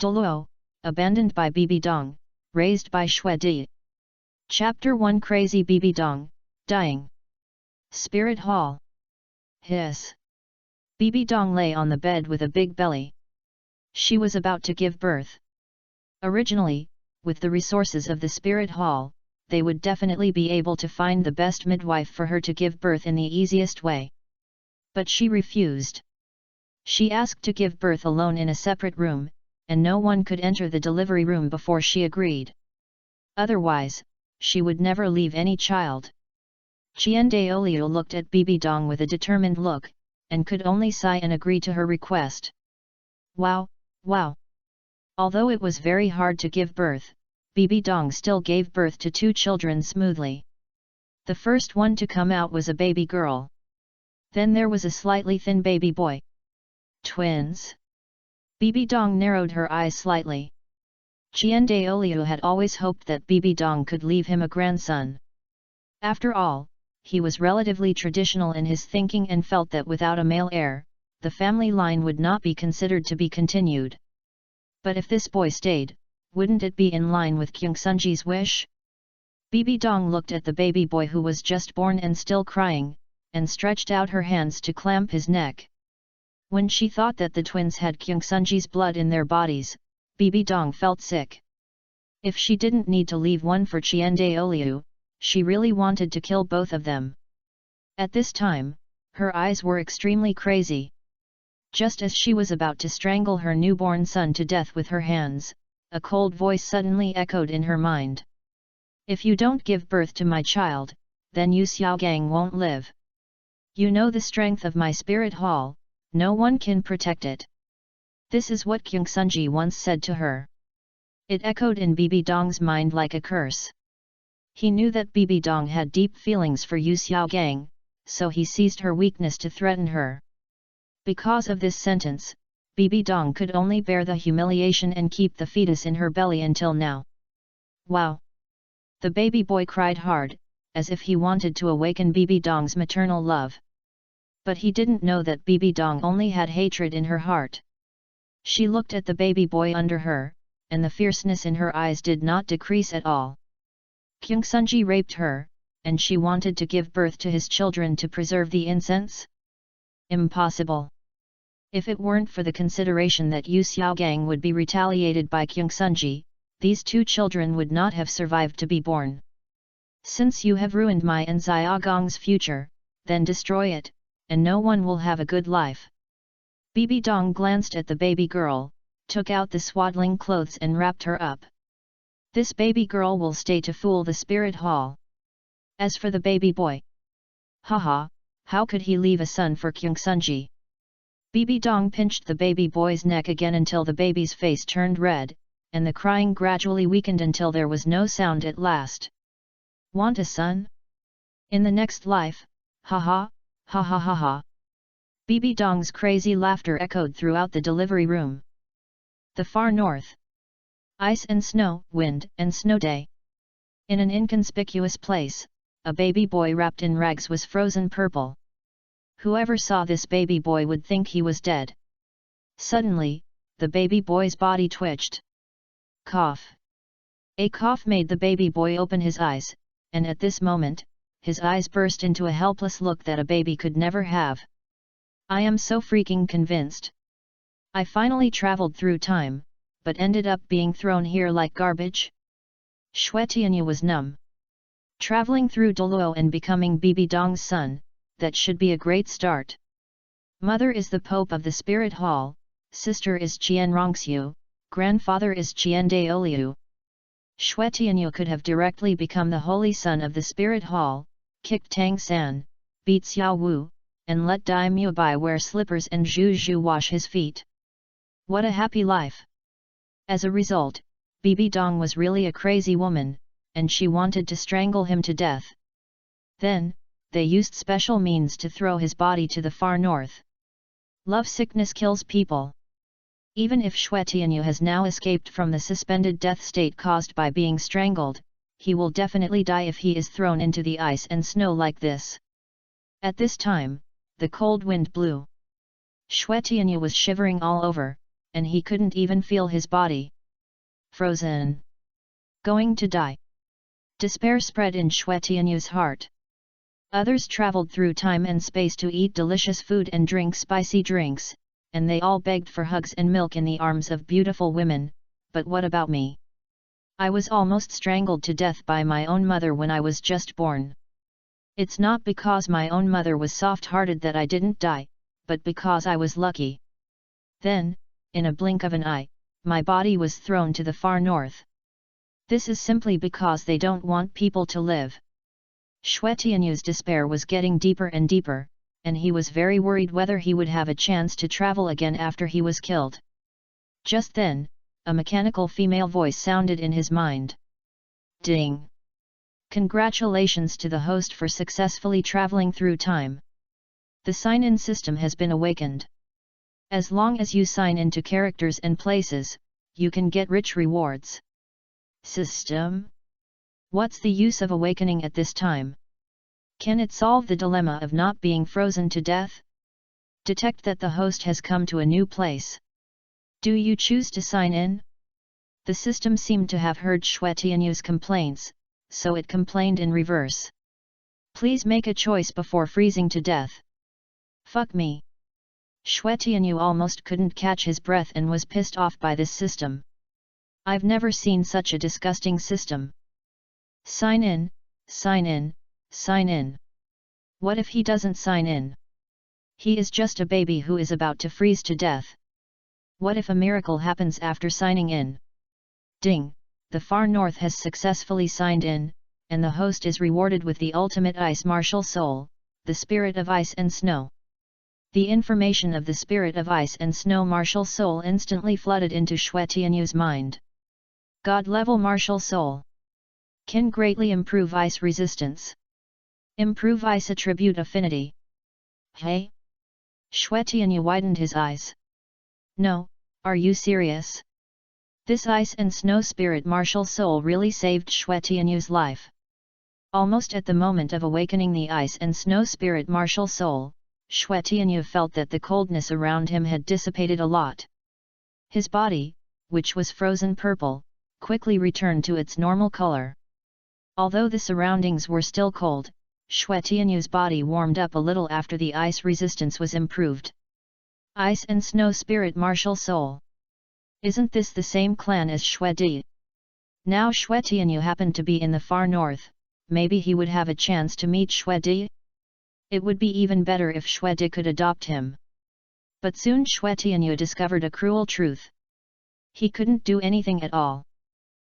Douluo, abandoned by Bibi Dong, raised by Xue Di. Chapter 1 Crazy Bibi Dong, dying. Spirit Hall. Hiss. Bibi Dong lay on the bed with a big belly. She was about to give birth. Originally, with the resources of the Spirit Hall, they would definitely be able to find the best midwife for her to give birth in the easiest way. But she refused. She asked to give birth alone in a separate room, and no one could enter the delivery room before she agreed. Otherwise, she would never leave any child. Qian Renxue looked at Bibi Dong with a determined look, and could only sigh and agree to her request. Wow, wow! Although it was very hard to give birth, Bibi Dong still gave birth to 2 children smoothly. The first one to come out was a baby girl. Then there was a slightly thin baby boy. Twins? Bibi Dong narrowed her eyes slightly. Qian Renxue had always hoped that Bibi Dong could leave him a grandson. After all, he was relatively traditional in his thinking and felt that without a male heir, the family line would not be considered to be continued. But if this boy stayed, wouldn't it be in line with Kyungsunji's wish? Bibi Dong looked at the baby boy who was just born and still crying, and stretched out her hands to clamp his neck. When she thought that the twins had Kyungsunji's blood in their bodies, Bibi Dong felt sick. If she didn't need to leave one for Qian Renxue, she really wanted to kill both of them. At this time, her eyes were extremely crazy. Just as she was about to strangle her newborn son to death with her hands, a cold voice suddenly echoed in her mind. If you don't give birth to my child, then Yu Xiaogang won't live. You know the strength of my spirit hall, no one can protect it. This is what Kyungsunji once said to her. It echoed in Bibi Dong's mind like a curse. He knew that Bibi Dong had deep feelings for Yu Xiaogang, so he seized her weakness to threaten her. Because of this sentence, Bibi Dong could only bear the humiliation and keep the fetus in her belly until now. Wow! The baby boy cried hard, as if he wanted to awaken Bibi Dong's maternal love. But he didn't know that Bibi Dong only had hatred in her heart. She looked at the baby boy under her, and the fierceness in her eyes did not decrease at all. Kyungsunji raped her, and she wanted to give birth to his children to preserve the incense? Impossible. If it weren't for the consideration that Yu Xiaogang would be retaliated by Kyungsunji, these 2 children would not have survived to be born. Since you have ruined my and Xiaogang's future, then destroy it, and no one will have a good life. Bibi Dong glanced at the baby girl, took out the swaddling clothes and wrapped her up. This baby girl will stay to fool the spirit hall. As for the baby boy, haha, how could he leave a son for Kyungsunji? Bibi Dong pinched the baby boy's neck again until the baby's face turned red, and the crying gradually weakened until there was no sound at last. Want a son? In the next life, haha, ha ha ha ha. Bibi Dong's crazy laughter echoed throughout the delivery room. The far north. Ice and snow, wind and snow day. In an inconspicuous place, a baby boy wrapped in rags was frozen purple. Whoever saw this baby boy would think he was dead. Suddenly, the baby boy's body twitched. Cough. A cough made the baby boy open his eyes, and at this moment, his eyes burst into a helpless look that a baby could never have. I am so freaking convinced. I finally traveled through time, but ended up being thrown here like garbage? Xue Tianyu was numb. Traveling through Douluo and becoming Bibi Dong's son, that should be a great start. Mother is the Pope of the Spirit Hall, sister is Qian Renxue, grandfather is Qian Renxue. Xue Tianyu could have directly become the holy son of the Spirit Hall, kicked Tang San, beat Xiao Wu, and let Dai Mubai wear slippers and Zhu Zhu wash his feet. What a happy life! As a result, Bibi Dong was really a crazy woman, and she wanted to strangle him to death. Then, they used special means to throw his body to the far north. Love sickness kills people. Even if Xue Tianyu has now escaped from the suspended death state caused by being strangled, he will definitely die if he is thrown into the ice and snow like this. At this time, the cold wind blew. Xue Tianyu was shivering all over, and he couldn't even feel his body. Frozen. Going to die. Despair spread in Xue Tianyu's heart. Others traveled through time and space to eat delicious food and drink spicy drinks, and they all begged for hugs and milk in the arms of beautiful women, but what about me? I was almost strangled to death by my own mother when I was just born. It's not because my own mother was soft-hearted that I didn't die, but because I was lucky. Then, in a blink of an eye, my body was thrown to the far north. This is simply because they don't want people to live. Xue Tianyu's despair was getting deeper and deeper, and he was very worried whether he would have a chance to travel again after he was killed. Just then, a mechanical female voice sounded in his mind. Ding! Congratulations to the host for successfully traveling through time. The sign-in system has been awakened. As long as you sign into characters and places, you can get rich rewards. System? What's the use of awakening at this time? Can it solve the dilemma of not being frozen to death? Detect that the host has come to a new place. Do you choose to sign in? The system seemed to have heard Xue Tianyu's complaints, so it complained in reverse. Please make a choice before freezing to death. Fuck me. Xue Tianyu almost couldn't catch his breath and was pissed off by this system. I've never seen such a disgusting system. Sign in, sign in, sign in. What if he doesn't sign in? He is just a baby who is about to freeze to death. What if a miracle happens after signing in? Ding! The far north has successfully signed in, and the host is rewarded with the ultimate ice martial soul, the spirit of ice and snow. The information of the spirit of ice and snow martial soul instantly flooded into Xue Tianyu's mind. God-level martial soul. Can greatly improve ice resistance. Improve ice attribute affinity. Hey? Xue Tianyu widened his eyes. No, are you serious? This ice and snow spirit martial soul really saved Xue Tianyu's life. Almost at the moment of awakening the ice and snow spirit martial soul, Xue Tianyu felt that the coldness around him had dissipated a lot. His body, which was frozen purple, quickly returned to its normal color. Although the surroundings were still cold, Xue Tianyu's body warmed up a little after the ice resistance was improved. Ice and snow spirit martial soul. Isn't this the same clan as Xue Di? Now Xue Tianyu happened to be in the far north, maybe he would have a chance to meet Xue Di? It would be even better if Xue Di could adopt him. But soon Xue Tianyu discovered a cruel truth. He couldn't do anything at all.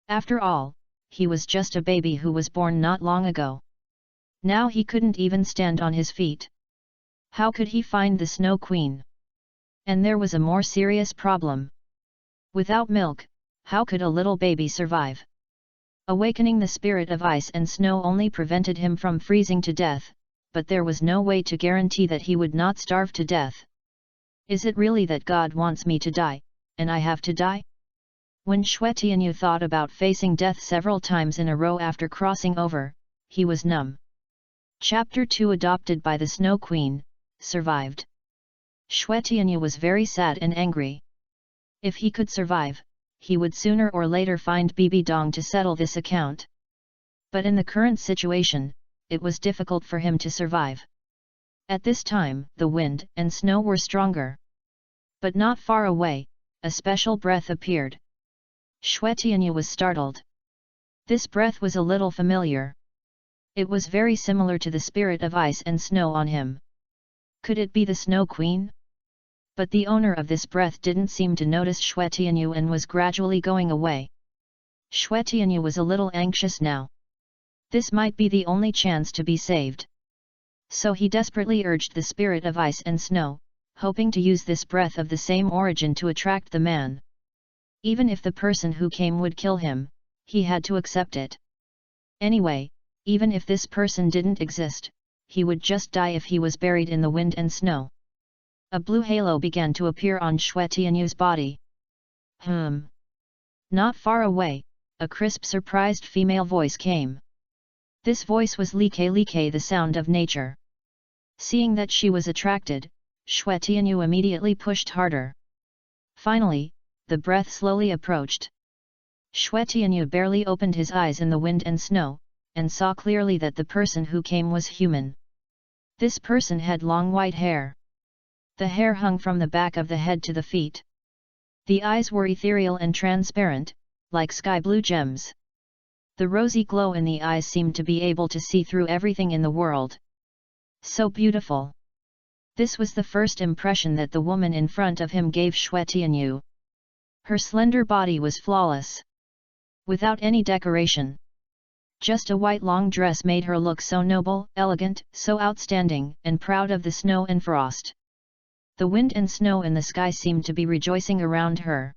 After all, he was just a baby who was born not long ago. Now he couldn't even stand on his feet. How could he find the Snow Queen? And there was a more serious problem. Without milk, how could a little baby survive? Awakening the spirit of ice and snow only prevented him from freezing to death, but there was no way to guarantee that he would not starve to death. Is it really that God wants me to die, and I have to die? When Xue Tianyu thought about facing death several times in a row after crossing over, he was numb. Chapter 2 Adopted by the Snow Queen, survived. Xue Tianyu was very sad and angry. If he could survive, he would sooner or later find Bibi Dong to settle this account. But in the current situation, it was difficult for him to survive. At this time, the wind and snow were stronger. But not far away, a special breath appeared. Xue Tianyu was startled. This breath was a little familiar. It was very similar to the spirit of ice and snow on him. Could it be the Snow Queen? But the owner of this breath didn't seem to notice Xue Tianyu and was gradually going away. Xue Tianyu was a little anxious now. This might be the only chance to be saved. So he desperately urged the spirit of ice and snow, hoping to use this breath of the same origin to attract the man. Even if the person who came would kill him, he had to accept it. Anyway, even if this person didn't exist, he would just die if he was buried in the wind and snow. A blue halo began to appear on Xue Tianyu's body. Not far away, a crisp surprised female voice came. This voice was Li Ke, the sound of nature. Seeing that she was attracted, Xue Tianyu immediately pushed harder. Finally, the breath slowly approached. Xue Tianyu barely opened his eyes in the wind and snow, and saw clearly that the person who came was human. This person had long white hair. The hair hung from the back of the head to the feet. The eyes were ethereal and transparent, like sky blue gems. The rosy glow in the eyes seemed to be able to see through everything in the world. So beautiful. This was the first impression that the woman in front of him gave Xue Tianyu. Her slender body was flawless. Without any decoration. Just a white long dress made her look so noble, elegant, so outstanding, and proud of the snow and frost. The wind and snow in the sky seemed to be rejoicing around her.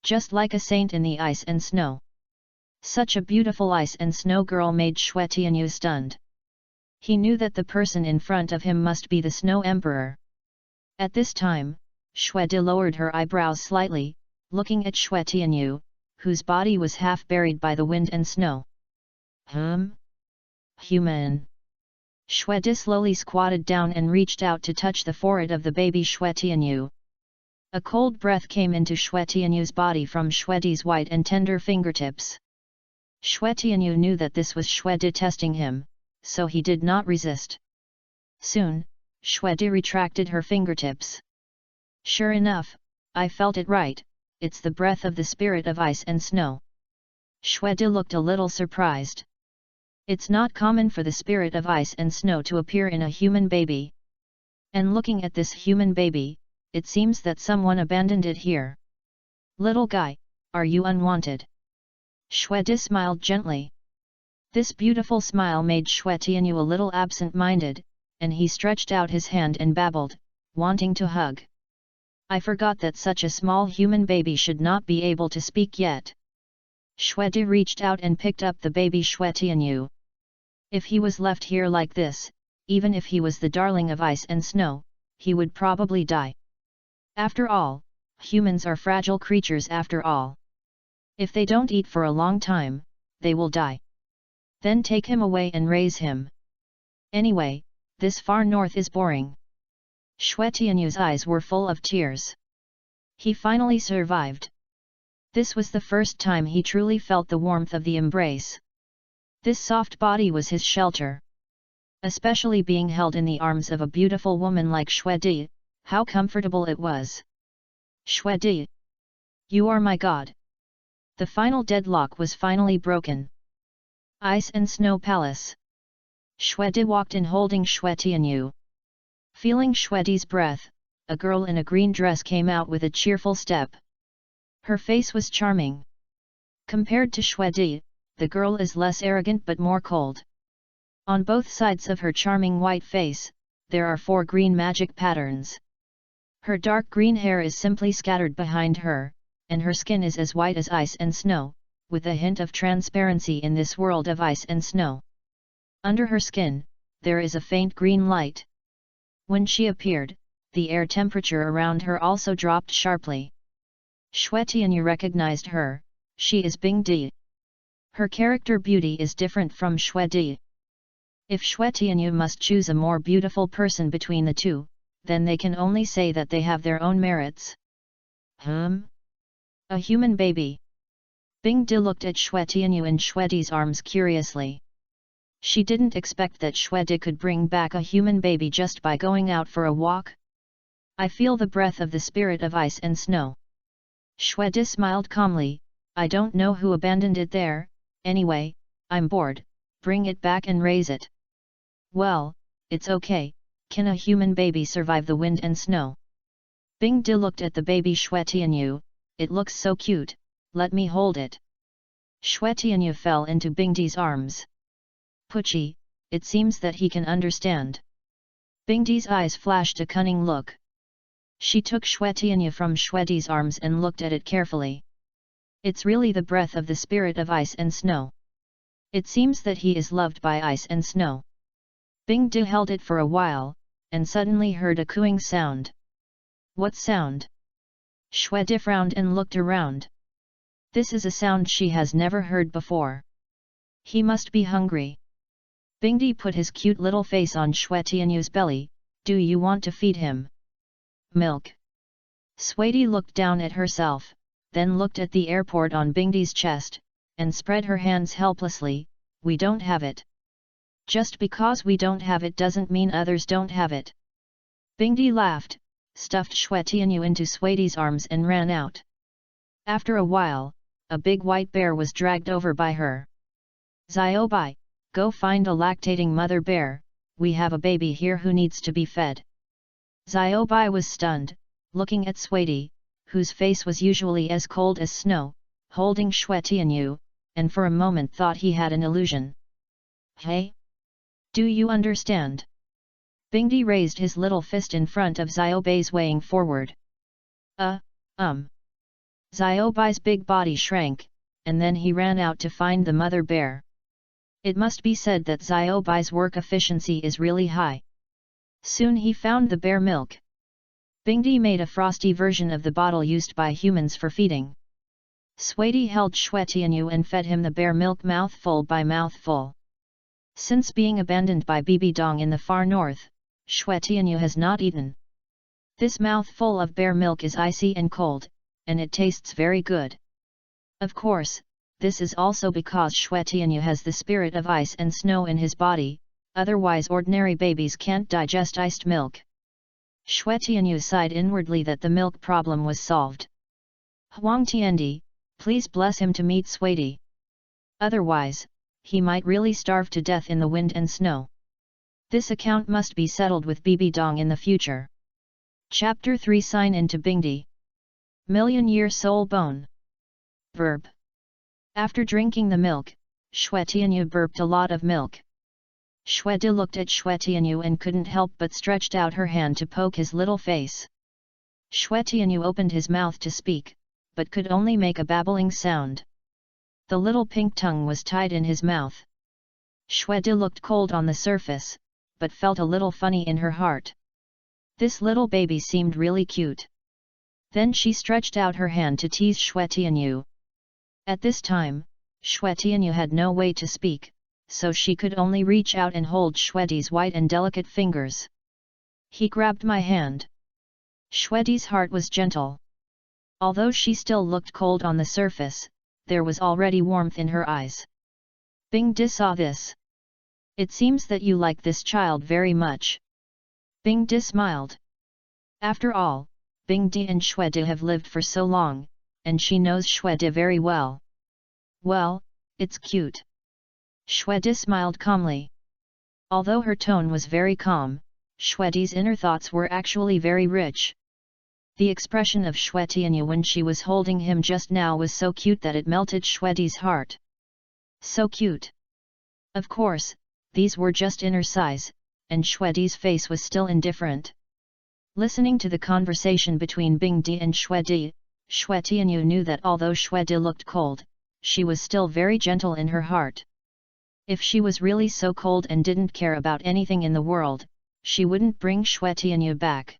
Just like a saint in the ice and snow. Such a beautiful ice and snow girl made Xue Tianyu stunned. He knew that the person in front of him must be the Snow Emperor. At this time, Xue Di lowered her eyebrows slightly, looking at Xue Tianyu, whose body was half buried by the wind and snow. Human. Xue Di slowly squatted down and reached out to touch the forehead of the baby Xue Tianyu. A cold breath came into Xue Tianyu's body from Xue Di's white and tender fingertips. Xue Tianyu knew that this was Xue Di testing him, so he did not resist. Soon, Xue Di retracted her fingertips. Sure enough, I felt it right, it's the breath of the spirit of ice and snow. Xue Di looked a little surprised. It's not common for the spirit of ice and snow to appear in a human baby. And looking at this human baby, it seems that someone abandoned it here. Little guy, are you unwanted? Xue Di smiled gently. This beautiful smile made Xue Tianyu a little absent-minded, and he stretched out his hand and babbled, wanting to hug. I forgot that such a small human baby should not be able to speak yet. Xue Di reached out and picked up the baby Xue Tianyu. If he was left here like this, even if he was the darling of ice and snow, he would probably die. After all, humans are fragile creatures after all. If they don't eat for a long time, they will die. Then take him away and raise him. Anyway, this far north is boring. Xue Tianyu's eyes were full of tears. He finally survived. This was the first time he truly felt the warmth of the embrace. This soft body was his shelter. Especially being held in the arms of a beautiful woman like Xue Di, how comfortable it was. Xue Di! You are my god! The final deadlock was finally broken. Ice and Snow Palace. Xue Di walked in holding Xue Tianyu. Feeling Xue Di's breath, a girl in a green dress came out with a cheerful step. Her face was charming. Compared to Xue Di, the girl is less arrogant but more cold. On both sides of her charming white face, there are 4 green magic patterns. Her dark green hair is simply scattered behind her, and her skin is as white as ice and snow, with a hint of transparency in this world of ice and snow. Under her skin, there is a faint green light. When she appeared, the air temperature around her also dropped sharply. Xue Tianyu recognized her, she is Bing Di. Her character beauty is different from Xue Di. If Xue Tianyu must choose a more beautiful person between the two, then they can only say that they have their own merits. A human baby. Bing Di looked at Xue Tianyu in Xue Di's arms curiously. She didn't expect that Xue Di could bring back a human baby just by going out for a walk. I feel the breath of the spirit of ice and snow. Xue Di smiled calmly, I don't know who abandoned it there, anyway, I'm bored, bring it back and raise it. Well, it's okay, can a human baby survive the wind and snow? Bing Di looked at the baby Xue Tianyu, it looks so cute, let me hold it. Xue Tianyu fell into Bing Di's arms. Puchi, it seems that he can understand. Bing Di's eyes flashed a cunning look. She took Xue Tianyu from Xue Di's arms and looked at it carefully. It's really the breath of the spirit of ice and snow. It seems that he is loved by ice and snow. Bing Di held it for a while, and suddenly heard a cooing sound. What sound? Xue Di frowned and looked around. This is a sound she has never heard before. He must be hungry. Bing Di put his cute little face on Xue Tianyu's belly, do you want to feed him? Milk. Sweetie looked down at herself, then looked at the airport on Bingdi's chest, and spread her hands helplessly. We don't have it. Just because we don't have it doesn't mean others don't have it. Bingdi laughed, stuffed Xue Tianyu into Sweetie's arms and ran out. After a while, a big white bear was dragged over by her. Xiaobai, go find a lactating mother bear, we have a baby here who needs to be fed. Xiaobai was stunned, looking at Sweetie, whose face was usually as cold as snow, holding Xue Tianyu, and for a moment thought he had an illusion. Hey? Do you understand? Bingdi raised his little fist in front of Xiaobai's, weighing forward. Xiaobai's big body shrank, and then he ran out to find the mother bear. It must be said that Xiaobai's work efficiency is really high. Soon he found the bear milk. Bingdi made a frosty version of the bottle used by humans for feeding. Sweetie held Xue Tianyu and fed him the bear milk mouthful by mouthful. Since being abandoned by Bibi Dong in the far north, Xue Tianyu has not eaten. This mouthful of bear milk is icy and cold, and it tastes very good. Of course, this is also because Xue Tianyu has the spirit of ice and snow in his body, otherwise ordinary babies can't digest iced milk. Xue Tianyu sighed inwardly that the milk problem was solved. Huang Tiandi, please bless him to meet Sweetie. Otherwise, he might really starve to death in the wind and snow. This account must be settled with Bibi Dong in the future. Chapter 3 Sign into Bingdi. Million-year soul bone. Verb. After drinking the milk, Xue Tianyu burped a lot of milk. Xue Di looked at Xue Tianyu and couldn't help but stretched out her hand to poke his little face. Xue Tianyu opened his mouth to speak, but could only make a babbling sound. The little pink tongue was tied in his mouth. Xue Di looked cold on the surface, but felt a little funny in her heart. This little baby seemed really cute. Then she stretched out her hand to tease Xue Tianyu. At this time, Xue Tianyu had no way to speak, so she could only reach out and hold Xue Di's white and delicate fingers. He grabbed my hand. Xue Di's heart was gentle. Although she still looked cold on the surface, there was already warmth in her eyes. Bingdi saw this. It seems that you like this child very much. Bingdi smiled. After all, Bingdi and Xue Di have lived for so long, and she knows Xue Di very well. Well, it's cute. Xue Di smiled calmly. Although her tone was very calm, Xue Di's inner thoughts were actually very rich. The expression of Xue Tianyu when she was holding him just now was so cute that it melted Xue Di's heart. So cute. Of course, these were just inner sighs, and Xue Di's face was still indifferent. Listening to the conversation between Bingdi and Xue Di, Xue Tianyu knew that although Xue Di looked cold, she was still very gentle in her heart. If she was really so cold and didn't care about anything in the world, she wouldn't bring Xue Tianyu back.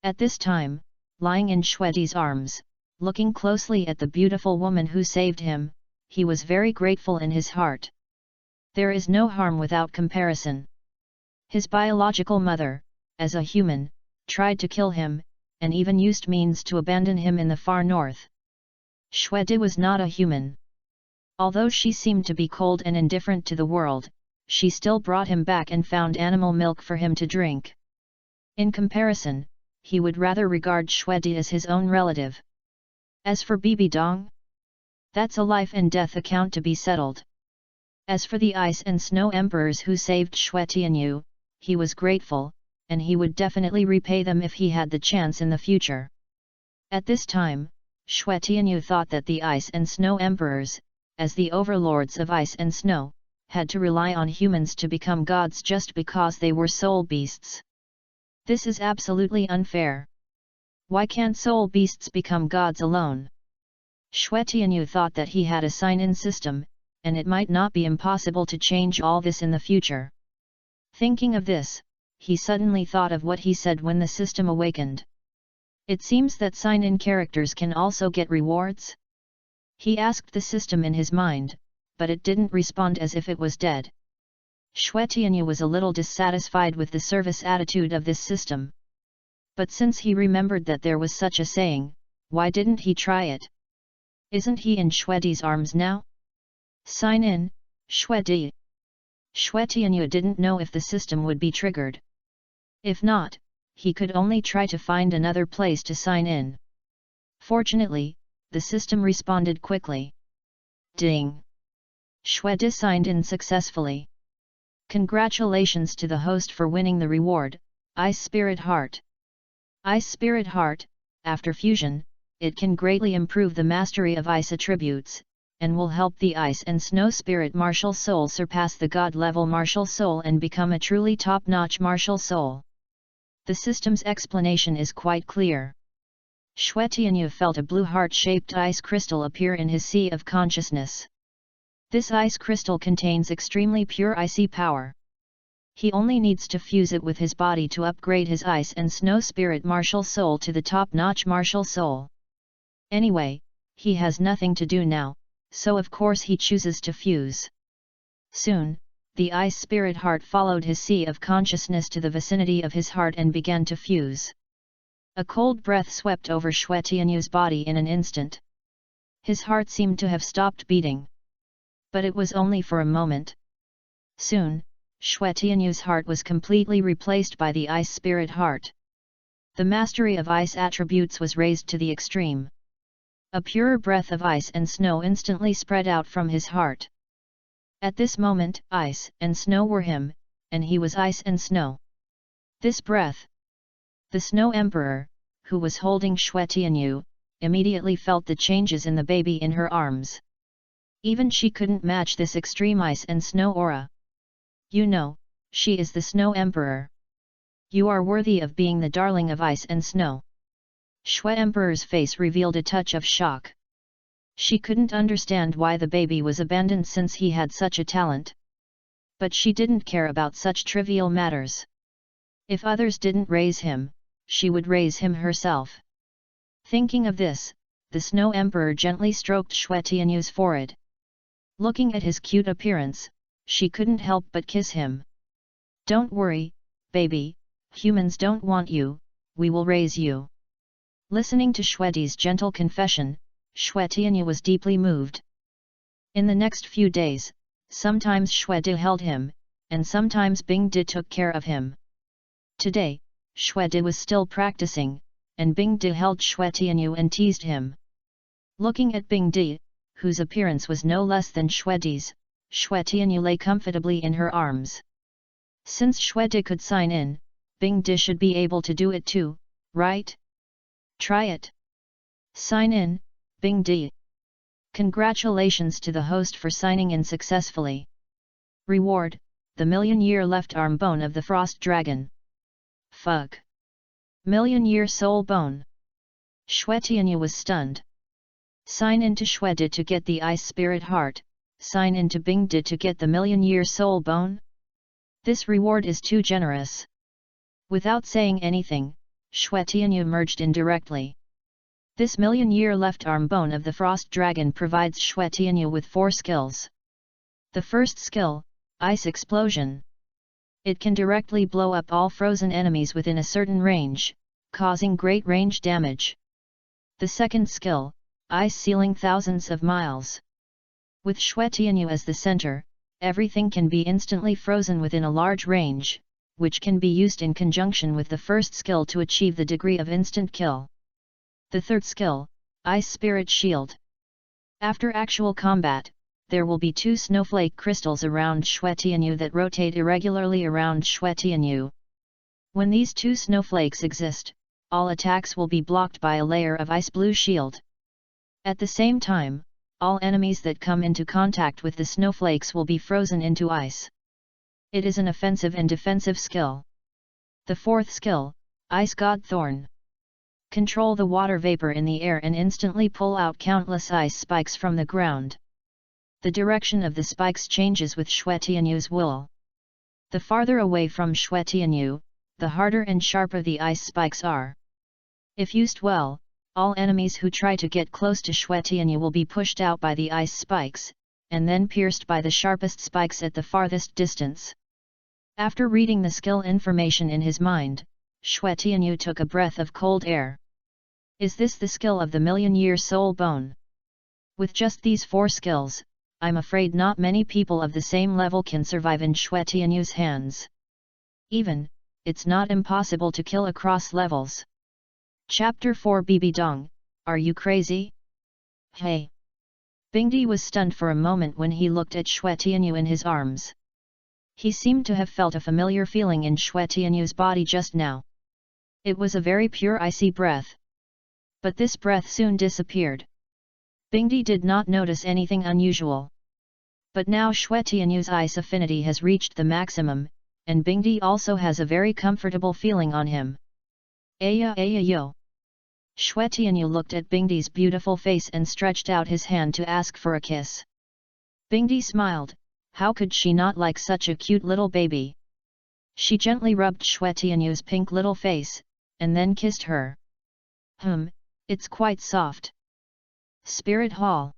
At this time, lying in Xue Di's arms, looking closely at the beautiful woman who saved him, he was very grateful in his heart. There is no harm without comparison. His biological mother, as a human, tried to kill him, and even used means to abandon him in the far north. Xue Di was not a human. Although she seemed to be cold and indifferent to the world, she still brought him back and found animal milk for him to drink. In comparison, he would rather regard Xue Di as his own relative. As for Bibi Dong, that's a life and death account to be settled. As for the ice and snow emperors who saved Xue Tianyu, he was grateful, and he would definitely repay them if he had the chance in the future. At this time, Xue Tianyu thought that the ice and snow emperors, as the overlords of ice and snow, had to rely on humans to become gods just because they were soul beasts. This is absolutely unfair. Why can't soul beasts become gods alone? Xue Tianyu thought that he had a sign-in system, and it might not be impossible to change all this in the future. Thinking of this, he suddenly thought of what he said when the system awakened. It seems that sign-in characters can also get rewards? He asked the system in his mind, but it didn't respond as if it was dead. Xue Tianyu was a little dissatisfied with the service attitude of this system. But since he remembered that there was such a saying, why didn't he try it? Isn't he in Xuedi's arms now? Sign in, Xuedi. Xue Tianyu didn't know if the system would be triggered. If not, he could only try to find another place to sign in. Fortunately, the system responded quickly. Ding! Xuedi signed in successfully. Congratulations to the host for winning the reward, Ice Spirit Heart. Ice Spirit Heart, after fusion, it can greatly improve the mastery of ice attributes, and will help the Ice and Snow Spirit martial soul surpass the God-level martial soul and become a truly top-notch martial soul. The system's explanation is quite clear. Xue Tianyu felt a blue heart-shaped ice crystal appear in his sea of consciousness. This ice crystal contains extremely pure icy power. He only needs to fuse it with his body to upgrade his Ice and Snow Spirit martial soul to the top-notch martial soul. Anyway, he has nothing to do now, so of course he chooses to fuse. Soon, the Ice Spirit Heart followed his sea of consciousness to the vicinity of his heart and began to fuse. A cold breath swept over Xue Tianyu's body in an instant. His heart seemed to have stopped beating. But it was only for a moment. Soon, Xue Tianyu's heart was completely replaced by the Ice Spirit Heart. The mastery of ice attributes was raised to the extreme. A purer breath of ice and snow instantly spread out from his heart. At this moment, ice and snow were him, and he was ice and snow. This breath. The Snow Emperor, who was holding Xue Tianyu, immediately felt the changes in the baby in her arms. Even she couldn't match this extreme ice and snow aura. You know, she is the Snow Emperor. You are worthy of being the darling of ice and snow. Xue Emperor's face revealed a touch of shock. She couldn't understand why the baby was abandoned since he had such a talent. But she didn't care about such trivial matters. If others didn't raise him, she would raise him herself. Thinking of this, the Snow Emperor gently stroked Xue Tianyu's forehead. Looking at his cute appearance, she couldn't help but kiss him. Don't worry, baby, humans don't want you, we will raise you. Listening to Xuedi's gentle confession, Xue Tianyu was deeply moved. In the next few days, sometimes Xuedi held him, and sometimes Bing Di took care of him. Today, Xuedi was still practicing, and Bing Di held Xue Tianyu and teased him. Looking at Bing Di, whose appearance was no less than Xuedi's, Xue Tianyu lay comfortably in her arms. Since Xuedi could sign in, Bing Di should be able to do it too, right? Try it. Sign in, Bing Di. Congratulations to the host for signing in successfully. Reward, the million-year left arm bone of the Frost Dragon. Fug. Million-year soul bone. Xue Tianyu was stunned. Sign into Xuedi to get the Ice Spirit Heart, sign into Bing Di to get the million-year soul bone? This reward is too generous. Without saying anything, Xue Tianyu merged in directly. This million-year left arm bone of the Frost Dragon provides Xue Tianyu with 4 skills. The first skill, Ice Explosion. It can directly blow up all frozen enemies within a certain range, causing great range damage. The second skill, Ice Sealing thousands of miles. With Xue Tianyu as the center, everything can be instantly frozen within a large range, which can be used in conjunction with the first skill to achieve the degree of instant kill. The third skill, Ice Spirit Shield. After actual combat, there will be 2 snowflake crystals around Xue Tianyu that rotate irregularly around Xue Tianyu. When these 2 snowflakes exist, all attacks will be blocked by a layer of ice blue shield. At the same time, all enemies that come into contact with the snowflakes will be frozen into ice. It is an offensive and defensive skill. The fourth skill, Ice God Thorn. Control the water vapor in the air and instantly pull out countless ice spikes from the ground. The direction of the spikes changes with Xue Tianyu's will. The farther away from Xue Tianyu, the harder and sharper the ice spikes are. If used well, all enemies who try to get close to Xue Tianyu will be pushed out by the ice spikes, and then pierced by the sharpest spikes at the farthest distance. After reading the skill information in his mind, Xue Tianyu took a breath of cold air. Is this the skill of the million-year soul bone? With just these 4 skills, I'm afraid not many people of the same level can survive in Xue Tianyu's hands. Even, it's not impossible to kill across levels. Chapter 4 Bibi Dong, are you crazy? Hey! Bingdi was stunned for a moment when he looked at Xue Tianyu in his arms. He seemed to have felt a familiar feeling in Xue Tianyu's body just now. It was a very pure icy breath. But this breath soon disappeared. Bingdi did not notice anything unusual. But now Xue Tianyu's ice affinity has reached the maximum, and Bingdi also has a very comfortable feeling on him. Aya yo! Xue Tianyu looked at Bingdi's beautiful face and stretched out his hand to ask for a kiss. Bingdi smiled, how could she not like such a cute little baby? She gently rubbed Xue Tianyu's pink little face, and then kissed her. It's quite soft. Spirit Hall.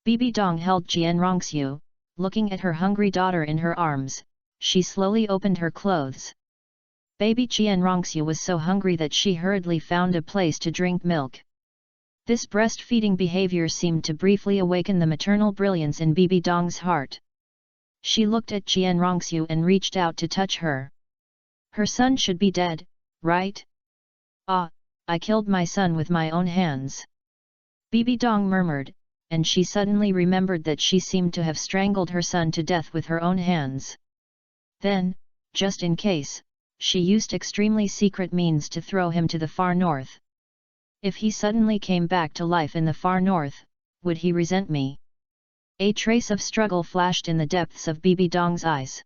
Bibi Dong held Qian Renxue, looking at her hungry daughter in her arms. She slowly opened her clothes. Baby Qian Renxue was so hungry that she hurriedly found a place to drink milk. This breastfeeding behavior seemed to briefly awaken the maternal brilliance in Bibi Dong's heart. She looked at Qian Renxue and reached out to touch her. Her son should be dead, right? Ah, I killed my son with my own hands. Bibi Dong murmured, and she suddenly remembered that she seemed to have strangled her son to death with her own hands. Then, just in case, she used extremely secret means to throw him to the far north. If he suddenly came back to life in the far north, would he resent me? A trace of struggle flashed in the depths of Bibi Dong's eyes.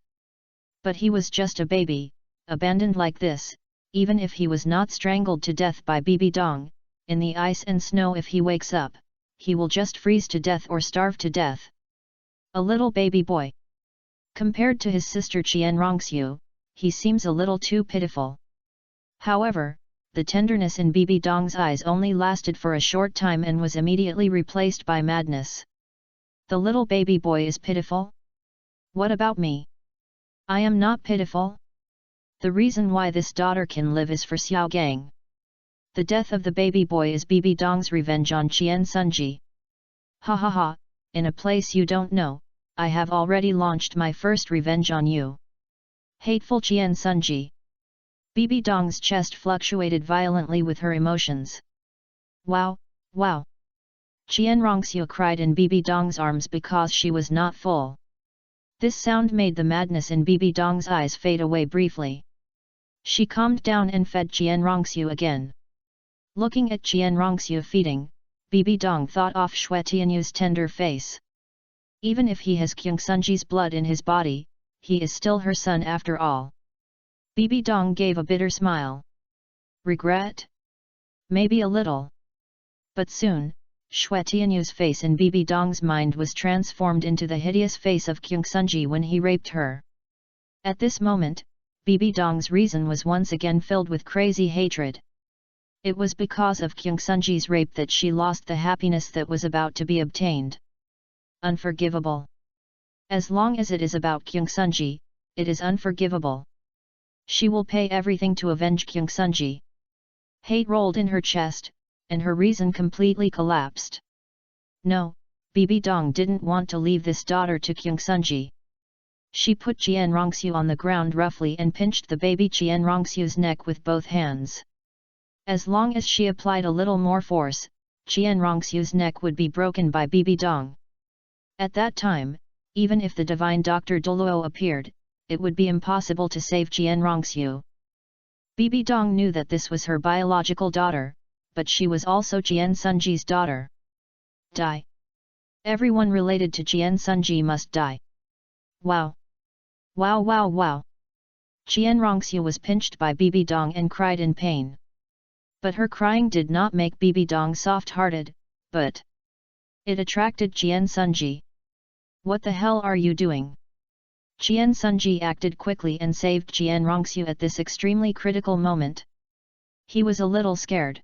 But he was just a baby, abandoned like this, even if he was not strangled to death by Bibi Dong, in the ice and snow if he wakes up, he will just freeze to death or starve to death. A little baby boy. Compared to his sister Qian Renxue, he seems a little too pitiful. However, the tenderness in Bibi Dong's eyes only lasted for a short time and was immediately replaced by madness. The little baby boy is pitiful? What about me? I am not pitiful. The reason why this daughter can live is for Xiao Gang. The death of the baby boy is Bibi Dong's revenge on Qian Sunji. Ha ha ha, in a place you don't know, I have already launched my first revenge on you. Hateful Qian Sunji. Bibi Dong's chest fluctuated violently with her emotions. Wow, wow! Qian Renxue cried in Bibi Dong's arms because she was not full. This sound made the madness in Bibi Dong's eyes fade away briefly. She calmed down and fed Qian Renxue again. Looking at Qian Renxue feeding, Bibi Dong thought of Xue Tianyu's tender face. Even if he has Qian Sunji's blood in his body, he is still her son after all. Bibi Dong gave a bitter smile. Regret? Maybe a little. But soon, Xue Tianyu's face in Bibi Dong's mind was transformed into the hideous face of Qian Sunji when he raped her. At this moment, Bibi Dong's reason was once again filled with crazy hatred. It was because of Qian Sunji's rape that she lost the happiness that was about to be obtained. Unforgivable. As long as it is about Qian Sunji, it is unforgivable. She will pay everything to avenge Qian Sunji. Hate rolled in her chest, and her reason completely collapsed. No, Bibi Dong didn't want to leave this daughter to Qian Sunji. She put Qian Renxue on the ground roughly and pinched the baby Qian Renxue's neck with both hands. As long as she applied a little more force, Qian Renxue's neck would be broken by Bibi Dong. At that time, even if the divine Dr. Douluo appeared, it would be impossible to save Qian Renxue. Bibi Dong knew that this was her biological daughter, but she was also Qian Sunji's daughter. Die. Everyone related to Qian Sunji must die. Wow! Wow wow wow! Qian Renxue was pinched by Bibi Dong and cried in pain. But her crying did not make Bibi Dong soft-hearted, but it attracted Qian Sunji. What the hell are you doing? Qian Sunji acted quickly and saved Qian Renxue at this extremely critical moment. He was a little scared.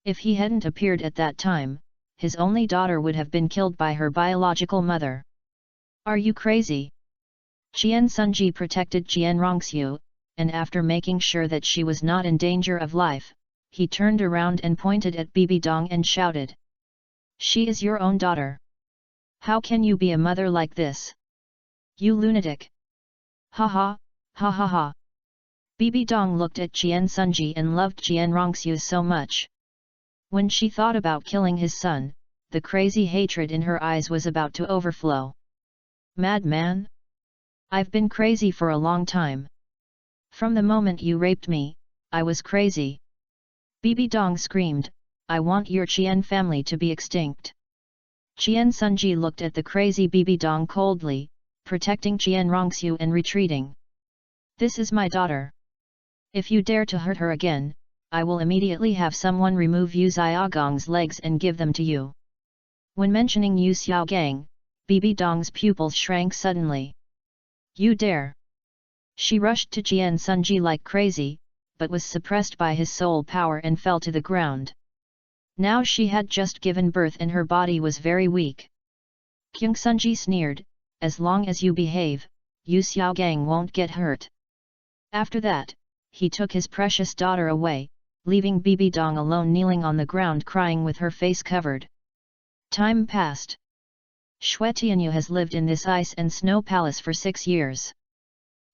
If he hadn't appeared at that time, his only daughter would have been killed by her biological mother. Are you crazy? Qian Sunji protected Qian Renxue, and after making sure that she was not in danger of life, he turned around and pointed at Bibi Dong and shouted. "She is your own daughter. How can you be a mother like this? You lunatic! Ha ha, ha ha ha." Bibi Dong looked at Qian Sunji and loved Qian Renxue so much. When she thought about killing his son, the crazy hatred in her eyes was about to overflow. "Madman! I've been crazy for a long time. From the moment you raped me, I was crazy." Bibi Dong screamed, "I want your Qian family to be extinct." Qian Sunji looked at the crazy Bibi Dong coldly, protecting Qian Renxue and retreating. "This is my daughter. If you dare to hurt her again, I will immediately have someone remove Yu Xiaogang's legs and give them to you." When mentioning Yu Xiaogang, Bibi Dong's pupils shrank suddenly. "You dare!" She rushed to Qian Sunji like crazy, but was suppressed by his soul power and fell to the ground. Now she had just given birth and her body was very weak. Qian Sunji sneered, "As long as you behave, Yu Xiaogang won't get hurt." After that, he took his precious daughter away, leaving Bibi Dong alone kneeling on the ground crying with her face covered. Time passed. Xue Tianyu has lived in this ice and snow palace for 6 years.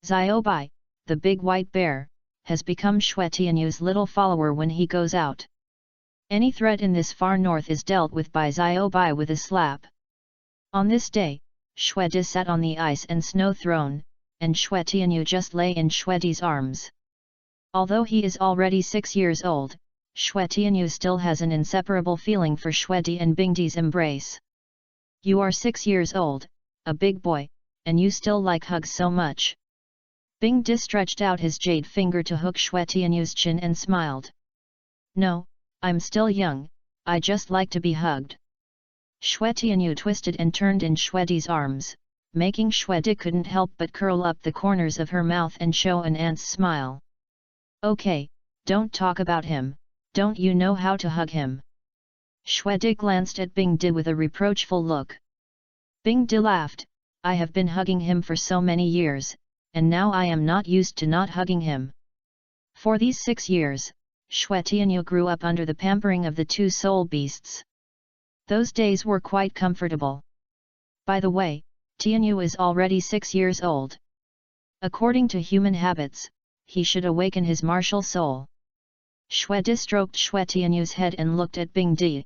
Xiaobai, the big white bear, has become Xue Tianyu's little follower when he goes out. Any threat in this far north is dealt with by Xiaobai with a slap. On this day, Xue Di sat on the ice and snow throne, and Xue Tianyu just lay in Xue Di's arms. Although he is already 6 years old, Xue Tianyu still has an inseparable feeling for Xue Di and Bingdi's embrace. "You are 6 years old, a big boy, and you still like hugs so much." Bingdi stretched out his jade finger to hook Xue Tianyu's chin and smiled. "No, I'm still young, I just like to be hugged." Xue Tianyu twisted and turned in Xue Di's arms, making Xue Di couldn't help but curl up the corners of her mouth and show an ant's smile. "Okay, don't talk about him, don't you know how to hug him?" Xue Di glanced at Bingdi with a reproachful look. Bingdi laughed, "I have been hugging him for so many years, and now I am not used to not hugging him." For these 6 years, Xue Tianyu grew up under the pampering of the 2 soul beasts. Those days were quite comfortable. By the way, Tianyu is already 6 years old. According to human habits, he should awaken his martial soul. Xue Di stroked Xue Tianyu's head and looked at Bingdi.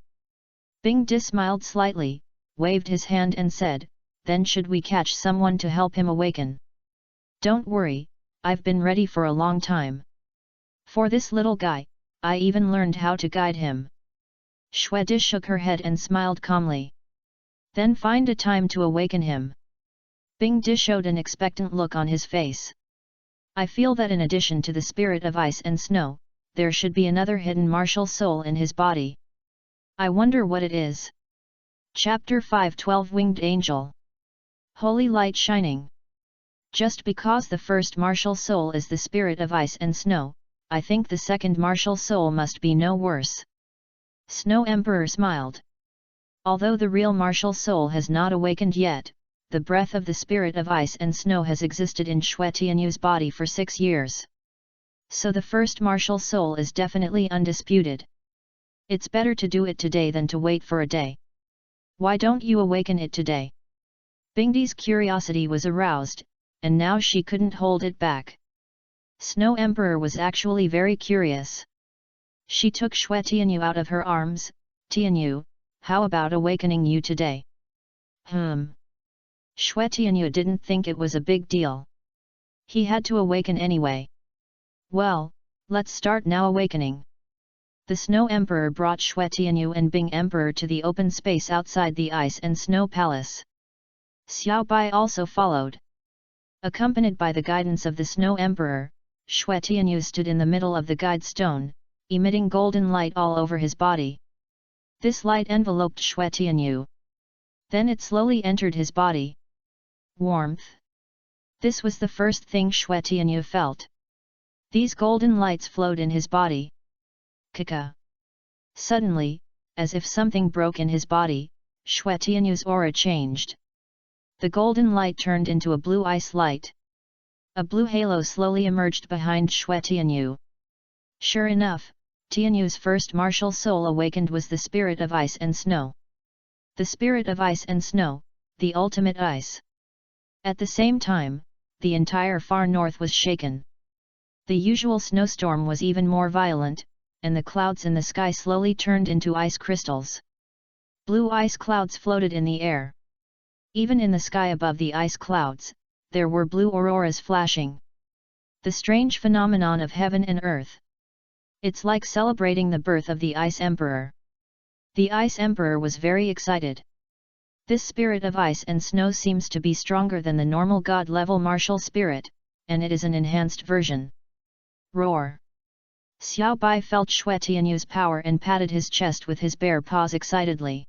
Bingdi smiled slightly, waved his hand and said, "Then should we catch someone to help him awaken?" "Don't worry, I've been ready for a long time. For this little guy, I even learned how to guide him." Xue Di shook her head and smiled calmly. "Then find a time to awaken him." Bingdi showed an expectant look on his face. "I feel that in addition to the spirit of ice and snow, there should be another hidden martial soul in his body. I wonder what it is." Chapter 5 12-Winged Angel. Holy Light Shining. Just because the first martial soul is the spirit of ice and snow, I think the second martial soul must be no worse. Snow Emperor smiled. Although the real martial soul has not awakened yet, the breath of the spirit of ice and snow has existed in Xue Tianyu's body for 6 years. So the first martial soul is definitely undisputed. It's better to do it today than to wait for a day. Why don't you awaken it today? Bingdi's curiosity was aroused, and now she couldn't hold it back. Snow Emperor was actually very curious. She took Xue Tianyu out of her arms. "Tianyu, how about awakening you today?" Xue Tianyu didn't think it was a big deal. He had to awaken anyway. "Well, let's start now awakening." The Snow Emperor brought Xue Tianyu and Bing Emperor to the open space outside the Ice and Snow Palace. Xiao Bai also followed. Accompanied by the guidance of the Snow Emperor, Xue Tianyu stood in the middle of the guide stone, emitting golden light all over his body. This light enveloped Xue Tianyu. Then it slowly entered his body. Warmth. This was the first thing Xue Tianyu felt. These golden lights flowed in his body. Kaka. Suddenly, as if something broke in his body, Xue Tianyu's aura changed. The golden light turned into a blue ice light. A blue halo slowly emerged behind Xue Tianyu. Sure enough, Tianyu's first martial soul awakened was the spirit of ice and snow. The spirit of ice and snow, the ultimate ice. At the same time, the entire far north was shaken. The usual snowstorm was even more violent, and the clouds in the sky slowly turned into ice crystals. Blue ice clouds floated in the air. Even in the sky above the ice clouds, there were blue auroras flashing. The strange phenomenon of heaven and earth. It's like celebrating the birth of the Ice Emperor. The Ice Emperor was very excited. This spirit of ice and snow seems to be stronger than the normal god-level martial spirit, and it is an enhanced version. Roar! Xiao Bai felt Xue Tianyu's power and patted his chest with his bare paws excitedly.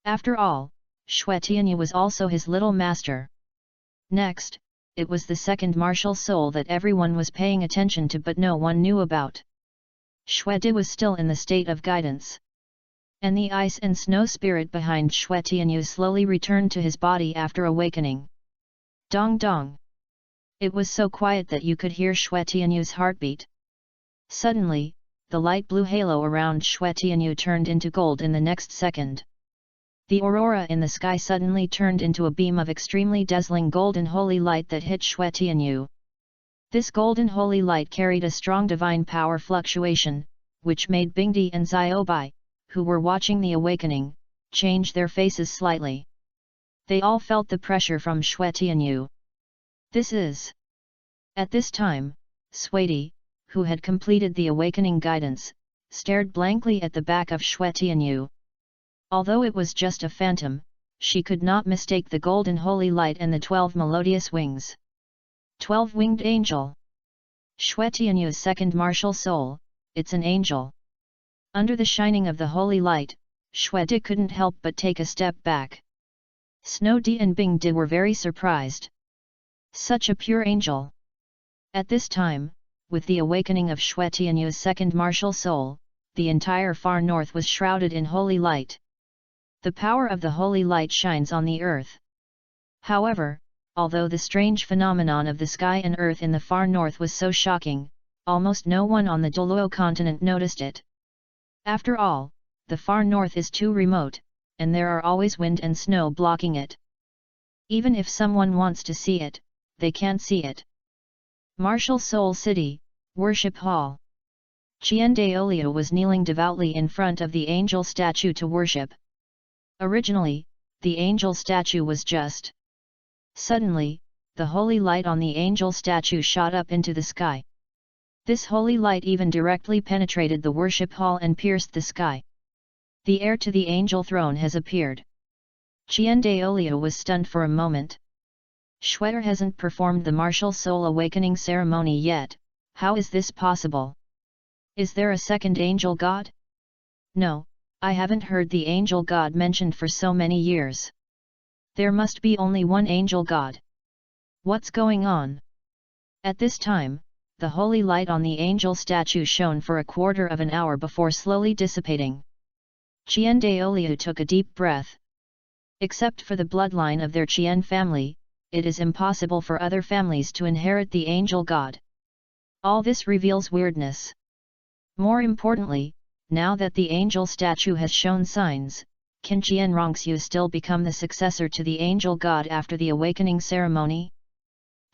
After all, Xue Tianyu was also his little master. Next, it was the second martial soul that everyone was paying attention to but no one knew about. Xue Di was still in the state of guidance. And the ice and snow spirit behind Xue Tianyu slowly returned to his body after awakening. Dong dong! It was so quiet that you could hear Xue Tianyu's heartbeat. Suddenly, the light blue halo around Xue Tianyu turned into gold in the next second. The aurora in the sky suddenly turned into a beam of extremely dazzling golden holy light that hit Xue Tianyu. This golden holy light carried a strong divine power fluctuation, which made Bingdi and Xiaobai, who were watching the awakening, change their faces slightly. They all felt the pressure from Xue Tianyu. This is... At this time, Suidi, who had completed the awakening guidance, stared blankly at the back of Xue Tianyu. Although it was just a phantom, she could not mistake the golden holy light and the 12 melodious wings. 12-winged angel. Xue Tianyu's second martial soul, it's an angel. Under the shining of the holy light, Xue Di couldn't help but take a step back. Snow Di and Bing Di were very surprised. Such a pure angel. At this time, with the awakening of Xue Tianyu's second martial soul, the entire far north was shrouded in holy light. The power of the holy light shines on the earth. However, although the strange phenomenon of the sky and earth in the far north was so shocking, almost no one on the Douluo continent noticed it. After all, the far north is too remote, and there are always wind and snow blocking it. Even if someone wants to see it, they can't see it. Martial Soul City, Worship Hall. Qian Renxue was kneeling devoutly in front of the angel statue to worship. Originally, the angel statue was just. Suddenly, the holy light on the angel statue shot up into the sky. This holy light even directly penetrated the worship hall and pierced the sky. The heir to the angel throne has appeared. Qian Renxue was stunned for a moment. Xue hasn't performed the martial soul awakening ceremony yet, how is this possible? Is there a second angel god? No, I haven't heard the angel god mentioned for so many years. There must be only one angel god. What's going on? At this time, the holy light on the angel statue shone for a quarter of an hour before slowly dissipating. Qian Renxue took a deep breath. Except for the bloodline of their Qian family, it is impossible for other families to inherit the angel god. All this reveals weirdness. More importantly, now that the angel statue has shown signs, can Qian Renxue still become the successor to the angel god after the awakening ceremony?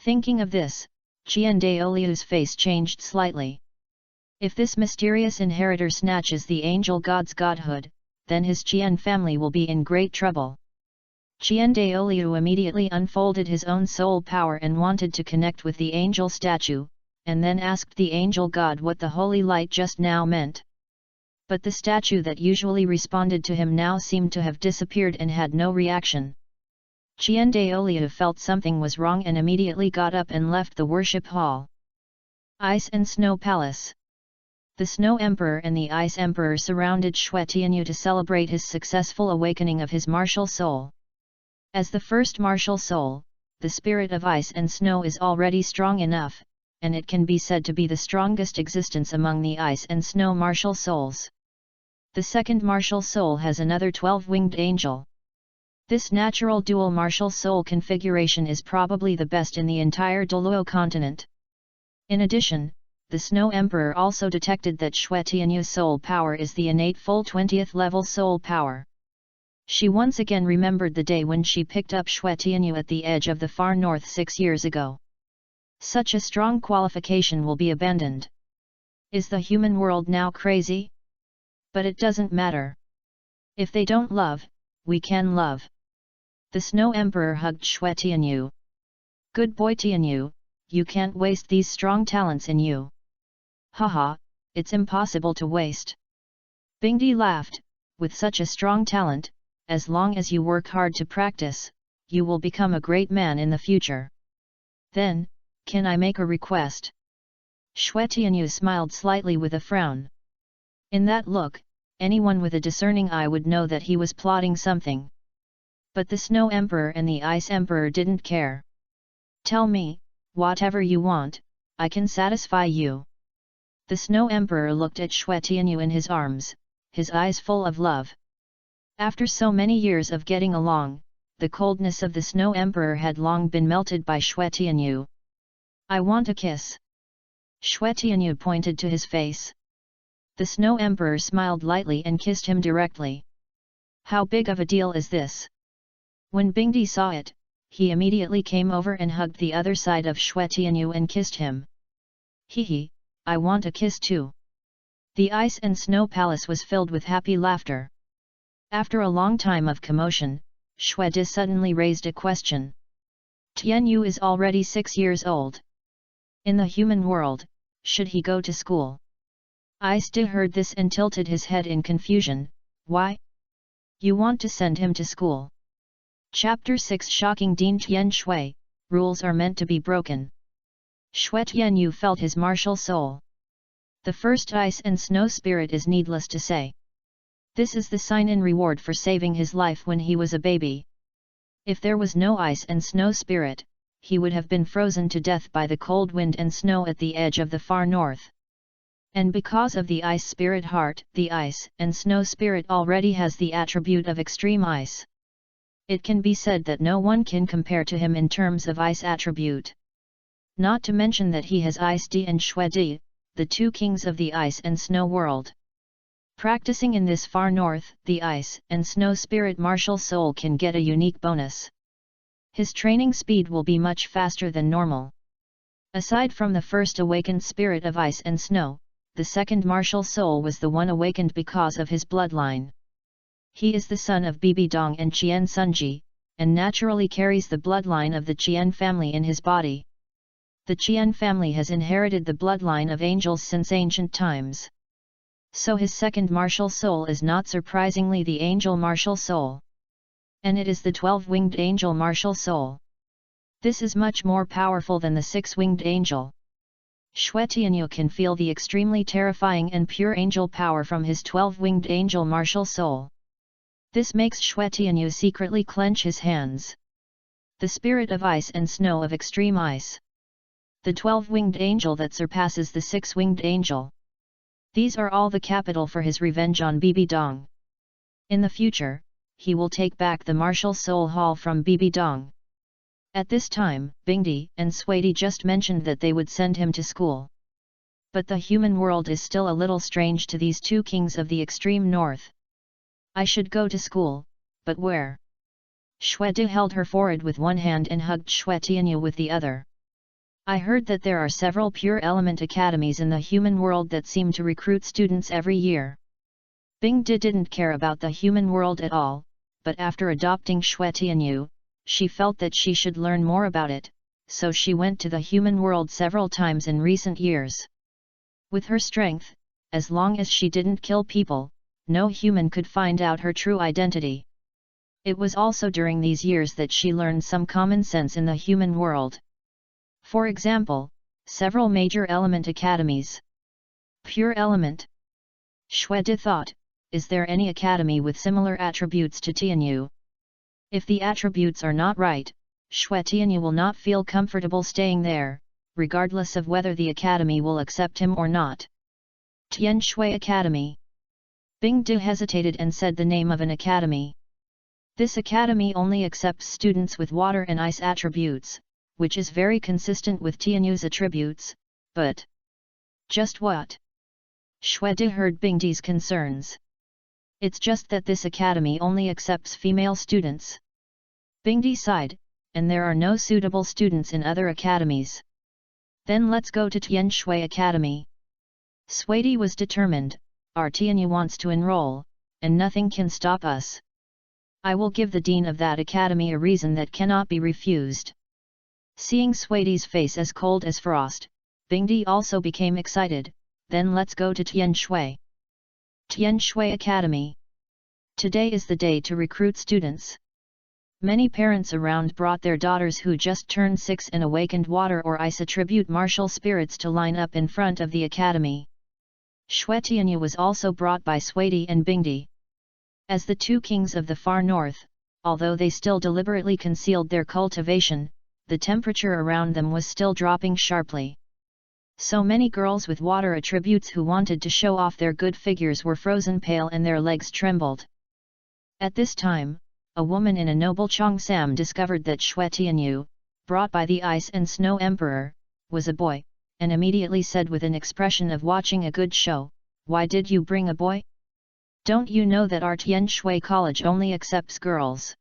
Thinking of this, Qian Renxue's face changed slightly. If this mysterious inheritor snatches the angel god's godhood, then his Qian family will be in great trouble. Qian Renxue immediately unfolded his own soul power and wanted to connect with the angel statue, and then asked the angel god what the holy light just now meant. But the statue that usually responded to him now seemed to have disappeared and had no reaction. Qian Renxue felt something was wrong and immediately got up and left the worship hall. Ice and Snow Palace. The Snow Emperor and the Ice Emperor surrounded Xue Tianyu to celebrate his successful awakening of his martial soul. As the first martial soul, the spirit of ice and snow is already strong enough, and it can be said to be the strongest existence among the ice and snow martial souls. The second martial soul has another 12-winged angel. This natural dual martial soul configuration is probably the best in the entire Douluo continent. In addition, the Snow Emperor also detected that Xue Tianyu's soul power is the innate full 20th level soul power. She once again remembered the day when she picked up Xue Tianyu at the edge of the far north 6 years ago. Such a strong qualification will be abandoned. Is the human world now crazy? But it doesn't matter. If they don't love, we can love. The Snow Emperor hugged Xue Tianyu. Good boy Tianyu, you can't waste these strong talents in you. Haha, it's impossible to waste. Bingdi laughed, with such a strong talent, as long as you work hard to practice, you will become a great man in the future. Then, can I make a request? Xue Tianyu smiled slightly with a frown. In that look, anyone with a discerning eye would know that he was plotting something. But the Snow Emperor and the Ice Emperor didn't care. Tell me, whatever you want, I can satisfy you. The Snow Emperor looked at Xue Tianyu in his arms, his eyes full of love. After so many years of getting along, the coldness of the Snow Emperor had long been melted by Xue Tianyu. I want a kiss. Xue Tianyu pointed to his face. The Snow Emperor smiled lightly and kissed him directly. How big of a deal is this? When Bingdi saw it, he immediately came over and hugged the other side of Xue Tianyu and kissed him. Hehe, I want a kiss too. The Ice and Snow Palace was filled with happy laughter. After a long time of commotion, Xue Di suddenly raised a question. Tianyu is already 6 years old. In the human world, should he go to school? Ice Di heard this and tilted his head in confusion. Why? You want to send him to school? Chapter 6 Shocking Dean Qian Shui, Rules are meant to be broken. Xue Tianyu felt his martial soul. The first ice and snow spirit is needless to say. This is the sign in reward for saving his life when he was a baby. If there was no ice and snow spirit, he would have been frozen to death by the cold wind and snow at the edge of the far north. And because of the ice spirit heart, the ice and snow spirit already has the attribute of extreme ice. It can be said that no one can compare to him in terms of ice attribute. Not to mention that he has Ice Di and Xue Di, the two kings of the ice and snow world. Practicing in this far north, the ice and snow spirit martial soul can get a unique bonus. His training speed will be much faster than normal. Aside from the first awakened spirit of ice and snow, the second martial soul was the one awakened because of his bloodline. He is the son of Bibi Dong and Qian Sunji, and naturally carries the bloodline of the Qian family in his body. The Qian family has inherited the bloodline of angels since ancient times. So his second martial soul is not surprisingly the angel martial soul. And it is the 12-winged angel martial soul. This is much more powerful than the 6-winged angel. Xue Tianyu can feel the extremely terrifying and pure angel power from his 12-winged angel martial soul. This makes Xue Tianyu secretly clench his hands. The spirit of ice and snow of extreme ice. The 12-winged angel that surpasses the 6-winged angel. These are all the capital for his revenge on Bibi Dong. In the future, he will take back the martial soul hall from Bibi Dong. At this time, Bingdi and Suidi just mentioned that they would send him to school. But the human world is still a little strange to these two kings of the extreme north. I should go to school, but where? Xue Di held her forehead with one hand and hugged Xue Tianyu with the other. I heard that there are several pure element academies in the human world that seem to recruit students every year. Bingdi didn't care about the human world at all, but after adopting Xue Tianyu, she felt that she should learn more about it, so she went to the human world several times in recent years. With her strength, as long as she didn't kill people, no human could find out her true identity. It was also during these years that she learned some common sense in the human world. For example, several major element academies. Pure element. Xue Di thought, is there any academy with similar attributes to Tianyu? If the attributes are not right, Xue Tianyu will not feel comfortable staying there, regardless of whether the academy will accept him or not. Tian Shui Academy. Bingdi hesitated and said the name of an academy. This academy only accepts students with water and ice attributes, which is very consistent with Tianyu's attributes, but... Just what? Shwedi heard Bingdi's concerns. It's just that this academy only accepts female students. Bingdi sighed, and there are no suitable students in other academies. Then let's go to Tianxue Academy. Swati was determined, our Tianyu wants to enroll, and nothing can stop us. I will give the dean of that academy a reason that cannot be refused. Seeing Swati's face as cold as frost, Bingdi also became excited. Then let's go to Tianxue. Tianxue Academy. Today is the day to recruit students. Many parents around brought their daughters who just turned 6 and awakened water or ice attribute martial spirits to line up in front of the academy. Xue Tianyu was also brought by Swati and Bingdi. As the two kings of the far north, although they still deliberately concealed their cultivation, the temperature around them was still dropping sharply. So many girls with water attributes who wanted to show off their good figures were frozen pale and their legs trembled. At this time, a woman in a noble Cheongsam discovered that Xue Tianyu, brought by the Ice and Snow Emperor, was a boy, and immediately said with an expression of watching a good show, "Why did you bring a boy? Don't you know that our Tianxue College only accepts girls?"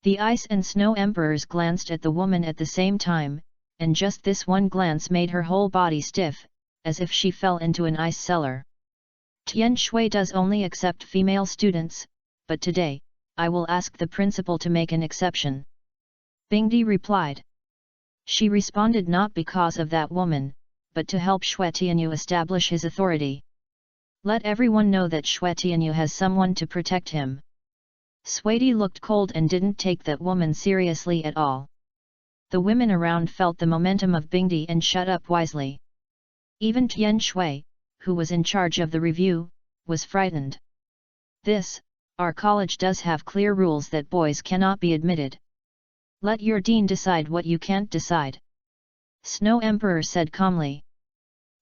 The Ice and Snow Emperors glanced at the woman at the same time, and just this one glance made her whole body stiff, as if she fell into an ice cellar. Tianxue does only accept female students, but today, I will ask the principal to make an exception. Bingdi replied. She responded not because of that woman, but to help Xue Tianyu establish his authority. Let everyone know that Xue Tianyu has someone to protect him. Swati looked cold and didn't take that woman seriously at all. The women around felt the momentum of Bingdi and shut up wisely. Even Tianxue, who was in charge of the review, was frightened. Our college does have clear rules that boys cannot be admitted. Let your dean decide what you can't decide. Snow Emperor said calmly.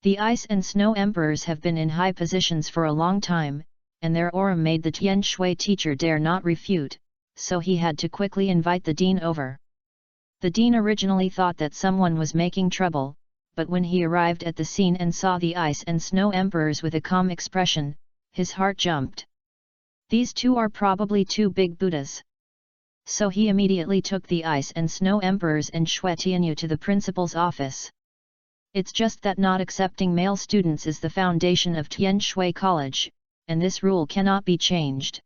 The Ice and Snow Emperors have been in high positions for a long time, and their aura made the Tianxue teacher dare not refute, so he had to quickly invite the dean over. The dean originally thought that someone was making trouble, but when he arrived at the scene and saw the Ice and Snow Emperors with a calm expression, his heart jumped. These two are probably two big Buddhas. So he immediately took the Ice and Snow Emperors and Xue Tianyu to the principal's office. It's just that not accepting male students is the foundation of Tianxue College, and this rule cannot be changed.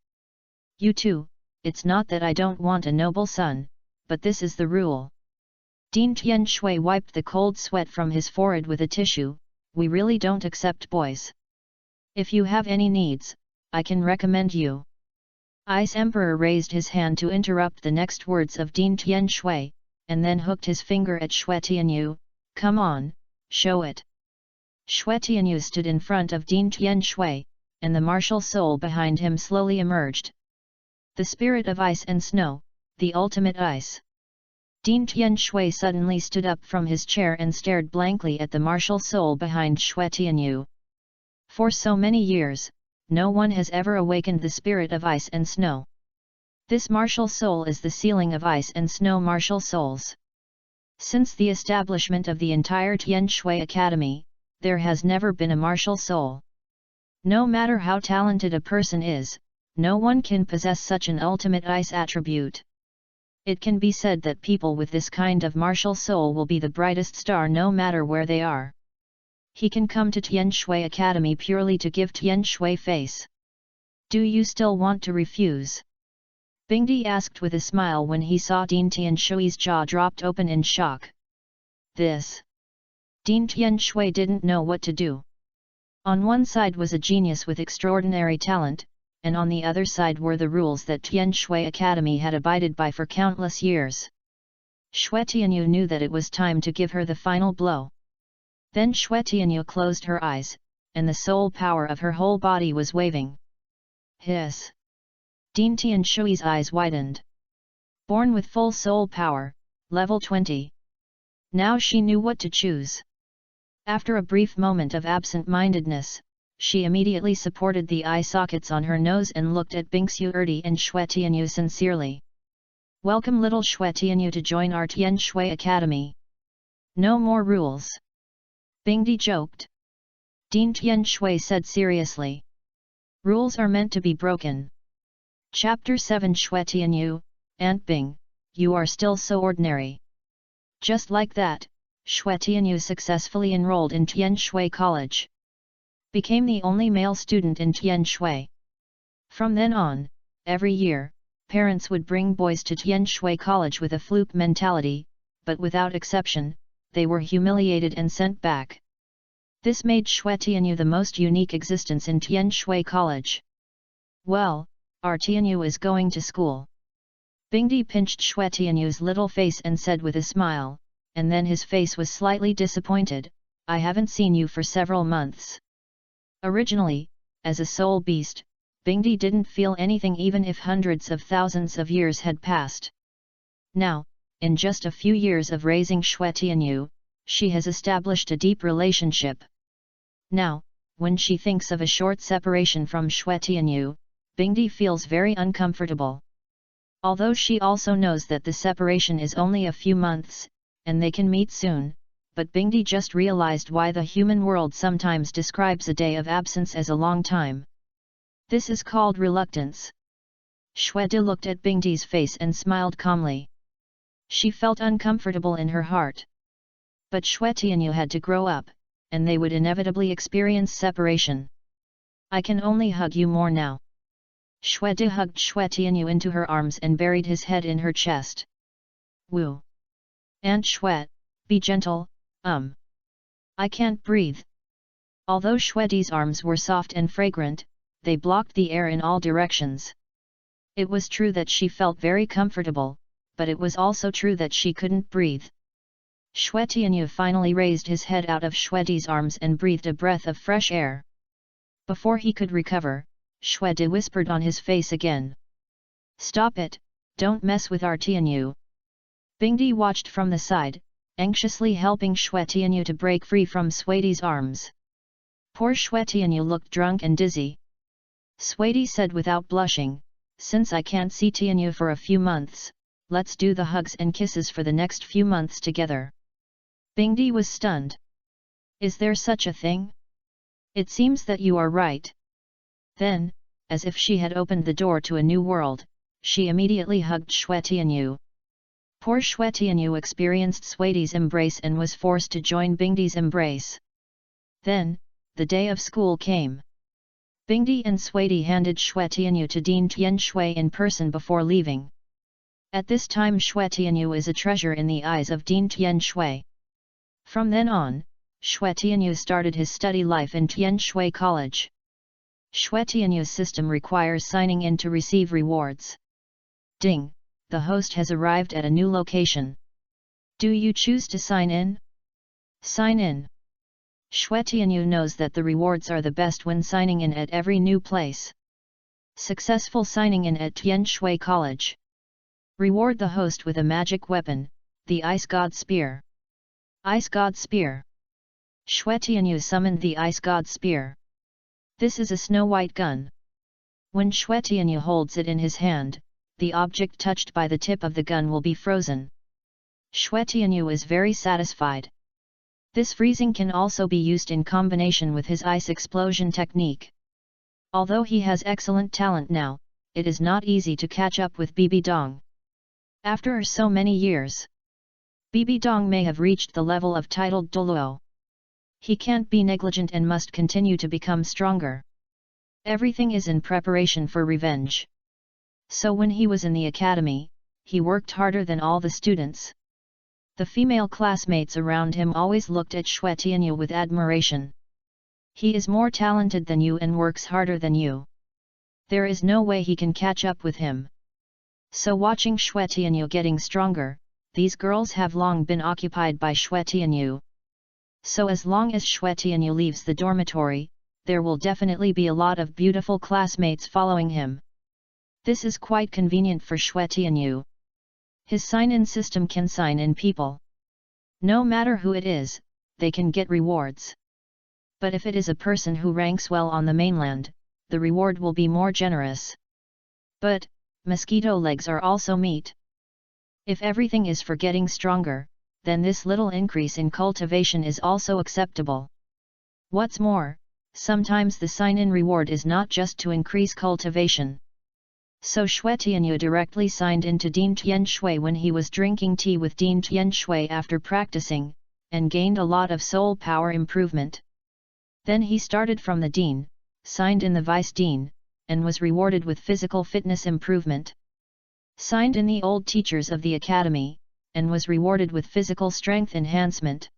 You too, it's not that I don't want a noble son, but this is the rule. Dean Tianxue wiped the cold sweat from his forehead with a tissue. We really don't accept boys. If you have any needs, I can recommend you. Ice Emperor raised his hand to interrupt the next words of Dean Tianxue, and then hooked his finger at Xue Tianyu. Come on, show it. Xue Tianyu stood in front of Dean Tianxue, and the martial soul behind him slowly emerged. The spirit of ice and snow, the ultimate ice. Dean Tianxue suddenly stood up from his chair and stared blankly at the martial soul behind Xue Tianyu. For so many years, no one has ever awakened the spirit of ice and snow. This martial soul is the ceiling of ice and snow martial souls. Since the establishment of the entire Tianxue Academy, there has never been a martial soul. No matter how talented a person is, no one can possess such an ultimate ice attribute. It can be said that people with this kind of martial soul will be the brightest star no matter where they are. He can come to Tianxue Academy purely to give Tianxue face. Do you still want to refuse? Bingdi asked with a smile when he saw Dean Tianxue's jaw dropped open in shock. This. Dean Tianxue didn't know what to do. On one side was a genius with extraordinary talent, and on the other side were the rules that Tianxue Academy had abided by for countless years. Xue Tianyu knew that it was time to give her the final blow. Then Xue Tianyu closed her eyes, and the soul power of her whole body was waving. Hiss! Dean Tianxue's eyes widened. Born with full soul power, level 20. Now she knew what to choose. After a brief moment of absent-mindedness, she immediately supported the eye sockets on her nose and looked at Bingxiu Erdi and Xue Tianyu sincerely. "Welcome little Xue Tianyu to join our Qian Renxue Academy. No more rules," Bingdi joked. Dean Qian Renxue said seriously. "Rules are meant to be broken." Chapter 7 Xue Tianyu, Aunt Bing, you are still so ordinary. Just like that, Xue Tianyu successfully enrolled in Qian Renxue College. Became the only male student in Qian Renxue. From then on, every year, parents would bring boys to Qian Renxue College with a fluke mentality, but without exception, they were humiliated and sent back. This made Xue Tianyu the most unique existence in Qian Renxue College. "Well, our Tianyu is going to school." Bingdi pinched Xue Tianyu's little face and said with a smile, and then his face was slightly disappointed, "I haven't seen you for several months." Originally, as a soul beast, Bingdi didn't feel anything even if hundreds of thousands of years had passed. Now, in just a few years of raising Xue Tianyu, she has established a deep relationship. Now, when she thinks of a short separation from Xue Tianyu, Bingdi feels very uncomfortable. Although she also knows that the separation is only a few months, and they can meet soon, but Bingdi just realized why the human world sometimes describes a day of absence as a long time. This is called reluctance. Xue De looked at Bingdi's face and smiled calmly. She felt uncomfortable in her heart. But Xue Tianyu had to grow up, and they would inevitably experience separation. "I can only hug you more now." Xue De hugged Xue Tianyu into her arms and buried his head in her chest. "Woo! Aunt Xue, be gentle, I can't breathe." Although Xue De's arms were soft and fragrant, they blocked the air in all directions. It was true that she felt very comfortable, but it was also true that she couldn't breathe. Xue Tianyu finally raised his head out of Xue De's arms and breathed a breath of fresh air. Before he could recover, Xue De whispered on his face again. "Stop it, don't mess with our Tianyu." Bingdi watched from the side, anxiously helping Xue Tianyu to break free from Suidi's arms. Poor Xue Tianyu looked drunk and dizzy. Suidi said without blushing, "Since I can't see Tianyu for a few months, let's do the hugs and kisses for the next few months together." Bingdi was stunned. "Is there such a thing? It seems that you are right." Then, as if she had opened the door to a new world, she immediately hugged Xue Tianyu. Poor Xue Tianyu experienced Suidi's embrace and was forced to join Bingdi's embrace. Then, the day of school came. Bingdi and Suidi handed Xue Tianyu to Dean Qian Renxue in person before leaving. At this time Xue Tianyu is a treasure in the eyes of Dean Qian Renxue. From then on, Xue Tianyu started his study life in Qian Renxue College. Xue Tianyu's system requires signing in to receive rewards. Ding! The host has arrived at a new location. Do you choose to sign in? Sign in. Xue Tianyu knows that the rewards are the best when signing in at every new place. Successful signing in at Qian Renxue College. Reward the host with a magic weapon, the Ice God Spear. Ice God Spear. Xue Tianyu summoned the Ice God Spear. This is a snow-white gun. When Xue Tianyu holds it in his hand, the object touched by the tip of the gun will be frozen. Xue Tianyu is very satisfied. This freezing can also be used in combination with his ice explosion technique. Although he has excellent talent now, it is not easy to catch up with Bibi Dong. After so many years, Bibi Dong may have reached the level of titled Douluo. He can't be negligent and must continue to become stronger. Everything is in preparation for revenge. So when he was in the academy, he worked harder than all the students. The female classmates around him always looked at Xue Tianyu with admiration. He is more talented than you and works harder than you. There is no way he can catch up with him. So watching Xue Tianyu getting stronger, these girls have long been occupied by Xue Tianyu. So as long as Xue Tianyu leaves the dormitory, there will definitely be a lot of beautiful classmates following him. This is quite convenient for Xue Tianyu. His sign-in system can sign in people. No matter who it is, they can get rewards. But if it is a person who ranks well on the mainland, the reward will be more generous. But, mosquito legs are also meat. If everything is for getting stronger, then this little increase in cultivation is also acceptable. What's more, sometimes the sign-in reward is not just to increase cultivation. So Xue Tianyu directly signed into Dean Qian Renxue when he was drinking tea with Dean Qian Renxue after practicing, and gained a lot of soul power improvement. Then he started from the Dean, signed in the Vice Dean, and was rewarded with physical fitness improvement. Signed in the old teachers of the academy, and was rewarded with physical strength enhancement.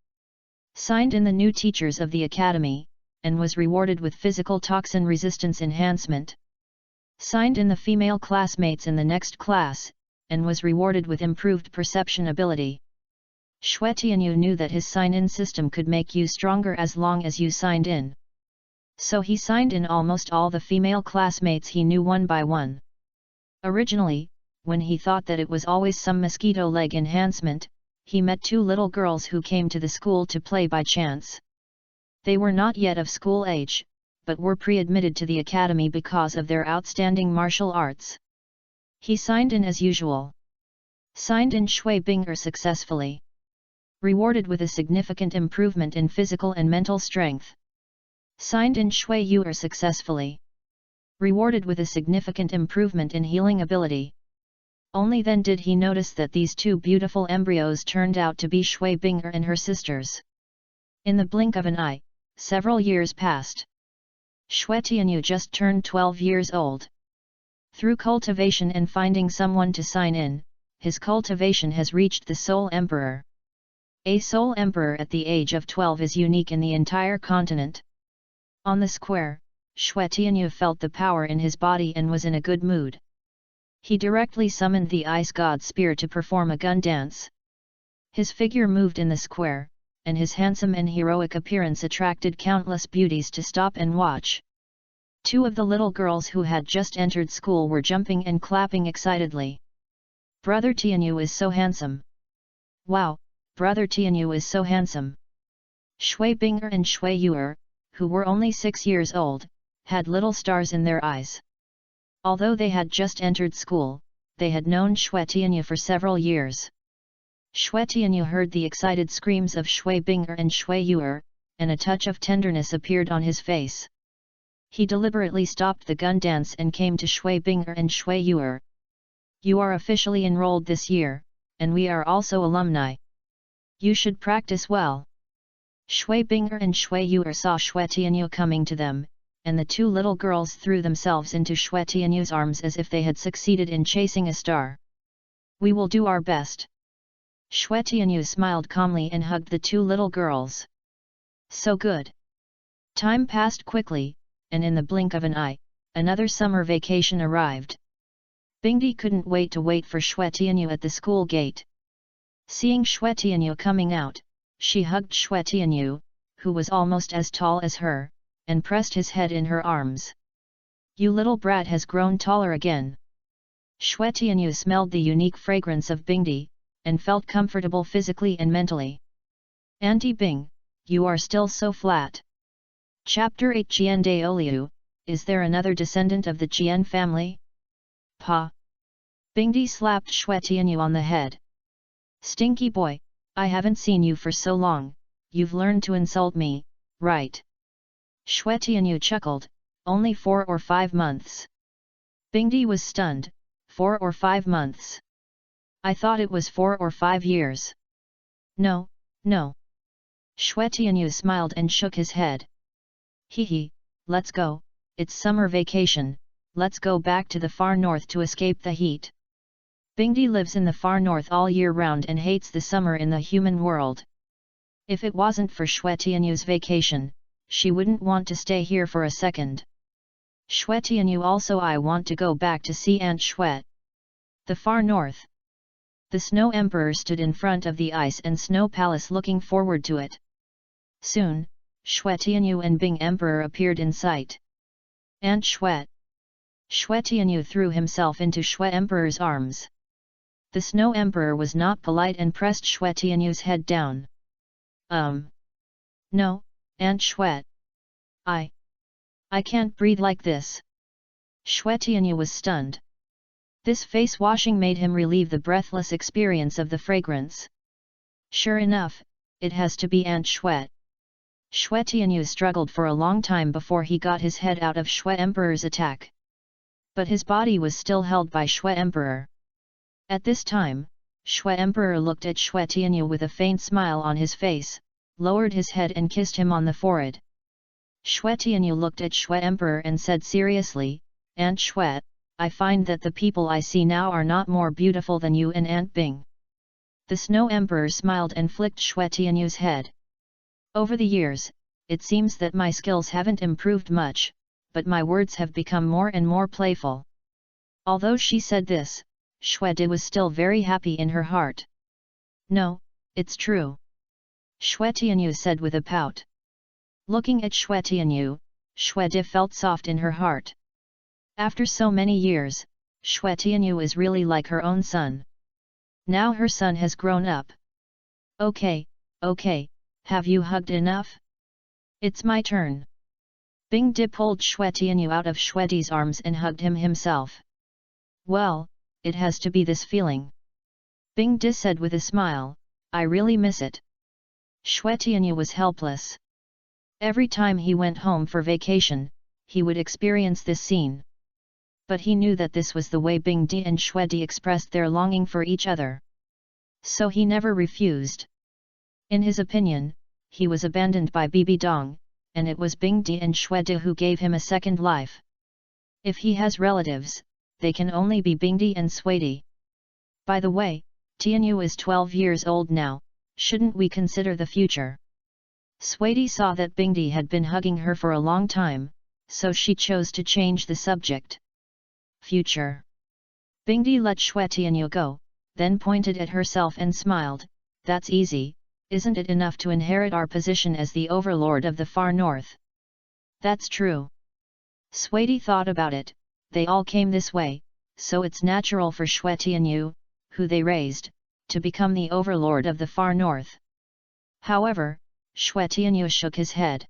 Signed in the new teachers of the academy, and was rewarded with physical toxin resistance enhancement. Signed in the female classmates in the next class, and was rewarded with improved perception ability. Xue Tianyu knew that his sign-in system could make you stronger as long as you signed in. So he signed in almost all the female classmates he knew one by one. Originally, when he thought that it was always some mosquito leg enhancement, he met two little girls who came to the school to play by chance. They were not yet of school age, but were pre-admitted to the academy because of their outstanding martial arts. He signed in as usual. Signed in Xue Bing'er successfully. Rewarded with a significant improvement in physical and mental strength. Signed in Xue Yu'er successfully. Rewarded with a significant improvement in healing ability. Only then did he notice that these two beautiful embryos turned out to be Xue Bing'er and her sisters. In the blink of an eye, several years passed. Xue Tianyu just turned 12 years old. Through cultivation and finding someone to sign in, his cultivation has reached the Soul Emperor. A Soul Emperor at the age of 12 is unique in the entire continent. On the square, Xue Tianyu felt the power in his body and was in a good mood. He directly summoned the Ice God Spear to perform a gun dance. His figure moved in the square, and his handsome and heroic appearance attracted countless beauties to stop and watch. Two of the little girls who had just entered school were jumping and clapping excitedly. Brother Tianyu is so handsome. Wow, Brother Tianyu is so handsome. Xue Bing'er and Xue Yu'er, who were only 6 years old, had little stars in their eyes. Although they had just entered school, they had known Xue Tianyu for several years. Xue Tianyu heard the excited screams of Xue Bing'er and Xue Yu'er, and a touch of tenderness appeared on his face. He deliberately stopped the gun dance and came to Xue Bing'er and Xue Yu'er. You are officially enrolled this year, and we are also alumni. You should practice well. Xue Bing'er and Xue Yu'er saw Xue Tianyu coming to them, and the two little girls threw themselves into Xue Tianyu's arms as if they had succeeded in chasing a star. We will do our best. Xue Tianyu smiled calmly and hugged the two little girls. So good. Time passed quickly, and in the blink of an eye, another summer vacation arrived. Bingdi couldn't wait for Xue Tianyu at the school gate. Seeing Xue Tianyu coming out, she hugged Xue Tianyu, who was almost as tall as her, and pressed his head in her arms. You little brat has grown taller again. Xue Tianyu smelled the unique fragrance of Bingdi, and felt comfortable physically and mentally. Auntie Bing, you are still so flat. Chapter 8 Qian Daoliu, is there another descendant of the Qian family? Pa! Bingdi slapped Xue Tianyu on the head. Stinky boy, I haven't seen you for so long, you've learned to insult me, right? Xue Tianyu chuckled, only 4 or 5 months. Bingdi was stunned, 4 or 5 months. I thought it was 4 or 5 years. No, no. Xue Tianyu smiled and shook his head. Hee, let's go, it's summer vacation, let's go back to the far north to escape the heat. Bingdi lives in the far north all year round and hates the summer in the human world. If it wasn't for Xue Tianyu's vacation, she wouldn't want to stay here for a second. Xue Tianyu also I want to go back to see Aunt Xue. The far north. The Snow Emperor stood in front of the Ice and Snow Palace looking forward to it. Soon, Xue Tianyu and Bing Emperor appeared in sight. Aunt Xue. Xue Tianyu threw himself into Xue Emperor's arms. The Snow Emperor was not polite and pressed Xue Tianyu's head down. No, Aunt Xue. I can't breathe like this. Xue Tianyu was stunned. This face washing made him relieve the breathless experience of the fragrance. Sure enough, it has to be Aunt Xue. Xue Tianyu struggled for a long time before he got his head out of Xue Emperor's attack. But his body was still held by Xue Emperor. At this time, Xue Emperor looked at Xue Tianyu with a faint smile on his face, lowered his head and kissed him on the forehead. Xue Tianyu looked at Xue Emperor and said seriously, Aunt Xue, I find that the people I see now are not more beautiful than you and Aunt Bing. The Snow Emperor smiled and flicked Xue Tianyu's head. Over the years, it seems that my skills haven't improved much, but my words have become more and more playful. Although she said this, Xue Di was still very happy in her heart. No, it's true. Xue Tianyu said with a pout. Looking at Xue Tianyu, Xue Di felt soft in her heart. After so many years, Xue Tianyu is really like her own son. Now her son has grown up. Okay, have you hugged enough? It's my turn. Bing Di pulled Xue Tianyu out of Xue Di's arms and hugged him himself. Well, it has to be this feeling. Bing Di said with a smile, I really miss it. Xue Tianyu was helpless. Every time he went home for vacation, he would experience this scene. But he knew that this was the way Bing Di and Xue Di expressed their longing for each other. So he never refused. In his opinion, he was abandoned by Bibi Dong, and it was Bing Di and Xue Di who gave him a second life. If he has relatives, they can only be Bing Di and Xue Di. By the way, Tianyu is 12 years old now, shouldn't we consider the future? Xue Di saw that Bing Di had been hugging her for a long time, so she chose to change the subject. Future. Bing Di let Xue Tianyu go, then pointed at herself and smiled, that's easy, isn't it enough to inherit our position as the overlord of the far north? That's true. Xue Di thought about it, they all came this way, so it's natural for Xue Tianyu, who they raised, to become the overlord of the far north. However, Xue Tianyu shook his head.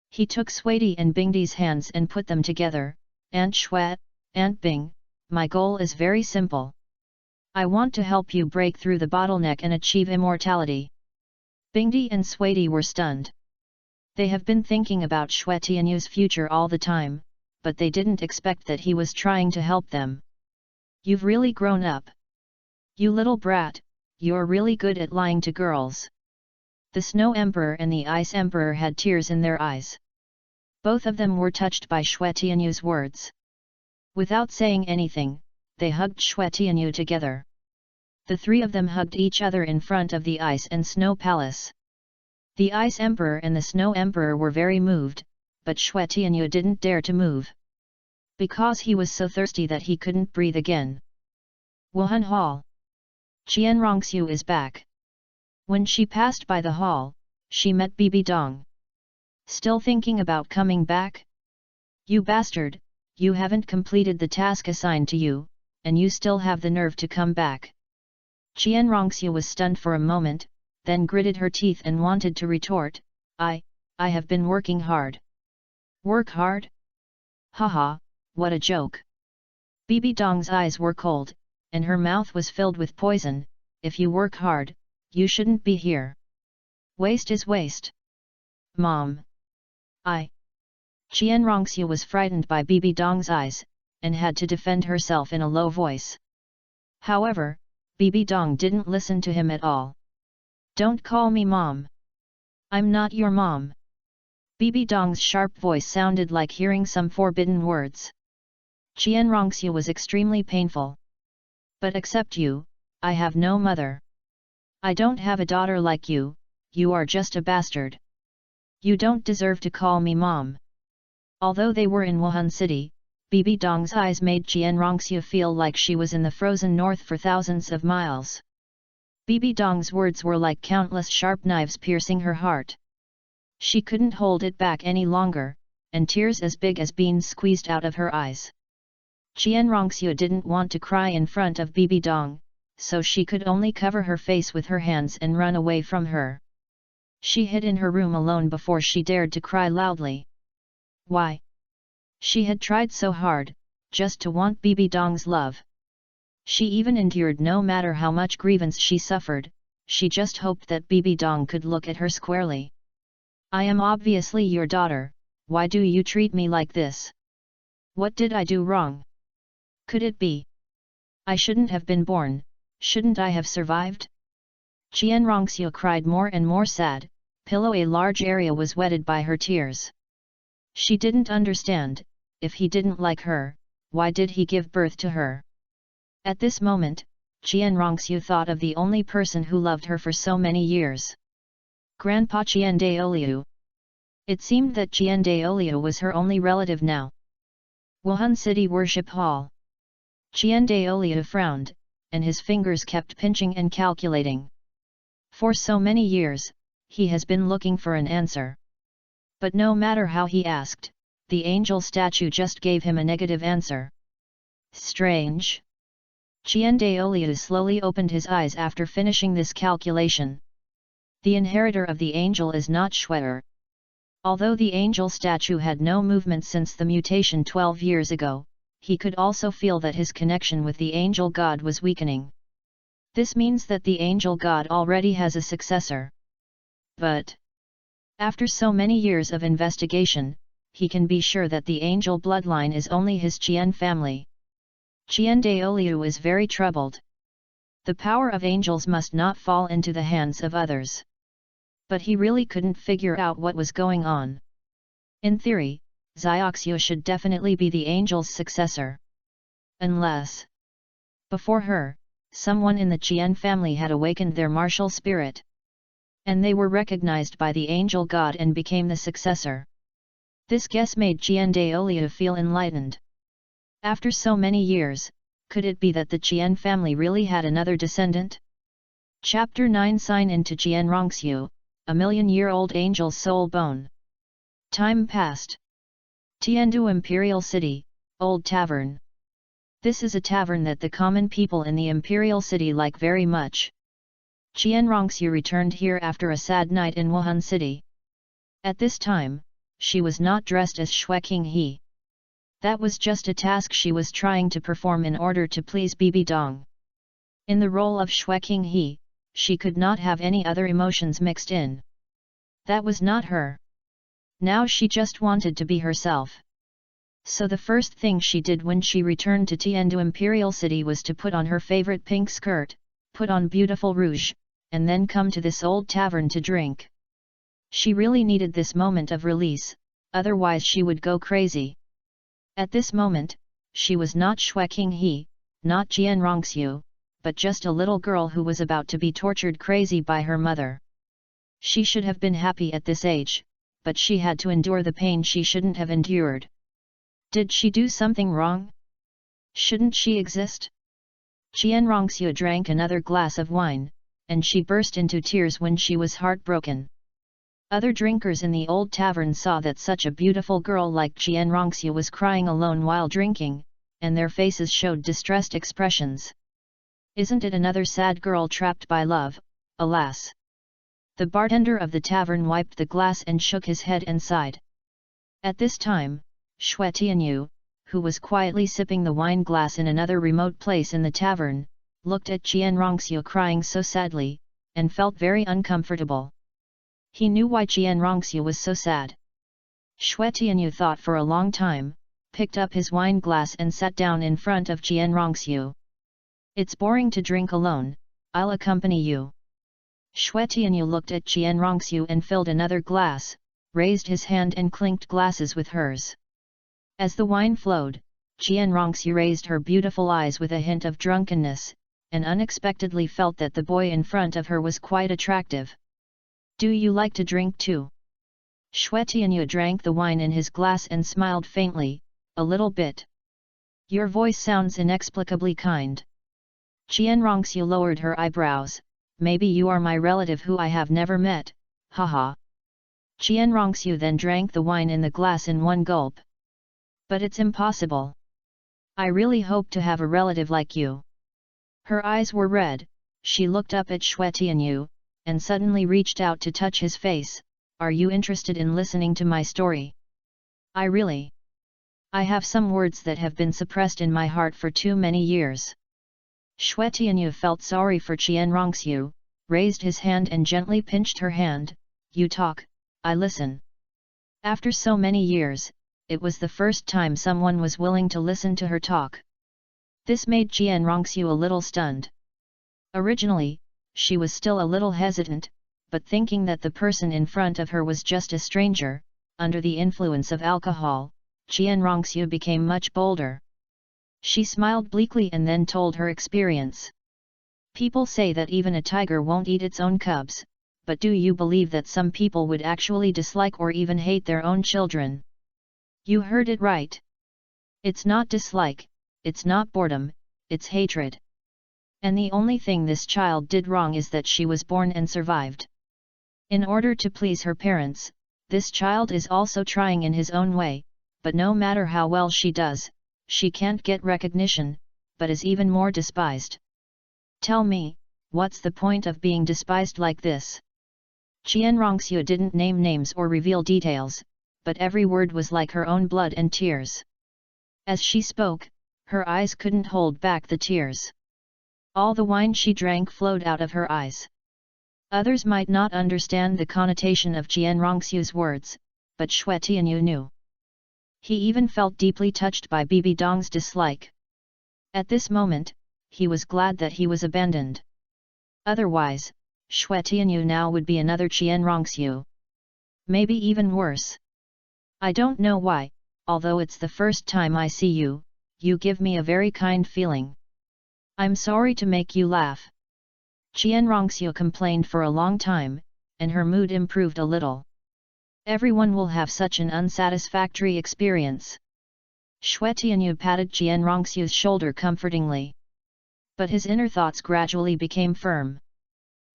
He took Xue Di and Bing Di's hands and put them together, Aunt Xue, Aunt Bing, my goal is very simple. I want to help you break through the bottleneck and achieve immortality. Bing Di and Xue Di were stunned. They have been thinking about Xue Tianyu's future all the time, but they didn't expect that he was trying to help them. You've really grown up. You little brat, you're really good at lying to girls. The Snow Emperor and the Ice Emperor had tears in their eyes. Both of them were touched by Xue Tianyu's words. Without saying anything, they hugged Xue Tianyu together. The three of them hugged each other in front of the Ice and Snow Palace. The Ice Emperor and the Snow Emperor were very moved, but Xue Tianyu didn't dare to move. Because he was so thirsty that he couldn't breathe again. Wuhan Hall. Qian Renxue is back. When she passed by the hall, she met Bibi Dong. Still thinking about coming back? You bastard, you haven't completed the task assigned to you, and you still have the nerve to come back. Qian Renxue was stunned for a moment, then gritted her teeth and wanted to retort, I have been working hard. Work hard? Haha, what a joke. Bibi Dong's eyes were cold, and her mouth was filled with poison. If you work hard, you shouldn't be here. Waste is waste. Mom. Qian Renxue was frightened by Bibi Dong's eyes, and had to defend herself in a low voice. However, Bibi Dong didn't listen to him at all. Don't call me mom. I'm not your mom. Bibi Dong's sharp voice sounded like hearing some forbidden words. Qian Renxue was extremely painful. But except you, I have no mother. I don't have a daughter like you, you are just a bastard. You don't deserve to call me mom. Although they were in Wuhan City, Bibi Dong's eyes made Qian Renxue feel like she was in the frozen north for thousands of miles. Bibi Dong's words were like countless sharp knives piercing her heart. She couldn't hold it back any longer, and tears as big as beans squeezed out of her eyes. Qian Renxue didn't want to cry in front of Bibi Dong, so she could only cover her face with her hands and run away from her. She hid in her room alone before she dared to cry loudly. Why? She had tried so hard, just to want Bibi Dong's love. She even endured no matter how much grievance she suffered, she just hoped that Bibi Dong could look at her squarely. I am obviously your daughter, why do you treat me like this? What did I do wrong? Could it be? I shouldn't have been born, shouldn't I have survived? Qian Renxue cried more and more sad, a large area was wetted by her tears. She didn't understand, if he didn't like her, why did he give birth to her? At this moment, Qian Renxue thought of the only person who loved her for so many years. Grandpa Qian Douluo. It seemed that Qian Douluo was her only relative now. Wuhan City Worship Hall. Qian Douluo frowned, and his fingers kept pinching and calculating. For so many years, he has been looking for an answer. But no matter how he asked, the angel statue just gave him a negative answer. Strange. Qian Douluo slowly opened his eyes after finishing this calculation. The inheritor of the angel is not Shuer. Although the angel statue had no movement since the mutation 12 years ago, he could also feel that his connection with the angel god was weakening. This means that the angel god already has a successor. But after so many years of investigation, he can be sure that the angel bloodline is only his Qian family. Qian Douluo is very troubled. The power of angels must not fall into the hands of others. But he really couldn't figure out what was going on. In theory, Xiaoxue should definitely be the angel's successor. Unless, before her, someone in the Qian family had awakened their martial spirit. And they were recognized by the angel god and became the successor. This guess made Qian Douluo feel enlightened. After so many years, could it be that the Qian family really had another descendant? Chapter 9 Sign into Qian Renxue, a million-year-old angel's soul bone. Time passed. Tiandu Imperial City, Old Tavern. This is a tavern that the common people in the Imperial City like very much. Qian Renxue returned here after a sad night in Wuhan City. At this time, she was not dressed as Shui Qinghe. That was just a task she was trying to perform in order to please Bibi Dong. In the role of Shui Qinghe, she could not have any other emotions mixed in. That was not her. Now she just wanted to be herself. So the first thing she did when she returned to Tiandu Imperial City was to put on her favorite pink skirt, put on beautiful rouge, and then come to this old tavern to drink. She really needed this moment of release, otherwise she would go crazy. At this moment, she was not Shui Qinghe, not Qian Renxue, but just a little girl who was about to be tortured crazy by her mother. She should have been happy at this age, but she had to endure the pain she shouldn't have endured. Did she do something wrong? Shouldn't she exist? Qian Renxue drank another glass of wine, and she burst into tears when she was heartbroken. Other drinkers in the old tavern saw that such a beautiful girl like Qian Renxue was crying alone while drinking, and their faces showed distressed expressions. Isn't it another sad girl trapped by love, alas? The bartender of the tavern wiped the glass and shook his head and sighed. At this time, Shui Tianyu, who was quietly sipping the wine glass in another remote place in the tavern, looked at Qian Renxue crying so sadly, and felt very uncomfortable. He knew why Qian Renxue was so sad. Shui Tianyu thought for a long time, picked up his wine glass and sat down in front of Qian Renxue. It's boring to drink alone, I'll accompany you. Shui Tianyu looked at Qian Renxue and filled another glass, raised his hand and clinked glasses with hers. As the wine flowed, Qian Renxue raised her beautiful eyes with a hint of drunkenness, and unexpectedly felt that the boy in front of her was quite attractive. Do you like to drink too? Shui Tianyu drank the wine in his glass and smiled faintly, a little bit. Your voice sounds inexplicably kind. Qian Renxue lowered her eyebrows, maybe you are my relative who I have never met, haha. Qian Renxue then drank the wine in the glass in one gulp. But it's impossible. I really hope to have a relative like you. Her eyes were red, she looked up at Shui Tianyu, and suddenly reached out to touch his face. Are you interested in listening to my story? I have some words that have been suppressed in my heart for too many years. Xue Tianyu felt sorry for Qian Renxue, raised his hand and gently pinched her hand. You talk, I listen. After so many years, it was the first time someone was willing to listen to her talk. This made Qian Renxue a little stunned. Originally, she was still a little hesitant, but thinking that the person in front of her was just a stranger, under the influence of alcohol, Qian Renxue became much bolder. She smiled bleakly and then told her experience. People say that even a tiger won't eat its own cubs, but do you believe that some people would actually dislike or even hate their own children? You heard it right. It's not dislike, it's not boredom, it's hatred. And the only thing this child did wrong is that she was born and survived. In order to please her parents, this child is also trying in his own way, but no matter how well she does, she can't get recognition, but is even more despised. Tell me, what's the point of being despised like this? Qian Renxue didn't name names or reveal details, but every word was like her own blood and tears. As she spoke, her eyes couldn't hold back the tears. All the wine she drank flowed out of her eyes. Others might not understand the connotation of Qian Renxue's words, but Xue Tianyu knew. He even felt deeply touched by Bibi Dong's dislike. At this moment, he was glad that he was abandoned. Otherwise, Xue Tianyu now would be another Qian Renxue. Maybe even worse. I don't know why, although it's the first time I see you, you give me a very kind feeling. I'm sorry to make you laugh. Qian Renxue complained for a long time, and her mood improved a little. Everyone will have such an unsatisfactory experience. Xue Tianyu patted Qian Renxue's shoulder comfortingly. But his inner thoughts gradually became firm.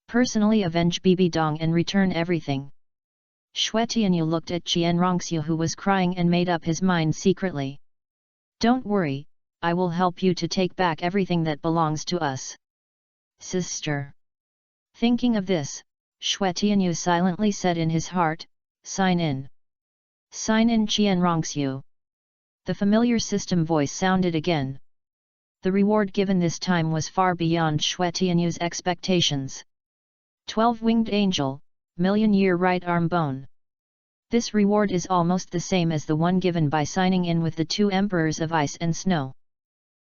Personally avenge Bibi Dong and return everything. Xue Tianyu looked at Qian Renxue who was crying and made up his mind secretly. Don't worry, I will help you to take back everything that belongs to us. Sister. Thinking of this, Xue Tianyu silently said in his heart, sign in. Sign in Qian Renxue. The familiar system voice sounded again. The reward given this time was far beyond Xue Tianyu's expectations. 12-winged angel, million-year right arm bone. This reward is almost the same as the one given by signing in with the two emperors of ice and snow.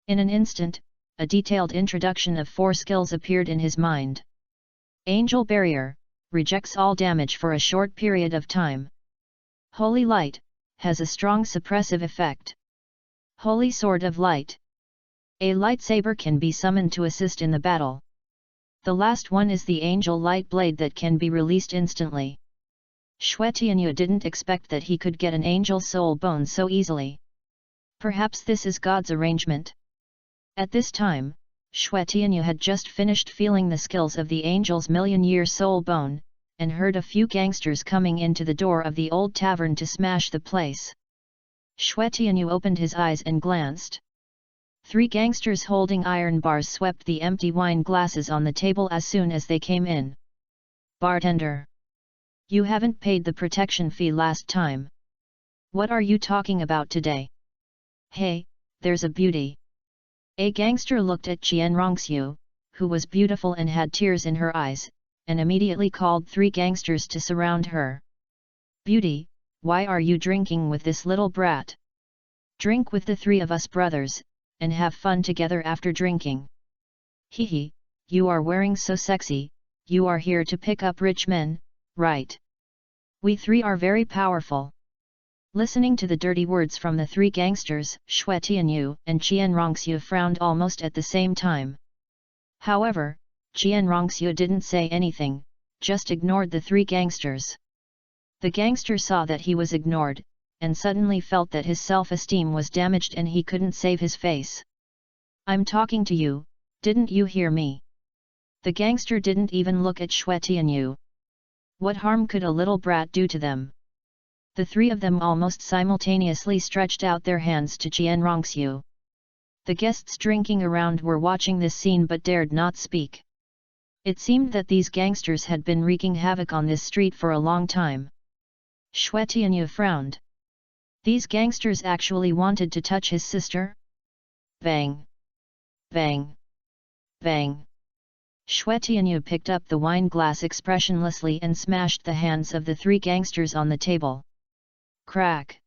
In an instant, a detailed introduction of 4 skills appeared in his mind. Angel Barrier, rejects all damage for a short period of time. Holy Light, has a strong suppressive effect. Holy Sword of Light. A lightsaber can be summoned to assist in the battle. The last one is the Angel Light Blade that can be released instantly. Xue Tianyu didn't expect that he could get an angel soul bone so easily. Perhaps this is God's arrangement. At this time, Xue Tianyu had just finished feeling the skills of the angel's million-year soul bone, and heard a few gangsters coming into the door of the old tavern to smash the place. Xue Tianyu opened his eyes and glanced. 3 gangsters holding iron bars swept the empty wine glasses on the table as soon as they came in. Bartender! You haven't paid the protection fee last time. What are you talking about today? Hey, there's a beauty. A gangster looked at Qian Renxue, who was beautiful and had tears in her eyes, and immediately called 3 gangsters to surround her. Beauty, why are you drinking with this little brat? Drink with the 3 of us brothers, and have fun together after drinking. Hee, you are wearing so sexy, you are here to pick up rich men, right? We 3 are very powerful. Listening to the dirty words from the 3 gangsters, Xue Tianyu and Qian Renxue frowned almost at the same time. However, Qian Renxue didn't say anything, just ignored the 3 gangsters. The gangster saw that he was ignored, and suddenly felt that his self-esteem was damaged and he couldn't save his face. I'm talking to you, didn't you hear me? The gangster didn't even look at Xue Tianyu. What harm could a little brat do to them? The 3 of them almost simultaneously stretched out their hands to Qian Renxue. The guests drinking around were watching this scene but dared not speak. It seemed that these gangsters had been wreaking havoc on this street for a long time. Xue Tianyu frowned. These gangsters actually wanted to touch his sister? Bang! Bang! Bang! Xue Tianyu picked up the wine glass expressionlessly and smashed the hands of the three gangsters on the table. Crack!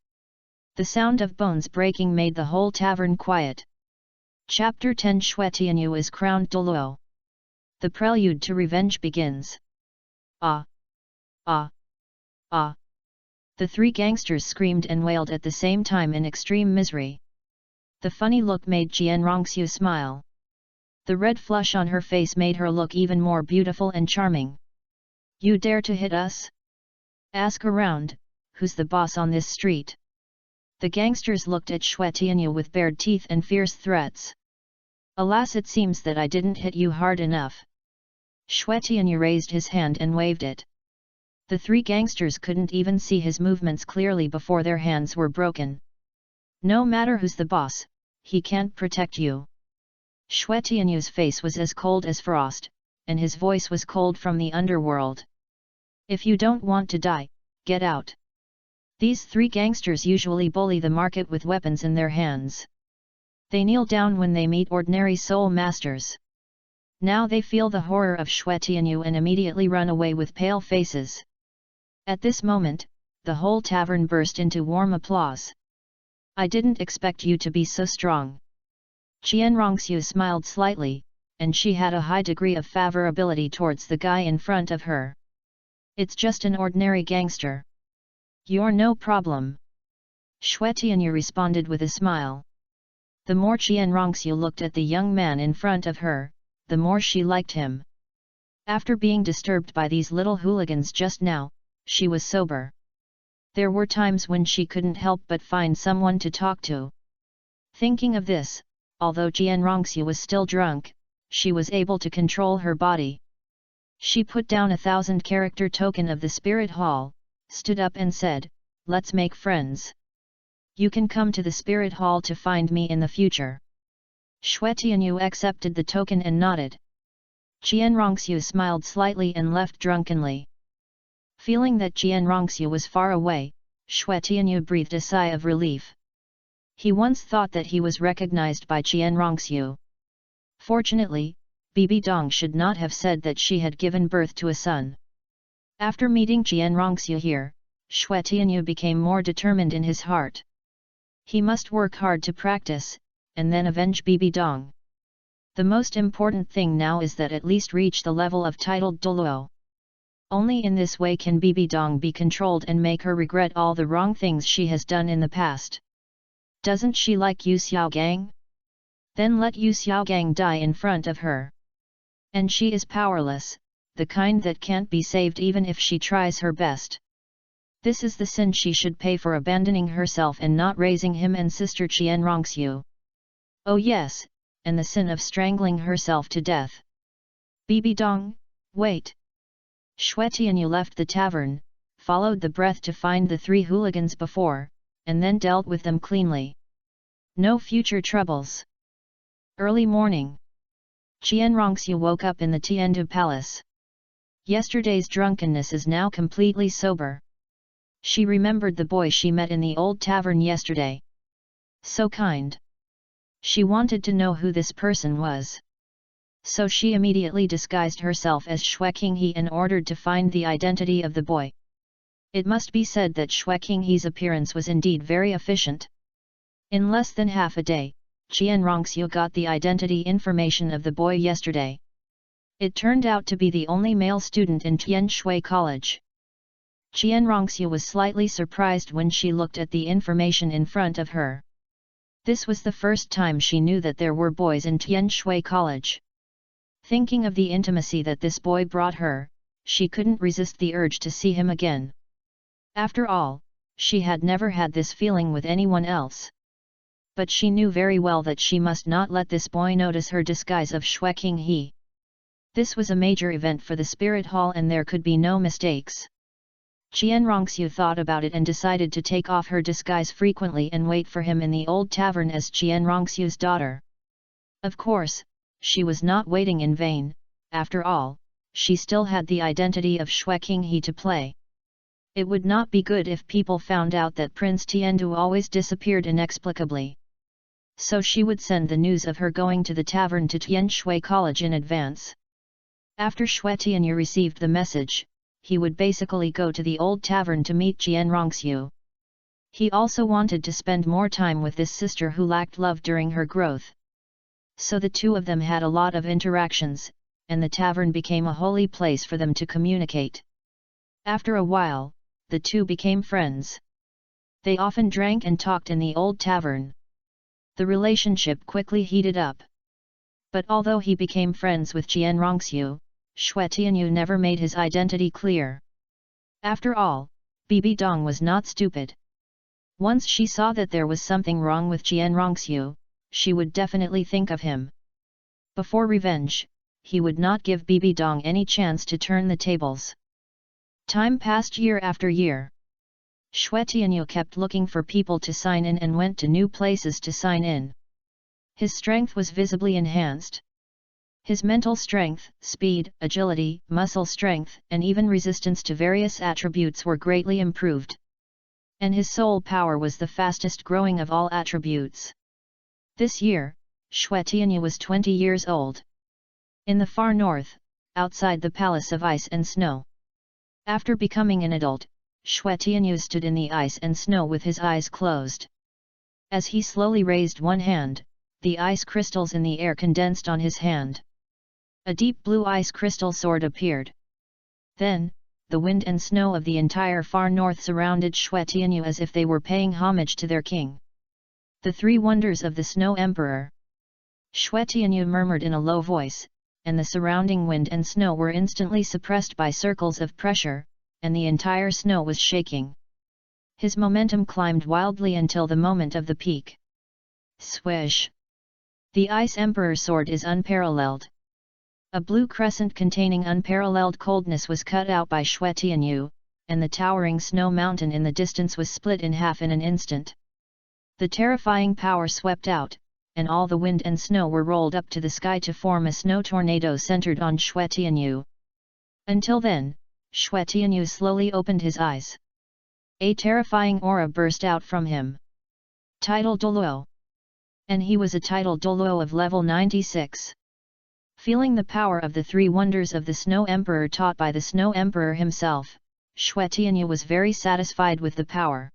The sound of bones breaking made the whole tavern quiet. Chapter 10 Xue Tianyu is crowned Douluo. The prelude to revenge begins. Ah! Ah! Ah! The three gangsters screamed and wailed at the same time in extreme misery. The funny look made Qian Renxue smile. The red flush on her face made her look even more beautiful and charming. You dare to hit us? Ask around, who's the boss on this street? The gangsters looked at Xue Tianyu with bared teeth and fierce threats. Alas, it seems that I didn't hit you hard enough. Xue Tianyu raised his hand and waved it. The three gangsters couldn't even see his movements clearly before their hands were broken. No matter who's the boss, he can't protect you. Xue Tianyu's face was as cold as frost, and his voice was cold from the underworld. If you don't want to die, get out. These three gangsters usually bully the market with weapons in their hands. They kneel down when they meet ordinary soul masters. Now they feel the horror of Xue Tianyu and immediately run away with pale faces. At this moment, the whole tavern burst into warm applause. I didn't expect you to be so strong. Qian Renxue smiled slightly, and she had a high degree of favorability towards the guy in front of her. It's just an ordinary gangster. You're no problem. Xue Tianyu responded with a smile. The more Qian Renxue looked at the young man in front of her, the more she liked him. After being disturbed by these little hooligans just now, she was sober. There were times when she couldn't help but find someone to talk to. Thinking of this, although Qian Renxue was still drunk, she was able to control her body. She put down 1,000-character token of the spirit hall, stood up and said, "Let's make friends. You can come to the spirit hall to find me in the future." Xue Tianyu accepted the token and nodded. Qian Renxue smiled slightly and left drunkenly. Feeling that Qian Renxue was far away, Xue Tianyu breathed a sigh of relief. He once thought that he was recognized by Qian Renxue. Fortunately, Bibi Dong should not have said that she had given birth to a son. After meeting Qian Renxue here, Xue Tianyu became more determined in his heart. He must work hard to practice, and then avenge Bibi Dong. The most important thing now is that at least reach the level of titled Douluo. Only in this way can Bibi Dong be controlled and make her regret all the wrong things she has done in the past. Doesn't she like Yu Xiaogang? Then let Yu Xiaogang die in front of her. And she is powerless, the kind that can't be saved even if she tries her best. This is the sin she should pay for abandoning herself and not raising him and sister Qian Renxue. Oh yes, and the sin of strangling herself to death. Bibi Dong, wait. Xue Tianyu left the tavern, followed the breath to find the three hooligans before, and then dealt with them cleanly. No future troubles. Early morning. Qian Renxue woke up in the Tiandu Palace. Yesterday's drunkenness is now completely sober. She remembered the boy she met in the old tavern yesterday. So kind. She wanted to know who this person was. So she immediately disguised herself as Xue Qinghe and ordered to find the identity of the boy. It must be said that Xue Qinghe's appearance was indeed very efficient. In less than half a day, Qian Renxue got the identity information of the boy yesterday. It turned out to be the only male student in Tianshui College. Qian Renxue was slightly surprised when she looked at the information in front of her. This was the first time she knew that there were boys in Tianshui College. Thinking of the intimacy that this boy brought her, she couldn't resist the urge to see him again. After all, she had never had this feeling with anyone else. But she knew very well that she must not let this boy notice her disguise of Xue Qinghe. This was a major event for the Spirit Hall and there could be no mistakes. Qian Renxue thought about it and decided to take off her disguise frequently and wait for him in the old tavern as Qian Renxue's daughter. Of course, she was not waiting in vain, after all, she still had the identity of Xue Qinghe to play. It would not be good if people found out that Prince Tiandu always disappeared inexplicably. So she would send the news of her going to the tavern to Tianshui College in advance. After Xue Tianyu received the message, he would basically go to the old tavern to meet Qian Renxue. He also wanted to spend more time with this sister who lacked love during her growth. So the two of them had a lot of interactions, and the tavern became a holy place for them to communicate. After a while, the two became friends. They often drank and talked in the old tavern. The relationship quickly heated up. But although he became friends with Qian Renxue, Xue Tianyu never made his identity clear. After all, Bibi Dong was not stupid. Once she saw that there was something wrong with Qian Renxue, she would definitely think of him. Before revenge, he would not give Bibi Dong any chance to turn the tables. Time passed year after year. Xue Tianyu kept looking for people to sign in and went to new places to sign in. His strength was visibly enhanced. His mental strength, speed, agility, muscle strength, and even resistance to various attributes were greatly improved. And his soul power was the fastest growing of all attributes. This year, Xue Tianyu was 20 years old. In the far north, outside the Palace of Ice and Snow. After becoming an adult, Xue Tianyu stood in the ice and snow with his eyes closed. As he slowly raised one hand, the ice crystals in the air condensed on his hand. A deep blue ice crystal sword appeared. Then, the wind and snow of the entire far north surrounded Xue Tianyu as if they were paying homage to their king. The three wonders of the Snow Emperor. Xue Tianyu murmured in a low voice, and the surrounding wind and snow were instantly suppressed by circles of pressure, and the entire snow was shaking. His momentum climbed wildly until the moment of the peak. Swish! The Ice Emperor's sword is unparalleled. A blue crescent containing unparalleled coldness was cut out by Xue Tianyu, and the towering snow mountain in the distance was split in half in an instant. The terrifying power swept out, and all the wind and snow were rolled up to the sky to form a snow tornado centered on Xue Tianyu. Until then, Xue Tianyu slowly opened his eyes. A terrifying aura burst out from him. Title Douluo. And he was a title Douluo of level 96. Feeling the power of the three wonders of the Snow Emperor taught by the Snow Emperor himself, Xue Tianyu was very satisfied with the power.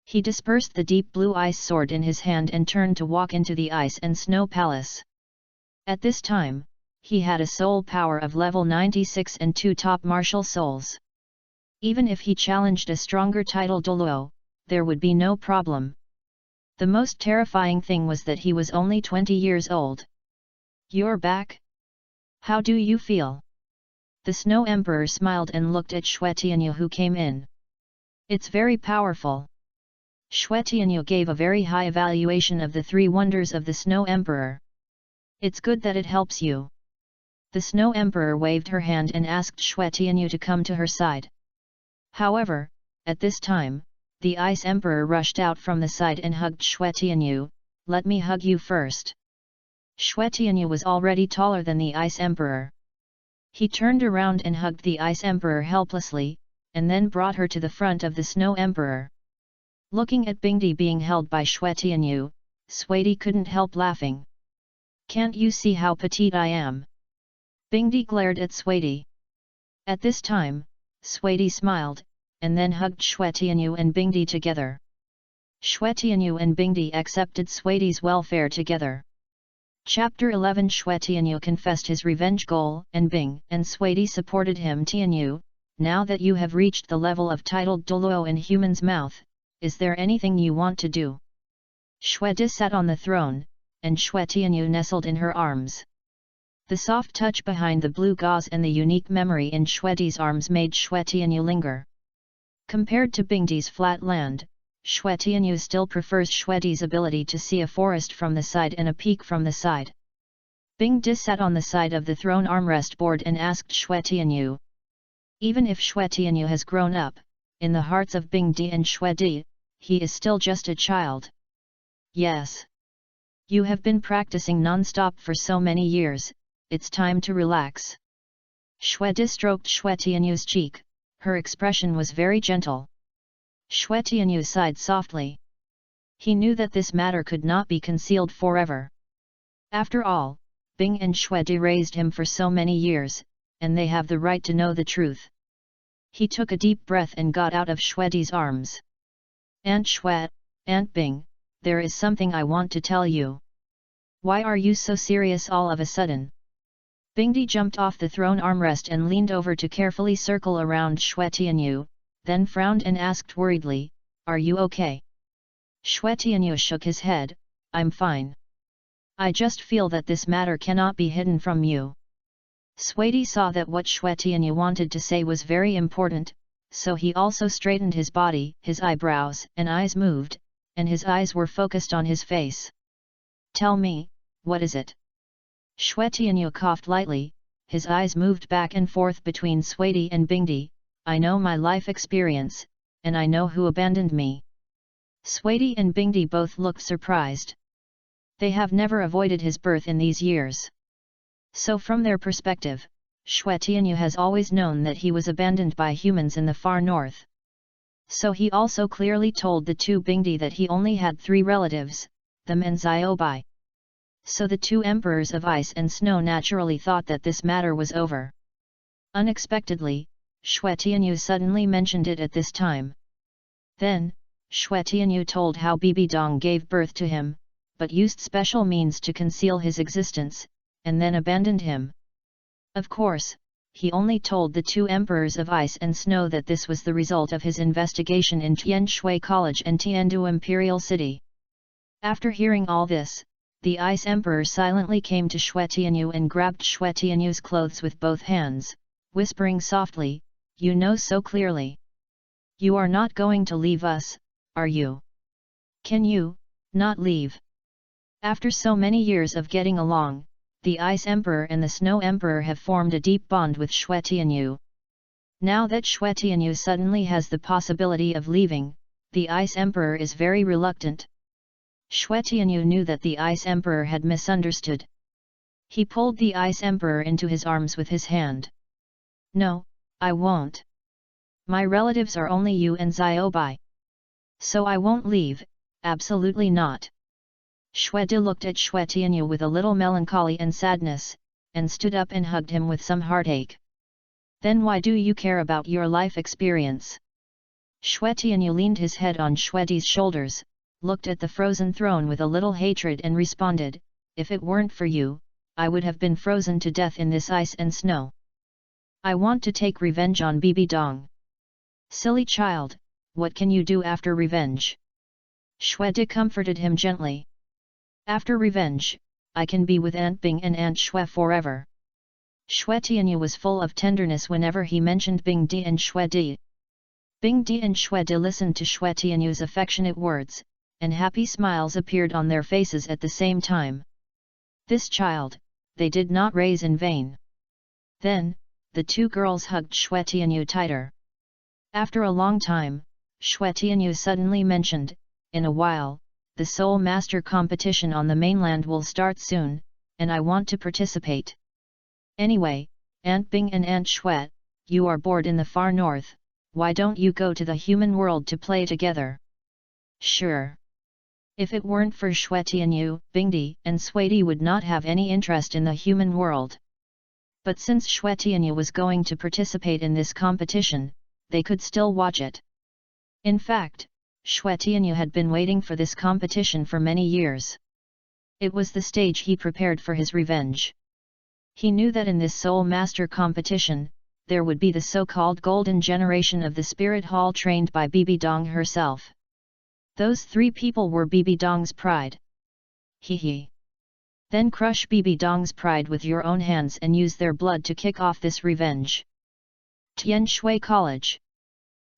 He dispersed the deep blue ice sword in his hand and turned to walk into the ice and snow palace. At this time, he had a soul power of level 96 and 2 top martial souls. Even if he challenged a stronger title Douluo, there would be no problem. The most terrifying thing was that he was only 20 years old. You're back? How do you feel? The Snow Emperor smiled and looked at Xue Tianyu who came in. It's very powerful. Xue Tianyu gave a very high evaluation of the three wonders of the Snow Emperor. It's good that it helps you. The Snow Emperor waved her hand and asked Xue Tianyu to come to her side. However, at this time, the Ice Emperor rushed out from the side and hugged Xue Tianyu. Let me hug you first. Xue Tianyu was already taller than the Ice Emperor. He turned around and hugged the Ice Emperor helplessly, and then brought her to the front of the Snow Emperor. Looking at Bingdi being held by Xue Tianyu, Suidi couldn't help laughing. Can't you see how petite I am? Bingdi glared at Suidi. At this time, Suidi smiled, and then hugged Xue Tianyu and Bingdi together. Xue Tianyu and Bingdi accepted Suidi's welfare together. Chapter 11 Xue Tianyu confessed his revenge goal, and Bing and Suidi supported him. Tianyu, now that you have reached the level of titled Douluo in human's mouth, is there anything you want to do? Xue Di sat on the throne, and Xue Tianyu nestled in her arms. The soft touch behind the blue gauze and the unique memory in Xue Di's arms made Xue Tianyu linger. Compared to Bingdi's flat land, Xue Tianyu still prefers Xue Di's ability to see a forest from the side and a peak from the side. Bing Di sat on the side of the throne armrest board and asked Xue Tianyu. Even if Xue Tianyu has grown up, in the hearts of Bing Di and Xue Di, he is still just a child. Yes. You have been practicing non-stop for so many years, it's time to relax. Xue Di stroked Xue Tianyu's cheek, Her expression was very gentle. Xue Tianyu sighed softly. He knew that this matter could not be concealed forever. After all, Bing and Xue Di raised him for so many years, and they have the right to know the truth. He took a deep breath and got out of Xue Di's arms. Aunt Xue, Aunt Bing, there is something I want to tell you. Why are you so serious all of a sudden? Bingdi jumped off the throne armrest and leaned over to carefully circle around Xue Tianyu, then frowned and asked worriedly, "Are you okay?" Xue Tianyu shook his head, "I'm fine. I just feel that this matter cannot be hidden from you." Suidi saw that what Xue Tianyu wanted to say was very important, so he also straightened his body, his eyebrows and eyes moved, and his eyes were focused on his face. "Tell me, what is it?" Xue Tianyu coughed lightly, his eyes moved back and forth between Suidi and Bingdi. "I know my life experience, and I know who abandoned me." Suidi and Bingdi both looked surprised. They have never avoided his birth in these years. So from their perspective, Xue Tianyu has always known that he was abandoned by humans in the far north. So he also clearly told the two Bingdi that he only had 3 relatives, them and Xiaobai. So the two emperors of ice and snow naturally thought that this matter was over. Unexpectedly, Xue Tianyu suddenly mentioned it at this time. Then, Xue Tianyu told how Bibi Dong gave birth to him, but used special means to conceal his existence, and then abandoned him. Of course, he only told the two emperors of ice and snow that this was the result of his investigation in Qian Renxue College and Tiandu Imperial City. After hearing all this, the Ice Emperor silently came to Xue Tianyu and grabbed Xue Tianyu's clothes with both hands, whispering softly, "You know so clearly. You are not going to leave us, are you? Can you not leave?" After so many years of getting along, the Ice Emperor and the Snow Emperor have formed a deep bond with Xue Tianyu. Now that Xue Tianyu suddenly has the possibility of leaving, the Ice Emperor is very reluctant. Xue Tianyu knew that the Ice Emperor had misunderstood. He pulled the Ice Emperor into his arms with his hand. "No, I won't. My relatives are only you and Xiaobai. So I won't leave, absolutely not." Xue Di looked at Xue Tianyu with a little melancholy and sadness, and stood up and hugged him with some heartache. "Then why do you care about your life experience?" Xue Tianyu leaned his head on Xue Di's shoulders, looked at the frozen throne with a little hatred and responded, "If it weren't for you, I would have been frozen to death in this ice and snow. I want to take revenge on Bibi Dong." "Silly child, what can you do after revenge?" Xue Di comforted him gently. "After revenge, I can be with Aunt Bing and Aunt Xue forever." Xue Tianyu was full of tenderness whenever he mentioned Bing Di and Xue Di. Bing Di and Xue Di listened to Xue Tianyu's affectionate words, and happy smiles appeared on their faces at the same time. This child, they did not raise in vain. Then, the two girls hugged Xue Tianyu tighter. After a long time, Xue Tianyu suddenly mentioned, "In a while, the Soul Master competition on the mainland will start soon, and I want to participate. Anyway, Aunt Bing and Aunt Xue, you are bored in the far north, why don't you go to the human world to play together?" "Sure." If it weren't for Xue Tianyu, Bingdi and Suidi would not have any interest in the human world. But since Xue Tianyu was going to participate in this competition, they could still watch it. In fact, Xue Tianyu had been waiting for this competition for many years. It was the stage he prepared for his revenge. He knew that in this Soul Master competition, there would be the so-called golden generation of the Spirit Hall trained by Bibi Dong herself. Those 3 people were Bibi Dong's pride. He. Then crush Bibi Dong's pride with your own hands and use their blood to kick off this revenge. Qian Renxue College.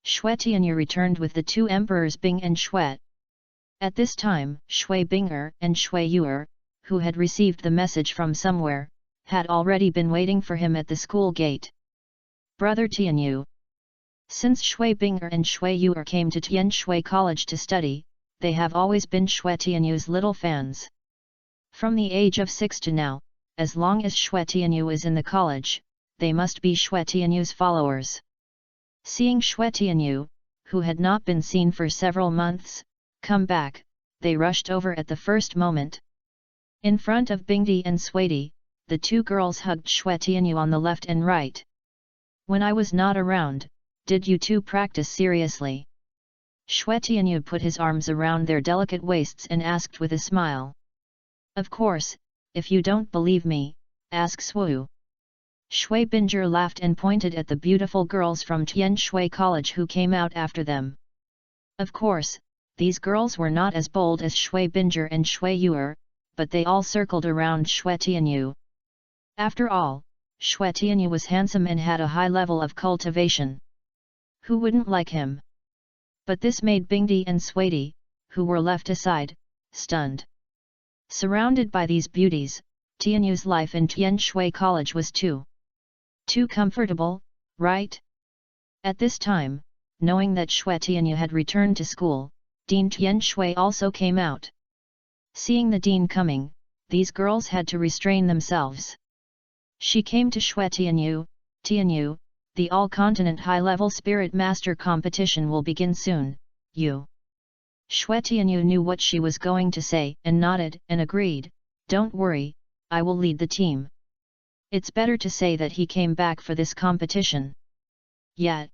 Xue Tianyu returned with the 2 emperors Bing and Xue. At this time, Xue Bing'er and Xue Yu'er, who had received the message from somewhere, had already been waiting for him at the school gate. "Brother Tianyu." Since Xue Bing'er and Xue Yu'er came to Qian Renxue College to study, they have always been Xue Tianyu's little fans. From the age of 6 to now, as long as Xue Tianyu is in the college, they must be Xue Tianyu's followers. Seeing Xue Tianyu, who had not been seen for several months, come back, they rushed over at the first moment. In front of Bingdi and Suidi, the two girls hugged Xue Tianyu on the left and right. When I was not around, did you two practice seriously? Xue Tianyu put his arms around their delicate waists and asked with a smile. Of course, if you don't believe me, ask Swu. Shui Binger laughed and pointed at the beautiful girls from Qian Renxue College who came out after them. Of course, these girls were not as bold as Shui Binger and Shui Yuer, but they all circled around Xue Tianyu. After all, Xue Tianyu was handsome and had a high level of cultivation. Who wouldn't like him? But this made Bingdi and Suidi, who were left aside, stunned. Surrounded by these beauties, Tianyu's life in Qian Renxue College was too comfortable, right? At this time, knowing that Xue Tianyu had returned to school, Dean Qian Renxue also came out. Seeing the dean coming, these girls had to restrain themselves. She came to Xue Tianyu. Tianyu, the all-continent high-level spirit master competition will begin soon, you. Xue Tianyu knew what she was going to say and nodded and agreed, don't worry, I will lead the team. It's better to say that he came back for this competition. Yet,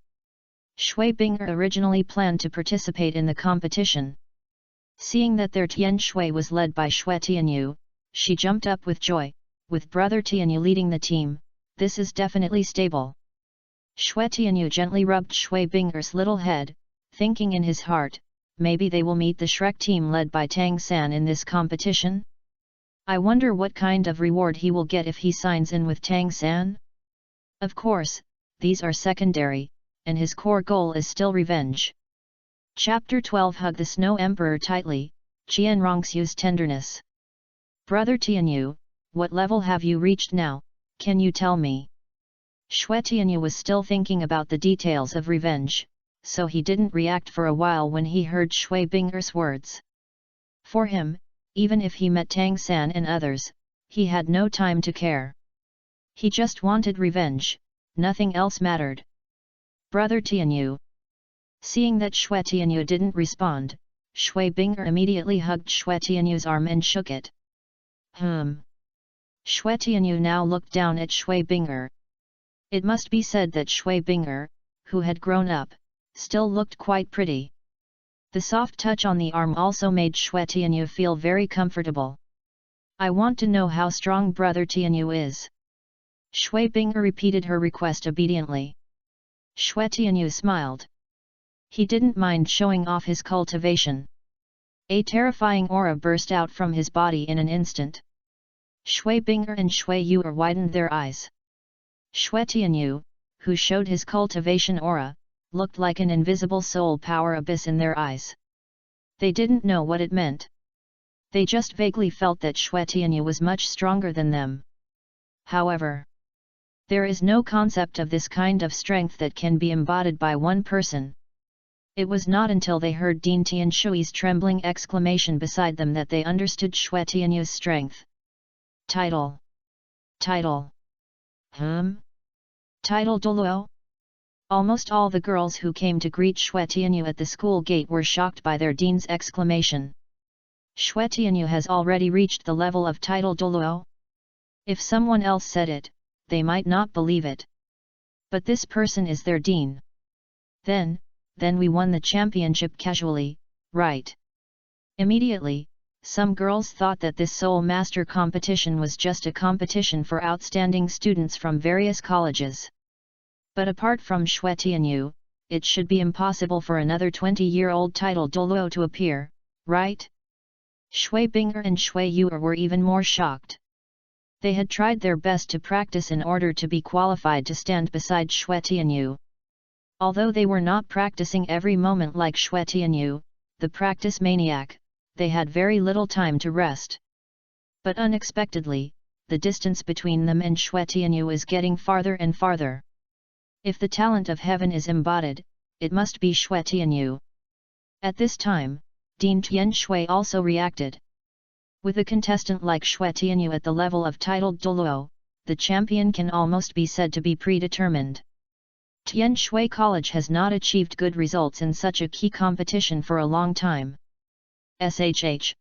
Shui Binger originally planned to participate in the competition. Seeing that their Tian Shui was led by Xue Tianyu, she jumped up with joy, with brother Tianyu leading the team, this is definitely stable. Xue Tianyu gently rubbed Shui Binger's little head, thinking in his heart, maybe they will meet the Shrek team led by Tang San in this competition? I wonder what kind of reward he will get if he signs in with Tang San? Of course, these are secondary, and his core goal is still revenge. Chapter 12 Hug the Snow Emperor tightly, Qian Renxue's tenderness. Brother Tianyu, what level have you reached now, can you tell me? Xue Tianyu was still thinking about the details of revenge, so he didn't react for a while when he heard Shui Binger's words. For him, even if he met Tang San and others, he had no time to care. He just wanted revenge, nothing else mattered. Brother Tianyu. Seeing that Xue Tianyu didn't respond, Shui Binger immediately hugged Xue Tianyu's arm and shook it. Xue Tianyu now looked down at Shui Binger. It must be said that Shui Binger, who had grown up, still looked quite pretty. The soft touch on the arm also made Xue Tianyu feel very comfortable. I want to know how strong brother Tianyu is. Shui Binger repeated her request obediently. Xue Tianyu smiled. He didn't mind showing off his cultivation. A terrifying aura burst out from his body in an instant. Shui Binger and Shui Yuer widened their eyes. Xue Tianyu, who showed his cultivation aura, looked like an invisible soul power abyss in their eyes. They didn't know what it meant. They just vaguely felt that Xue Tianyu was much stronger than them. However, there is no concept of this kind of strength that can be embodied by one person. It was not until they heard Dean Tianshui's trembling exclamation beside them that they understood Xue Tianyu's strength. Title. Title Douluo? Almost all the girls who came to greet Xue Tianyu at the school gate were shocked by their dean's exclamation. Xue Tianyu has already reached the level of title Douluo? If someone else said it, they might not believe it. But this person is their dean. Then we won the championship casually, right? Immediately, some girls thought that this Soul Master competition was just a competition for outstanding students from various colleges. But apart from Xue Tianyu, it should be impossible for another 20-year-old title Douluo to appear, right? Shui Binger and Shui Yuer were even more shocked. They had tried their best to practice in order to be qualified to stand beside Xue Tianyu. Although they were not practicing every moment like Xue Tianyu, the practice maniac, they had very little time to rest. But unexpectedly, the distance between them and Xue Tianyu is getting farther and farther. If the talent of heaven is embodied, it must be Xue Tianyu. At this time, Dean Tianshui also reacted. With a contestant like Xue Tianyu at the level of titled Douluo, the champion can almost be said to be predetermined. Qian Renxue College has not achieved good results in such a key competition for a long time. SHH.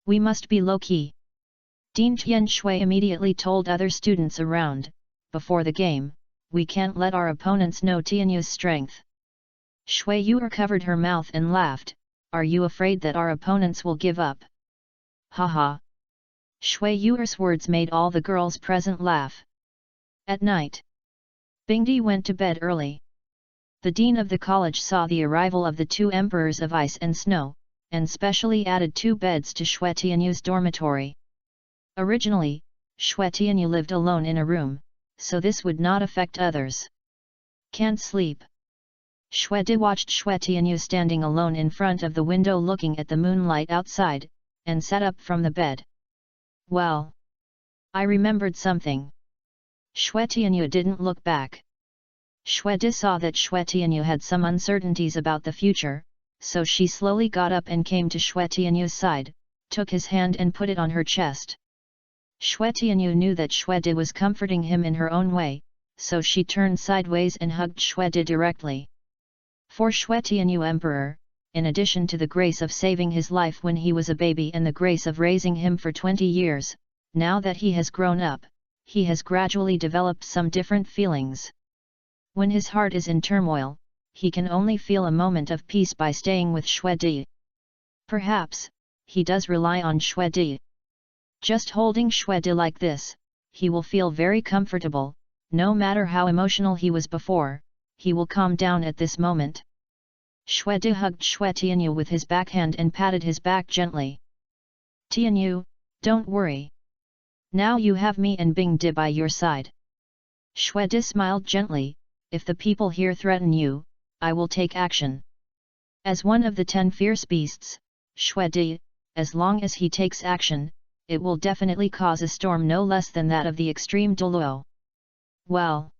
We must be low-key. Dean Qian Renxue immediately told other students around, before the game, we can't let our opponents know Tianyu's strength. Shui Yuer covered her mouth and laughed, are you afraid that our opponents will give up? Haha. Shui Yuer's words made all the girls present laugh. At night, Bingdi went to bed early. The dean of the college saw the arrival of the two emperors of ice and snow, and specially added 2 beds to Shui Tianyu's dormitory. Originally, Shui Tianyu lived alone in a room, so this would not affect others. Can't sleep. Shui Di watched Shui Tianyu standing alone in front of the window looking at the moonlight outside, and sat up from the bed. Well, I remembered something. Shui Tianyu didn't look back. Shui Di saw that Shui Tianyu had some uncertainties about the future, so she slowly got up and came to Shui Tianyu's side, took his hand and put it on her chest. Shui Tianyu knew that Shui Di was comforting him in her own way, so she turned sideways and hugged Shui Di directly. For Shui Tianyu Emperor, in addition to the grace of saving his life when he was a baby and the grace of raising him for 20 years, now that he has grown up, he has gradually developed some different feelings. When his heart is in turmoil, he can only feel a moment of peace by staying with Shui Di. Perhaps, he does rely on Shui Di. Just holding Shui Di like this, he will feel very comfortable, no matter how emotional he was before, he will calm down at this moment. Shui Di hugged Shui Tianyu with his backhand and patted his back gently. Tianyu, don't worry. Now you have me and Bing Di by your side. Shui Di smiled gently, if the people here threaten you, I will take action. As one of the 10 fierce beasts, Shui Di, as long as he takes action, it will definitely cause a storm no less than that of the extreme Douluo. Well,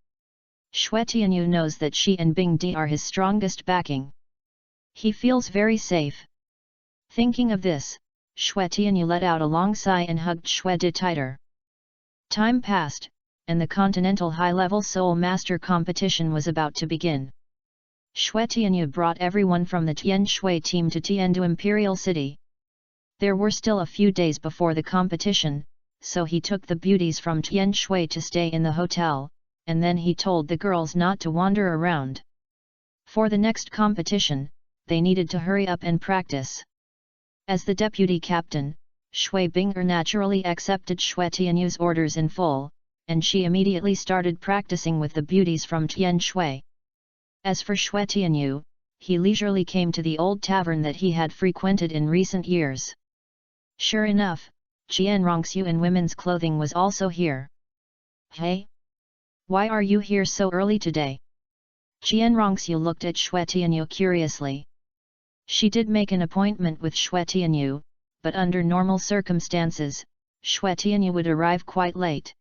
Shui Tianyu knows that she and Bing Di are his strongest backing. He feels very safe. Thinking of this, Shui Tianyu let out a long sigh and hugged Shui Di tighter. Time passed, and the Continental High-Level Soul Master competition was about to begin. Shui Tianyu brought everyone from the Qian Renxue team to Tiandu Imperial City. There were still a few days before the competition, so he took the beauties from Qian Renxue to stay in the hotel, and then he told the girls not to wander around. For the next competition, they needed to hurry up and practice. As the deputy captain, Shui Bing'er naturally accepted Shui Tianyu's orders in full, and she immediately started practicing with the beauties from Qian Renxue. As for Shui Tianyu, he leisurely came to the old tavern that he had frequented in recent years. Sure enough, Qian Renxue in women's clothing was also here. Hey? Why are you here so early today? Qian Renxue looked at Shui Tianyu curiously. She did make an appointment with Shui Tianyu, but under normal circumstances, Shui Tianyu would arrive quite late.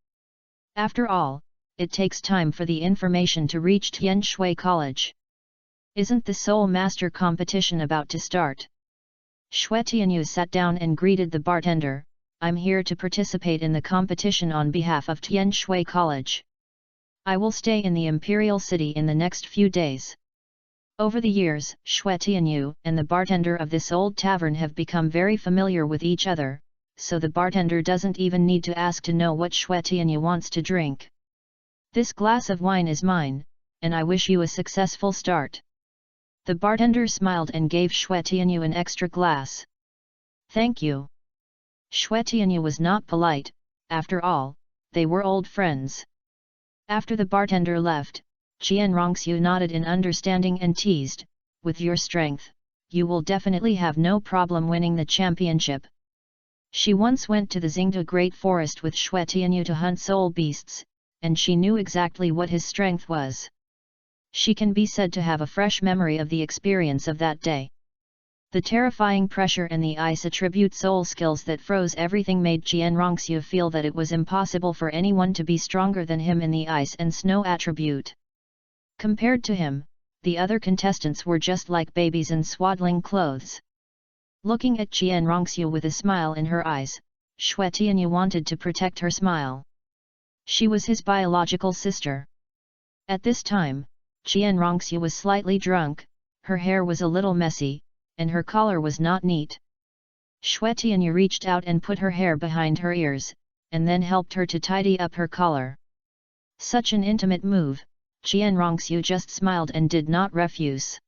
After all, it takes time for the information to reach Qian Renxue College. Isn't the Soul Master competition about to start? Shui Tianyu sat down and greeted the bartender, I'm here to participate in the competition on behalf of Qian Renxue College. I will stay in the Imperial City in the next few days. Over the years, Shui Tianyu and the bartender of this old tavern have become very familiar with each other, so the bartender doesn't even need to ask to know what Shui Tianyu wants to drink. This glass of wine is mine, and I wish you a successful start. The bartender smiled and gave Shui Tianyu an extra glass. Thank you. Shui Tianyu was not polite, after all, they were old friends. After the bartender left, Qian Renxue nodded in understanding and teased, with your strength, you will definitely have no problem winning the championship. She once went to the Xingde Great Forest with Shui Tianyu to hunt soul beasts, and she knew exactly what his strength was. She can be said to have a fresh memory of the experience of that day. The terrifying pressure and the ice attribute soul skills that froze everything made Qian Renxue feel that it was impossible for anyone to be stronger than him in the ice and snow attribute. Compared to him, the other contestants were just like babies in swaddling clothes. Looking at Qian Renxue with a smile in her eyes, Shui Tianyu wanted to protect her smile. She was his biological sister. At this time, Qian Renxue was slightly drunk, her hair was a little messy, and her collar was not neat. Xue Tianyu reached out and put her hair behind her ears, and then helped her to tidy up her collar. Such an intimate move, Qian Renxue just smiled and did not refuse.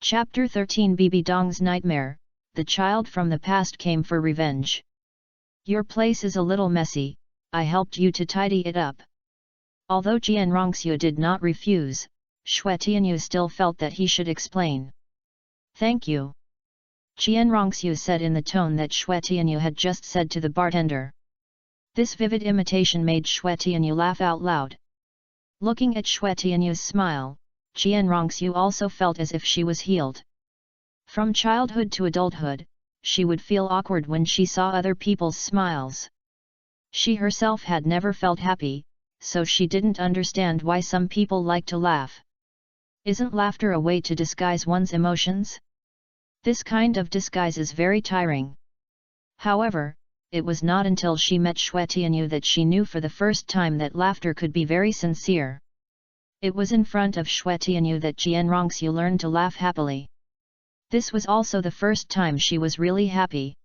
Chapter 13 Bibi Dong's Nightmare, the child from the past came for revenge. Your place is a little messy, I helped you to tidy it up. Although Qian Renxue did not refuse, Xue Tianyu still felt that he should explain. Thank you. Qian Renxue said in the tone that Xue Tianyu had just said to the bartender. This vivid imitation made Xue Tianyu laugh out loud. Looking at Xue Tianyu's smile, Qian Renxue also felt as if she was healed. From childhood to adulthood, she would feel awkward when she saw other people's smiles. She herself had never felt happy, so she didn't understand why some people like to laugh. Isn't laughter a way to disguise one's emotions? This kind of disguise is very tiring. However, it was not until she met Xue Tianyu that she knew for the first time that laughter could be very sincere. It was in front of Xue Tianyu that Qian Renxue learned to laugh happily. This was also the first time she was really happy.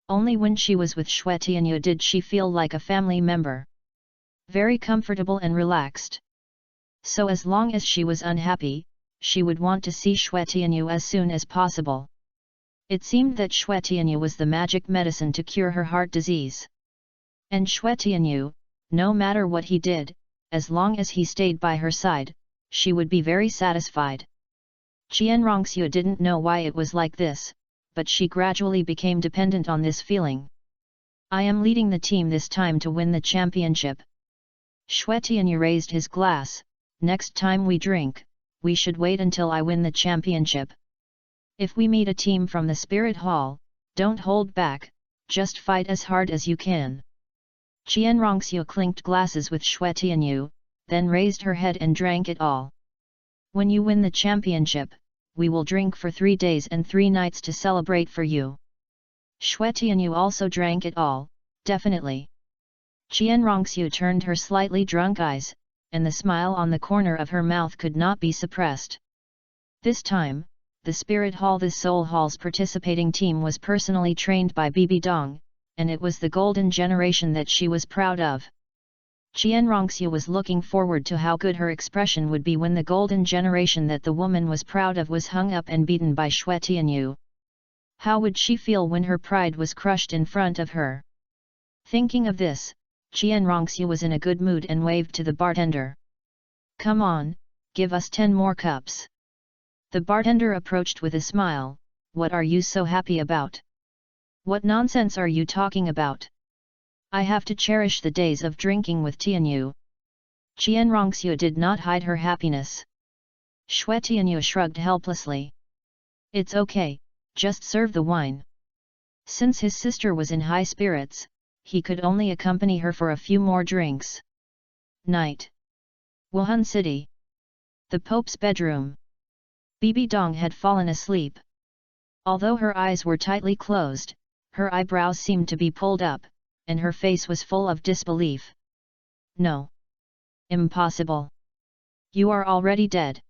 Only when she was with Xue Tianyu did she feel like a family member. Very comfortable and relaxed. So as long as she was unhappy, she would want to see Xue Tianyu as soon as possible. It seemed that Xue Tianyu was the magic medicine to cure her heart disease. And Xue Tianyu, no matter what he did, as long as he stayed by her side, she would be very satisfied. Qian Renxue didn't know why it was like this, but she gradually became dependent on this feeling. I am leading the team this time to win the championship. Xue Tianyu raised his glass. Next time we drink, we should wait until I win the championship. If we meet a team from the Spirit Hall, don't hold back, just fight as hard as you can. Qian Renxue clinked glasses with Xue Tianyu, then raised her head and drank it all. When you win the championship, we will drink for 3 days and 3 nights to celebrate for you. Xue Tianyu also drank it all, definitely. Qian Renxue turned her slightly drunk eyes, and the smile on the corner of her mouth could not be suppressed. This time, the Spirit Hall, the Soul Hall's participating team was personally trained by Bibi Dong, and it was the golden generation that she was proud of. Qian Renxue was looking forward to how good her expression would be when the golden generation that the woman was proud of was hung up and beaten by Xue Tianyu. How would she feel when her pride was crushed in front of her? Thinking of this, Qian Renxue was in a good mood and waved to the bartender. Come on, give us 10 more cups. The bartender approached with a smile. What are you so happy about? What nonsense are you talking about? I have to cherish the days of drinking with Tianyu. Qian Renxue did not hide her happiness. Xue Tianyu shrugged helplessly. It's okay, just serve the wine. Since his sister was in high spirits, he could only accompany her for a few more drinks. Night. Wuhan City. The Pope's bedroom. Bibi Dong had fallen asleep. Although her eyes were tightly closed, her eyebrows seemed to be pulled up, and her face was full of disbelief. No. Impossible. You are already dead.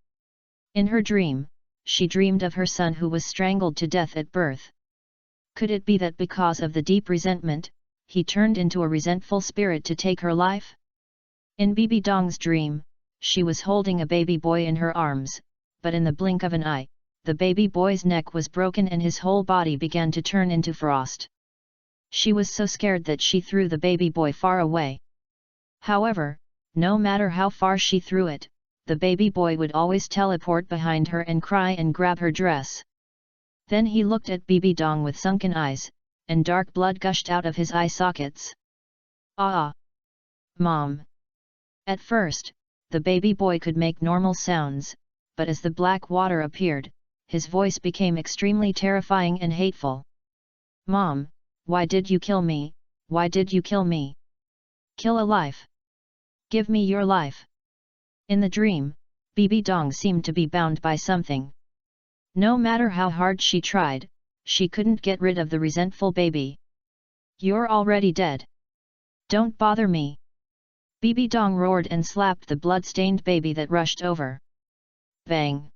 In her dream, she dreamed of her son who was strangled to death at birth. Could it be that because of the deep resentment, he turned into a resentful spirit to take her life? In Bibi Dong's dream, she was holding a baby boy in her arms, but in the blink of an eye, the baby boy's neck was broken and his whole body began to turn into frost. She was so scared that she threw the baby boy far away. However, no matter how far she threw it, the baby boy would always teleport behind her and cry and grab her dress. Then he looked at Bibi Dong with sunken eyes, and dark blood gushed out of his eye sockets. Ah! Mom! At first, the baby boy could make normal sounds, but as the black water appeared, his voice became extremely terrifying and hateful. Mom, why did you kill me? Why did you kill me? Kill a life. Give me your life. In the dream, Bibi Dong seemed to be bound by something. No matter how hard she tried, she couldn't get rid of the resentful baby. You're already dead. Don't bother me. Bibi Dong roared and slapped the blood-stained baby that rushed over. Bang!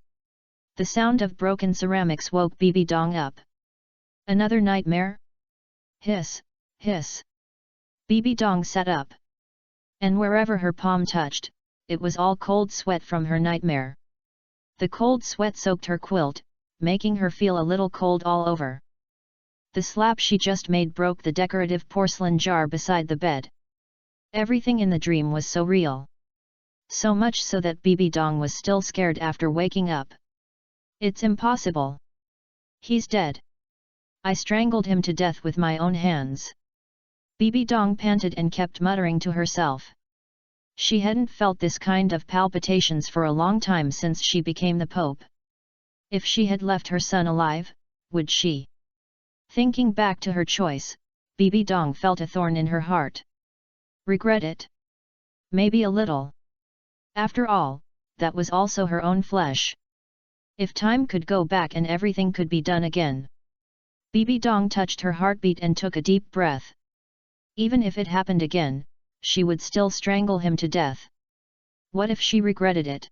The sound of broken ceramics woke Bibi Dong up. Another nightmare? Hiss, hiss. Bibi Dong sat up. And wherever her palm touched, it was all cold sweat from her nightmare. The cold sweat soaked her quilt, making her feel a little cold all over. The slap she just made broke the decorative porcelain jar beside the bed. Everything in the dream was so real. So much so that Bibi Dong was still scared after waking up. It's impossible. He's dead. I strangled him to death with my own hands. Bibi Dong panted and kept muttering to herself. She hadn't felt this kind of palpitations for a long time since she became the Pope. If she had left her son alive, would she? Thinking back to her choice, Bibi Dong felt a thorn in her heart. Regret it? Maybe a little. After all, that was also her own flesh. If time could go back and everything could be done again. Bibi Dong touched her heartbeat and took a deep breath. Even if it happened again, she would still strangle him to death. What if she regretted it?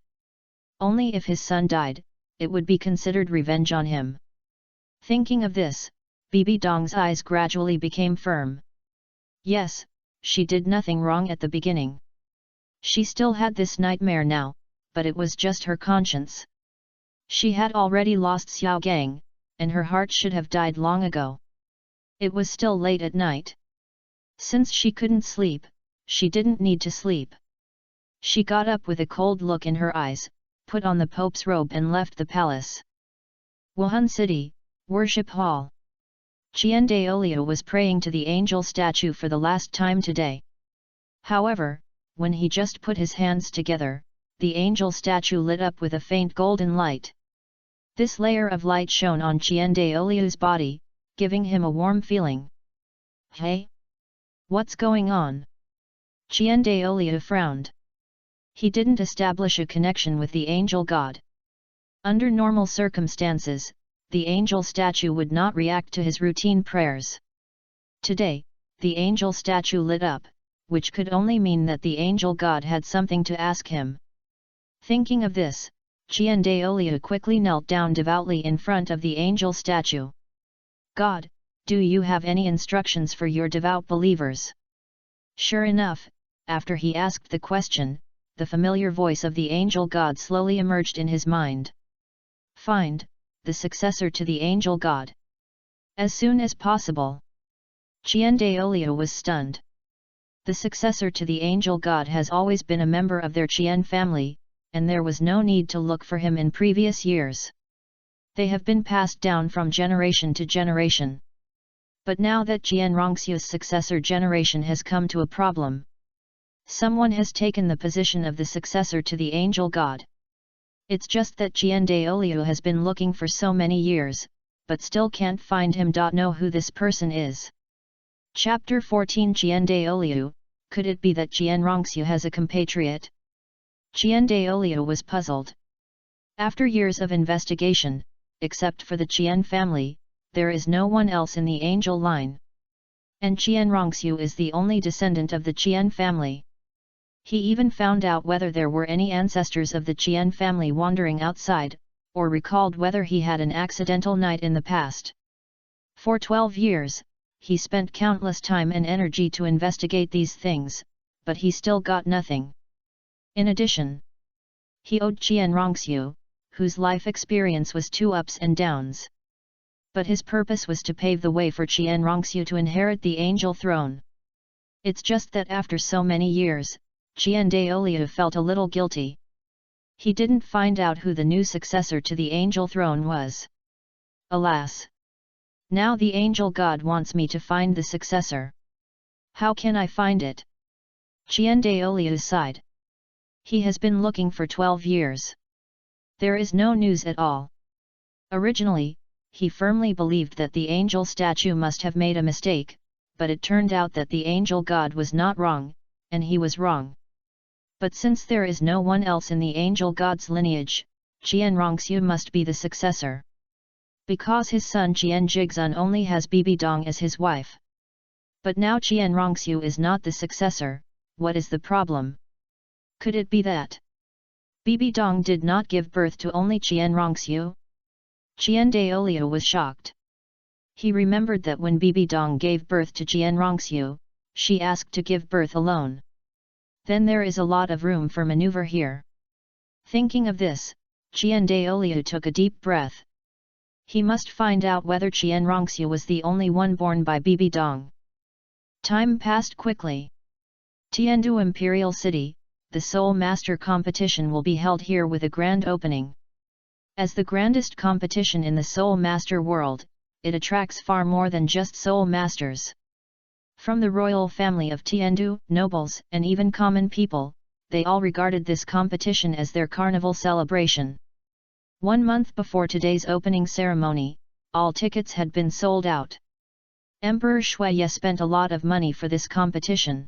Only if his son died, it would be considered revenge on him. Thinking of this, Bibi Dong's eyes gradually became firm. Yes, she did nothing wrong at the beginning. She still had this nightmare now, but it was just her conscience. She had already lost Xiao Gang, and her heart should have died long ago. It was still late at night. Since she couldn't sleep, she didn't need to sleep. She got up with a cold look in her eyes, put on the Pope's robe and left the palace. Wuhan City, Worship Hall. Qian Renxue was praying to the angel statue for the last time today. However, when he just put his hands together, the angel statue lit up with a faint golden light. This layer of light shone on Qian Renxue's body, giving him a warm feeling. Hey? What's going on? Qian Renxue frowned. He didn't establish a connection with the angel god. Under normal circumstances, the angel statue would not react to his routine prayers. Today, the angel statue lit up, which could only mean that the angel god had something to ask him. Thinking of this, Qian Renxue quickly knelt down devoutly in front of the angel statue. God, do you have any instructions for your devout believers? Sure enough, after he asked the question, the familiar voice of the angel god slowly emerged in his mind. Find the successor to the angel god. As soon as possible. Qian Renxue was stunned. The successor to the angel god has always been a member of their Qian family, and there was no need to look for him in previous years. They have been passed down from generation to generation. But now that Qian Renxue's successor generation has come to a problem. Someone has taken the position of the successor to the angel god. It's just that Qian Renxue has been looking for so many years, but still can't find him. Know who this person is. Chapter 14 Qian Renxue, could it be that Qian Renxue has a compatriot? Qian Renxue was puzzled. After years of investigation, except for the Qian family, there is no one else in the angel line. And Qian Renxue is the only descendant of the Qian family. He even found out whether there were any ancestors of the Qian family wandering outside, or recalled whether he had an accidental night in the past. For 12 years, he spent countless time and energy to investigate these things, but he still got nothing. In addition, he owed Qian Renxue, whose life experience was 2 ups and downs. But his purpose was to pave the way for Qian Renxue to inherit the angel throne. It's just that after so many years, Qian Renxue felt a little guilty. He didn't find out who the new successor to the angel throne was. Alas! Now the angel god wants me to find the successor. How can I find it? Qian Renxue sighed. He has been looking for 12 years. There is no news at all. Originally, he firmly believed that the angel statue must have made a mistake, but it turned out that the angel god was not wrong, and he was wrong. But since there is no one else in the angel god's lineage, Qian Renxue must be the successor. Because his son Qian Jigzun only has Bibi Dong as his wife. But now Qian Renxue is not the successor. What is the problem? Could it be that Bibi Dong did not give birth to only Qian Renxue? Douluo was shocked. He remembered that when Bibi Dong gave birth to Qian Renxue, she asked to give birth alone. Then there is a lot of room for maneuver here. Thinking of this, Douluo took a deep breath. He must find out whether Qian Renxue was the only one born by Bibi Dong. Time passed quickly. Tiandu Imperial City, the Soul Master competition will be held here with a grand opening. As the grandest competition in the Soul Master world, it attracts far more than just Soul Masters. From the royal family of Tiandu, nobles, and even common people, they all regarded this competition as their carnival celebration. 1 month before today's opening ceremony, all tickets had been sold out. Emperor Shuye spent a lot of money for this competition.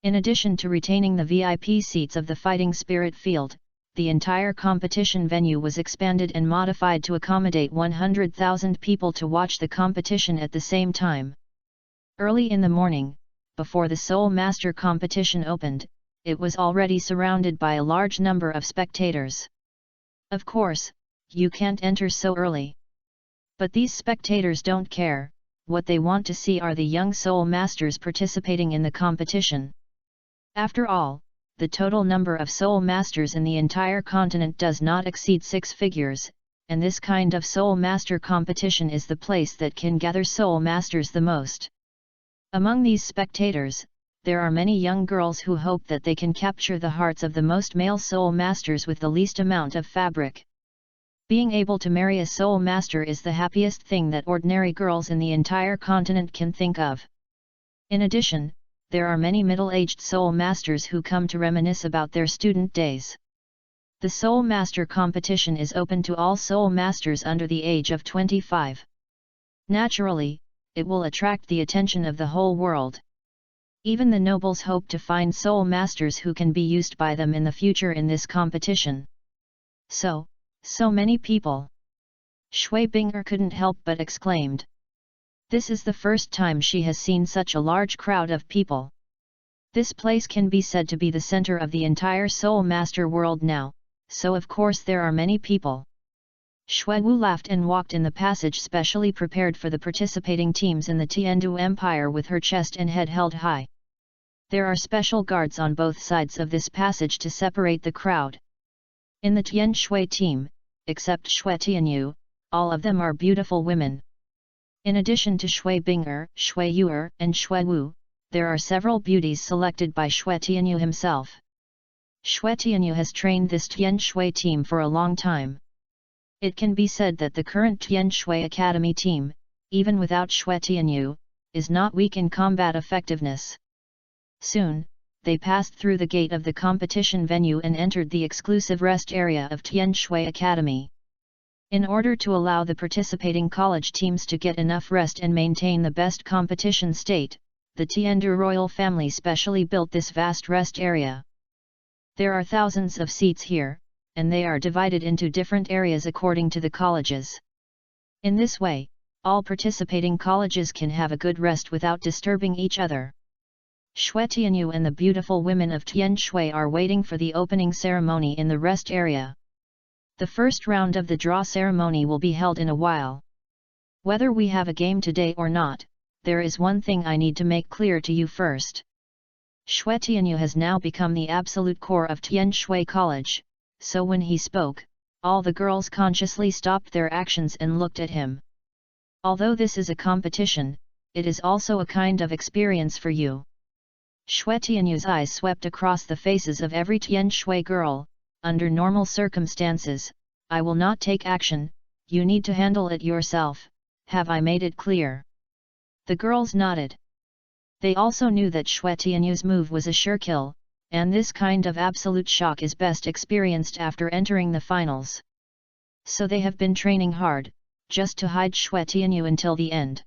In addition to retaining the VIP seats of the Fighting Spirit Field, the entire competition venue was expanded and modified to accommodate 100,000 people to watch the competition at the same time. Early in the morning, before the Soul Master competition opened, it was already surrounded by a large number of spectators. Of course, you can't enter so early. But these spectators don't care, what they want to see are the young Soul Masters participating in the competition. After all, the total number of Soul Masters in the entire continent does not exceed 6 figures, and this kind of Soul Master competition is the place that can gather Soul Masters the most. Among these spectators, there are many young girls who hope that they can capture the hearts of the most male Soul Masters with the least amount of fabric. Being able to marry a Soul Master is the happiest thing that ordinary girls in the entire continent can think of. In addition, there are many middle-aged Soul Masters who come to reminisce about their student days. The Soul Master competition is open to all Soul Masters under the age of 25. Naturally, it will attract the attention of the whole world. Even the nobles hope to find Soul Masters who can be used by them in the future in this competition. So many people! Shui Binger couldn't help but exclaimed. This is the first time she has seen such a large crowd of people. This place can be said to be the center of the entire Soul Master world now, so of course there are many people. Shui Wu laughed and walked in the passage specially prepared for the participating teams in the Tiandu Empire with her chest and head held high. There are special guards on both sides of this passage to separate the crowd. In the Tian Shui team, except Shui Tianyu, all of them are beautiful women. In addition to Shui Binger, Shui Yuer, and Shui Wu, there are several beauties selected by Shui Tianyu himself. Shui Tianyu has trained this Tian Shui team for a long time. It can be said that the current Tian Shui Academy team, even without Shui Tianyu, is not weak in combat effectiveness. Soon, they passed through the gate of the competition venue and entered the exclusive rest area of Tian Shui Academy. In order to allow the participating college teams to get enough rest and maintain the best competition state, the Tiandu royal family specially built this vast rest area. There are thousands of seats here, and they are divided into different areas according to the colleges. In this way, all participating colleges can have a good rest without disturbing each other. Shui Tianyu and the beautiful women of Tian Shui are waiting for the opening ceremony in the rest area. The first round of the draw ceremony will be held in a while. Whether we have a game today or not, there is one thing I need to make clear to you first. Shui Tianyu has now become the absolute core of Tian Shui College, so when he spoke, all the girls consciously stopped their actions and looked at him. Although this is a competition, it is also a kind of experience for you. Shui Tianyu's eyes swept across the faces of every Tian Shui girl. Under normal circumstances, I will not take action, you need to handle it yourself, have I made it clear? The girls nodded. They also knew that Shui Tianyu's move was a sure kill, and this kind of absolute shock is best experienced after entering the finals. So they have been training hard, just to hide Shui Tianyu until the end.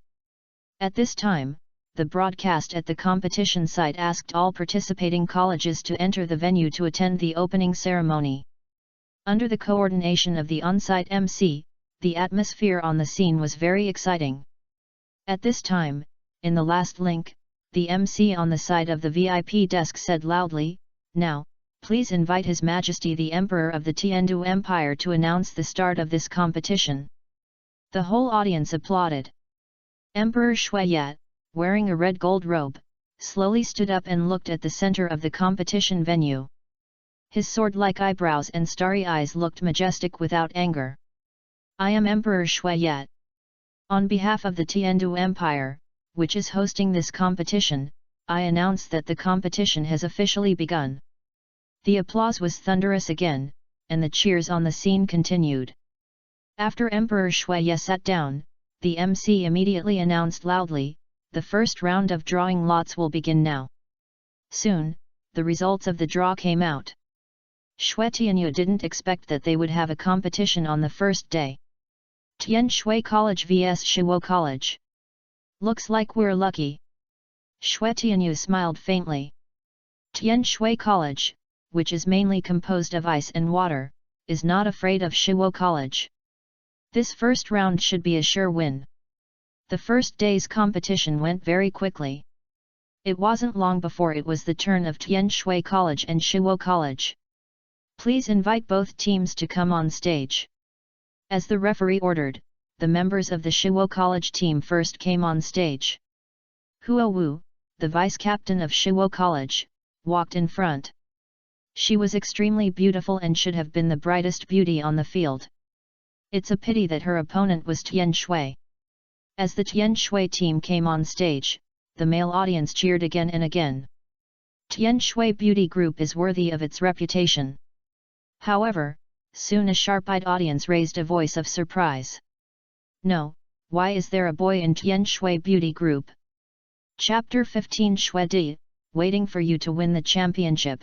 At this time, the broadcast at the competition site asked all participating colleges to enter the venue to attend the opening ceremony. Under the coordination of the on-site MC, the atmosphere on the scene was very exciting. At this time, in the last link, the MC on the side of the VIP desk said loudly, "Now, Please invite His Majesty the Emperor of the Tiandu Empire to announce the start of this competition." The whole audience applauded. Emperor Shuiyat, wearing a red gold robe, slowly stood up and looked at the center of the competition venue. His sword-like eyebrows and starry eyes looked majestic without anger. "I am Emperor Shuiyat. On behalf of the Tiandu Empire, which is hosting this competition, I announce that the competition has officially begun." The applause was thunderous again, and the cheers on the scene continued. After Emperor Shuiyat sat down, the MC immediately announced loudly, "The first round of drawing lots will begin now." Soon, the results of the draw came out. Shui Tianyu didn't expect that they would have a competition on the first day. Tian Shui College vs Shiwo College. "Looks like we're lucky." Shui Tianyu smiled faintly. Tian Shui College, which is mainly composed of ice and water, is not afraid of Shiwo College. This first round should be a sure win. The first day's competition went very quickly. It wasn't long before it was the turn of Tian Shui College and Shiwo College. "Please invite both teams to come on stage." As the referee ordered, the members of the Shiwo College team first came on stage. Huo Wu, the vice-captain of Shiwo College, walked in front. She was extremely beautiful and should have been the brightest beauty on the field. It's a pity that her opponent was Tian Shui. As the Tian Shui team came on stage, the male audience cheered again and again. Tian Shui Beauty Group is worthy of its reputation. However, soon a sharp-eyed audience raised a voice of surprise. "No, why is there a boy in Tian Shui Beauty Group?" Chapter 15 Shui Di, waiting for you to win the championship.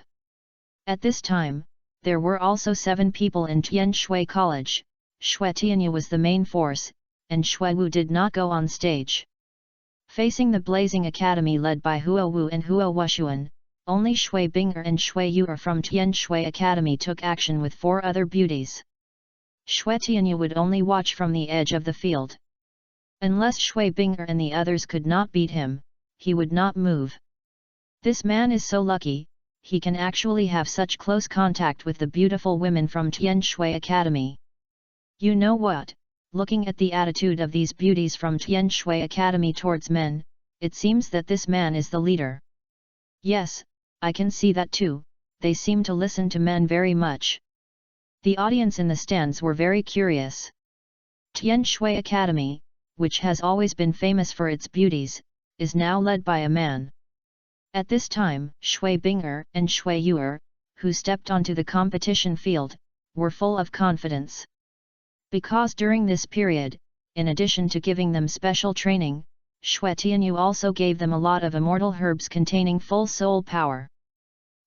At this time, there were also 7 people in Tian Shui College. Shui Tianyu was the main force, and Shui Wu did not go on stage. Facing the Blazing Academy led by Huo Wu and Huo Wushuan, only Shui Bing'er and Shui Yu'er from Tian Shui Academy took action with 4 other beauties. Shui Tianyu would only watch from the edge of the field. Unless Shui Bing'er and the others could not beat him, he would not move. This man is so lucky, he can actually have such close contact with the beautiful women from Tian Shui Academy. You know what, looking at the attitude of these beauties from Tian Shui Academy towards men, it seems that this man is the leader. Yes, I can see that too, they seem to listen to men very much. The audience in the stands were very curious. Tian Shui Academy, which has always been famous for its beauties, is now led by a man. At this time, Shui Bing'er and Shui Yu'er, who stepped onto the competition field, were full of confidence. Because during this period, in addition to giving them special training, Shui Tianyu also gave them a lot of immortal herbs containing full soul power.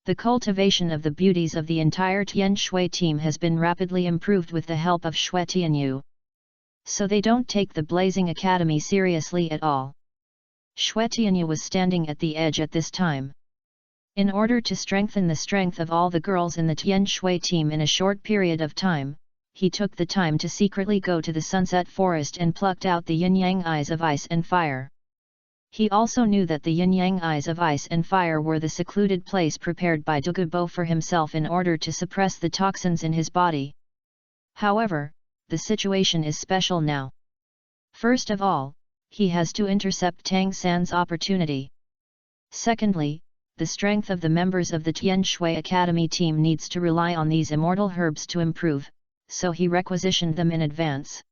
The cultivation of the beauties of the entire Tian Shui team has been rapidly improved with the help of Shui Tianyu. So they don't take the Blazing Academy seriously at all. Shui Tianyu was standing at the edge at this time. In order to strengthen the strength of all the girls in the Tian Shui team in a short period of time, he took the time to secretly go to the sunset forest and plucked out the yin-yang eyes of ice and fire. He also knew that the yin-yang eyes of ice and fire were the secluded place prepared by Douluo for himself in order to suppress the toxins in his body. However, the situation is special now. First of all, he has to intercept Tang San's opportunity. Secondly, the strength of the members of the Tian Shui Academy team needs to rely on these immortal herbs to improve, so he requisitioned them in advance.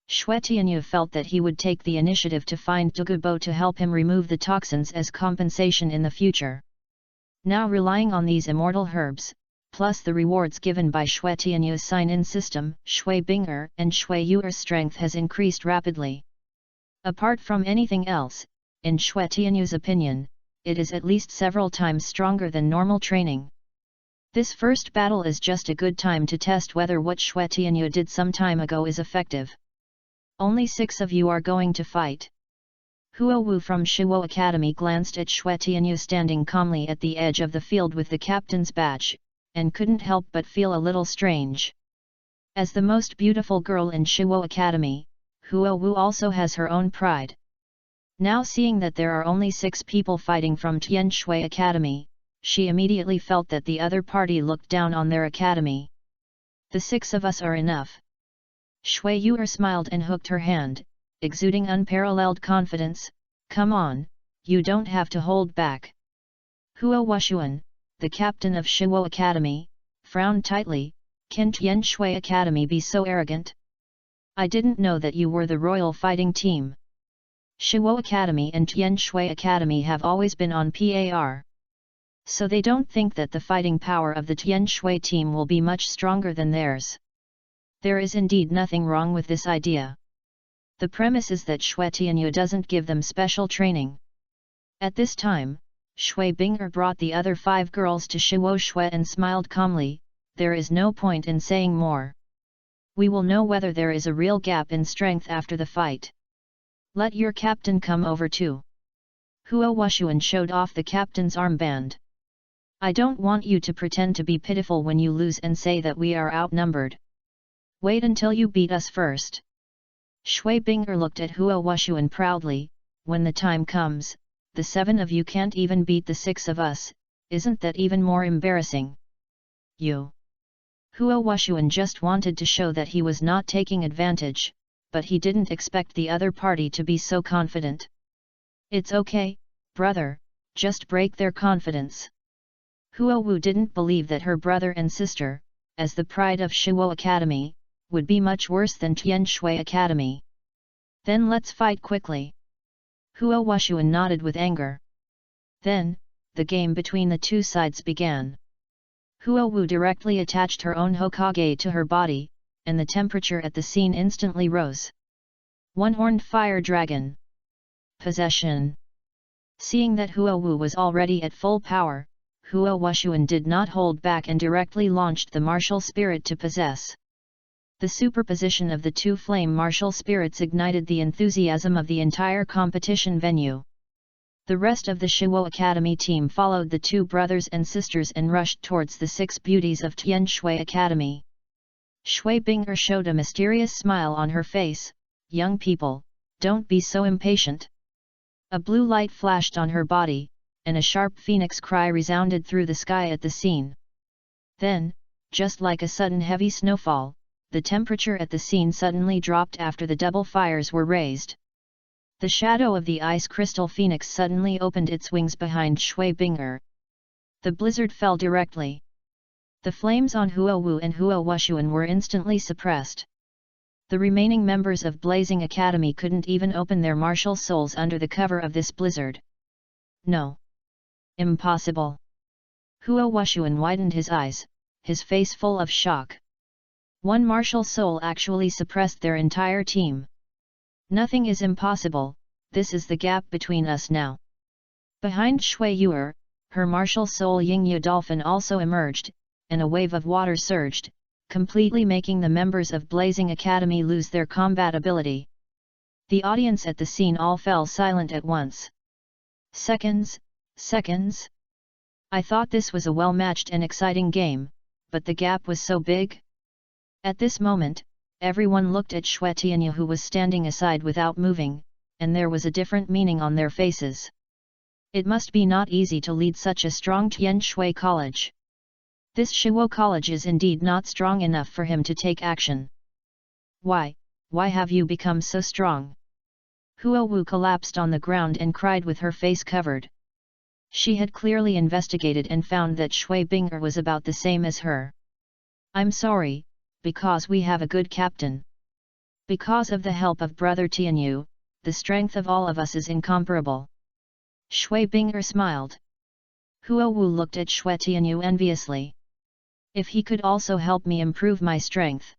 Shui Tianyu felt that he would take the initiative to find Douluo to help him remove the toxins as compensation in the future. Now relying on these immortal herbs, plus the rewards given by Shui Tianyu's sign-in system, Shui Bing'er and Shui Yu'er's strength has increased rapidly. Apart from anything else, in Shui Tianyu's opinion, it is at least several times stronger than normal training. This first battle is just a good time to test whether what Shui Tianyu did some time ago is effective. Only 6 of you are going to fight. Huo Wu from Shiwo Academy glanced at Shui Tianyu standing calmly at the edge of the field with the captain's badge, and couldn't help but feel a little strange. As the most beautiful girl in Shiwo Academy, Huo Wu also has her own pride. Now seeing that there are only 6 people fighting from Tian Shui Academy, she immediately felt that the other party looked down on their academy. The 6 of us are enough. Shui Yuer smiled and hooked her hand, exuding unparalleled confidence. Come on, you don't have to hold back. Huo Wushuan, the captain of Shiwo Academy, frowned tightly. Can Qian Renxue Academy be so arrogant? I didn't know that you were the royal fighting team. Shiwo Academy and Qian Renxue Academy have always been on par. So they don't think that the fighting power of the Qian Renxue team will be much stronger than theirs. There is indeed nothing wrong with this idea. The premise is that Shui Tianyu doesn't give them special training. At this time, Shui Binger brought the other 5 girls to Shiwo Shui and smiled calmly. There is no point in saying more. We will know whether there is a real gap in strength after the fight. Let your captain come over too. Huo Wushuan showed off the captain's armband. I don't want you to pretend to be pitiful when you lose and say that we are outnumbered. Wait until you beat us first. Shui Binger looked at Huo Wushuan proudly. When the time comes, the 7 of you can't even beat the 6 of us. Isn't that even more embarrassing? You. Huo Wushuan just wanted to show that he was not taking advantage, but he didn't expect the other party to be so confident. It's okay, brother, just break their confidence. Huo Wu didn't believe that her brother and sister, as the pride of Shiwo Academy, would be much worse than Qian Renxue Academy. Then let's fight quickly. Huo Wushuan nodded with anger. Then, the game between the 2 sides began. Huo Wu directly attached her own Hokage to her body, and the temperature at the scene instantly rose. One-horned fire dragon. Possession. Seeing that Huo Wu was already at full power, Huo Wushuan did not hold back and directly launched the martial spirit to possess. The superposition of the 2 flame martial spirits ignited the enthusiasm of the entire competition venue. The rest of the Shiwo Academy team followed the 2 brothers and sisters and rushed towards the 6 beauties of Qian Renxue Academy. Shui Binger showed a mysterious smile on her face. Young people, don't be so impatient. A blue light flashed on her body, and a sharp phoenix cry resounded through the sky at the scene. Then, just like a sudden heavy snowfall, the temperature at the scene suddenly dropped after the double fires were raised. The shadow of the ice crystal phoenix suddenly opened its wings behind Shui Binger. The blizzard fell directly. The flames on Huo Wu and Huo Wushuan were instantly suppressed. The remaining members of Blazing Academy couldn't even open their martial souls under the cover of this blizzard. No. Impossible. Huo Wushuan widened his eyes, his face full of shock. One martial soul actually suppressed their entire team. Nothing is impossible, this is the gap between us now. Behind Shui Yuer, her martial soul Yingyu Dolphin also emerged, and a wave of water surged, completely making the members of Blazing Academy lose their combat ability. The audience at the scene all fell silent at once. Seconds. I thought this was a well-matched and exciting game, but the gap was so big. At this moment, everyone looked at Shui Tianyu, who was standing aside without moving, and there was a different meaning on their faces. It must be not easy to lead such a strong Qian Renxue college. This Shiwo college is indeed not strong enough for him to take action. Why have you become so strong? Huo Wu collapsed on the ground and cried with her face covered. She had clearly investigated and found that Shui Binger was about the same as her. I'm sorry, because we have a good captain. Because of the help of Brother Tianyu, the strength of all of us is incomparable. Shui Binger smiled. Huo Wu looked at Shui Tianyu enviously. If he could also help me improve my strength.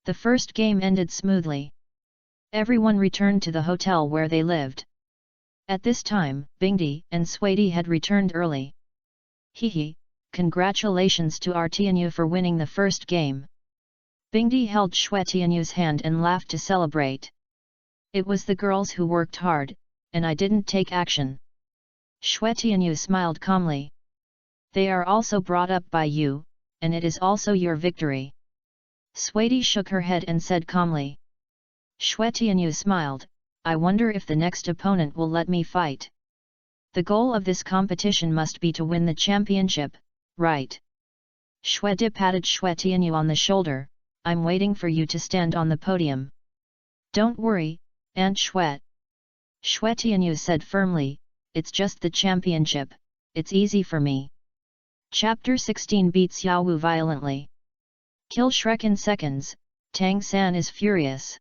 The first game ended smoothly. Everyone returned to the hotel where they lived. At this time, Bingdi and Suidi had returned early. Hehe, congratulations to our Tianyu for winning the first game. Bingdi held Shui Tianyu's hand and laughed to celebrate. It was the girls who worked hard, and I didn't take action. Shui Tianyu smiled calmly. They are also brought up by you, and it is also your victory. Suidi shook her head and said calmly. Shui Tianyu smiled, I wonder if the next opponent will let me fight. The goal of this competition must be to win the championship, right? Xue Di patted Xue Tianyu on the shoulder. I'm waiting for you to stand on the podium. Don't worry, Aunt Xue. Xue Tianyu said firmly, it's just the championship, it's easy for me. Chapter 16 Beat Xiao Wu violently. Kill Shrek in seconds, Tang San is furious.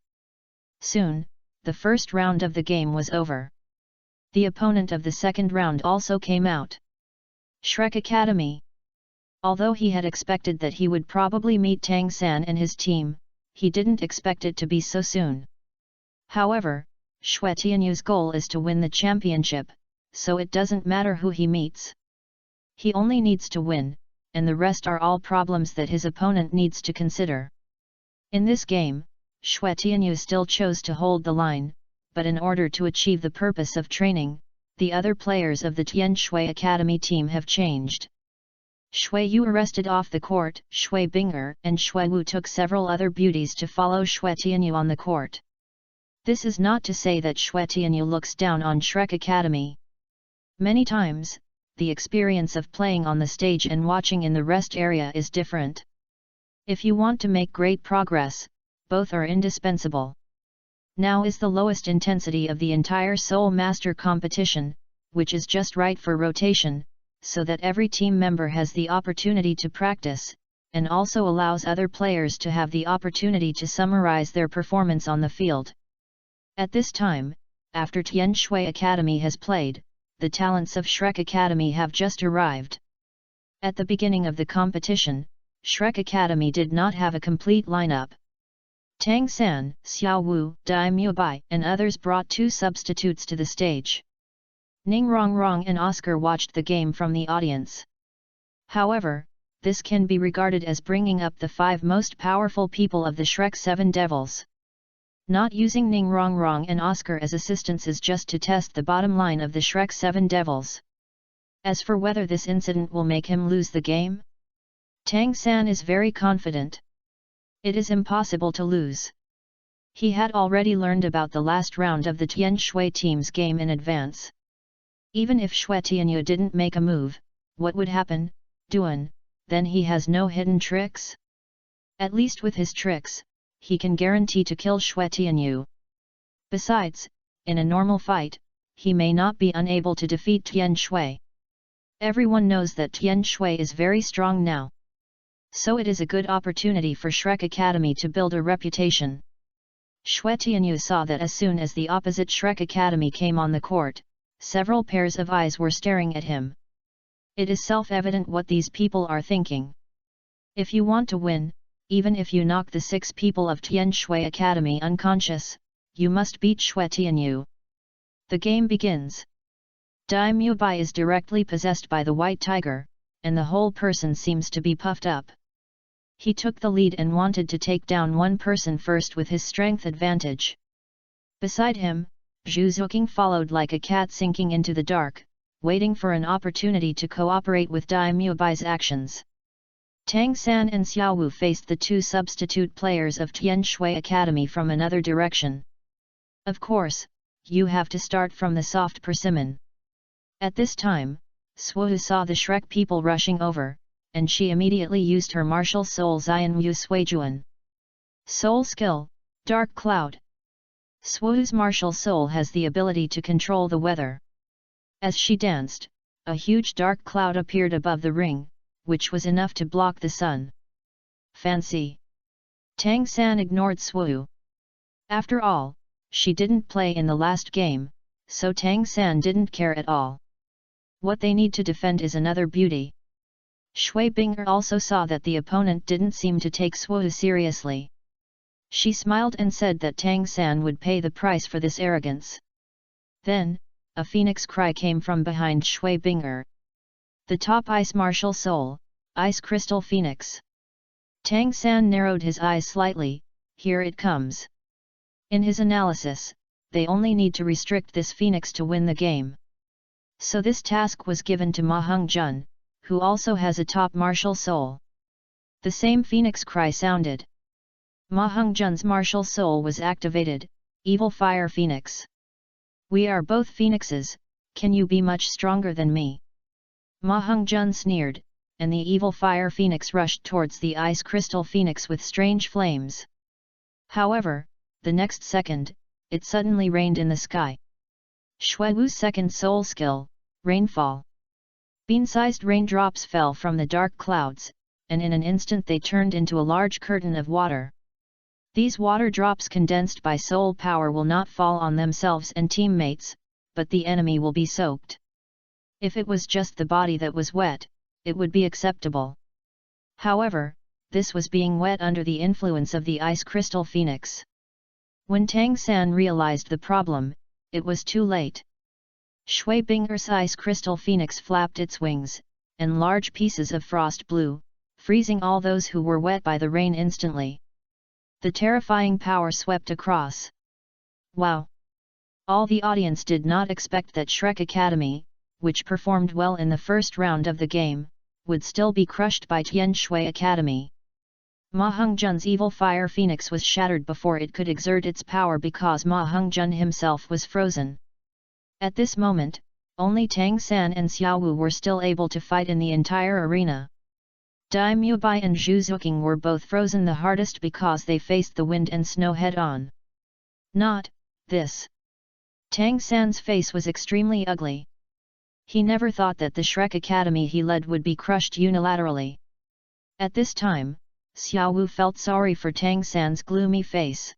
Soon, the first round of the game was over. The opponent of the second round also came out. Shrek Academy. Although he had expected that he would probably meet Tang San and his team, he didn't expect it to be so soon. However, Xue Tianyu's goal is to win the championship, so it doesn't matter who he meets. He only needs to win, and the rest are all problems that his opponent needs to consider. In this game, Xue Tianyu still chose to hold the line, but in order to achieve the purpose of training, the other players of the Tian Shui Academy team have changed. Shui Yu arrested off the court, Shui Bing'er and Shui Wu took several other beauties to follow Xue Tianyu on the court. This is not to say that Xue Tianyu looks down on Shrek Academy. Many times, the experience of playing on the stage and watching in the rest area is different. If you want to make great progress, both are indispensable. Now is the lowest intensity of the entire Soul Master competition, which is just right for rotation, so that every team member has the opportunity to practice, and also allows other players to have the opportunity to summarize their performance on the field. At this time, after Tian Shui Academy has played, the talents of Shrek Academy have just arrived. At the beginning of the competition, Shrek Academy did not have a complete lineup. Tang San, Xiao Wu, Dai Mubai and others brought 2 substitutes to the stage. Ning Rongrong and Oscar watched the game from the audience. However, this can be regarded as bringing up the 5 most powerful people of the Shrek 7 Devils. Not using Ning Rongrong and Oscar as assistants is just to test the bottom line of the Shrek 7 Devils. As for whether this incident will make him lose the game, Tang San is very confident. It is impossible to lose. He had already learned about the last round of the Tian Shui team's game in advance. Even if Xue Tianyu didn't make a move, what would happen, Duan, then he has no hidden tricks? At least with his tricks, he can guarantee to kill Xue Tianyu. Besides, in a normal fight, he may not be unable to defeat Tian Shui. Everyone knows that Tian Shui is very strong now. So it is a good opportunity for Shrek Academy to build a reputation. Xue Tianyu saw that as soon as the opposite Shrek Academy came on the court, several pairs of eyes were staring at him. It is self-evident what these people are thinking. If you want to win, even if you knock the 6 people of Tian Shui Academy unconscious, you must beat Xue Tianyu. The game begins. Dai Mubai is directly possessed by the white tiger, and the whole person seems to be puffed up. He took the lead and wanted to take down one person first with his strength advantage. Beside him, Zhu Zuqing followed like a cat sinking into the dark, waiting for an opportunity to cooperate with Dai Mubai's actions. Tang San and Xiao Wu faced the 2 substitute players of Tian Shui Academy from another direction. Of course, you have to start from the soft persimmon. At this time, Suohu saw the Shrek people rushing over, and she immediately used her martial soul Xian Yu Suijuan. Soul skill, Dark Cloud. Suohu's martial soul has the ability to control the weather. As she danced, a huge dark cloud appeared above the ring, which was enough to block the sun. Fancy. Tang San ignored Suohu. After all, she didn't play in the last game, so Tang San didn't care at all. What they need to defend is another beauty. Shui Bing'er also saw that the opponent didn't seem to take Suohu seriously. She smiled and said that Tang San would pay the price for this arrogance. Then, a phoenix cry came from behind Shui Bing'er. The top ice martial soul, Ice Crystal Phoenix. Tang San narrowed his eyes slightly. Here it comes. In his analysis, they only need to restrict this phoenix to win the game. So this task was given to Ma Hongjun, who also has a top martial soul. The same phoenix cry sounded. Ma Hongjun's martial soul was activated, Evil Fire Phoenix. We are both phoenixes, Can you be much stronger than me? Ma Hongzhen sneered, and the evil fire phoenix rushed towards the ice crystal phoenix with strange flames. However, the next second, it suddenly rained in the sky. Xuewu's second soul skill, Rainfall. Bean-sized raindrops fell from the dark clouds, and in an instant they turned into a large curtain of water. These water drops condensed by soul power will not fall on themselves and teammates, but the enemy will be soaked. If it was just the body that was wet, it would be acceptable. However, this was being wet under the influence of the ice crystal phoenix. When Tang San realized the problem, it was too late. Shui Bing'er's ice crystal phoenix flapped its wings, and large pieces of frost blew, freezing all those who were wet by the rain instantly. The terrifying power swept across. Wow! All the audience did not expect that Shrek Academy, which performed well in the first round of the game, would still be crushed by Qian Renxue Academy. Ma Hongzhen's evil fire phoenix was shattered before it could exert its power because Ma Hongzhen himself was frozen. At this moment, only Tang San and Xiaowu were still able to fight in the entire arena. Dai Mubai and Zhu Zuqing were both frozen the hardest because they faced the wind and snow head-on. Not this. Tang San's face was extremely ugly. He never thought that the Shrek Academy he led would be crushed unilaterally. At this time, Xiaowu felt sorry for Tang San's gloomy face.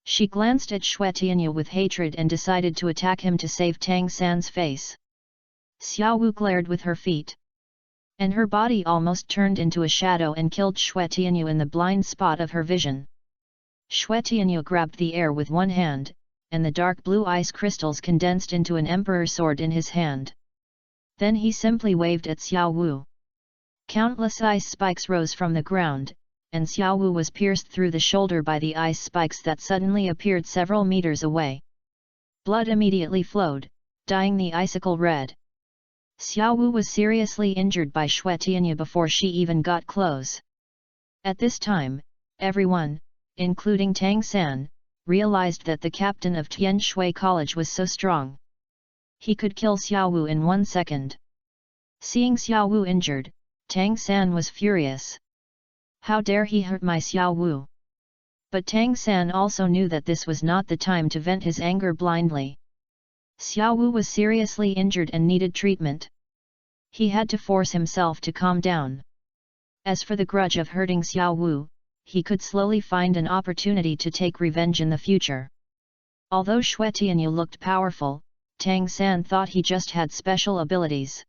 She glanced at Xue Tianyu with hatred and decided to attack him to save Tang San's face. Xiaowu glared with her feet, and her body almost turned into a shadow and killed Xue Tianyu in the blind spot of her vision. Xue Tianyu grabbed the air with one hand, and the dark blue ice crystals condensed into an emperor's sword in his hand. Then he simply waved at Xiaowu. Countless ice spikes rose from the ground, and Xiaowu was pierced through the shoulder by the ice spikes that suddenly appeared several meters away. Blood immediately flowed, dyeing the icicle red. Xiaowu was seriously injured by Xue Tianyu before she even got close. At this time, everyone, including Tang San, realized that the captain of Qian Renxue College was so strong. He could kill Xiaowu in 1 second. Seeing Xiaowu injured, Tang San was furious. How dare he hurt my Xiaowu? But Tang San also knew that this was not the time to vent his anger blindly. Xiaowu was seriously injured and needed treatment. He had to force himself to calm down. As for the grudge of hurting Xiaowu, he could slowly find an opportunity to take revenge in the future. Although Xue Tianyu looked powerful, Tang San thought he just had special abilities.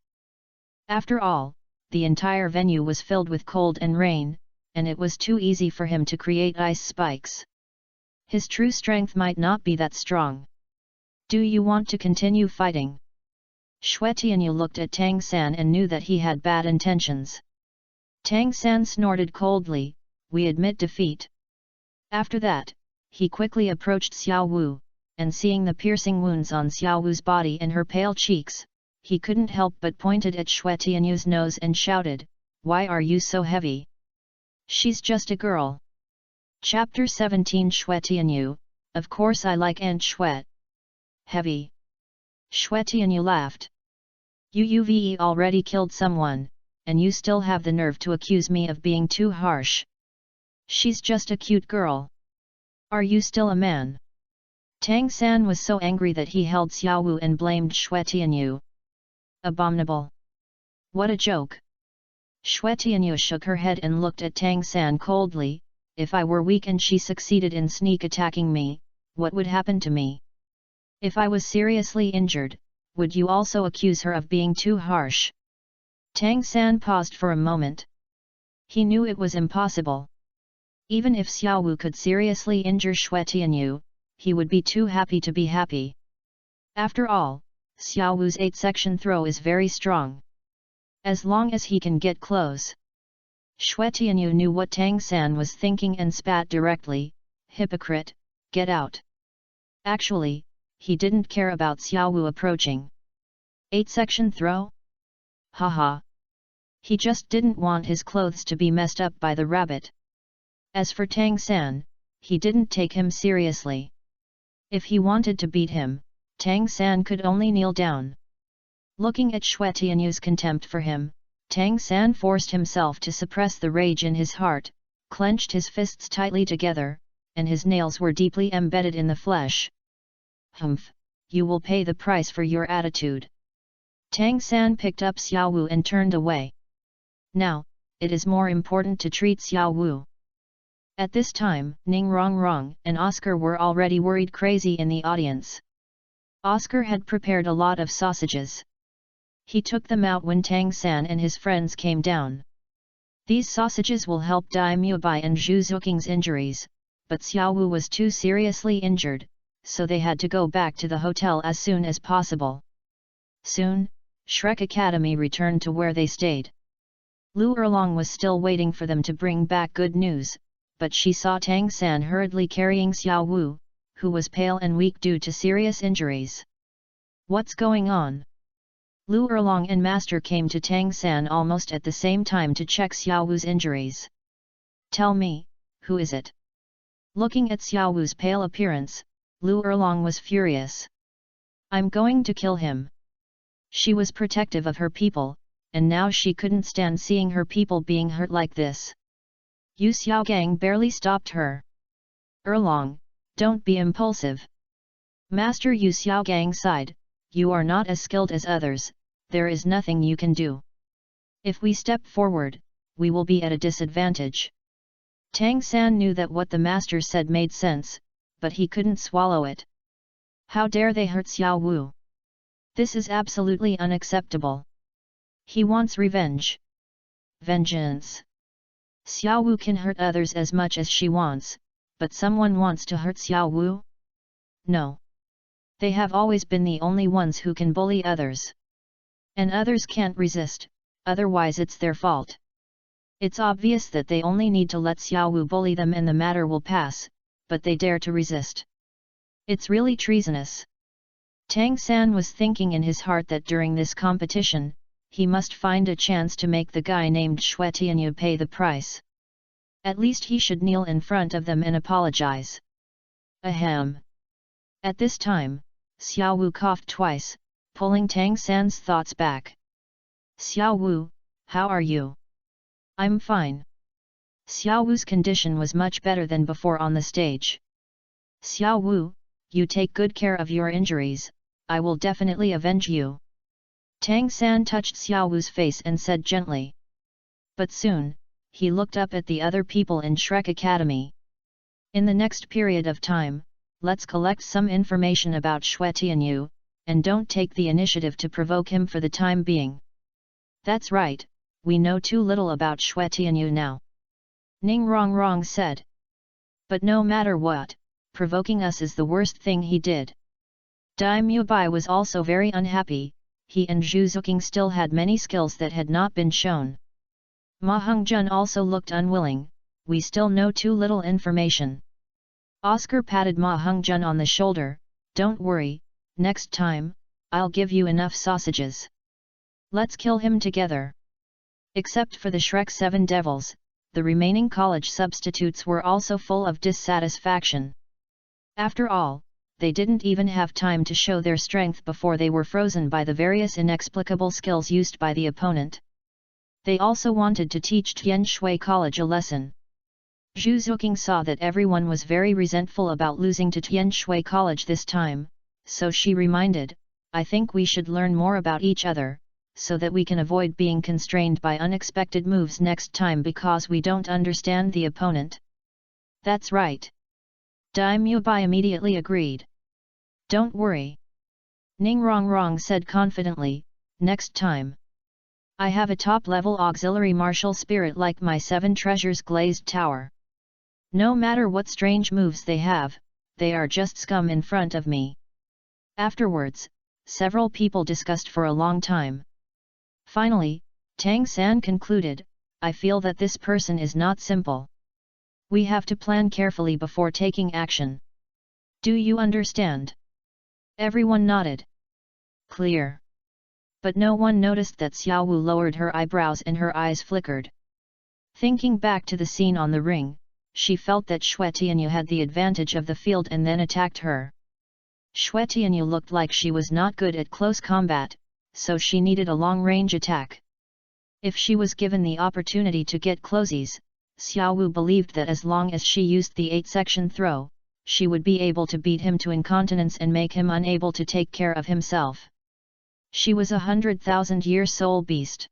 After all, the entire venue was filled with cold and rain, and it was too easy for him to create ice spikes. His true strength might not be that strong. Do you want to continue fighting? Xue Tianyu looked at Tang San and knew that he had bad intentions. Tang San snorted coldly, "We admit defeat." After that, he quickly approached Xiaowu, and seeing the piercing wounds on Xiaowu's body and her pale cheeks, he couldn't help but pointed at Xue Tianyu's nose and shouted, "Why are you so heavy? She's just a girl." Chapter 17 Xue Tianyu, "Of course I like Aunt Xue." Heavy. Xue Tianyu laughed. "You've already killed someone, and you still have the nerve to accuse me of being too harsh. She's just a cute girl. Are you still a man?" Tang San was so angry that he held Xiaowu and blamed Xue Tianyu. Abominable. What a joke. Xue Tianyu shook her head and looked at Tang San coldly. "If I were weak and she succeeded in sneak attacking me, what would happen to me? If I was seriously injured, would you also accuse her of being too harsh?" Tang San paused for a moment. He knew it was impossible. Even if Xiaowu could seriously injure Xue Tianyu, he would be too happy to be happy. After all, Xiaowu's 8-section throw is very strong. As long as he can get close. Xue Tianyu knew what Tang San was thinking and spat directly, "Hypocrite, get out." Actually, he didn't care about Xiaowu approaching. 8-section throw? Haha. He just didn't want his clothes to be messed up by the rabbit. As for Tang San, he didn't take him seriously. If he wanted to beat him, Tang San could only kneel down. Looking at Xue Tianyu's contempt for him, Tang San forced himself to suppress the rage in his heart, clenched his fists tightly together, and his nails were deeply embedded in the flesh. Humph, you will pay the price for your attitude. Tang San picked up Xiao Wu and turned away. Now, it is more important to treat Xiao Wu. At this time, Ning Rongrong and Oscar were already worried crazy in the audience. Oscar had prepared a lot of sausages. He took them out when Tang San and his friends came down. These sausages will help Dai Mubai and Zhu Zuking's injuries, but Xiao Wu was too seriously injured, so they had to go back to the hotel as soon as possible. Soon, Shrek Academy returned to where they stayed. Lu Erlong was still waiting for them to bring back good news, but she saw Tang San hurriedly carrying Xiao Wu, who was pale and weak due to serious injuries. What's going on? Lu Erlong and Master came to Tang San almost at the same time to check Xiao Wu's injuries. Tell me, who is it? Looking at Xiao Wu's pale appearance, Lu Erlong was furious. I'm going to kill him. She was protective of her people, and now she couldn't stand seeing her people being hurt like this. Yu Xiaogang barely stopped her. Erlong, don't be impulsive. Master Yu Xiaogang sighed, you are not as skilled as others, there is nothing you can do. If we step forward, we will be at a disadvantage. Tang San knew that what the master said made sense, but he couldn't swallow it. How dare they hurt Xiao Wu? This is absolutely unacceptable. He wants revenge. Vengeance. Xiao Wu can hurt others as much as she wants, but someone wants to hurt Xiao Wu? No. They have always been the only ones who can bully others. And others can't resist, otherwise it's their fault. It's obvious that they only need to let Xiao Wu bully them and the matter will pass, but they dare to resist. It's really treasonous. Tang San was thinking in his heart that during this competition, he must find a chance to make the guy named Xue Tianyu pay the price. At least he should kneel in front of them and apologize. Ahem. At this time, Xiao Wu coughed twice, pulling Tang San's thoughts back. Xiao Wu, how are you? I'm fine. Xiao Wu's condition was much better than before on the stage. Xiao Wu, you take good care of your injuries, I will definitely avenge you. Tang San touched Xiao Wu's face and said gently. But soon, he looked up at the other people in Shrek Academy. In the next period of time, let's collect some information about Xue Tianyu, and don't take the initiative to provoke him for the time being. That's right, we know too little about Xue Tianyu now. Ning Rongrong said. But no matter what, provoking us is the worst thing he did. Dai Mubai was also very unhappy, he and Zhu Zuking still had many skills that had not been shown. Ma Hongjun also looked unwilling, we still know too little information. Oscar patted Ma Hongjun on the shoulder, don't worry, next time, I'll give you enough sausages. Let's kill him together. Except for the Shrek 7 Devils, the remaining college substitutes were also full of dissatisfaction. After all, they didn't even have time to show their strength before they were frozen by the various inexplicable skills used by the opponent. They also wanted to teach Qian Renxue College a lesson. Zhu Zuking saw that everyone was very resentful about losing to Qian Renxue College this time, so she reminded, I think we should learn more about each other, so that we can avoid being constrained by unexpected moves next time because we don't understand the opponent. That's right. Dai Mubai immediately agreed. Don't worry. Ning Rongrong said confidently, next time. I have a top-level auxiliary martial spirit like my 7 treasures glazed tower. No matter what strange moves they have, they are just scum in front of me. Afterwards, several people discussed for a long time. Finally, Tang San concluded, I feel that this person is not simple. We have to plan carefully before taking action. Do you understand? Everyone nodded. Clear. But no one noticed that Xiao Wu lowered her eyebrows and her eyes flickered. Thinking back to the scene on the ring, she felt that Xue Tianyu had the advantage of the field and then attacked her. Xue Tianyu looked like she was not good at close combat, so she needed a long-range attack. If she was given the opportunity to get closes, Xiao Wu believed that as long as she used the 8-section throw, she would be able to beat him to incontinence and make him unable to take care of himself. She was 100,000-year soul beast.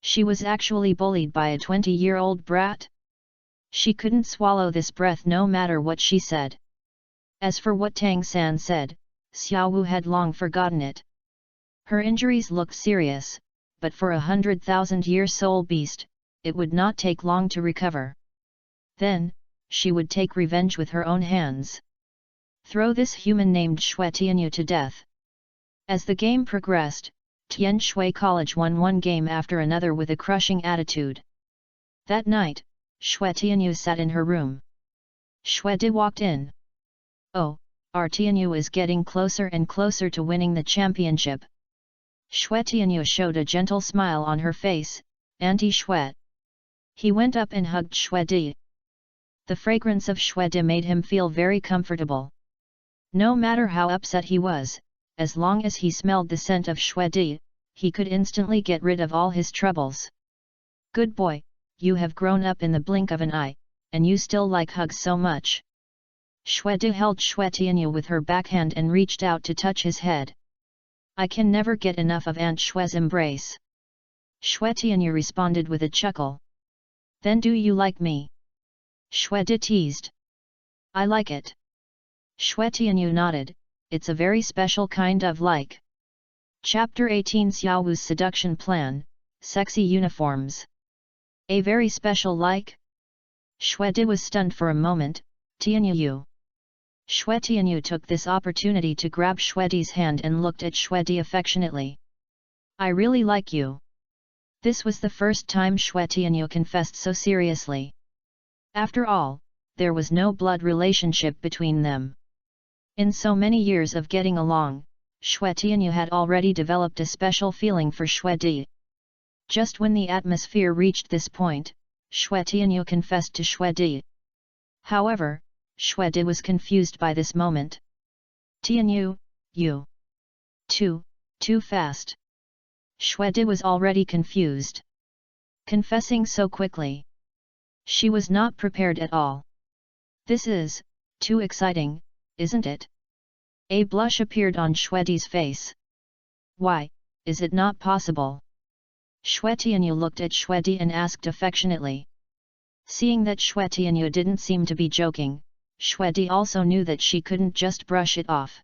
She was actually bullied by a 20-year-old brat? She couldn't swallow this breath no matter what she said. As for what Tang San said, Xiao Wu had long forgotten it. Her injuries looked serious, but for a 100,000-year soul beast, it would not take long to recover. Then, she would take revenge with her own hands. Throw this human named Xue Tianyu to death. As the game progressed, Qian Renxue College won one game after another with a crushing attitude. That night, Xue Tianyu sat in her room. Xue Di walked in. Oh, our Tianyu is getting closer and closer to winning the championship. Xue Tianyu showed a gentle smile on her face. Auntie Xue. He went up and hugged Xue Di. The fragrance of Xue Di made him feel very comfortable. No matter how upset he was, as long as he smelled the scent of Xue Di, he could instantly get rid of all his troubles. Good boy, you have grown up in the blink of an eye, and you still like hugs so much. Xue Di held Xue Tianyu with her backhand and reached out to touch his head. I can never get enough of Aunt Xue's embrace. Xue Tianyu responded with a chuckle. Then do you like me? Xue Di teased. I like it. Xue Tianyu nodded, it's a very special kind of like. Chapter 18 Xiao Wu's Seduction Plan, Sexy Uniforms. A very special like? Xue Di was stunned for a moment. Tianyu. Xue Tianyu took this opportunity to grab Xue Di's hand and looked at Xue Di affectionately. I really like you. This was the first time Xue Tianyu confessed so seriously. After all, there was no blood relationship between them. In so many years of getting along, Xue Tianyu had already developed a special feeling for Xue Di. Just when the atmosphere reached this point, Xue Tianyu confessed to Xue Di. However, Xue Di was confused by this moment. Tianyu, you. Too fast. Xue Di was already confused. Confessing so quickly. She was not prepared at all. This is too exciting, isn't it? A blush appeared on Xue Di's face. Why, is it not possible? Xue Tianyu looked at Xue Di and asked affectionately. Seeing that Xue Tianyu didn't seem to be joking, Xue Di also knew that she couldn't just brush it off.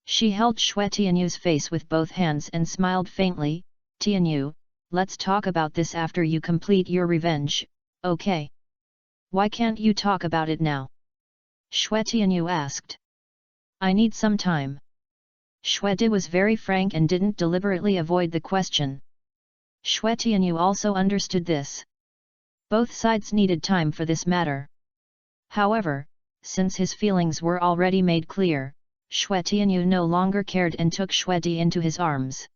She held Xue Tianyu's face with both hands and smiled faintly. Tianyu, let's talk about this after you complete your revenge, okay? Why can't you talk about it now? Xue Tianyu asked. I need some time. Xue Di was very frank and didn't deliberately avoid the question. Xue Tianyu also understood this. Both sides needed time for this matter. However, since his feelings were already made clear, Xue Tianyu no longer cared and took Xue Di into his arms.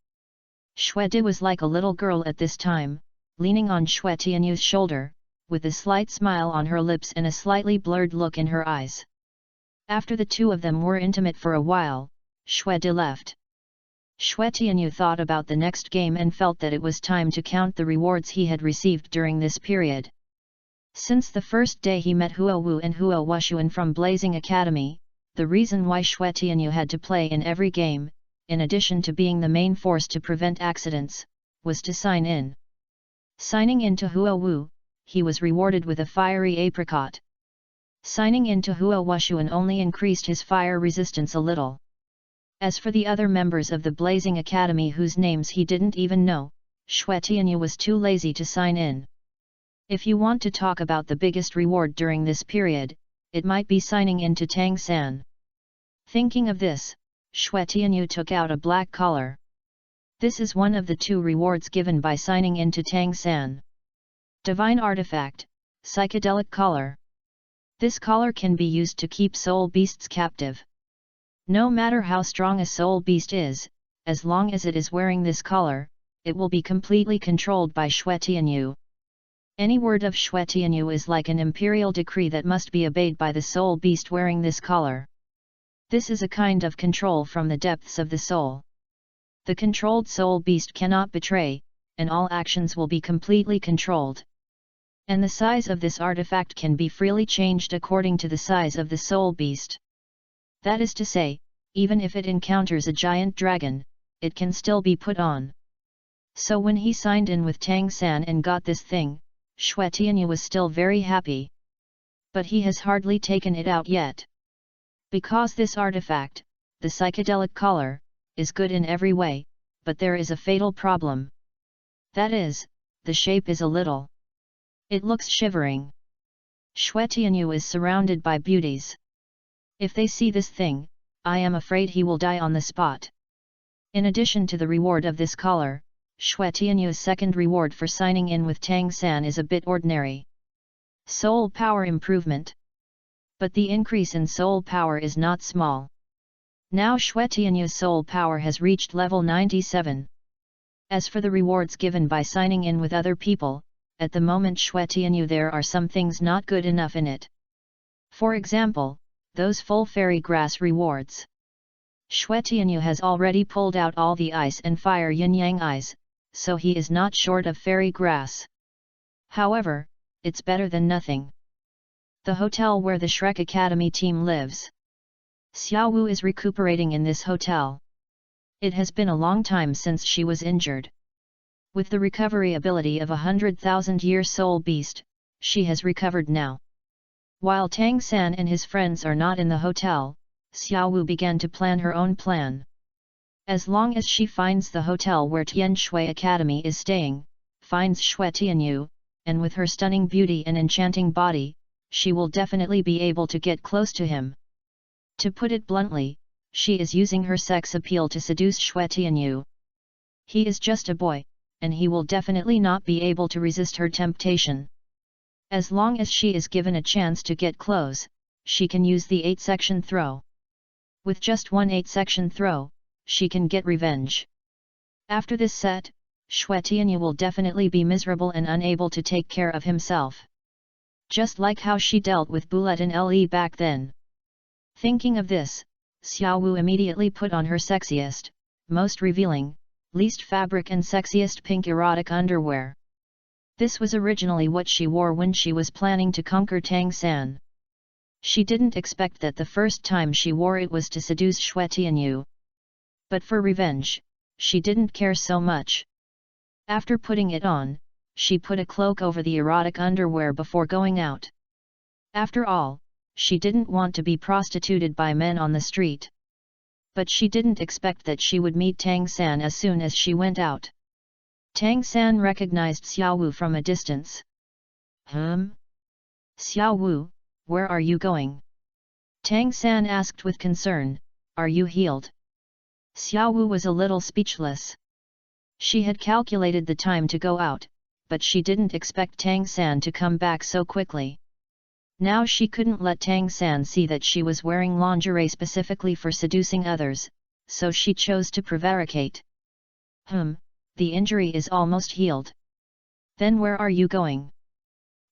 Xue Di was like a little girl at this time, leaning on Xue Tianyu's shoulder, with a slight smile on her lips and a slightly blurred look in her eyes. After the two of them were intimate for a while, Xue Di left. Xue Tianyu thought about the next game and felt that it was time to count the rewards he had received during this period. Since the first day he met Huo Wu and Huo Wuxuan from Blazing Academy, the reason why Xue Tianyu had to play in every game, in addition to being the main force to prevent accidents, was to sign in. Signing in to Huo Wu, he was rewarded with a fiery apricot. Signing in to Huo Wuxuan only increased his fire resistance a little. As for the other members of the Blazing Academy whose names he didn't even know, Xue Tianyu was too lazy to sign in. If you want to talk about the biggest reward during this period, it might be signing in to Tang San. Thinking of this, Xue Tianyu took out a black collar. This is one of the two rewards given by signing in to Tang San. Divine Artifact, Psychedelic Collar. This collar can be used to keep soul beasts captive. No matter how strong a soul beast is, as long as it is wearing this collar, it will be completely controlled by Xue Tianyu. Any word of Xue Tianyu is like an imperial decree that must be obeyed by the soul beast wearing this collar. This is a kind of control from the depths of the soul. The controlled soul beast cannot betray, and all actions will be completely controlled. And the size of this artifact can be freely changed according to the size of the soul beast. That is to say, even if it encounters a giant dragon, it can still be put on. So when he signed in with Tang San and got this thing, Xue Tianyu was still very happy. But he has hardly taken it out yet. Because this artifact, the psychedelic collar, is good in every way, but there is a fatal problem. That is, the shape is a little. It looks shivering. Xue Tianyu is surrounded by beauties. If they see this thing, I am afraid he will die on the spot. In addition to the reward of this collar, Xue Tianyu's second reward for signing in with Tang San is a bit ordinary. Soul power improvement. But the increase in soul power is not small. Now Xue Tianyu's soul power has reached level 97. As for the rewards given by signing in with other people, at the moment Xue Tianyu there are some things not good enough in it. For example, those full fairy grass rewards. Xue Tianyu has already pulled out all the ice and fire yin-yang eyes, so he is not short of fairy grass. However, it's better than nothing. The hotel where the Shrek Academy team lives. Xiao Wu is recuperating in this hotel. It has been a long time since she was injured. With the recovery ability of 100,000-year soul beast, she has recovered now. While Tang San and his friends are not in the hotel, Xiao Wu began to plan her own plan. As long as she finds the hotel where Qian Renxue Academy is staying, finds Xue Tianyu, and with her stunning beauty and enchanting body, she will definitely be able to get close to him. To put it bluntly, she is using her sex appeal to seduce Xue Tianyu. He is just a boy, and he will definitely not be able to resist her temptation. As long as she is given a chance to get close, she can use the 8-section throw. With just one 8-section throw, she can get revenge. After this set, Xue Tianyu will definitely be miserable and unable to take care of himself. Just like how she dealt with Bullet and Le back then. Thinking of this, Xiao Wu immediately put on her sexiest, most revealing, least fabric and sexiest pink erotic underwear. This was originally what she wore when she was planning to conquer Tang San. She didn't expect that the first time she wore it was to seduce Xue Tianyu. But for revenge, she didn't care so much. After putting it on, she put a cloak over the erotic underwear before going out. After all, she didn't want to be prostituted by men on the street. But she didn't expect that she would meet Tang San as soon as she went out. Tang San recognized Xiao Wu from a distance. Xiao Wu, where are you going? Tang San asked with concern, are you healed? Xiao Wu was a little speechless. She had calculated the time to go out, but she didn't expect Tang San to come back so quickly. Now she couldn't let Tang San see that she was wearing lingerie specifically for seducing others, so she chose to prevaricate. The injury is almost healed. Then where are you going?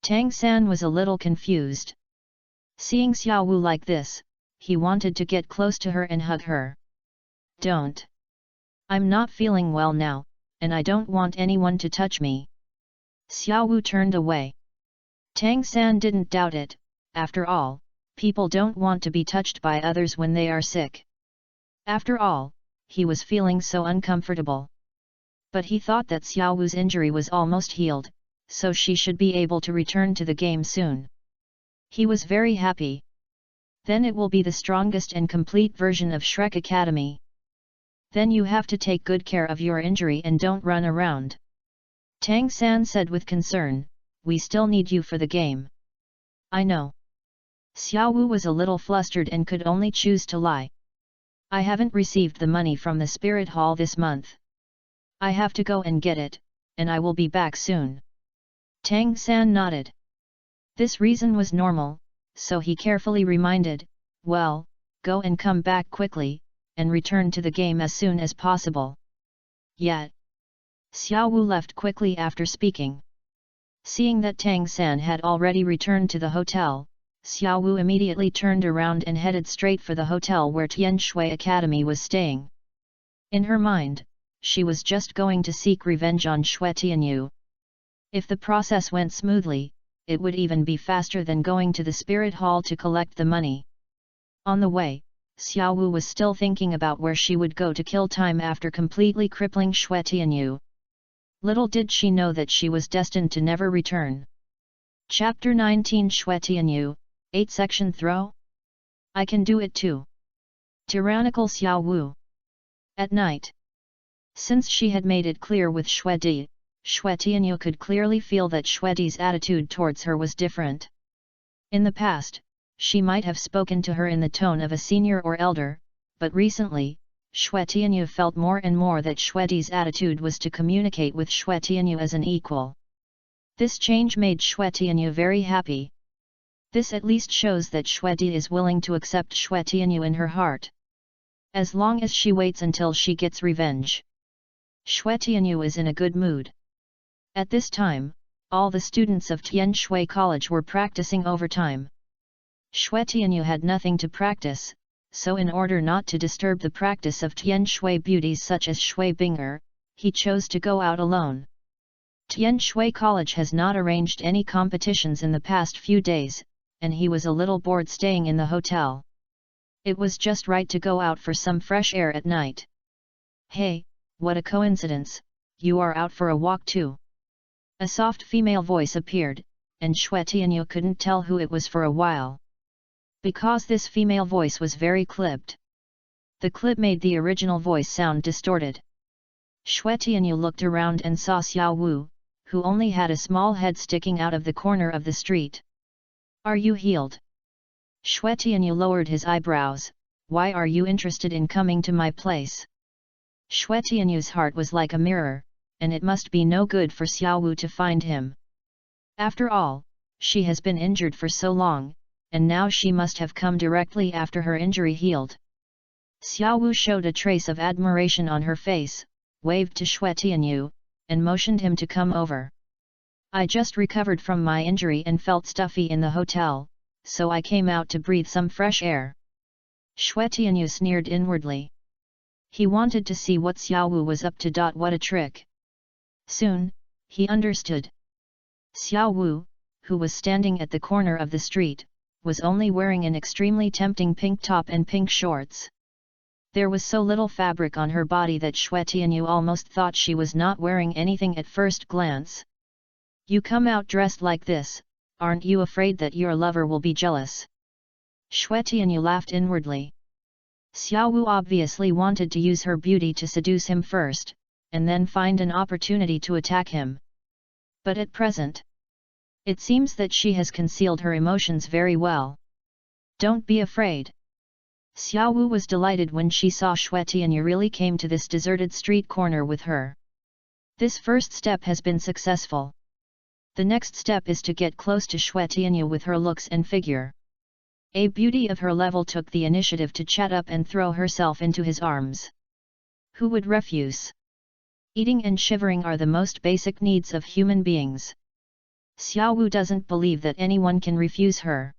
Tang San was a little confused. Seeing Xiao Wu like this, he wanted to get close to her and hug her. Don't. I'm not feeling well now, and I don't want anyone to touch me. Xiao Wu turned away. Tang San didn't doubt it. After all, people don't want to be touched by others when they are sick. After all, he was feeling so uncomfortable. But he thought that Xiao Wu's injury was almost healed, so she should be able to return to the game soon. He was very happy. Then it will be the strongest and complete version of Shrek Academy. Then you have to take good care of your injury and don't run around. Tang San said with concern, we still need you for the game. I know. Xiao Wu was a little flustered and could only choose to lie. I haven't received the money from the Spirit Hall this month. I have to go and get it, and I will be back soon. Tang San nodded. This reason was normal, so he carefully reminded, well, go and come back quickly, and return to the game as soon as possible. Yet, Xiao Wu left quickly after speaking. Seeing that Tang San had already returned to the hotel, Xiao Wu immediately turned around and headed straight for the hotel where Qian Renxue Academy was staying. In her mind, she was just going to seek revenge on Xue Tianyu. If the process went smoothly, it would even be faster than going to the spirit hall to collect the money. On the way, Xiao Wu was still thinking about where she would go to kill time after completely crippling Xue Tianyu. Little did she know that she was destined to never return. Chapter 19 Xue Tianyu, 8 Section Throw? I can do it too. Tyrannical Xiao Wu. At night. Since she had made it clear with Xue Di, Xue Tianyu could clearly feel that Xue Di's attitude towards her was different. In the past, she might have spoken to her in the tone of a senior or elder, but recently, Xue Tianyu felt more and more that Xue Di's attitude was to communicate with Xue Tianyu as an equal. This change made Xue Tianyu very happy. This at least shows that Xue Di is willing to accept Xue Tianyu in her heart. As long as she waits until she gets revenge. Xue Tianyu is in a good mood. At this time, all the students of Tianshui College were practicing overtime. Xue Tianyu had nothing to practice, so in order not to disturb the practice of Tianshui beauties such as Shui Binger, he chose to go out alone. Tianshui College has not arranged any competitions in the past few days, and he was a little bored staying in the hotel. It was just right to go out for some fresh air at night. Hey, what a coincidence, you are out for a walk too. A soft female voice appeared, and Xue Tianyu couldn't tell who it was for a while. Because this female voice was very clipped. The clip made the original voice sound distorted. Xue Tianyu looked around and saw Xiao Wu, who only had a small head sticking out of the corner of the street. Are you healed? Xue Tianyu lowered his eyebrows. Why are you interested in coming to my place? Xue Tianyu's heart was like a mirror, and it must be no good for Xiao Wu to find him. After all, she has been injured for so long, and now she must have come directly after her injury healed. Xiao Wu showed a trace of admiration on her face, waved to Xue Tianyu, and motioned him to come over. I just recovered from my injury and felt stuffy in the hotel, so I came out to breathe some fresh air. Xue Tianyu sneered inwardly. He wanted to see what Xiao Wu was up to. What a trick! Soon, he understood. Xiao Wu, who was standing at the corner of the street, was only wearing an extremely tempting pink top and pink shorts. There was so little fabric on her body that Xue Tianyu almost thought she was not wearing anything at first glance. You come out dressed like this, aren't you afraid that your lover will be jealous? Xue Tianyu laughed inwardly. Xiao Wu obviously wanted to use her beauty to seduce him first, and then find an opportunity to attack him. But at present, it seems that she has concealed her emotions very well. Don't be afraid. Xiao Wu was delighted when she saw Xue Tianyu really came to this deserted street corner with her. This first step has been successful. The next step is to get close to Xue Tianyu with her looks and figure. A beauty of her level took the initiative to chat up and throw herself into his arms. Who would refuse? Eating and shivering are the most basic needs of human beings. Xiao Wu doesn't believe that anyone can refuse her.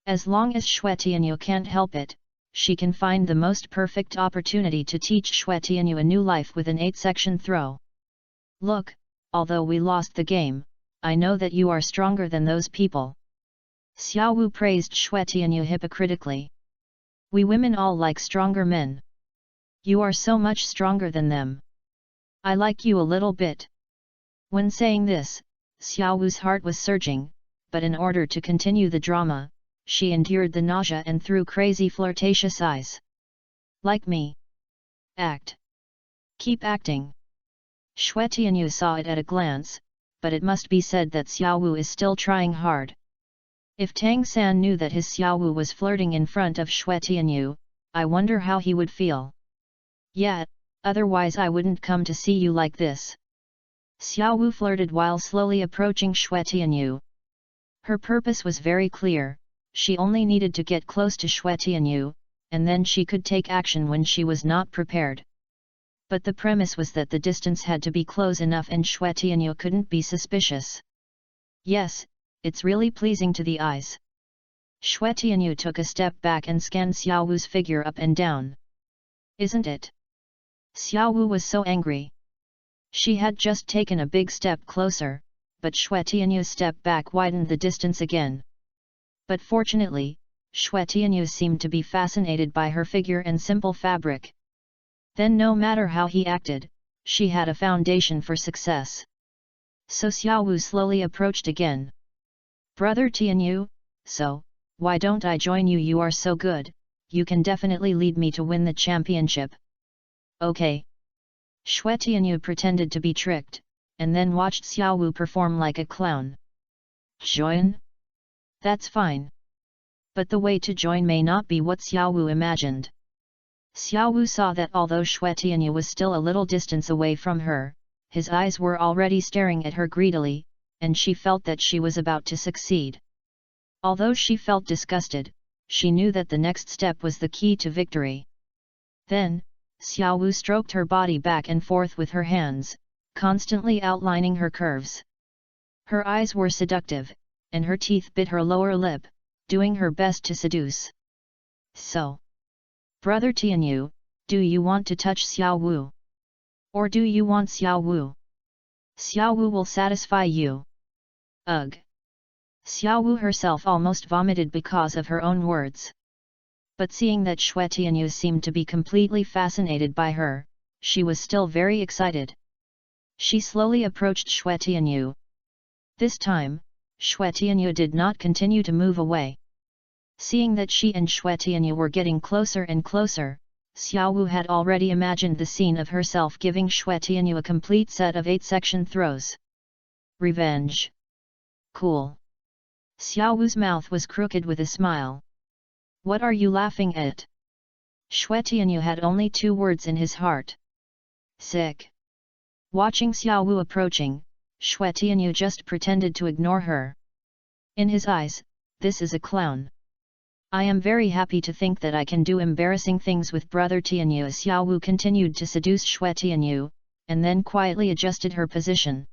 As long as Xue Tianyu can't help it, she can find the most perfect opportunity to teach Xue Tianyu a new life with an 8-section throw. Look, although we lost the game, I know that you are stronger than those people. Xiao Wu praised Xue Tianyu hypocritically. We women all like stronger men. You are so much stronger than them. I like you a little bit. When saying this, Xiao Wu's heart was surging, but in order to continue the drama, she endured the nausea and threw crazy flirtatious eyes. Like me. Act. Keep acting. Xue Tianyu saw it at a glance, but it must be said that Xiao Wu is still trying hard. If Tang San knew that his Xiao Wu was flirting in front of Xue Tianyu, I wonder how he would feel. Yeah, otherwise I wouldn't come to see you like this. Xiao Wu flirted while slowly approaching Xue Tianyu. Her purpose was very clear, she only needed to get close to Xue Tianyu, and then she could take action when she was not prepared. But the premise was that the distance had to be close enough and Xue Tianyu couldn't be suspicious. Yes, it's really pleasing to the eyes. Xue Tianyu took a step back and scanned Xiao Wu's figure up and down. Isn't it? Xiao Wu was so angry. She had just taken a big step closer, but Xue Tianyu's step back widened the distance again. But fortunately, Xue Tianyu seemed to be fascinated by her figure and simple fabric. Then no matter how he acted, she had a foundation for success. So Xiao Wu slowly approached again. Brother Tianyu, so, why don't I join you? You are so good, you can definitely lead me to win the championship. Okay. Xue Tianyu pretended to be tricked, and then watched Xiao Wu perform like a clown. Join? That's fine. But the way to join may not be what Xiao Wu imagined. Xiao Wu saw that although Xue Tianyu was still a little distance away from her, his eyes were already staring at her greedily, and she felt that she was about to succeed. Although she felt disgusted, she knew that the next step was the key to victory. Then, Xiao Wu stroked her body back and forth with her hands, constantly outlining her curves. Her eyes were seductive, and her teeth bit her lower lip, doing her best to seduce. So, Brother Tianyu, do you want to touch Xiao Wu? Or do you want Xiao Wu? Xiao Wu will satisfy you. Ugh! Xiao Wu herself almost vomited because of her own words. But seeing that Xue Tianyu seemed to be completely fascinated by her, she was still very excited. She slowly approached Xue Tianyu. This time, Xue Tianyu did not continue to move away. Seeing that she and Xue Tianyu were getting closer and closer, Xiao Wu had already imagined the scene of herself giving Xue Tianyu a complete set of 8 section throws. Revenge. Cool. Xiao Wu's mouth was crooked with a smile. What are you laughing at? Xue Tianyu had only 2 words in his heart. Sick. Watching Xiao Wu approaching, Xue Tianyu just pretended to ignore her. In his eyes, this is a clown. I am very happy to think that I can do embarrassing things with Brother Tianyu. Xiao Wu continued to seduce Xue Tianyu, and then quietly adjusted her position.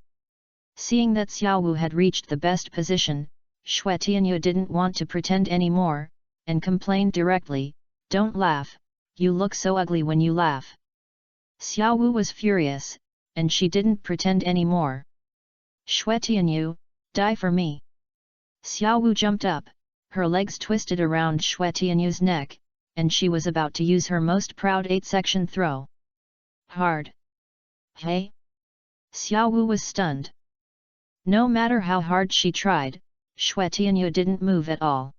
Seeing that Xiao Wu had reached the best position, Xue Tianyu didn't want to pretend anymore, and complained directly, "Don't laugh, you look so ugly when you laugh." Xiao Wu was furious, and she didn't pretend anymore. "Xue Tianyu, die for me." Xiao Wu jumped up, her legs twisted around Xue Tianyu's neck, and she was about to use her most proud 8 section throw. Hard. Hey? Xiao Wu was stunned. No matter how hard she tried, Xue Tianyu didn't move at all.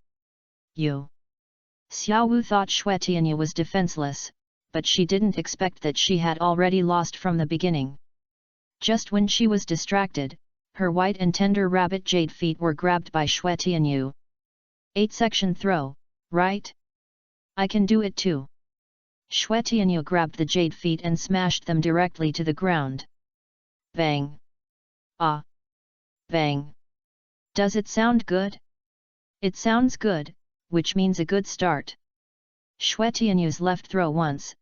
You. Xiao Wu thought Xue Tianyu was defenseless, but she didn't expect that she had already lost from the beginning. Just when she was distracted, her white and tender rabbit jade feet were grabbed by Xue Tianyu. 8 section throw, right? I can do it too. Xue Tianyu grabbed the jade feet and smashed them directly to the ground. Bang! Ah! Bang! Does it sound good? It sounds good, which means a good start. Xue Tianyu's left throw once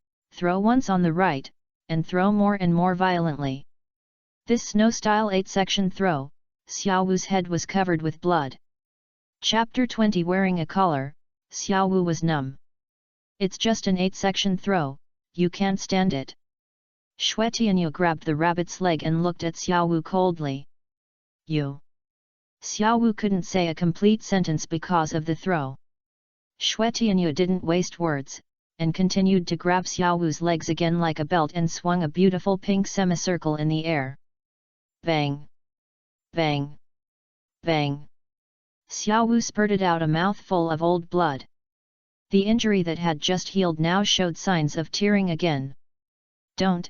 on the right, and throw more and more violently. This snow-style 8 section throw, Xiao Wu's head was covered with blood. Chapter 20. Wearing a collar, Xiao Wu was numb. It's just an 8 section throw, you can't stand it. Xue Tianyu grabbed the rabbit's leg and looked at Xiao Wu coldly. You. Xiao Wu couldn't say a complete sentence because of the throw. Xue Tianyu didn't waste words, and continued to grab Xiao Wu's legs again like a belt and swung a beautiful pink semicircle in the air. Bang! Bang! Bang! Xiao Wu spurted out a mouthful of old blood. The injury that had just healed now showed signs of tearing again. Don't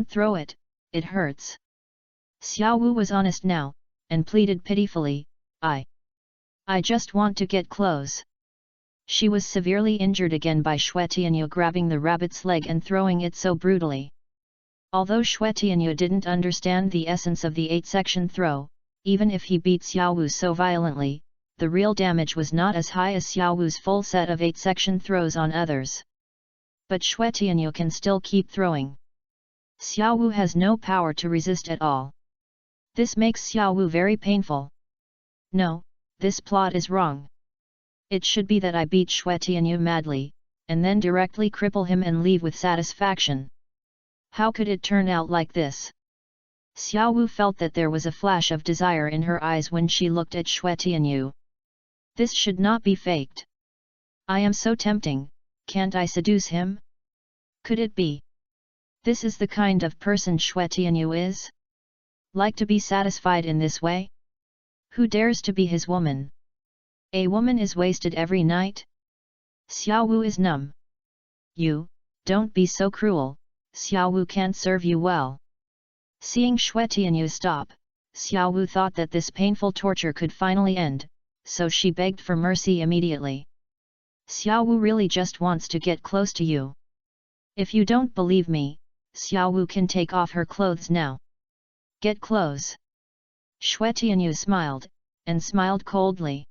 throw it, it hurts. Xiao Wu was honest now, and pleaded pitifully, I just want to get close. She was severely injured again by Xue Tianyu grabbing the rabbit's leg and throwing it so brutally. Although Xue Tianyu didn't understand the essence of the 8 section throw, even if he beat Xiao Wu so violently, the real damage was not as high as Xiao Wu's full set of 8 section throws on others. But Xue Tianyu can still keep throwing. Xiao Wu has no power to resist at all. This makes Xiao Wu very painful. No, this plot is wrong. It should be that I beat Xue Tianyu madly, and then directly cripple him and leave with satisfaction. How could it turn out like this? Xiao Wu felt that there was a flash of desire in her eyes when she looked at Xue Tianyu. This should not be faked. I am so tempting, can't I seduce him? Could it be? This is the kind of person Xue Tianyu is? Like to be satisfied in this way? Who dares to be his woman? A woman is wasted every night? Xiao Wu is numb. You, don't be so cruel, Xiao Wu can't serve you well. Seeing Xue Tianyu stop, Xiao Wu thought that this painful torture could finally end, so she begged for mercy immediately. Xiao Wu really just wants to get close to you. If you don't believe me, Xiao Wu can take off her clothes now. Get close. Xue Tianyu smiled, and smiled coldly.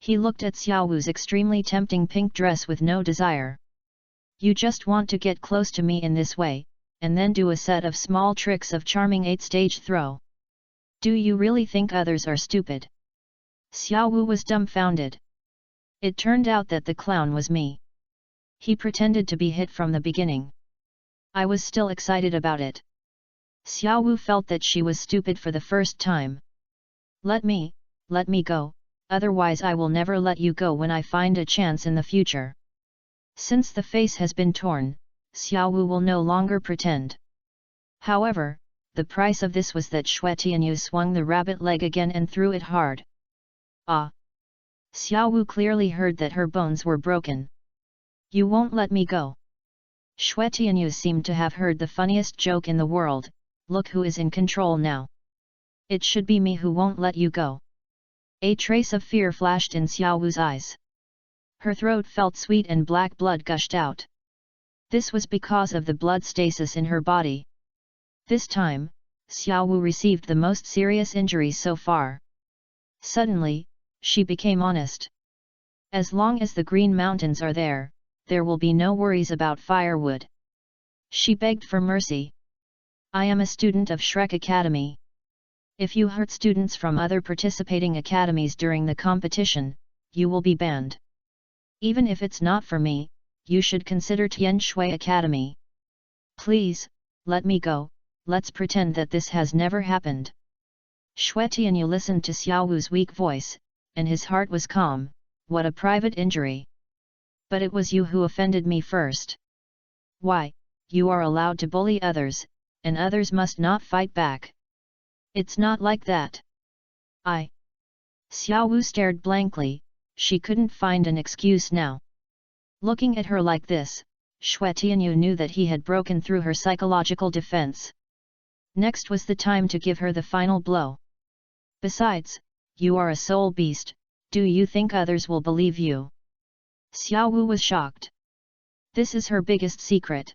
He looked at Xiao Wu's extremely tempting pink dress with no desire. You just want to get close to me in this way, and then do a set of small tricks of charming 8-stage throw. Do you really think others are stupid? Xiao Wu was dumbfounded. It turned out that the clown was me. He pretended to be hit from the beginning. I was still excited about it. Xiao Wu felt that she was stupid for the first time. Let me go, otherwise I will never let you go when I find a chance in the future. Since the face has been torn, Xiao Wu will no longer pretend. However, the price of this was that Xue Tianyu swung the rabbit leg again and threw it hard. Ah! Xiao Wu clearly heard that her bones were broken. You won't let me go. Xue Tianyu seemed to have heard the funniest joke in the world. Look who is in control now. It should be me who won't let you go. A trace of fear flashed in Xiao Wu's eyes. Her throat felt sweet and black blood gushed out. This was because of the blood stasis in her body. This time, Xiao Wu received the most serious injuries so far. Suddenly, she became honest. As long as the Green Mountains are there, there will be no worries about firewood. She begged for mercy. I am a student of Shrek Academy. If you hurt students from other participating academies during the competition, you will be banned. Even if it's not for me, you should consider Tianshui Academy. Please, let me go, let's pretend that this has never happened. Xue Tianyu listened to Xiao Wu's weak voice, and his heart was calm. What a private injury. But it was you who offended me first. Why, you are allowed to bully others, and others must not fight back. It's not like that. Xiao Wu stared blankly, she couldn't find an excuse now. Looking at her like this, Xue Tianyu knew that he had broken through her psychological defense. Next was the time to give her the final blow. Besides, you are a soul beast, do you think others will believe you? Xiao Wu was shocked. This is her biggest secret.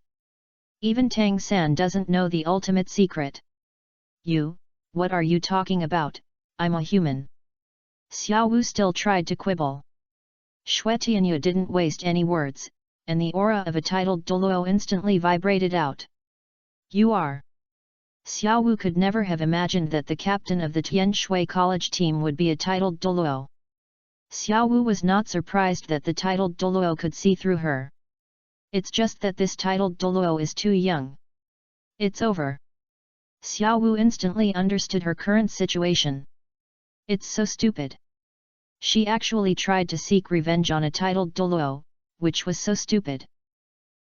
Even Tang San doesn't know the ultimate secret. You, what are you talking about? I'm a human. Xiao Wu still tried to quibble. Xue Tianyu didn't waste any words, and the aura of a titled Douluo instantly vibrated out. You are. Xiao Wu could never have imagined that the captain of the Tianshui College team would be a titled Douluo. Xiao Wu was not surprised that the titled Douluo could see through her. It's just that this titled Douluo is too young. It's over. Xiao Wu instantly understood her current situation. It's so stupid. She actually tried to seek revenge on a titled Douluo, which was so stupid.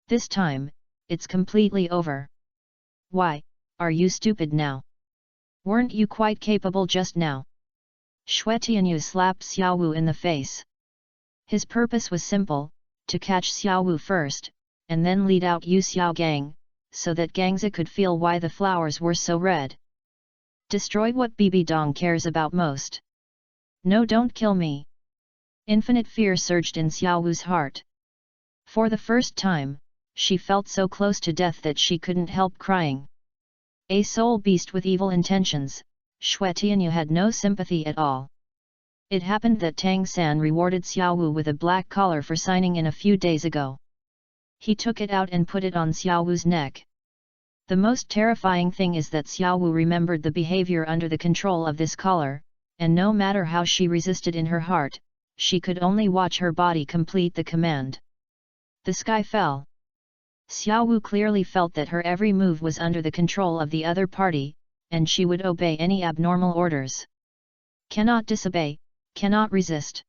This time, it's completely over. Why, are you stupid now? Weren't you quite capable just now? Xue Tianyu slapped Xiao Wu in the face. His purpose was simple, to catch Xiao Wu first, and then lead out Yu Xiao Gang, so that Gangza could feel why the flowers were so red. Destroy what Bibi Dong cares about most. No, don't kill me. Infinite fear surged in Xiao Wu's heart. For the first time, she felt so close to death that she couldn't help crying. A soul beast with evil intentions, Xue Tianyu had no sympathy at all. It happened that Tang San rewarded Xiao Wu with a black collar for signing in a few days ago. He took it out and put it on Xiao Wu's neck. The most terrifying thing is that Xiao Wu remembered the behavior under the control of this collar, and no matter how she resisted in her heart, she could only watch her body complete the command. The sky fell. Xiao Wu clearly felt that her every move was under the control of the other party, and she would obey any abnormal orders. Cannot disobey, cannot resist.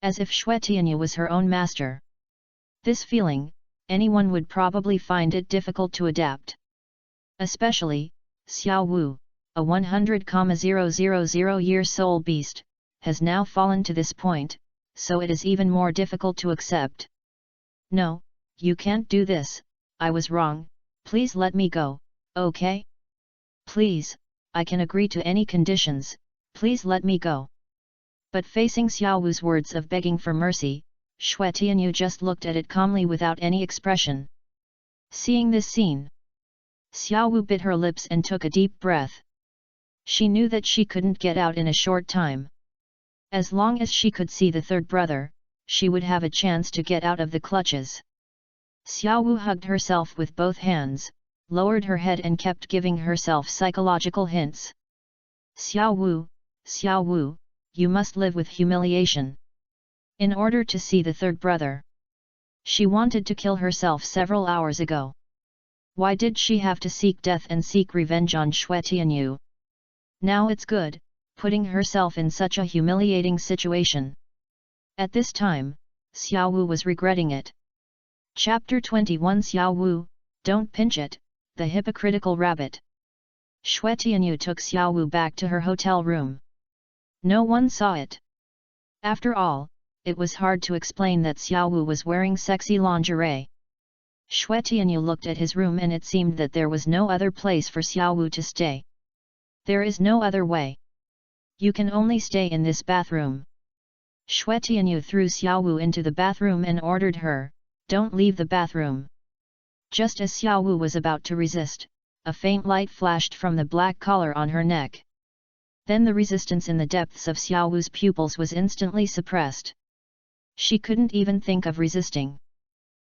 As if Xue Tianyu was her own master. This feeling, anyone would probably find it difficult to adapt. Especially, Xiao Wu, a 100,000-year soul beast, has now fallen to this point, so it is even more difficult to accept. No, you can't do this, I was wrong, please let me go, okay? Please, I can agree to any conditions, please let me go. But facing Xiao Wu's words of begging for mercy, Xue Tianyu just looked at it calmly without any expression. Seeing this scene, Xiao Wu bit her lips and took a deep breath. She knew that she couldn't get out in a short time. As long as she could see the third brother, she would have a chance to get out of the clutches. Xiao Wu hugged herself with both hands, lowered her head and kept giving herself psychological hints. Xiao Wu, you must live with humiliation. In order to see the third brother. She wanted to kill herself several hours ago. Why did she have to seek death and seek revenge on Xue Tianyu? Now it's good, putting herself in such a humiliating situation. At this time, Xiao Wu was regretting it. Chapter 21 Xiao Wu, don't pinch it, the hypocritical rabbit. Xue Tianyu took Xiao Wu back to her hotel room. No one saw it. After all, it was hard to explain that Xiao Wu was wearing sexy lingerie. Xue Tianyu looked at his room and it seemed that there was no other place for Xiao Wu to stay. There is no other way. You can only stay in this bathroom. Xue Tianyu threw Xiao Wu into the bathroom and ordered her, don't leave the bathroom. Just as Xiao Wu was about to resist, a faint light flashed from the black collar on her neck. Then the resistance in the depths of Xiao Wu's pupils was instantly suppressed. She couldn't even think of resisting.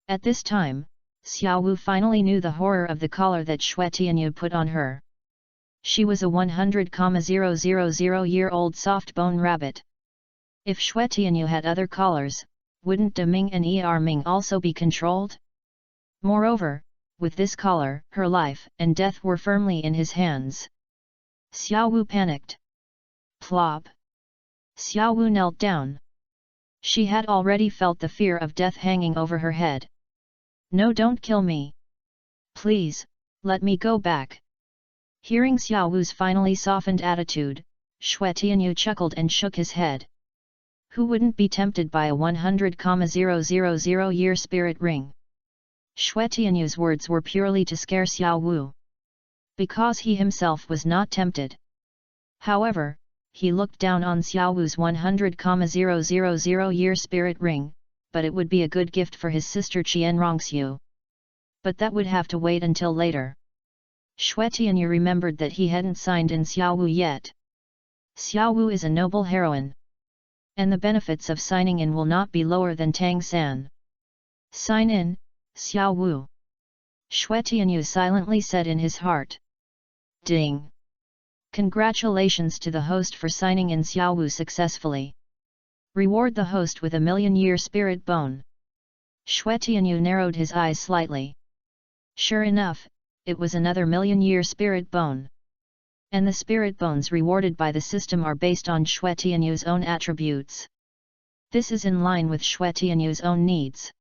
At this time, Xiao Wu finally knew the horror of the collar that Xue Tianyu put on her. She was a 100,000-year-old soft-bone rabbit. If Xue Tianyu had other collars, wouldn't De Ming and Er Ming also be controlled? Moreover, with this collar, her life and death were firmly in his hands. Xiao Wu panicked. Plop! Xiao Wu knelt down. She had already felt the fear of death hanging over her head. No, don't kill me. Please, let me go back. Hearing Xiao Wu's finally softened attitude, Xue Tianyu chuckled and shook his head. Who wouldn't be tempted by a 100,000-year spirit ring? Xue Tianyu's words were purely to scare Xiao Wu. Because he himself was not tempted. However, he looked down on Xiao Wu's 100,000-year spirit ring, but it would be a good gift for his sister Qian Renxue. But that would have to wait until later. Xue Tianyu remembered that he hadn't signed in Xiao Wu yet. Xiao Wu is a noble heroine. And the benefits of signing in will not be lower than Tang San. Sign in, Xiao Wu. Xue Tianyu silently said in his heart. Ding! Congratulations to the host for signing in Xiao Wu successfully. Reward the host with a 1,000,000-year spirit bone. Xue Tianyu narrowed his eyes slightly. Sure enough, it was another 1,000,000-year spirit bone. And the spirit bones rewarded by the system are based on Xue Tianyu's own attributes. This is in line with Xue Tianyu's own needs.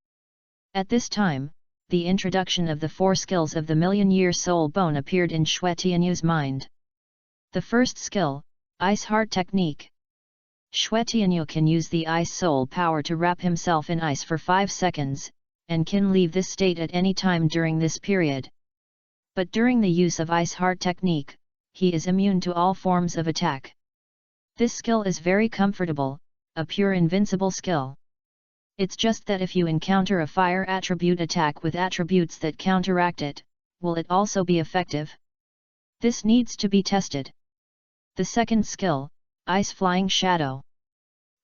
At this time, the introduction of the 4 skills of the 1,000,000-year soul bone appeared in Xue Tianyu's mind. The first skill, Ice Heart Technique. Xue Tianyu can use the ice soul power to wrap himself in ice for 5 seconds, and can leave this state at any time during this period. But during the use of Ice Heart Technique, he is immune to all forms of attack. This skill is very comfortable, a pure invincible skill. It's just that if you encounter a fire attribute attack with attributes that counteract it, will it also be effective? This needs to be tested. The second skill, Ice Flying Shadow.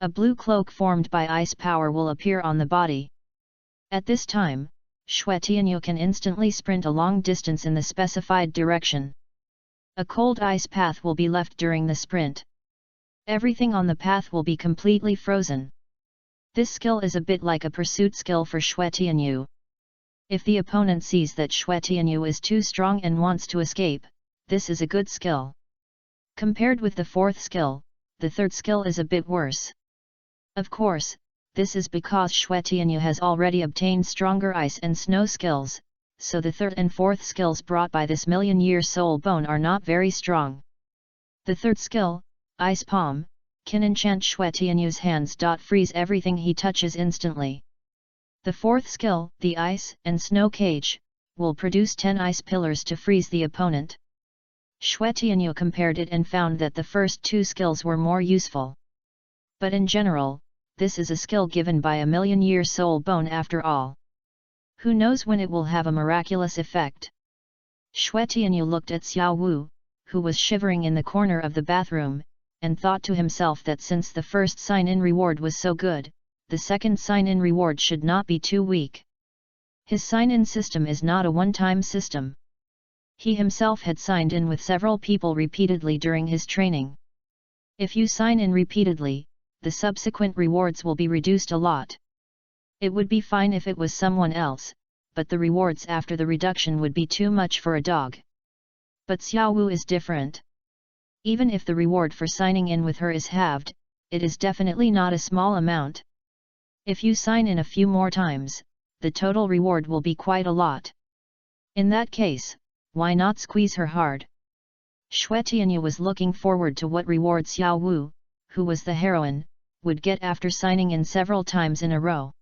A blue cloak formed by ice power will appear on the body. At this time, Xue Tianyu can instantly sprint a long distance in the specified direction. A cold ice path will be left during the sprint. Everything on the path will be completely frozen. This skill is a bit like a pursuit skill for Xue Tianyu. If the opponent sees that Xue Tianyu is too strong and wants to escape, this is a good skill. Compared with the fourth skill, the third skill is a bit worse. Of course, this is because Xue Tianyu has already obtained stronger ice and snow skills, so the third and fourth skills brought by this million-year soul bone are not very strong. The third skill, Ice Palm, can enchant Xue Tianyu's hands. Freeze everything he touches instantly. The fourth skill, the Ice and Snow Cage, will produce 10 ice pillars to freeze the opponent. Xue Tianyu compared it and found that the first two skills were more useful. But in general, this is a skill given by a million-year soul bone after all. Who knows when it will have a miraculous effect? Xue Tianyu looked at Xiao Wu, who was shivering in the corner of the bathroom, and thought to himself that since the first sign-in reward was so good, the second sign-in reward should not be too weak. His sign-in system is not a one-time system. He himself had signed in with several people repeatedly during his training. If you sign in repeatedly, the subsequent rewards will be reduced a lot. It would be fine if it was someone else, but the rewards after the reduction would be too much for a dog. But Xiao Wu is different. Even if the reward for signing in with her is halved, it is definitely not a small amount. If you sign in a few more times, the total reward will be quite a lot. In that case, why not squeeze her hard? Xue Tianyu was looking forward to what reward Xiao Wu, who was the heroine, would get after signing in several times in a row.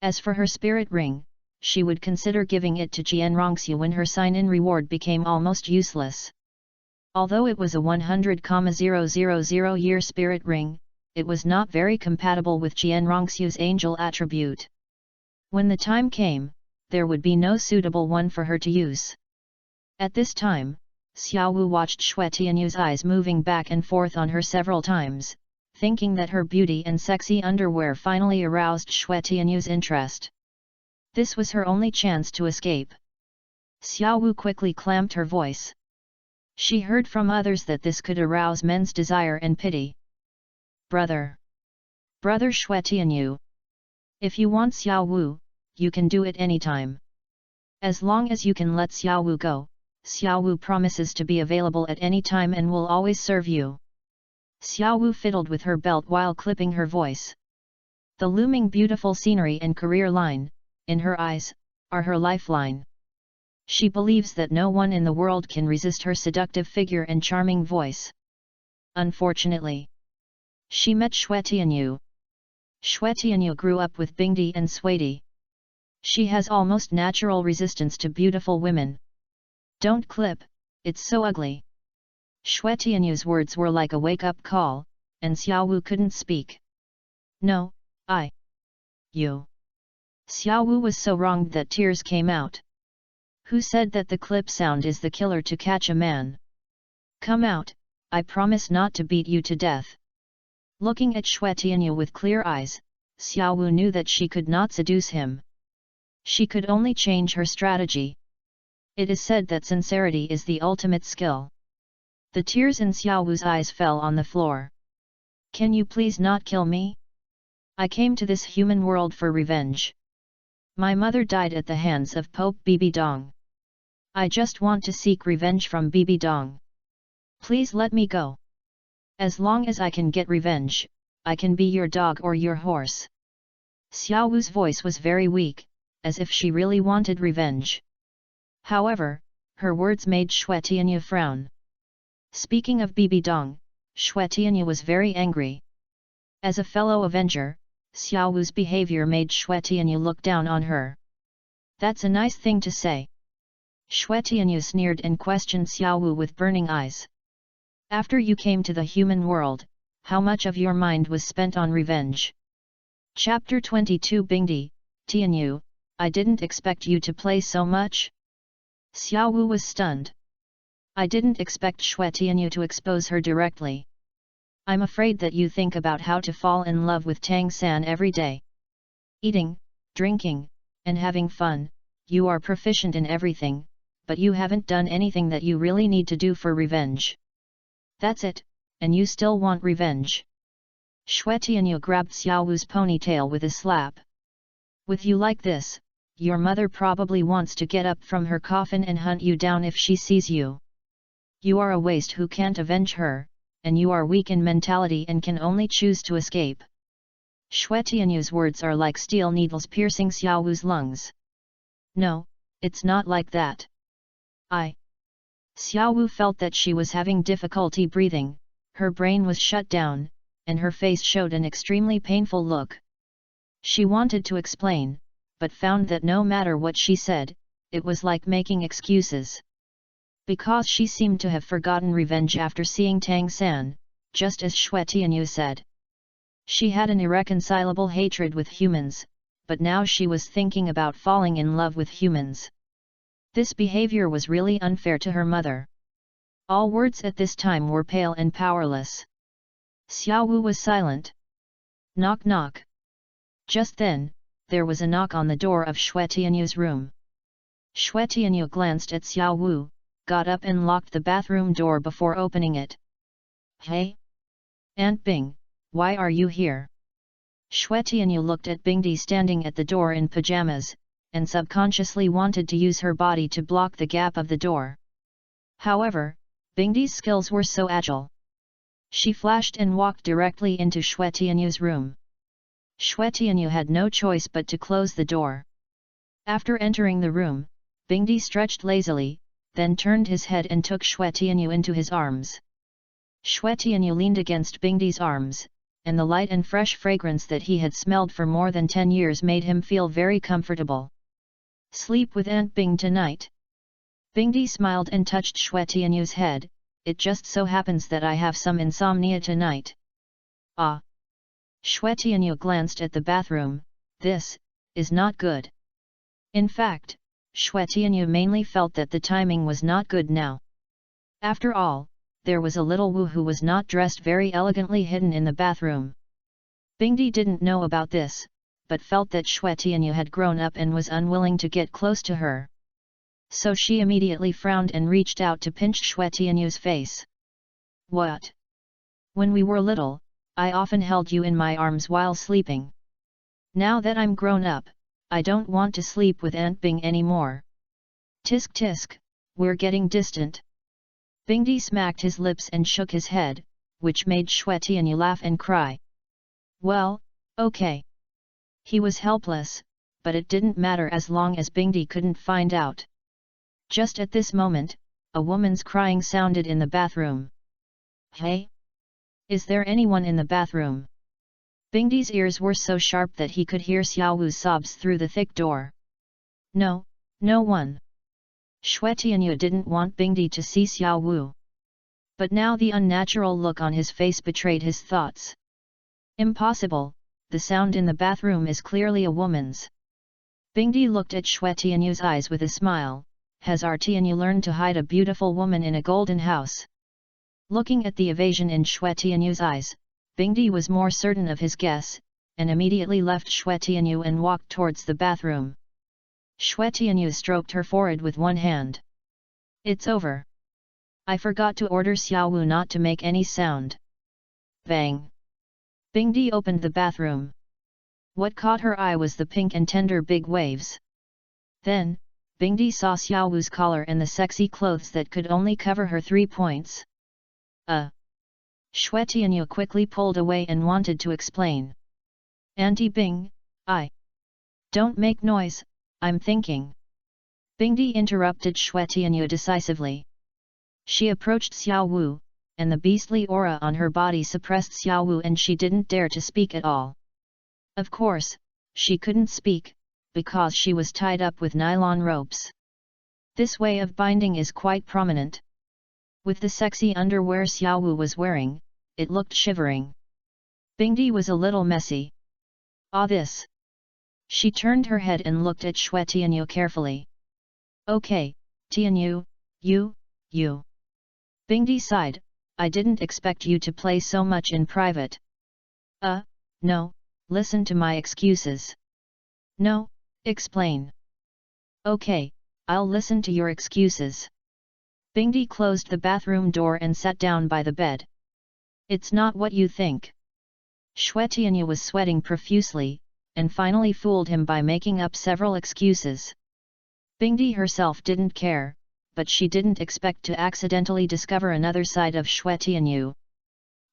As for her spirit ring, she would consider giving it to Qian Renxue when her sign-in reward became almost useless. Although it was a 100,000 year spirit ring, it was not very compatible with Qian Renxue's angel attribute. When the time came, there would be no suitable one for her to use. At this time, Xiao Wu watched Xue Tianyu's eyes moving back and forth on her several times, thinking that her beauty and sexy underwear finally aroused Xue Tianyu's interest. This was her only chance to escape. Xiao Wu quickly clamped her voice. She heard from others that this could arouse men's desire and pity. Brother Xue Tianyu. If you want Xiao Wu, you can do it anytime. As long as you can let Xiao Wu go, Xiao Wu promises to be available at any time and will always serve you. Xiao Wu fiddled with her belt while clipping her voice. The looming beautiful scenery and career line, in her eyes, are her lifeline. She believes that no one in the world can resist her seductive figure and charming voice. Unfortunately, she met Xue Tianyu. Xue Tianyu grew up with Bingdi and Suidi. She has almost natural resistance to beautiful women. Don't clip, it's so ugly. Xue Tianyu's words were like a wake-up call, and Xiao Wu couldn't speak. No, you. Xiao Wu was so wronged that tears came out. Who said that the clip sound is the killer to catch a man? Come out, I promise not to beat you to death. Looking at Xue Tianyu with clear eyes, Xiao Wu knew that she could not seduce him. She could only change her strategy. It is said that sincerity is the ultimate skill. The tears in Xiao Wu's eyes fell on the floor. Can you please not kill me? I came to this human world for revenge. My mother died at the hands of Pope Bibi Dong. I just want to seek revenge from Bibi Dong. Please let me go. As long as I can get revenge, I can be your dog or your horse. Xiao Wu's voice was very weak, as if she really wanted revenge. However, her words made Xue Tianyu frown. Speaking of Bibi Dong, Xue Tianyu was very angry. As a fellow avenger, Xiao Wu's behavior made Xue Tianyu look down on her. That's a nice thing to say. Xue Tianyu sneered and questioned Xiao Wu with burning eyes. After you came to the human world, how much of your mind was spent on revenge? Chapter 22 Bingdi, Tianyu, I didn't expect you to play so much. Xiao Wu was stunned. I didn't expect Xue Tianyu to expose her directly. I'm afraid that you think about how to fall in love with Tang San every day. Eating, drinking, and having fun, you are proficient in everything, but you haven't done anything that you really need to do for revenge. That's it, and you still want revenge. Xue Tianyu grabbed Xiao Wu's ponytail with a slap. With you like this, your mother probably wants to get up from her coffin and hunt you down if she sees you. You are a waste who can't avenge her, and you are weak in mentality and can only choose to escape. Xue Tianyu's words are like steel needles piercing Xiao Wu's lungs. No, it's not like that. Xiao Wu felt that she was having difficulty breathing, her brain was shut down, and her face showed an extremely painful look. She wanted to explain, but found that no matter what she said, it was like making excuses. Because she seemed to have forgotten revenge after seeing Tang San, just as Xue Tianyu said. She had an irreconcilable hatred with humans, but now she was thinking about falling in love with humans. This behavior was really unfair to her mother. All words at this time were pale and powerless. Xiao Wu was silent. Knock knock. Just then, there was a knock on the door of Xue Tianyu's room. Xue Tianyu glanced at Xiao Wu, got up and locked the bathroom door before opening it. Hey? Aunt Bing, why are you here? Xue Tianyu looked at Bingdi standing at the door in pajamas, and subconsciously wanted to use her body to block the gap of the door. However, Bingdi's skills were so agile. She flashed and walked directly into Xue Tianyu's room. Xue Tianyu had no choice but to close the door. After entering the room, Bingdi stretched lazily, then turned his head and took Xue Tianyu into his arms. Xue Tianyu leaned against Bingdi's arms, and the light and fresh fragrance that he had smelled for more than 10 years made him feel very comfortable. Sleep with Aunt Bing tonight. Bingdi smiled and touched Xue Tianyu's head. It just so happens that I have some insomnia tonight. Ah! Xue Tianyu glanced at the bathroom. This is not good. In fact, Xue Tianyu mainly felt that the timing was not good now. After all, there was a little Wu who was not dressed very elegantly hidden in the bathroom. Bingdi didn't know about this, but felt that Xue Tianyu had grown up and was unwilling to get close to her. So she immediately frowned and reached out to pinch Xue Tianyu's face. What? When we were little, I often held you in my arms while sleeping. Now that I'm grown up, I don't want to sleep with Aunt Bing anymore. Tisk tisk, we're getting distant. Bingdi smacked his lips and shook his head, which made Xue Tianyu laugh and cry. Well, okay. He was helpless, but it didn't matter as long as Bingdi couldn't find out. Just at this moment, a woman's crying sounded in the bathroom. Hey? Is there anyone in the bathroom? Bingdi's ears were so sharp that he could hear Xiao Wu's sobs through the thick door. No, no one. Xue Tianyu didn't want Bingdi to see Xiao Wu. But now the unnatural look on his face betrayed his thoughts. Impossible, the sound in the bathroom is clearly a woman's. Bingdi looked at Xue Tianyu's eyes with a smile. Has our Tianyu learned to hide a beautiful woman in a golden house? Looking at the evasion in Xue Tianyu's eyes, Bingdi was more certain of his guess, and immediately left Xue Tianyu and walked towards the bathroom. Xue Tianyu stroked her forehead with one hand. It's over. I forgot to order Xiao Wu not to make any sound. Bang! Bingdi opened the bathroom. What caught her eye was the pink and tender big waves. Then, Bingdi saw Xiao Wu's collar and the sexy clothes that could only cover her 3 points. Xue Tianyu quickly pulled away and wanted to explain. Auntie Bing, don't make noise, I'm thinking. Bingdi interrupted Xue Tianyu decisively. She approached Xiao Wu, and the beastly aura on her body suppressed Xiao Wu and she didn't dare to speak at all. Of course, she couldn't speak, because she was tied up with nylon ropes. This way of binding is quite prominent. With the sexy underwear Xiao Wu was wearing, it looked shivering. Bingdi was a little messy. This. She turned her head and looked at Xue Tianyu carefully. Okay, Tianyu, you. Bingdi sighed, I didn't expect you to play so much in private. No, listen to my excuses. No, explain. Okay, I'll listen to your excuses. Bingdi closed the bathroom door and sat down by the bed. It's not what you think. Xue Tianyu was sweating profusely, and finally fooled him by making up several excuses. Bingdi herself didn't care, but she didn't expect to accidentally discover another side of Xue Tianyu.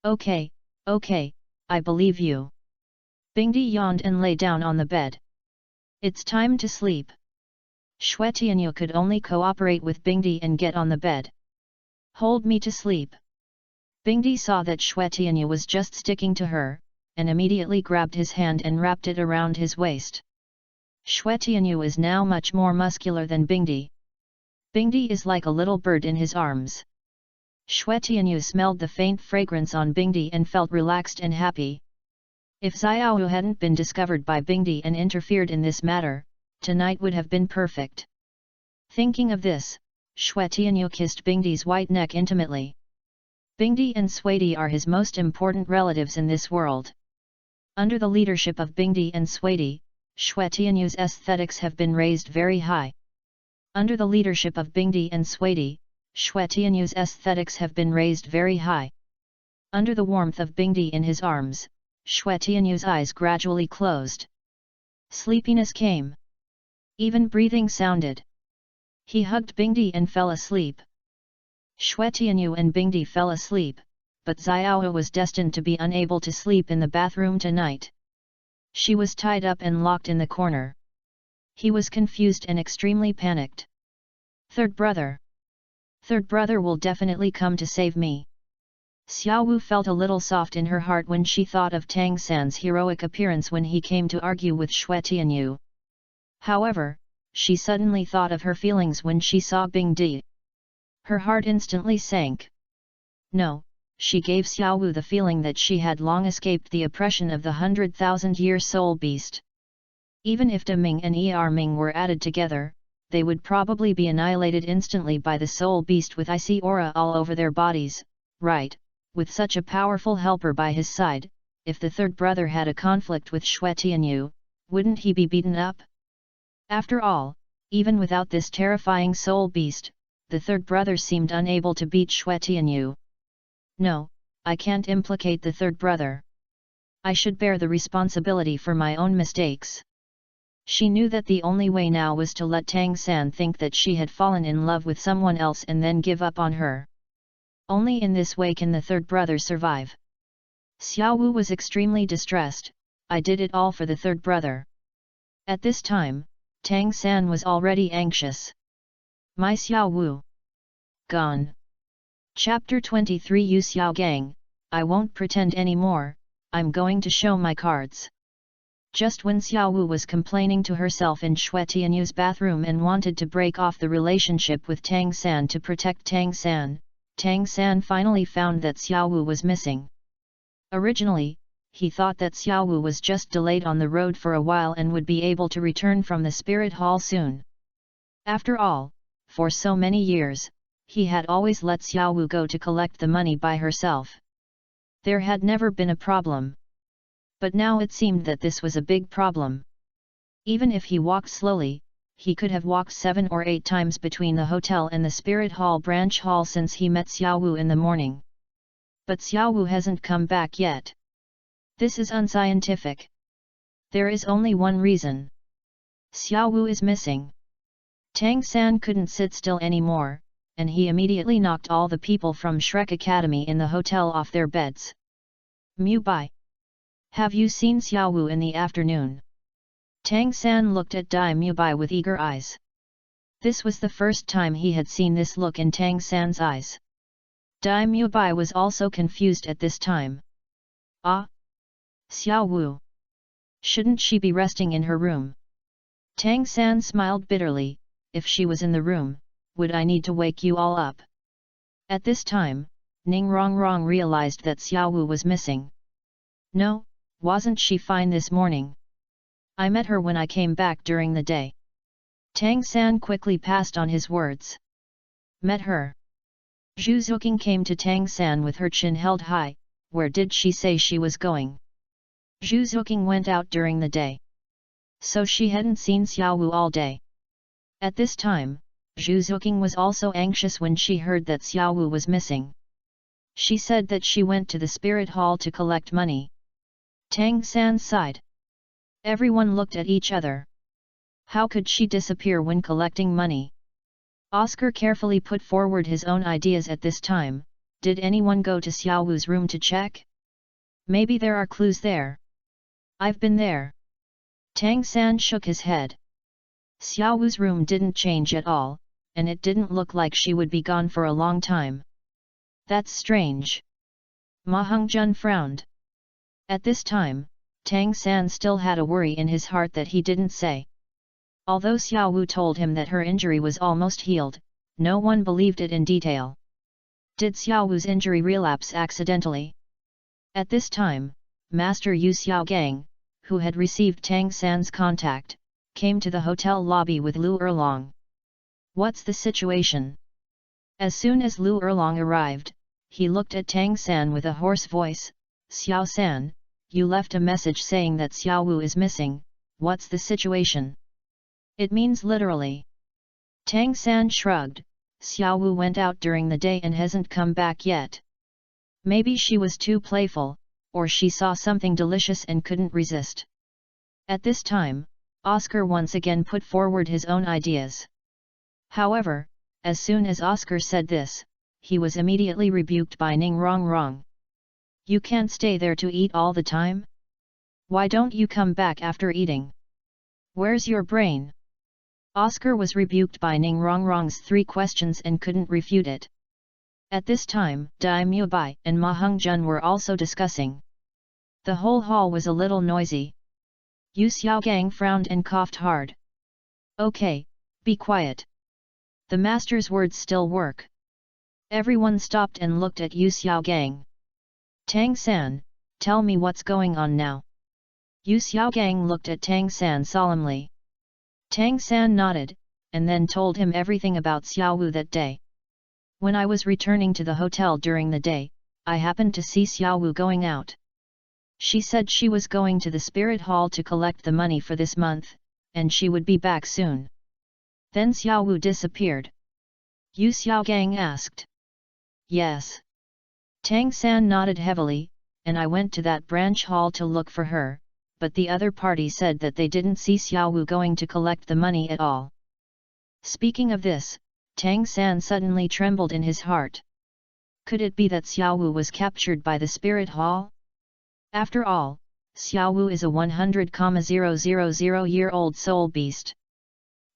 Okay, I believe you. Bingdi yawned and lay down on the bed. It's time to sleep. Xue Tianyu could only cooperate with Bingdi and get on the bed. Hold me to sleep. Bingdi saw that Xue Tianyu was just sticking to her, and immediately grabbed his hand and wrapped it around his waist. Xue Tianyu is now much more muscular than Bingdi. Bingdi is like a little bird in his arms. Xue Tianyu smelled the faint fragrance on Bingdi and felt relaxed and happy. If Xiaowu hadn't been discovered by Bingdi and interfered in this matter, tonight would have been perfect. Thinking of this, Xue Tianyu kissed Bingdi's white neck intimately. Bingdi and Suidi are his most important relatives in this world. Under the leadership of Bingdi and Suidi, Xue Tianyu's aesthetics have been raised very high. Under the leadership of Bingdi and Suidi, Xue Tianyu's aesthetics have been raised very high. Under the warmth of Bingdi in his arms, Xue Tianyu's eyes gradually closed. Sleepiness came. Even breathing sounded. He hugged Bingdi and fell asleep. Xue Tianyu and Bingdi fell asleep, but Xiaowu was destined to be unable to sleep in the bathroom tonight. She was tied up and locked in the corner. He was confused and extremely panicked. Third brother will definitely come to save me. Xiaowu felt a little soft in her heart when she thought of Tang San's heroic appearance when he came to argue with Xue Tianyu. However, she suddenly thought of her feelings when she saw Bingdi. Her heart instantly sank. No, she gave Xiaowu the feeling that she had long escaped the oppression of the 100,000-year soul beast. Even if De Ming and Er Ming were added together, they would probably be annihilated instantly by the soul beast with icy aura all over their bodies, right? With such a powerful helper by his side, if the third brother had a conflict with Xue Tianyu, wouldn't he be beaten up? After all, even without this terrifying soul beast, the third brother seemed unable to beat Xue Tianyu. No, I can't implicate the third brother. I should bear the responsibility for my own mistakes. She knew that the only way now was to let Tang San think that she had fallen in love with someone else and then give up on her. Only in this way can the third brother survive. Xiaowu was extremely distressed. I did it all for the third brother. At this time, Tang San was already anxious. My Xiaowu. Gone. Chapter 23 Yu Xiao Gang, I won't pretend anymore, I'm going to show my cards. Just when Xiaowu was complaining to herself in Xue Tianyu's bathroom and wanted to break off the relationship with Tang San to protect Tang San finally found that Xiaowu was missing. Originally, he thought that Xiaowu was just delayed on the road for a while and would be able to return from the spirit hall soon. After all, for so many years, he had always let Xiaowu go to collect the money by herself. There had never been a problem. But now it seemed that this was a big problem. Even if he walked slowly, he could have walked 7 or 8 times between the hotel and the Spirit Hall branch hall since he met Xiaowu in the morning. But Xiaowu hasn't come back yet. This is unscientific. There is only one reason. Xiaowu is missing. Tang San couldn't sit still anymore, and he immediately knocked all the people from Shrek Academy in the hotel off their beds. Mu Bai. Have you seen Xiaowu in the afternoon? Tang San looked at Dai Mubai with eager eyes. This was the first time he had seen this look in Tang San's eyes. Dai Mubai was also confused at this time. Ah! Xiaowu! Shouldn't she be resting in her room? Tang San smiled bitterly. If she was in the room, would I need to wake you all up? At this time, Ning Rongrong realized that Xiaowu was missing. No, wasn't she fine this morning? I met her when I came back during the day. Tang San quickly passed on his words. Met her? Zhu Zuqing came to Tang San with her chin held high. Where did she say she was going? Zhu Zuqing went out during the day. So she hadn't seen Xiaowu all day. At this time, Zhu Zuqing was also anxious when she heard that Xiaowu was missing. She said that she went to the spirit hall to collect money. Tang San sighed. Everyone looked at each other. How could she disappear when collecting money? Oscar carefully put forward his own ideas at this time. Did anyone go to Xiaowu's room to check? Maybe there are clues there. I've been there. Tang San shook his head. Xiaowu's room didn't change at all, and it didn't look like she would be gone for a long time. That's strange. Ma Hongjun frowned. At this time, Tang San still had a worry in his heart that he didn't say. Although Xiaowu told him that her injury was almost healed, no one believed it in detail. Did Xiaowu's injury relapse accidentally? At this time, Master Yu Xiaogang, who had received Tang San's contact, came to the hotel lobby with Lu Erlong. What's the situation? As soon as Lu Erlong arrived, he looked at Tang San with a hoarse voice. Xiao San, you left a message saying that Xiaowu is missing. What's the situation? It means literally. Tang San shrugged. Xiaowu went out during the day and hasn't come back yet. Maybe she was too playful, or she saw something delicious and couldn't resist. At this time, Oscar once again put forward his own ideas. However, as soon as Oscar said this, he was immediately rebuked by Ning Rongrong. You can't stay there to eat all the time? Why don't you come back after eating? Where's your brain? Oscar was rebuked by Ning Rongrong's 3 questions and couldn't refute it. At this time, Dai Mubai and Ma Hongjun were also discussing. The whole hall was a little noisy. Yu Xiaogang frowned and coughed hard. Okay, be quiet. The master's words still work. Everyone stopped and looked at Yu Xiaogang. Tang San, tell me what's going on now. Yu Xiaogang looked at Tang San solemnly. Tang San nodded, and then told him everything about Xiaowu that day. When I was returning to the hotel during the day, I happened to see Xiaowu going out. She said she was going to the spirit hall to collect the money for this month, and she would be back soon. Then Xiaowu disappeared. Yu Xiaogang asked. Yes. Tang San nodded heavily, and I went to that branch hall to look for her, but the other party said that they didn't see Xiaowu going to collect the money at all. Speaking of this, Tang San suddenly trembled in his heart. Could it be that Xiaowu was captured by the spirit hall? After all, Xiaowu is a 100,000-year-old soul beast.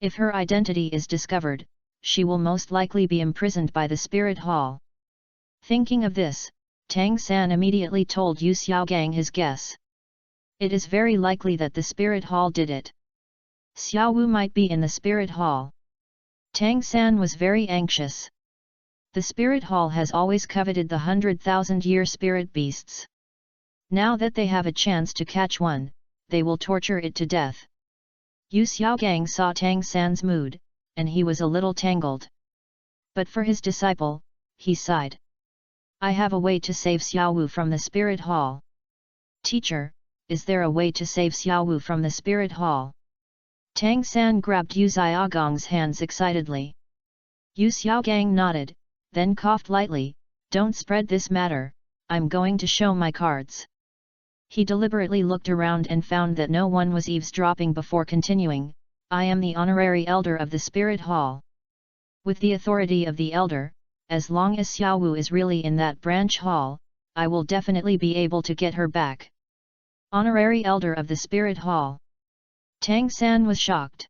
If her identity is discovered, she will most likely be imprisoned by the spirit hall. Thinking of this, Tang San immediately told Yu Xiaogang his guess. It is very likely that the spirit hall did it. Xiaowu might be in the spirit hall. Tang San was very anxious. The spirit hall has always coveted the 100,000-year spirit beasts. Now that they have a chance to catch one, they will torture it to death. Yu Xiaogang saw Tang San's mood, and he was a little tangled. But for his disciple, he sighed. I have a way to save Xiaowu from the spirit hall. Teacher, is there a way to save Xiaowu from the spirit hall? Tang San grabbed Yu Xiaogang's hands excitedly. Yu Xiaogang nodded, then coughed lightly. Don't spread this matter, I'm going to show my cards. He deliberately looked around and found that no one was eavesdropping before continuing. I am the honorary elder of the spirit hall. With the authority of the elder, as long as Xiaowu is really in that branch hall, I will definitely be able to get her back. Honorary elder of the spirit hall. Tang San was shocked.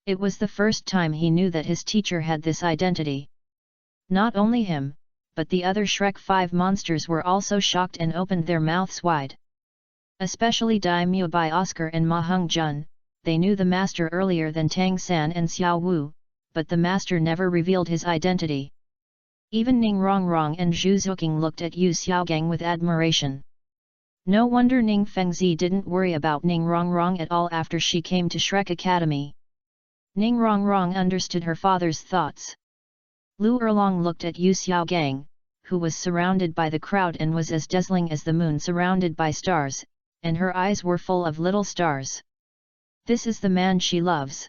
It was the first time he knew that his teacher had this identity. Not only him, but the other Shrek 5 monsters were also shocked and opened their mouths wide. Especially Dai Mubai Oscar and Ma Hongjun, they knew the master earlier than Tang San and Xiaowu, but the master never revealed his identity. Even Ning Rongrong and Zhu Zuqing looked at Yu Xiaogang with admiration. No wonder Ning Fengzi didn't worry about Ning Rongrong at all after she came to Shrek Academy. Ning Rongrong understood her father's thoughts. Lu Erlong looked at Yu Xiaogang, who was surrounded by the crowd and was as dazzling as the moon surrounded by stars, and her eyes were full of little stars. This is the man she loves.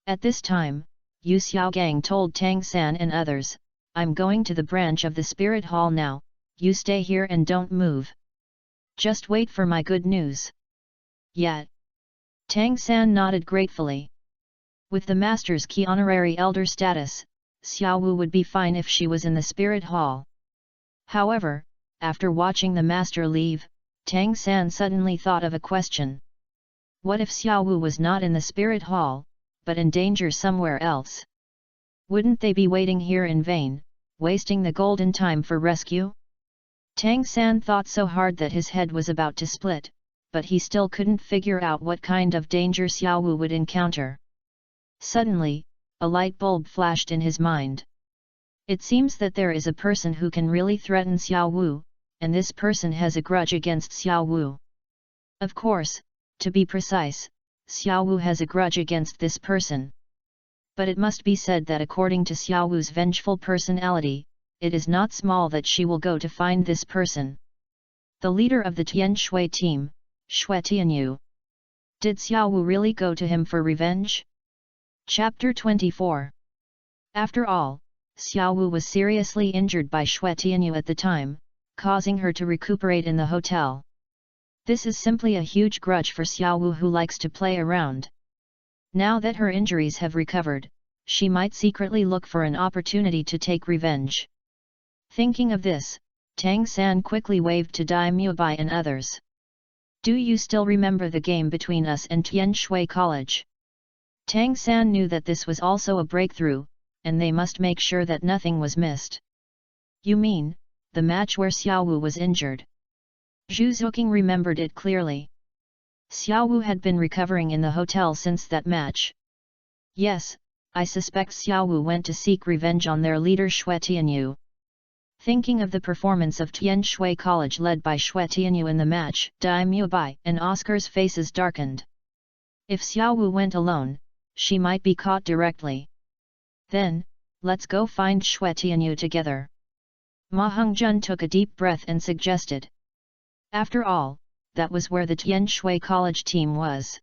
At this time, Yu Xiaogang told Tang San and others, I'm going to the branch of the spirit hall now, you stay here and don't move. Just wait for my good news. Yet, Tang San nodded gratefully. With the master's key honorary elder status, Xiao Wu would be fine if she was in the spirit hall. However, after watching the master leave, Tang San suddenly thought of a question. What if Xiao Wu was not in the spirit hall, but in danger somewhere else? Wouldn't they be waiting here in vain, wasting the golden time for rescue? Tang San thought so hard that his head was about to split, but he still couldn't figure out what kind of danger Xiao Wu would encounter. Suddenly, a light bulb flashed in his mind. It seems that there is a person who can really threaten Xiao Wu, and this person has a grudge against Xiao Wu. Of course, to be precise, Xiao Wu has a grudge against this person. But it must be said that according to Xiao Wu's vengeful personality, it is not small that she will go to find this person. The leader of the Qian Renxue team, Xue Tianyu. Did Xiao Wu really go to him for revenge? Chapter 24. After all, Xiao Wu was seriously injured by Xue Tianyu at the time, causing her to recuperate in the hotel. This is simply a huge grudge for Xiao Wu, who likes to play around. Now that her injuries have recovered, she might secretly look for an opportunity to take revenge. Thinking of this, Tang San quickly waved to Dai Mubai and others. Do you still remember the game between us and Qian Renxue College? Tang San knew that this was also a breakthrough, and they must make sure that nothing was missed. You mean, the match where Xiao Wu was injured? Zhu Zuqing remembered it clearly. Xiao Wu had been recovering in the hotel since that match. Yes, I suspect Xiao Wu went to seek revenge on their leader Xue Tianyu. Thinking of the performance of Qian Renxue College led by Xue Tianyu in the match, Dai Mubai and Oscar's faces darkened. If Xiao Wu went alone, she might be caught directly. Then, let's go find Xue Tianyu together. Ma Hongjun took a deep breath and suggested. After all, that was where the Qian Renxue College team was.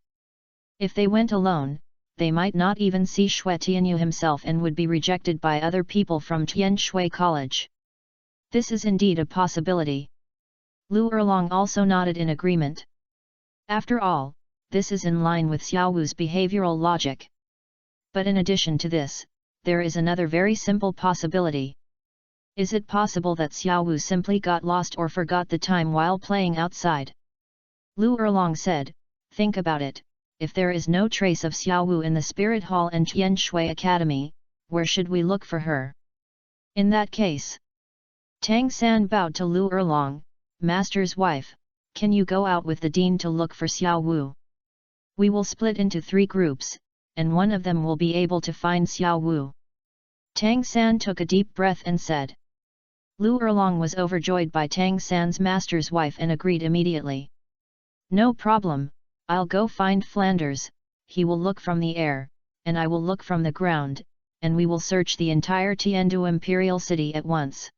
If they went alone, they might not even see Xue Tianyu himself and would be rejected by other people from Qian Renxue College. This is indeed a possibility. Lu Erlong also nodded in agreement. After all, this is in line with Xiao Wu's behavioral logic. But in addition to this, there is another very simple possibility. Is it possible that Xiao Wu simply got lost or forgot the time while playing outside? Lu Erlong said, think about it, if there is no trace of Xiao Wu in the Spirit Hall and Qian Renxue Academy, where should we look for her? In that case, Tang San bowed to Lu Erlong, Master's wife, can you go out with the dean to look for Xiao Wu? We will split into 3 groups, and one of them will be able to find Xiao Wu. Tang San took a deep breath and said. Lu Erlong was overjoyed by Tang San's master's wife and agreed immediately. No problem, I'll go find Flanders, he will look from the air, and I will look from the ground, and we will search the entire Tiandu Imperial City at once.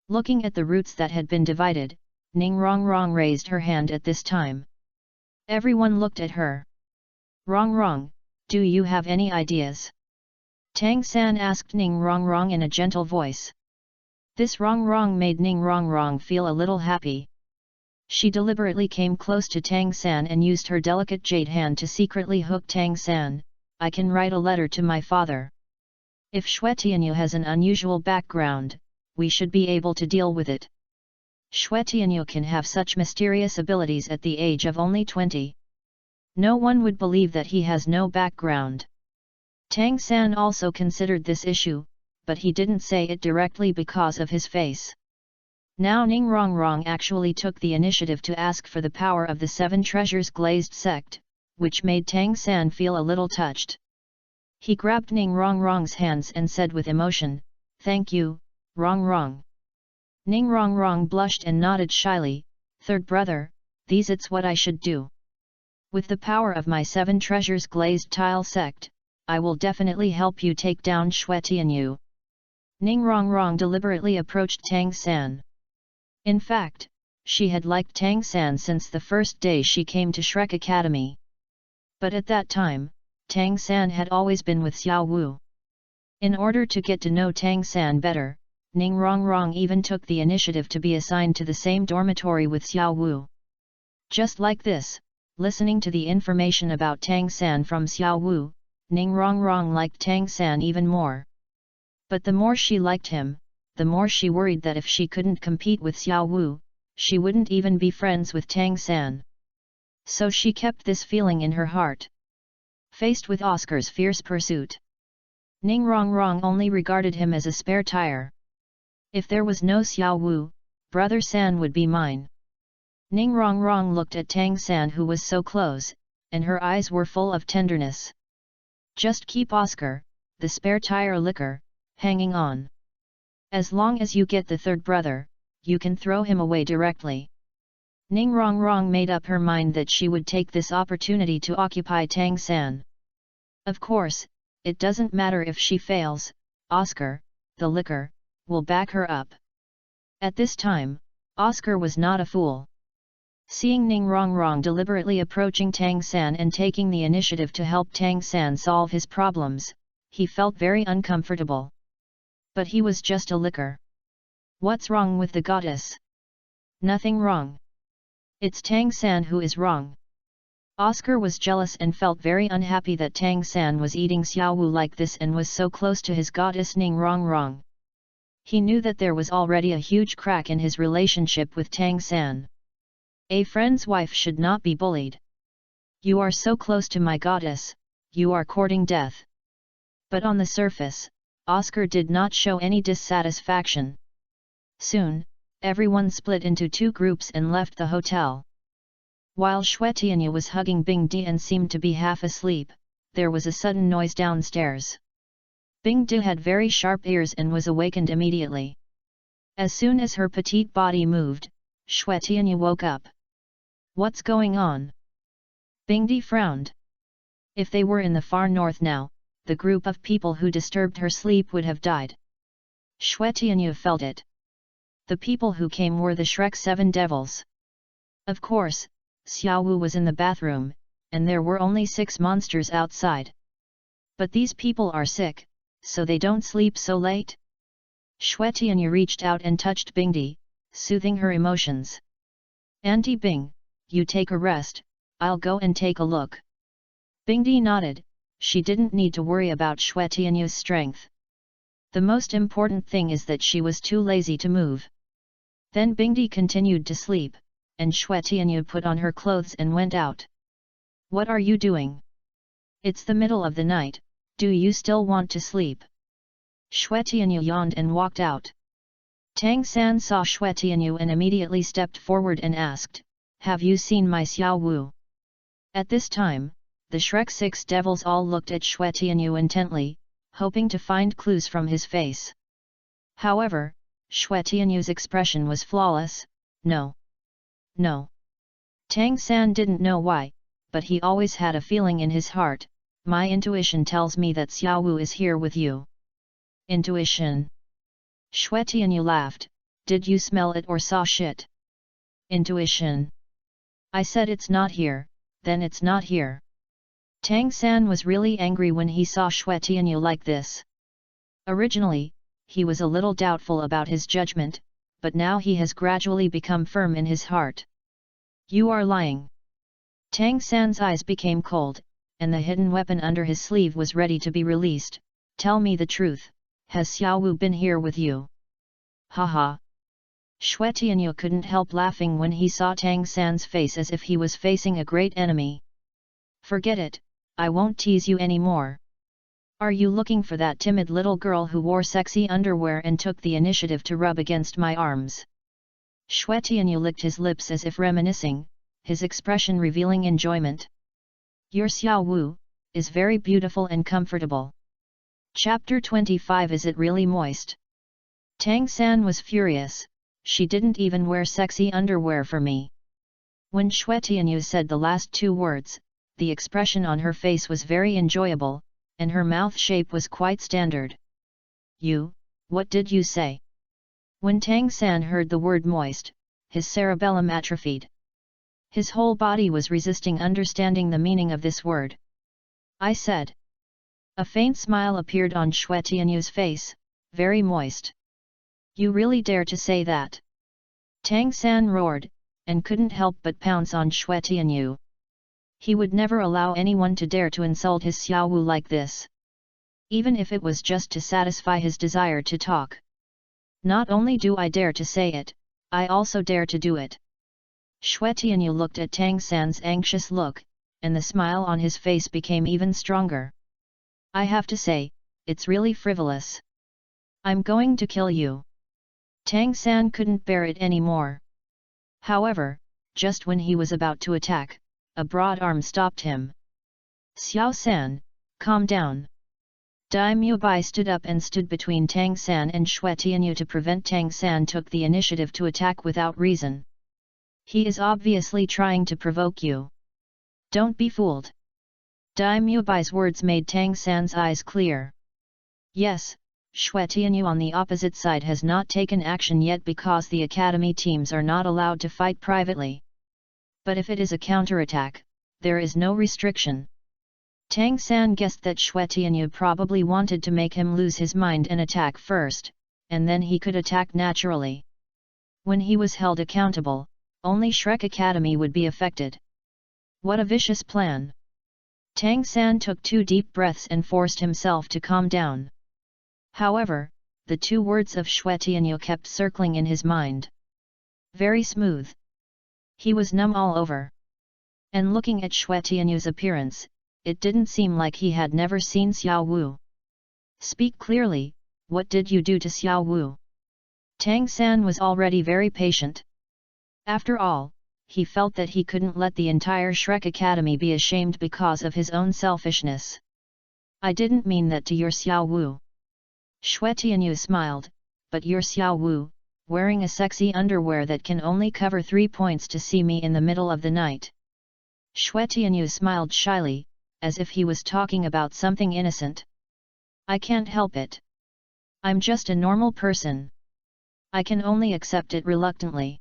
Looking at the routes that had been divided, Ning Rongrong raised her hand at this time. Everyone looked at her. Rongrong, do you have any ideas? Tang San asked Ning Rongrong in a gentle voice. This Rongrong made Ning Rongrong feel a little happy. She deliberately came close to Tang San and used her delicate jade hand to secretly hook Tang San. I can write a letter to my father. If Xue Tianyu has an unusual background, we should be able to deal with it. Xue Tianyu can have such mysterious abilities at the age of only 20. No one would believe that he has no background. Tang San also considered this issue, but he didn't say it directly because of his face. Now Ning Rongrong actually took the initiative to ask for the power of the 7 treasures glazed sect, which made Tang San feel a little touched. He grabbed Ning Rongrong's hands and said with emotion, "Thank you, Rongrong." Ning Rongrong blushed and nodded shyly, "Third brother, it's what I should do. With the power of my 7 treasures glazed tile sect, I will definitely help you take down Xue Tianyu." Ning Rongrong deliberately approached Tang San. In fact, she had liked Tang San since the first day she came to Shrek Academy. But at that time, Tang San had always been with Xiao Wu. In order to get to know Tang San better, Ning Rongrong even took the initiative to be assigned to the same dormitory with Xiao Wu. Just like this, listening to the information about Tang San from Xiao Wu, Ning Rongrong liked Tang San even more. But the more she liked him, the more she worried that if she couldn't compete with Xiao Wu, she wouldn't even be friends with Tang San. So she kept this feeling in her heart. Faced with Oscar's fierce pursuit, Ning Rongrong only regarded him as a spare tire. If there was no Xiao Wu, Brother San would be mine. Ning Rongrong looked at Tang San, who was so close, and her eyes were full of tenderness. Just keep Oscar, the spare tire liquor, hanging on. As long as you get the third brother, you can throw him away directly. Ning Rongrong made up her mind that she would take this opportunity to occupy Tang San. Of course, it doesn't matter if she fails, Oscar, the liquor, will back her up. At this time, Oscar was not a fool. Seeing Ning Rongrong deliberately approaching Tang San and taking the initiative to help Tang San solve his problems, he felt very uncomfortable. But he was just a liquor. What's wrong with the goddess? Nothing wrong. It's Tang San who is wrong. Oscar was jealous and felt very unhappy that Tang San was eating Xiao Wu like this and was so close to his goddess Ning Rongrong. He knew that there was already a huge crack in his relationship with Tang San. A friend's wife should not be bullied. You are so close to my goddess, you are courting death. But on the surface, Oscar did not show any dissatisfaction. Soon, everyone split into two groups and left the hotel. While Xue Tianyu was hugging Bing Di and seemed to be half asleep, there was a sudden noise downstairs. Bing Di had very sharp ears and was awakened immediately. As soon as her petite body moved, Xue Tianyu woke up. What's going on? Bing Di frowned. If they were in the far north now, the group of people who disturbed her sleep would have died. Xue Tianyu felt it. The people who came were the Shrek 7 devils. Of course, Xiao Wu was in the bathroom, and there were only 6 monsters outside. But these people are sick, so they don't sleep so late? Xue Tianyu reached out and touched Bing Di, soothing her emotions. Auntie Bing, you take a rest, I'll go and take a look. Bing Di nodded. She didn't need to worry about Xue Tianyu's strength. The most important thing is that she was too lazy to move. Then Bing Di continued to sleep, and Xue Tianyu put on her clothes and went out. What are you doing? It's the middle of the night, do you still want to sleep? Xue Tianyu yawned and walked out. Tang San saw Xue Tianyu and immediately stepped forward and asked, have you seen my Xiao Wu? At this time, the Shrek 6 devils all looked at Xue Tianyu intently, hoping to find clues from his face. However, Xue Tianyu's expression was flawless. No. No. Tang San didn't know why, but he always had a feeling in his heart. My intuition tells me that Xiao Wu is here with you. Intuition. Xue Tianyu laughed. Did you smell it or saw shit? Intuition. I said it's not here, then it's not here. Tang San was really angry when he saw Xue Tianyu like this. Originally, he was a little doubtful about his judgment, but now he has gradually become firm in his heart. You are lying. Tang San's eyes became cold, and the hidden weapon under his sleeve was ready to be released. Tell me the truth, has Xiao Wu been here with you? Haha. Xue Tianyu couldn't help laughing when he saw Tang San's face as if he was facing a great enemy. Forget it, I won't tease you anymore. Are you looking for that timid little girl who wore sexy underwear and took the initiative to rub against my arms? Xue Tianyu licked his lips as if reminiscing, his expression revealing enjoyment. Your Xiao Wu is very beautiful and comfortable. Chapter 25. Is it really moist? Tang San was furious. She didn't even wear sexy underwear for me. When Xue Tianyu said the last 2 words, the expression on her face was very enjoyable, and her mouth shape was quite standard. You, what did you say? When Tang San heard the word moist, his cerebellum atrophied. His whole body was resisting understanding the meaning of this word. I said. A faint smile appeared on Xue Tianyu's face, very moist. You really dare to say that? Tang San roared, and couldn't help but pounce on Xue Tianyu. He would never allow anyone to dare to insult his Xiaowu like this. Even if it was just to satisfy his desire to talk. Not only do I dare to say it, I also dare to do it. Xue Tianyu looked at Tang San's anxious look, and the smile on his face became even stronger. I have to say, it's really frivolous. I'm going to kill you. Tang San couldn't bear it anymore. However, just when he was about to attack, a broad arm stopped him. Xiao San, calm down. Dai Mubai stood up and stood between Tang San and Xue Tianyu to prevent Tang San took the initiative to attack without reason. He is obviously trying to provoke you. Don't be fooled. Dai Mubai's words made Tang San's eyes clear. Yes, Xue Tianyu on the opposite side has not taken action yet because the academy teams are not allowed to fight privately. But if it is a counterattack, there is no restriction. Tang San guessed that Xue Tianyu probably wanted to make him lose his mind and attack first, and then he could attack naturally. When he was held accountable, only Shrek Academy would be affected. What a vicious plan! Tang San took 2 deep breaths and forced himself to calm down. However, the 2 words of Xue Tianyu kept circling in his mind. Very smooth. He was numb all over. And looking at Xue Tianyu's appearance, it didn't seem like he had never seen Xiao Wu. Speak clearly, what did you do to Xiao Wu? Tang San was already very patient. After all, he felt that he couldn't let the entire Shrek Academy be ashamed because of his own selfishness. I didn't mean that to your Xiao Wu. Xue Tianyu smiled, but your Xiao Wu, wearing a sexy underwear that can only cover 3 points to see me in the middle of the night. Xue Tianyu smiled shyly, as if he was talking about something innocent. I can't help it. I'm just a normal person. I can only accept it reluctantly.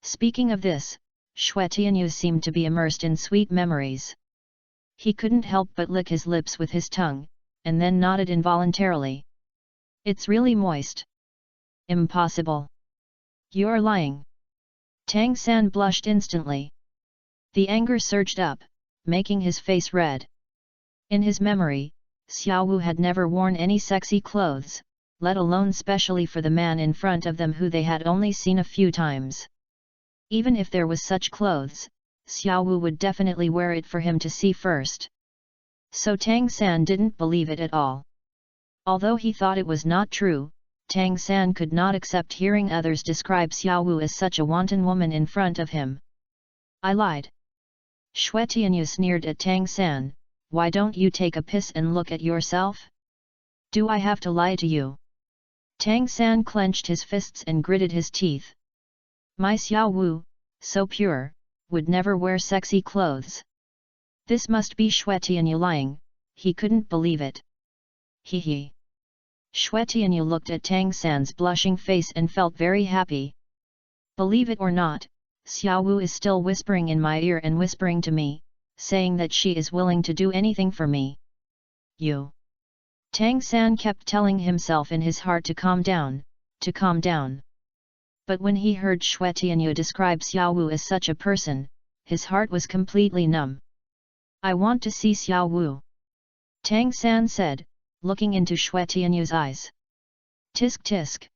Speaking of this, Xue Tianyu seemed to be immersed in sweet memories. He couldn't help but lick his lips with his tongue, and then nodded involuntarily. It's really moist. Impossible. You're lying. Tang San blushed instantly. The anger surged up, making his face red. In his memory, Xiao Wu had never worn any sexy clothes, let alone specially for the man in front of them who they had only seen a few times. Even if there was such clothes, Xiao Wu would definitely wear it for him to see first. So Tang San didn't believe it at all. Although he thought it was not true, Tang San could not accept hearing others describe Xiao Wu as such a wanton woman in front of him. I lied. Xue Tianyu sneered at Tang San, why don't you take a piss and look at yourself? Do I have to lie to you? Tang San clenched his fists and gritted his teeth. My Xiao Wu, so pure, would never wear sexy clothes. This must be Xue Tianyu lying, he couldn't believe it. Hee hee. Xue Tianyu looked at Tang San's blushing face and felt very happy. Believe it or not, Xiao Wu is still whispering in my ear and whispering to me, saying that she is willing to do anything for me. You. Tang San kept telling himself in his heart to calm down, to calm down. But when he heard Xue Tianyu describe Xiao Wu as such a person, his heart was completely numb. I want to see Xiao Wu. Tang San said, looking into Xue Tianyu's eyes. Tisk tisk.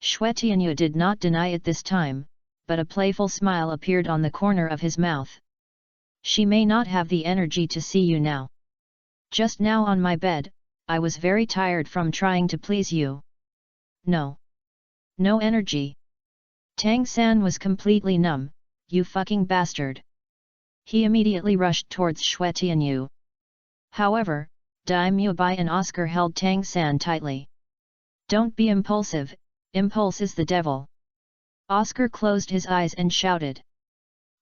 Xue Tianyu did not deny it this time, but a playful smile appeared on the corner of his mouth. She may not have the energy to see you now. Just now on my bed, I was very tired from trying to please you. No. No energy. Tang San was completely numb, you fucking bastard. He immediately rushed towards Xue Tianyu. However, Dai Mubai and Oscar held Tang San tightly. Don't be impulsive, impulse is the devil. Oscar closed his eyes and shouted.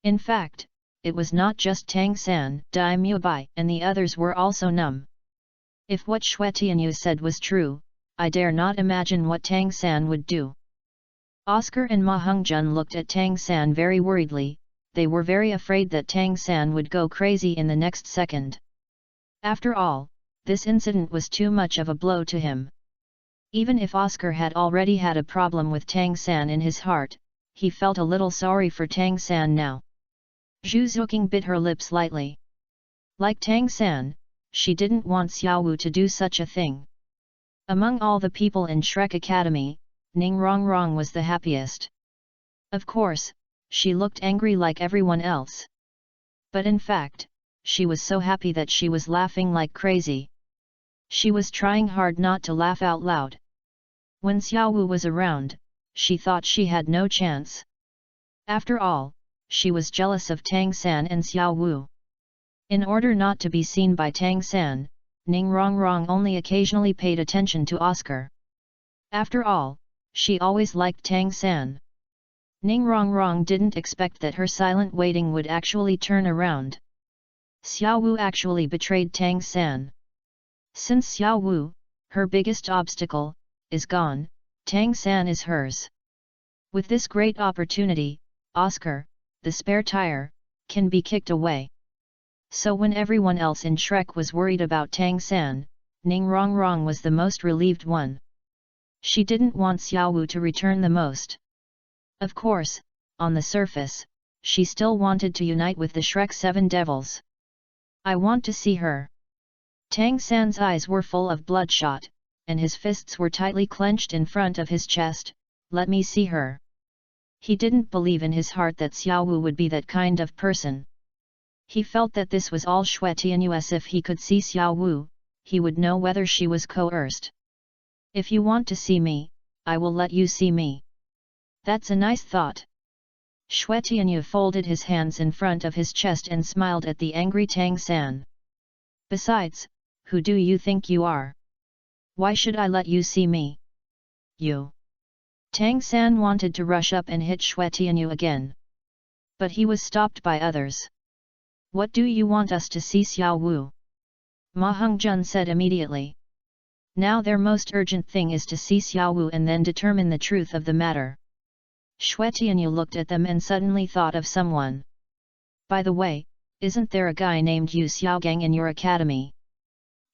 In fact, it was not just Tang San, Dai Mubai and the others were also numb. If what Xue Tianyu said was true, I dare not imagine what Tang San would do. Oscar and Ma Hongjun looked at Tang San very worriedly, they were very afraid that Tang San would go crazy in the next second. After all, this incident was too much of a blow to him. Even if Oscar had already had a problem with Tang San in his heart, he felt a little sorry for Tang San now. Zhu Zuqing bit her lips lightly. Like Tang San, she didn't want Xiao Wu to do such a thing. Among all the people in Shrek Academy, Ning Rongrong was the happiest. Of course, she looked angry like everyone else. But in fact, she was so happy that she was laughing like crazy. She was trying hard not to laugh out loud. When Xiao Wu was around, she thought she had no chance. After all, she was jealous of Tang San and Xiao Wu. In order not to be seen by Tang San, Ning Rongrong only occasionally paid attention to Oscar. After all, she always liked Tang San. Ning Rongrong didn't expect that her silent waiting would actually turn around. Xiao Wu actually betrayed Tang San. Since Xiao Wu, her biggest obstacle, is gone, Tang San is hers. With this great opportunity, Oscar, the spare tire, can be kicked away. So when everyone else in Shrek was worried about Tang San, Ning Rongrong was the most relieved one. She didn't want Xiao Wu to return the most. Of course, on the surface, she still wanted to unite with the Shrek 7 Devils. I want to see her. Tang San's eyes were full of bloodshot, and his fists were tightly clenched in front of his chest. Let me see her. He didn't believe in his heart that Xiao Wu would be that kind of person. He felt that this was all Xue Tianyu, as if he could see Xiao Wu, he would know whether she was coerced. If you want to see me, I will let you see me. That's a nice thought. Xue Tianyu folded his hands in front of his chest and smiled at the angry Tang San. Besides, who do you think you are? Why should I let you see me? You. Tang San wanted to rush up and hit Xue Tianyu again. But he was stopped by others. What do you want us to see, Xiao Wu? Ma Hongjun said immediately. Now their most urgent thing is to see Xiao Wu and then determine the truth of the matter. Xue Tianyu looked at them and suddenly thought of someone. By the way, isn't there a guy named Yu Xiaogang in your academy?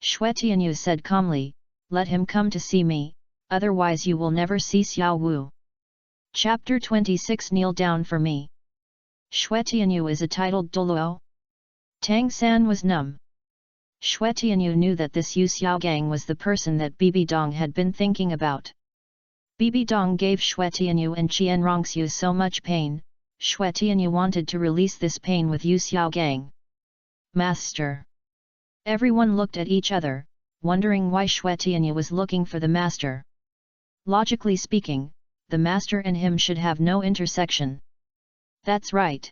Xue Tianyu said calmly, let him come to see me, otherwise you will never see Xiao Wu. Chapter 26 Kneel down for me. Xue Tianyu is a titled Douluo. Tang San was numb. Xue Tianyu knew that this Yu Xiaogang was the person that Bibi Dong had been thinking about. Bibi Dong gave Xue Tianyu and Qian Renxue so much pain, Xue Tianyu wanted to release this pain with Yu Xiaogang. Master. Everyone looked at each other, wondering why Xue Tianyu was looking for the master. Logically speaking, the master and him should have no intersection. That's right.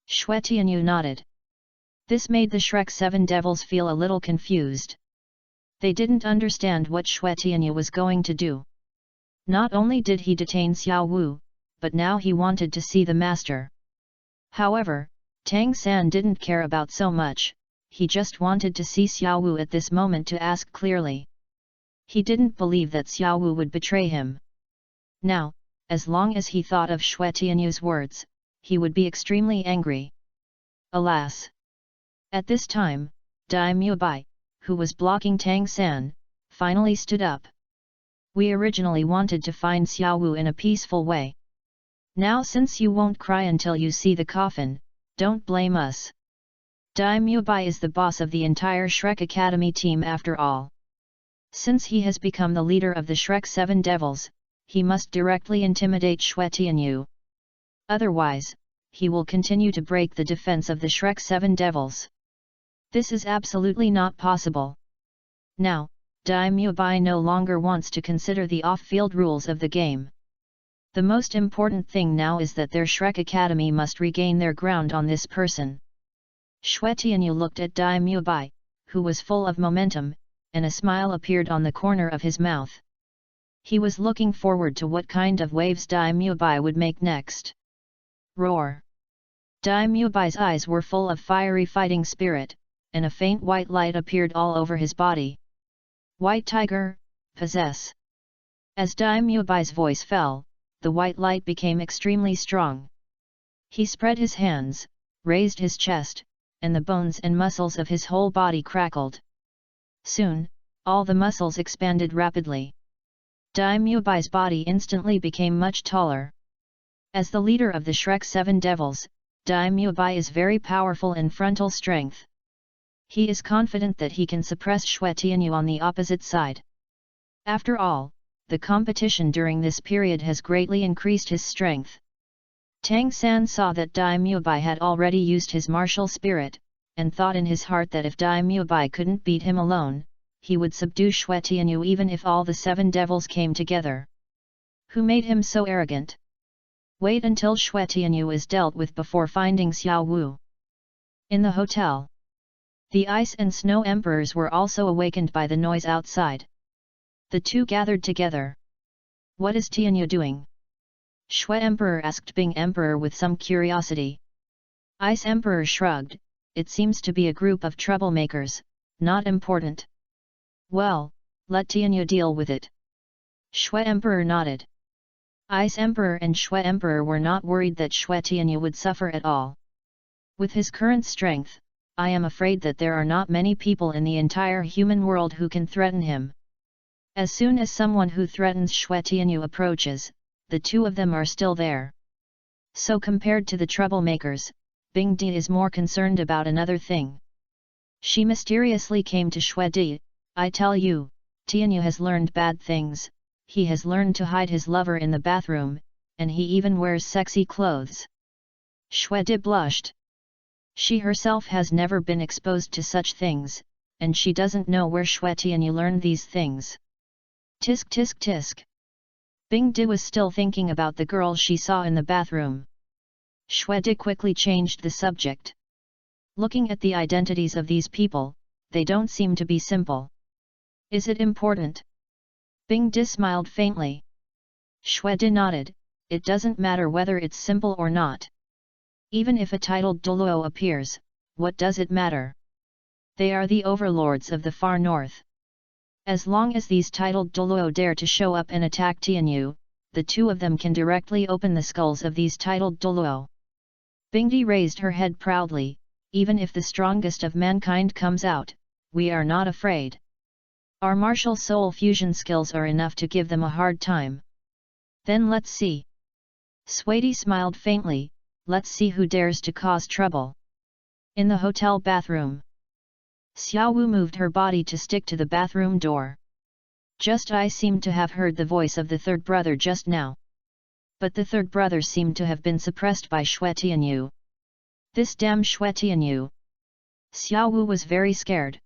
Xue Tianyu nodded. This made the Shrek 7 Devils feel a little confused. They didn't understand what Xue Tianyu was going to do. Not only did he detain Xiao Wu, but now he wanted to see the master. However, Tang San didn't care about so much, he just wanted to see Xiao Wu at this moment to ask clearly. He didn't believe that Xiao Wu would betray him. Now, as long as he thought of Xue Tianyu's words, he would be extremely angry. Alas! At this time, Dai Mubai, who was blocking Tang San, finally stood up. We originally wanted to find Xiao Wu in a peaceful way. Now since you won't cry until you see the coffin, don't blame us. Dai Mubai is the boss of the entire Shrek Academy team after all. Since he has become the leader of the Shrek 7 Devils, he must directly intimidate Xue Tianyu. Otherwise, he will continue to break the defense of the Shrek 7 Devils. This is absolutely not possible. Now, Dai Mubai no longer wants to consider the off-field rules of the game. The most important thing now is that their Shrek Academy must regain their ground on this person. Xue Tianyu looked at Dai Mubai, who was full of momentum, and a smile appeared on the corner of his mouth. He was looking forward to what kind of waves Dai Mubai would make next. Roar! Dai Mubai's eyes were full of fiery fighting spirit, and a faint white light appeared all over his body. White Tiger, possess! As Dai Mubai's voice fell, the white light became extremely strong. He spread his hands, raised his chest, and the bones and muscles of his whole body crackled. Soon, all the muscles expanded rapidly. Dai Mubai's body instantly became much taller. As the leader of the Shrek 7 Devils, Dai Mubai is very powerful in frontal strength. He is confident that he can suppress Xue Tianyu on the opposite side. After all, the competition during this period has greatly increased his strength. Tang San saw that Dai Mubai had already used his martial spirit, and thought in his heart that if Dai Mubai couldn't beat him alone, he would subdue Xue Tianyu even if all the 7 devils came together. Who made him so arrogant? Wait until Xue Tianyu is dealt with before finding Xiao Wu. In the hotel, the Ice and Snow Emperors were also awakened by the noise outside. The two gathered together. What is Tianyu doing? Xue Emperor asked Bing Emperor with some curiosity. Ice Emperor shrugged, it seems to be a group of troublemakers, not important. Well, let Tianyu deal with it. Xue Emperor nodded. Ice Emperor and Xue Emperor were not worried that Xue Tianyu would suffer at all. With his current strength, I am afraid that there are not many people in the entire human world who can threaten him. As soon as someone who threatens Xue Tianyu approaches, the two of them are still there. So compared to the troublemakers, Bing Di is more concerned about another thing. She mysteriously came to Xue Di. I tell you, Tianyu has learned bad things. He has learned to hide his lover in the bathroom, and he even wears sexy clothes. Xue Di blushed. She herself has never been exposed to such things, and she doesn't know where Xue Tianyu learned these things. Tisk tisk tisk. Bing Di was still thinking about the girl she saw in the bathroom. Xue Di quickly changed the subject. Looking at the identities of these people, they don't seem to be simple. Is it important? Bing Di smiled faintly. Xue Di nodded, it doesn't matter whether it's simple or not. Even if a titled Douluo appears, what does it matter? They are the overlords of the far north. As long as these titled Douluo dare to show up and attack Tianyu, the two of them can directly open the skulls of these titled Douluo. Bing Di raised her head proudly, even if the strongest of mankind comes out, we are not afraid. Our martial soul fusion skills are enough to give them a hard time. Then let's see. Swaty smiled faintly, let's see who dares to cause trouble. In the hotel bathroom, Xiao Wu moved her body to stick to the bathroom door. Just I seemed to have heard the voice of the third brother just now. But the third brother seemed to have been suppressed by Xue Tianyu. This damn Xue Tianyu. Xiao Wu was very scared.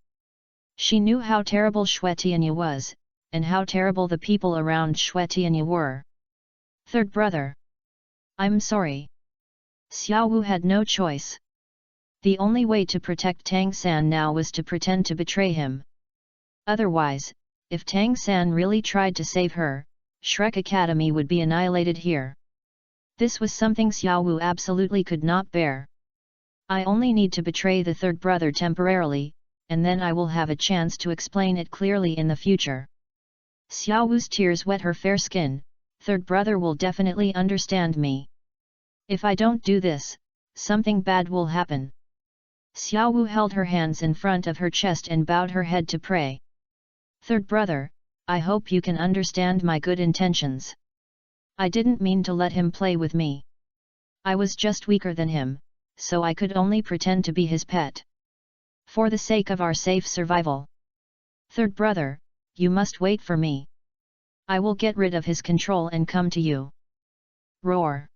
She knew how terrible Xue Tianyu was, and how terrible the people around Xue Tianyu were. Third brother. I'm sorry. Xiao Wu had no choice. The only way to protect Tang San now was to pretend to betray him. Otherwise, if Tang San really tried to save her, Shrek Academy would be annihilated here. This was something Xiao Wu absolutely could not bear. I only need to betray the third brother temporarily, and then I will have a chance to explain it clearly in the future. Xiao Wu's tears wet her fair skin. Third brother will definitely understand me. If I don't do this, something bad will happen. Xiao Wu held her hands in front of her chest and bowed her head to pray. Third brother, I hope you can understand my good intentions. I didn't mean to let him play with me. I was just weaker than him, so I could only pretend to be his pet. For the sake of our safe survival. Third brother, you must wait for me. I will get rid of his control and come to you. Roar.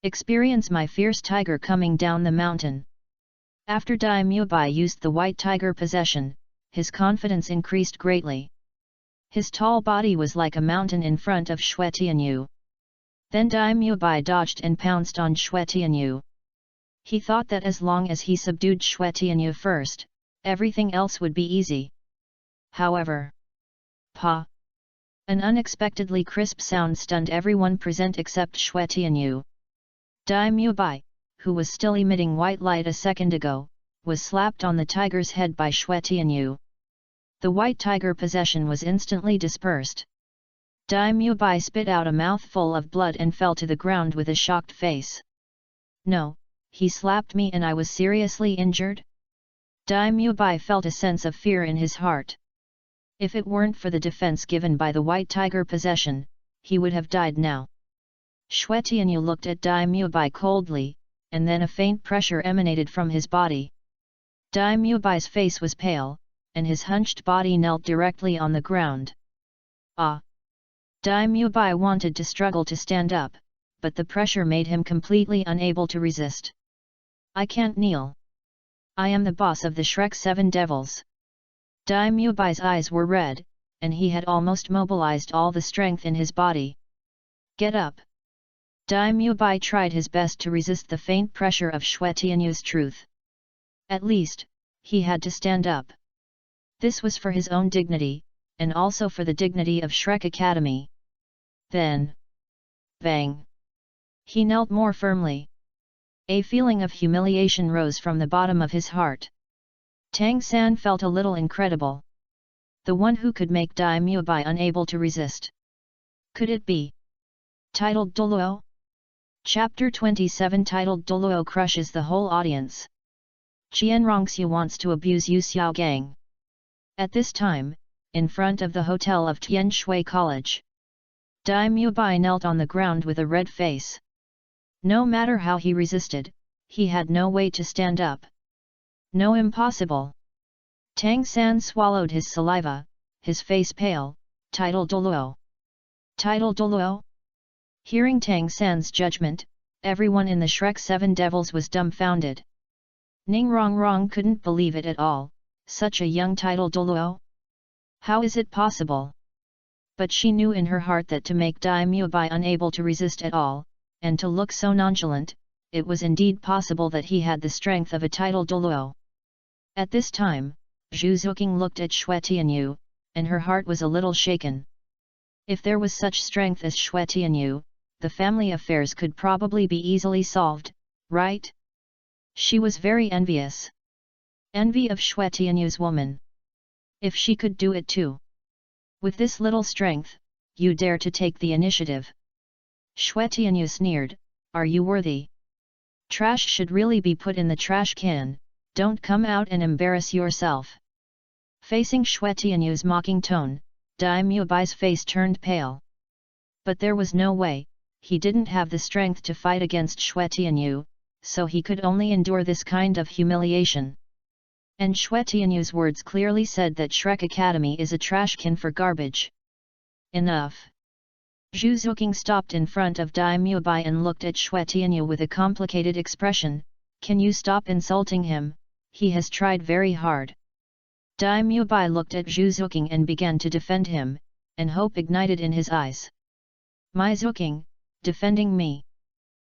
Experience my fierce tiger coming down the mountain. After Dai Mubai used the white tiger possession, his confidence increased greatly. His tall body was like a mountain in front of Xue Tianyu. Then Dai Mubai dodged and pounced on Xue Tianyu. He thought that as long as he subdued Xue Tianyu first, everything else would be easy. However, pa! An unexpectedly crisp sound stunned everyone present except Xue Tianyu. Dai Mubai, who was still emitting white light a second ago, was slapped on the tiger's head by Xue Tianyu. The white tiger possession was instantly dispersed. Dai Mubai spit out a mouthful of blood and fell to the ground with a shocked face. No, he slapped me and I was seriously injured? Dai Mubai felt a sense of fear in his heart. If it weren't for the defense given by the white tiger possession, he would have died now. Xue Tianyu looked at Dai Mubai coldly, and then a faint pressure emanated from his body. Dai Muebai's face was pale, and his hunched body knelt directly on the ground. Ah! Dai Muebai wanted to struggle to stand up, but the pressure made him completely unable to resist. I can't kneel. I am the boss of the Shrek 7 Devils. Dai Muebai's eyes were red, and he had almost mobilized all the strength in his body. Get up! Dai Muebai tried his best to resist the faint pressure of Xue Tianyu's truth. At least, he had to stand up. This was for his own dignity, and also for the dignity of Shrek Academy. Then, bang! He knelt more firmly. A feeling of humiliation rose from the bottom of his heart. Tang San felt a little incredible. The one who could make Dai Muebai unable to resist. Could it be? Titled Douluo? Chapter 27 titled Douluo crushes the whole audience. Qian Renxue wants to abuse Yu Xiaogang. At this time, in front of the hotel of Tianshui College, Dai Muebai knelt on the ground with a red face. No matter how he resisted, he had no way to stand up. No, impossible. Tang San swallowed his saliva, his face pale. Title Douluo. Title Douluo? Hearing Tang San's judgment, everyone in the Shrek 7 Devils was dumbfounded. Ning Rongrong couldn't believe it at all. Such a young title Douluo? How is it possible? But she knew in her heart that to make Dai Muebai unable to resist at all, and to look so nonchalant, it was indeed possible that he had the strength of a title Douluo. At this time, Zhu Zuqing looked at Xue Tianyu, and her heart was a little shaken. If there was such strength as Xue Tianyu, the family affairs could probably be easily solved, right? She was very envious. Envy of Xue Tianyu's woman. If she could do it too. With this little strength, you dare to take the initiative. Xue Tianyu sneered, are you worthy? Trash should really be put in the trash can, don't come out and embarrass yourself. Facing Xue Tianyu's mocking tone, Dai Muebai's face turned pale. But there was no way, he didn't have the strength to fight against Xue Tianyu, so he could only endure this kind of humiliation. And Xue Tianyu's words clearly said that Shrek Academy is a trash can for garbage. Enough. Zhu Zuqing stopped in front of Dai Muebai and looked at Xue Tianyu with a complicated expression. Can you stop insulting him? He has tried very hard. Dai Muebai looked at Zhu Zuqing and began to defend him, and hope ignited in his eyes. My Zuqing, defending me.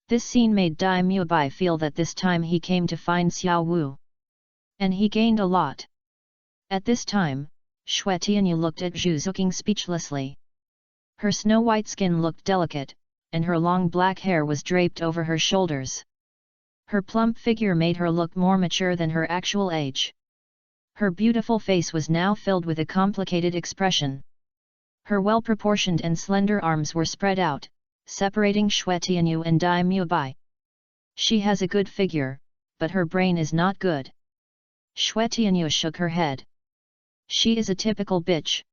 This scene made Dai Muebai feel that this time he came to find Xiao Wu. And he gained a lot. At this time, Xue Tianyu looked at Zhu Zuqing speechlessly. Her snow-white skin looked delicate, and her long black hair was draped over her shoulders. Her plump figure made her look more mature than her actual age. Her beautiful face was now filled with a complicated expression. Her well-proportioned and slender arms were spread out, separating Xue Tianyu and Dai Muebai. She has a good figure, but her brain is not good. Xue Tianyu shook her head. She is a typical bitch.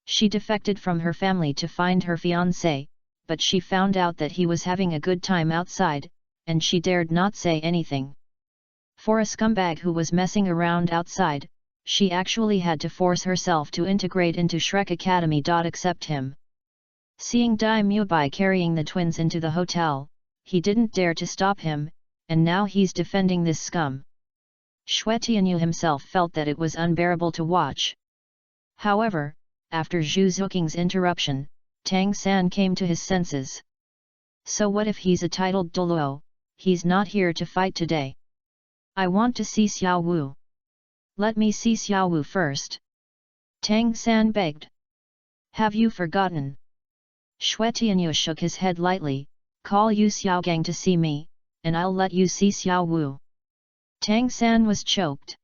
She defected from her family to find her fiancé, but she found out that he was having a good time outside, and she dared not say anything. For a scumbag who was messing around outside, she actually had to force herself to integrate into Shrek Academy. Accept him. Seeing Dai Muebai carrying the twins into the hotel, he didn't dare to stop him, and now he's defending this scum. Xue Tianyu himself felt that it was unbearable to watch. However, after Zhu Zuqing's interruption, Tang San came to his senses. So what if he's a titled Douluo? He's not here to fight today. I want to see Xiao Wu. Let me see Xiao Wu first. Tang San begged. Have you forgotten? Xue Tianyu shook his head lightly. Call Yu Xiaogang to see me, and I'll let you see Xiao Wu. Tang San was choked.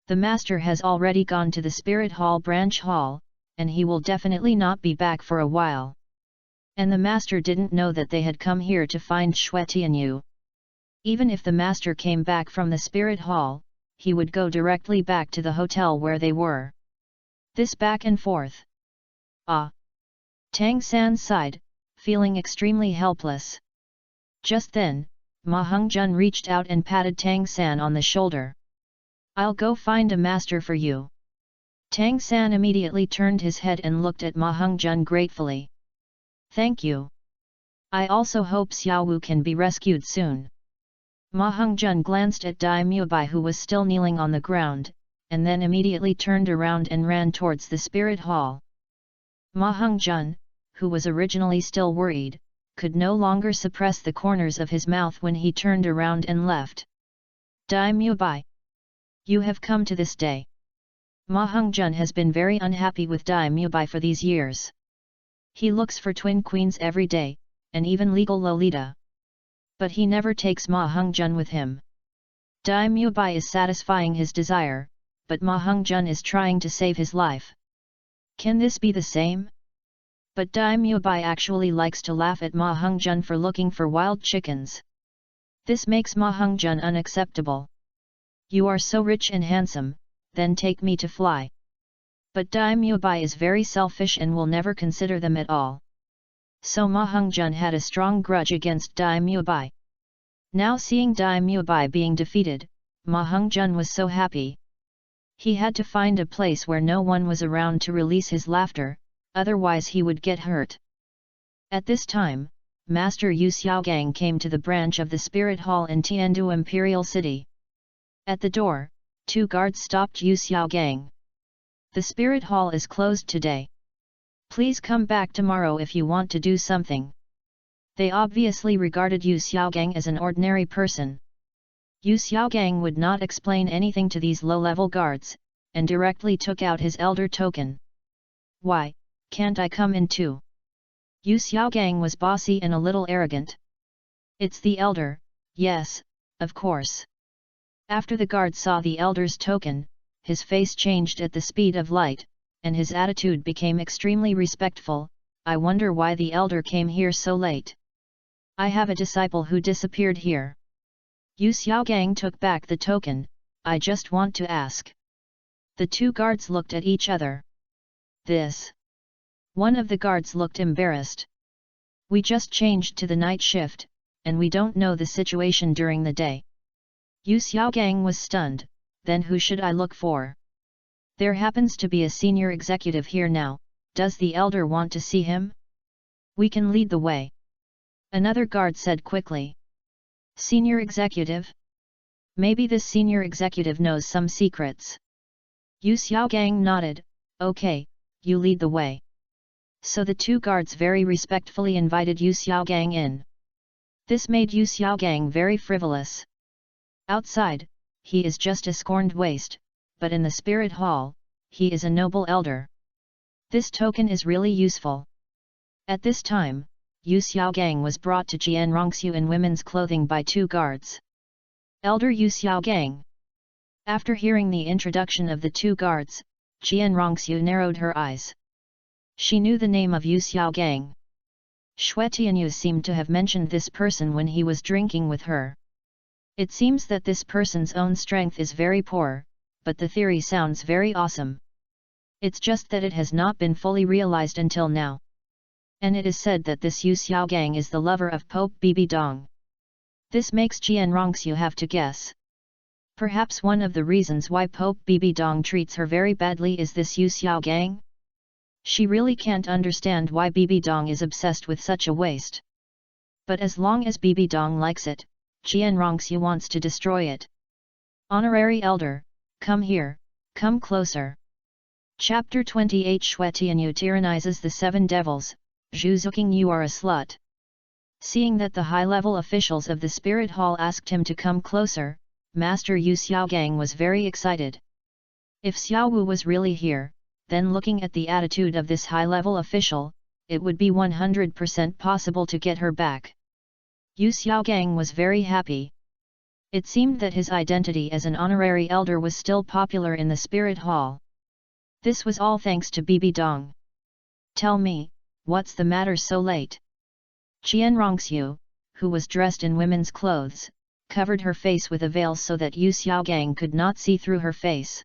The master has already gone to the Spirit Hall branch hall, and he will definitely not be back for a while. And the master didn't know that they had come here to find Xue Tianyu. Even if the master came back from the Spirit Hall, he would go directly back to the hotel where they were. This back and forth. Ah! Tang San sighed, feeling extremely helpless. Just then, Ma Hongjun reached out and patted Tang San on the shoulder. "I'll go find a master for you." Tang San immediately turned his head and looked at Ma Hongjun gratefully. "Thank you. I also hope Xiao Wu can be rescued soon." Ma Hongjun glanced at Dai Mubai, who was still kneeling on the ground, and then immediately turned around and ran towards the spirit hall. Ma Hongjun, who was originally still worried, could no longer suppress the corners of his mouth when he turned around and left. "Dai Mubai, you have come to this day." Ma Hongjun has been very unhappy with Dai Mubai for these years. He looks for twin queens every day, and even legal Lolita. But he never takes Ma Hongjun with him. Dai Mubai is satisfying his desire, but Ma Hongjun is trying to save his life. Can this be the same? But Dai Mubai actually likes to laugh at Ma Hongjun for looking for wild chickens. This makes Ma Hongjun unacceptable. "You are so rich and handsome, then take me to fly." But Dai Mubai is very selfish and will never consider them at all. So Ma Hongjun had a strong grudge against Dai Mubai. Now seeing Dai Mubai being defeated, Ma Hongjun was so happy. He had to find a place where no one was around to release his laughter, otherwise he would get hurt. At this time, Master Yu Xiaogang came to the branch of the Spirit Hall in Tiandu Imperial City. At the door, 2 guards stopped Yu Xiaogang. "The Spirit Hall is closed today. Please come back tomorrow if you want to do something." They obviously regarded Yu Xiaogang as an ordinary person. Yu Xiaogang would not explain anything to these low-level guards, and directly took out his elder token. "Why, can't I come in too?" Yu Xiaogang was bossy and a little arrogant. "It's the elder, yes, of course." After the guard saw the elder's token, his face changed at the speed of light, and his attitude became extremely respectful. "I wonder why the elder came here so late. I have a disciple who disappeared here." Yu Xiaogang took back the token. "I just want to ask." The 2 guards looked at each other. "This." One of the guards looked embarrassed. "We just changed to the night shift, and we don't know the situation during the day." Yu Xiaogang was stunned. "Then who should I look for? There happens to be a senior executive here now. Does the elder want to see him? We can lead the way." Another guard said quickly. "Senior executive? Maybe this senior executive knows some secrets." Yu Xiaogang nodded. "Okay, you lead the way." So the 2 guards very respectfully invited Yu Xiaogang in. This made Yu Xiaogang very frivolous. Outside, he is just a scorned waste, but in the spirit hall, he is a noble elder. This token is really useful. At this time, Yu Xiaogang was brought to Qian Renxue in women's clothing by 2 guards. "Elder Yu Xiaogang." After hearing the introduction of the 2 guards, Qian Renxue narrowed her eyes. She knew the name of Yu Xiaogang. Xue Tianyu seemed to have mentioned this person when he was drinking with her. It seems that this person's own strength is very poor, but the theory sounds very awesome. It's just that it has not been fully realized until now. And it is said that this Yu Xiaogang is the lover of Pope Bibi Dong. This makes Qian Renxue have to guess. Perhaps one of the reasons why Pope Bibi Dong treats her very badly is this Yu Xiaogang? She really can't understand why Bibi Dong is obsessed with such a waste. But as long as Bibi Dong likes it, Qian Renxue wants to destroy it. "Honorary Elder, come here, come closer." Chapter 28 Xue Tianyu tyrannizes the 7 devils. "Zhu Zuqing, you are a slut." Seeing that the high-level officials of the Spirit Hall asked him to come closer, Master Yu Xiaogang was very excited. If Xiao Wu was really here, then looking at the attitude of this high-level official, it would be 100% possible to get her back. Yu Xiaogang was very happy. It seemed that his identity as an honorary elder was still popular in the Spirit Hall. This was all thanks to Bibi Dong. "Tell me, what's the matter so late?" Qian Renxue, who was dressed in women's clothes, covered her face with a veil so that Yu Xiaogang could not see through her face.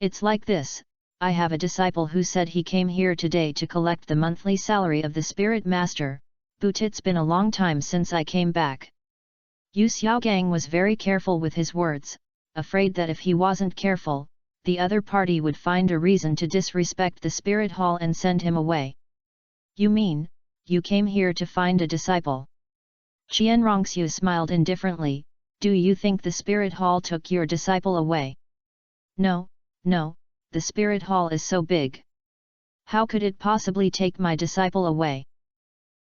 "It's like this, I have a disciple who said he came here today to collect the monthly salary of the Spirit Master, but it's been a long time since I came back." Yu Xiaogang was very careful with his words, afraid that if he wasn't careful, the other party would find a reason to disrespect the spirit hall and send him away. You mean, you came here to find a disciple? Qian Renxue smiled indifferently. Do you think the spirit hall took your disciple away? No, no, the spirit hall is so big. How could it possibly take my disciple away?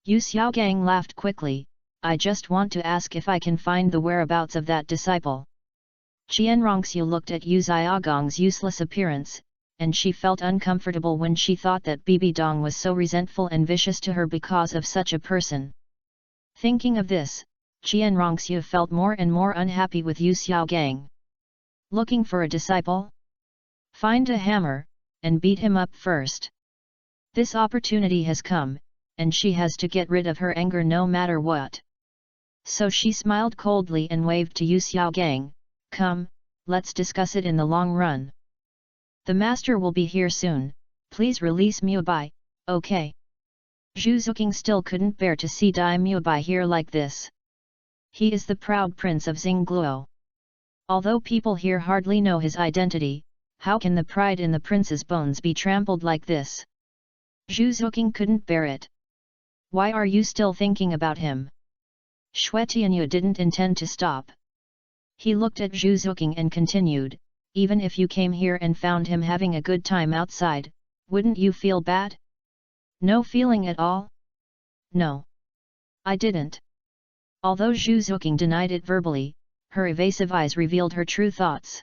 Yu Xiaogang laughed quickly. I just want to ask if I can find the whereabouts of that disciple. Qian Renxue looked at Yu Xiaogang's useless appearance, and she felt uncomfortable when she thought that Bibi Dong was so resentful and vicious to her because of such a person. Thinking of this, Qian Renxue felt more and more unhappy with Yu Xiaogang. Looking for a disciple? Find a hammer, and beat him up first. This opportunity has come, and she has to get rid of her anger no matter what. So she smiled coldly and waved to Yu Xiaogang, come, let's discuss it in the long run. The master will be here soon, please release Mubai, okay? Zhu Zuqing still couldn't bear to see Dai Mubai here like this. He is the proud prince of Xingluo. Although people here hardly know his identity, how can the pride in the prince's bones be trampled like this? Zhu Zuqing couldn't bear it. Why are you still thinking about him? Xue Tianyu didn't intend to stop. He looked at Zhu Zuqing and continued, even if you came here and found him having a good time outside, wouldn't you feel bad? No feeling at all? No. I didn't. Although Zhu Zuqing denied it verbally, her evasive eyes revealed her true thoughts.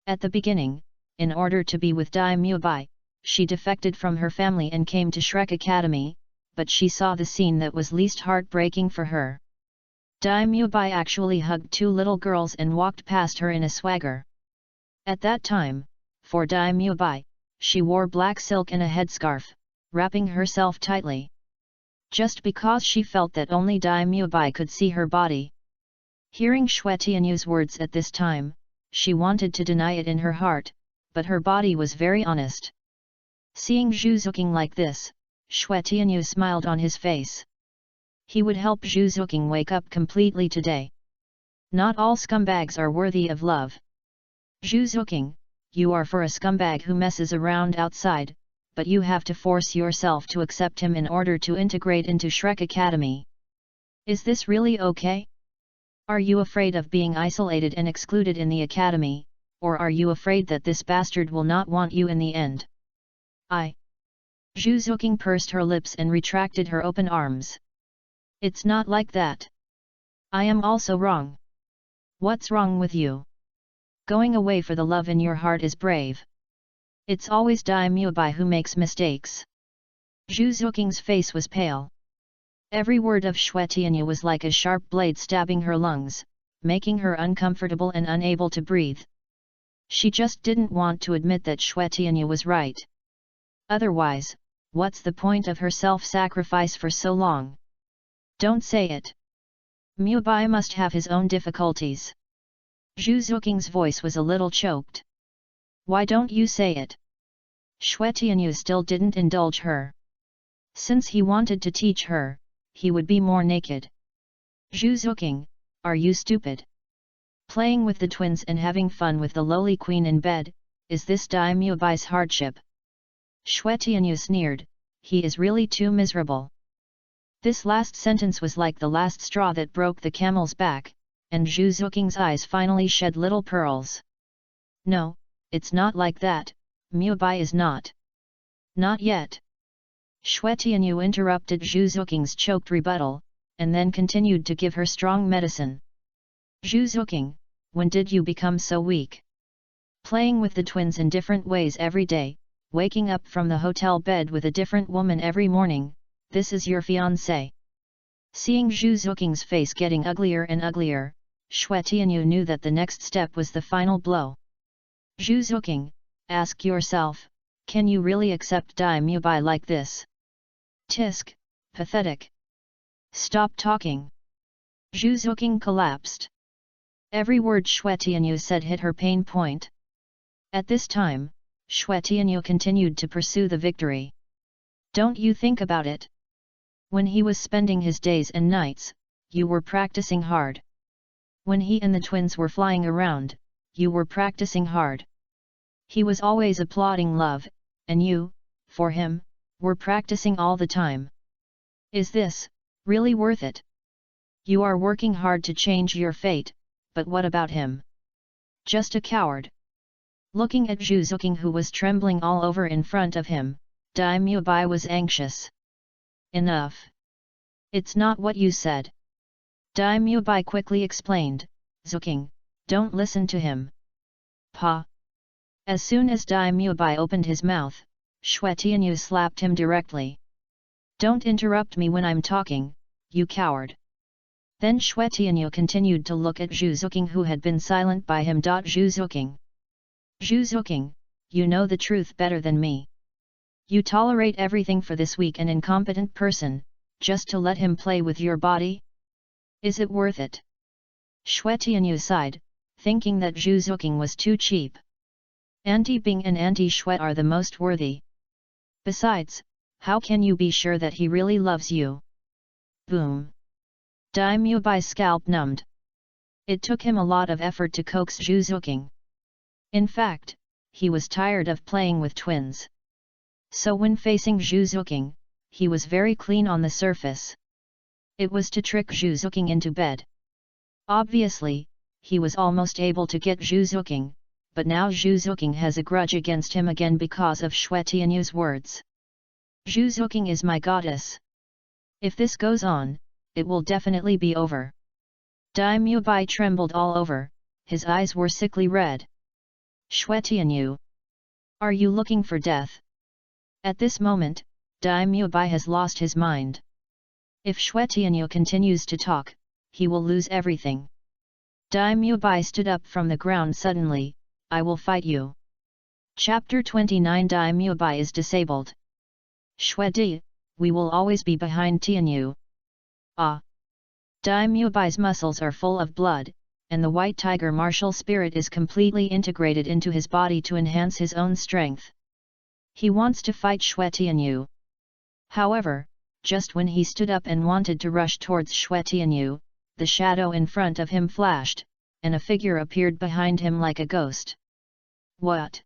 At the beginning, in order to be with Dai Mubai, she defected from her family and came to Shrek Academy, but she saw the scene that was least heartbreaking for her. Dai Mubai actually hugged two little girls and walked past her in a swagger. At that time, for Dai Mubai, she wore black silk and a headscarf, wrapping herself tightly. Just because she felt that only Dai Mubai could see her body. Hearing Xue Tianyu's words at this time, she wanted to deny it in her heart, but her body was very honest. Seeing Zhu Zuqing like this, Xue Tianyu smiled on his face. He would help Zhu Zuqing wake up completely today. Not all scumbags are worthy of love. Zhu Zuqing, you are for a scumbag who messes around outside, but you have to force yourself to accept him in order to integrate into Shrek Academy. Is this really okay? Are you afraid of being isolated and excluded in the academy, or are you afraid that this bastard will not want you in the end? Zhu Zuqing pursed her lips and retracted her open arms. It's not like that. I am also wrong. What's wrong with you? Going away for the love in your heart is brave. It's always Dai Mubai who makes mistakes. Zhu Zuqing's face was pale. Every word of Xue Tianyu was like a sharp blade stabbing her lungs, making her uncomfortable and unable to breathe. She just didn't want to admit that Xue Tianyu was right. Otherwise, what's the point of her self-sacrifice for so long? Don't say it. Mubai must have his own difficulties. Zhu Zuqing's voice was a little choked. Why don't you say it? Xue Tianyu still didn't indulge her. Since he wanted to teach her, he would be more naked. Zhu Zuqing, are you stupid? Playing with the twins and having fun with the lowly queen in bed, is this Dai Mubai's hardship? Xue Tianyu sneered, he is really too miserable. This last sentence was like the last straw that broke the camel's back, and Zhu Zuqing's eyes finally shed little pearls. No, it's not like that, Mubai is not. Not yet. Xue Tianyu interrupted Zhu Zuqing's choked rebuttal, and then continued to give her strong medicine. Zhu Zuqing, when did you become so weak? Playing with the twins in different ways every day, waking up from the hotel bed with a different woman every morning, this is your fiancé. Seeing Zhu Zuqing's face getting uglier and uglier, Xue Tianyu knew that the next step was the final blow. Zhu Zuqing, ask yourself, can you really accept Dai Mubai like this? Tisk, pathetic. Stop talking. Zhu Zuqing collapsed. Every word Xue Tianyu said hit her pain point. At this time, Xue Tianyu continued to pursue the victory. Don't you think about it? When he was spending his days and nights, you were practicing hard. When he and the twins were flying around, you were practicing hard. He was always applauding love, and you, for him, were practicing all the time. Is this really worth it? You are working hard to change your fate, but what about him? Just a coward. Looking at Zhu Zuqing, who was trembling all over in front of him, Dai Mubai was anxious. Enough. It's not what you said. Dai Mubai quickly explained, Zuqing, don't listen to him. Pa. As soon as Dai Mubai opened his mouth, Xue Tianyu slapped him directly. Don't interrupt me when I'm talking, you coward. Then Xue Tianyu continued to look at Zhu Zuqing, who had been silent by him. Zhu Zuqing. Zhu Zuqing, you know the truth better than me. You tolerate everything for this weak and incompetent person, just to let him play with your body? Is it worth it? Xue Tianyu sighed, thinking that Zhu Zuqing was too cheap. Auntie Bing and Auntie Xue are the most worthy. Besides, how can you be sure that he really loves you? Boom. Dai Mubai's scalp numbed. It took him a lot of effort to coax Zhu Zuqing. In fact, he was tired of playing with twins. So when facing Zhu Zuqing, he was very clean on the surface. It was to trick Zhu Zuqing into bed. Obviously, he was almost able to get Zhu Zuqing, but now Zhu Zuqing has a grudge against him again because of Xue Tianyu's words. Zhu Zuqing is my goddess. If this goes on, it will definitely be over. Dai Mubai trembled all over, his eyes were sickly red. Xue Tianyu. Are you looking for death? At this moment, Dai Mubai has lost his mind. If Xue Tianyu continues to talk, he will lose everything. Dai Mubai stood up from the ground suddenly, I will fight you. Chapter 29. Dai Mubai is disabled. Xue Di, we will always be behind Tianyu. Ah! Dai Mubai's muscles are full of blood, and the white tiger martial spirit is completely integrated into his body to enhance his own strength. He wants to fight Xue Tianyu. However, just when he stood up and wanted to rush towards Xue Tianyu, the shadow in front of him flashed, and a figure appeared behind him like a ghost. What?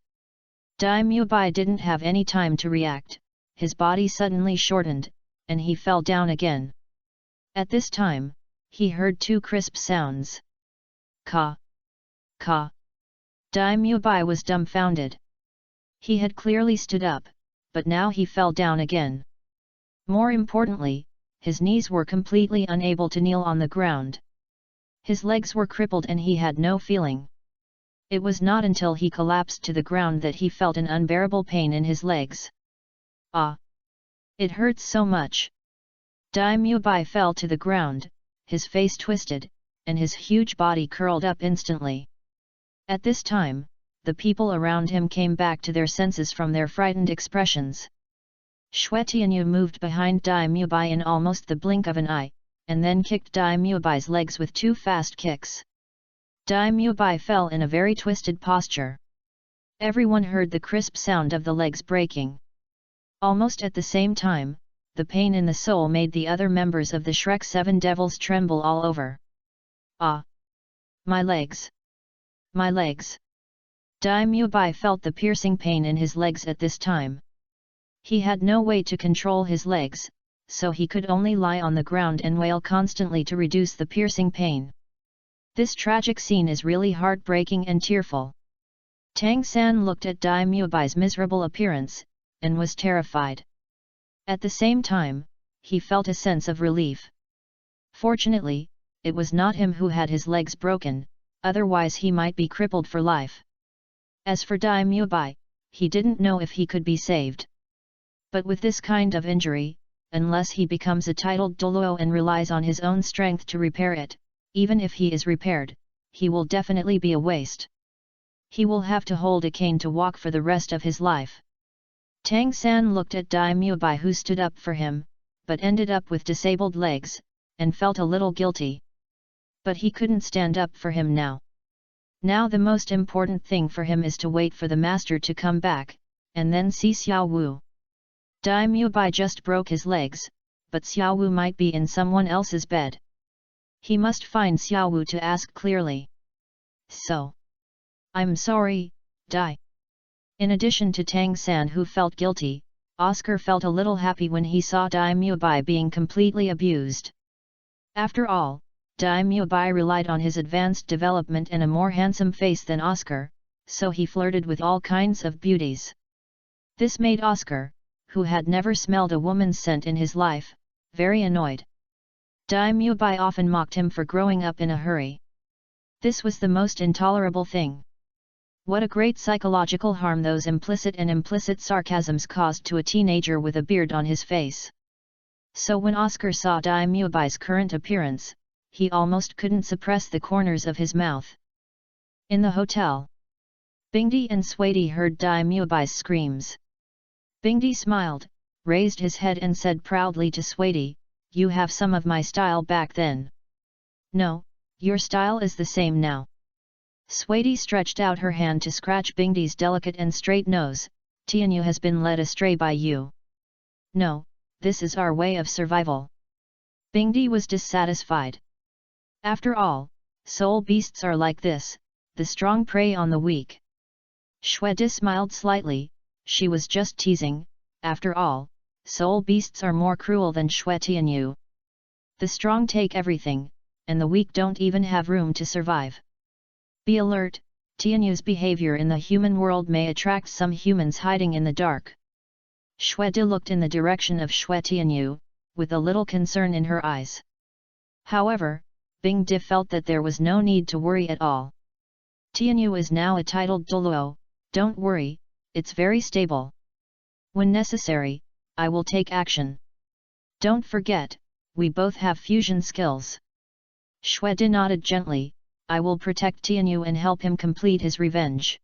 Dai Mubai didn't have any time to react, his body suddenly shortened, and he fell down again. At this time, he heard two crisp sounds. Ka! Ka! Dai Mubai was dumbfounded. He had clearly stood up, but now he fell down again. More importantly, his knees were completely unable to kneel on the ground. His legs were crippled and he had no feeling. It was not until he collapsed to the ground that he felt an unbearable pain in his legs. Ah! It hurts so much. Dai Mubai fell to the ground, his face twisted, and his huge body curled up instantly. At this time, the people around him came back to their senses from their frightened expressions. Xue Tianyu moved behind Dai Mubai in almost the blink of an eye, and then kicked Dai Mubai's legs with two fast kicks. Dai Mubai fell in a very twisted posture. Everyone heard the crisp sound of the legs breaking. Almost at the same time, the pain in the soul made the other members of the Shrek Seven Devils tremble all over. Ah! My legs! My legs! Dai Mubai felt the piercing pain in his legs at this time. He had no way to control his legs, so he could only lie on the ground and wail constantly to reduce the piercing pain. This tragic scene is really heartbreaking and tearful. Tang San looked at Dai Mubai's miserable appearance, and was terrified. At the same time, he felt a sense of relief. Fortunately, it was not him who had his legs broken, otherwise he might be crippled for life. As for Dai Mubai, he didn't know if he could be saved. But with this kind of injury, unless he becomes a titled Douluo and relies on his own strength to repair it, even if he is repaired, he will definitely be a waste. He will have to hold a cane to walk for the rest of his life. Tang San looked at Dai Mubai, who stood up for him, but ended up with disabled legs, and felt a little guilty. But he couldn't stand up for him now. Now the most important thing for him is to wait for the master to come back, and then see Xiao Wu. Dai Mubai just broke his legs, but Xiao Wu might be in someone else's bed. He must find Xiao Wu to ask clearly. So. I'm sorry, Dai. In addition to Tang San, who felt guilty, Oscar felt a little happy when he saw Dai Mubai being completely abused. After all, Dai Mubai relied on his advanced development and a more handsome face than Oscar, so he flirted with all kinds of beauties. This made Oscar, who had never smelled a woman's scent in his life, very annoyed. Dai Mubai often mocked him for growing up in a hurry. This was the most intolerable thing. What a great psychological harm those implicit and implicit sarcasms caused to a teenager with a beard on his face. So when Oscar saw Dai Mubai's current appearance, he almost couldn't suppress the corners of his mouth. In the hotel, Bingdi and Swaiti heard Dai Mubai's screams. Bingdi smiled, raised his head and said proudly to Swaiti, "You have some of my style back then." "No, your style is the same now." Swaiti stretched out her hand to scratch Bingdi's delicate and straight nose. "Tianyu has been led astray by you." "No, this is our way of survival." Bingdi was dissatisfied. "After all, soul beasts are like this, the strong prey on the weak." Shwedi smiled slightly, she was just teasing. After all, soul beasts are more cruel than Shue Tianyu. The strong take everything, and the weak don't even have room to survive. Be alert, Tianyu's behavior in the human world may attract some humans hiding in the dark. Shwedi looked in the direction of Shue Tianyu, with a little concern in her eyes. However, Bing Di felt that there was no need to worry at all. Tianyu is now a titled Douluo, don't worry, it's very stable. When necessary, I will take action. Don't forget, we both have fusion skills. Shwedi nodded gently, I will protect Tianyu and help him complete his revenge.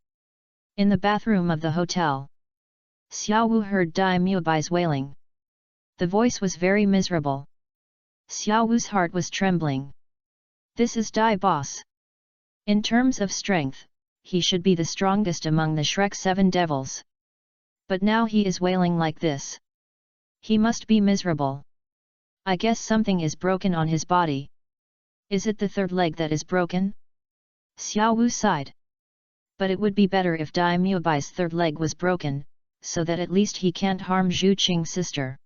In the bathroom of the hotel, Xiao Wu heard Dai Mubai's wailing. The voice was very miserable. Xiao Wu's heart was trembling. This is Dai boss. In terms of strength, he should be the strongest among the Shrek 7 devils. But now he is wailing like this. He must be miserable. I guess something is broken on his body. Is it the third leg that is broken? Xiao Wu sighed. But it would be better if Dai Mubai's third leg was broken, so that at least he can't harm Zhu Qing's sister.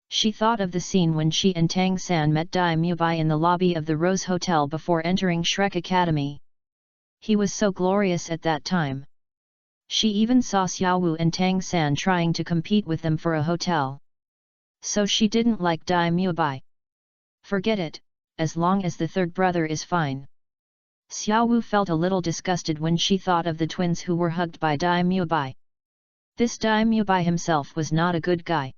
She thought of the scene when she and Tang San met Dai Mubai in the lobby of the Rose Hotel before entering Shrek Academy. He was so glorious at that time. She even saw Xiao Wu and Tang San trying to compete with them for a hotel. So she didn't like Dai Mubai. Forget it, as long as the third brother is fine. Xiao Wu felt a little disgusted when she thought of the twins who were hugged by Dai Mubai. This Dai Mubai himself was not a good guy.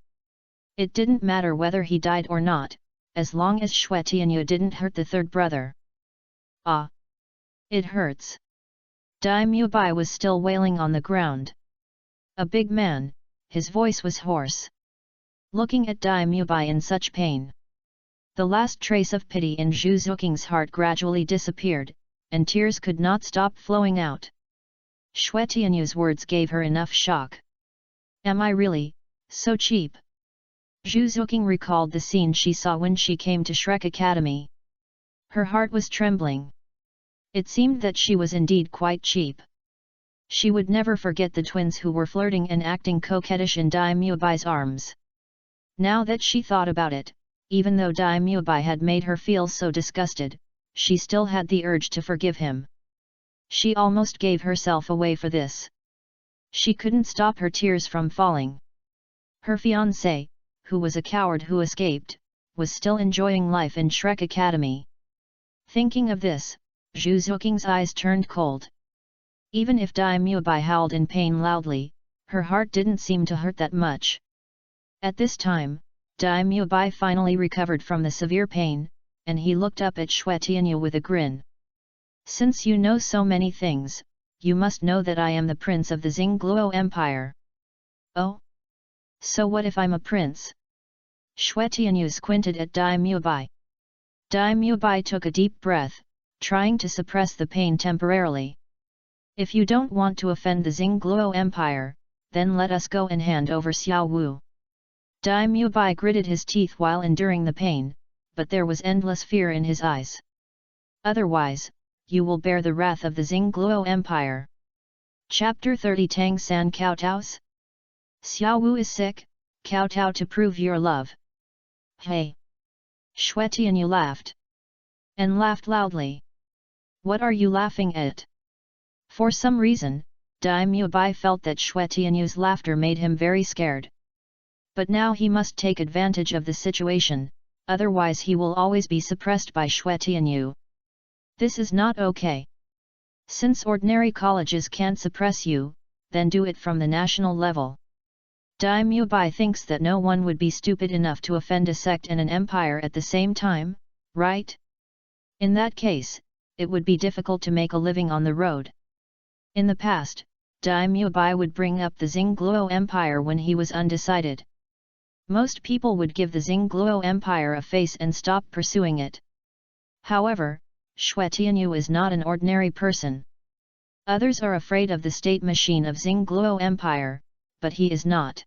It didn't matter whether he died or not, as long as Shue Tianyu didn't hurt the third brother. Ah! It hurts. Dai Mubai was still wailing on the ground. A big man, his voice was hoarse. Looking at Dai Mubai in such pain, the last trace of pity in Zhu Zuqing's heart gradually disappeared, and tears could not stop flowing out. Shue Tianyu's words gave her enough shock. Am I really so cheap? Zhu Zuqing recalled the scene she saw when she came to Shrek Academy. Her heart was trembling. It seemed that she was indeed quite cheap. She would never forget the twins who were flirting and acting coquettish in Dai Mubai's arms. Now that she thought about it, even though Dai Mubai had made her feel so disgusted, she still had the urge to forgive him. She almost gave herself away for this. She couldn't stop her tears from falling. Her fiancé, who was a coward who escaped, was still enjoying life in Shrek Academy. Thinking of this, Zhu Zuqing's eyes turned cold. Even if Dai Mubai howled in pain loudly, her heart didn't seem to hurt that much. At this time, Dai Mubai finally recovered from the severe pain, and he looked up at Shue Tianyu with a grin. Since you know so many things, you must know that I am the prince of the Xingluo Empire. Oh? So what if I'm a prince? Shue Tianyu squinted at Dai Mubai. Dai Mubai took a deep breath, trying to suppress the pain temporarily. If you don't want to offend the Xingluo Empire, then let us go and hand over Xiao Wu. Dai Mubai gritted his teeth while enduring the pain, but there was endless fear in his eyes. Otherwise, you will bear the wrath of the Xingluo Empire. Chapter 30 Tang San Kowtows? Xiao Wu is sick, kowtow to prove your love. Hey! Xue Tianyu laughed. And laughed loudly. What are you laughing at? For some reason, Daimyo Bai felt that Xue Tianyu's laughter made him very scared. But now he must take advantage of the situation, otherwise he will always be suppressed by Xue Tianyu. This is not okay. Since ordinary colleges can't suppress you, then do it from the national level. Daimyo Bai thinks that no one would be stupid enough to offend a sect and an empire at the same time, right? In that case, it would be difficult to make a living on the road. In the past, Daimyo Bai would bring up the Xingluo Empire when he was undecided. Most people would give the Xingluo Empire a face and stop pursuing it. However, Xue Tianyu is not an ordinary person. Others are afraid of the state machine of Xingluo Empire, but he is not.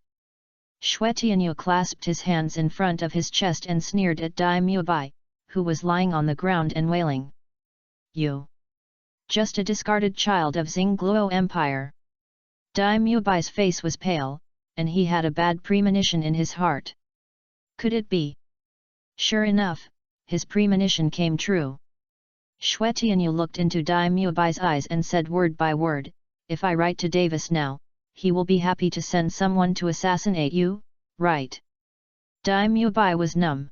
Xue Tianyu clasped his hands in front of his chest and sneered at Daimyo Bai, who was lying on the ground and wailing. You! Just a discarded child of Xingluo Empire. Daimyo Bai's face was pale, and he had a bad premonition in his heart. Could it be? Sure enough, his premonition came true. Xue Tianyu looked into Daimyo Bai's eyes and said word by word, if I write to Davis now, he will be happy to send someone to assassinate you, right? Daimyo Bai was numb.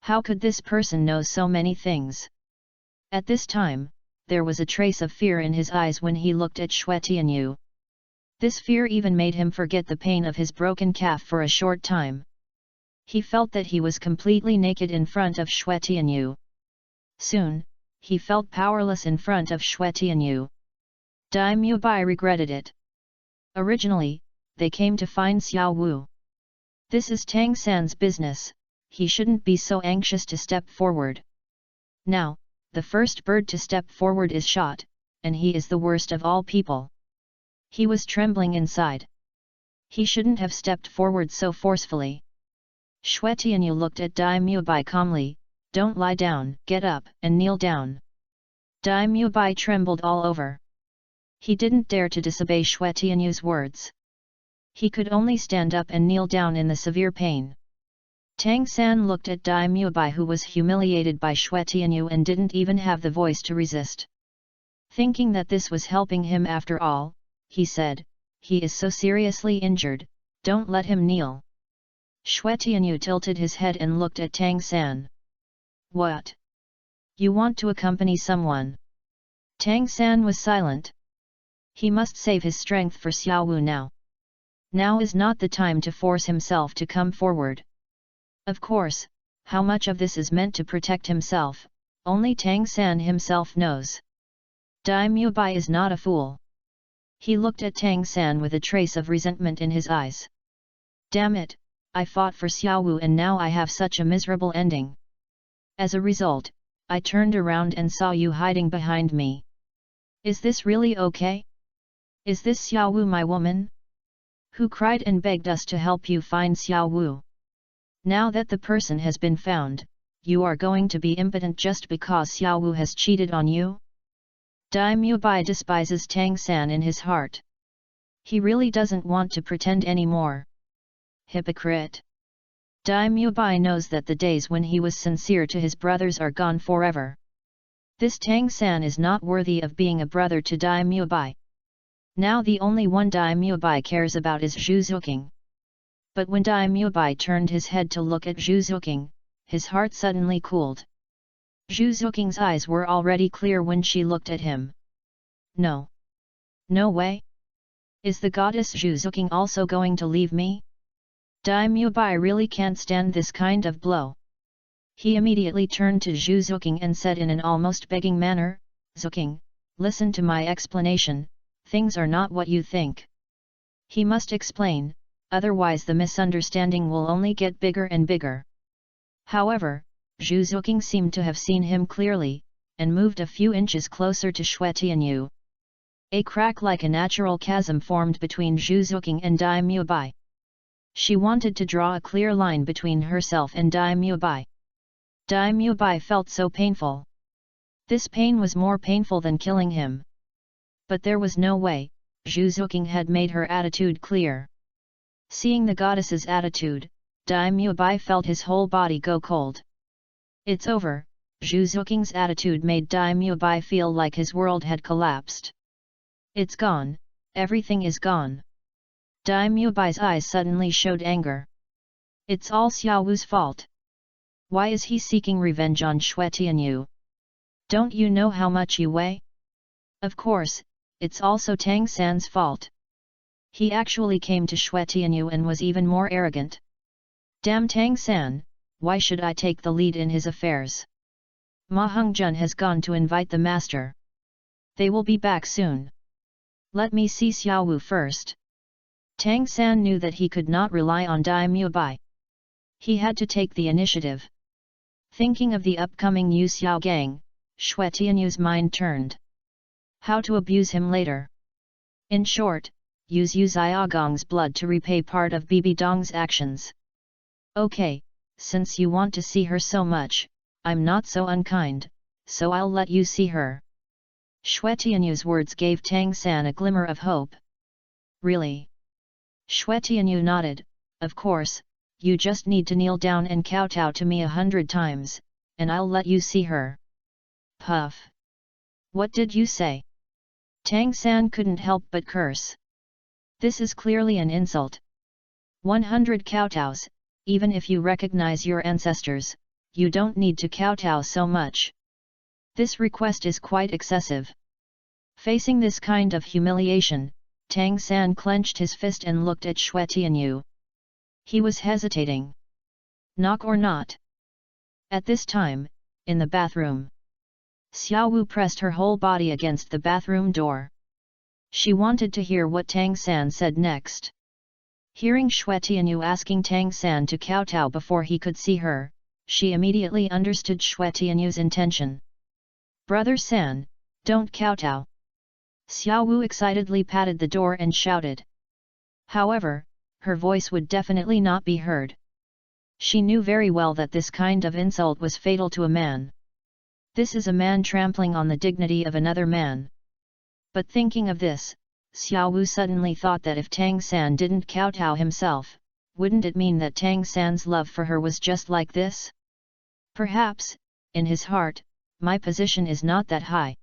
How could this person know so many things? At this time, there was a trace of fear in his eyes when he looked at Xue Tianyu. This fear even made him forget the pain of his broken calf for a short time. He felt that he was completely naked in front of Xue Tianyu. Soon, he felt powerless in front of Xue Tianyu. Daimyo Bai regretted it. Originally, they came to find Xiao Wu. This is Tang San's business, he shouldn't be so anxious to step forward. Now, the first bird to step forward is shot, and he is the worst of all people. He was trembling inside. He shouldn't have stepped forward so forcefully. Xue Tianyu looked at Daimyo Bai calmly, don't lie down, get up and kneel down. Daimyo Bai trembled all over. He didn't dare to disobey Xue Tianyu's words. He could only stand up and kneel down in the severe pain. Tang San looked at Daimyo Bai, who was humiliated by Xue Tianyu and didn't even have the voice to resist. Thinking that this was helping him after all, he said, he is so seriously injured, don't let him kneel. Xue Tianyu tilted his head and looked at Tang San. What? You want to accompany someone? Tang San was silent. He must save his strength for Xiao Wu now. Now is not the time to force himself to come forward. Of course, how much of this is meant to protect himself, only Tang San himself knows. Daimyo Bai is not a fool. He looked at Tang San with a trace of resentment in his eyes. Damn it, I fought for Xiao Wu and now I have such a miserable ending. As a result, I turned around and saw you hiding behind me. Is this really okay? Is this Xiao Wu my woman? Who cried and begged us to help you find Xiao Wu? Now that the person has been found, you are going to be impotent just because Xiao Wu has cheated on you? Daimyo Bai despises Tang San in his heart. He really doesn't want to pretend anymore. Hypocrite! Daimyo Bai knows that the days when he was sincere to his brothers are gone forever. This Tang San is not worthy of being a brother to Daimyo Bai. Now the only one Daimyo Bai cares about is Zhu Zuqing. But when Daimyo Bai turned his head to look at Zhu Zuqing, his heart suddenly cooled. Zhu Zuqing's eyes were already clear when she looked at him. No. No way. Is the goddess Zhu Zuqing also going to leave me? Daimyo Bai really can't stand this kind of blow. He immediately turned to Zhu Zuqing and said in an almost begging manner, Zuqing, listen to my explanation, things are not what you think. He must explain, otherwise the misunderstanding will only get bigger and bigger. However, Zhu Zuqing seemed to have seen him clearly, and moved a few inches closer to Xue Tianyu. A crack like a natural chasm formed between Zhu Zuqing and Daimyo Bai. She wanted to draw a clear line between herself and Daimyo Bai. Dai Mubai felt so painful. This pain was more painful than killing him. But there was no way, Zhu Zuqing had made her attitude clear. Seeing the goddess's attitude, Dai Mubai felt his whole body go cold. It's over, Zhu Zuqing's attitude made Dai Mubai feel like his world had collapsed. It's gone, everything is gone. Dai Mubai's eyes suddenly showed anger. It's all Xiao Wu's fault. Why is he seeking revenge on Xue Tianyu? Don't you know how much you weigh? Of course, it's also Tang San's fault. He actually came to Xue Tianyu and was even more arrogant. Damn Tang San, why should I take the lead in his affairs? Ma Hongjun has gone to invite the master. They will be back soon. Let me see Xiao Wu first. Tang San knew that he could not rely on Dai Mubai. He had to take the initiative. Thinking of the upcoming Yu Xiao gang, Xue Tianyu's mind turned. How to abuse him later. In short, use Yu Xiaogong's blood to repay part of Bibi Dong's actions. Okay, since you want to see her so much, I'm not so unkind, so I'll let you see her. Xue Tianyu's words gave Tang San a glimmer of hope. Really? Xue Tianyu nodded. Of course, you just need to kneel down and kowtow to me 100 times, and I'll let you see her. Puff. What did you say? Tang San couldn't help but curse. This is clearly an insult. 100 kowtows, even if you recognize your ancestors, you don't need to kowtow so much. This request is quite excessive. Facing this kind of humiliation, Tang San clenched his fist and looked at Xue Tianyu. He was hesitating. Knock or not? At this time, in the bathroom, Xiao Wu pressed her whole body against the bathroom door. She wanted to hear what Tang San said next. Hearing Xue Tianyu asking Tang San to kowtow before he could see her, she immediately understood Xue Tianyu's intention. Brother San, don't kowtow. Xiao Wu excitedly patted the door and shouted. However, her voice would definitely not be heard. She knew very well that this kind of insult was fatal to a man. This is a man trampling on the dignity of another man. But thinking of this, Xiao Wu suddenly thought that if Tang San didn't kowtow himself, wouldn't it mean that Tang San's love for her was just like this? Perhaps, in his heart, my position is not that high.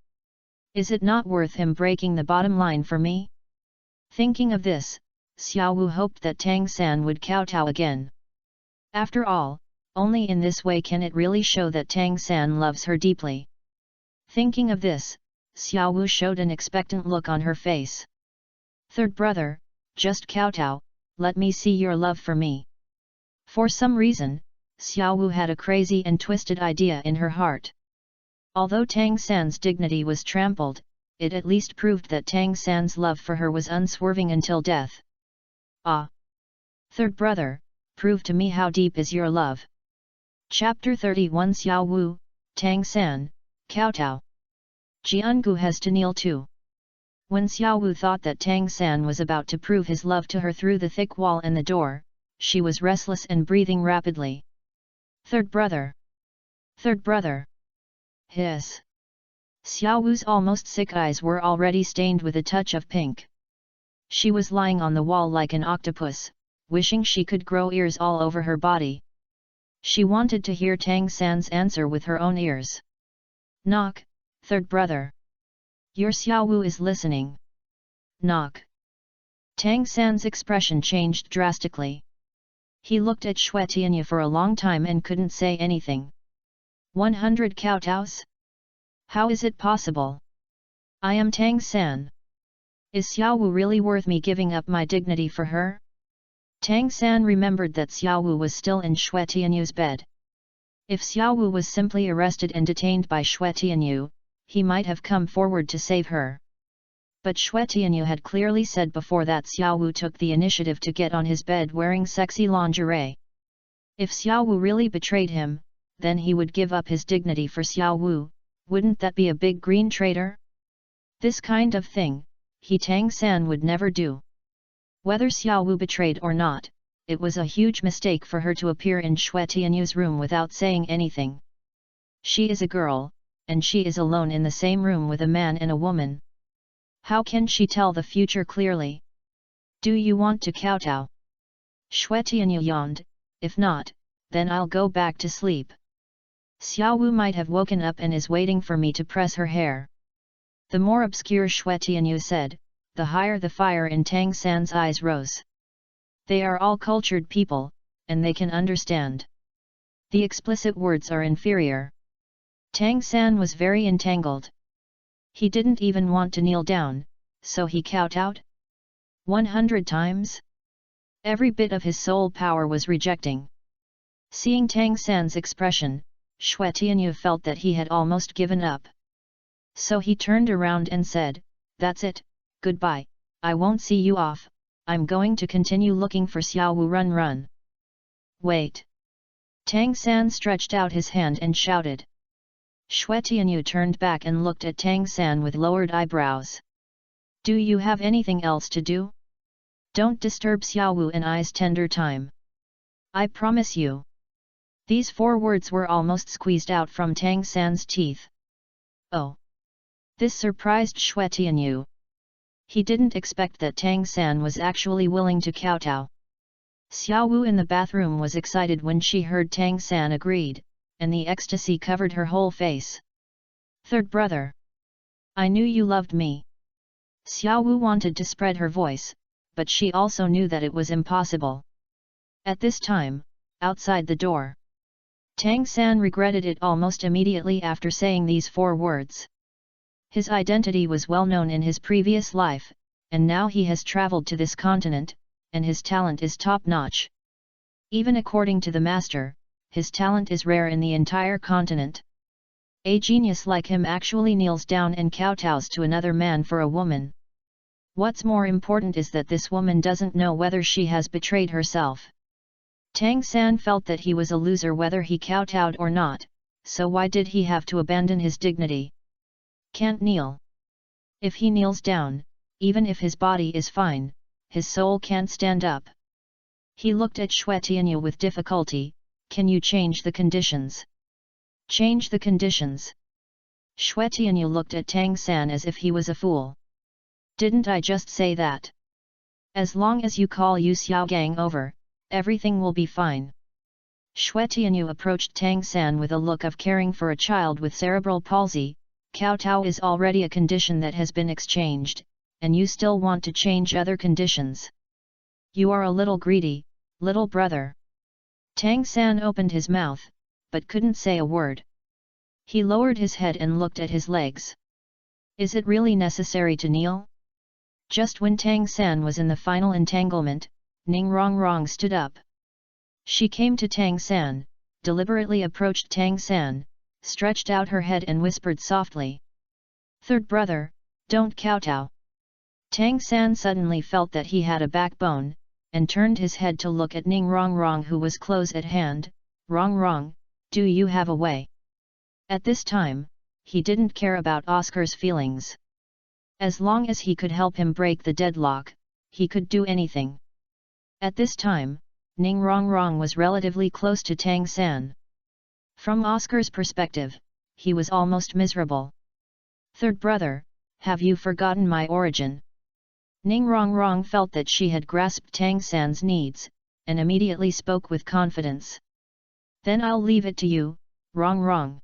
Is it not worth him breaking the bottom line for me? Thinking of this, Xiao Wu hoped that Tang San would kowtow again. After all, only in this way can it really show that Tang San loves her deeply. Thinking of this, Xiao Wu showed an expectant look on her face. Third brother, just kowtow, let me see your love for me. For some reason, Xiao Wu had a crazy and twisted idea in her heart. Although Tang San's dignity was trampled, it at least proved that Tang San's love for her was unswerving until death. Ah! Third brother, prove to me how deep is your love. Chapter 31 Xiao Wu, Tang San, kowtow. Jiangu has to kneel too. When Xiao Wu thought that Tang San was about to prove his love to her through the thick wall and the door, she was restless and breathing rapidly. Third brother! Third brother! Hiss! Xiao Wu's almost sick eyes were already stained with a touch of pink. She was lying on the wall like an octopus, wishing she could grow ears all over her body. She wanted to hear Tang San's answer with her own ears. Knock, third brother. Your Xiao Wu is listening. Knock. Tang San's expression changed drastically. He looked at Xue Tianyu for a long time and couldn't say anything. 100 kowtows? How is it possible? I am Tang San. Is Xiao Wu really worth me giving up my dignity for her? Tang San remembered that Xiao Wu was still in Xue Tianyu's bed. If Xiao Wu was simply arrested and detained by Xue Tianyu, he might have come forward to save her. But Xue Tianyu had clearly said before that Xiao Wu took the initiative to get on his bed wearing sexy lingerie. If Xiao Wu really betrayed him, then he would give up his dignity for Xiao Wu. Wouldn't that be a big green traitor? This kind of thing, Tang San would never do. Whether Xiao Wu betrayed or not, it was a huge mistake for her to appear in Xue Tianyu's room without saying anything. She is a girl, and she is alone in the same room with a man and a woman. How can she tell the future clearly? Do you want to kowtow? Xue Tianyu yawned, if not, then I'll go back to sleep. Xiao Wu might have woken up and is waiting for me to press her hair. The more obscure Xue Tianyu said, the higher the fire in Tang San's eyes rose. They are all cultured people, and they can understand. The explicit words are inferior. Tang San was very entangled. He didn't even want to kneel down, so he kowtowed 100 times? Every bit of his soul power was rejecting. Seeing Tang San's expression, Xue Tianyu felt that he had almost given up. So he turned around and said, "That's it, goodbye, I won't see you off, I'm going to continue looking for Xiao Wu run. Wait." Tang San stretched out his hand and shouted. Xue Tianyu turned back and looked at Tang San with lowered eyebrows. "Do you have anything else to do? Don't disturb Xiao Wu and I's tender time. I promise you." These 4 words were almost squeezed out from Tang San's teeth. Oh! This surprised Xue Tianyu. He didn't expect that Tang San was actually willing to kowtow. Xiao Wu in the bathroom was excited when she heard Tang San agreed, and the ecstasy covered her whole face. "Third brother! I knew you loved me." Xiao Wu wanted to spread her voice, but she also knew that it was impossible. At this time, outside the door, Tang San regretted it almost immediately after saying these 4 words. His identity was well known in his previous life, and now he has traveled to this continent, and his talent is top-notch. Even according to the master, his talent is rare in the entire continent. A genius like him actually kneels down and kowtows to another man for a woman. What's more important is that this woman doesn't know whether she has betrayed herself. Tang San felt that he was a loser whether he kowtowed or not, so why did he have to abandon his dignity? Can't kneel. If he kneels down, even if his body is fine, his soul can't stand up. He looked at Xue Tianyu with difficulty. "Can you change the conditions?" "Change the conditions?" Xue Tianyu looked at Tang San as if he was a fool. "Didn't I just say that? As long as you call Yu Xiaogang over, everything will be fine." Xue Tianyu approached Tang San with a look of caring for a child with cerebral palsy. "Kowtow is already a condition that has been exchanged, and you still want to change other conditions. You are a little greedy, little brother." Tang San opened his mouth, but couldn't say a word. He lowered his head and looked at his legs. Is it really necessary to kneel? Just when Tang San was in the final entanglement, Ning Rongrong stood up. She came to Tang San, deliberately approached Tang San, stretched out her head and whispered softly. "Third brother, don't kowtow." Tang San suddenly felt that he had a backbone, and turned his head to look at Ning Rongrong who was close at hand. "Rongrong, do you have a way?" At this time, he didn't care about Oscar's feelings. As long as he could help him break the deadlock, he could do anything. At this time, Ning Rongrong was relatively close to Tang San. From Oscar's perspective, he was almost miserable. "Third brother, have you forgotten my origin?" Ning Rongrong felt that she had grasped Tang San's needs, and immediately spoke with confidence. "Then I'll leave it to you, Rongrong."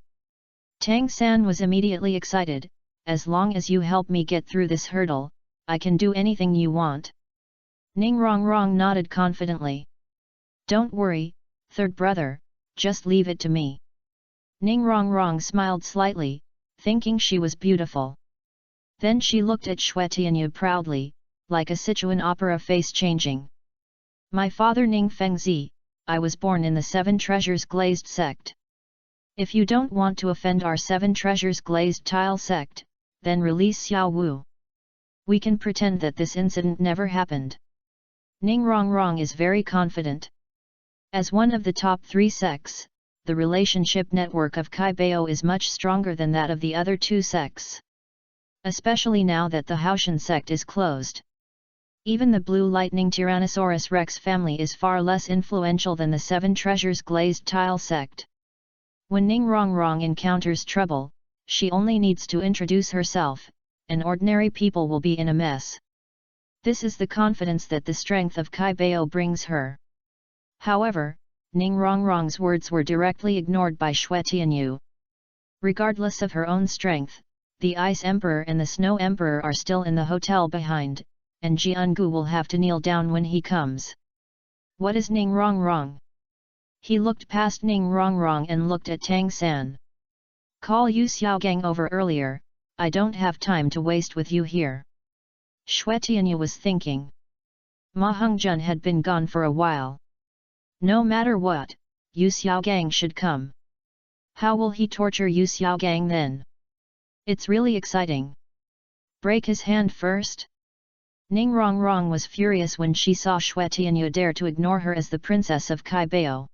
Tang San was immediately excited. "As long as you help me get through this hurdle, I can do anything you want." Ning Rongrong nodded confidently. "Don't worry, third brother, just leave it to me." Ning Rongrong smiled slightly, thinking she was beautiful. Then she looked at Xue Tianyu proudly, like a Sichuan opera face changing. "My father Ning Fengzi, I was born in the 7 Treasures Glazed sect. If you don't want to offend our 7 Treasures Glazed Tile sect, then release Xiao Wu. We can pretend that this incident never happened." Ning Rongrong is very confident. As one of the top 3 sects, the relationship network of Kai Bao is much stronger than that of the other 2 sects. Especially now that the Haoshan sect is closed. Even the Blue Lightning Tyrannosaurus Rex family is far less influential than the 7 Treasures Glazed Tile sect. When Ning Rongrong encounters trouble, she only needs to introduce herself, and ordinary people will be in a mess. This is the confidence that the strength of Kai Bao brings her. However, Ning Rongrong's words were directly ignored by Xue Tianyu. Regardless of her own strength, the Ice Emperor and the Snow Emperor are still in the hotel behind, and Jiangu will have to kneel down when he comes. What is Ning Rongrong? He looked past Ning Rongrong and looked at Tang San. Call Yu Xiaogang over earlier, I don't have time to waste with you here. Xue Tianyu was thinking. Ma Hongjun had been gone for a while. No matter what, Yu Xiaogang should come. How will he torture Yu Xiaogang then? It's really exciting. Break his hand first? Ning Rongrong was furious when she saw Xue Tianyu dare to ignore her as the princess of Kai Bao.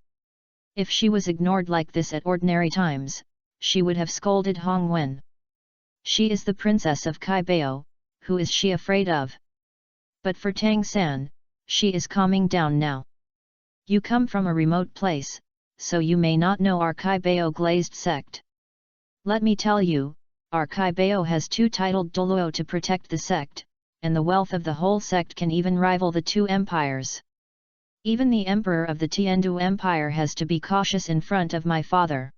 If she was ignored like this at ordinary times, she would have scolded Hong Wen. She is the princess of Kai Bao, who is she afraid of? But for Tang San, she is calming down now. You come from a remote place, so you may not know our Kai Bao glazed sect. Let me tell you, our Kai Bao has two titled Douluo to protect the sect, and the wealth of the whole sect can even rival the two empires. Even the emperor of the Tiandu Empire has to be cautious in front of my father.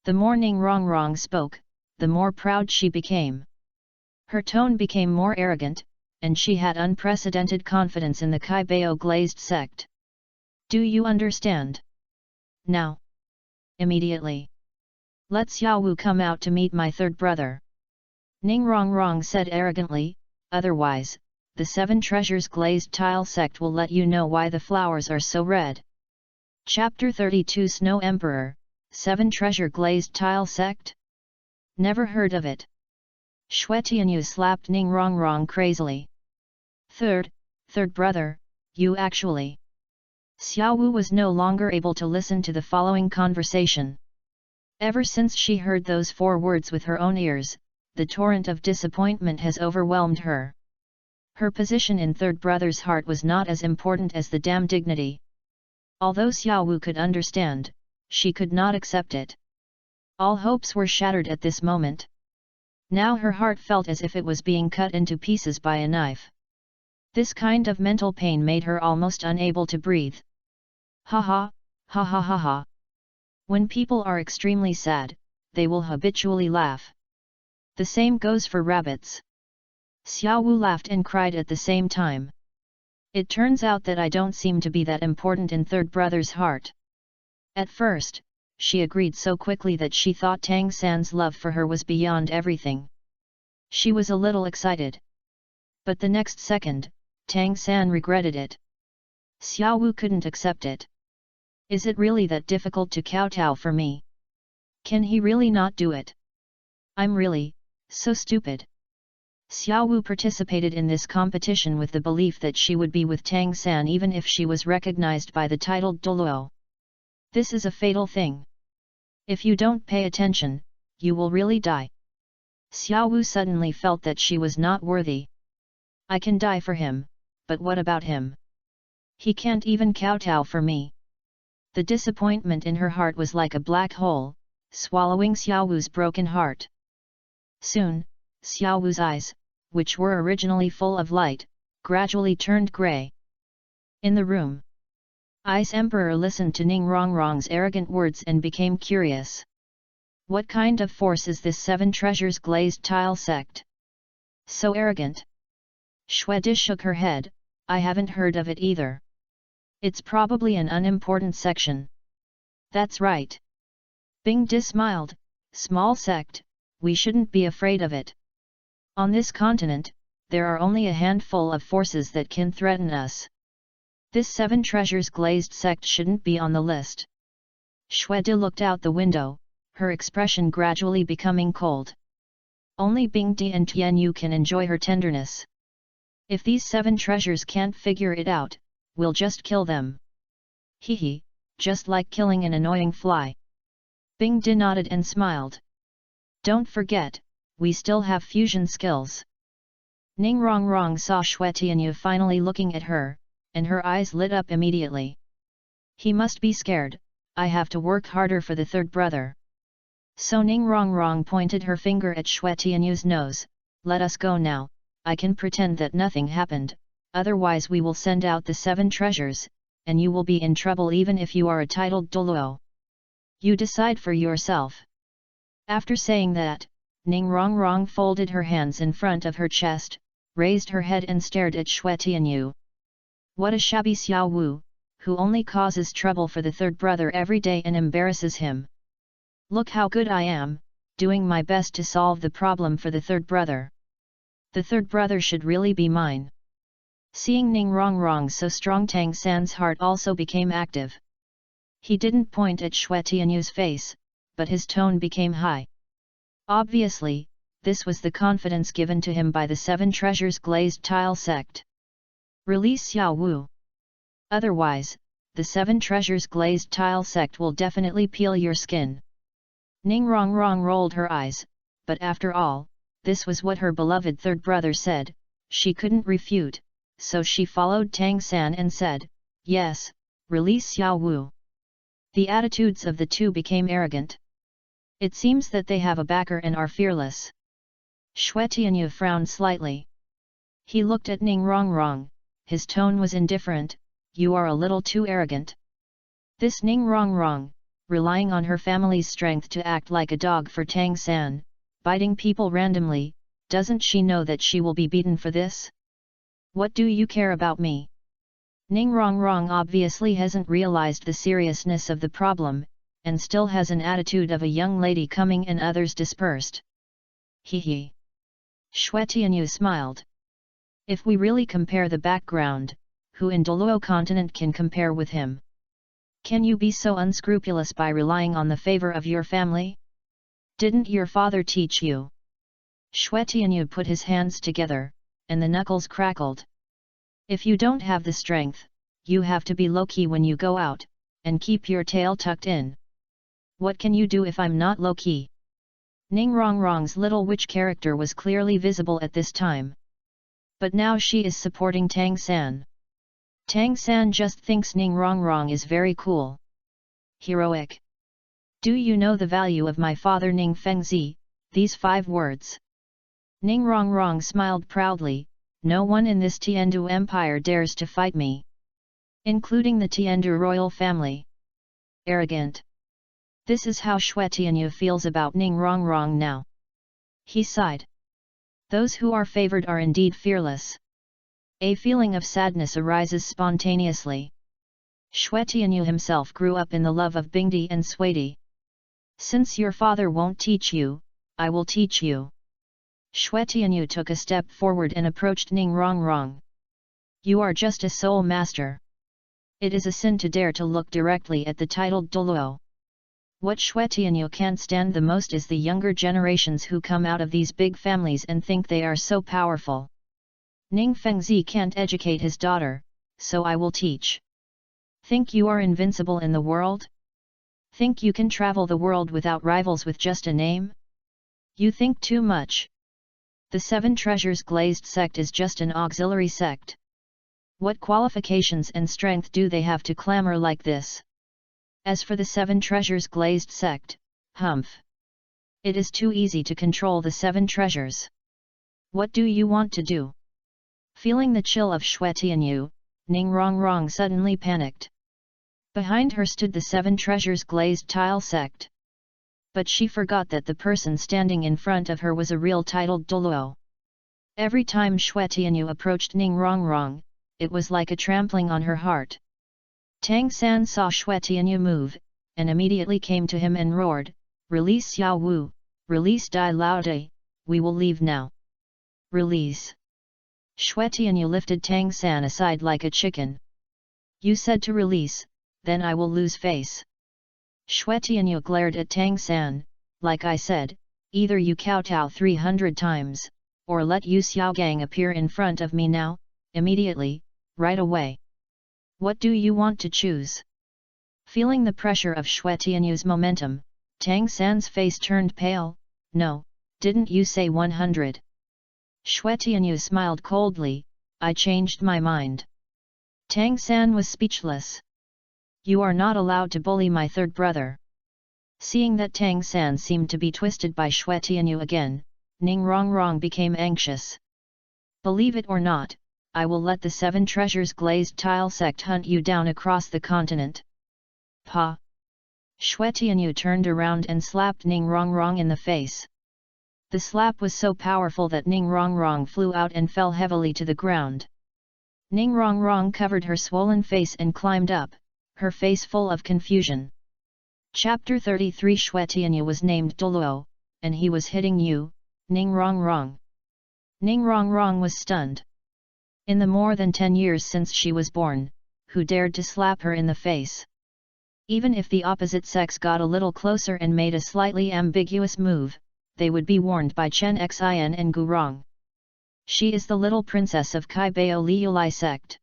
The more Ning Rongrong spoke, the more proud she became. Her tone became more arrogant, and she had unprecedented confidence in the Kai Bao glazed sect. Do you understand? Now. Immediately. Let Xiao Wu come out to meet my third brother. Ning Rongrong said arrogantly, otherwise, the Seven Treasures glazed tile sect will let you know why the flowers are so red. Chapter 32 Snow Emperor, Seven Treasure glazed tile sect? Never heard of it. Xue Tianyu slapped Ning Rongrong crazily. Third brother, you actually. Xiao Wu was no longer able to listen to the following conversation. Ever since she heard those 4 words with her own ears, the torrent of disappointment has overwhelmed her. Her position in third brother's heart was not as important as the damn dignity. Although Xiao Wu could understand, she could not accept it. All hopes were shattered at this moment. Now her heart felt as if it was being cut into pieces by a knife. This kind of mental pain made her almost unable to breathe. Ha ha, ha ha ha ha. When people are extremely sad, they will habitually laugh. The same goes for rabbits. Xiao Wu laughed and cried at the same time. It turns out that I don't seem to be that important in third brother's heart. At first, she agreed so quickly that she thought Tang San's love for her was beyond everything. She was a little excited. But the next second, Tang San regretted it. Xiao Wu couldn't accept it. Is it really that difficult to kowtow for me? Can he really not do it? I'm really so stupid. Xiao Wu participated in this competition with the belief that she would be with Tang San even if she was recognized by the titled Douluo. This is a fatal thing. If you don't pay attention, you will really die. Xiao Wu suddenly felt that she was not worthy. I can die for him, but what about him? He can't even kowtow for me. The disappointment in her heart was like a black hole, swallowing Xiao Wu's broken heart. Soon, Xiao Wu's eyes, which were originally full of light, gradually turned grey. In the room, Ice Emperor listened to Ning Rongrong's arrogant words and became curious. What kind of force is this Seven Treasures glazed tile sect? So arrogant. Xue Di shook her head, I haven't heard of it either. It's probably an unimportant section. That's right. Bing Di smiled, small sect, we shouldn't be afraid of it. On this continent, there are only a handful of forces that can threaten us. This Seven Treasures glazed sect shouldn't be on the list. Xue Di looked out the window, her expression gradually becoming cold. Only Bing Di and Tianyu can enjoy her tenderness. If these 7 treasures can't figure it out, we'll just kill them. Hee, just like killing an annoying fly. Bing Di nodded and smiled. Don't forget, we still have fusion skills. Ning Rongrong saw Xue Tianyu finally looking at her, and her eyes lit up immediately. He must be scared, I have to work harder for the third brother. So Ning Rongrong pointed her finger at Xue Tianyu's nose. Let us go now, I can pretend that nothing happened, otherwise we will send out the 7 treasures, and you will be in trouble even if you are a titled Douluo. You decide for yourself. After saying that, Ning Rongrong folded her hands in front of her chest, raised her head and stared at Xue Tianyu. What a shabby Xiao Wu, who only causes trouble for the third brother every day and embarrasses him. Look how good I am, doing my best to solve the problem for the third brother. The third brother should really be mine. Seeing Ning Rongrong so strong, Tang San's heart also became active. He didn't point at Xue Tianyu's face, but his tone became high. Obviously, this was the confidence given to him by the 7 treasures glazed tile sect. Release Xiao Wu. Otherwise, the 7 treasures glazed tile sect will definitely peel your skin. Ning Rongrong rolled her eyes, but after all, this was what her beloved third brother said, she couldn't refute, so she followed Tang San and said, yes, release Xiao Wu. The attitudes of the two became arrogant. It seems that they have a backer and are fearless. Xue Tianyu frowned slightly. He looked at Ning Rongrong, his tone was indifferent, you are a little too arrogant. This Ning Rongrong, relying on her family's strength to act like a dog for Tang San, biting people randomly, doesn't she know that she will be beaten for this? What do you care about me? Ning Rongrong obviously hasn't realized the seriousness of the problem, and still has an attitude of a young lady coming and others dispersed. Hee hee. Xue Tianyu smiled. If we really compare the background, who in Douluo continent can compare with him? Can you be so unscrupulous by relying on the favor of your family? Didn't your father teach you? Xue Tianyu put his hands together, and the knuckles crackled. If you don't have the strength, you have to be low-key when you go out, and keep your tail tucked in. What can you do if I'm not low-key? Ning Rongrong's little witch character was clearly visible at this time. But now she is supporting Tang San. Tang San just thinks Ning Rongrong is very cool. Heroic. Do you know the value of my father Ning Fengzi, these 5 words? Ning Rongrong smiled proudly, no one in this Tiandu Empire dares to fight me. Including the Tiandu royal family. Arrogant. This is how Xue Tianyu feels about Ning Rongrong now. He sighed. Those who are favored are indeed fearless. A feeling of sadness arises spontaneously. Xue Tianyu himself grew up in the love of Bingdi and Suidi. Since your father won't teach you, I will teach you. Xue Tianyu took a step forward and approached Ning Rongrong. You are just a soul master. It is a sin to dare to look directly at the titled Douluo. What Xue Tianyu can't stand the most is the younger generations who come out of these big families and think they are so powerful. Ning Fengzi can't educate his daughter, so I will teach. Think you are invincible in the world? Think you can travel the world without rivals with just a name? You think too much. The 7 treasures glazed sect is just an auxiliary sect. What qualifications and strength do they have to clamor like this? As for the 7 treasures glazed sect, humph. It is too easy to control the 7 treasures. What do you want to do? Feeling the chill of Xue Tianyu, Ning Rongrong suddenly panicked. Behind her stood the 7 treasures glazed tile sect. But she forgot that the person standing in front of her was a real titled Douluo. Every time Xue Tianyu approached Ning Rongrong, it was like a trampling on her heart. Tang San saw Xue Tianyu move, and immediately came to him and roared, Release Xiao Wu, release Dai Laude, we will leave now. Release. Xue Tianyu lifted Tang San aside like a chicken. You said to release, then I will lose face. Xue Tianyu glared at Tang San, like I said, either you kowtow 300 times, or let Yu Xiaogang appear in front of me now, immediately, right away. What do you want to choose? Feeling the pressure of Xue Tianyu's momentum, Tang San's face turned pale. No, didn't you say 100? Xue Tianyu smiled coldly, I changed my mind. Tang San was speechless. You are not allowed to bully my third brother. Seeing that Tang San seemed to be twisted by Xue Tianyu again, Ning Rongrong became anxious. Believe it or not, I will let the 7 treasures glazed tile sect hunt you down across the continent. Pa! Xue Tianyu turned around and slapped Ning Rongrong in the face. The slap was so powerful that Ning Rongrong flew out and fell heavily to the ground. Ning Rongrong covered her swollen face and climbed up, her face full of confusion. Chapter 33 Xue Tianyu was named Douluo, and he was hitting you, Ning Rongrong. Ning Rongrong was stunned. In the more than 10 years since she was born, who dared to slap her in the face? Even if the opposite sex got a little closer and made a slightly ambiguous move, they would be warned by Chen Xin and Gurong. She is the little princess of Kaibao Liulai sect.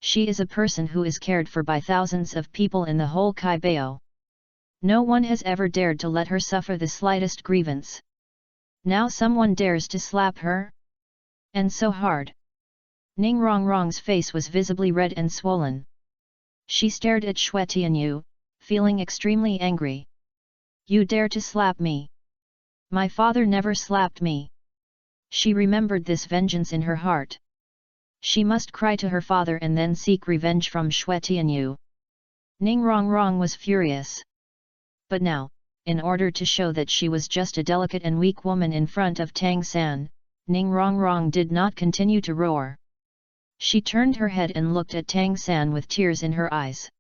She is a person who is cared for by thousands of people in the whole Kaibao. No one has ever dared to let her suffer the slightest grievance. Now someone dares to slap her? And so hard. Ning Rongrong's face was visibly red and swollen. She stared at Xue Tianyu, feeling extremely angry. You dare to slap me? My father never slapped me. She remembered this vengeance in her heart. She must cry to her father and then seek revenge from Xue Tianyu. Ning Rongrong was furious. But now, in order to show that she was just a delicate and weak woman in front of Tang San, Ning Rongrong did not continue to roar. She turned her head and looked at Tang San with tears in her eyes.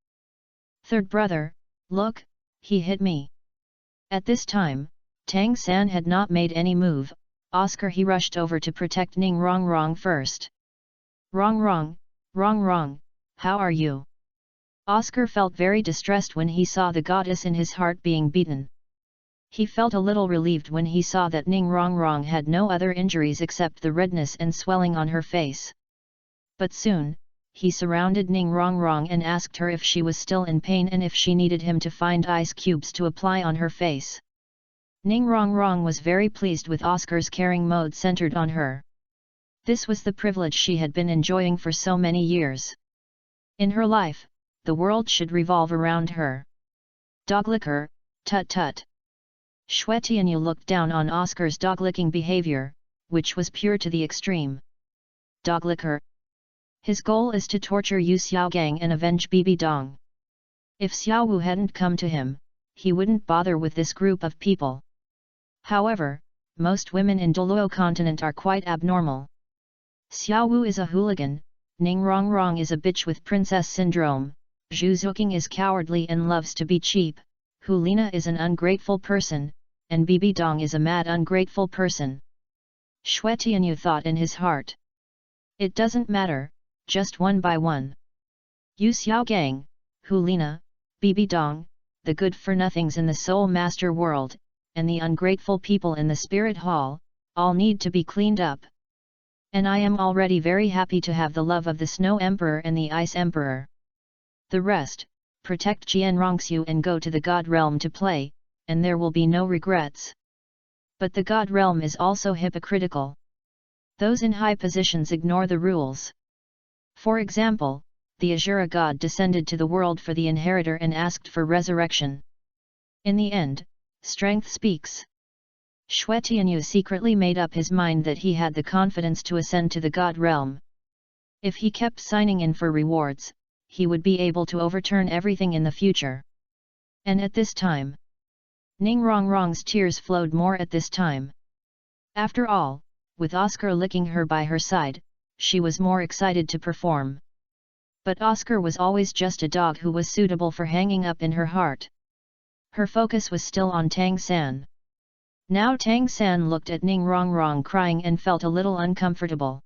Third brother, look, he hit me. At this time, Tang San had not made any move. Oscar he rushed over to protect Ning Rongrong first. Rongrong, how are you? Oscar felt very distressed when he saw the goddess in his heart being beaten. He felt a little relieved when he saw that Ning Rongrong had no other injuries except the redness and swelling on her face. But soon, he surrounded Ning Rongrong and asked her if she was still in pain and if she needed him to find ice cubes to apply on her face. Ning Rongrong was very pleased with Oscar's caring mode centered on her. This was the privilege she had been enjoying for so many years. In her life, the world should revolve around her. Doglicker, tut tut. Xue Tianyu looked down on Oscar's dog-licking behavior, which was pure to the extreme. Doglicker. His goal is to torture Yu Xiaogang and avenge Bibi Dong. If Xiao Wu hadn't come to him, he wouldn't bother with this group of people. However, most women in Douluo continent are quite abnormal. Xiao Wu is a hooligan, Ning Rongrong is a bitch with princess syndrome, Zhu Zuqing is cowardly and loves to be cheap, Hulina is an ungrateful person, and Bibi Dong is a mad ungrateful person. Xue Tianyu thought in his heart. It doesn't matter, just one by one. Yu Xiaogang, Hulina, Bibi Dong, the good-for-nothings in the Soul Master world, and the ungrateful people in the Spirit Hall, all need to be cleaned up. And I am already very happy to have the love of the Snow Emperor and the Ice Emperor. The rest, protect Qian Renxue and go to the God Realm to play, and there will be no regrets. But the God Realm is also hypocritical. Those in high positions ignore the rules. For example, the Azura god descended to the world for the inheritor and asked for resurrection. In the end, strength speaks. Xue Tianyu secretly made up his mind that he had the confidence to ascend to the God Realm. If he kept signing in for rewards, he would be able to overturn everything in the future. And at this time, Ning Rongrong's tears flowed more at this time. After all, with Oscar licking her by her side, she was more excited to perform. But Oscar was always just a dog who was suitable for hanging up in her heart. Her focus was still on Tang San. Now Tang San looked at Ning Rongrong crying and felt a little uncomfortable.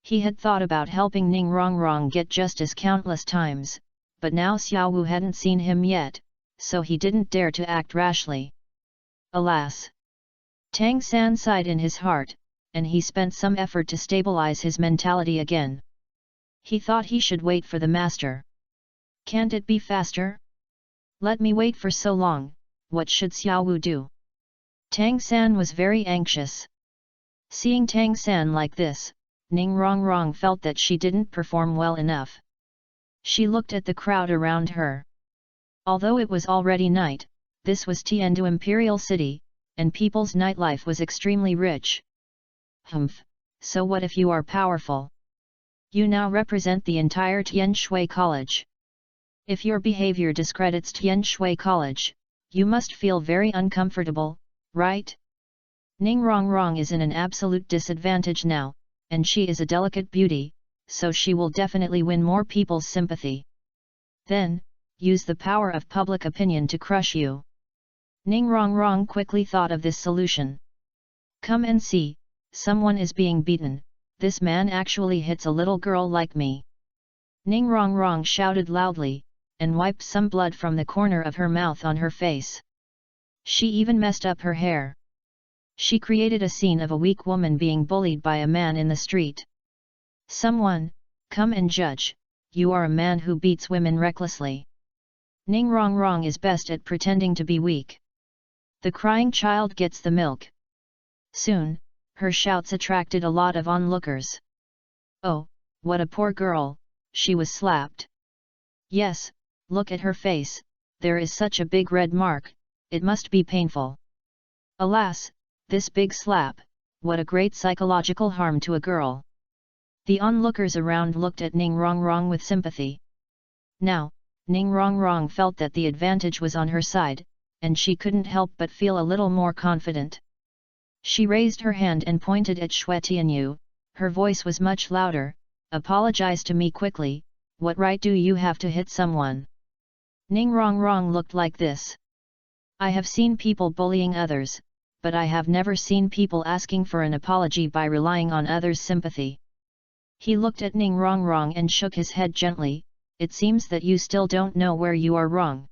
He had thought about helping Ning Rongrong get justice countless times, but now Xiao Wu hadn't seen him yet, so he didn't dare to act rashly. Alas! Tang San sighed in his heart, and he spent some effort to stabilize his mentality again. He thought he should wait for the master. Can't it be faster? Let me wait for so long, what should Xiao Wu do? Tang San was very anxious. Seeing Tang San like this, Ning Rongrong felt that she didn't perform well enough. She looked at the crowd around her. Although it was already night, this was Tiandu Imperial City, and people's nightlife was extremely rich. Humph, so what if you are powerful? You now represent the entire Qian Renxue College. If your behavior discredits Qian Renxue College, you must feel very uncomfortable, right? Ning Rongrong is in an absolute disadvantage now, and she is a delicate beauty, so she will definitely win more people's sympathy. Then, use the power of public opinion to crush you. Ning Rongrong quickly thought of this solution. Come and see, someone is being beaten, this man actually hits a little girl like me. Ning Rongrong shouted loudly, and wiped some blood from the corner of her mouth on her face. She even messed up her hair. She created a scene of a weak woman being bullied by a man in the street. Someone, come and judge, you are a man who beats women recklessly. Ning Rongrong is best at pretending to be weak. The crying child gets the milk. Soon, her shouts attracted a lot of onlookers. Oh, what a poor girl, she was slapped. Yes, look at her face, there is such a big red mark, it must be painful. Alas, this big slap, what a great psychological harm to a girl. The onlookers around looked at Ning Rongrong with sympathy. Now, Ning Rongrong felt that the advantage was on her side, and she couldn't help but feel a little more confident. She raised her hand and pointed at Xue Tianyu, her voice was much louder, apologize to me quickly, what right do you have to hit someone? Ning Rongrong looked like this. I have seen people bullying others, but I have never seen people asking for an apology by relying on others' sympathy. He looked at Ning Rongrong and shook his head gently, it seems that you still don't know where you are wrong.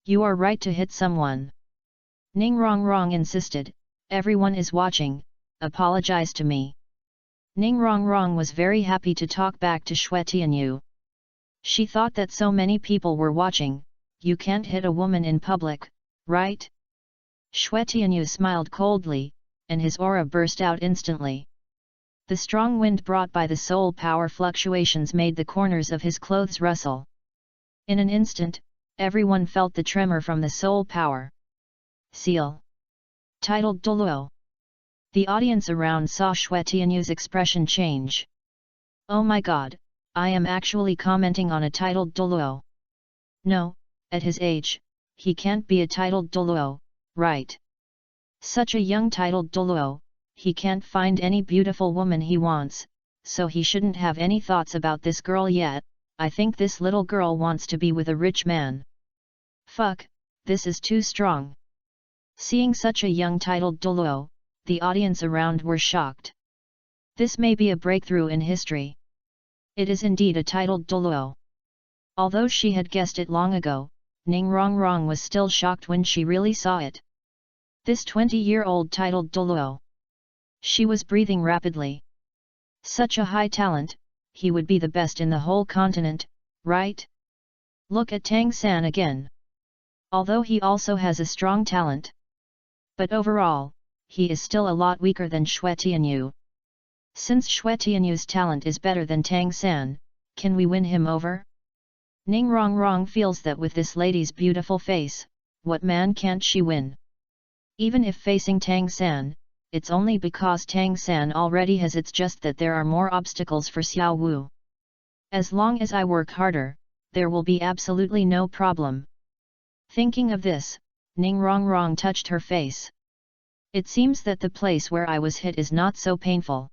You are right to hit someone. Ning Rongrong insisted, everyone is watching, apologize to me. Ning Rongrong was very happy to talk back to Xue Tianyu. She thought that so many people were watching, you can't hit a woman in public, right? Xue Tianyu smiled coldly, and his aura burst out instantly. The strong wind brought by the soul power fluctuations made the corners of his clothes rustle. In an instant, everyone felt the tremor from the soul power. Seal. Titled Douluo. The audience around saw Xue Tianyu's expression change. Oh my god, I am actually commenting on a titled Douluo. No, at his age, he can't be a titled Douluo, right? Such a young titled Douluo, he can't find any beautiful woman he wants, so he shouldn't have any thoughts about this girl yet. I think this little girl wants to be with a rich man. Fuck, this is too strong. Seeing such a young titled Douluo, the audience around were shocked. This may be a breakthrough in history. It is indeed a titled Douluo. Although she had guessed it long ago, Ning Rongrong was still shocked when she really saw it. This 20-year-old titled Douluo. She was breathing rapidly. Such a high talent, he would be the best in the whole continent, right? Look at Tang San again. Although he also has a strong talent. But overall, he is still a lot weaker than Xue Tianyu. Since Xue Tianyu's talent is better than Tang San, can we win him over? Ning Rongrong feels that with this lady's beautiful face, what man can't she win? Even if facing Tang San, it's only because Tang San already has, it's just that there are more obstacles for Xiao Wu. As long as I work harder, there will be absolutely no problem. Thinking of this, Ning Rongrong touched her face. It seems that the place where I was hit is not so painful.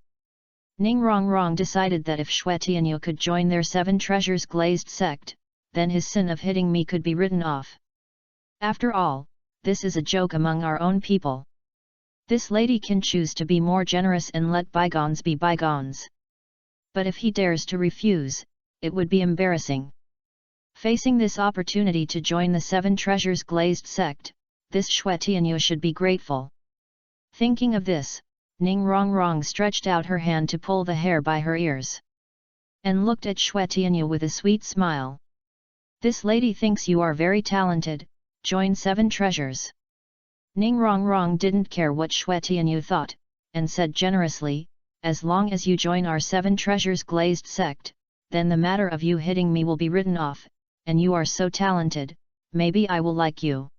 Ning Rongrong decided that if Xue Tianyu could join their Seven Treasures glazed sect, then his sin of hitting me could be written off. After all, this is a joke among our own people. This lady can choose to be more generous and let bygones be bygones. But if he dares to refuse, it would be embarrassing. Facing this opportunity to join the Seven Treasures glazed sect, this Xue Tianyu should be grateful. Thinking of this, Ning Rongrong stretched out her hand to pull the hair by her ears. And looked at Xue Tianyu with a sweet smile. This lady thinks you are very talented, join Seven Treasures. Ning Rongrong didn't care what Xue Tianyu thought, and said generously, as long as you join our Seven Treasures glazed sect, then the matter of you hitting me will be written off, and you are so talented, maybe I will like you.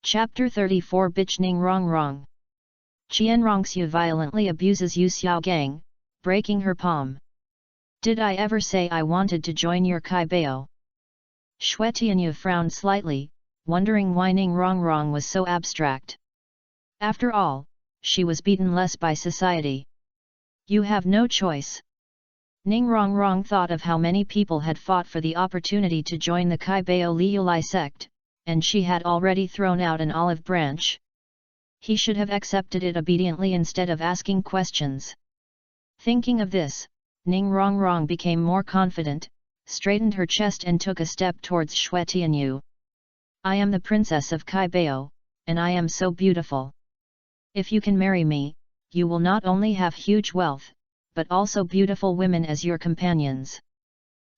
Chapter 34 Bitch Ning Rong Rong. Qian Renxue violently abuses Yu Xiaogang, breaking her palm. Did I ever say I wanted to join your Kai Bao? Xue Tianyu frowned slightly, wondering why Ning Rong Rong was so abstract. After all, she was beaten less by society. You have no choice. Ning Rong Rong thought of how many people had fought for the opportunity to join the Kai Bao Liulai sect, and she had already thrown out an olive branch. He should have accepted it obediently instead of asking questions. Thinking of this, Ning Rong Rong became more confident, straightened her chest and took a step towards Xue Tianyu. I am the princess of Kai Bao, and I am so beautiful. If you can marry me, you will not only have huge wealth, but also beautiful women as your companions.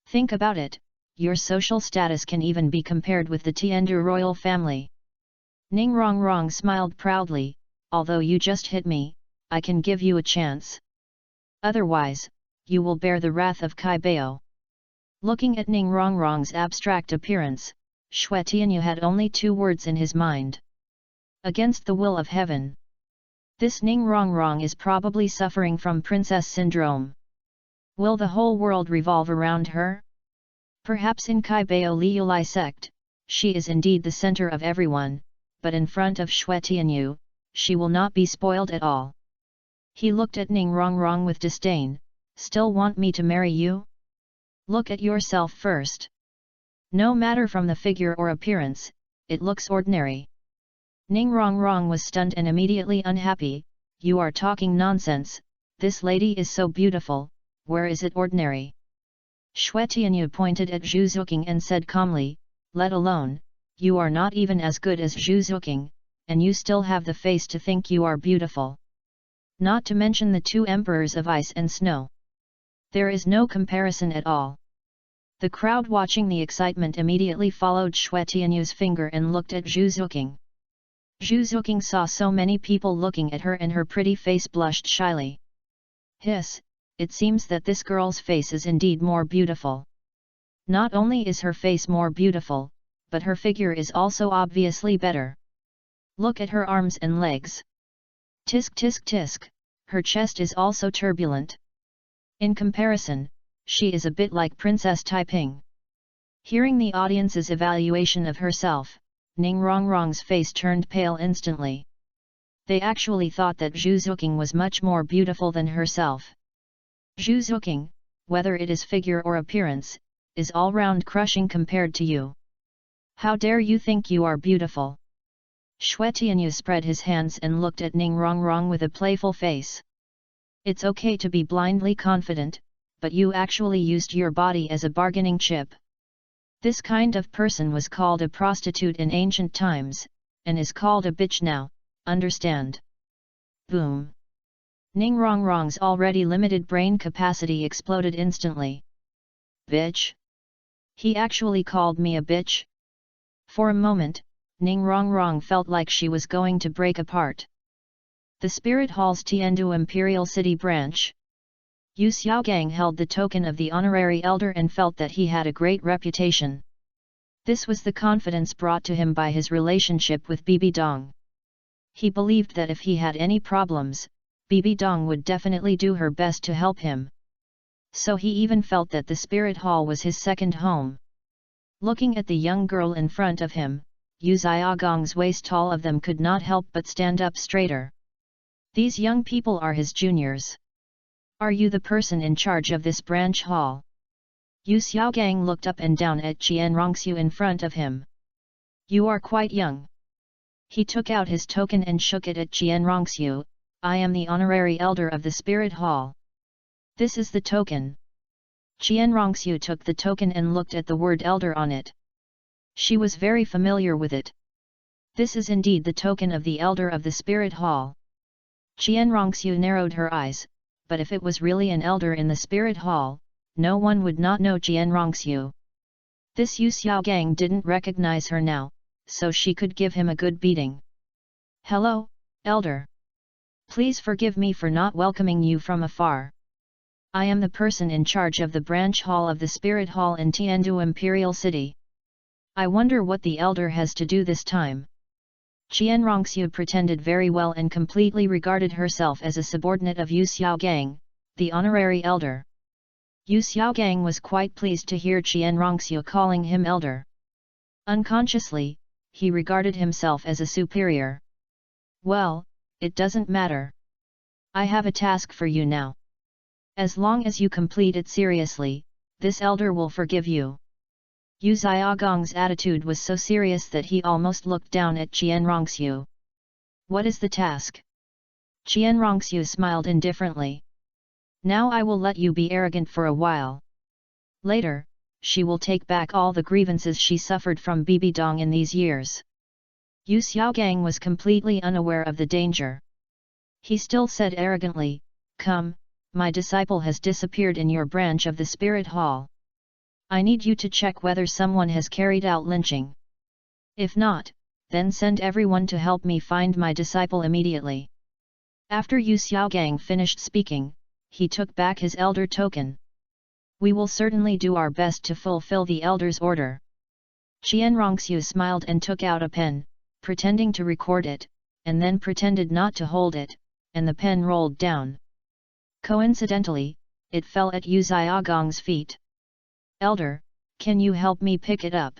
Think about it, your social status can even be compared with the Tiandu royal family. Ning Rong Rong smiled proudly, although you just hit me, I can give you a chance. Otherwise, you will bear the wrath of Kai Bao. Looking at Ning Rong Rong's abstract appearance, Xue Tianyu had only 2 words in his mind. Against the will of heaven. This Ning Rong Rong is probably suffering from princess syndrome. Will the whole world revolve around her? Perhaps in Kai Bao Liulai sect, she is indeed the center of everyone, but in front of Xue Tianyu, she will not be spoiled at all. He looked at Ning Rong Rong with disdain. Still want me to marry you? Look at yourself first. No matter from the figure or appearance, it looks ordinary. Ning Rong Rong was stunned and immediately unhappy. You are talking nonsense, this lady is so beautiful, where is it ordinary? Xue Tianyu pointed at Zhu Zuqing and said calmly, let alone, you are not even as good as Zhu Zuqing, and you still have the face to think you are beautiful. Not to mention the 2 emperors of ice and snow. There is no comparison at all. The crowd watching the excitement immediately followed Xue Tianyu's finger and looked at Zhu Zuqing. Zhu Zuqing saw so many people looking at her and her pretty face blushed shyly. Hiss, it seems that this girl's face is indeed more beautiful. Not only is her face more beautiful, but her figure is also obviously better. Look at her arms and legs. Tisk tisk tisk, her chest is also turbulent. In comparison, she is a bit like Princess Taiping. Hearing the audience's evaluation of herself, Ning Rong Rong's face turned pale instantly. They actually thought that Zhu Zuqing was much more beautiful than herself. Zhu Zuqing, whether it is figure or appearance, is all-round crushing compared to you. How dare you think you are beautiful? Xue Tianyu spread his hands and looked at Ning Rong Rong with a playful face. It's okay to be blindly confident, but you actually used your body as a bargaining chip. This kind of person was called a prostitute in ancient times, and is called a bitch now, understand? Boom! Ning Rong Rong's already limited brain capacity exploded instantly. Bitch? He actually called me a bitch? For a moment, Ning Rong Rong felt like she was going to break apart. The Spirit Hall's Tiandu Imperial City branch. Yu Xiaogang held the token of the honorary elder and felt that he had a great reputation. This was the confidence brought to him by his relationship with Bibi Dong. He believed that if he had any problems, Bibi Dong would definitely do her best to help him. So he even felt that the Spirit Hall was his second home. Looking at the young girl in front of him, Yu Xiaogang's waist, all of them could not help but stand up straighter. These young people are his juniors. Are you the person in charge of this branch hall? Yu Xiaogang looked up and down at Qian Renxue in front of him. You are quite young. He took out his token and shook it at Qian Renxue. I am the honorary elder of the Spirit Hall. This is the token. Qian Renxue took the token and looked at the word elder on it. She was very familiar with it. This is indeed the token of the elder of the Spirit Hall. Qian Renxue narrowed her eyes, but if it was really an elder in the Spirit Hall, no one would not know Qian Renxue. This Yu Xiaogang didn't recognize her now, so she could give him a good beating. Hello, elder. Please forgive me for not welcoming you from afar. I am the person in charge of the branch hall of the Spirit Hall in Tiandu Imperial City. I wonder what the elder has to do this time. Qian Renxue pretended very well and completely regarded herself as a subordinate of Yu Xiaogang, the honorary elder. Yu Xiaogang was quite pleased to hear Qian Renxue calling him elder. Unconsciously, he regarded himself as a superior. Well, it doesn't matter. I have a task for you now. As long as you complete it seriously, this elder will forgive you. Yu Xiaogang's attitude was so serious that he almost looked down at Qian Renxue. What is the task? Qian Renxue smiled indifferently. Now I will let you be arrogant for a while. Later, she will take back all the grievances she suffered from Bibi Dong in these years. Yu Xiaogang was completely unaware of the danger. He still said arrogantly, "Come, my disciple has disappeared in your branch of the spirit hall. I need you to check whether someone has carried out lynching. If not, then send everyone to help me find my disciple immediately." After Yu Xiaogang finished speaking, he took back his elder token. "We will certainly do our best to fulfill the elder's order." Qian Renxue smiled and took out a pen, pretending to record it, and then pretended not to hold it, and the pen rolled down. Coincidentally, it fell at Yu Xiaogang's feet. "Elder, can you help me pick it up?"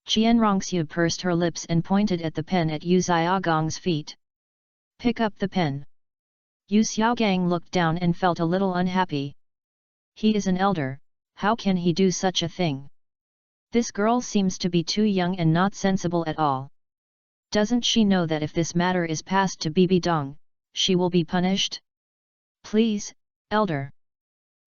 Qian Renxue pursed her lips and pointed at the pen at Yu Xiaogang's feet. "Pick up the pen." Yu Xiaogang looked down and felt a little unhappy. He is an elder, how can he do such a thing? This girl seems to be too young and not sensible at all. Doesn't she know that if this matter is passed to Bibi Dong, she will be punished? "Please, elder."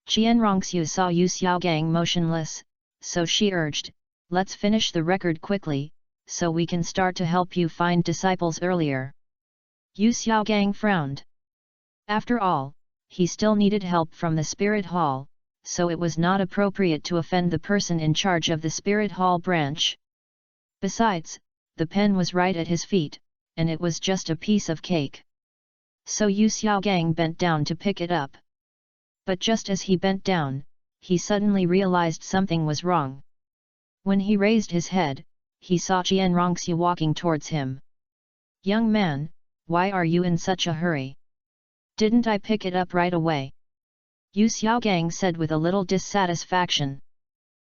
Qian Renxue saw Yu Xiaogang motionless, so she urged, "Let's finish the record quickly, so we can start to help you find disciples earlier." Yu Xiaogang frowned. After all, he still needed help from the spirit hall, so it was not appropriate to offend the person in charge of the spirit hall branch. Besides, the pen was right at his feet, and it was just a piece of cake. So Yu Xiaogang bent down to pick it up. But just as he bent down, he suddenly realized something was wrong. When he raised his head, he saw Qian Renxue walking towards him. "Young man, why are you in such a hurry? Didn't I pick it up right away?" Yu Xiaogang said with a little dissatisfaction.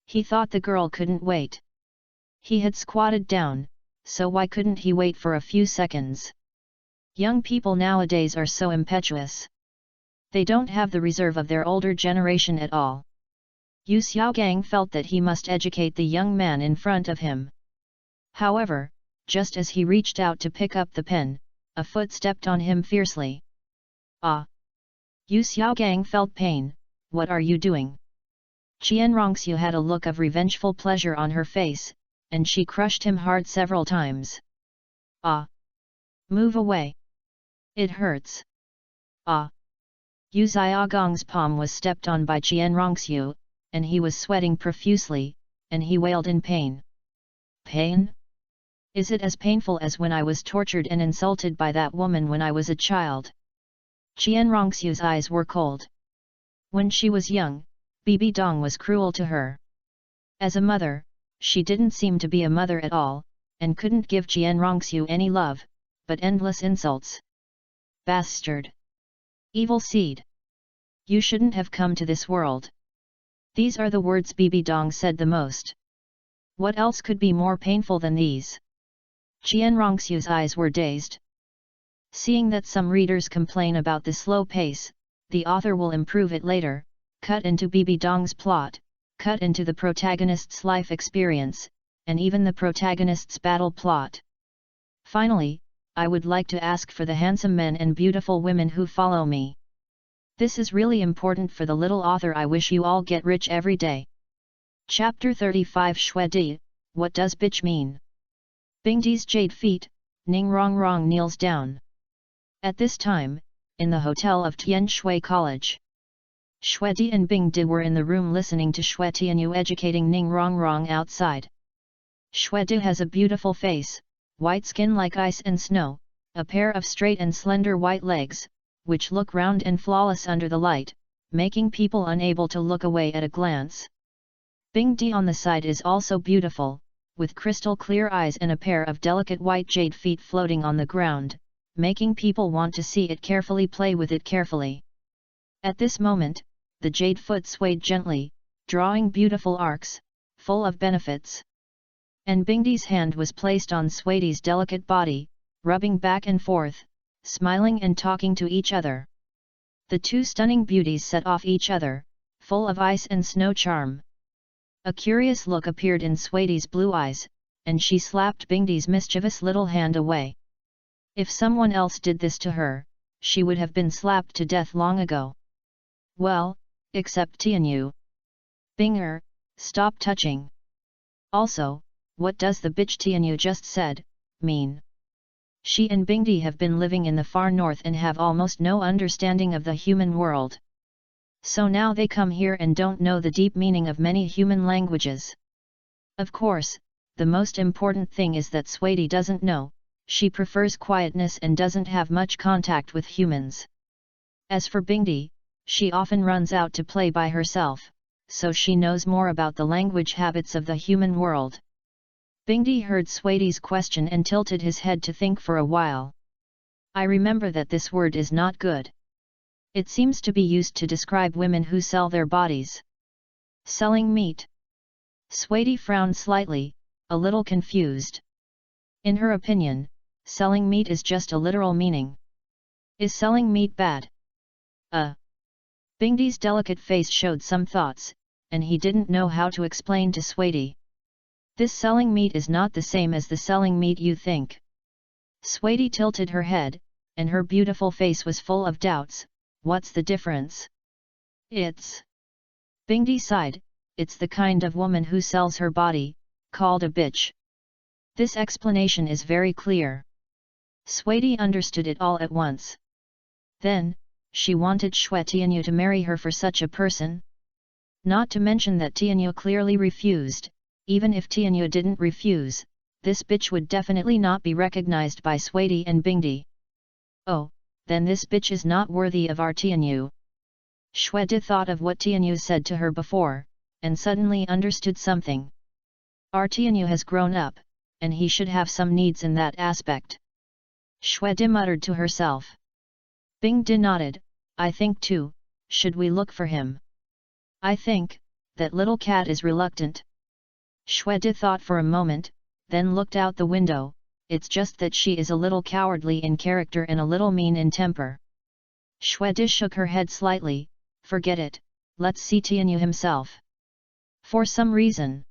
He thought the girl couldn't wait. He had squatted down, so why couldn't he wait for a few seconds? Young people nowadays are so impetuous. They don't have the reserve of their older generation at all. Yu Xiaogang felt that he must educate the young man in front of him. However, just as he reached out to pick up the pen, a foot stepped on him fiercely. "Ah!" Yu Xiaogang felt pain. "What are you doing?" Qian Renxue had a look of revengeful pleasure on her face, and she crushed him hard several times. "Ah! Move away! It hurts! Ah!" Yu Xiaogang's palm was stepped on by Qian Renxue, and he was sweating profusely, and he wailed in pain. "Pain? Is it as painful as when I was tortured and insulted by that woman when I was a child?" Qian Renxue's eyes were cold. When she was young, Bibi Dong was cruel to her. As a mother, she didn't seem to be a mother at all, and couldn't give Qian Renxue any love, but endless insults. "Bastard! Evil seed! You shouldn't have come to this world." These are the words Bibi Dong said the most. What else could be more painful than these? Qian Renxue's eyes were dazed. Seeing that some readers complain about the slow pace, the author will improve it later. Cut into Bibi Dong's plot, cut into the protagonist's life experience, and even the protagonist's battle plot. Finally, I would like to ask for the handsome men and beautiful women who follow me. This is really important for the little author. I wish you all get rich every day. Chapter 35 Shui Di, what does bitch mean? Bing Di's jade feet, Ning Rongrong kneels down. At this time, in the hotel of Tianshui College, Shui Di and Bing Di were in the room listening to Shui Tianyu educating Ning Rongrong outside. Shui Di has a beautiful face, white skin like ice and snow, a pair of straight and slender white legs, which look round and flawless under the light, making people unable to look away at a glance. Bing Di on the side is also beautiful, with crystal clear eyes and a pair of delicate white jade feet floating on the ground, making people want to see it carefully, play with it carefully. At this moment, the jade foot swayed gently, drawing beautiful arcs, full of benefits. And Bingdi's hand was placed on Swaty's delicate body, rubbing back and forth, smiling and talking to each other. The two stunning beauties set off each other, full of ice and snow charm. A curious look appeared in Swaty's blue eyes, and she slapped Bingdi's mischievous little hand away. If someone else did this to her, she would have been slapped to death long ago. Well, except Tianyu. Binger, stop touching. Also, what does the bitch Tianyu just said mean? She and Bingdi have been living in the far north and have almost no understanding of the human world. So now they come here and don't know the deep meaning of many human languages. Of course, the most important thing is that Swaty doesn't know, she prefers quietness and doesn't have much contact with humans. As for Bingdi, she often runs out to play by herself, so she knows more about the language habits of the human world. Bingdi heard Swaty's question and tilted his head to think for a while. I remember that this word is not good. It seems to be used to describe women who sell their bodies. Selling meat. Swaty frowned slightly, a little confused. In her opinion, selling meat is just a literal meaning. Is selling meat bad? Bingdi's delicate face showed some thoughts, and he didn't know how to explain to Swaty. This selling meat is not the same as the selling meat you think. Swaty tilted her head, and her beautiful face was full of doubts. What's the difference? It's... Bingdi sighed, it's the kind of woman who sells her body, called a bitch. This explanation is very clear. Swaty understood it all at once. Then, she wanted Xue Tianyu to marry her for such a person? Not to mention that Tianyu clearly refused. Even if Tianyu didn't refuse, this bitch would definitely not be recognized by Swaty and Bingdi. Oh, then this bitch is not worthy of our Tianyu. Xue thought of what Tianyu said to her before, and suddenly understood something. Our Tianyu has grown up, and he should have some needs in that aspect. Xue muttered to herself. Bingdi nodded, I think too, should we look for him? I think, that little cat is reluctant. Xue thought for a moment, then looked out the window, it's just that she is a little cowardly in character and a little mean in temper. Xue shook her head slightly, forget it, let's see Tianyu himself. For some reason,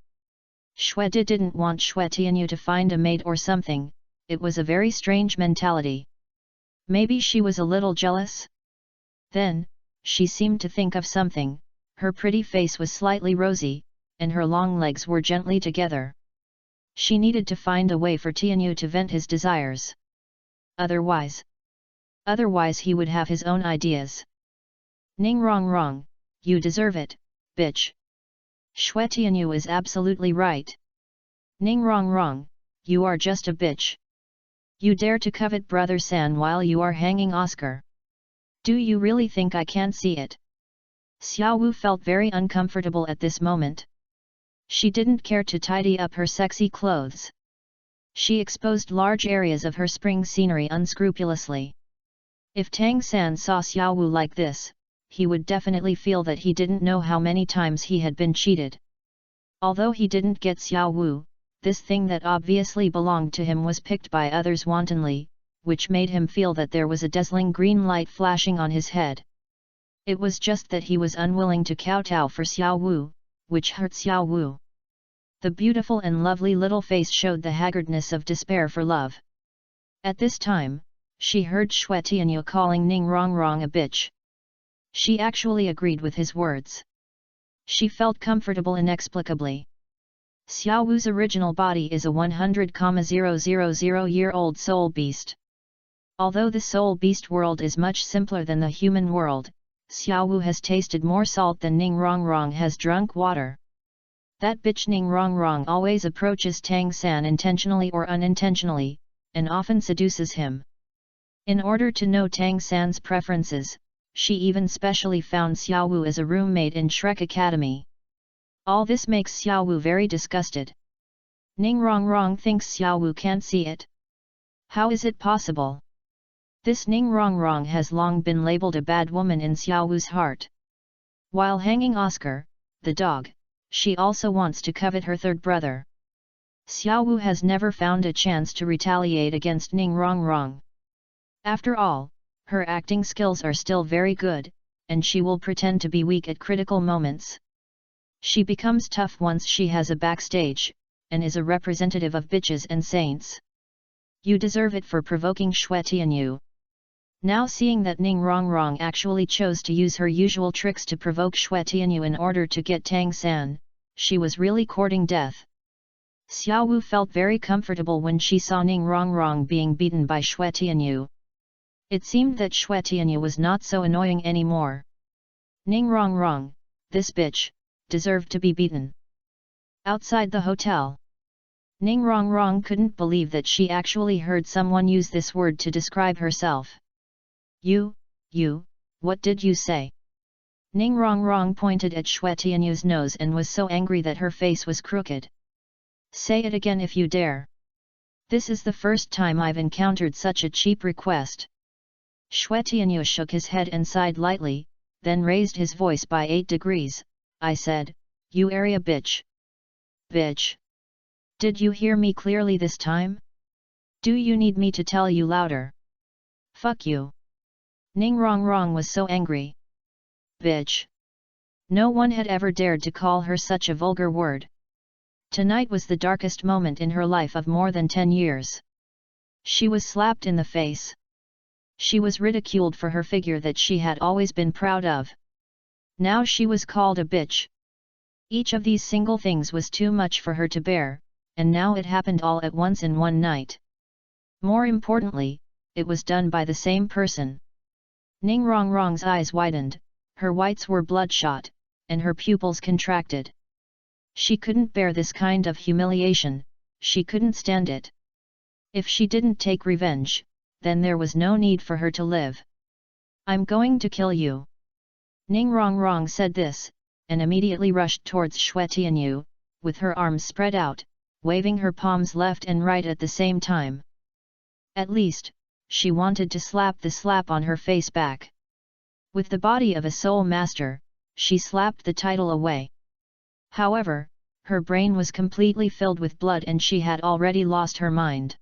Xue didn't want Xue Tianyu to find a maid or something, it was a very strange mentality. Maybe she was a little jealous? Then, she seemed to think of something, her pretty face was slightly rosy, and her long legs were gently together. She needed to find a way for Tianyu to vent his desires. Otherwise he would have his own ideas. Ning Rong, you deserve it, bitch. Xue Tianyu is absolutely right. Ning Rong, you are just a bitch. You dare to covet Brother San while you are hanging Oscar. Do you really think I can't see it? Xiao Wu felt very uncomfortable at this moment. She didn't care to tidy up her sexy clothes. She exposed large areas of her spring scenery unscrupulously. If Tang San saw Xiao Wu like this, he would definitely feel that he didn't know how many times he had been cheated. Although he didn't get Xiao Wu, this thing that obviously belonged to him was picked by others wantonly, which made him feel that there was a dazzling green light flashing on his head. It was just that he was unwilling to kowtow for Xiao Wu, which hurt Xiao Wu. The beautiful and lovely little face showed the haggardness of despair for love. At this time, she heard Xue Tianyu calling Ning Rong a bitch. She actually agreed with his words. She felt comfortable inexplicably. Xiao Wu's original body is a 100,000-year-old soul beast. Although the soul beast world is much simpler than the human world, Xiao Wu has tasted more salt than Ning Rong has drunk water. That bitch Ning Rong always approaches Tang San intentionally or unintentionally, and often seduces him. In order to know Tang San's preferences, she even specially found Xiao Wu as a roommate in Shrek Academy. All this makes Xiao Wu very disgusted. Ning Rongrong thinks Xiao Wu can't see it. How is it possible? This Ning Rongrong has long been labeled a bad woman in Xiao Wu's heart. While hanging Oscar, the dog, she also wants to covet her third brother. Xiao Wu has never found a chance to retaliate against Ning Rongrong. After all, her acting skills are still very good, and she will pretend to be weak at critical moments. She becomes tough once she has a backstage, and is a representative of bitches and saints. You deserve it for provoking Xue Tianyu. Now seeing that Ning Rongrong actually chose to use her usual tricks to provoke Xue Tianyu in order to get Tang San, she was really courting death. Xiao Wu felt very comfortable when she saw Ning Rongrong being beaten by Xue Tianyu. It seemed that Xue Tianyu was not so annoying anymore. Ning Rongrong, this bitch, deserved to be beaten. Outside the hotel, Ning Rongrong couldn't believe that she actually heard someone use this word to describe herself. You, what did you say? Ning Rongrong pointed at Xue Tianyu's nose and was so angry that her face was crooked. Say it again if you dare. This is the first time I've encountered such a cheap request. Xue Tianyu shook his head and sighed lightly, then raised his voice by 8 degrees. I said, you area bitch. Bitch. Did you hear me clearly this time? Do you need me to tell you louder? Fuck you. Ning Rongrong was so angry. Bitch. No one had ever dared to call her such a vulgar word. Tonight was the darkest moment in her life of more than 10 years. She was slapped in the face. She was ridiculed for her figure that she had always been proud of. Now she was called a bitch. Each of these single things was too much for her to bear, and now it happened all at once in one night. More importantly, it was done by the same person. Ning Rongrong's eyes widened, her whites were bloodshot, and her pupils contracted. She couldn't bear this kind of humiliation, she couldn't stand it. If she didn't take revenge, then there was no need for her to live. I'm going to kill you. Ning Rongrong said this, and immediately rushed towards Xue Tianyu, with her arms spread out, waving her palms left and right at the same time. At least, she wanted to slap the slap on her face back. With the body of a soul master, she slapped the title away. However, her brain was completely filled with blood and she had already lost her mind.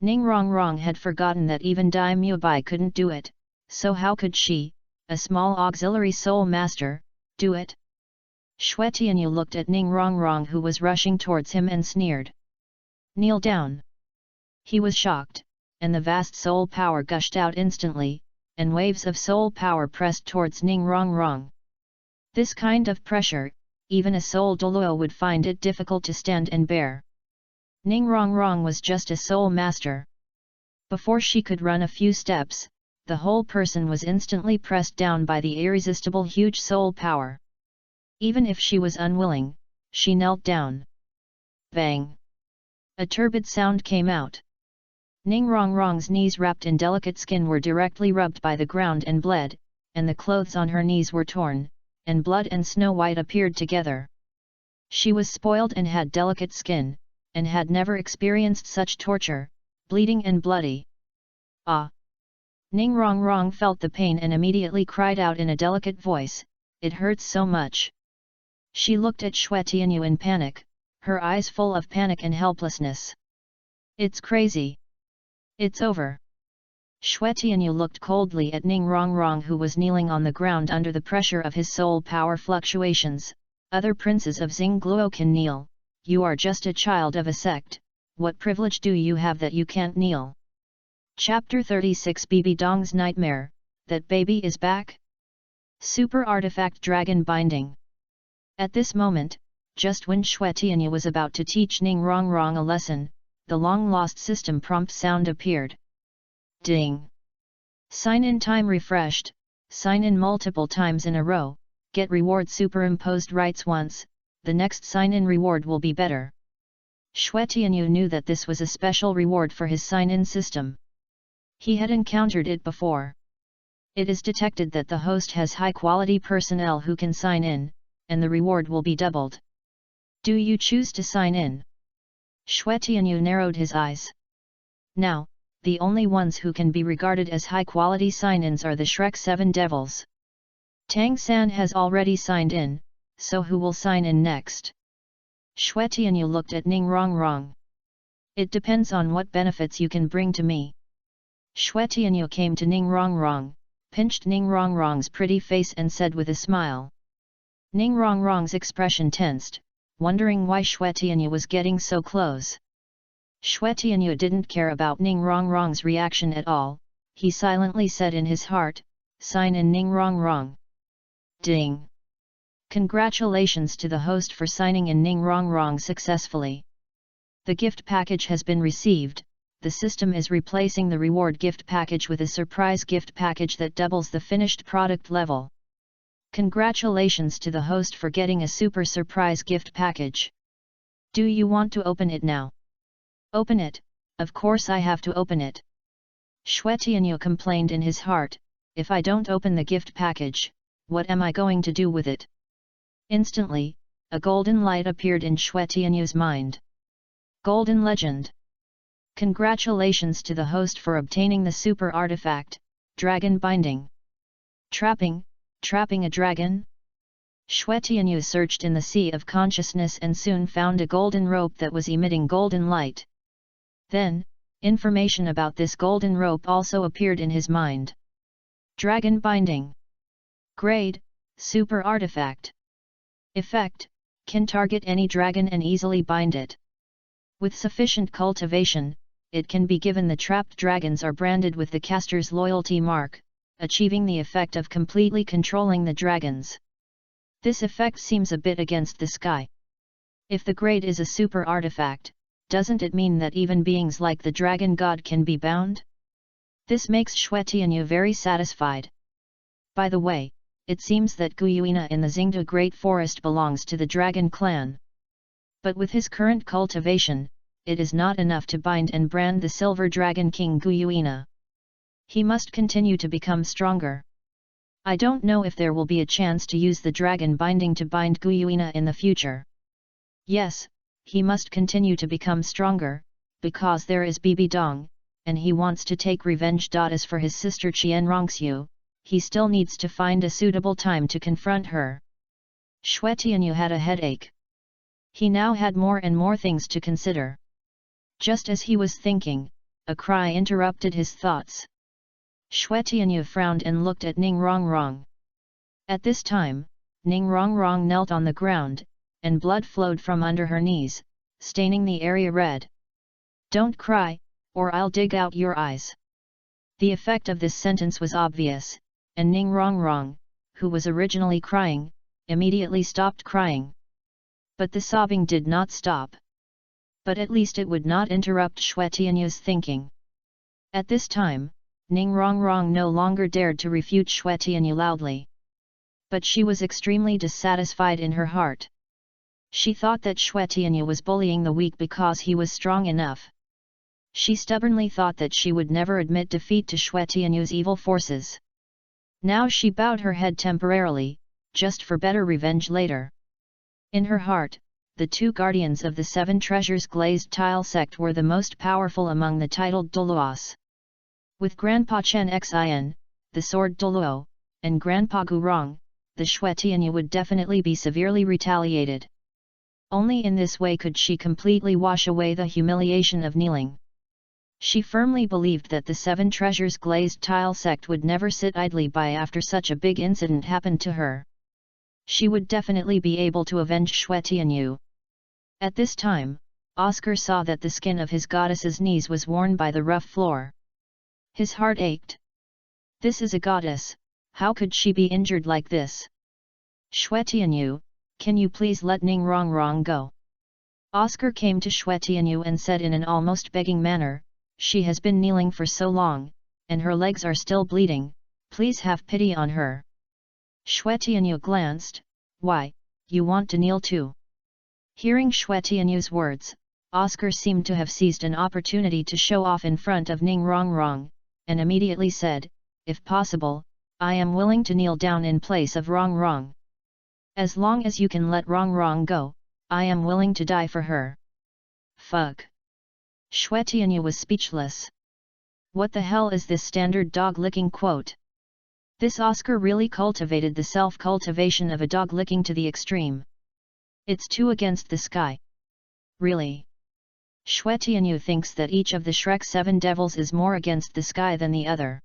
Ning Rongrong had forgotten that even Dai Mubai couldn't do it, so how could she, a small auxiliary soul master, do it? Xue Tianyu looked at Ning Rongrong who was rushing towards him and sneered. Kneel down. He was shocked, and the vast soul power gushed out instantly, and waves of soul power pressed towards Ning Rongrong. This kind of pressure, even a soul Douluo would find it difficult to stand and bear. Ning Rongrong was just a soul master. Before she could run a few steps, the whole person was instantly pressed down by the irresistible huge soul power. Even if she was unwilling, she knelt down. Bang! A turbid sound came out. Ning Rongrong's knees wrapped in delicate skin were directly rubbed by the ground and bled, and the clothes on her knees were torn, and blood and Snow White appeared together. She was spoiled and had delicate skin, and had never experienced such torture, bleeding and bloody. Ah! Ning Rongrong felt the pain and immediately cried out in a delicate voice, it hurts so much. She looked at Xue Tianyu in panic, her eyes full of panic and helplessness. It's crazy. It's over. Xue Tianyu looked coldly at Ning Rongrong who was kneeling on the ground under the pressure of his soul power fluctuations. Other princes of Xingluo can kneel, you are just a child of a sect, what privilege do you have that you can't kneel? Chapter 36 Bibi Dong's Nightmare, that baby is back? Super Artifact Dragon Binding. At this moment, just when Xue Tianyu was about to teach Ning Rongrong a lesson, the long-lost system prompt sound appeared. Ding! Sign-in time refreshed, sign in multiple times in a row, get reward superimposed rights once, the next sign-in reward will be better. Xue Tianyu knew that this was a special reward for his sign-in system. He had encountered it before. It is detected that the host has high-quality personnel who can sign in, and the reward will be doubled. Do you choose to sign in? Xue Tianyu narrowed his eyes. Now, the only ones who can be regarded as high-quality sign-ins are the Shrek 7 Devils. Tang San has already signed in, so who will sign in next? Xue Tianyu looked at Ning Rongrong. It depends on what benefits you can bring to me. Xue Tianyu came to Ning Rongrong, pinched Ning Rongrong's pretty face and said with a smile. Ning Rongrong's expression tensed, wondering why Xue Tianyu was getting so close. Xue Tianyu didn't care about Ning Rongrong's reaction at all, he silently said in his heart, sign in Ning Rongrong. Ding! Congratulations to the host for signing in Ning Rongrong successfully. The gift package has been received. The system is replacing the reward gift package with a surprise gift package that doubles the finished product level. Congratulations to the host for getting a super surprise gift package. Do you want to open it now? Open it, of course I have to open it. Xue Tianyu complained in his heart, if I don't open the gift package, what am I going to do with it? Instantly, a golden light appeared in Xue Tianyu's mind. Golden Legend. Congratulations to the host for obtaining the super artifact, Dragon Binding. Trapping a dragon? Xue Tianyu searched in the sea of consciousness and soon found a golden rope that was emitting golden light. Then, information about this golden rope also appeared in his mind. Dragon Binding. Grade, Super Artifact. Effect, can target any dragon and easily bind it. With sufficient cultivation, it can be given the trapped dragons are branded with the caster's loyalty mark, achieving the effect of completely controlling the dragons. This effect seems a bit against the sky. If the grade is a super artifact, doesn't it mean that even beings like the dragon god can be bound? This makes Xue Tianyu very satisfied. By the way, it seems that Guyuina in the Xingde Great Forest belongs to the dragon clan. But with his current cultivation, it is not enough to bind and brand the silver dragon king Guyuina. He must continue to become stronger. I don't know if there will be a chance to use the dragon binding to bind Guyuina in the future. Yes, he must continue to become stronger, because there is Bibi Dong, and he wants to take revenge. As for his sister Qian Renxue, he still needs to find a suitable time to confront her. Xue Tianyu had a headache. He now had more and more things to consider. Just as he was thinking, a cry interrupted his thoughts. Xue Tianyu frowned and looked at Ning Rongrong. At this time, Ning Rongrong knelt on the ground, and blood flowed from under her knees, staining the area red. Don't cry, or I'll dig out your eyes. The effect of this sentence was obvious, and Ning Rongrong, who was originally crying, immediately stopped crying. But the sobbing did not stop. But at least it would not interrupt Xue Tianyu's thinking. At this time, Ning Rongrong no longer dared to refute Xue Tianyu loudly. But she was extremely dissatisfied in her heart. She thought that Xue Tianyu was bullying the weak because he was strong enough. She stubbornly thought that she would never admit defeat to Xue Tianyu's evil forces. Now she bowed her head temporarily, just for better revenge later. In her heart, the two guardians of the Seven Treasures Glazed Tile sect were the most powerful among the titled Douluos. With Grandpa Chen Xin, the sword Douluo, and Grandpa Gurong, the Xue Tianyu would definitely be severely retaliated. Only in this way could she completely wash away the humiliation of kneeling. She firmly believed that the Seven Treasures Glazed Tile sect would never sit idly by after such a big incident happened to her. She would definitely be able to avenge Xue Tianyu. At this time, Oscar saw that the skin of his goddess's knees was worn by the rough floor. His heart ached. This is a goddess, how could she be injured like this? Xue Tianyu, can you please let Ning Rongrong go? Oscar came to Xue Tianyu and said in an almost begging manner, she has been kneeling for so long, and her legs are still bleeding, please have pity on her. Xue Tianyu glanced, why, you want to kneel too? Hearing Xue Tianyu's words, Oscar seemed to have seized an opportunity to show off in front of Ning Rongrong, and immediately said, if possible, I am willing to kneel down in place of Rongrong. As long as you can let Rongrong go, I am willing to die for her. Fuck. Xue Tianyu was speechless. What the hell is this standard dog-licking quote? This Oscar really cultivated the self-cultivation of a dog licking to the extreme. It's too against the sky. Really? Xue Tianyu thinks that each of the Shrek 7 devils is more against the sky than the other.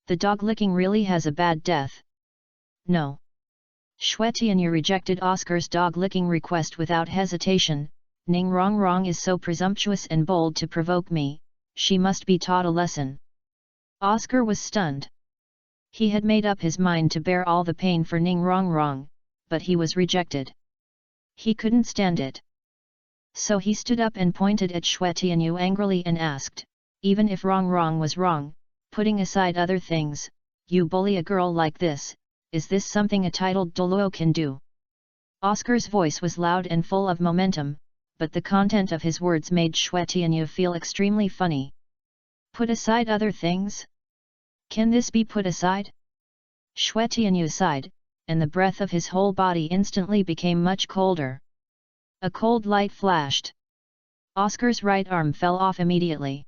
The dog licking really has a bad death. No. Xue Tianyu rejected Oscar's dog licking request without hesitation. Ning Rongrong is so presumptuous and bold to provoke me, she must be taught a lesson. Oscar was stunned. He had made up his mind to bear all the pain for Ning Rongrong, but he was rejected. He couldn't stand it. So he stood up and pointed at Xue Tianyu angrily and asked, even if Rongrong was wrong, putting aside other things, you bully a girl like this, is this something a titled Douluo can do? Oscar's voice was loud and full of momentum, but the content of his words made Xue Tianyu feel extremely funny. Put aside other things? Can this be put aside? Xue Tianyu sighed, and the breath of his whole body instantly became much colder. A cold light flashed. Oscar's right arm fell off immediately.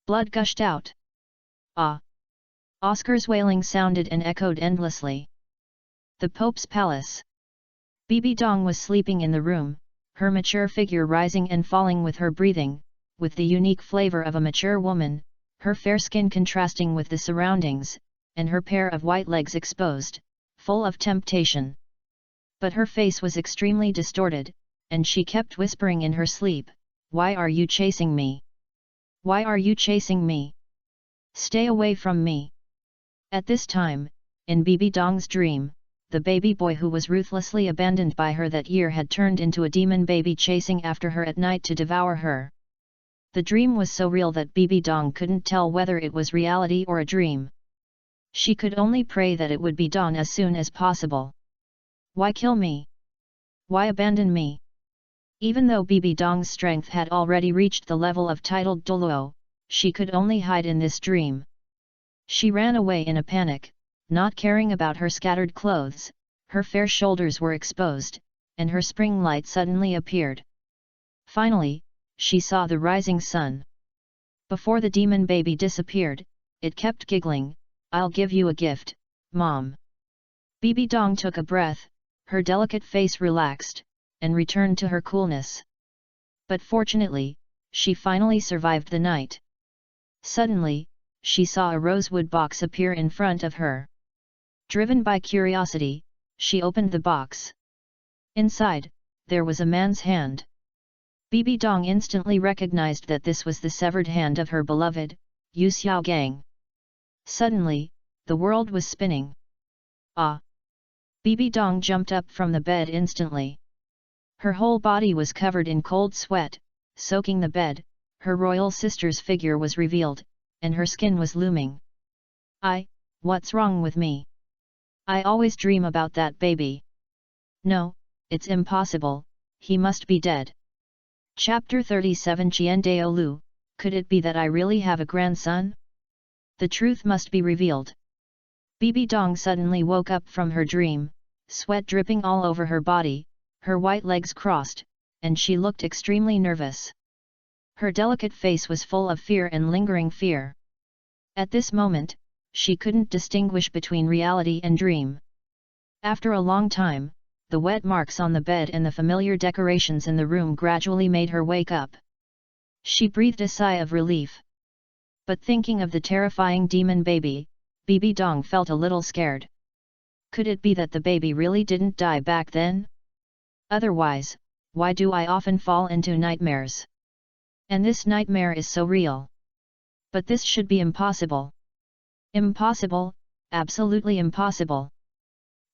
Blood gushed out. Ah! Oscar's wailing sounded and echoed endlessly. The Pope's palace. Bibi Dong was sleeping in the room, her mature figure rising and falling with her breathing, with the unique flavor of a mature woman, her fair skin contrasting with the surroundings, and her pair of white legs exposed, full of temptation. But her face was extremely distorted, and she kept whispering in her sleep, "Why are you chasing me? Why are you chasing me? Stay away from me." At this time, in Bibi Dong's dream, the baby boy who was ruthlessly abandoned by her that year had turned into a demon baby chasing after her at night to devour her. The dream was so real that Bibi Dong couldn't tell whether it was reality or a dream. She could only pray that it would be dawn as soon as possible. Why kill me? Why abandon me? Even though Bibi Dong's strength had already reached the level of titled Douluo, she could only hide in this dream. She ran away in a panic, not caring about her scattered clothes, her fair shoulders were exposed, and her spring light suddenly appeared. Finally, she saw the rising sun. Before the demon baby disappeared, it kept giggling, "I'll give you a gift, Mom." Bibi Dong took a breath, her delicate face relaxed, and returned to her coolness. But fortunately, she finally survived the night. Suddenly, she saw a rosewood box appear in front of her. Driven by curiosity, she opened the box. Inside, there was a man's hand. Bibi Dong instantly recognized that this was the severed hand of her beloved, Yu Xiaogang. Suddenly, the world was spinning. Ah! Bibi Dong jumped up from the bed instantly. Her whole body was covered in cold sweat, soaking the bed, her royal sister's figure was revealed, and her skin was looming. What's wrong with me? I always dream about that baby. No, it's impossible, he must be dead. Chapter 37 Qian Daolu, could it be that I really have a grandson? The truth must be revealed. Bibi Dong suddenly woke up from her dream, sweat dripping all over her body, her white legs crossed, and she looked extremely nervous. Her delicate face was full of fear and lingering fear. At this moment, she couldn't distinguish between reality and dream. After a long time, the wet marks on the bed and the familiar decorations in the room gradually made her wake up. She breathed a sigh of relief. But thinking of the terrifying demon baby, Bibi Dong felt a little scared. Could it be that the baby really didn't die back then? Otherwise, why do I often fall into nightmares? And this nightmare is so real. But this should be impossible. Impossible, absolutely impossible.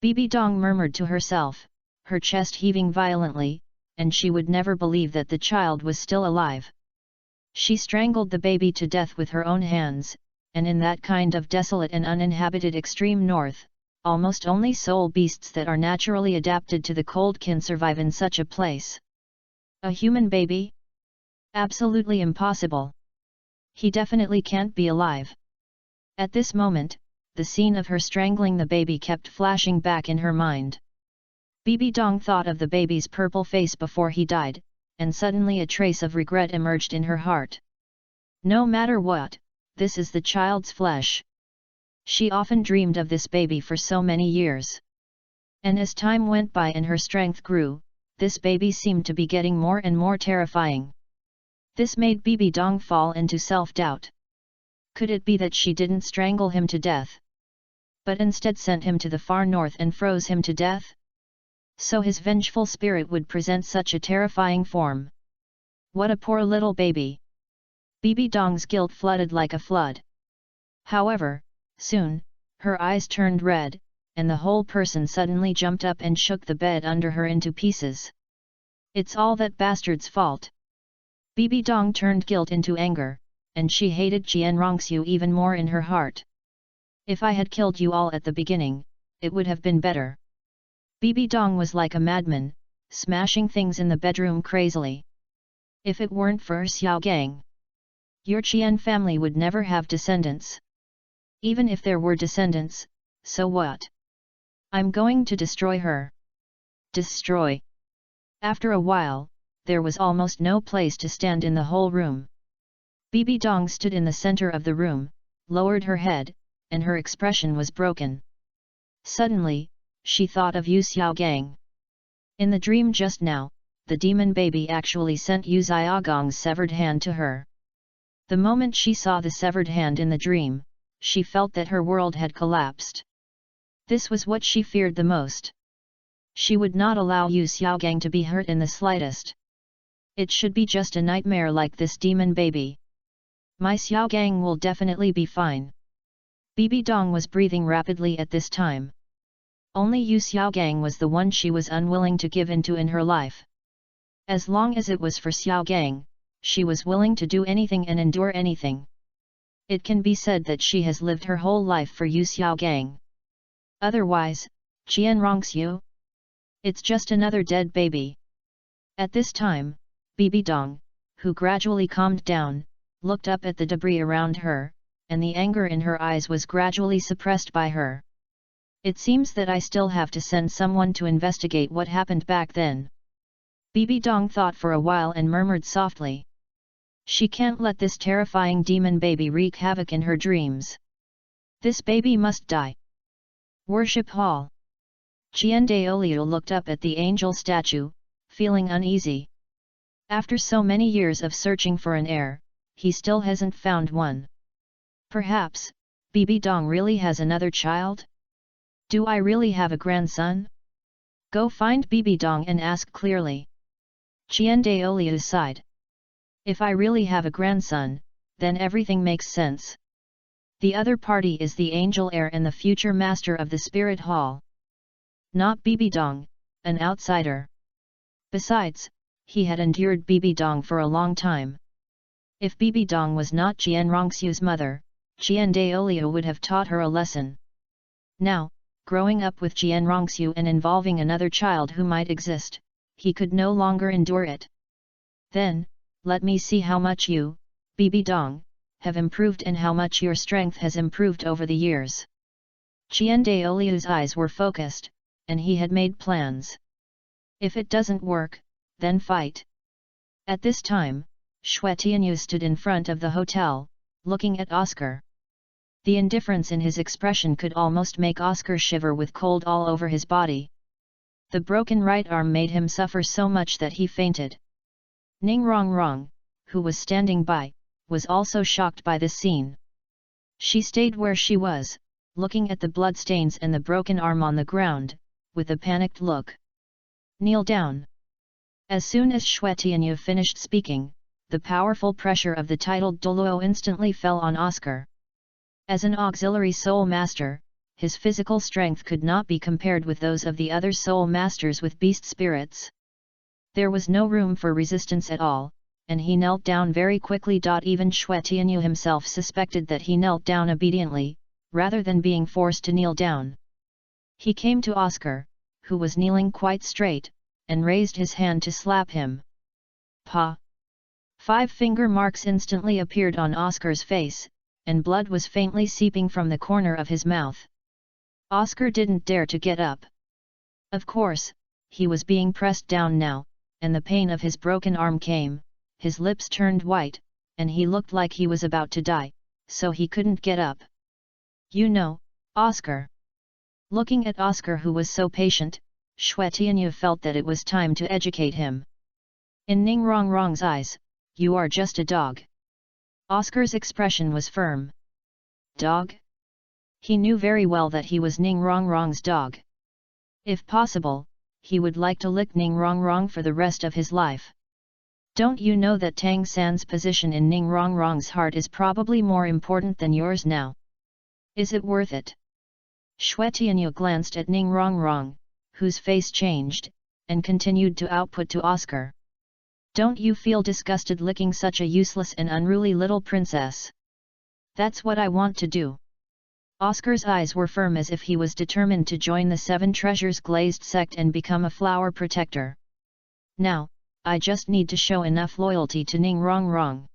Bibi Dong murmured to herself, her chest heaving violently, and she would never believe that the child was still alive. She strangled the baby to death with her own hands, and in that kind of desolate and uninhabited extreme north, almost only soul beasts that are naturally adapted to the cold can survive in such a place. A human baby? Absolutely impossible. He definitely can't be alive. At this moment, the scene of her strangling the baby kept flashing back in her mind. Bibi Dong thought of the baby's purple face before he died, and suddenly a trace of regret emerged in her heart. No matter what, this is the child's flesh. She often dreamed of this baby for so many years. And as time went by and her strength grew, this baby seemed to be getting more and more terrifying. This made Bibi Dong fall into self-doubt. Could it be that she didn't strangle him to death, but instead sent him to the far north and froze him to death? So his vengeful spirit would present such a terrifying form. What a poor little baby! Bibi Dong's guilt flooded like a flood. However, soon, her eyes turned red, and the whole person suddenly jumped up and shook the bed under her into pieces. It's all that bastard's fault. Bibi Dong turned guilt into anger, and she hated Qian Renxue even more in her heart. If I had killed you all at the beginning, it would have been better. Bibi Dong was like a madman, smashing things in the bedroom crazily. If it weren't for Xiao Gang, your Qian family would never have descendants. Even if there were descendants, so what? I'm going to destroy her. Destroy. After a while, there was almost no place to stand in the whole room. Bibi Dong stood in the center of the room, lowered her head, and her expression was broken. Suddenly, she thought of Yu Xiaogang. In the dream just now, the demon baby actually sent Yu Xiaogang's severed hand to her. The moment she saw the severed hand in the dream, she felt that her world had collapsed. This was what she feared the most. She would not allow Yu Xiaogang to be hurt in the slightest. It should be just a nightmare like this demon baby. My Xiaogang will definitely be fine. Bibi Dong was breathing rapidly at this time. Only Yu Xiaogang was the one she was unwilling to give into in her life. As long as it was for Xiaogang, she was willing to do anything and endure anything. It can be said that she has lived her whole life for Yu Xiaogang. Otherwise, Qian Renxue? It's just another dead baby. At this time, Bibi Dong, who gradually calmed down, looked up at the debris around her, and the anger in her eyes was gradually suppressed by her. It seems that I still have to send someone to investigate what happened back then. Bibi Dong thought for a while and murmured softly. She can't let this terrifying demon baby wreak havoc in her dreams. This baby must die. Worship Hall. Qian Daoliu looked up at the angel statue, feeling uneasy. After so many years of searching for an heir, he still hasn't found one. Perhaps, Bibi Dong really has another child? Do I really have a grandson? Go find Bibi Dong and ask clearly. Qian Daoliu sighed. If I really have a grandson, then everything makes sense. The other party is the angel heir and the future master of the spirit hall. Not Bibi Dong, an outsider. Besides, he had endured Bibi Dong for a long time. If Bibi Dong was not Qian Renxue's mother, Qian Daoliu would have taught her a lesson. Now, growing up with Qian Renxue and involving another child who might exist, he could no longer endure it. Then, let me see how much you, Bibi Dong, have improved and how much your strength has improved over the years. Qian Daoliu's eyes were focused, and he had made plans. If it doesn't work, then fight. At this time, Xue Tianyu stood in front of the hotel, looking at Oscar. The indifference in his expression could almost make Oscar shiver with cold all over his body. The broken right arm made him suffer so much that he fainted. Ning Rongrong, who was standing by, was also shocked by this scene. She stayed where she was, looking at the bloodstains and the broken arm on the ground, with a panicked look. Kneel down. As soon as Xue Tianyu finished speaking, the powerful pressure of the titled Douluo instantly fell on Oscar. As an auxiliary soul master, his physical strength could not be compared with those of the other soul masters with beast spirits. There was no room for resistance at all, and he knelt down very quickly. Even Xue Tianyu himself suspected that he knelt down obediently, rather than being forced to kneel down. He came to Oscar, who was kneeling quite straight, and raised his hand to slap him. Pa! 5 finger marks instantly appeared on Oscar's face, and blood was faintly seeping from the corner of his mouth. Oscar didn't dare to get up. Of course, he was being pressed down now, and the pain of his broken arm came, his lips turned white, and he looked like he was about to die, so he couldn't get up. You know, Oscar. Looking at Oscar, who was so patient, Xue Tianyu felt that it was time to educate him. In Ning Rongrong's eyes, you are just a dog. Oscar's expression was firm. Dog? He knew very well that he was Ning Rongrong's dog. If possible, he would like to lick Ning Rongrong for the rest of his life. Don't you know that Tang San's position in Ning Rongrong's heart is probably more important than yours now? Is it worth it? Xue Tianyu glanced at Ning Rongrong, whose face changed, and continued to output to Oscar. Don't you feel disgusted licking such a useless and unruly little princess? That's what I want to do. Oscar's eyes were firm as if he was determined to join the Seven Treasures Glazed sect and become a flower protector. Now, I just need to show enough loyalty to Ning Rongrong.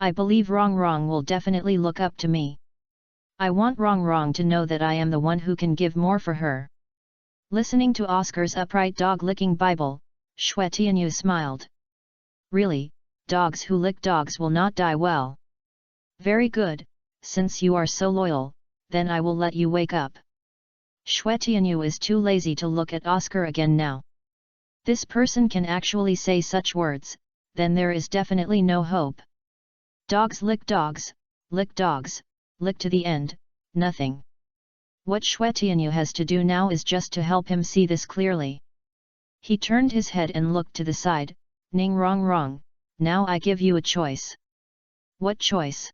I believe Rongrong will definitely look up to me. I want Rongrong to know that I am the one who can give more for her. Listening to Oscar's upright dog-licking Bible, Xue Tianyu smiled. Really, dogs who lick dogs will not die well. Very good, since you are so loyal, then I will let you wake up. Xue Tianyu is too lazy to look at Oscar again now. This person can actually say such words, then there is definitely no hope. Dogs, lick to the end, nothing. What Xue Tianyu has to do now is just to help him see this clearly. He turned his head and looked to the side. Ning Rongrong, now I give you a choice. What choice?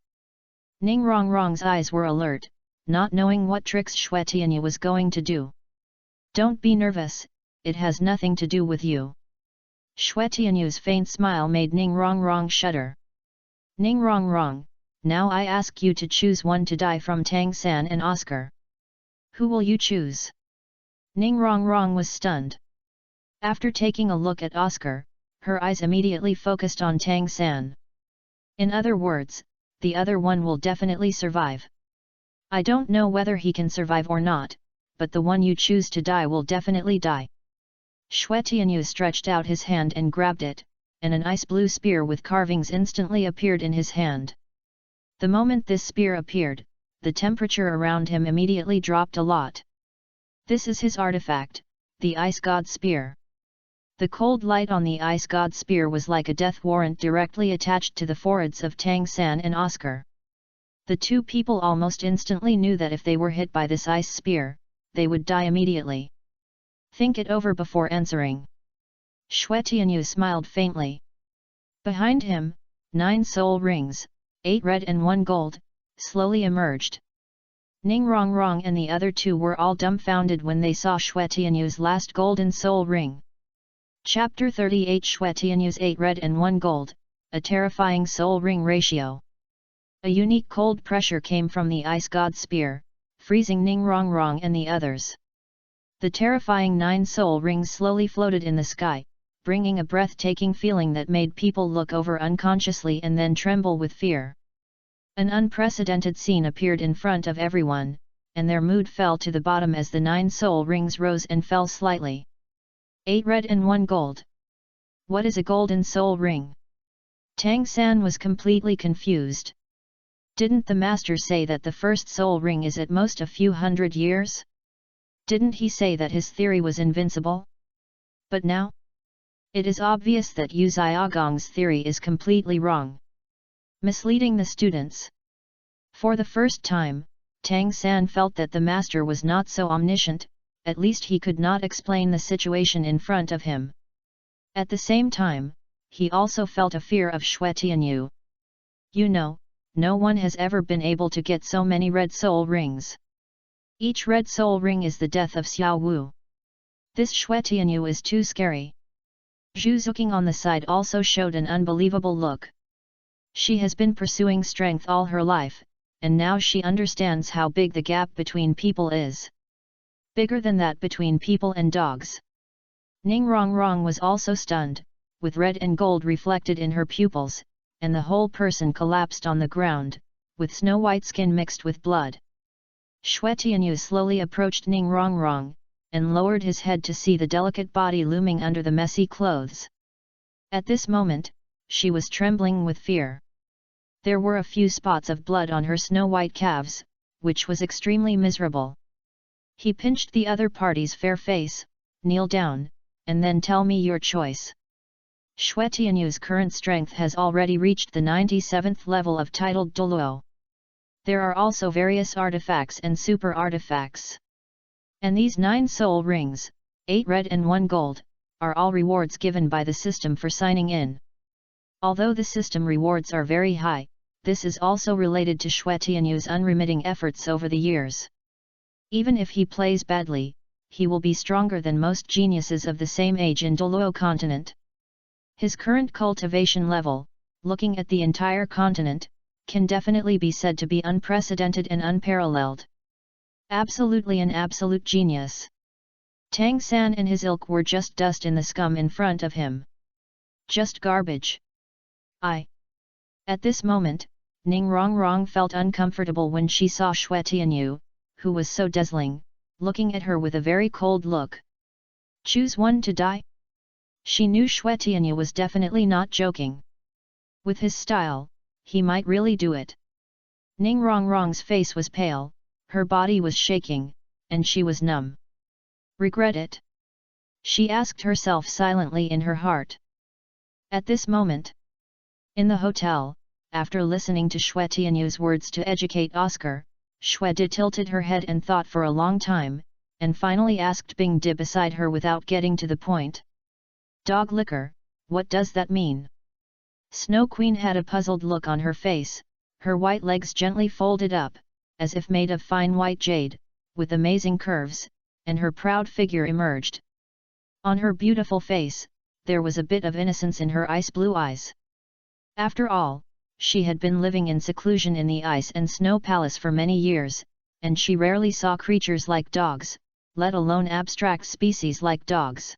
Ning Rongrong's eyes were alert, not knowing what tricks Xue Tianyu was going to do. Don't be nervous, it has nothing to do with you. Xue Tianyu's faint smile made Ning Rongrong shudder. Ning Rongrong, now I ask you to choose one to die from Tang San and Oscar. Who will you choose? Ning Rongrong was stunned. After taking a look at Oscar, her eyes immediately focused on Tang San. In other words, the other one will definitely survive. I don't know whether he can survive or not, but the one you choose to die will definitely die. Xue Tianyu stretched out his hand and grabbed it, and an ice blue spear with carvings instantly appeared in his hand. The moment this spear appeared, the temperature around him immediately dropped a lot. This is his artifact, the Ice God Spear. The cold light on the Ice God Spear was like a death warrant directly attached to the foreheads of Tang San and Oscar. The two people almost instantly knew that if they were hit by this ice spear, they would die immediately. Think it over before answering. Xue Tianyu smiled faintly. Behind him, 9 soul rings, 8 red and 1 gold, slowly emerged. Ning Rongrong and the other two were all dumbfounded when they saw Xue Tianyu's last golden soul ring. Chapter 38 Xue Tianyu's 8 red and 1 gold, a terrifying soul ring ratio. A unique cold pressure came from the Ice God Spear, freezing Ning Rongrong and the others. The terrifying 9 soul rings slowly floated in the sky, bringing a breathtaking feeling that made people look over unconsciously and then tremble with fear. An unprecedented scene appeared in front of everyone, and their mood fell to the bottom as the 9 soul rings rose and fell slightly. 8 red and 1 gold. What is a golden soul ring? Tang San was completely confused. Didn't the master say that the first soul ring is at most a few hundred years? Didn't he say that his theory was invincible? But now? It is obvious that Yu Xiaogong's theory is completely wrong. Misleading the students. For the first time, Tang San felt that the master was not so omniscient, at least he could not explain the situation in front of him. At the same time, he also felt a fear of Xue Tianyu. You know, no one has ever been able to get so many red soul rings. Each red soul ring is the death of Xiao Wu. This Xue Tianyu is too scary. Zhu Zuqing on the side also showed an unbelievable look. She has been pursuing strength all her life, and now she understands how big the gap between people is. Bigger than that between people and dogs. Ning Rongrong was also stunned, with red and gold reflected in her pupils, and the whole person collapsed on the ground, with snow-white skin mixed with blood. Xue Tianyu slowly approached Ning Rongrong, and lowered his head to see the delicate body looming under the messy clothes. At this moment, she was trembling with fear. There were a few spots of blood on her snow-white calves, which was extremely miserable. He pinched the other party's fair face, kneel down, and then tell me your choice. Xue Tianyu's current strength has already reached the 97th level of titled Douluo. There are also various artifacts and super artifacts. And these 9 soul rings, 8 red and 1 gold, are all rewards given by the system for signing in. Although the system rewards are very high, this is also related to Xue Tianyu's unremitting efforts over the years. Even if he plays badly, he will be stronger than most geniuses of the same age in Douluo continent. His current cultivation level, looking at the entire continent, can definitely be said to be unprecedented and unparalleled. Absolutely an absolute genius. Tang San and his ilk were just dust in the scum in front of him. Just garbage. At this moment, Ning Rongrong felt uncomfortable when she saw Xue Tianyu, who was so dazzling, looking at her with a very cold look. Choose one to die? She knew Xue Tianyu was definitely not joking. With his style, he might really do it. Ning Rongrong's face was pale, her body was shaking, and she was numb. Regret it? She asked herself silently in her heart. At this moment, in the hotel, after listening to Xue Tianyu's words to educate Oscar, Xue Di tilted her head and thought for a long time, and finally asked Bing Di beside her without getting to the point. Dog liquor, what does that mean? Snow Queen had a puzzled look on her face, her white legs gently folded up, as if made of fine white jade, with amazing curves, and her proud figure emerged. On her beautiful face, there was a bit of innocence in her ice blue eyes. After all, she had been living in seclusion in the ice and snow palace for many years, and she rarely saw creatures like dogs, let alone abstract species like dogs.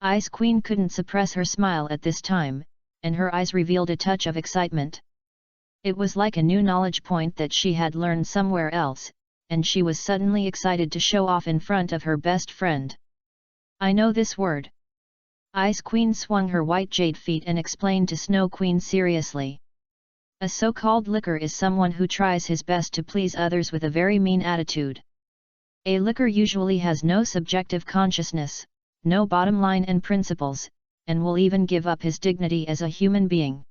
Ice Queen couldn't suppress her smile at this time, and her eyes revealed a touch of excitement. It was like a new knowledge point that she had learned somewhere else, and she was suddenly excited to show off in front of her best friend. I know this word. Ice Queen swung her white jade feet and explained to Snow Queen seriously. A so-called licker is someone who tries his best to please others with a very mean attitude. A licker usually has no subjective consciousness, no bottom line and principles, and will even give up his dignity as a human being.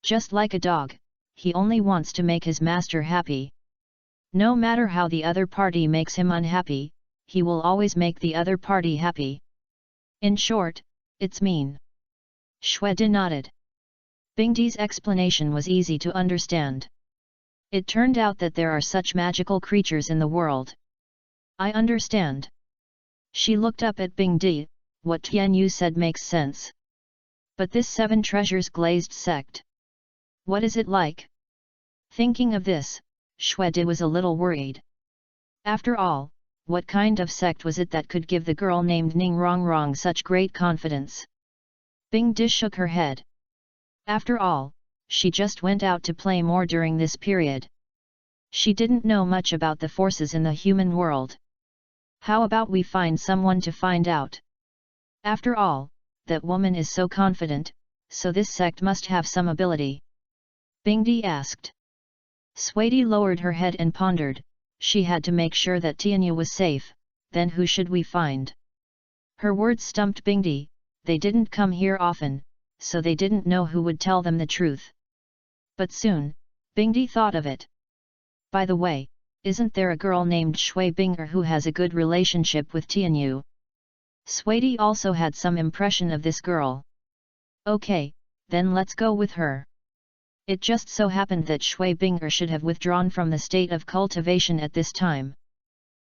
Just like a dog, he only wants to make his master happy. No matter how the other party makes him unhappy, he will always make the other party happy. In short, it's mean. Xue Di nodded. Bing Di's explanation was easy to understand. It turned out that there are such magical creatures in the world. I understand. She looked up at Bing Di. What Tianyu said makes sense. But this 7 treasures glazed sect. What is it like? Thinking of this, Xue Di was a little worried. After all, what kind of sect was it that could give the girl named Ning Rongrong such great confidence? Bing Di shook her head. After all, she just went out to play more during this period. She didn't know much about the forces in the human world. How about we find someone to find out? After all, that woman is so confident, so this sect must have some ability. Bing Di asked. Xue Di lowered her head and pondered. She had to make sure that Tianyu was safe, then who should we find? Her words stumped Bing Di. They didn't come here often, so they didn't know who would tell them the truth. But soon, Bing Di thought of it. By the way, isn't there a girl named Xue Bing'er who has a good relationship with Tianyu? Xue Di also had some impression of this girl. Okay, then let's go with her. It just so happened that Xue Bing'er should have withdrawn from the state of cultivation at this time.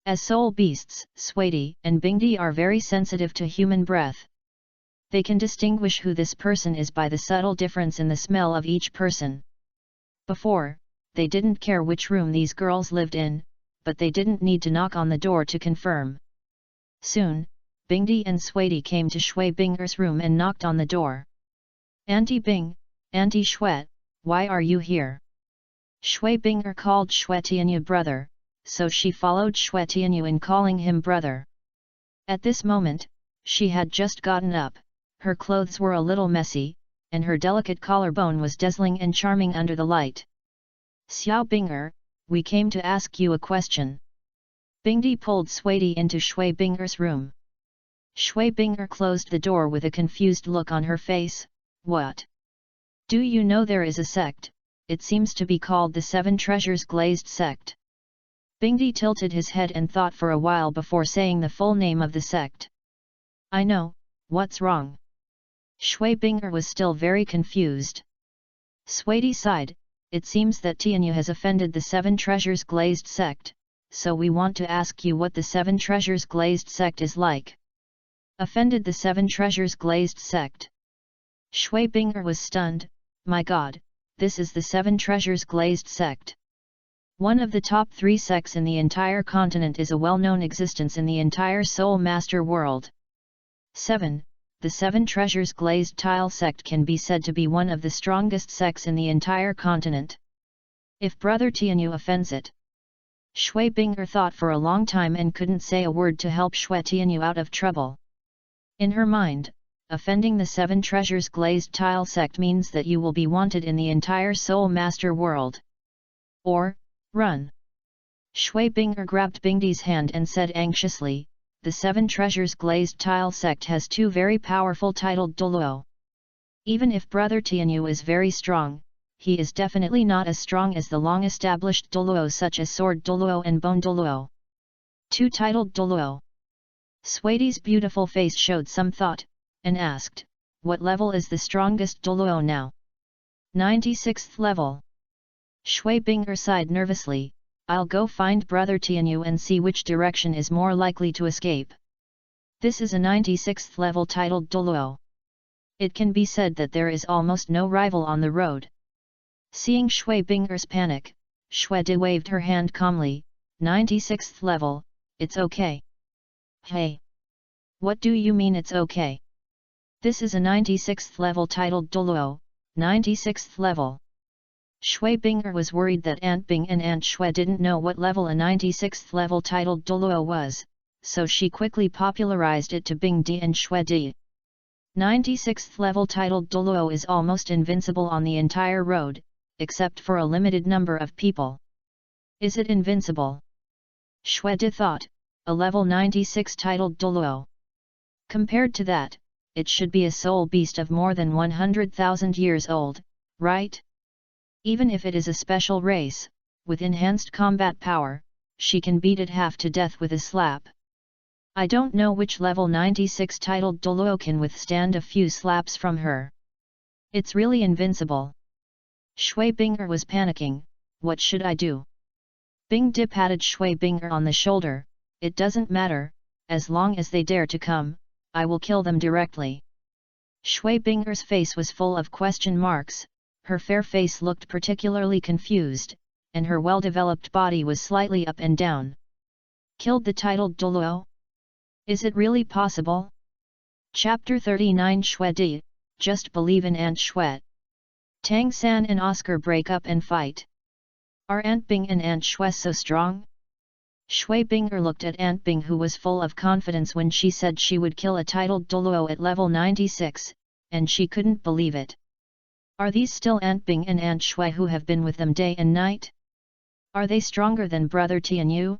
As soul beasts, Xue Di and Bing Di are very sensitive to human breath. They can distinguish who this person is by the subtle difference in the smell of each person. Before, they didn't care which room these girls lived in, but they didn't need to knock on the door to confirm. Soon, Bing Di and Xue Di came to Xue Bing'er's room and knocked on the door. Auntie Bing, Auntie Xue, why are you here? Xue Bing'er called Xue Tianyu brother, so she followed Xue Tianyu in calling him brother. At this moment, she had just gotten up, Her clothes were a little messy, and her delicate collarbone was dazzling and charming under the light. Xiao Bing'er, we came to ask you a question. Bingdi pulled Shuidi into Shui Bing'er's room. Shui Bing'er closed the door with a confused look on her face. What? Do you know there is a sect? It seems to be called the Seven Treasures Glazed Sect. Bingdi tilted his head and thought for a while before saying the full name of the sect. I know, what's wrong? Shui Bing'er was still very confused. Shuidi sighed, it seems that Tianyu has offended the Seven Treasures Glazed Sect, so we want to ask you what the Seven Treasures Glazed Sect is like. Offended the Seven Treasures Glazed Sect? Shui Bing'er was stunned. My god, this is the Seven Treasures Glazed Sect. One of the top 3 sects in the entire continent is a well-known existence in the entire Soul Master world. 7. The Seven Treasures Glazed Tile Sect can be said to be one of the strongest sects in the entire continent. If Brother Tianyu offends it. Shui Bing'er thought for a long time and couldn't say a word to help Shui Tianyu out of trouble. In her mind, offending the Seven Treasures Glazed Tile Sect means that you will be wanted in the entire Soul Master world. Or, run. Shui Bing'er grabbed Bingdi's hand and said anxiously, the Seven Treasures Glazed Tile Sect has 2 very powerful titled Douluo. Even if Brother Tianyu is very strong, he is definitely not as strong as the long-established Douluo such as Sword Douluo and Bone Douluo. 2 titled Douluo. Shuidi's beautiful face showed some thought, and asked, what level is the strongest Douluo now? 96th level. Shui Bing'er sighed nervously, I'll go find Brother Tianyu and see which direction is more likely to escape. This is a 96th level titled Douluo. It can be said that there is almost no rival on the road. Seeing Shui Bing'er's panic, Shuidi waved her hand calmly, 96th level, it's okay. Hey! What do you mean it's okay? This is a 96th level titled Douluo, 96th level. Shui Bing'er was worried that Aunt Bing and Aunt Shui didn't know what level a 96th level titled Douluo was, so she quickly popularized it to Bingdi and Shuidi. 96th level titled Douluo is almost invincible on the entire road, except for a limited number of people. Is it invincible? Shuidi thought, a level 96 titled Douluo. Compared to that, it should be a soul beast of more than 100,000 years old, right? Even if it is a special race, with enhanced combat power, she can beat it half to death with a slap. I don't know which level 96 titled Douluo can withstand a few slaps from her. It's really invincible. Shui Bing'er was panicking, what should I do? Bingdi patted Shui Bing'er on the shoulder, it doesn't matter, as long as they dare to come, I will kill them directly. Shui Bing'er's face was full of question marks, her fair face looked particularly confused, and her well-developed body was slightly up and down. Killed the titled Douluo? Is it really possible? Chapter 39 Shuidi, just believe in Aunt Shui. Tang San and Oscar break up and fight. Are Aunt Bing and Aunt Shui so strong? Shui Bing'er looked at Aunt Bing who was full of confidence when she said she would kill a titled Douluo at level 96, and she couldn't believe it. Are these still Aunt Bing and Aunt Shui who have been with them day and night? Are they stronger than Brother Tianyu?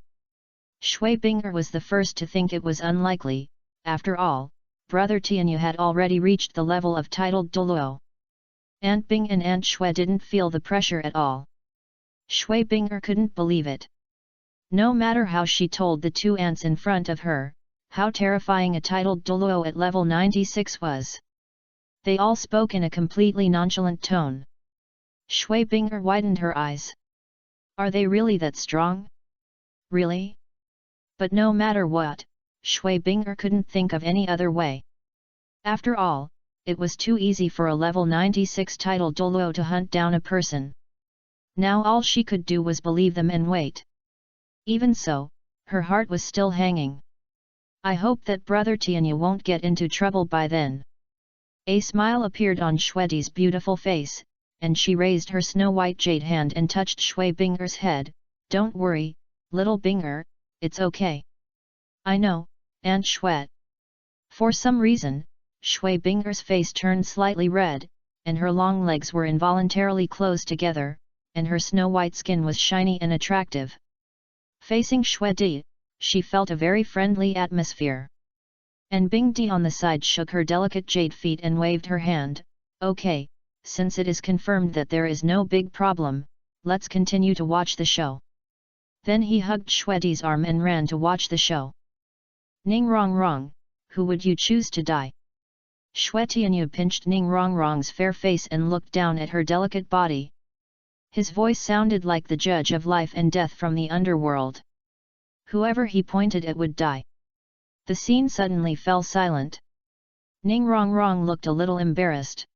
Shui Bing'er was the first to think it was unlikely, after all, Brother Tianyu had already reached the level of titled Douluo. Aunt Bing and Aunt Shui didn't feel the pressure at all. Shui Bing'er couldn't believe it. No matter how she told the 2 aunts in front of her, how terrifying a titled Douluo at level 96 was. They all spoke in a completely nonchalant tone. Shui Bing'er widened her eyes. Are they really that strong? Really? But no matter what, Shui Bing'er couldn't think of any other way. After all, it was too easy for a level 96 titled Douluo to hunt down a person. Now all she could do was believe them and wait. Even so, her heart was still hanging. I hope that Brother Tianyu won't get into trouble by then. A smile appeared on Shuidi's beautiful face, and she raised her snow-white jade hand and touched Shui Bing'er's head. Don't worry, little Bing'er, it's okay. I know, Aunt Shui. For some reason, Shui Bing'er's face turned slightly red, and her long legs were involuntarily closed together, and her snow-white skin was shiny and attractive. Facing Shui Di, she felt a very friendly atmosphere. And Bing Di on the side shook her delicate jade feet and waved her hand. Okay, since it is confirmed that there is no big problem, let's continue to watch the show. Then he hugged Shui Di's arm and ran to watch the show. Ning Rongrong, who would you choose to die? Shui Tianyu pinched Ning Rongrong's fair face and looked down at her delicate body. His voice sounded like the judge of life and death from the underworld. Whoever he pointed at would die. The scene suddenly fell silent. Ning Rongrong looked a little embarrassed.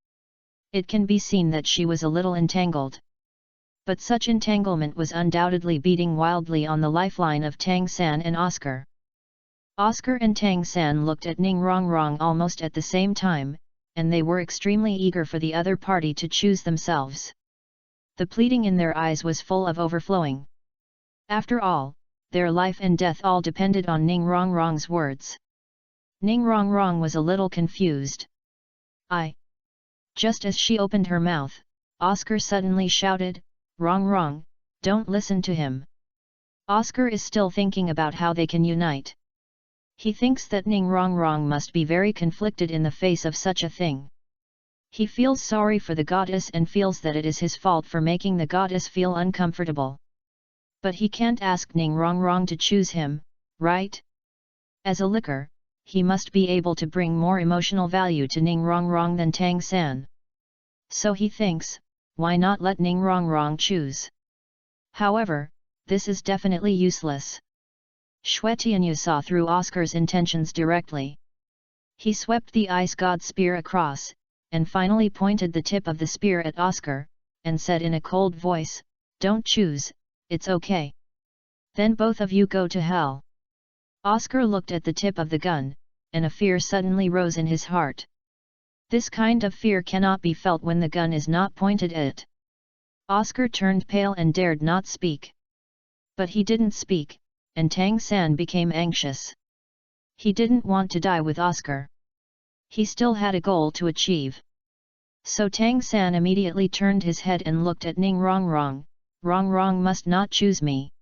It can be seen that she was a little entangled. But such entanglement was undoubtedly beating wildly on the lifeline of Tang San and Oscar. Oscar and Tang San looked at Ning Rongrong almost at the same time, and they were extremely eager for the other party to choose themselves. The pleading in their eyes was full of overflowing. After all, their life and death all depended on Ning Rongrong's words. Ning Rongrong was a little confused. Just as she opened her mouth, Oscar suddenly shouted, Rongrong, don't listen to him. Oscar is still thinking about how they can unite. He thinks that Ning Rongrong must be very conflicted in the face of such a thing. He feels sorry for the goddess and feels that it is his fault for making the goddess feel uncomfortable. But he can't ask Ning Rongrong to choose him, right? As a licker, he must be able to bring more emotional value to Ning Rongrong than Tang San. So he thinks, why not let Ning Rongrong choose? However, this is definitely useless. Shui Tianyu saw through Oscar's intentions directly. He swept the ice god spear across, and finally pointed the tip of the spear at Oscar, and said in a cold voice, don't choose, it's okay. Then both of you go to hell. Oscar looked at the tip of the gun, and a fear suddenly rose in his heart. This kind of fear cannot be felt when the gun is not pointed at it. Oscar turned pale and dared not speak. But he didn't speak, and Tang San became anxious. He didn't want to die with Oscar. He still had a goal to achieve. So Tang San immediately turned his head and looked at Ning Rongrong. Rongrong must not choose me.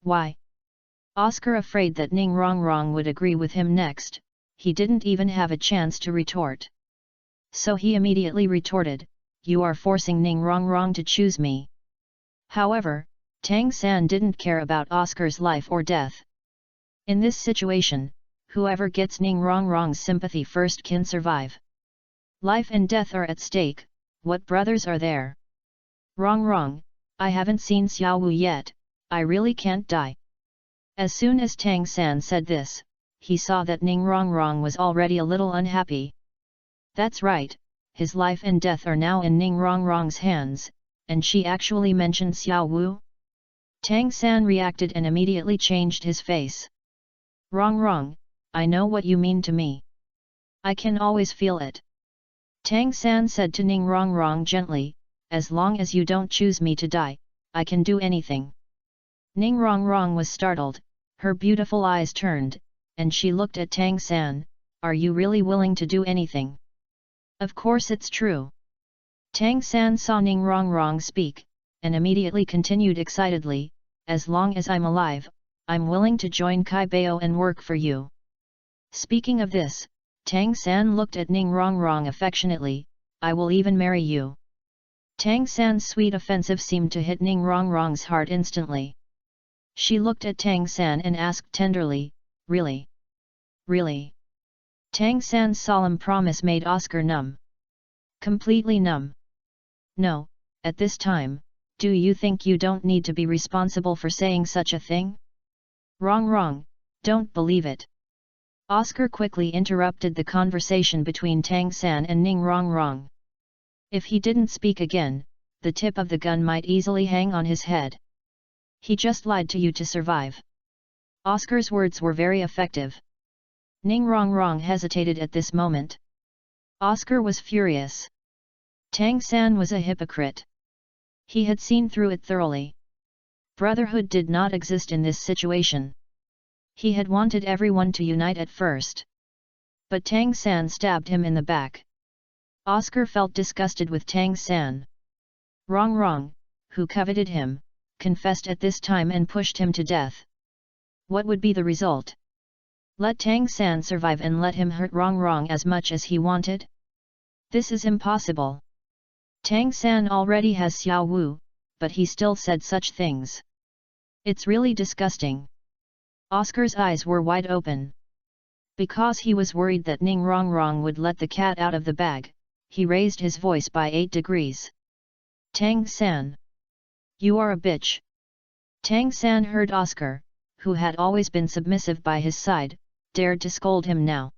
Why? Oscar, afraid that Ning Rongrong would agree with him next, he didn't even have a chance to retort. So he immediately retorted, you are forcing Ning Rongrong to choose me. However, Tang San didn't care about Oscar's life or death. In this situation, whoever gets Ning Rongrong's sympathy first can survive. Life and death are at stake, what brothers are there? Rongrong, I haven't seen Xiao Wu yet, I really can't die. As soon as Tang San said this, he saw that Ning Rongrong was already a little unhappy. That's right, his life and death are now in Ning Rongrong's hands, and she actually mentioned Xiao Wu? Tang San reacted and immediately changed his face. Rongrong, I know what you mean to me. I can always feel it. Tang San said to Ning Rongrong gently, as long as you don't choose me to die, I can do anything. Ning Rongrong was startled, her beautiful eyes turned, and she looked at Tang San, are you really willing to do anything? Of course it's true. Tang San saw Ning Rongrong speak, and immediately continued excitedly, as long as I'm alive, I'm willing to join Kai Bao and work for you. Speaking of this, Tang San looked at Ning Rongrong affectionately, I will even marry you. Tang San's sweet offensive seemed to hit Ning Rongrong's heart instantly. She looked at Tang San and asked tenderly, really? Really? Tang San's solemn promise made Oscar numb. Completely numb. No, at this time, do you think you don't need to be responsible for saying such a thing? Wrong, don't believe it. Oscar quickly interrupted the conversation between Tang San and Ning Rongrong. If he didn't speak again, the tip of the gun might easily hang on his head. He just lied to you to survive. Oscar's words were very effective. Ning Rongrong hesitated at this moment. Oscar was furious. Tang San was a hypocrite. He had seen through it thoroughly. Brotherhood did not exist in this situation. He had wanted everyone to unite at first. But Tang San stabbed him in the back. Oscar felt disgusted with Tang San. Rong, who coveted him, confessed at this time and pushed him to death. What would be the result? Let Tang San survive and let him hurt Rong as much as he wanted? This is impossible. Tang San already has Xiao Wu, but he still said such things. It's really disgusting. Oscar's eyes were wide open. Because he was worried that Ning Rong would let the cat out of the bag, he raised his voice by 8 degrees. Tang San. You are a bitch. Tang San heard Oscar, who had always been submissive by his side, dared to scold him now.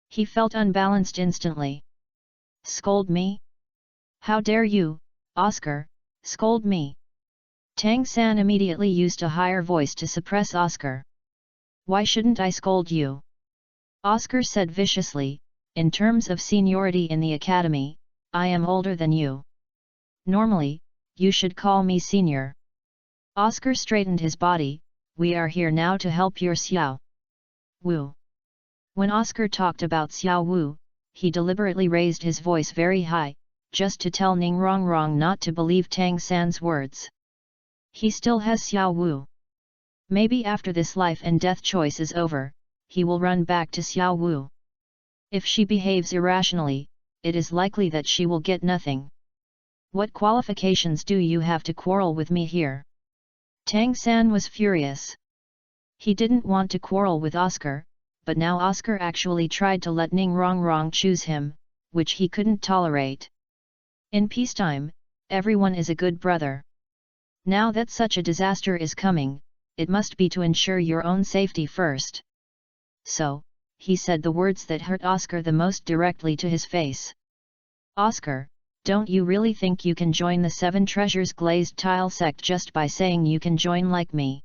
He felt unbalanced instantly. Scold me? How dare you, Oscar, scold me? Tang San immediately used a higher voice to suppress Oscar. Why shouldn't I scold you? Oscar said viciously, in terms of seniority in the academy, I am older than you. Normally, you should call me senior. Oscar straightened his body, we are here now to help your Xiao Wu. When Oscar talked about Xiao Wu, he deliberately raised his voice very high, just to tell Ning Rong not to believe Tang San's words. He still has Xiao Wu. Maybe after this life and death choice is over, he will run back to Xiao Wu. If she behaves irrationally, it is likely that she will get nothing. What qualifications do you have to quarrel with me here? Tang San was furious. He didn't want to quarrel with Oscar, but now Oscar actually tried to let Ning Rong choose him, which he couldn't tolerate. In peacetime, everyone is a good brother. Now that such a disaster is coming, it must be to ensure your own safety first. So, he said the words that hurt Oscar the most directly to his face. Oscar, don't you really think you can join the 7 Treasures Glazed Tile sect just by saying you can join like me?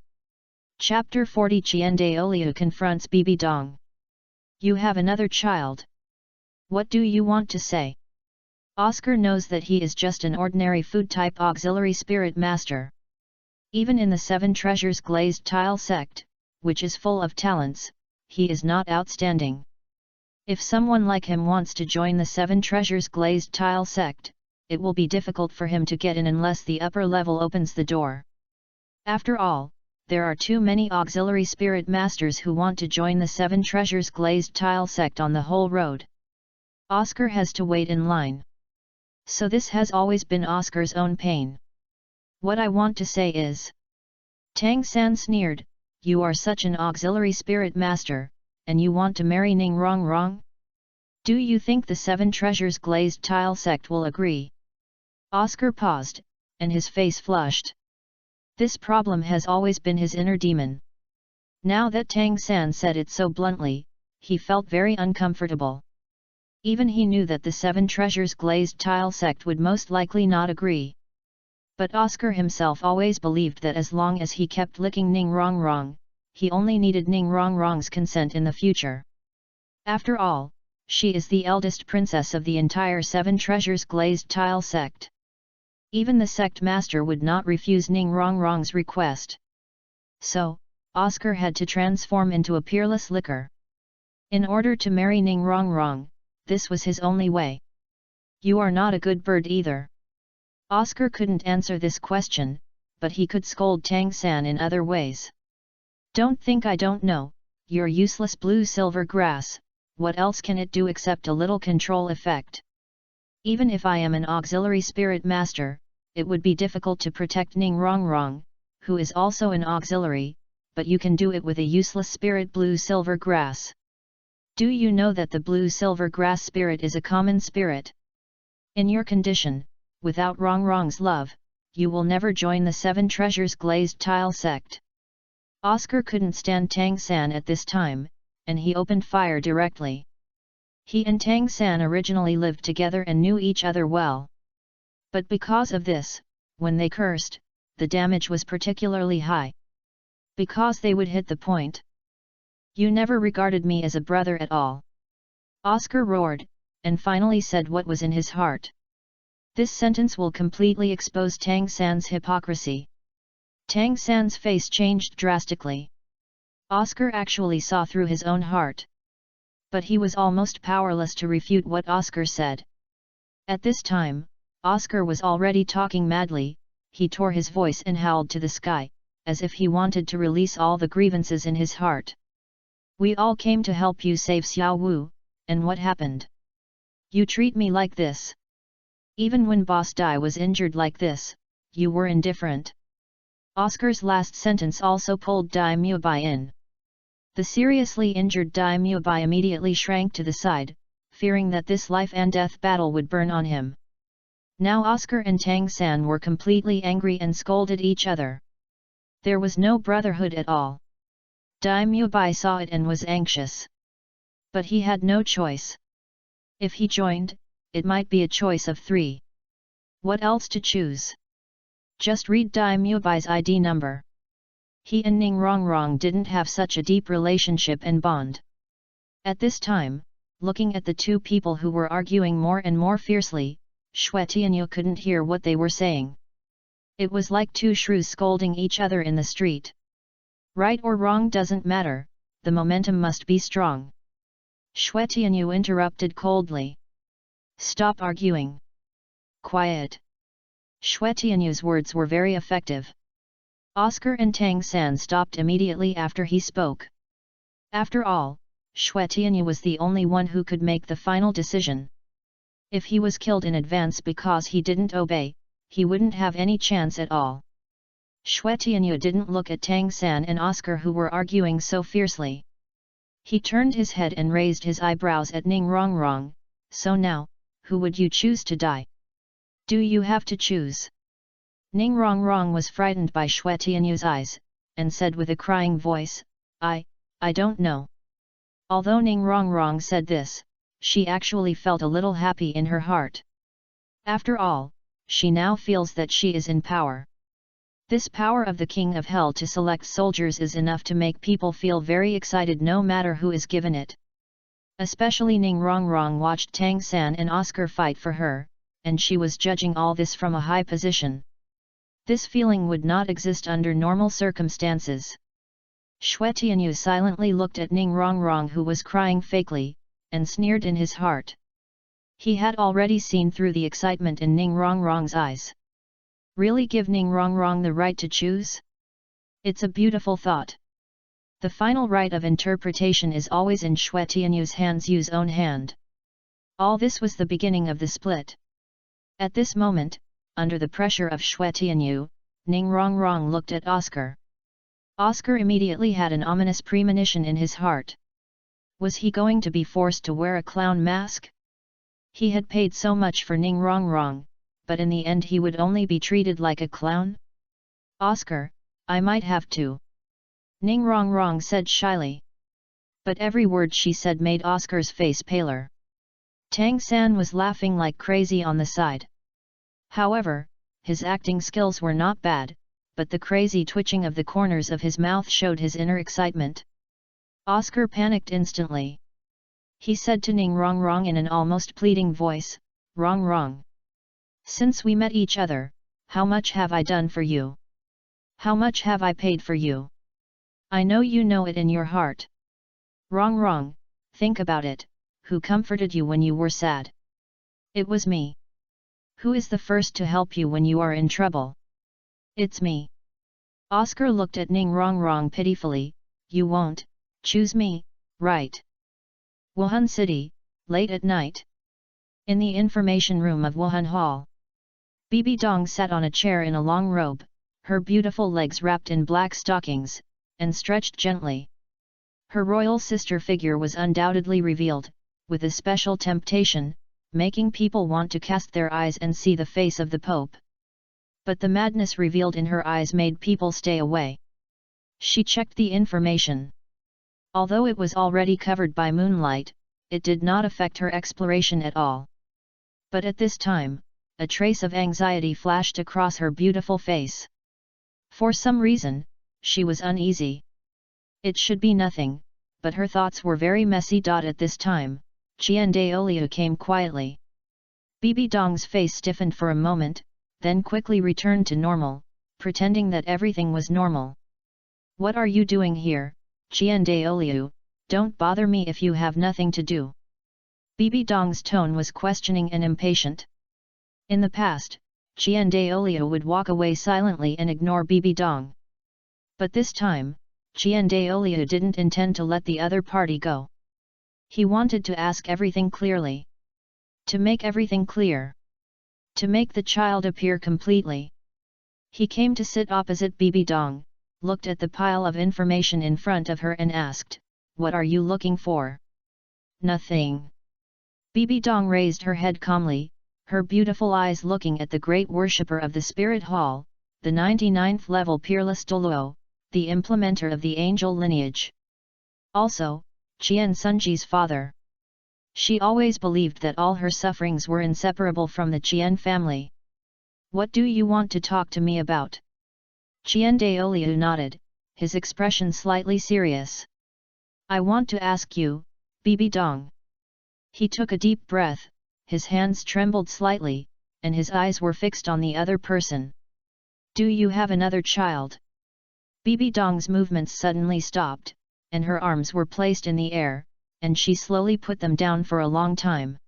Chapter 40 Qian Renxue confronts Bibi Dong. You have another child. What do you want to say? Oscar knows that he is just an ordinary food-type auxiliary spirit master. Even in the 7 Treasures Glazed Tile sect, which is full of talents, he is not outstanding. If someone like him wants to join the 7 Treasures Glazed Tile sect, it will be difficult for him to get in unless the upper level opens the door. After all, there are too many auxiliary spirit masters who want to join the 7 Treasures Glazed Tile sect on the whole road. Oscar has to wait in line. So this has always been Oscar's own pain. What I want to say is, Tang San sneered, you are such an auxiliary spirit master, and you want to marry Ning Rong? Do you think the 7 Treasures Glazed Tile sect will agree? Oscar paused, and his face flushed. This problem has always been his inner demon. Now that Tang San said it so bluntly, he felt very uncomfortable. Even he knew that the 7 Treasures Glazed Tile sect would most likely not agree. But Oscar himself always believed that as long as he kept licking Ning Rong, he only needed Ning Rong's consent in the future. After all, she is the eldest princess of the entire 7 Treasures Glazed Tile sect. Even the sect master would not refuse Ning Rong's request. So, Oscar had to transform into a peerless licker. In order to marry Ning Rong, this was his only way. You are not a good bird either. Oscar couldn't answer this question, but he could scold Tang San in other ways. Don't think I don't know, your useless blue-silver grass, what else can it do except a little control effect? Even if I am an auxiliary spirit master, it would be difficult to protect Ning Rong, who is also an auxiliary, but you can do it with a useless spirit blue-silver grass. Do you know that the blue-silver grass spirit is a common spirit? In your condition, without Rong's love, you will never join the 7 Treasures Glazed Tile sect. Oscar couldn't stand Tang San at this time, and he opened fire directly. He and Tang San originally lived together and knew each other well. But because of this, when they cursed, the damage was particularly high. Because they would hit the point. You never regarded me as a brother at all. Oscar roared, and finally said what was in his heart. This sentence will completely expose Tang San's hypocrisy. Tang San's face changed drastically. Oscar actually saw through his own heart. But he was almost powerless to refute what Oscar said. At this time, Oscar was already talking madly. He tore his voice and howled to the sky, as if he wanted to release all the grievances in his heart. We all came to help you save Xiao Wu, and what happened? You treat me like this. Even when Boss Dai was injured like this, you were indifferent. Oscar's last sentence also pulled Dai Mubai in. The seriously injured Dai Mubai immediately shrank to the side, fearing that this life and death battle would burn on him. Now Oscar and Tang San were completely angry and scolded each other. There was no brotherhood at all. Dai Mubai saw it and was anxious. But he had no choice. If he joined, it might be a choice of 3. What else to choose? Just read Dai Mubai's ID number. He and Ning Rongrong didn't have such a deep relationship and bond. At this time, looking at the two people who were arguing more and more fiercely, Xue Tianyu couldn't hear what they were saying. It was like two shrews scolding each other in the street. Right or wrong doesn't matter, the momentum must be strong. Xue Tianyu interrupted coldly. Stop arguing. Quiet. Xue Tianyu's words were very effective. Oscar and Tang San stopped immediately after he spoke. After all, Xue Tianyu was the only one who could make the final decision. If he was killed in advance because he didn't obey, he wouldn't have any chance at all. Xue Tianyu didn't look at Tang San and Oscar who were arguing so fiercely. He turned his head and raised his eyebrows at Ning Rongrong. So now, who would you choose to die? Do you have to choose? Ning Rongrong was frightened by Xue Tianyu's eyes, and said with a crying voice, I don't know. Although Ning Rongrong said this, she actually felt a little happy in her heart. After all, she now feels that she is in power. This power of the King of Hell to select soldiers is enough to make people feel very excited no matter who is given it. Especially Ning Rongrong watched Tang San and Oscar fight for her, and she was judging all this from a high position. This feeling would not exist under normal circumstances. Xue Tianyu silently looked at Ning Rongrong who was crying fakely, and sneered in his heart. He had already seen through the excitement in Ning Rongrong's eyes. Really give Ning Rongrong the right to choose? It's a beautiful thought. The final right of interpretation is always in Xue Tianyu's hands' own hand. All this was the beginning of the split. At this moment, under the pressure of Xue Tianyu, Ning Rongrong looked at Oscar. Oscar immediately had an ominous premonition in his heart. Was he going to be forced to wear a clown mask? He had paid so much for Ning Rongrong, but in the end he would only be treated like a clown? Oscar, I might have to. Ning Rongrong said shyly. But every word she said made Oscar's face paler. Tang San was laughing like crazy on the side. However, his acting skills were not bad, but the crazy twitching of the corners of his mouth showed his inner excitement. Oscar panicked instantly. He said to Ning Rongrong in an almost pleading voice, Rongrong. Since we met each other, how much have I done for you? How much have I paid for you? I know you know it in your heart. Rongrong, think about it, who comforted you when you were sad? It was me. Who is the first to help you when you are in trouble? It's me. Oscar looked at Ning Rongrong pitifully. You won't choose me, right? Wuhan City, late at night. In the information room of Wuhan Hall, Bibi Dong sat on a chair in a long robe, her beautiful legs wrapped in black stockings, and stretched gently. Her royal sister figure was undoubtedly revealed, with a special temptation, making people want to cast their eyes and see the face of the Pope. But the madness revealed in her eyes made people stay away. She checked the information. Although it was already covered by moonlight, it did not affect her exploration at all. But at this time, a trace of anxiety flashed across her beautiful face. For some reason, she was uneasy. It should be nothing, but her thoughts were very messy. At this time, Qian Renxue came quietly. Bibi Dong's face stiffened for a moment, then quickly returned to normal, pretending that everything was normal. What are you doing here, Qian Renxue? Don't bother me if you have nothing to do. Bibi Dong's tone was questioning and impatient. In the past, Qian Renxue would walk away silently and ignore Bibi Dong. But this time, Qian Renxue didn't intend to let the other party go. He wanted to ask everything clearly. To make everything clear. To make the child appear completely. He came to sit opposite Bibi Dong, looked at the pile of information in front of her and asked, "What are you looking for?" "Nothing." Bibi Dong raised her head calmly, her beautiful eyes looking at the great worshipper of the Spirit Hall, the 99th level peerless Douluo, the implementer of the angel lineage. Also, Qian Renxue's father. She always believed that all her sufferings were inseparable from the Qian family. "What do you want to talk to me about?" Qian Renxue nodded, his expression slightly serious. "I want to ask you, Bibi Dong." He took a deep breath, his hands trembled slightly, and his eyes were fixed on the other person. "Do you have another child?" Bibi Dong's movements suddenly stopped, and her arms were placed in the air, and she slowly put them down for a long time.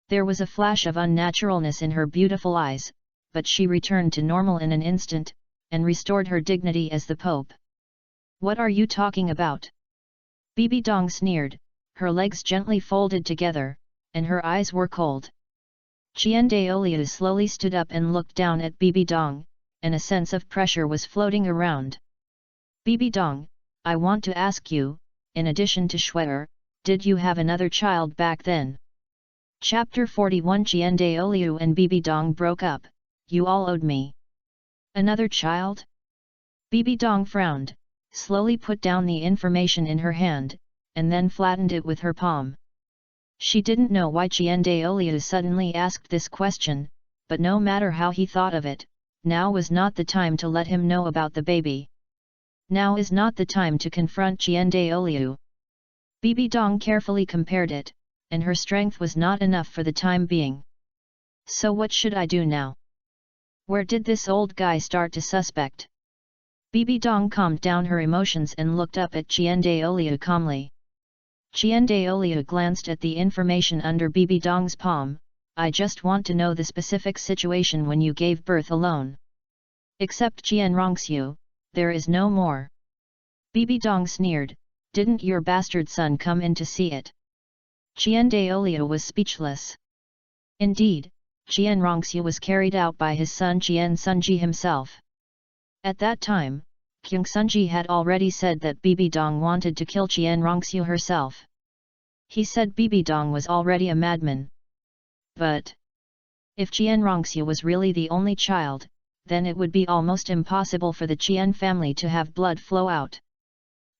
There was a flash of unnaturalness in her beautiful eyes, but she returned to normal in an instant, and restored her dignity as the Pope. "What are you talking about?" Bibi Dong sneered, her legs gently folded together, and her eyes were cold. Qian Renxue slowly stood up and looked down at Bibi Dong, and a sense of pressure was floating around. "Bibi Dong, I want to ask you, in addition to Shuer, did you have another child back then?" Chapter 41 Qian Renxue and Bibi Dong broke up. "You all owed me." "Another child?" Bibi Dong frowned, slowly put down the information in her hand, and then flattened it with her palm. She didn't know why Qian Renxue suddenly asked this question, but no matter how he thought of it, now was not the time to let him know about the baby. Now is not the time to confront Qian Renxue. Bibi Dong carefully compared it, and her strength was not enough for the time being. "So what should I do now? Where did this old guy start to suspect?" Bibi Dong calmed down her emotions and looked up at Qian Renxue calmly. Qian Renxue glanced at the information under Bibi Dong's palm. "I just want to know the specific situation when you gave birth alone. Except Qian Renxue, there is no more." Bibi Dong sneered, "Didn't your bastard son come in to see it?" Qian Renxue was speechless. Indeed, Qian Renxue was carried out by his son Qian Renxue himself. At that time, Qian Renxue had already said that Bibi Dong wanted to kill Qian Renxue herself. He said Bibi Dong was already a madman. But if Qian Renxue was really the only child, then it would be almost impossible for the Qian family to have blood flow out.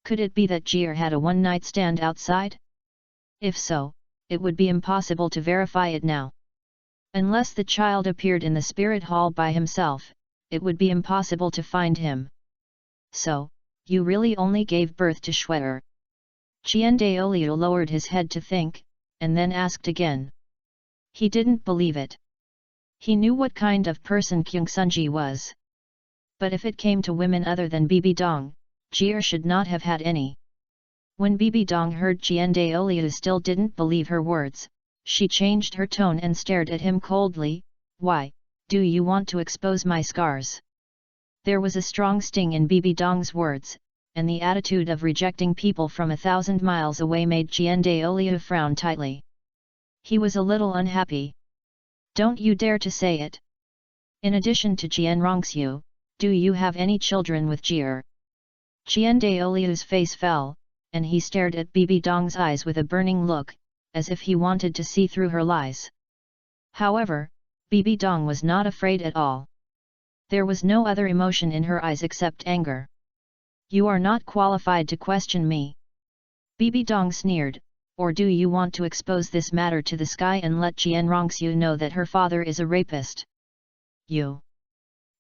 Could it be that Jir had a one-night stand outside? If so, it would be impossible to verify it now. Unless the child appeared in the spirit hall by himself, it would be impossible to find him. "So, you really only gave birth to Shuer?" Qian Renxue lowered his head to think, and then asked again. He didn't believe it. He knew what kind of person Qian Renxue was. But if it came to women other than Bibi Dong, Jir should not have had any. When Bibi Dong heard Qian Renxue still didn't believe her words, she changed her tone and stared at him coldly. "Why, do you want to expose my scars?" There was a strong sting in Bibi Dong's words, and the attitude of rejecting people from 1,000 miles away made Qian Renxue frown tightly. He was a little unhappy. "Don't you dare to say it! In addition to Qian Renxue, do you have any children with Jir?" Qian Renxue's face fell, and he stared at Bibi Dong's eyes with a burning look, as if he wanted to see through her lies. However, Bibi Dong was not afraid at all. There was no other emotion in her eyes except anger. "You are not qualified to question me," Bibi Dong sneered, "or do you want to expose this matter to the sky and let Qian Renxue know that her father is a rapist?" "You!"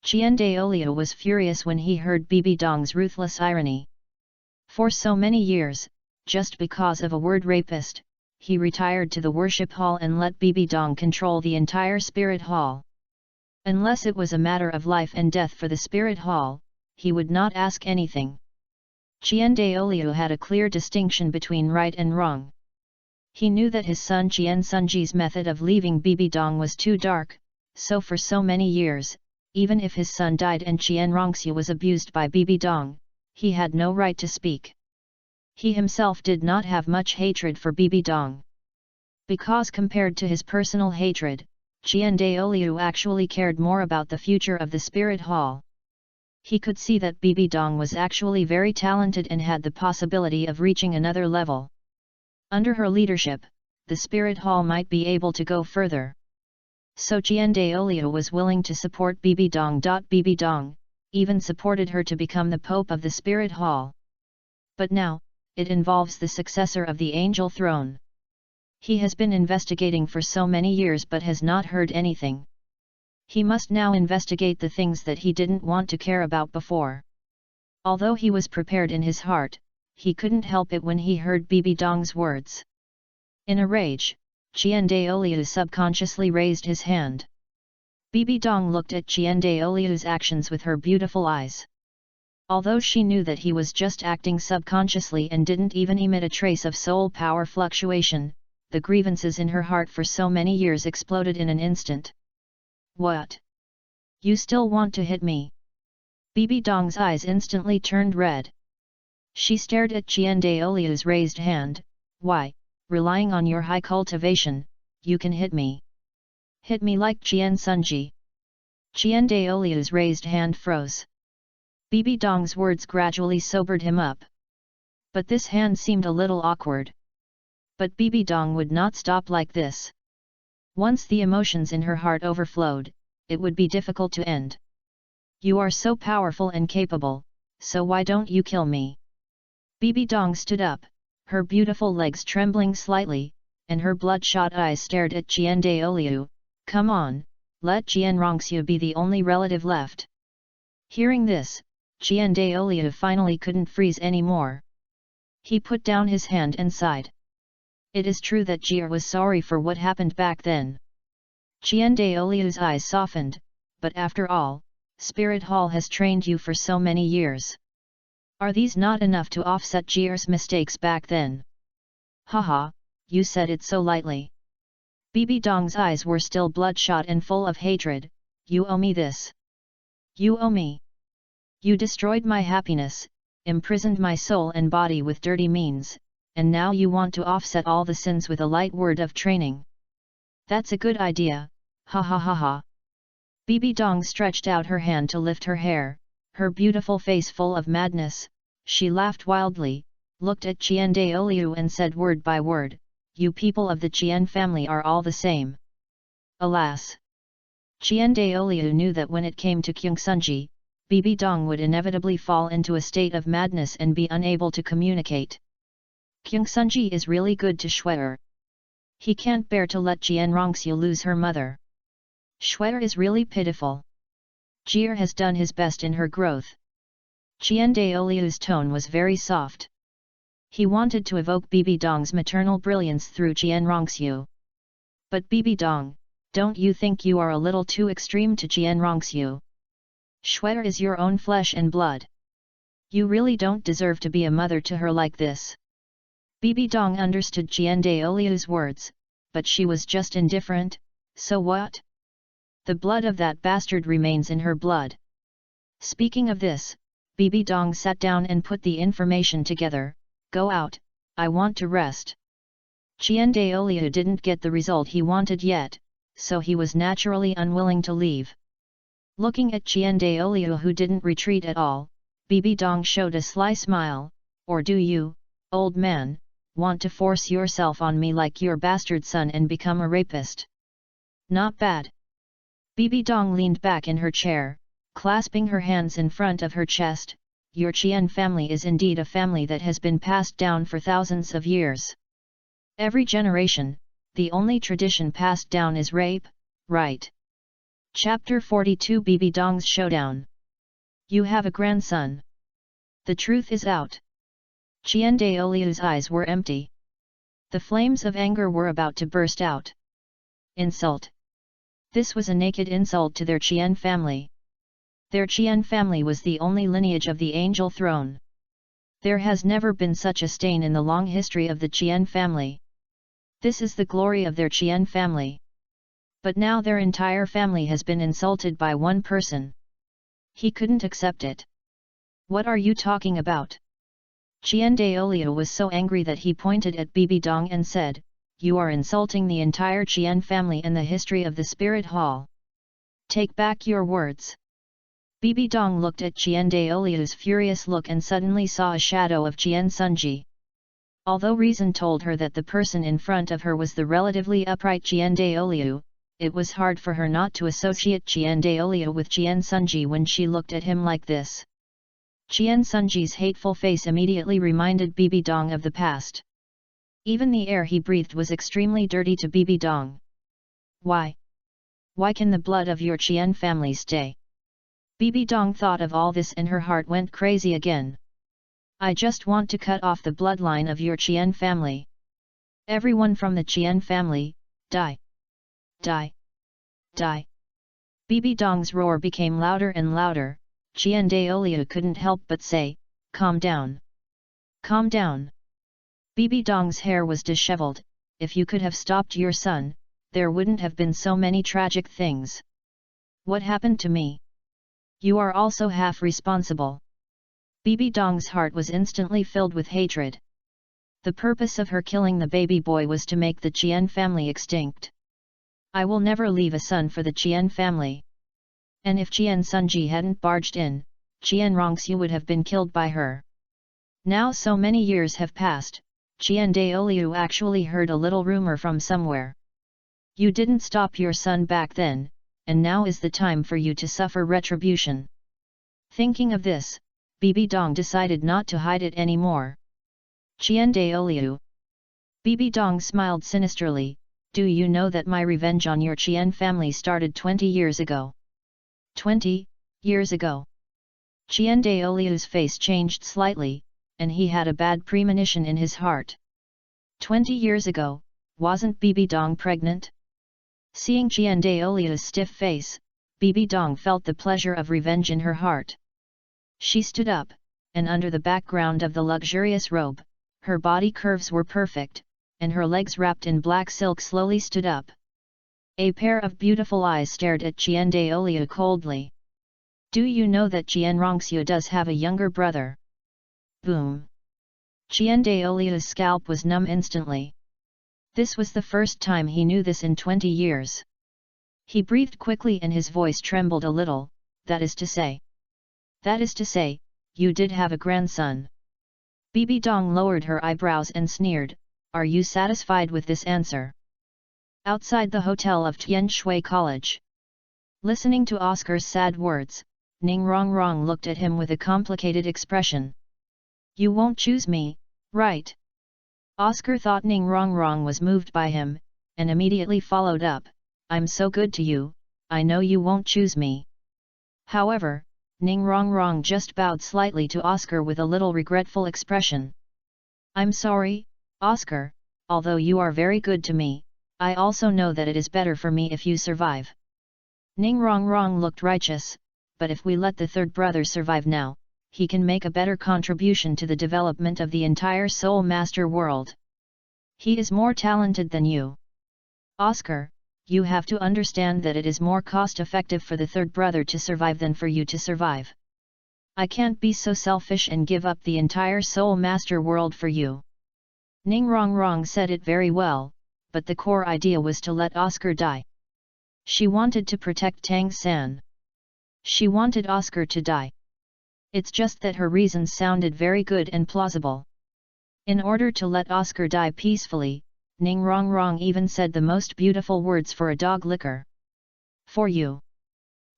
Qian Renxue was furious when he heard Bibi Dong's ruthless irony. For so many years, just because of a word rapist, he retired to the worship hall and let Bibi Dong control the entire spirit hall. Unless it was a matter of life and death for the spirit hall, he would not ask anything. Qian Daoliu had a clear distinction between right and wrong. He knew that his son Qian Sunji's method of leaving Bibi Dong was too dark, so for so many years, even if his son died and Qian Renxue was abused by Bibi Dong, he had no right to speak. He himself did not have much hatred for Bibi Dong. Because compared to his personal hatred, Qian Daoliu actually cared more about the future of the Spirit Hall. He could see that Bibi Dong was actually very talented and had the possibility of reaching another level. Under her leadership, the Spirit Hall might be able to go further. So Qian Daoliu was willing to support Bibi Dong. Bibi Dong even supported her to become the Pope of the Spirit Hall. But now, it involves the successor of the Angel Throne. He has been investigating for so many years but has not heard anything. He must now investigate the things that he didn't want to care about before. Although he was prepared in his heart, he couldn't help it when he heard Bibi Dong's words. In a rage, Qian Daoliu subconsciously raised his hand. Bibi Dong looked at Qian Daoliu's actions with her beautiful eyes. Although she knew that he was just acting subconsciously and didn't even emit a trace of soul power fluctuation, the grievances in her heart for so many years exploded in an instant. What? You still want to hit me? Bibi Dong's eyes instantly turned red. She stared at Qian Daoliu's raised hand. Why, relying on your high cultivation, you can hit me? Hit me like Qian Sunji. Qian Daoliu's raised hand froze. Bibi Dong's words gradually sobered him up. But this hand seemed a little awkward. But Bibi Dong would not stop like this. Once the emotions in her heart overflowed, it would be difficult to end. You are so powerful and capable, so why don't you kill me? Bibi Dong stood up, her beautiful legs trembling slightly, and her bloodshot eyes stared at Qian Daoliu. Come on, let Qian Renxue be the only relative left. Hearing this, Qian Daoliu finally couldn't freeze anymore. He put down his hand and sighed. It is true that Jir was sorry for what happened back then. Qian Daoliu's eyes softened, but after all, Spirit Hall has trained you for so many years. Are these not enough to offset Jir's mistakes back then? Haha, you said it so lightly. Bibi Dong's eyes were still bloodshot and full of hatred. You owe me this. You owe me. You destroyed my happiness, imprisoned my soul and body with dirty means, and now you want to offset all the sins with a light word of training. That's a good idea, ha ha ha ha. Bibi Dong stretched out her hand to lift her hair, her beautiful face full of madness. She laughed wildly, looked at Qian Daoliu and said word by word, you people of the Qian family are all the same. Alas! Qian Daoliu knew that when it came to Qian Sunji, Bibi Dong would inevitably fall into a state of madness and be unable to communicate. Qian Sunji is really good to Shue'er. He can't bear to let Qian Renxue lose her mother. Shue'er is really pitiful. Jir has done his best in her growth. Qian Daoliu's tone was very soft. He wanted to evoke Bibi Dong's maternal brilliance through Qian Renxue. But Bibi Dong, don't you think you are a little too extreme to Qian Renxue? Shue'er is your own flesh and blood. You really don't deserve to be a mother to her like this. Bibi Dong understood Qian Daoliu's words, but she was just indifferent. So what? The blood of that bastard remains in her blood. Speaking of this, Bibi Dong sat down and put the information together. Go out, I want to rest. Qian Daoliu didn't get the result he wanted yet, so he was naturally unwilling to leave. Looking at Qian Daoliu who didn't retreat at all, Bibi Dong showed a sly smile. Or do you, old man, want to force yourself on me like your bastard son and become a rapist? Not bad. Bibi Dong leaned back in her chair, clasping her hands in front of her chest. Your Qian family is indeed a family that has been passed down for thousands of years. Every generation, the only tradition passed down is rape, right? Chapter 42 Bibi Dong's Showdown. You have a grandson. The truth is out. Qian Daoliu's eyes were empty. The flames of anger were about to burst out. Insult. This was a naked insult to their Qian family. Their Qian family was the only lineage of the Angel Throne. There has never been such a stain in the long history of the Qian family. This is the glory of their Qian family. But now their entire family has been insulted by one person. He couldn't accept it. What are you talking about? Qian Douluo was so angry that he pointed at Bibi Dong and said, "You are insulting the entire Qian family and the history of the Spirit Hall. Take back your words." Bibi Dong looked at Qian Douluo's furious look and suddenly saw a shadow of Qian Renxue. Although reason told her that the person in front of her was the relatively upright Qian Douluo, it was hard for her not to associate Qian Douluo with Qian Renxue when she looked at him like this. Qian Renxue's hateful face immediately reminded Bibi Dong of the past. Even the air he breathed was extremely dirty to Bibi Dong. Why? Why can the blood of your Qian family stay? Bibi Dong thought of all this and her heart went crazy again. I just want to cut off the bloodline of your Qian family. Everyone from the Qian family, die! Die! Die! Bibi Dong's roar became louder and louder. Qian Douluo couldn't help but say, "Calm down! Calm down!" Bibi Dong's hair was disheveled. If you could have stopped your son, there wouldn't have been so many tragic things. What happened to me? You are also half responsible. Bibi Dong's heart was instantly filled with hatred. The purpose of her killing the baby boy was to make the Qian family extinct. I will never leave a son for the Qian family. And if Qian Renxue hadn't barged in, Qian Renxue would have been killed by her. Now so many years have passed, Qian Douluo actually heard a little rumor from somewhere. You didn't stop your son back then, and now is the time for you to suffer retribution. Thinking of this, Bibi Dong decided not to hide it anymore. Qian Douluo. Bibi Dong smiled sinisterly. Do you know that my revenge on your Qian family started 20 years ago? 20 years ago? Qian Douluo's face changed slightly, and he had a bad premonition in his heart. 20 years ago, wasn't Bibi Dong pregnant? Seeing Qian Douluo's stiff face, Bibi Dong felt the pleasure of revenge in her heart. She stood up, and under the background of the luxurious robe, her body curves were perfect, and her legs wrapped in black silk slowly stood up. A pair of beautiful eyes stared at Qian Douluo coldly. Do you know that Qian Renxue does have a younger brother? Boom! Qian Douluo's scalp was numb instantly. This was the first time he knew this in 20 years. He breathed quickly and his voice trembled a little. That is to say, you did have a grandson. Bibi Dong lowered her eyebrows and sneered, are you satisfied with this answer? Outside the hotel of Qian Renxue College. Listening to Oscar's sad words, Ning Rongrong looked at him with a complicated expression. You won't choose me, right? Oscar thought Ning Rongrong was moved by him, and immediately followed up, I'm so good to you, I know you won't choose me. However, Ning Rongrong just bowed slightly to Oscar with a little regretful expression. I'm sorry, Oscar, although you are very good to me, I also know that it is better for me if you survive. Ning Rongrong looked righteous, but if we let the third brother survive now, he can make a better contribution to the development of the entire Soul Master world. He is more talented than you. Oscar, you have to understand that it is more cost-effective for the third brother to survive than for you to survive. I can't be so selfish and give up the entire Soul Master world for you. Ning Rongrong said it very well, but the core idea was to let Oscar die. She wanted to protect Tang San. She wanted Oscar to die. It's just that her reasons sounded very good and plausible. In order to let Oscar die peacefully, Ning Rongrong even said the most beautiful words for a dog licker. For you.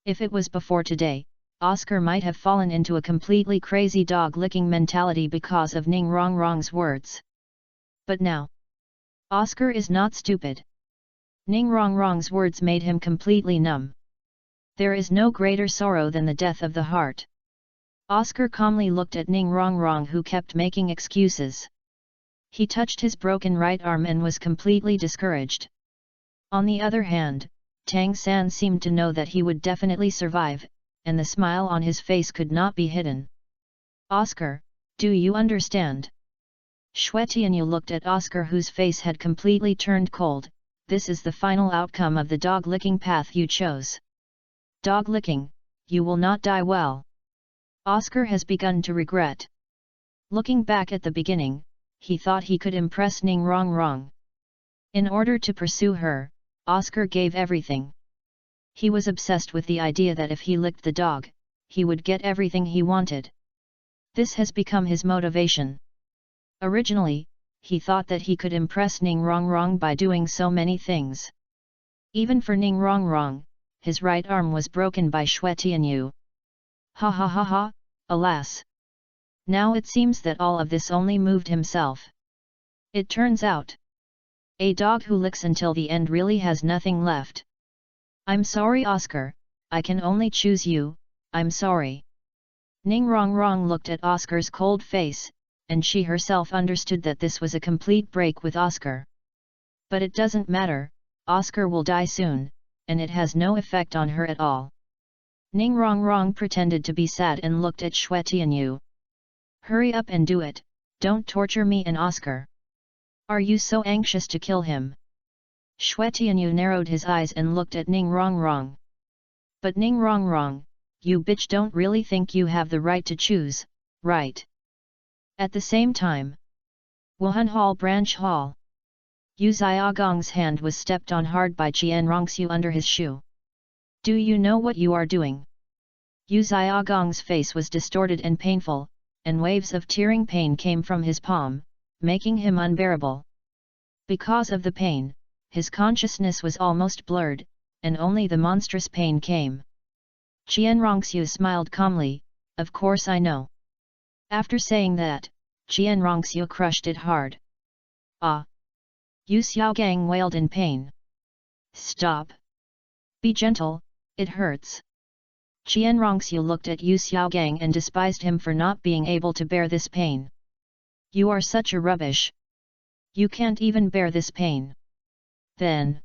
If it was before today, Oscar might have fallen into a completely crazy dog-licking mentality because of Ning Rongrong's words. But now, Oscar is not stupid. Ning Rongrong's words made him completely numb. There is no greater sorrow than the death of the heart. Oscar calmly looked at Ning Rongrong, who kept making excuses. He touched his broken right arm and was completely discouraged. On the other hand, Tang San seemed to know that he would definitely survive, and the smile on his face could not be hidden. Oscar, Do you understand? Xue Tianyu looked at Oscar, whose face had completely turned cold. This is the final outcome of the dog-licking path you chose. Dog-licking, you will not die well. Oscar has begun to regret. Looking back at the beginning, he thought he could impress Ning Rongrong. In order to pursue her, Oscar gave everything. He was obsessed with the idea that if he licked the dog, he would get everything he wanted. This has become his motivation. Originally, he thought that he could impress Ning Rongrong by doing so many things. Even for Ning Rongrong, his right arm was broken by Xue Tianyu. Ha ha ha ha, alas! Now it seems that all of this only moved himself. It turns out, a dog who licks until the end really has nothing left. I'm sorry, Oscar, I can only choose you, I'm sorry. Ning Rongrong looked at Oscar's cold face, and she herself understood that this was a complete break with Oscar. But it doesn't matter, Oscar will die soon, and it has no effect on her at all. Ning Rongrong pretended to be sad and looked at Xue Tianyu. Hurry up and do it, don't torture me and Oscar. Are you so anxious to kill him? Xue Tianyu narrowed his eyes and looked at Ning Rongrong. But Ning Rongrong, you bitch don't really think you have the right to choose, right? At the same time, Wuhan Hall Branch Hall. Yu Xiaogong's hand was stepped on hard by Qian Renxue under his shoe. Do you know what you are doing? Yu Xiaogong's face was distorted and painful, and waves of tearing pain came from his palm, making him unbearable. Because of the pain, his consciousness was almost blurred, and only the monstrous pain came. Qian Renxue smiled calmly, of course I know. After saying that, Qian Renxue crushed it hard. Ah! Yu Xiaogang wailed in pain. Stop! Be gentle, it hurts. Qian Renxue looked at Yu Xiaogang and despised him for not being able to bear this pain. You are such a rubbish. You can't even bear this pain. Then,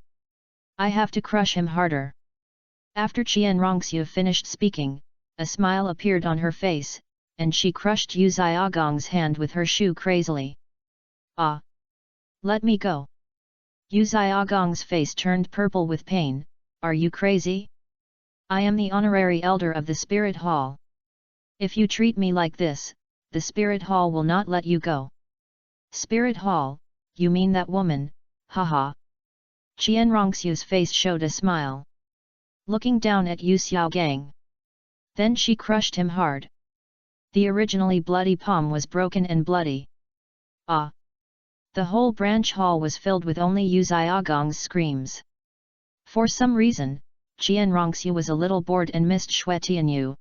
I have to crush him harder. After Qian Renxue finished speaking, a smile appeared on her face, and she crushed Yu Xiaogong's hand with her shoe crazily. Ah! Let me go. Yu Xiaogong's face turned purple with pain. Are you crazy? I am the honorary elder of the Spirit Hall. If you treat me like this, the Spirit Hall will not let you go. Spirit Hall, you mean that woman, haha. Qian Renxue's face showed a smile. Looking down at Yu Xiaogang. Then she crushed him hard. The originally bloody palm was broken and bloody. Ah! The whole branch hall was filled with only Yu Xiaogong's screams. For some reason, Qian Renxue was a little bored and missed Xue Tianyu.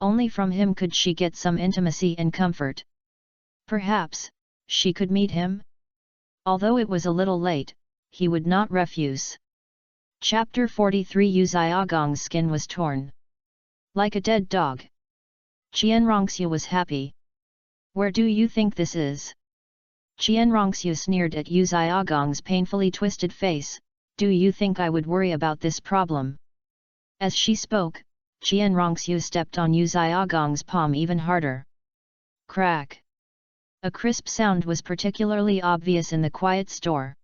Only from him could she get some intimacy and comfort. Perhaps, she could meet him? Although it was a little late, he would not refuse. Chapter 43 Yu Xiaogong's skin was torn. Like a dead dog. Qian Renxue was happy. Where do you think this is? Qian Renxue sneered at Yu Xiaogong's painfully twisted face. Do you think I would worry about this problem? As she spoke, Qian Renxue stepped on Yu Xiaogong's palm even harder. Crack! A crisp sound was particularly obvious in the quiet store.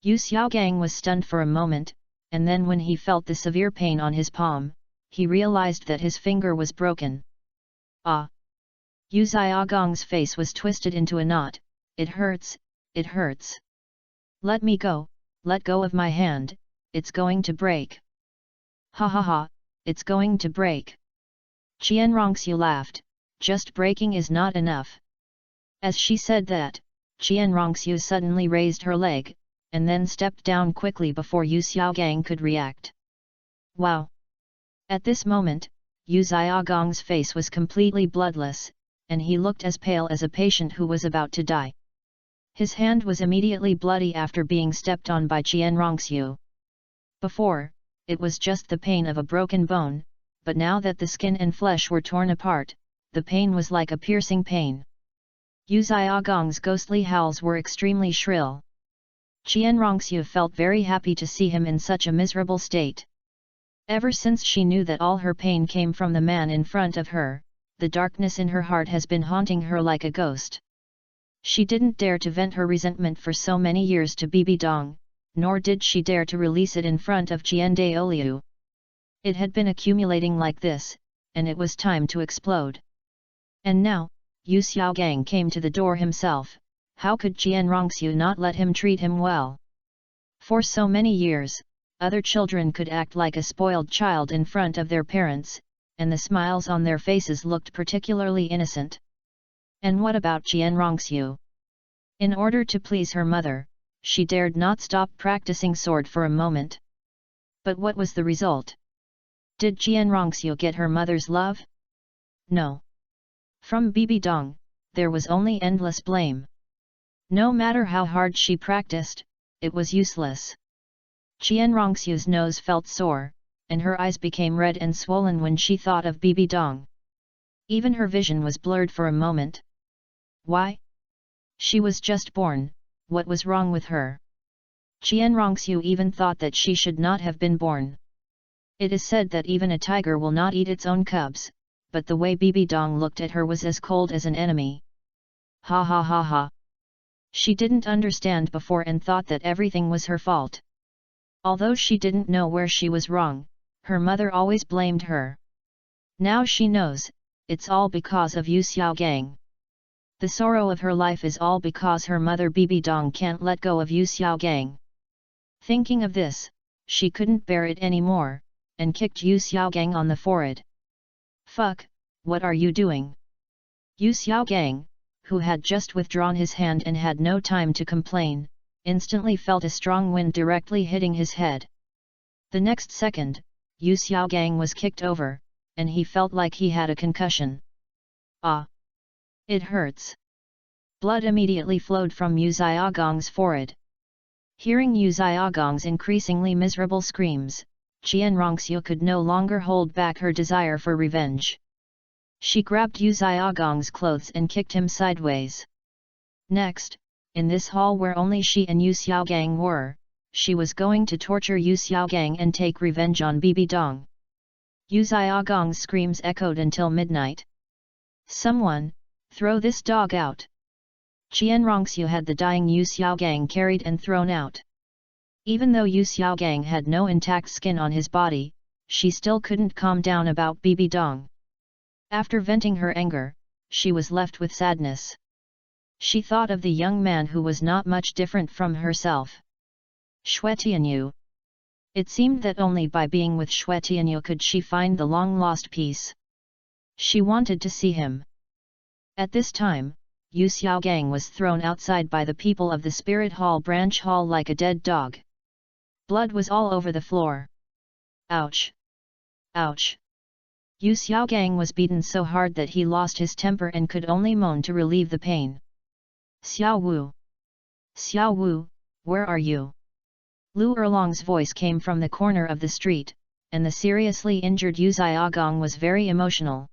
Yu Xiaogang was stunned for a moment, and then when he felt the severe pain on his palm, he realized that his finger was broken. Ah! Yu Xiaogong's face was twisted into a knot. It hurts, it hurts. Let me go, let go of my hand, it's going to break. Ha ha ha, it's going to break. Qian Renxue laughed, just breaking is not enough. As she said that, Qian Renxue suddenly raised her leg, and then stepped down quickly before Yu Xiaogang could react. Wow! At this moment, Yu Xiaogong's face was completely bloodless, and he looked as pale as a patient who was about to die. His hand was immediately bloody after being stepped on by Qian Renxue. Before, it was just the pain of a broken bone, but now that the skin and flesh were torn apart, the pain was like a piercing pain. Yu Xiaogong's ghostly howls were extremely shrill. Qian Renxue felt very happy to see him in such a miserable state. Ever since she knew that all her pain came from the man in front of her, the darkness in her heart has been haunting her like a ghost. She didn't dare to vent her resentment for so many years to Bibi Dong, nor did she dare to release it in front of Qian Renxue. It had been accumulating like this, and it was time to explode. And now, Yu Xiaogang came to the door himself. How could Qian Renxue not let him treat him well? For so many years, other children could act like a spoiled child in front of their parents, and the smiles on their faces looked particularly innocent. And what about Qian Renxue? In order to please her mother, she dared not stop practicing sword for a moment. But what was the result? Did Qian Renxue get her mother's love? No. From Bibi Dong, there was only endless blame. No matter how hard she practiced, it was useless. Qian Renxue's nose felt sore, and her eyes became red and swollen when she thought of Bibi Dong. Even her vision was blurred for a moment. Why? She was just born, what was wrong with her? Qian Renxue even thought that she should not have been born. It is said that even a tiger will not eat its own cubs, but the way Bibi Dong looked at her was as cold as an enemy. Ha ha ha ha. She didn't understand before and thought that everything was her fault. Although she didn't know where she was wrong, her mother always blamed her. Now she knows, it's all because of Yu Xiaogang. The sorrow of her life is all because her mother Bibi Dong can't let go of Yu Xiaogang. Thinking of this, she couldn't bear it anymore, and kicked Yu Xiaogang on the forehead. Fuck, what are you doing? Yu Xiaogang, who had just withdrawn his hand and had no time to complain, instantly felt a strong wind directly hitting his head. The next second, Yu Xiaogang was kicked over, and he felt like he had a concussion. Ah! It hurts. Blood immediately flowed from Yu Xiaogang's forehead. Hearing Yu Xiaogang's increasingly miserable screams, Qian Renxue could no longer hold back her desire for revenge. She grabbed Yu Xiaogang's clothes and kicked him sideways. Next, in this hall where only she and Yu Xiaogang were, she was going to torture Yu Xiaogang and take revenge on Bibi Dong. Yu Xiaogang's screams echoed until midnight. Someone, throw this dog out! Qian Renxue had the dying Yu Xiaogang carried and thrown out. Even though Yu Xiaogang had no intact skin on his body, she still couldn't calm down about Bibi Dong. After venting her anger, she was left with sadness. She thought of the young man who was not much different from herself. Xue Tianyu. It seemed that only by being with Xue Tianyu could she find the long-lost peace. She wanted to see him. At this time, Yu Xiaogang was thrown outside by the people of the Spirit Hall branch hall like a dead dog. Blood was all over the floor. Ouch! Ouch! Yu Xiaogang was beaten so hard that he lost his temper and could only moan to relieve the pain. Xiao Wu! Xiao Wu, where are you? Lu Erlong's voice came from the corner of the street, and the seriously injured Yu Xiaogang was very emotional.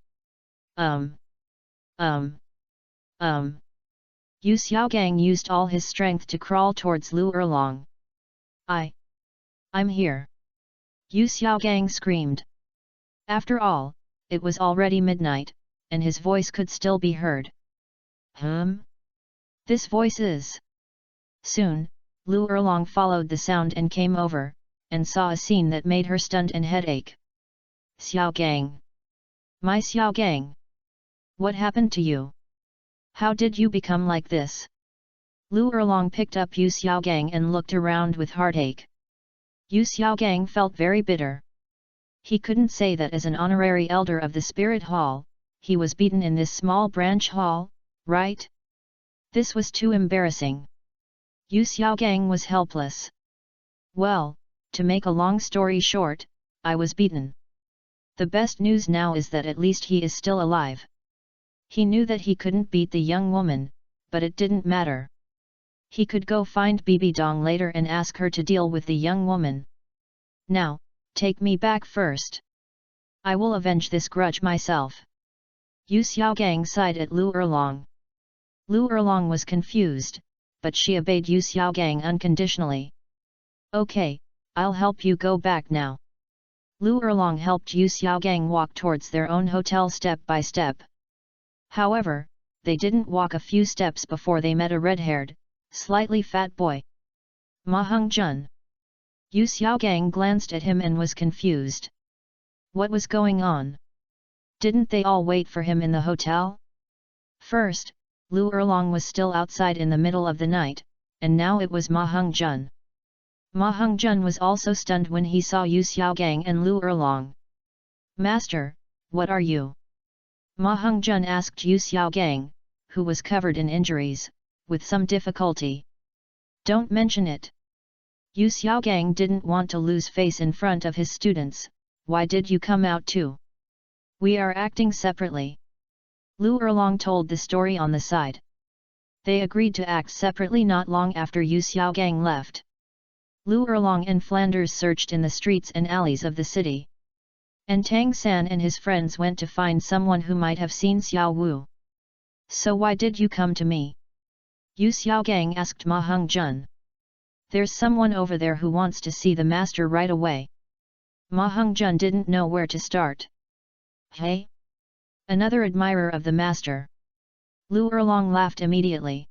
Yu Xiaogang used all his strength to crawl towards Lu Erlong. I'm here! Yu Xiaogang screamed. After all, it was already midnight, and his voice could still be heard. This voice is... Soon, Lu Erlong followed the sound and came over, and saw a scene that made her stunned and headache. Xiaogang! My Xiaogang! What happened to you? How did you become like this? Lu Erlong picked up Yu Xiaogang and looked around with heartache. Yu Xiaogang felt very bitter. He couldn't say that as an honorary elder of the Spirit Hall, he was beaten in this small branch hall, right? This was too embarrassing. Yu Xiaogang was helpless. Well, to make a long story short, I was beaten. The best news now is that at least he is still alive. He knew that he couldn't beat the young woman, but it didn't matter. He could go find Bibi Dong later and ask her to deal with the young woman. Now, take me back first. I will avenge this grudge myself. Yu Xiaogang sighed at Lu Erlong. Lu Erlong was confused, but she obeyed Yu Xiaogang unconditionally. Okay, I'll help you go back now. Lu Erlong helped Yu Xiaogang walk towards their own hotel step by step. However, they didn't walk a few steps before they met a red-haired, slightly fat boy. Ma Hongzhen. Yu Xiaogang glanced at him and was confused. What was going on? Didn't they all wait for him in the hotel? First, Lu Erlong was still outside in the middle of the night, and now it was Ma Hongzhen. Ma Hongzhen was also stunned when he saw Yu Xiaogang and Lu Erlong. Master, what are you? Ma Hongzhen asked Yu Xiaogang, who was covered in injuries, with some difficulty. Don't mention it. Yu Xiaogang didn't want to lose face in front of his students. Why did you come out too? We are acting separately. Lu Erlong told the story on the side. They agreed to act separately not long after Yu Xiaogang left. Lu Erlong and Flanders searched in the streets and alleys of the city. And Tang San and his friends went to find someone who might have seen Xiao Wu. So why did you come to me? Yu Xiaogang asked Ma Hongzhen. There's someone over there who wants to see the master right away. Ma Hongzhen didn't know where to start. Hey? Another admirer of the master. Lu Erlong laughed immediately.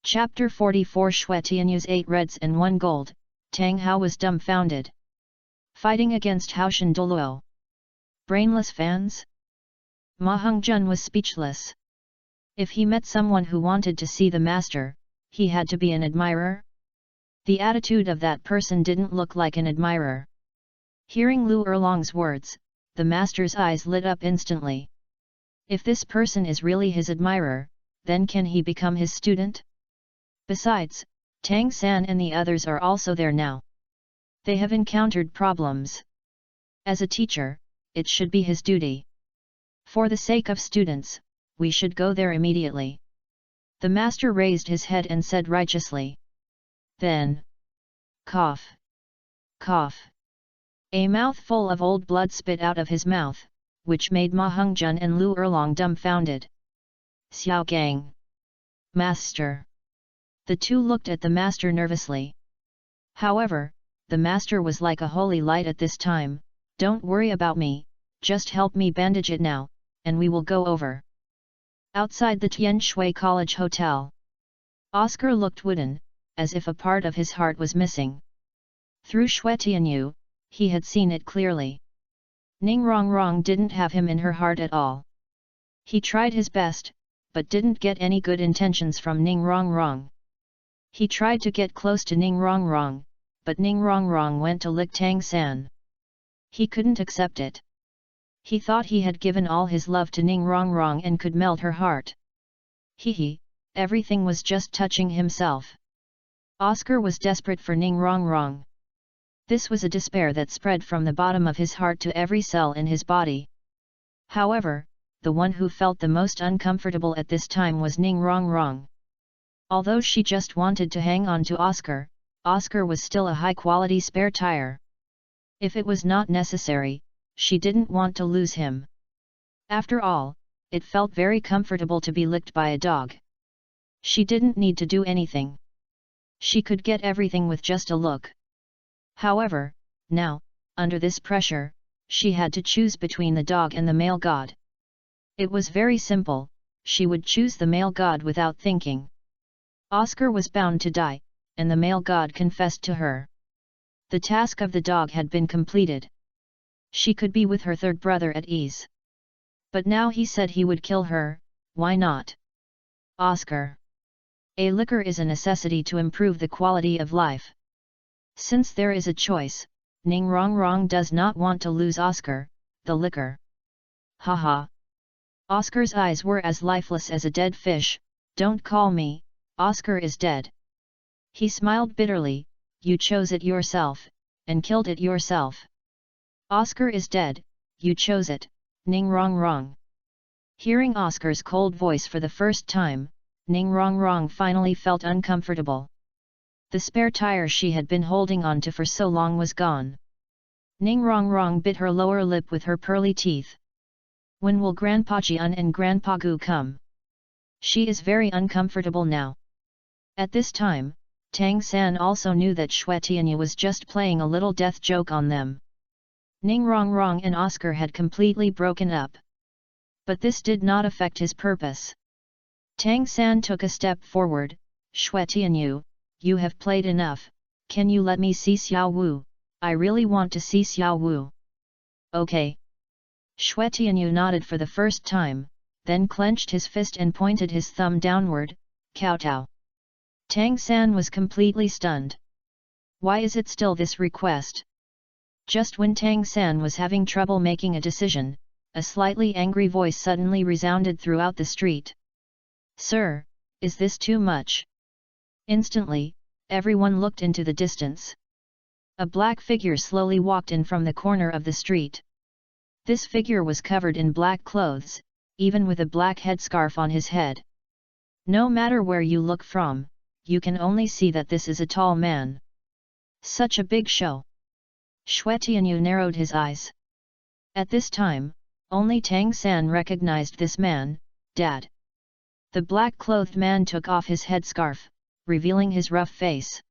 Chapter 44 Xue Tianyu's 8 reds and 1 gold, Tang Hao was dumbfounded. Fighting against Haoshan Douluo. Brainless fans? Ma Hongzhen was speechless. If he met someone who wanted to see the master, he had to be an admirer? The attitude of that person didn't look like an admirer. Hearing Lu Erlong's words, the master's eyes lit up instantly. If this person is really his admirer, then can he become his student? Besides, Tang San and the others are also there now. They have encountered problems. As a teacher, it should be his duty. For the sake of students, we should go there immediately. The master raised his head and said righteously. Then, cough, cough. A mouthful of old blood spit out of his mouth, which made Ma Hongzhen and Lu Erlong dumbfounded. Xiaogang. Master. The two looked at the master nervously. However, the master was like a holy light at this time. Don't worry about me, just help me bandage it now, and we will go over. Outside the Qian Renxue College Hotel. Oscar looked wooden, as if a part of his heart was missing. Through Xue Tianyu, he had seen it clearly. Ning Rongrong didn't have him in her heart at all. He tried his best, but didn't get any good intentions from Ning Rongrong. He tried to get close to Ning Rongrong, but Ning Rongrong went to lick Tang San. He couldn't accept it. He thought he had given all his love to Ning Rongrong and could melt her heart. Everything was just touching himself. Oscar was desperate for Ning Rongrong. This was a despair that spread from the bottom of his heart to every cell in his body. However, the one who felt the most uncomfortable at this time was Ning Rongrong. Although she just wanted to hang on to Oscar, Oscar was still a high-quality spare tire. If it was not necessary, she didn't want to lose him. After all, it felt very comfortable to be licked by a dog. She didn't need to do anything. She could get everything with just a look. However, now, under this pressure, she had to choose between the dog and the male god. It was very simple, she would choose the male god without thinking. Oscar was bound to die, and the male god confessed to her. The task of the dog had been completed. She could be with her third brother at ease. But now he said he would kill her, why not? Oscar. A liquor is a necessity to improve the quality of life. Since there is a choice, Ning Rongrong does not want to lose Oscar, the liquor. Haha. Oscar's eyes were as lifeless as a dead fish. Don't call me, Oscar is dead. He smiled bitterly, you chose it yourself, and killed it yourself. Oscar is dead, you chose it, Ning Rongrong. Hearing Oscar's cold voice for the first time, Ning Rongrong finally felt uncomfortable. The spare tire she had been holding on to for so long was gone. Ning Rongrong bit her lower lip with her pearly teeth. When will Grandpa Jian and Grandpa Gu come? She is very uncomfortable now. At this time, Tang San also knew that Xue Tianyu was just playing a little death joke on them. Ning Rongrong and Oscar had completely broken up. But this did not affect his purpose. Tang San took a step forward. Xue Tianyu, you have played enough, can you let me see Xiao Wu? I really want to see Xiao Wu. Okay. Xue Tianyu nodded for the first time, then clenched his fist and pointed his thumb downward, kowtow. Tang San was completely stunned. Why is it still this request? Just when Tang San was having trouble making a decision, a slightly angry voice suddenly resounded throughout the street. Sir, is this too much? Instantly, everyone looked into the distance. A black figure slowly walked in from the corner of the street. This figure was covered in black clothes, even with a black headscarf on his head. No matter where you look from, you can only see that this is a tall man. Such a big show. Xue Tianyu narrowed his eyes. At this time, only Tang San recognized this man, Dad. The black-clothed man took off his headscarf, revealing his rough face.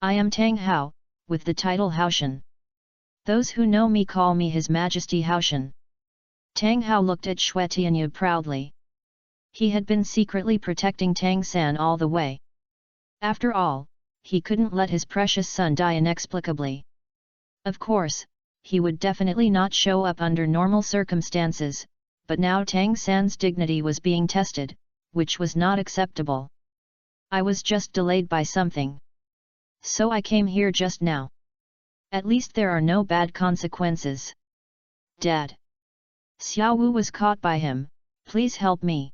I am Tang Hao, with the title Haoshan. Those who know me call me His Majesty Haoshan. Tang Hao looked at Xue Tianyu proudly. He had been secretly protecting Tang San all the way. After all, he couldn't let his precious son die inexplicably. Of course, he would definitely not show up under normal circumstances, but now Tang San's dignity was being tested, which was not acceptable. I was just delayed by something. So I came here just now. At least there are no bad consequences. Dad. Xiao Wu was caught by him, please help me.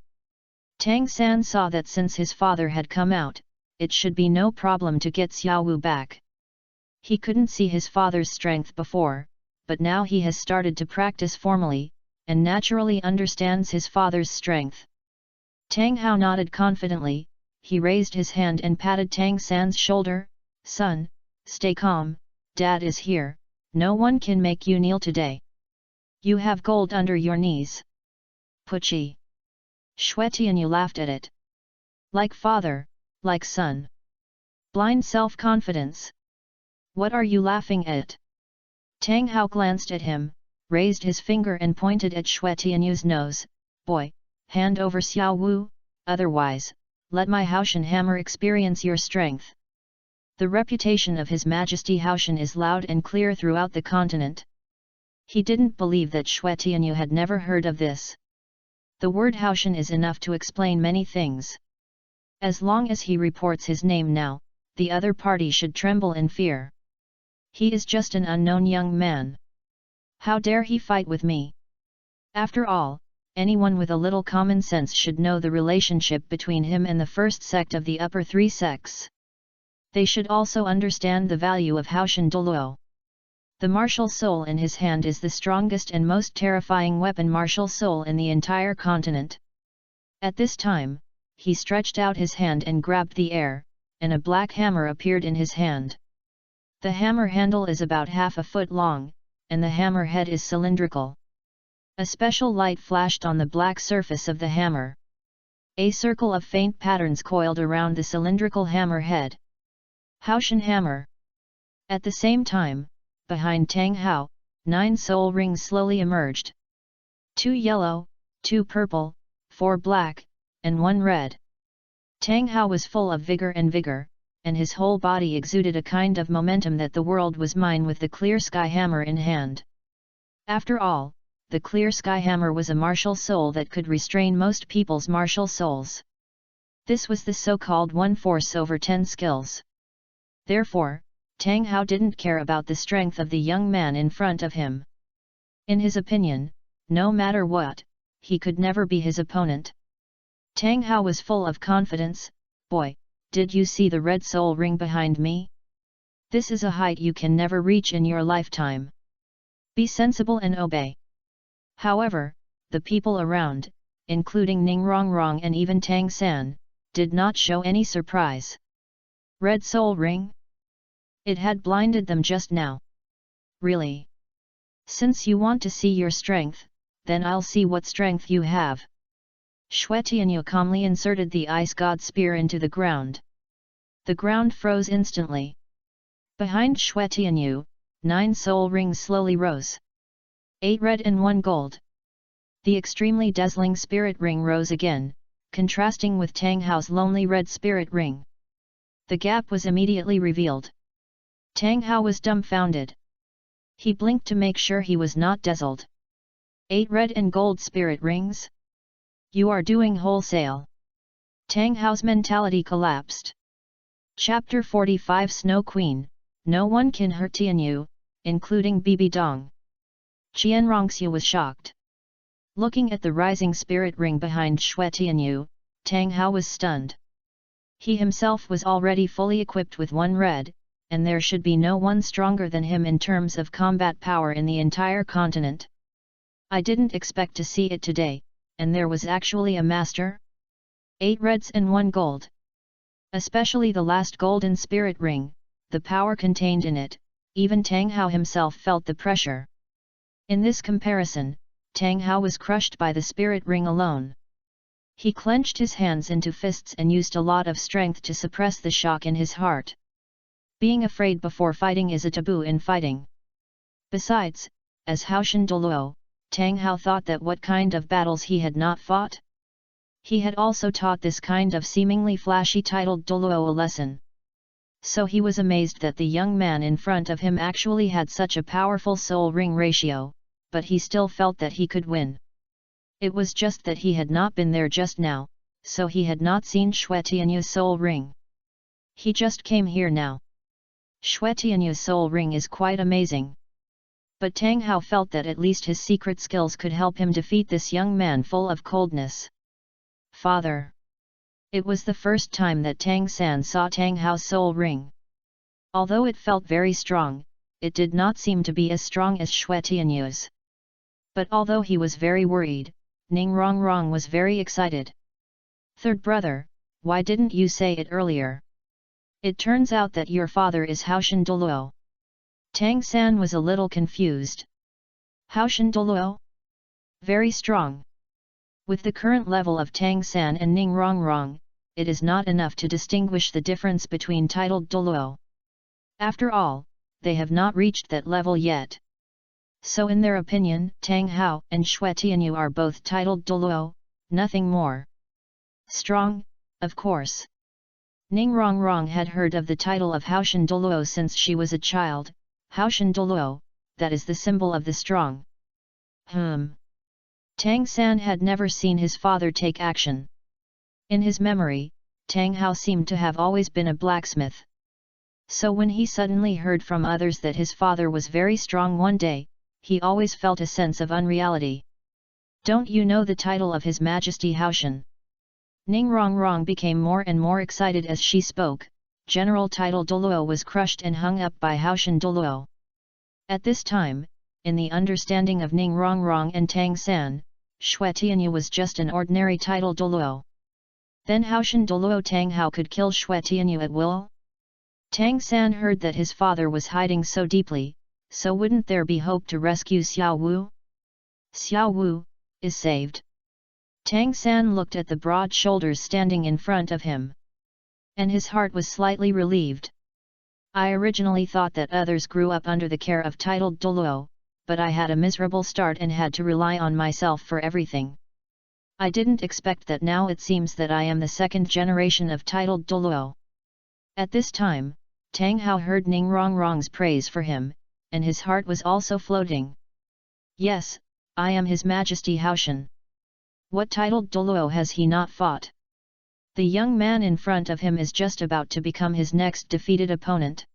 Tang San saw that since his father had come out, it should be no problem to get Xiao Wu back. He couldn't see his father's strength before, but now he has started to practice formally, and naturally understands his father's strength. Tang Hao nodded confidently, he raised his hand and patted Tang San's shoulder. Son, stay calm, Dad is here, no one can make you kneel today. You have gold under your knees. Puchi. Xue Tianyu laughed at it. Like father, like son. Blind self-confidence. What are you laughing at? Tang Hao glanced at him, raised his finger and pointed at Xue Tianyu's nose. Boy, hand over Xiao Wu, otherwise, let my Haoshan hammer experience your strength. The reputation of His Majesty Haoshan is loud and clear throughout the continent. He didn't believe that Xue Tianyu had never heard of this. The word Haoshan is enough to explain many things. As long as he reports his name now, the other party should tremble in fear. He is just an unknown young man. How dare he fight with me? After all, anyone with a little common sense should know the relationship between him and the first sect of the upper three sects. They should also understand the value of Haoshan Douluo. The martial soul in his hand is the strongest and most terrifying weapon martial soul in the entire continent. At this time, he stretched out his hand and grabbed the air, and a black hammer appeared in his hand. The hammer handle is about half a foot long, and the hammer head is cylindrical. A special light flashed on the black surface of the hammer. A circle of faint patterns coiled around the cylindrical hammer head. Haoshan hammer. At the same time, behind Tang Hao, 9 soul rings slowly emerged. 2 yellow, 2 purple, 4 black, and 1 red. Tang Hao was full of vigor, and his whole body exuded a kind of momentum that the world was mine with the clear sky hammer in hand. After all, the clear sky hammer was a martial soul that could restrain most people's martial souls. This was the so-called 1 force over 10 skills. Therefore, Tang Hao didn't care about the strength of the young man in front of him. In his opinion, no matter what, he could never be his opponent. Tang Hao was full of confidence. Boy, did you see the red soul ring behind me? This is a height you can never reach in your lifetime. Be sensible and obey. However, the people around, including Ning Rongrong and even Tang San, did not show any surprise. Red soul ring? It had blinded them just now. Really? Since you want to see your strength, then I'll see what strength you have. Xue Tianyu calmly inserted the ice god spear into the ground. The ground froze instantly. Behind Xue Tianyu, 9 soul rings slowly rose. 8 red and 1 gold. The extremely dazzling spirit ring rose again, contrasting with Tang Hao's lonely red spirit ring. The gap was immediately revealed. Tang Hao was dumbfounded. He blinked to make sure he was not dazzled. 8 red and gold spirit rings? You are doing wholesale. Tang Hao's mentality collapsed. Chapter 45 Snow Queen, no one can hurt Tianyu, including Bibi Dong. Qian Renxue was shocked. Looking at the rising spirit ring behind Xue Tianyu, Tang Hao was stunned. He himself was already fully equipped with 1 red, and there should be no one stronger than him in terms of combat power in the entire continent. I didn't expect to see it today, and there was actually a master? 8 reds and 1 gold. Especially the last golden spirit ring, the power contained in it, even Tang Hao himself felt the pressure. In this comparison, Tang Hao was crushed by the spirit ring alone. He clenched his hands into fists and used a lot of strength to suppress the shock in his heart. Being afraid before fighting is a taboo in fighting. Besides, as Haoshan Douluo, Tang Hao thought that what kind of battles he had not fought? He had also taught this kind of seemingly flashy titled Douluo a lesson. So he was amazed that the young man in front of him actually had such a powerful soul ring ratio, but he still felt that he could win. It was just that he had not been there just now, so he had not seen Xue Tianyu's soul ring. He just came here now. Xue Tianyu's soul ring is quite amazing. But Tang Hao felt that at least his secret skills could help him defeat this young man full of coldness. Father! It was the first time that Tang San saw Tang Hao's soul ring. Although it felt very strong, it did not seem to be as strong as Xue Tianyu's. But although he was very worried, Ning Rongrong was very excited. Third brother, why didn't you say it earlier? It turns out that your father is Haoshan Douluo. Tang San was a little confused. Haoshan Douluo? Very strong. With the current level of Tang San and Ning Rongrong, it is not enough to distinguish the difference between titled Douluo. After all, they have not reached that level yet. So in their opinion, Tang Hao and Xue Tianyu are both titled Douluo, nothing more. Strong, of course. Ning Rongrong had heard of the title of Haoshan Douluo since she was a child. Haoshan Douluo, that is the symbol of the strong. Tang San had never seen his father take action. In his memory, Tang Hao seemed to have always been a blacksmith. So when he suddenly heard from others that his father was very strong one day, he always felt a sense of unreality. Don't you know the title of His Majesty Haoshan? Ning Rongrong became more and more excited as she spoke. General title Douluo was crushed and hung up by Haoshan Douluo. At this time, in the understanding of Ning Rongrong and Tang San, Xue Tianyu was just an ordinary title Douluo. Then Haoshan Douluo Tang Hao could kill Xue Tianyu at will? Tang San heard that his father was hiding so deeply, so wouldn't there be hope to rescue Xiao Wu? Xiao Wu is saved. Tang San looked at the broad shoulders standing in front of him. And his heart was slightly relieved. I originally thought that others grew up under the care of titled Douluo, but I had a miserable start and had to rely on myself for everything. I didn't expect that now it seems that I am the second generation of titled Douluo. At this time, Tang Hao heard Ning Rongrong's praise for him, and his heart was also floating. Yes, I am His Majesty Haoshan. What titled Douluo has he not fought? The young man in front of him is just about to become his next defeated opponent.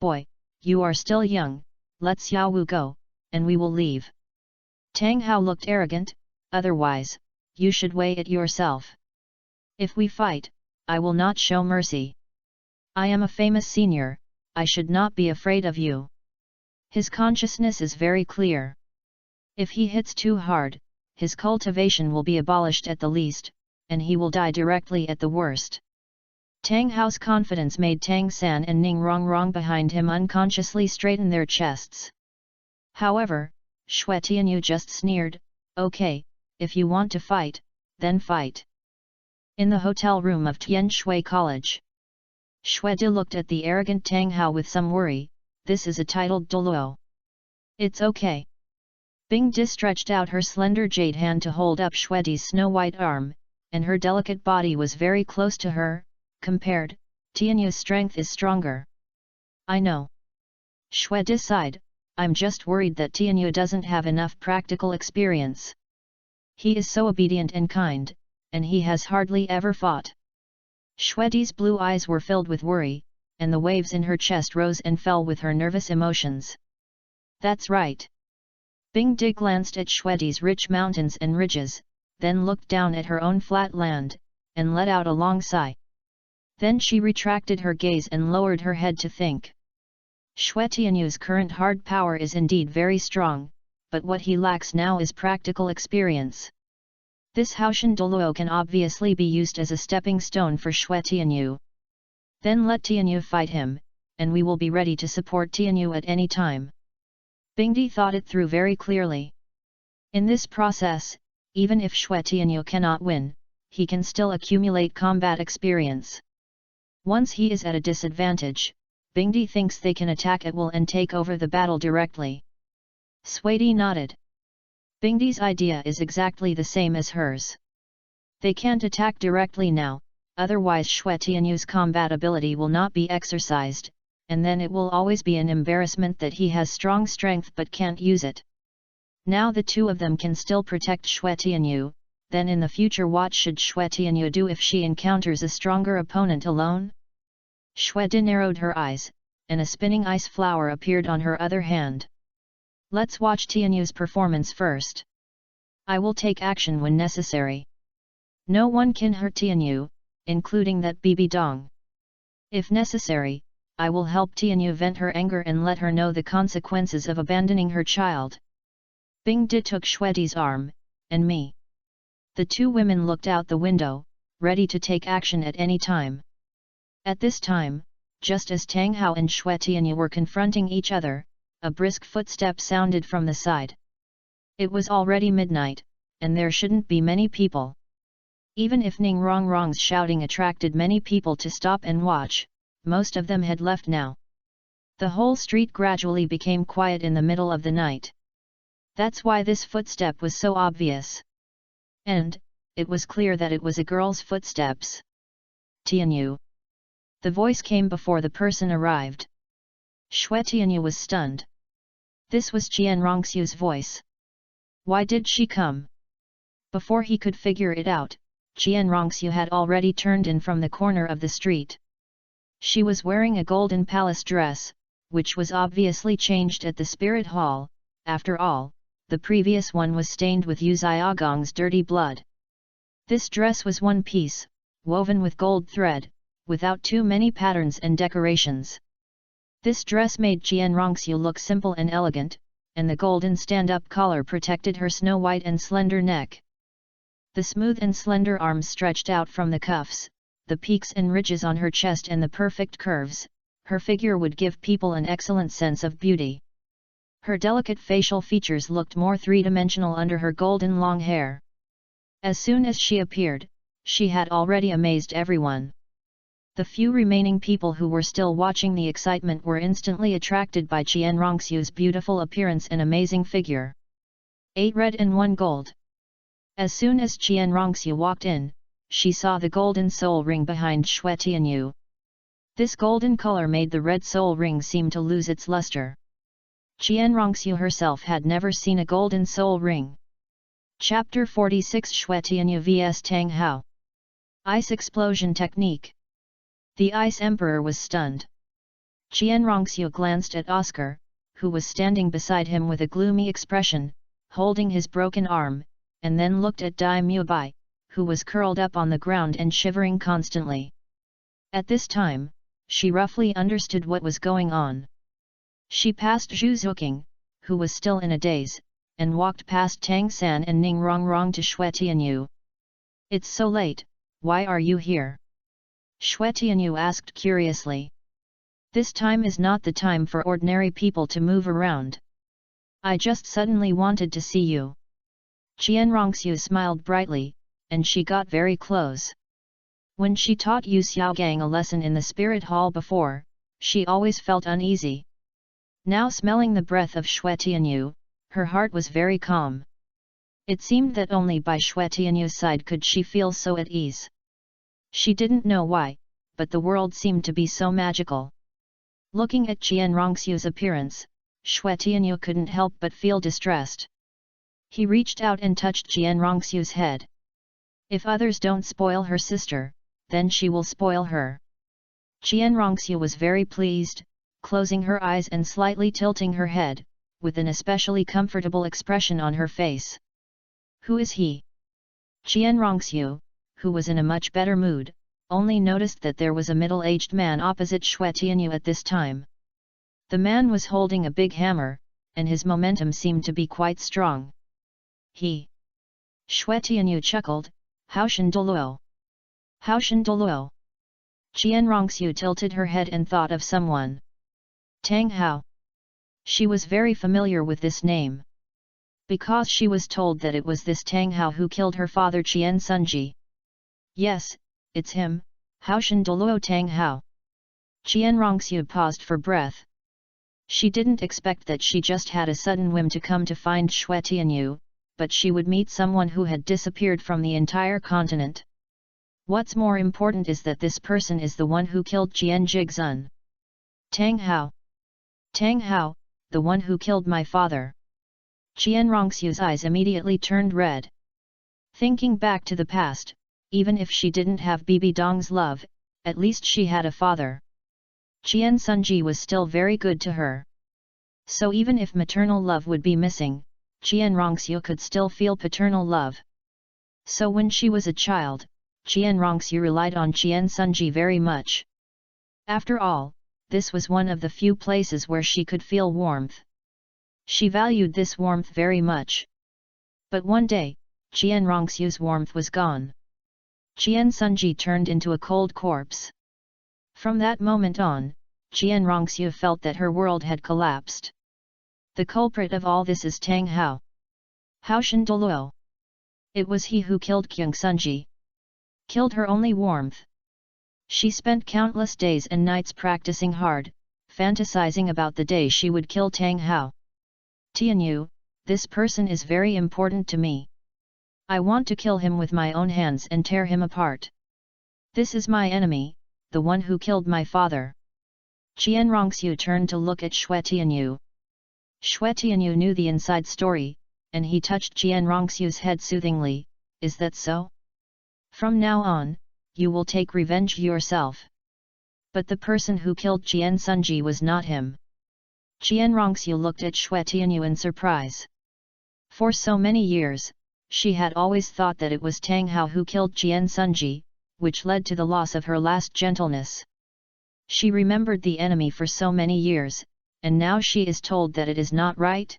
Boy, you are still young, let Xiao Wu go, and we will leave. Tang Hao looked arrogant, otherwise, you should weigh it yourself. If we fight, I will not show mercy. I am a famous senior, I should not be afraid of you. His consciousness is very clear. If he hits too hard, his cultivation will be abolished at the least, and he will die directly at the worst. Tang Hao's confidence made Tang San and Ning Rongrong behind him unconsciously straighten their chests. However, Xue Tianyu just sneered, okay, if you want to fight, then fight. In the hotel room of Qian Renxue College, Xue Di looked at the arrogant Tang Hao with some worry. This is a titled Douluo. It's okay. Bing Di stretched out her slender jade hand to hold up Shweti's snow-white arm, and her delicate body was very close to her. Compared, Tianyu's strength is stronger. I know. Shweti sighed, I'm just worried that Tianyu doesn't have enough practical experience. He is so obedient and kind, and he has hardly ever fought. Shweti's blue eyes were filled with worry, and the waves in her chest rose and fell with her nervous emotions. That's right. Bing Di glanced at Shweti's rich mountains and ridges, then looked down at her own flat land, and let out a long sigh. Then she retracted her gaze and lowered her head to think. Tianyu's current hard power is indeed very strong, but what he lacks now is practical experience. This Haoshan Douluo can obviously be used as a stepping stone for Tianyu. Then let Tianyu fight him, and we will be ready to support Tianyu at any time. Bing Di thought it through very clearly. In this process, even if Tianyu cannot win, he can still accumulate combat experience. Once he is at a disadvantage, Bing Di thinks they can attack at will and take over the battle directly. Shweti nodded. Bing Di's idea is exactly the same as hers. They can't attack directly now, otherwise Tianyu's combat ability will not be exercised, and then it will always be an embarrassment that he has strong strength but can't use it. Now the two of them can still protect Tianyu, then in the future what should Tianyu do if she encounters a stronger opponent alone? Shweti narrowed her eyes, and a spinning ice flower appeared on her other hand. Let's watch Tianyu's performance first. I will take action when necessary. No one can hurt Tianyu, including that Bibi Dong. If necessary, I will help Tianyu vent her anger and let her know the consequences of abandoning her child. Bing Di took Shweti's arm, and me. The two women looked out the window, ready to take action at any time. At this time, just as Tang Hao and Tianyu were confronting each other, a brisk footstep sounded from the side. It was already midnight, and there shouldn't be many people. Even if Ning Rongrong's shouting attracted many people to stop and watch, most of them had left now. The whole street gradually became quiet in the middle of the night. That's why this footstep was so obvious. And, it was clear that it was a girl's footsteps. Tianyu. The voice came before the person arrived. Tianyu was stunned. This was Qian Renxue's voice. Why did she come? Before he could figure it out, Qian Renxue had already turned in from the corner of the street. She was wearing a golden palace dress, which was obviously changed at the spirit hall. After all, the previous one was stained with Yu Xiaogong's dirty blood. This dress was one piece, woven with gold thread, without too many patterns and decorations. This dress made Qian Renxue look simple and elegant, and the golden stand-up collar protected her snow-white and slender neck. The smooth and slender arms stretched out from the cuffs, the peaks and ridges on her chest and the perfect curves, her figure would give people an excellent sense of beauty. Her delicate facial features looked more three-dimensional under her golden long hair. As soon as she appeared, she had already amazed everyone. The few remaining people who were still watching the excitement were instantly attracted by Qian Renxue's beautiful appearance and amazing figure. 8 red and 1 gold. As soon as Qian Renxue walked in, she saw the golden soul ring behind Tianyu. This golden color made the red soul ring seem to lose its luster. Qian Renxue herself had never seen a golden soul ring. Chapter 46 Tianyu vs Tang Hao. Ice Explosion Technique. The Ice Emperor was stunned. Qian Renxue glanced at Oscar, who was standing beside him with a gloomy expression, holding his broken arm, and then looked at Dai Mubai, who was curled up on the ground and shivering constantly. At this time, she roughly understood what was going on. She passed Zhu Zuqing, who was still in a daze, and walked past Tang San and Ning Rongrong to Tianyu. It's so late, why are you here? Tianyu asked curiously. This time is not the time for ordinary people to move around. I just suddenly wanted to see you. Qian Renxue smiled brightly, and she got very close. When she taught Yu Xiaogang a lesson in the spirit hall before, she always felt uneasy. Now smelling the breath of Tianyu, her heart was very calm. It seemed that only by Xue Tianyu's side could she feel so at ease. She didn't know why, but the world seemed to be so magical. Looking at Qian Renxue's appearance, Xue Tianyu couldn't help but feel distressed. He reached out and touched Qian Renxue's head. If others don't spoil her sister, then she will spoil her. Qian Renxue was very pleased, closing her eyes and slightly tilting her head, with an especially comfortable expression on her face. Who is he? Qian Renxue, who was in a much better mood, only noticed that there was a middle-aged man opposite Xue Tianyu at this time. The man was holding a big hammer, and his momentum seemed to be quite strong. He. Xue Tianyu chuckled, Haoshan Douluo. Haoshan Douluo. Qian Renxue tilted her head and thought of someone. Tang Hao. She was very familiar with this name. Because she was told that it was this Tang Hao who killed her father Qian Sunji. Yes, it's him, Haoshan Douluo Tang Hao. Qian Renxue paused for breath. She didn't expect that she just had a sudden whim to come to find Xue Tianyu, but she would meet someone who had disappeared from the entire continent. What's more important is that this person is the one who killed Qian Jigzun. Tang Hao. Tang Hao, the one who killed my father. Qian Renxue's eyes immediately turned red. Thinking back to the past, even if she didn't have Bibi Dong's love, at least she had a father. Qian Sunji was still very good to her. So even if maternal love would be missing, Qian Renxue could still feel paternal love. So when she was a child, Qian Renxue relied on Qian Sunji very much. After all, this was one of the few places where she could feel warmth. She valued this warmth very much. But one day, Qian Renxue's warmth was gone. Qian Sunji turned into a cold corpse. From that moment on, Qian Renxue felt that her world had collapsed. The culprit of all this is Tang Hao. Haoshan Douluo. It was he who killed Qian Sunji. Killed her only warmth. She spent countless days and nights practicing hard, fantasizing about the day she would kill Tang Hao. Tianyu, this person is very important to me. I want to kill him with my own hands and tear him apart. This is my enemy, the one who killed my father. Qian Renxue turned to look at Xue Tianyu. Xue Tianyu knew the inside story, and he touched Qian Renxue's head soothingly. Is that so? From now on, you will take revenge yourself. But the person who killed Qian Sunji was not him. Qian Renxue looked at Xue Tianyu in surprise. For so many years, she had always thought that it was Tang Hao who killed Qian Sunji, which led to the loss of her last gentleness. She remembered the enemy for so many years, and now she is told that it is not right?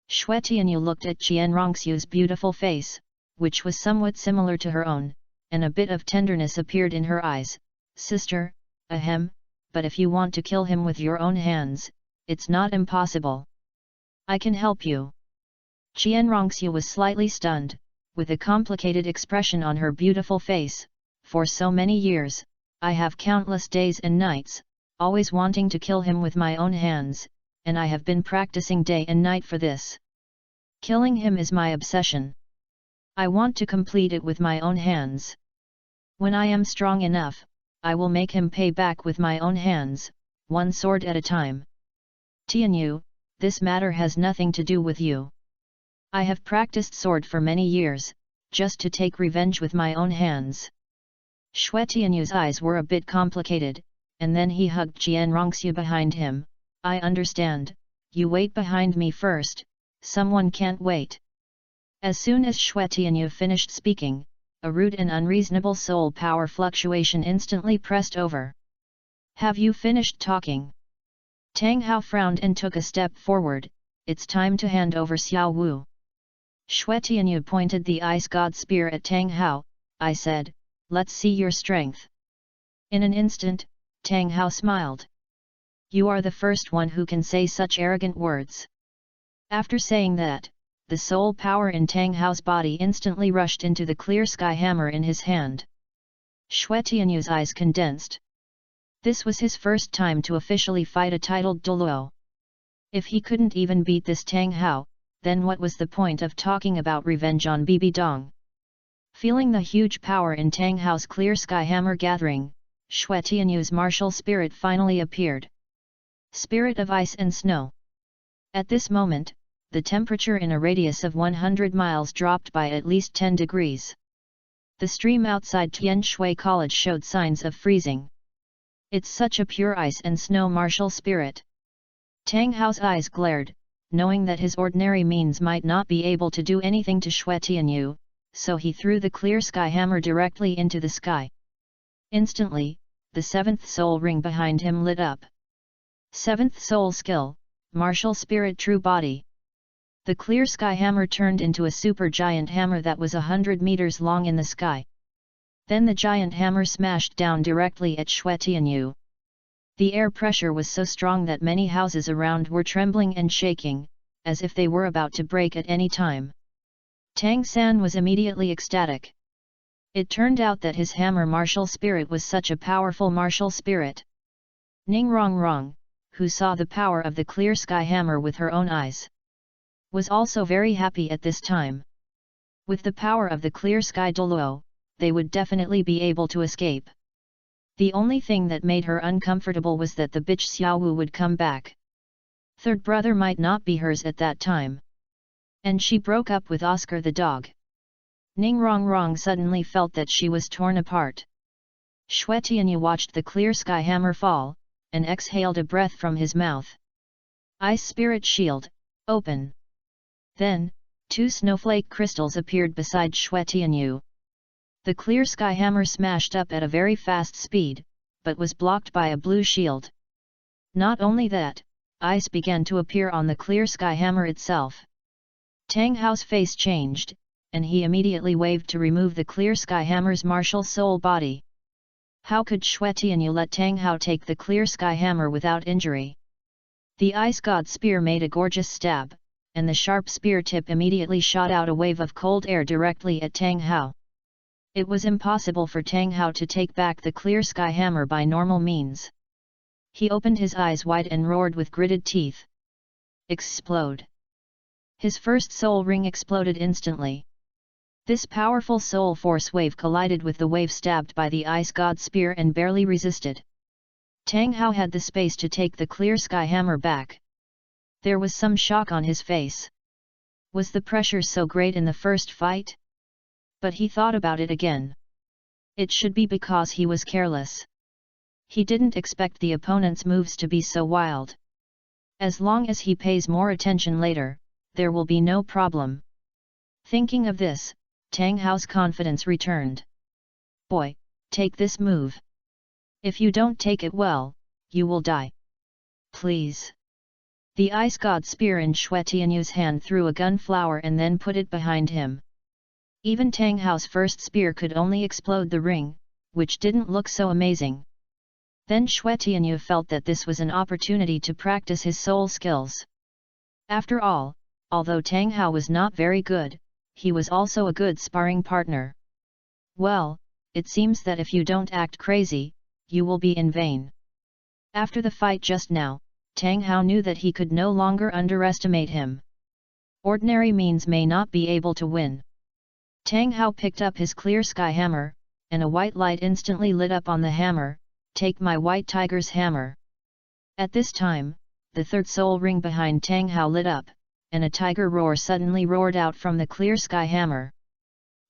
Xue Tianyu looked at Qian Renxue's beautiful face, which was somewhat similar to her own, and a bit of tenderness appeared in her eyes. Sister, ahem, but if you want to kill him with your own hands, it's not impossible. I can help you. Qian Renxue was slightly stunned, with a complicated expression on her beautiful face. For so many years, I have countless days and nights, always wanting to kill him with my own hands, and I have been practicing day and night for this. Killing him is my obsession. I want to complete it with my own hands. When I am strong enough, I will make him pay back with my own hands, one sword at a time. Tianyu, this matter has nothing to do with you. I have practiced sword for many years, just to take revenge with my own hands. Xue Tianyu's eyes were a bit complicated, and then he hugged Qian Renxue behind him. I understand, you wait behind me first, someone can't wait. As soon as Xue Tianyu finished speaking, a rude and unreasonable soul power fluctuation instantly pressed over. Have you finished talking? Tang Hao frowned and took a step forward. It's time to hand over Xiao Wu. Xue Tianyu pointed the ice god spear at Tang Hao. I said, let's see your strength. In an instant, Tang Hao smiled. You are the first one who can say such arrogant words. After saying that, the soul power in Tang Hao's body instantly rushed into the clear sky hammer in his hand. Xue Tianyu's eyes condensed. This was his first time to officially fight a titled Douluo. If he couldn't even beat this Tang Hao, then what was the point of talking about revenge on Bibi Dong? Feeling the huge power in Tang Hao's clear sky hammer gathering, Xue Tianyu's martial spirit finally appeared. Spirit of ice and snow. At this moment, the temperature in a radius of 100 miles dropped by at least 10 degrees. The stream outside Qian Renxue College showed signs of freezing. It's such a pure ice and snow martial spirit. Tang Hao's eyes glared, knowing that his ordinary means might not be able to do anything to Xue Tianyu, so he threw the clear sky hammer directly into the sky. Instantly, the seventh soul ring behind him lit up. Seventh soul skill, martial spirit true body. The clear sky hammer turned into a super giant hammer that was 100 meters long in the sky. Then the giant hammer smashed down directly at Xue Tianyu. The air pressure was so strong that many houses around were trembling and shaking, as if they were about to break at any time. Tang San was immediately ecstatic. It turned out that his hammer martial spirit was such a powerful martial spirit. Ning Rongrong, who saw the power of the clear sky hammer with her own eyes, was also very happy at this time. With the power of the clear sky Douluo, they would definitely be able to escape. The only thing that made her uncomfortable was that the bitch Xiaowu would come back. Third brother might not be hers at that time. And she broke up with Oscar the dog. Ning Rongrong suddenly felt that she was torn apart. Xue Tianyu watched the clear sky hammer fall, and exhaled a breath from his mouth. Ice spirit shield, open. Then, 2 snowflake crystals appeared beside Xue Tianyu. The clear sky hammer smashed up at a very fast speed, but was blocked by a blue shield. Not only that, ice began to appear on the clear sky hammer itself. Tang Hao's face changed, and he immediately waved to remove the clear sky hammer's martial soul body. How could Xue Tianyu let Tang Hao take the clear sky hammer without injury? The ice god spear made a gorgeous stab, and the sharp spear tip immediately shot out a wave of cold air directly at Tang Hao. It was impossible for Tang Hao to take back the clear sky hammer by normal means. He opened his eyes wide and roared with gritted teeth. Explode! His first soul ring exploded instantly. This powerful soul force wave collided with the wave stabbed by the ice god spear and barely resisted. Tang Hao had the space to take the clear sky hammer back. There was some shock on his face. Was the pressure so great in the first fight? But he thought about it again. It should be because he was careless. He didn't expect the opponent's moves to be so wild. As long as he pays more attention later, there will be no problem. Thinking of this, Tang Hao's confidence returned. Boy, take this move. If you don't take it well, you will die. Please. The ice god spear in Xue Tianyu's hand threw a gun flower and then put it behind him. Even Tang Hao's first spear could only explode the ring, which didn't look so amazing. Then Xue Tianyu felt that this was an opportunity to practice his soul skills. After all, although Tang Hao was not very good, he was also a good sparring partner. Well, it seems that if you don't act crazy, you will be in vain. After the fight just now, Tang Hao knew that he could no longer underestimate him. Ordinary means may not be able to win. Tang Hao picked up his clear sky hammer, and a white light instantly lit up on the hammer. Take my white tiger's hammer. At this time, the third soul ring behind Tang Hao lit up, and a tiger roar suddenly roared out from the clear sky hammer.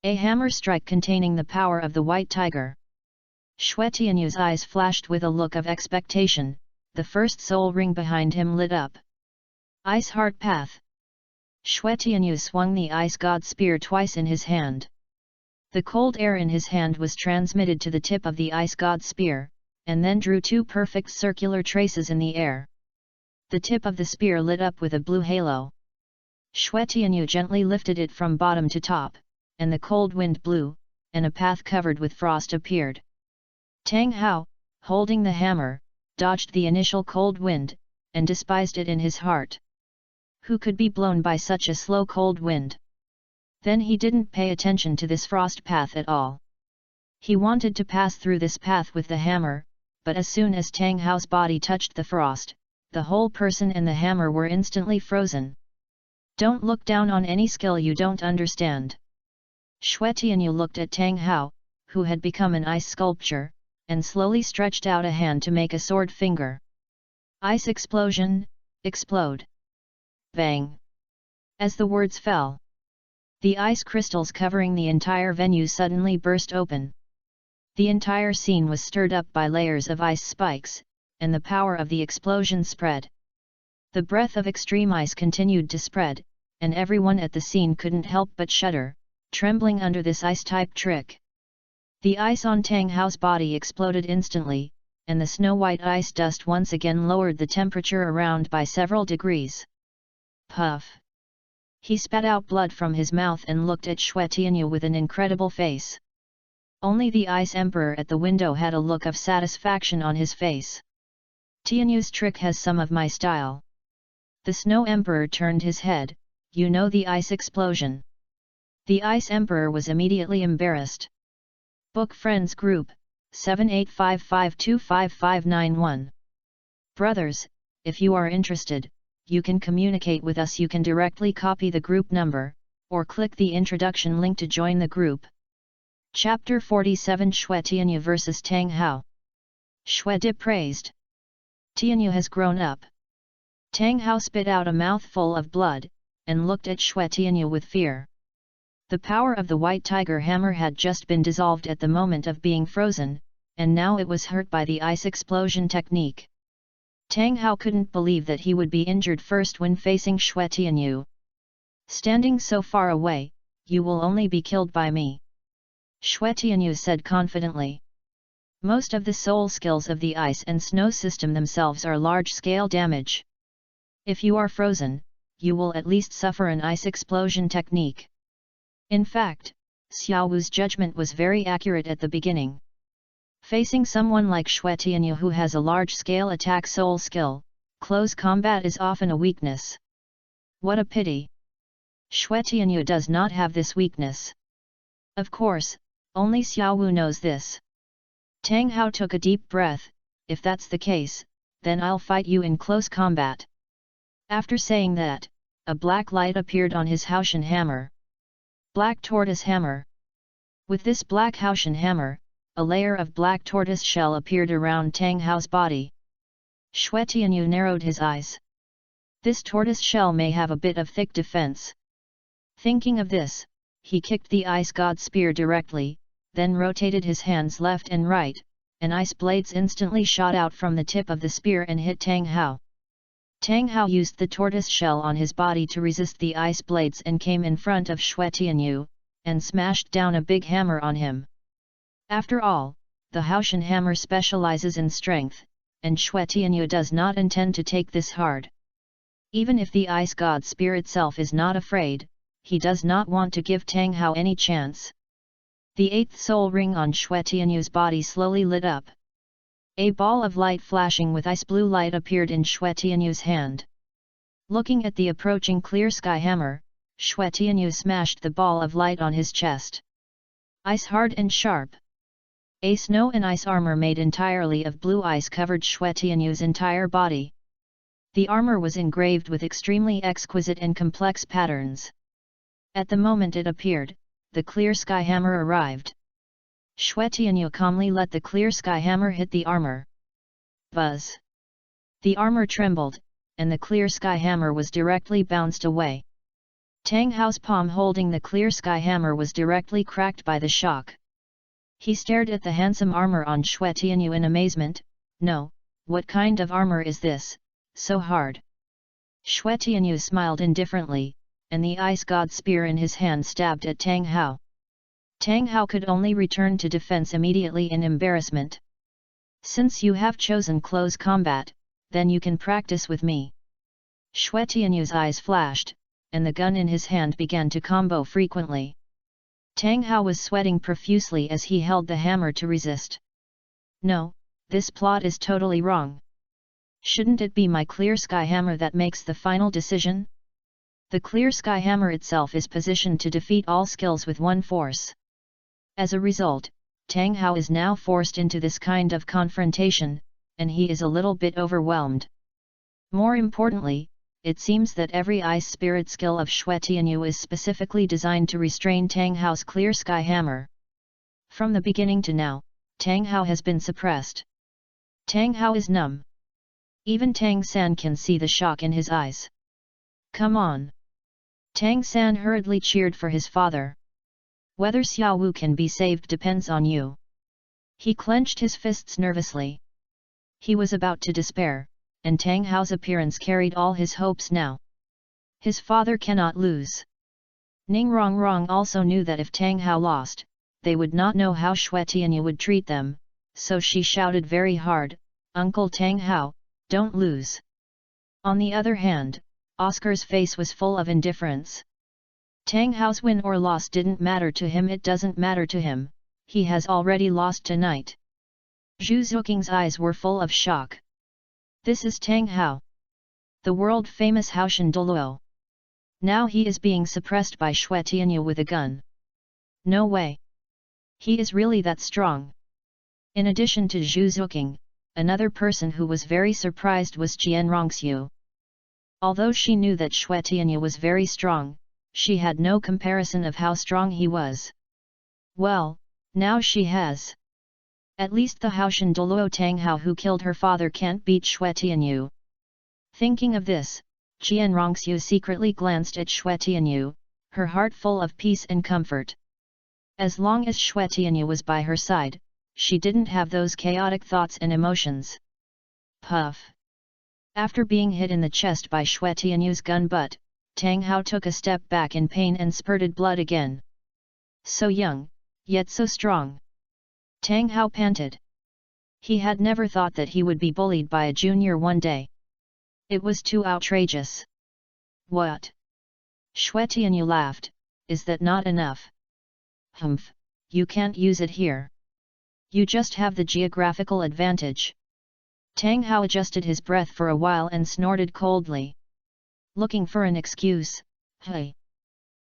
A hammer strike containing the power of the white tiger. Xue Tianyu's eyes flashed with a look of expectation. The first soul ring behind him lit up. Ice Heart Path. Xue Tianyu swung the ice god spear twice in his hand. The cold air in his hand was transmitted to the tip of the ice god spear, and then drew 2 perfect circular traces in the air. The tip of the spear lit up with a blue halo. Xue Tianyu gently lifted it from bottom to top, and the cold wind blew, and a path covered with frost appeared. Tang Hao, holding the hammer, dodged the initial cold wind, and despised it in his heart. Who could be blown by such a slow cold wind? Then he didn't pay attention to this frost path at all. He wanted to pass through this path with the hammer, but as soon as Tang Hao's body touched the frost, the whole person and the hammer were instantly frozen. Don't look down on any skill you don't understand. Xue Tianyu looked at Tang Hao, who had become an ice sculpture, and slowly stretched out a hand to make a sword finger. Ice explosion, explode. Bang! As the words fell, the ice crystals covering the entire venue suddenly burst open. The entire scene was stirred up by layers of ice spikes, and the power of the explosion spread. The breath of extreme ice continued to spread, and everyone at the scene couldn't help but shudder, trembling under this ice-type trick. The ice on Tang Hao's body exploded instantly, and the snow-white ice dust once again lowered the temperature around by several degrees. Puff! He spat out blood from his mouth and looked at Xue Tianyu with an incredible face. Only the Ice Emperor at the window had a look of satisfaction on his face. Tianyu's trick has some of my style. The Snow Emperor turned his head. You know the ice explosion. The Ice Emperor was immediately embarrassed. Book Friends Group, 7855255591. Brothers, if you are interested, you can communicate with us. You can directly copy the group number, or click the introduction link to join the group. Chapter 47 Xue Tianyu vs Tang Hao. Xue Di praised. Tianyu has grown up. Tang Hao spit out a mouthful of blood, and looked at Xue Tianyu with fear. The power of the White Tiger Hammer had just been dissolved at the moment of being frozen, and now it was hurt by the ice explosion technique. Tang Hao couldn't believe that he would be injured first when facing Xue Tianyu. Standing so far away, you will only be killed by me. Xue Tianyu said confidently. Most of the soul skills of the ice and snow system themselves are large-scale damage. If you are frozen, you will at least suffer an ice explosion technique. In fact, Xiao Wu's judgment was very accurate at the beginning. Facing someone like Xue Tianyu who has a large-scale attack soul skill, close combat is often a weakness. What a pity! Xue Tianyu does not have this weakness. Of course, only Xiao Wu knows this. Tang Hao took a deep breath. If that's the case, then I'll fight you in close combat. After saying that, a black light appeared on his Haoshan hammer. Black Tortoise Hammer. With this black Haoshan hammer, a layer of black tortoise shell appeared around Tang Hao's body. Xue Tianyu narrowed his eyes. This tortoise shell may have a bit of thick defense. Thinking of this, he kicked the ice god spear directly, then rotated his hands left and right, and ice blades instantly shot out from the tip of the spear and hit Tang Hao. Tang Hao used the tortoise shell on his body to resist the ice blades and came in front of Xue Tianyu, and smashed down a big hammer on him. After all, the Haoshan hammer specializes in strength, and Xue Tianyu does not intend to take this hard. Even if the ice god spear itself is not afraid, he does not want to give Tang Hao any chance. The eighth soul ring on Xue Tianyu's body slowly lit up. A ball of light flashing with ice blue light appeared in Xue Tianyu's hand. Looking at the approaching clear sky hammer, Xue Tianyu smashed the ball of light on his chest. Ice hard and sharp. A snow and ice armor made entirely of blue ice covered Xue Tianyu's entire body. The armor was engraved with extremely exquisite and complex patterns. At the moment it appeared, the clear sky hammer arrived. Xue Tianyu calmly let the clear sky hammer hit the armor. Buzz! The armor trembled, and the clear sky hammer was directly bounced away. Tang Hao's palm holding the clear sky hammer was directly cracked by the shock. He stared at the handsome armor on Xue Tianyu in amazement. No, what kind of armor is this, so hard? Xue Tianyu smiled indifferently, and the ice god spear in his hand stabbed at Tang Hao. Tang Hao could only return to defense immediately in embarrassment. Since you have chosen close combat, then you can practice with me. Xue Tianyu's eyes flashed, and the gun in his hand began to combo frequently. Tang Hao was sweating profusely as he held the hammer to resist. No, this plot is totally wrong. Shouldn't it be my clear sky hammer that makes the final decision? The clear sky hammer itself is positioned to defeat all skills with one force. As a result, Tang Hao is now forced into this kind of confrontation, and he is a little bit overwhelmed. More importantly, it seems that every ice spirit skill of Xue Tianyu is specifically designed to restrain Tang Hao's clear sky hammer. From the beginning to now, Tang Hao has been suppressed. Tang Hao is numb. Even Tang San can see the shock in his eyes. Come on! Tang San hurriedly cheered for his father. Whether Xiao Wu can be saved depends on you. He clenched his fists nervously. He was about to despair, and Tang Hao's appearance carried all his hopes now. His father cannot lose. Ning Rongrong also knew that if Tang Hao lost, they would not know how Xue Tianyu would treat them, so she shouted very hard, "Uncle Tang Hao, don't lose." On the other hand, Oscar's face was full of indifference. Tang Hao's win or loss didn't matter to him. It doesn't matter to him, he has already lost tonight. Zhu Zuking's eyes were full of shock. This is Tang Hao, the world-famous Haoshan Douluo. Now he is being suppressed by Xue Tianyu with a gun. No way. He is really that strong. In addition to Zhu Zuking, another person who was very surprised was Qian Renxue. Although she knew that Xue Tianyu was very strong, she had no comparison of how strong he was. Well, now she has. At least the Haoshan Douluo Tang Hao who killed her father can't beat Xue Tianyu. Thinking of this, Qian Renxue secretly glanced at Xue Tianyu, her heart full of peace and comfort. As long as Xue Tianyu was by her side, she didn't have those chaotic thoughts and emotions. Puff! After being hit in the chest by Xue Tianyu's gun butt, Tang Hao took a step back in pain and spurted blood again. So young, yet so strong. Tang Hao panted. He had never thought that he would be bullied by a junior one day. It was too outrageous. What? Xue Tianyu laughed, is that not enough? Humph, you can't use it here. You just have the geographical advantage. Tang Hao adjusted his breath for a while and snorted coldly. Looking for an excuse, hey.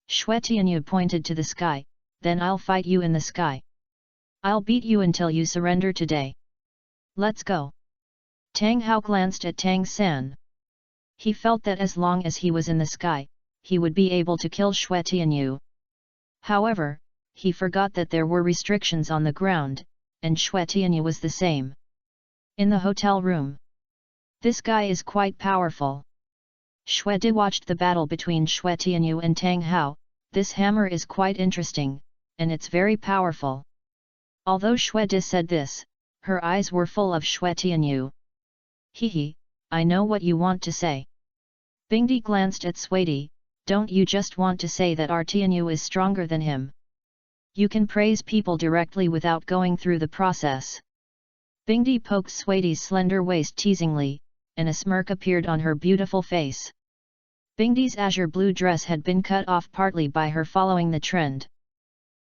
Xue Tianyu pointed to the sky, then I'll fight you in the sky. I'll beat you until you surrender today. Let's go. Tang Hao glanced at Tang San. He felt that as long as he was in the sky, he would be able to kill Xue Tianyu. However, he forgot that there were restrictions on the ground, and Xue Tianyu was the same. In the hotel room. This guy is quite powerful. Xue Di watched the battle between Xue Tianyu and Tang Hao. This hammer is quite interesting, and it's very powerful. Although Xue Di said this, her eyes were full of Xue Tianyu. Hehe, I know what you want to say. Bingdi glanced at Suidi, don't you just want to say that our Tianyu is stronger than him? You can praise people directly without going through the process. Bingdi poked Suidi's slender waist teasingly, and a smirk appeared on her beautiful face. Bingdi's azure blue dress had been cut off partly by her following the trend.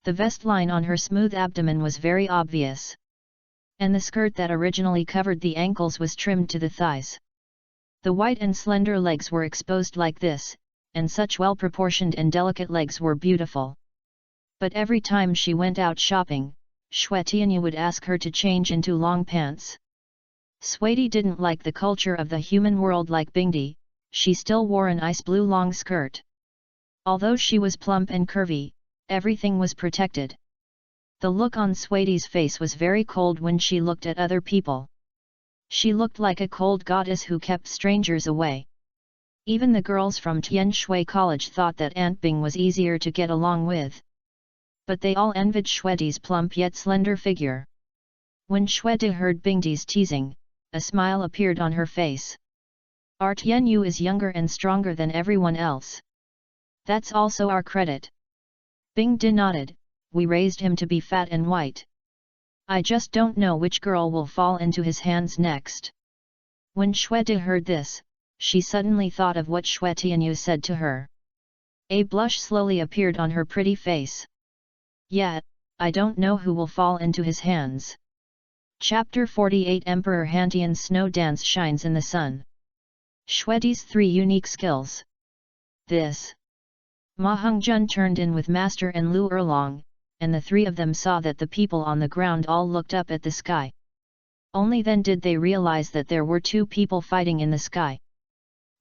The vest line on her smooth abdomen was very obvious. And the skirt that originally covered the ankles was trimmed to the thighs. The white and slender legs were exposed like this, and such well-proportioned and delicate legs were beautiful. But every time she went out shopping, Xue Tianyu would ask her to change into long pants. Suidi didn't like the culture of the human world like Bingdi, she still wore an ice blue long skirt. Although she was plump and curvy, everything was protected. The look on Suidi's face was very cold when she looked at other people. She looked like a cold goddess who kept strangers away. Even the girls from Tianshui College thought that Aunt Bing was easier to get along with. But they all envied Xuedi's plump yet slender figure. When Xuedi heard Bingdi's teasing, a smile appeared on her face. Our Tianyu is younger and stronger than everyone else. That's also our credit. Bingdi nodded, we raised him to be fat and white. I just don't know which girl will fall into his hands next. When Xuedi heard this, she suddenly thought of what Xue Tianyu said to her. A blush slowly appeared on her pretty face. Yeah, I don't know who will fall into his hands. Chapter 48 Emperor Hantian's snow dance shines in the sun. Xuedi's 3 unique skills. This. Ma Hongjun turned in with Master and Lu Erlong, and the 3 of them saw that the people on the ground all looked up at the sky. Only then did they realize that there were 2 people fighting in the sky.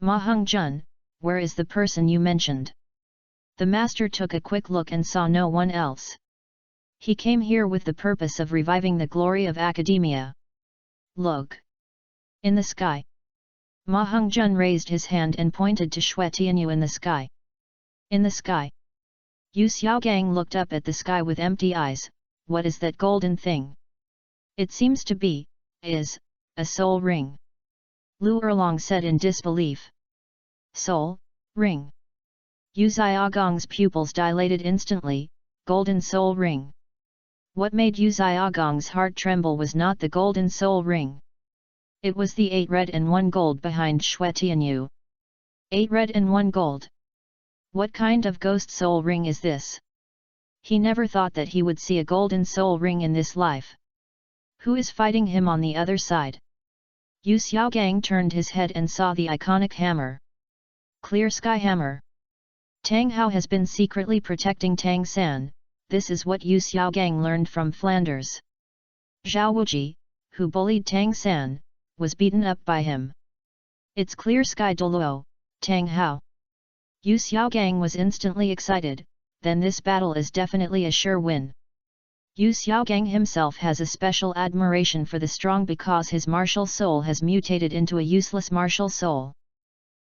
Ma Hongzhen, where is the person you mentioned? The master took a quick look and saw no one else. He came here with the purpose of reviving the glory of academia. Look! In the sky. Ma Hongzhen raised his hand and pointed to Xue Tianyu in the sky. In the sky. Yu Xiaogang looked up at the sky with empty eyes. What is that golden thing? It seems to be, is, a soul ring. Lu Erlong said in disbelief. Soul ring. Yu Xiaogang's pupils dilated instantly. Golden soul ring. What made Yu Xiaogang's heart tremble was not the golden soul ring. It was the 8 red and 1 gold behind Xue Tianyu. 8 red and 1 gold. What kind of ghost soul ring is this? He never thought that he would see a golden soul ring in this life. Who is fighting him on the other side? Yu Xiaogang turned his head and saw the iconic hammer. Clear Sky Hammer. Tang Hao has been secretly protecting Tang San. This is what Yu Xiaogang learned from Flanders. Zhao Wuji, who bullied Tang San, was beaten up by him. It's Clear Sky Douluo, Tang Hao. Yu Xiaogang was instantly excited. Then this battle is definitely a sure win. Yu Xiaogang himself has a special admiration for the strong because his martial soul has mutated into a useless martial soul.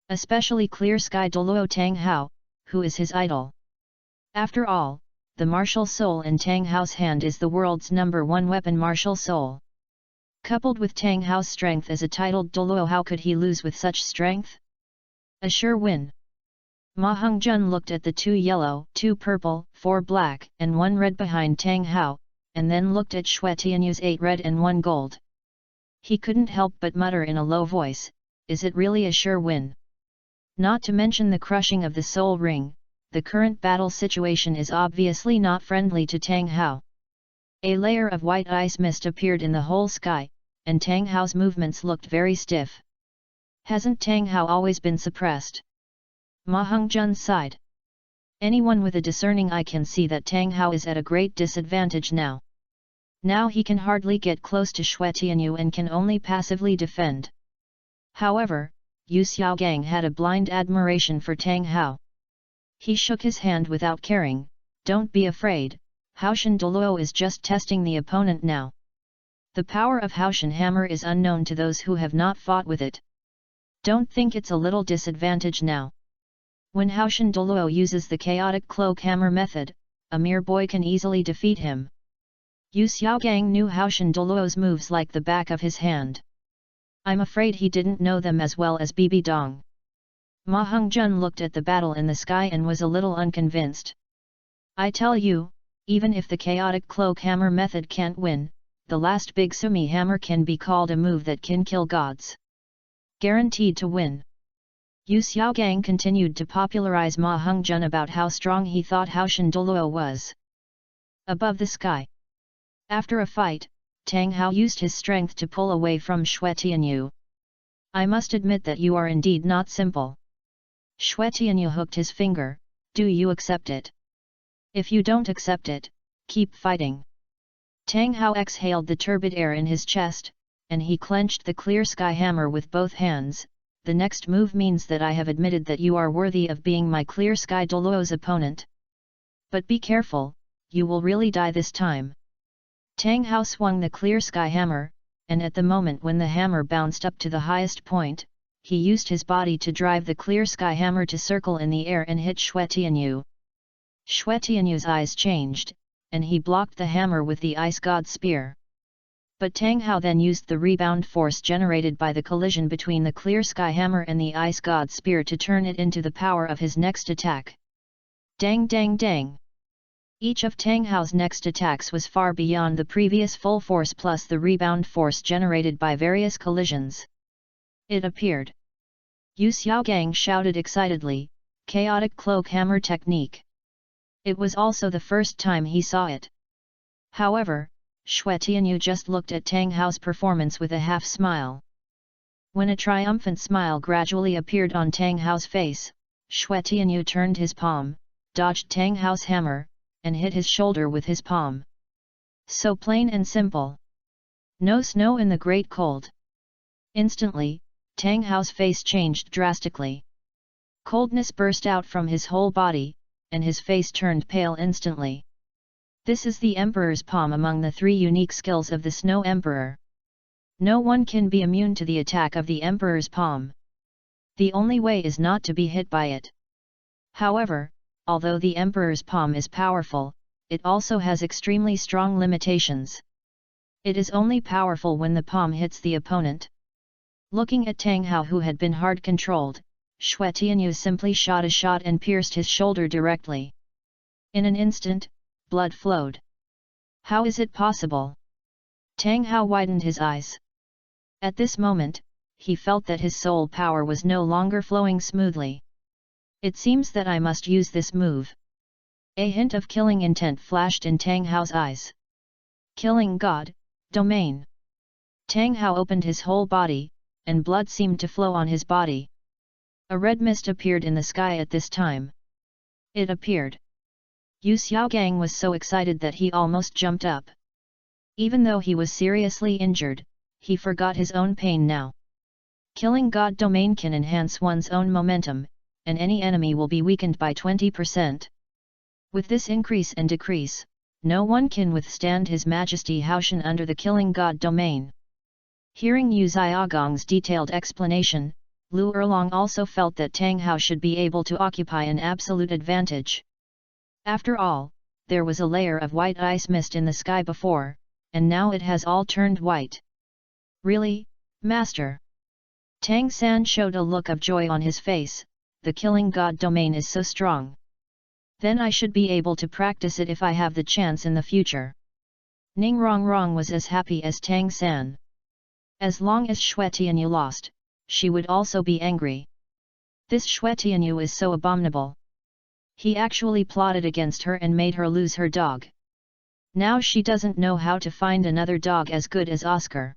Especially Clear Sky Douluo Tang Hao, who is his idol. After all, the martial soul in Tang Hao's hand is the world's #1 weapon martial soul. Coupled with Tang Hao's strength as a titled Douluo, how could he lose with such strength? A sure win. Ma Hongzhen looked at the 2 yellow, 2 purple, 4 black, and 1 red behind Tang Hao, and then looked at Xue Tianyu's 8 red and 1 gold. He couldn't help but mutter in a low voice, is it really a sure win? Not to mention the crushing of the soul ring, the current battle situation is obviously not friendly to Tang Hao. A layer of white ice mist appeared in the whole sky, and Tang Hao's movements looked very stiff. Hasn't Tang Hao always been suppressed? Ma Hongzhen sighed. Anyone with a discerning eye can see that Tang Hao is at a great disadvantage now. Now he can hardly get close to Xue Tianyu and can only passively defend. However, Yu Xiaogang had a blind admiration for Tang Hao. He shook his hand without caring. Don't be afraid, Haoshan Douluo is just testing the opponent now. The power of Haoshan hammer is unknown to those who have not fought with it. Don't think it's a little disadvantage now. When Haoshan Douluo uses the chaotic cloak hammer method, a mere boy can easily defeat him. Yu Xiaogang knew Haoshan Douluo's moves like the back of his hand. I'm afraid he didn't know them as well as Bibi Dong. Ma Hongzhen looked at the battle in the sky and was a little unconvinced. I tell you, even if the chaotic cloak hammer method can't win, the last big Sumi hammer can be called a move that can kill gods. Guaranteed to win. Yu Xiaogang continued to popularize Ma Hongzhen about how strong he thought Haoshan Douluo was. Above the sky. After a fight, Tang Hao used his strength to pull away from Xue Tianyu. I must admit that you are indeed not simple. Xue Tianyu hooked his finger, do you accept it? If you don't accept it, keep fighting. Tang Hao exhaled the turbid air in his chest, and he clenched the clear sky hammer with both hands. The next move means that I have admitted that you are worthy of being my Clear Sky Douluo's opponent. But be careful, you will really die this time. Tang Hao swung the Clear Sky hammer, and at the moment when the hammer bounced up to the highest point, he used his body to drive the Clear Sky hammer to circle in the air and hit Xue Tianyu. Xue Tianyu's eyes changed, and he blocked the hammer with the Ice God Spear. But Tang Hao then used the rebound force generated by the collision between the Clear Sky Hammer and the Ice God Spear to turn it into the power of his next attack. Dang dang dang! Each of Tang Hao's next attacks was far beyond the previous full force plus the rebound force generated by various collisions. It appeared. Yu Xiaogang shouted excitedly, Chaotic Cloak Hammer Technique. It was also the first time he saw it. However, Xue Tianyu just looked at Tang Hao's performance with a half-smile. When a triumphant smile gradually appeared on Tang Hao's face, Xue Tianyu turned his palm, dodged Tang Hao's hammer, and hit his shoulder with his palm. So plain and simple. No snow in the great cold. Instantly, Tang Hao's face changed drastically. Coldness burst out from his whole body, and his face turned pale instantly. This is the Emperor's palm among the 3 unique skills of the Snow Emperor. No one can be immune to the attack of the Emperor's palm. The only way is not to be hit by it. However, although the Emperor's palm is powerful, it also has extremely strong limitations. It is only powerful when the palm hits the opponent. Looking at Tang Hao, who had been hard controlled, Xue Tianyu simply shot a shot and pierced his shoulder directly. In an instant, blood flowed. How is it possible? Tang Hao widened his eyes. At this moment, he felt that his soul power was no longer flowing smoothly. It seems that I must use this move. A hint of killing intent flashed in Tang Hao's eyes. Killing God, domain. Tang Hao opened his whole body, and blood seemed to flow on his body. A red mist appeared in the sky at this time. It appeared. Yu Xiaogang was so excited that he almost jumped up. Even though he was seriously injured, he forgot his own pain now. Killing God domain can enhance one's own momentum, and any enemy will be weakened by 20%. With this increase and decrease, no one can withstand His Majesty Haoshan under the Killing God domain. Hearing Yu Xiaogang's detailed explanation, Lu Erlong also felt that Tang Hao should be able to occupy an absolute advantage. After all, there was a layer of white ice mist in the sky before, and now it has all turned white. Really, Master? Tang San showed a look of joy on his face. The Killing God domain is so strong. Then I should be able to practice it if I have the chance in the future. Ning Rongrong was as happy as Tang San. As long as Xue Tianyu lost, she would also be angry. This Xue Tianyu is so abominable. He actually plotted against her and made her lose her dog. Now she doesn't know how to find another dog as good as Oscar.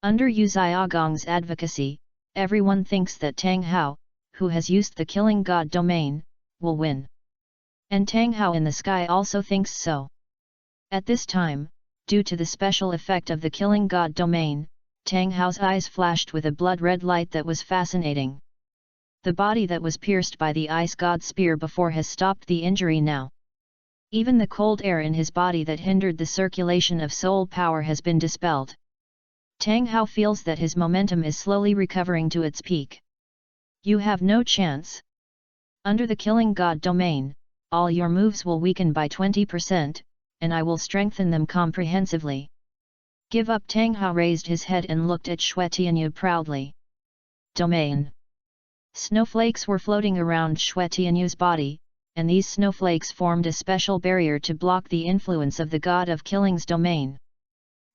Under Yu Xiaogang's advocacy, everyone thinks that Tang Hao, who has used the Killing God domain, will win. And Tang Hao in the sky also thinks so. At this time, due to the special effect of the Killing God domain, Tang Hao's eyes flashed with a blood-red light that was fascinating. The body that was pierced by the Ice God spear before has stopped the injury now. Even the cold air in his body that hindered the circulation of soul power has been dispelled. Tang Hao feels that his momentum is slowly recovering to its peak. You have no chance. Under the Killing God domain, all your moves will weaken by 20%, and I will strengthen them comprehensively. Give up. Tang Hao raised his head and looked at Xue Tianyu proudly. Domain. Snowflakes were floating around Xue Tianyu's body, and these snowflakes formed a special barrier to block the influence of the God of Killing's domain.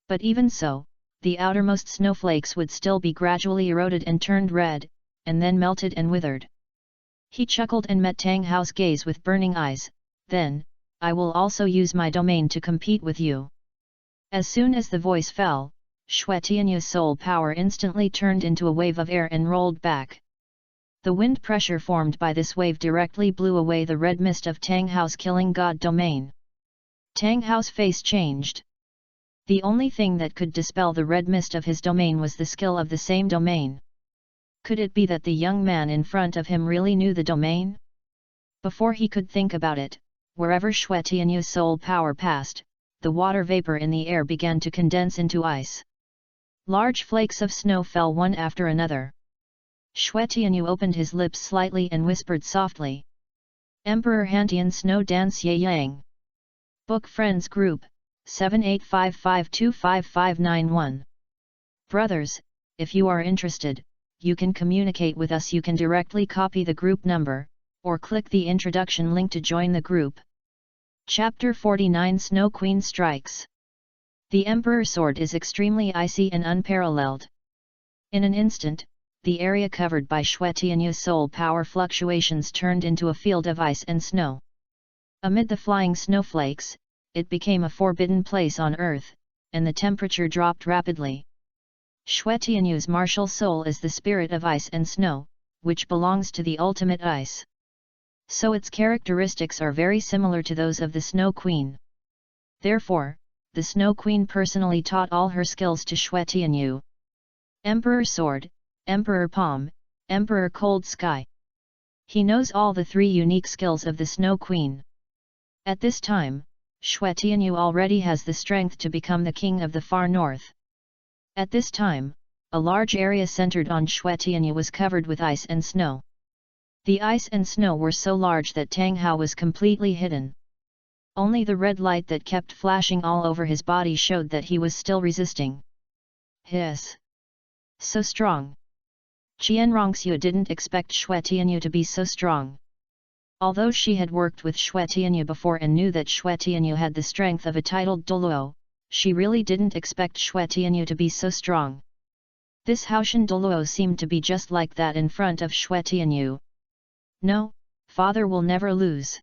But even so, the outermost snowflakes would still be gradually eroded and turned red, and then melted and withered. He chuckled and met Tang Hao's gaze with burning eyes. Then, I will also use my domain to compete with you. As soon as the voice fell, Xue Tianyu's soul power instantly turned into a wave of air and rolled back. The wind pressure formed by this wave directly blew away the red mist of Tang Hao's Killing God domain. Tang Hao's face changed. The only thing that could dispel the red mist of his domain was the skill of the same domain. Could it be that the young man in front of him really knew the domain? Before he could think about it, wherever Xue Tianyu's soul power passed, the water vapor in the air began to condense into ice. Large flakes of snow fell one after another. Xue Tianyu opened his lips slightly and whispered softly. Emperor Hantian Snow Dance Ye Yang. Book Friends Group, 7855255591. Brothers, if you are interested, you can communicate with us. You can directly copy the group number, or click the introduction link to join the group. Chapter 49 Snow Queen Strikes. The Emperor's sword is extremely icy and unparalleled. In an instant, the area covered by Xue Tianyu's soul power fluctuations turned into a field of ice and snow. Amid the flying snowflakes, it became a forbidden place on earth, and the temperature dropped rapidly. Xue Tianyu's martial soul is the spirit of ice and snow, which belongs to the ultimate ice. So its characteristics are very similar to those of the Snow Queen. Therefore, the Snow Queen personally taught all her skills to Xue Tianyu. Emperor's sword, Emperor Palm, Emperor Cold Sky. He knows all the 3 unique skills of the Snow Queen. At this time, Xue Tianyu already has the strength to become the king of the far north. At this time, a large area centered on Xue Tianyu was covered with ice and snow. The ice and snow were so large that Tang Hao was completely hidden. Only the red light that kept flashing all over his body showed that he was still resisting. Hiss! So strong! Qian Renxue didn't expect Xue Tianyu to be so strong. Although she had worked with Xue Tianyu before and knew that Xue Tianyu had the strength of a titled Douluo, she really didn't expect Xue Tianyu to be so strong. This Haoshan Douluo seemed to be just like that in front of Xue Tianyu. No, father will never lose.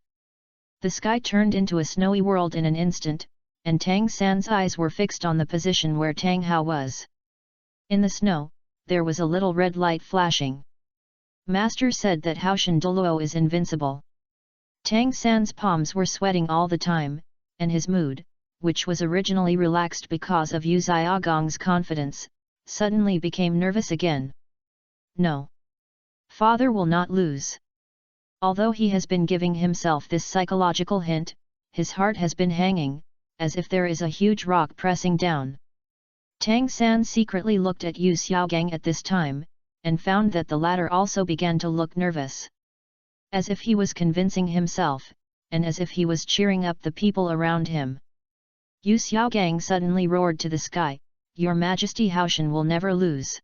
The sky turned into a snowy world in an instant, and Tang San's eyes were fixed on the position where Tang Hao was. In the snow, there was a little red light flashing. Master said that Haoshan Douluo is invincible. Tang San's palms were sweating all the time, and his mood, which was originally relaxed because of Yu Xiaogong's confidence, suddenly became nervous again. No. Father will not lose. Although he has been giving himself this psychological hint, his heart has been hanging, as if there is a huge rock pressing down. Tang San secretly looked at Yu Xiaogang at this time, and found that the latter also began to look nervous. As if he was convincing himself, and as if he was cheering up the people around him. Yu Xiaogang suddenly roared to the sky, "Your Majesty, Haoshan will never lose."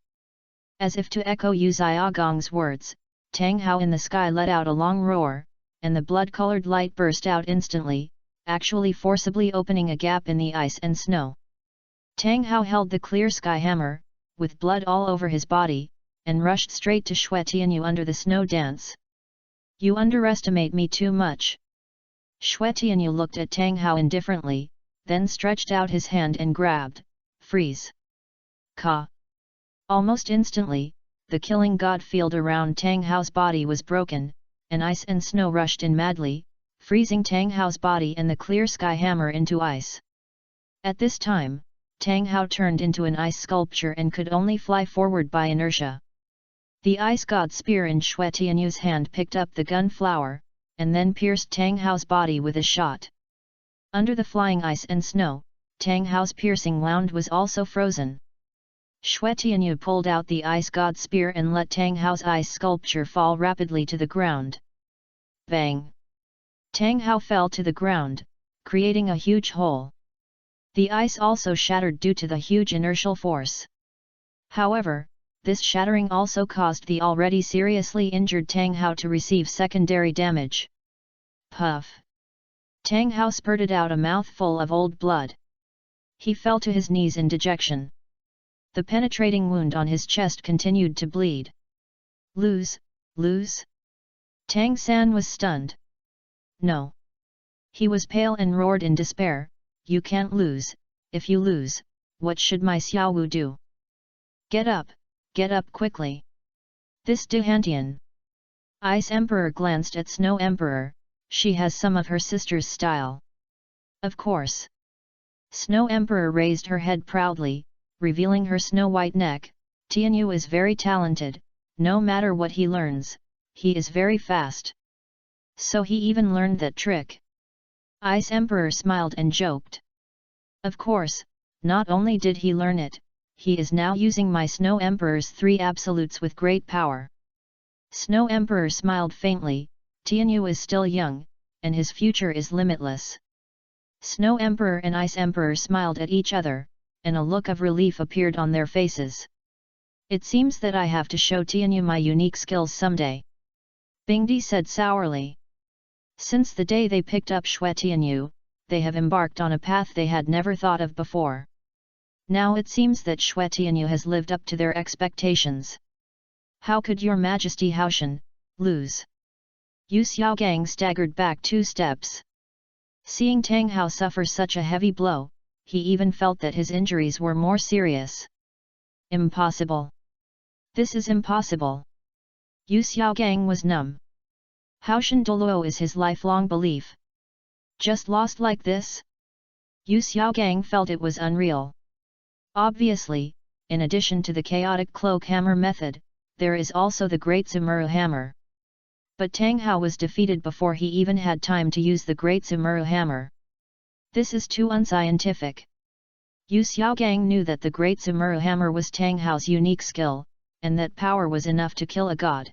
As if to echo Yu Xiaogong's words, Tang Hao in the sky let out a long roar, and the blood-colored light burst out instantly, actually forcibly opening a gap in the ice and snow. Tang Hao held the clear sky hammer, with blood all over his body, and rushed straight to Xue Tianyu under the snow dance. "You underestimate me too much." Xue Tianyu looked at Tang Hao indifferently, then stretched out his hand and grabbed, "Freeze!" Ka! Almost instantly, the killing god field around Tang Hao's body was broken, and ice and snow rushed in madly, freezing Tang Hao's body and the clear sky hammer into ice. At this time, Tang Hao turned into an ice sculpture and could only fly forward by inertia. The ice god spear in Xue Tianyu's hand picked up the gun flower, and then pierced Tang Hao's body with a shot. Under the flying ice and snow, Tang Hao's piercing wound was also frozen. Xue Tianyu pulled out the ice god spear and let Tang Hao's ice sculpture fall rapidly to the ground. Bang! Tang Hao fell to the ground, creating a huge hole. The ice also shattered due to the huge inertial force. However, this shattering also caused the already seriously injured Tang Hao to receive secondary damage. Puff! Tang Hao spurted out a mouthful of old blood. He fell to his knees in dejection. The penetrating wound on his chest continued to bleed. Lose, lose? Tang San was stunned. No. He was pale and roared in despair, "You can't lose, if you lose, what should my Xiaowu do? Get up quickly." This Duhantian. Ice Emperor glanced at Snow Emperor, she has some of her sister's style. Of course. Snow Emperor raised her head proudly, revealing her snow-white neck. Tianyu is very talented, no matter what he learns, he is very fast. So he even learned that trick. Ice Emperor smiled and joked. Of course, not only did he learn it, he is now using my Snow Emperor's 3 absolutes with great power. Snow Emperor smiled faintly, Tianyu is still young, and his future is limitless. Snow Emperor and Ice Emperor smiled at each other, and a look of relief appeared on their faces. It seems that I have to show Tianyu my unique skills someday. Bingdi said sourly. Since the day they picked up Xue Tianyu, they have embarked on a path they had never thought of before. Now it seems that Xue Tianyu has lived up to their expectations. How could your Majesty Haoshan lose? Yu Xiaogang staggered back 2 steps. Seeing Tang Hao suffer such a heavy blow, he even felt that his injuries were more serious. Impossible. This is impossible. Yu Xiaogang was numb. Haoshan Douluo is his lifelong belief. Just lost like this? Yu Xiaogang felt it was unreal. Obviously, in addition to the chaotic cloak hammer method, there is also the Great Sumuru Hammer. But Tang Hao was defeated before he even had time to use the Great Sumuru Hammer. This is too unscientific. Yu Xiaogang knew that the Great Sumuru Hammer was Tang Hao's unique skill, and that power was enough to kill a god.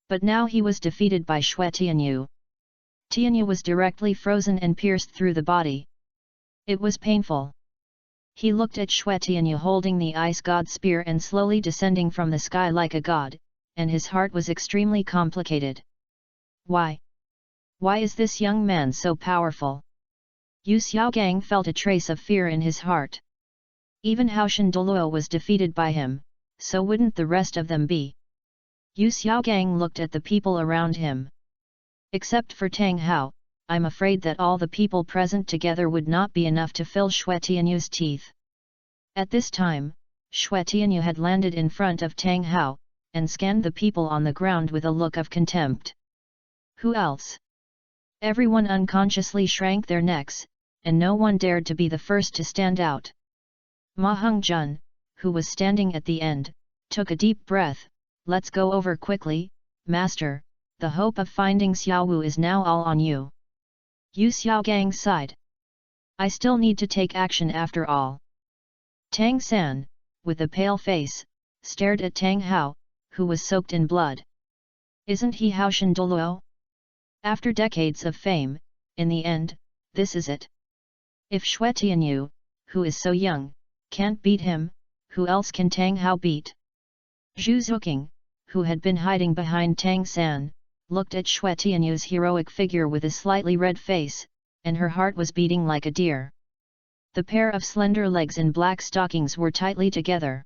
But now he was defeated by Xue Tianyu. Tianyu was directly frozen and pierced through the body. It was painful. He looked at Xue Tianyu holding the ice god spear and slowly descending from the sky like a god, and his heart was extremely complicated. Why? Why is this young man so powerful? Yu Xiaogang felt a trace of fear in his heart. Even Haoshan Douluo was defeated by him, so wouldn't the rest of them be? Yu Xiaogang looked at the people around him. Except for Tang Hao, I'm afraid that all the people present together would not be enough to fill Xue Tianyu's teeth. At this time, Xue Tianyu had landed in front of Tang Hao, and scanned the people on the ground with a look of contempt. Who else? Everyone unconsciously shrank their necks, and no one dared to be the first to stand out. Ma Hongjun, who was standing at the end, took a deep breath. Let's go over quickly, Master, the hope of finding Xiaowu is now all on you. Yu Xiaogang sighed. I still need to take action after all. Tang San, with a pale face, stared at Tang Hao, who was soaked in blood. Isn't he Haoshan Douluo? After decades of fame, in the end, this is it. If Xue Tianyu, who is so young, can't beat him, who else can Tang Hao beat? Zhu Zuqing, who had been hiding behind Tang San, looked at Xue Tianyu's heroic figure with a slightly red face, and her heart was beating like a deer. The pair of slender legs in black stockings were tightly together.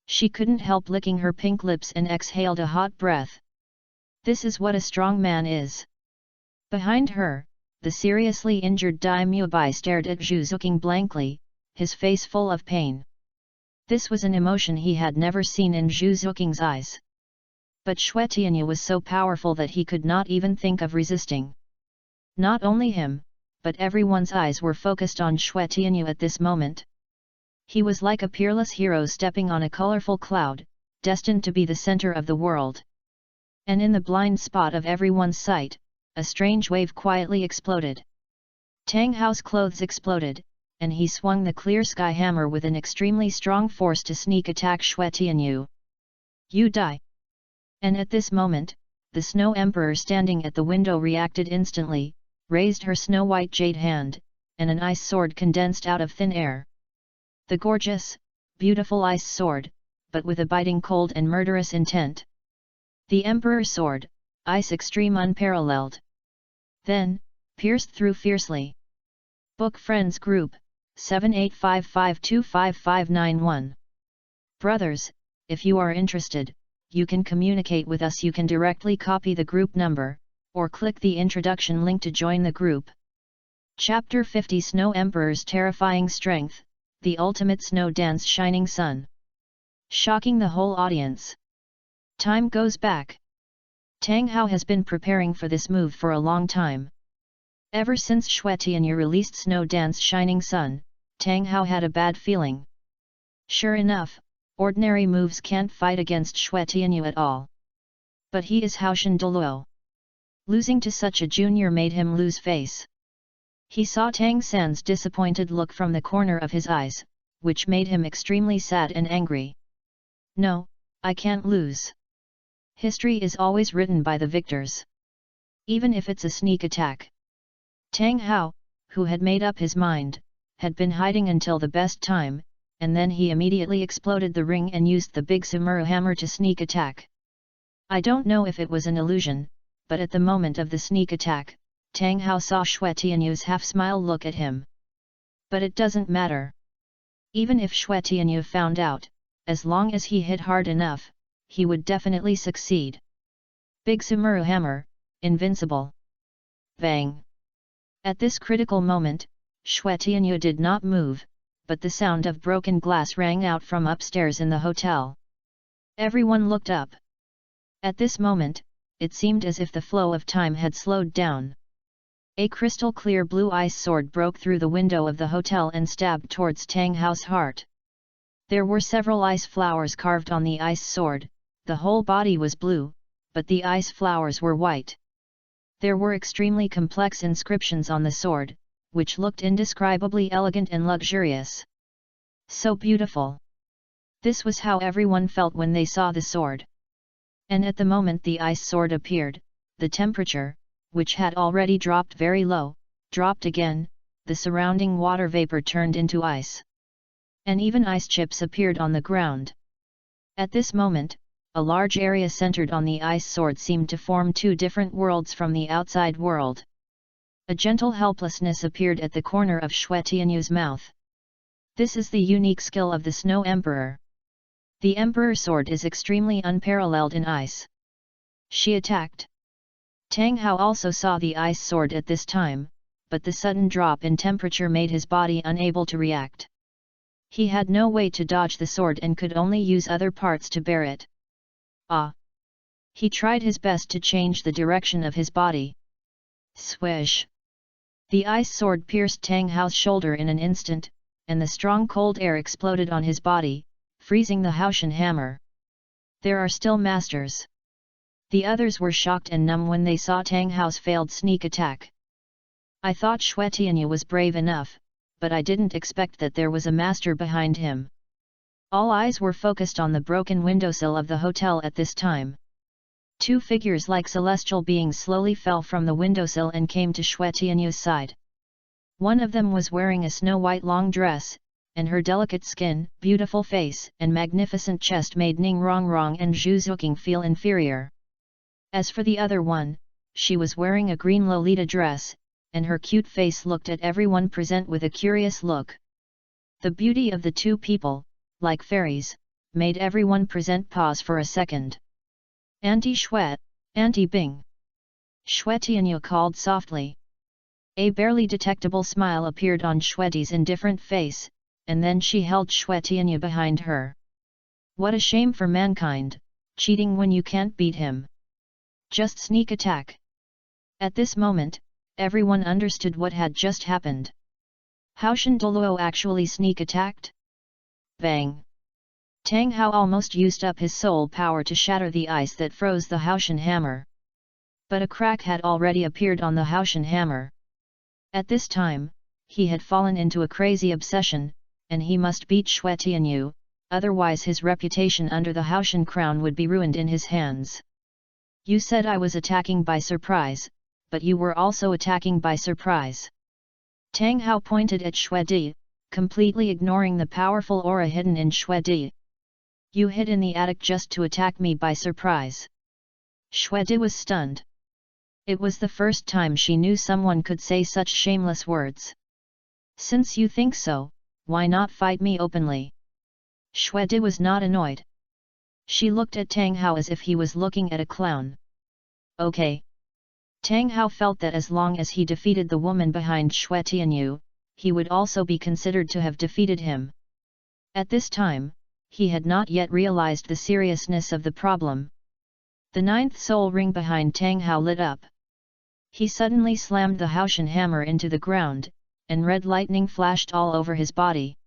She couldn't help licking her pink lips and exhaled a hot breath. This is what a strong man is. Behind her, the seriously injured Dai Mubai stared at Zhu Zuqing blankly, his face full of pain. This was an emotion he had never seen in Zhu Zuqing's eyes. But Xue Tianyu was so powerful that he could not even think of resisting. Not only him, but everyone's eyes were focused on Xue Tianyu at this moment. He was like a peerless hero stepping on a colorful cloud, destined to be the center of the world. And in the blind spot of everyone's sight, a strange wave quietly exploded. Tang Hao's clothes exploded, and he swung the clear sky hammer with an extremely strong force to sneak attack Xue Tianyu. You die! And at this moment, the Snow Emperor standing at the window reacted instantly, raised her snow-white jade hand, and an ice sword condensed out of thin air. The gorgeous, beautiful ice sword, but with a biting cold and murderous intent. The Emperor's sword, ice extreme unparalleled. Then, pierced through fiercely. Book Friends Group, 7855255591. Brothers, if you are interested, you can communicate with us. You can directly copy the group number, or click the introduction link to join the group. Chapter 50 Snow Emperor's Terrifying Strength, the Ultimate Snow Dance Shining Sun. Shocking the whole audience. Time goes back. Tang Hao has been preparing for this move for a long time. Ever since Xue Tianyu released Snow Dance Shining Sun, Tang Hao had a bad feeling. Sure enough, ordinary moves can't fight against Xue Tianyu at all. But he is Haoshan Douluo. Losing to such a junior made him lose face. He saw Tang San's disappointed look from the corner of his eyes, which made him extremely sad and angry. No, I can't lose. History is always written by the victors. Even if it's a sneak attack. Tang Hao, who had made up his mind, had been hiding until the best time, and then he immediately exploded the ring and used the big Sumuru hammer to sneak attack. I don't know if it was an illusion, but at the moment of the sneak attack, Tang Hao saw Xue Tianyu's half-smile look at him. But it doesn't matter. Even if Xue Tianyu found out, as long as he hit hard enough, he would definitely succeed. Big Sumuru hammer, invincible. Bang! At this critical moment, Xue Tianyu did not move, but the sound of broken glass rang out from upstairs in the hotel. Everyone looked up. At this moment, it seemed as if the flow of time had slowed down. A crystal-clear blue ice sword broke through the window of the hotel and stabbed towards Tang Hao's heart. There were several ice flowers carved on the ice sword, the whole body was blue, but the ice flowers were white. There were extremely complex inscriptions on the sword, which looked indescribably elegant and luxurious. So beautiful! This was how everyone felt when they saw the sword. And at the moment the ice sword appeared, the temperature, which had already dropped very low, dropped again, the surrounding water vapor turned into ice. And even ice chips appeared on the ground. At this moment, a large area centered on the ice sword seemed to form two different worlds from the outside world. A gentle helplessness appeared at the corner of Xue Tianyu's mouth. This is the unique skill of the Snow Emperor. The Emperor sword is extremely unparalleled in ice. She attacked. Tang Hao also saw the ice sword at this time, but the sudden drop in temperature made his body unable to react. He had no way to dodge the sword and could only use other parts to bear it. Ah! He tried his best to change the direction of his body. Swish! The ice sword pierced Tang Hao's shoulder in an instant, and the strong cold air exploded on his body, freezing the Haoshan hammer. There are still masters. The others were shocked and numb when they saw Tang Hao's failed sneak attack. I thought Xue Tianyu was brave enough, but I didn't expect that there was a master behind him. All eyes were focused on the broken windowsill of the hotel at this time. Two figures like celestial beings slowly fell from the windowsill and came to Xue Tianyu's side. One of them was wearing a snow-white long dress, and her delicate skin, beautiful face, and magnificent chest made Ning Rongrong and Zhu Zuqing feel inferior. As for the other one, she was wearing a green Lolita dress, and her cute face looked at everyone present with a curious look. The beauty of the two people, like fairies, made everyone present pause for a second. Auntie Xue, Auntie Bing. Xue Tianyu called softly. A barely detectable smile appeared on Xueti's indifferent face, and then she held Xue Tianyu behind her. What a shame for mankind, cheating when you can't beat him. Just sneak attack. At this moment, everyone understood what had just happened. Haoshan Douluo actually sneak attacked? Bang! Tang Hao almost used up his soul power to shatter the ice that froze the Haoshan hammer. But a crack had already appeared on the Haoshan hammer. At this time, he had fallen into a crazy obsession, and he must beat Xue Tianyu, otherwise his reputation under the Haoshan crown would be ruined in his hands. You said I was attacking by surprise, but you were also attacking by surprise. Tang Hao pointed at Xue Di, completely ignoring the powerful aura hidden in Xue Di. You hid in the attic just to attack me by surprise. Xue Di was stunned. It was the first time she knew someone could say such shameless words. Since you think so, why not fight me openly? Xue Di was not annoyed. She looked at Tang Hao as if he was looking at a clown. Okay. Tang Hao felt that as long as he defeated the woman behind Xue Tianyu, he would also be considered to have defeated him. At this time, he had not yet realized the seriousness of the problem. The ninth soul ring behind Tang Hao lit up. He suddenly slammed the Haoshan hammer into the ground, and red lightning flashed all over his body.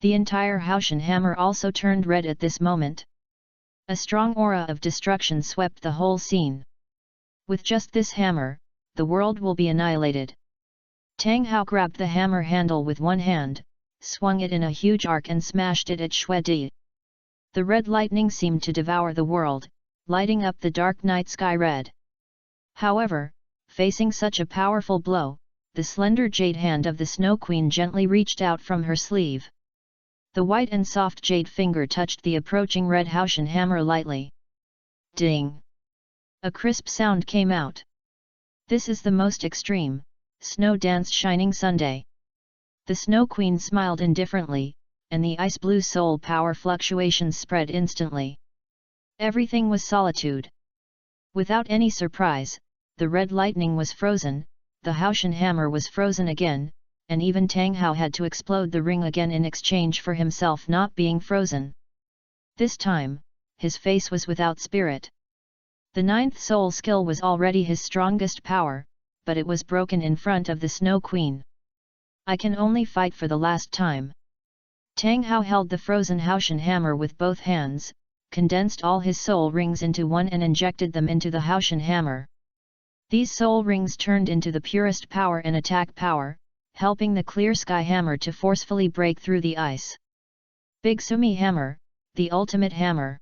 The entire Haoshan hammer also turned red at this moment. A strong aura of destruction swept the whole scene. With just this hammer, the world will be annihilated. Tang Hao grabbed the hammer handle with one hand, swung it in a huge arc and smashed it at Xue Di. The red lightning seemed to devour the world, lighting up the dark night sky red. However, facing such a powerful blow, the slender jade hand of the Snow Queen gently reached out from her sleeve. The white and soft jade finger touched the approaching red Haoshan hammer lightly. Ding! A crisp sound came out. This is the most extreme, snow dance shining Sunday. The Snow Queen smiled indifferently, and the ice blue soul power fluctuations spread instantly. Everything was solitude. Without any surprise, the red lightning was frozen, the Haoshan hammer was frozen again, and even Tang Hao had to explode the ring again in exchange for himself not being frozen. This time, his face was without spirit. The ninth soul skill was already his strongest power, but it was broken in front of the Snow Queen. I can only fight for the last time. Tang Hao held the frozen Haoshan hammer with both hands, condensed all his soul rings into one and injected them into the Haoshan hammer. These soul rings turned into the purest power and attack power, helping the clear sky hammer to forcefully break through the ice. Big Sumi Hammer, the ultimate hammer.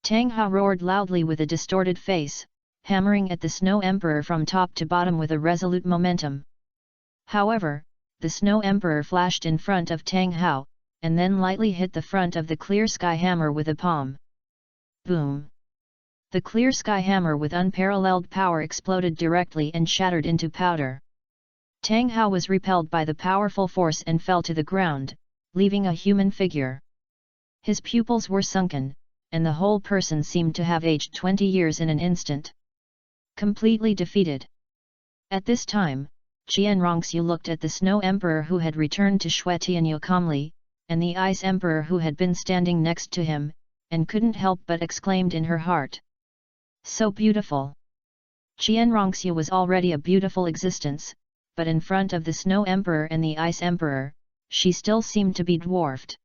Tang Hao roared loudly with a distorted face, hammering at the Snow Emperor from top to bottom with a resolute momentum. However, the Snow Emperor flashed in front of Tang Hao, and then lightly hit the front of the clear sky hammer with a palm. Boom! The clear sky hammer with unparalleled power exploded directly and shattered into powder. Tang Hao was repelled by the powerful force and fell to the ground, leaving a human figure. His pupils were sunken, and the whole person seemed to have aged 20 years in an instant. Completely defeated. At this time, Qian Renxue looked at the Snow Emperor who had returned to Shui Tianyu calmly, and the Ice Emperor who had been standing next to him, and couldn't help but exclaimed in her heart. So beautiful! Qian Renxue was already a beautiful existence, but in front of the Snow Emperor and the Ice Emperor, she still seemed to be dwarfed.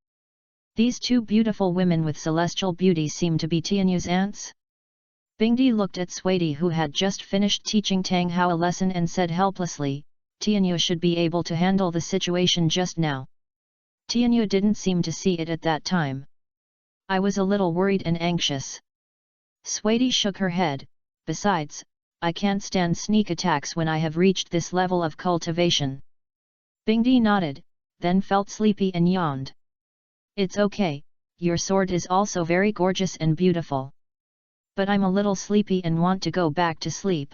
These two beautiful women with celestial beauty seemed to be Tianyu's aunts. Bingdi looked at Suidi who had just finished teaching Tang Hao a lesson and said helplessly, Tianyu should be able to handle the situation just now. Tianyu didn't seem to see it at that time. I was a little worried and anxious. Suidi shook her head, besides, I can't stand sneak attacks when I have reached this level of cultivation. Bingdi nodded, then felt sleepy and yawned. It's okay, your sword is also very gorgeous and beautiful. But I'm a little sleepy and want to go back to sleep.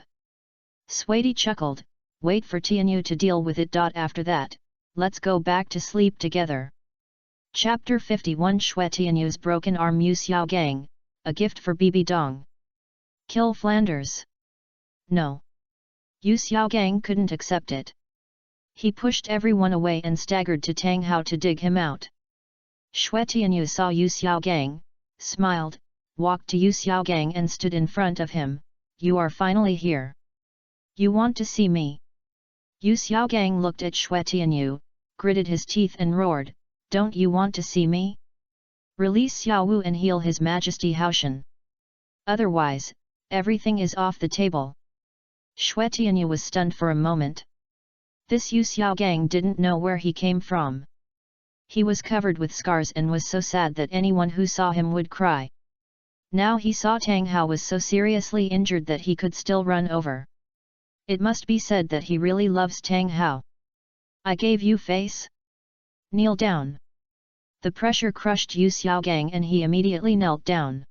Suidi chuckled, wait for Tianyu to deal with it. After that, let's go back to sleep together. Chapter 51 Shui Tianyu's broken arm. Yu Xiaogang, a gift for Bibi Dong. Kill Flanders. No. Yu Xiaogang couldn't accept it. He pushed everyone away and staggered to Tang Hao to dig him out. Shui Tianyu saw Yu Xiaogang, smiled, walked to Yu Xiaogang and stood in front of him. You are finally here. You want to see me? Yu Xiaogang looked at Shui Tianyu, gritted his teeth and roared, don't you want to see me? Release Xiao Wu and heal His Majesty Haoshan. Otherwise, everything is off the table. Shui Tianyu was stunned for a moment. This Yu Xiaogang didn't know where he came from. He was covered with scars and was so sad that anyone who saw him would cry. Now he saw Tang Hao was so seriously injured that he could still run over. It must be said that he really loves Tang Hao. I gave you face? Kneel down. The pressure crushed Yu Xiaogang and he immediately knelt down.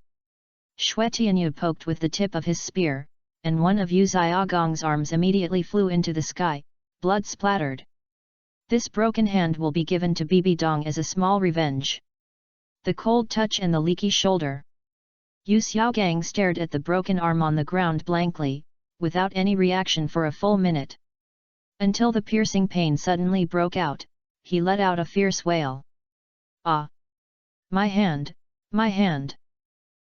Shui Tianyu poked with the tip of his spear, and one of Yu Xiaogang's arms immediately flew into the sky, blood splattered. This broken hand will be given to Bibi Dong as a small revenge. The cold touch and the leaky shoulder. Yu Xiaogang stared at the broken arm on the ground blankly, without any reaction for a full minute. Until the piercing pain suddenly broke out, he let out a fierce wail. Ah! My hand, my hand!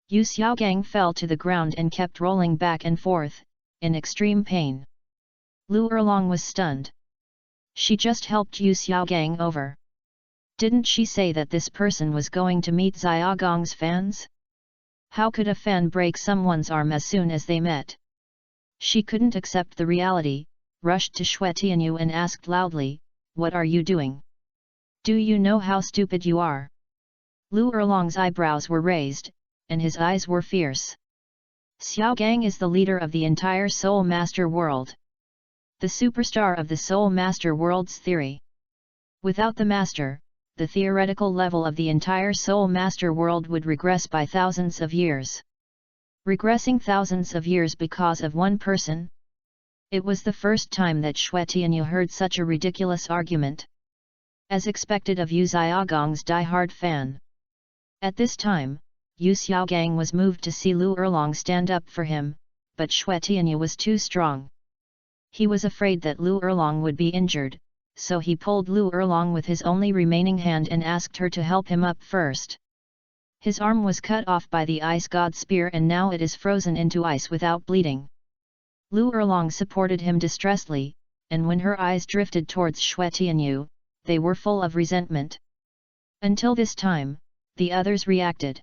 Yu Xiaogang fell to the ground and kept rolling back and forth, in extreme pain. Lu Erlong was stunned. She just helped Yu Xiaogang over. Didn't she say that this person was going to meet Xiaogang's fans? How could a fan break someone's arm as soon as they met? She couldn't accept the reality, rushed to Shui Tianyu and asked loudly, what are you doing? Do you know how stupid you are? Lu Erlong's eyebrows were raised, and his eyes were fierce. Xiaogang is the leader of the entire Soul Master world. The superstar of the Soul Master world's theory. Without the Master, the theoretical level of the entire Soul Master world would regress by thousands of years. Regressing thousands of years because of one person? It was the first time that Shui Tianyu heard such a ridiculous argument. As expected of Yu Xiaogang's die-hard fan. At this time, Yu Xiaogang was moved to see Lu Erlong stand up for him, but Shui Tianyu was too strong. He was afraid that Lu Erlong would be injured, so he pulled Lu Erlong with his only remaining hand and asked her to help him up first. His arm was cut off by the ice god spear and now it is frozen into ice without bleeding. Lu Erlong supported him distressedly, and when her eyes drifted towards Shui Tianyu, they were full of resentment. Until this time, the others reacted.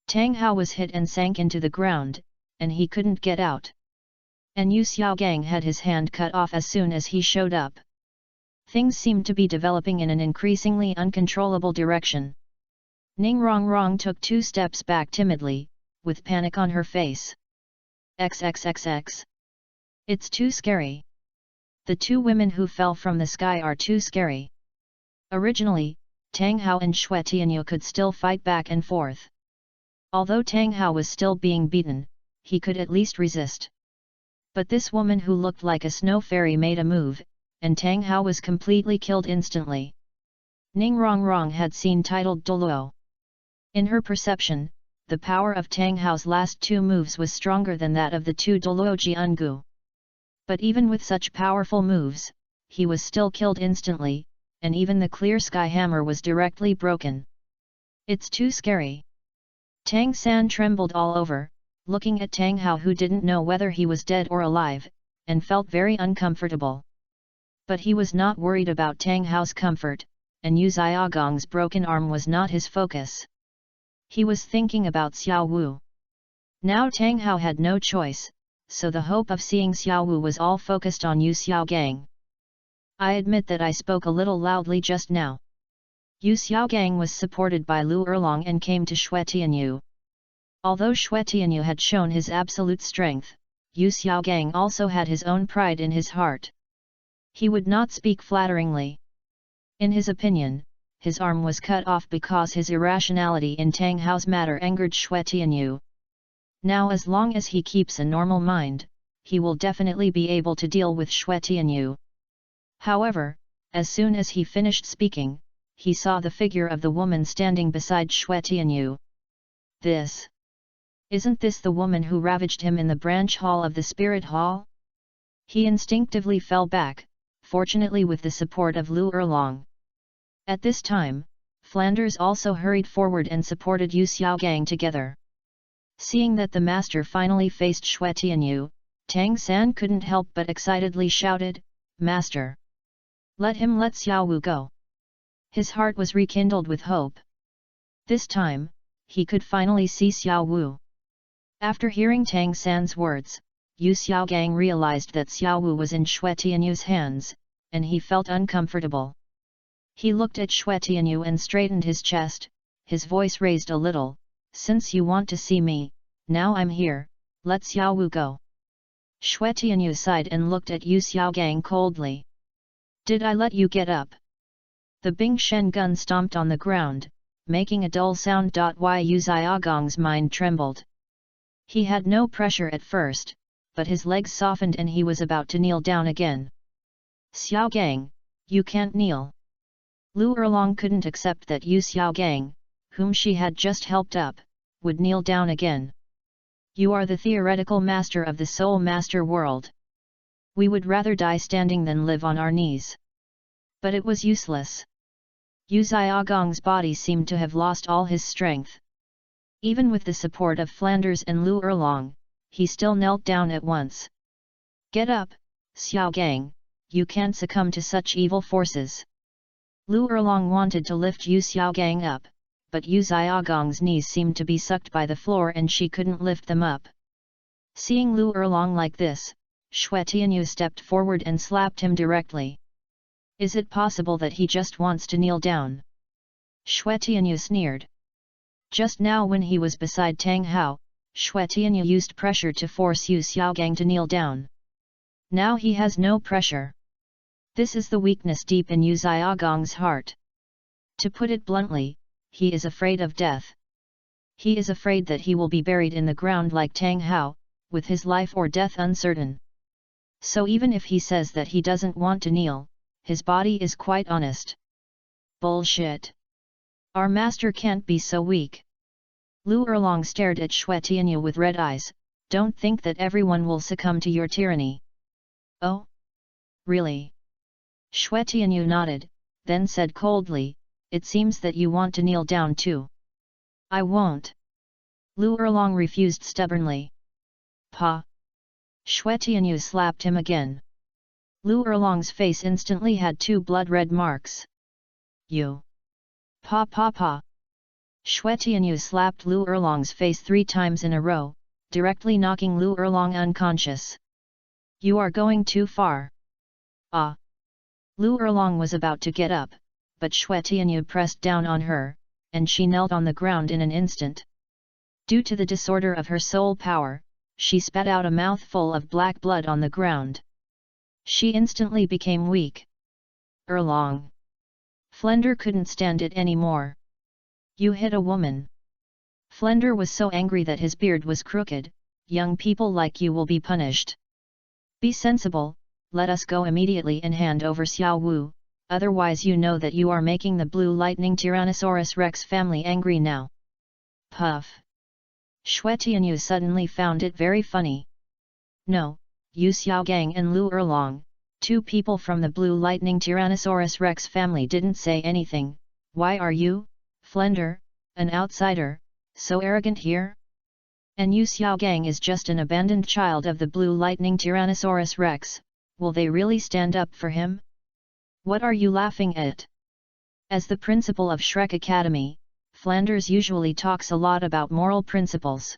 Tang Hao was hit and sank into the ground, and he couldn't get out. And Yu Xiaogang had his hand cut off as soon as he showed up. Things seemed to be developing in an increasingly uncontrollable direction. Ning Rongrong took 2 steps back timidly, with panic on her face. XXXX. It's too scary. The 2 women who fell from the sky are too scary. Originally, Tang Hao and Xue Tianyu could still fight back and forth. Although Tang Hao was still being beaten, he could at least resist. But this woman who looked like a snow fairy made a move, and Tang Hao was completely killed instantly. Ning Rongrong had seen titled Douluo. In her perception, the power of Tang Hao's last 2 moves was stronger than that of the 2 Douluo Jiangu. But even with such powerful moves, he was still killed instantly, and even the clear sky hammer was directly broken. It's too scary. Tang San trembled all over, looking at Tang Hao who didn't know whether he was dead or alive, and felt very uncomfortable. But he was not worried about Tang Hao's comfort, and Yu Xiaogang's broken arm was not his focus. He was thinking about Xiao Wu. Now Tang Hao had no choice, so the hope of seeing Xiao Wu was all focused on Yu Xiaogang. I admit that I spoke a little loudly just now. Yu Xiaogang was supported by Lu Erlong and came to Xue Tianyu. Although Xue Tianyu had shown his absolute strength, Yu Xiaogang also had his own pride in his heart. He would not speak flatteringly. In his opinion, his arm was cut off because his irrationality in Tang Hao's matter angered Xue Tianyu. Now as long as he keeps a normal mind, he will definitely be able to deal with Xue Tianyu. However, as soon as he finished speaking, he saw the figure of the woman standing beside Xue Tianyu. Isn't this the woman who ravaged him in the branch hall of the spirit hall? He instinctively fell back, fortunately with the support of Lu Erlong. At this time, Flanders also hurried forward and supported Yu Xiaogang together. Seeing that the master finally faced Xue Tianyu, Tang San couldn't help but excitedly shouted, "Master! Let Xiao Wu go!" His heart was rekindled with hope. This time, he could finally see Xiao Wu. After hearing Tang San's words, Yu Xiaogang realized that Xiao Wu was in Xue Tianyu's hands, and he felt uncomfortable. He looked at Xue Tianyu and straightened his chest, his voice raised a little, "Since you want to see me, now I'm here, let Xiao Wu go." Xue Tianyu sighed and looked at Yu Xiaogang coldly. "Did I let you get up?" The Bing Shen gun stomped on the ground, making a dull sound. Why Yu Xiaogang's mind trembled. He had no pressure at first, but his legs softened and he was about to kneel down again. "Xiaogang, you can't kneel." Lu Erlong couldn't accept that Yu Xiaogang, whom she had just helped up, would kneel down again. "You are the theoretical master of the soul master world. We would rather die standing than live on our knees." But it was useless. Yu Xiaogang's body seemed to have lost all his strength. Even with the support of Flanders and Lu Erlong, he still knelt down at once. "Get up, Xiaogang, you can't succumb to such evil forces." Lu Erlong wanted to lift Yu Xiaogang up, but Yu Xiaogang's knees seemed to be sucked by the floor and she couldn't lift them up. Seeing Lu Erlong like this, Xue Tianyu stepped forward and slapped him directly. "Is it possible that he just wants to kneel down?" Xue Tianyu sneered. Just now when he was beside Tang Hao, Xue Tianyu used pressure to force Yu Xiaogang to kneel down. Now he has no pressure. This is the weakness deep in Yu Xiaogang's heart. To put it bluntly, he is afraid of death. He is afraid that he will be buried in the ground like Tang Hao, with his life or death uncertain. So even if he says that he doesn't want to kneel, his body is quite honest. Bullshit. Our master can't be so weak. Lu Erlong stared at Xue Tianyu with red eyes. "Don't think that everyone will succumb to your tyranny." "Oh? Really?" Xue Tianyu nodded, then said coldly, "It seems that you want to kneel down too." "I won't." Lu Erlong refused stubbornly. "Pa!" Xue Tianyu slapped him again. Lu Erlong's face instantly had 2 blood-red marks. "You! Pa pa pa! Xue Tianyu slapped Lu Erlong's face 3 times in a row, directly knocking Lu Erlong unconscious. You are going too far. Ah! Lu Erlong was about to get up, but Xue Tianyu pressed down on her, and she knelt on the ground in an instant. Due to the disorder of her soul power, she spat out a mouthful of black blood on the ground. She instantly became weak. Erlong. Flender couldn't stand it anymore. You hit a woman. Flender was so angry that his beard was crooked. Young people like you will be punished. Be sensible, let us go immediately and hand over Xiao Wu, otherwise you know that you are making the Blue Lightning Tyrannosaurus Rex family angry now. Puff. Xue Tianyu suddenly found it very funny. No, Yu Xiaogang and Lu Erlong, 2 people from the Blue Lightning Tyrannosaurus Rex family didn't say anything. Why are you, Flender, an outsider, so arrogant here? And Yu Xiaogang is just an abandoned child of the Blue Lightning Tyrannosaurus Rex, will they really stand up for him? What are you laughing at? As the principal of Shrek Academy, Flanders usually talks a lot about moral principles.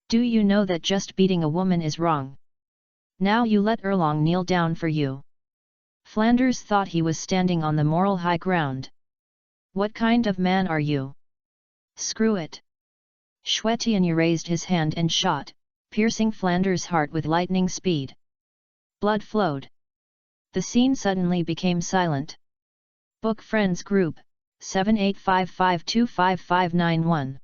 Do you know that just beating a woman is wrong? Now you let Erlong kneel down for you. Flanders thought he was standing on the moral high ground. What kind of man are you? Screw it. Xue Tianyu raised his hand and shot, piercing Flanders' heart with lightning speed. Blood flowed. The scene suddenly became silent. Book Friends Group, 7855255591.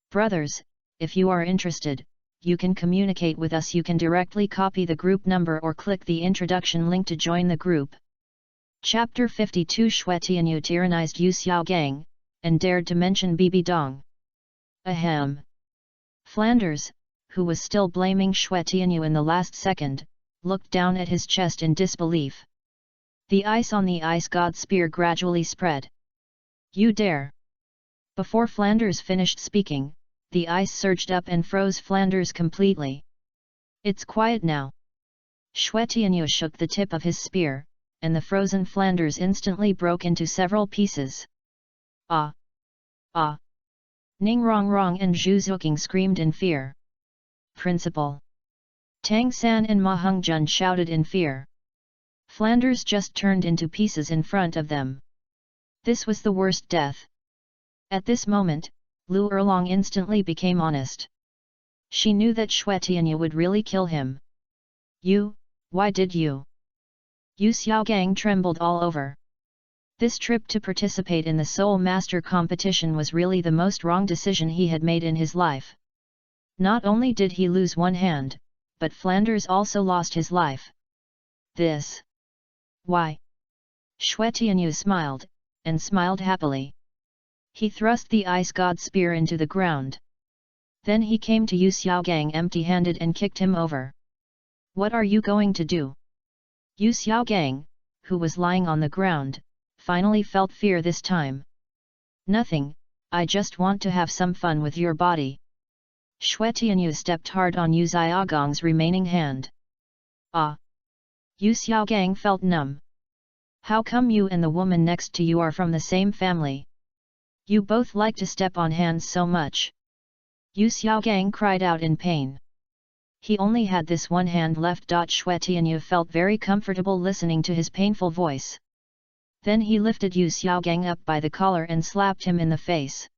Brothers, if you are interested, you can communicate with us. You can directly copy the group number or click the introduction link to join the group. Chapter 52 Xue Tianyu tyrannized Yu Xiaogang, and dared to mention Bibi Dong. Ahem. Flanders, who was still blaming Xue Tianyu in the last second, looked down at his chest in disbelief. The ice on the ice god spear gradually spread. You dare! Before Flanders finished speaking, the ice surged up and froze Flanders completely. It's quiet now. Xue Tianyu shook the tip of his spear, and the frozen Flanders instantly broke into several pieces. Ah! Ah! Ning Rongrong and Zhu Zuqing screamed in fear. Principal! Tang San and Ma Hongjun shouted in fear. Flanders just turned into pieces in front of them. This was the worst death. At this moment, Lu Erlong instantly became honest. She knew that Xue Tianyu would really kill him. You, why did you? Yu Xiaogang trembled all over. This trip to participate in the Soul Master competition was really the most wrong decision he had made in his life. Not only did he lose one hand, but Flanders also lost his life. This. Why? Xue Tianyu smiled, and smiled happily. He thrust the ice god spear into the ground. Then he came to Yu Xiaogang empty-handed and kicked him over. What are you going to do? Yu Xiaogang, who was lying on the ground, finally felt fear this time. Nothing, I just want to have some fun with your body. Xue Tianyu stepped hard on Yu Xiaogang's remaining hand. Ah! Yu Xiaogang felt numb. How come you and the woman next to you are from the same family? You both like to step on hands so much. Yu Xiaogang cried out in pain. He only had this one hand left. Xue Tianyu felt very comfortable listening to his painful voice. Then he lifted Yu Xiaogang up by the collar and slapped him in the face.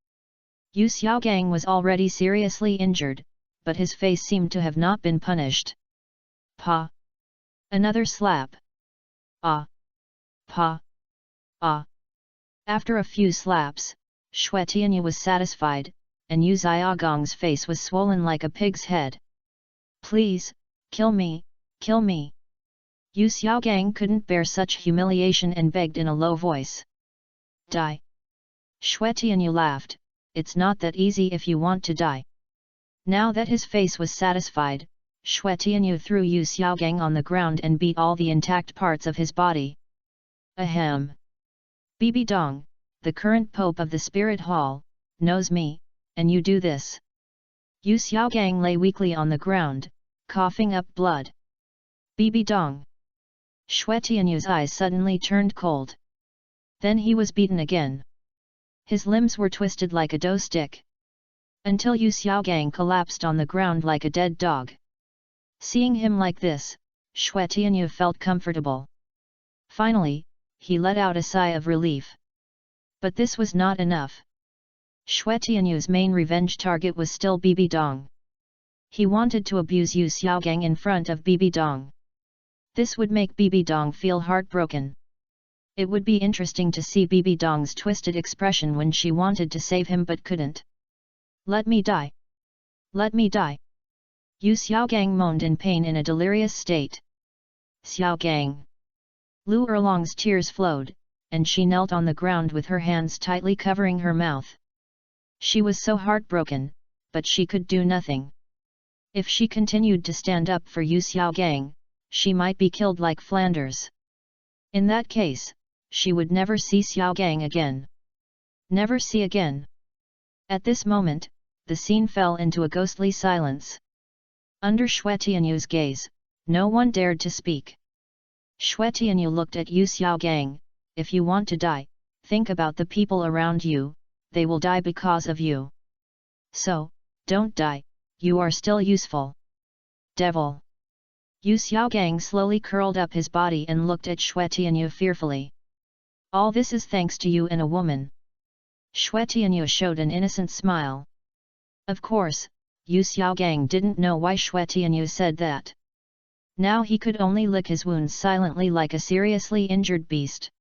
Yu Xiaogang was already seriously injured, but his face seemed to have not been punished. Pa! Another slap. Ah! Pa! Ah! After a few slaps, Xue Tianyu was satisfied, and Yu Xiaogang's face was swollen like a pig's head. Please, kill me, kill me. Yu Xiaogang couldn't bear such humiliation and begged in a low voice. Die. Xue Tianyu laughed, it's not that easy if you want to die. Now that his face was satisfied, Xue Tianyu threw Yu Xiaogang on the ground and beat all the intact parts of his body. Ahem. Bibi Dong, the current pope of the Spirit Hall, knows me, and you do this. Yu Xiaogang lay weakly on the ground, coughing up blood. Bibi Dong. Xue Tianyu's eyes suddenly turned cold. Then he was beaten again. His limbs were twisted like a dough stick, until Yu Xiaogang collapsed on the ground like a dead dog. Seeing him like this, Xue Tianyu felt comfortable. Finally, he let out a sigh of relief. But this was not enough. Xue Tianyu's main revenge target was still Bibi Dong. He wanted to abuse Yu Xiaogang in front of Bibi Dong. This would make Bibi Dong feel heartbroken. It would be interesting to see Bibi Dong's twisted expression when she wanted to save him but couldn't. Let me die! Let me die! Yu Xiaogang moaned in pain in a delirious state. Xiaogang! Lu Erlong's tears flowed, and she knelt on the ground with her hands tightly covering her mouth. She was so heartbroken, but she could do nothing. If she continued to stand up for Yu Xiaogang, she might be killed like Flanders. In that case, she would never see Xiaogang again. Never see again. At this moment, the scene fell into a ghostly silence. Under Xue Tianyu's gaze, no one dared to speak. Xue Tianyu looked at Yu Xiaogang. If you want to die, think about the people around you, they will die because of you. So, don't die, you are still useful. Devil! Yu Xiaogang slowly curled up his body and looked at Xue Tianyu fearfully. All this is thanks to you and a woman. Xue Tianyu showed an innocent smile. Of course, Yu Xiaogang didn't know why Xue Tianyu said that. Now he could only lick his wounds silently like a seriously injured beast.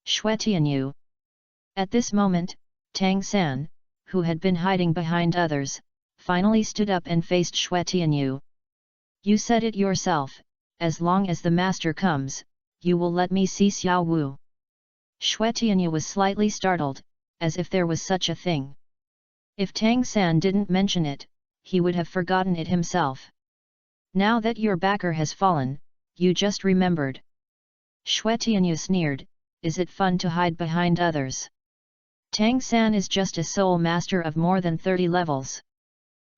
Xue Tianyu. At this moment, Tang San, who had been hiding behind others, finally stood up and faced Xue Tianyu. You said it yourself, as long as the master comes, you will let me see Xiao Wu. Xue Tianyu was slightly startled, as if there was such a thing. If Tang San didn't mention it, he would have forgotten it himself. Now that your backer has fallen, you just remembered. Xue Tianyu sneered, is it fun to hide behind others? Tang San is just a soul master of more than 30 levels.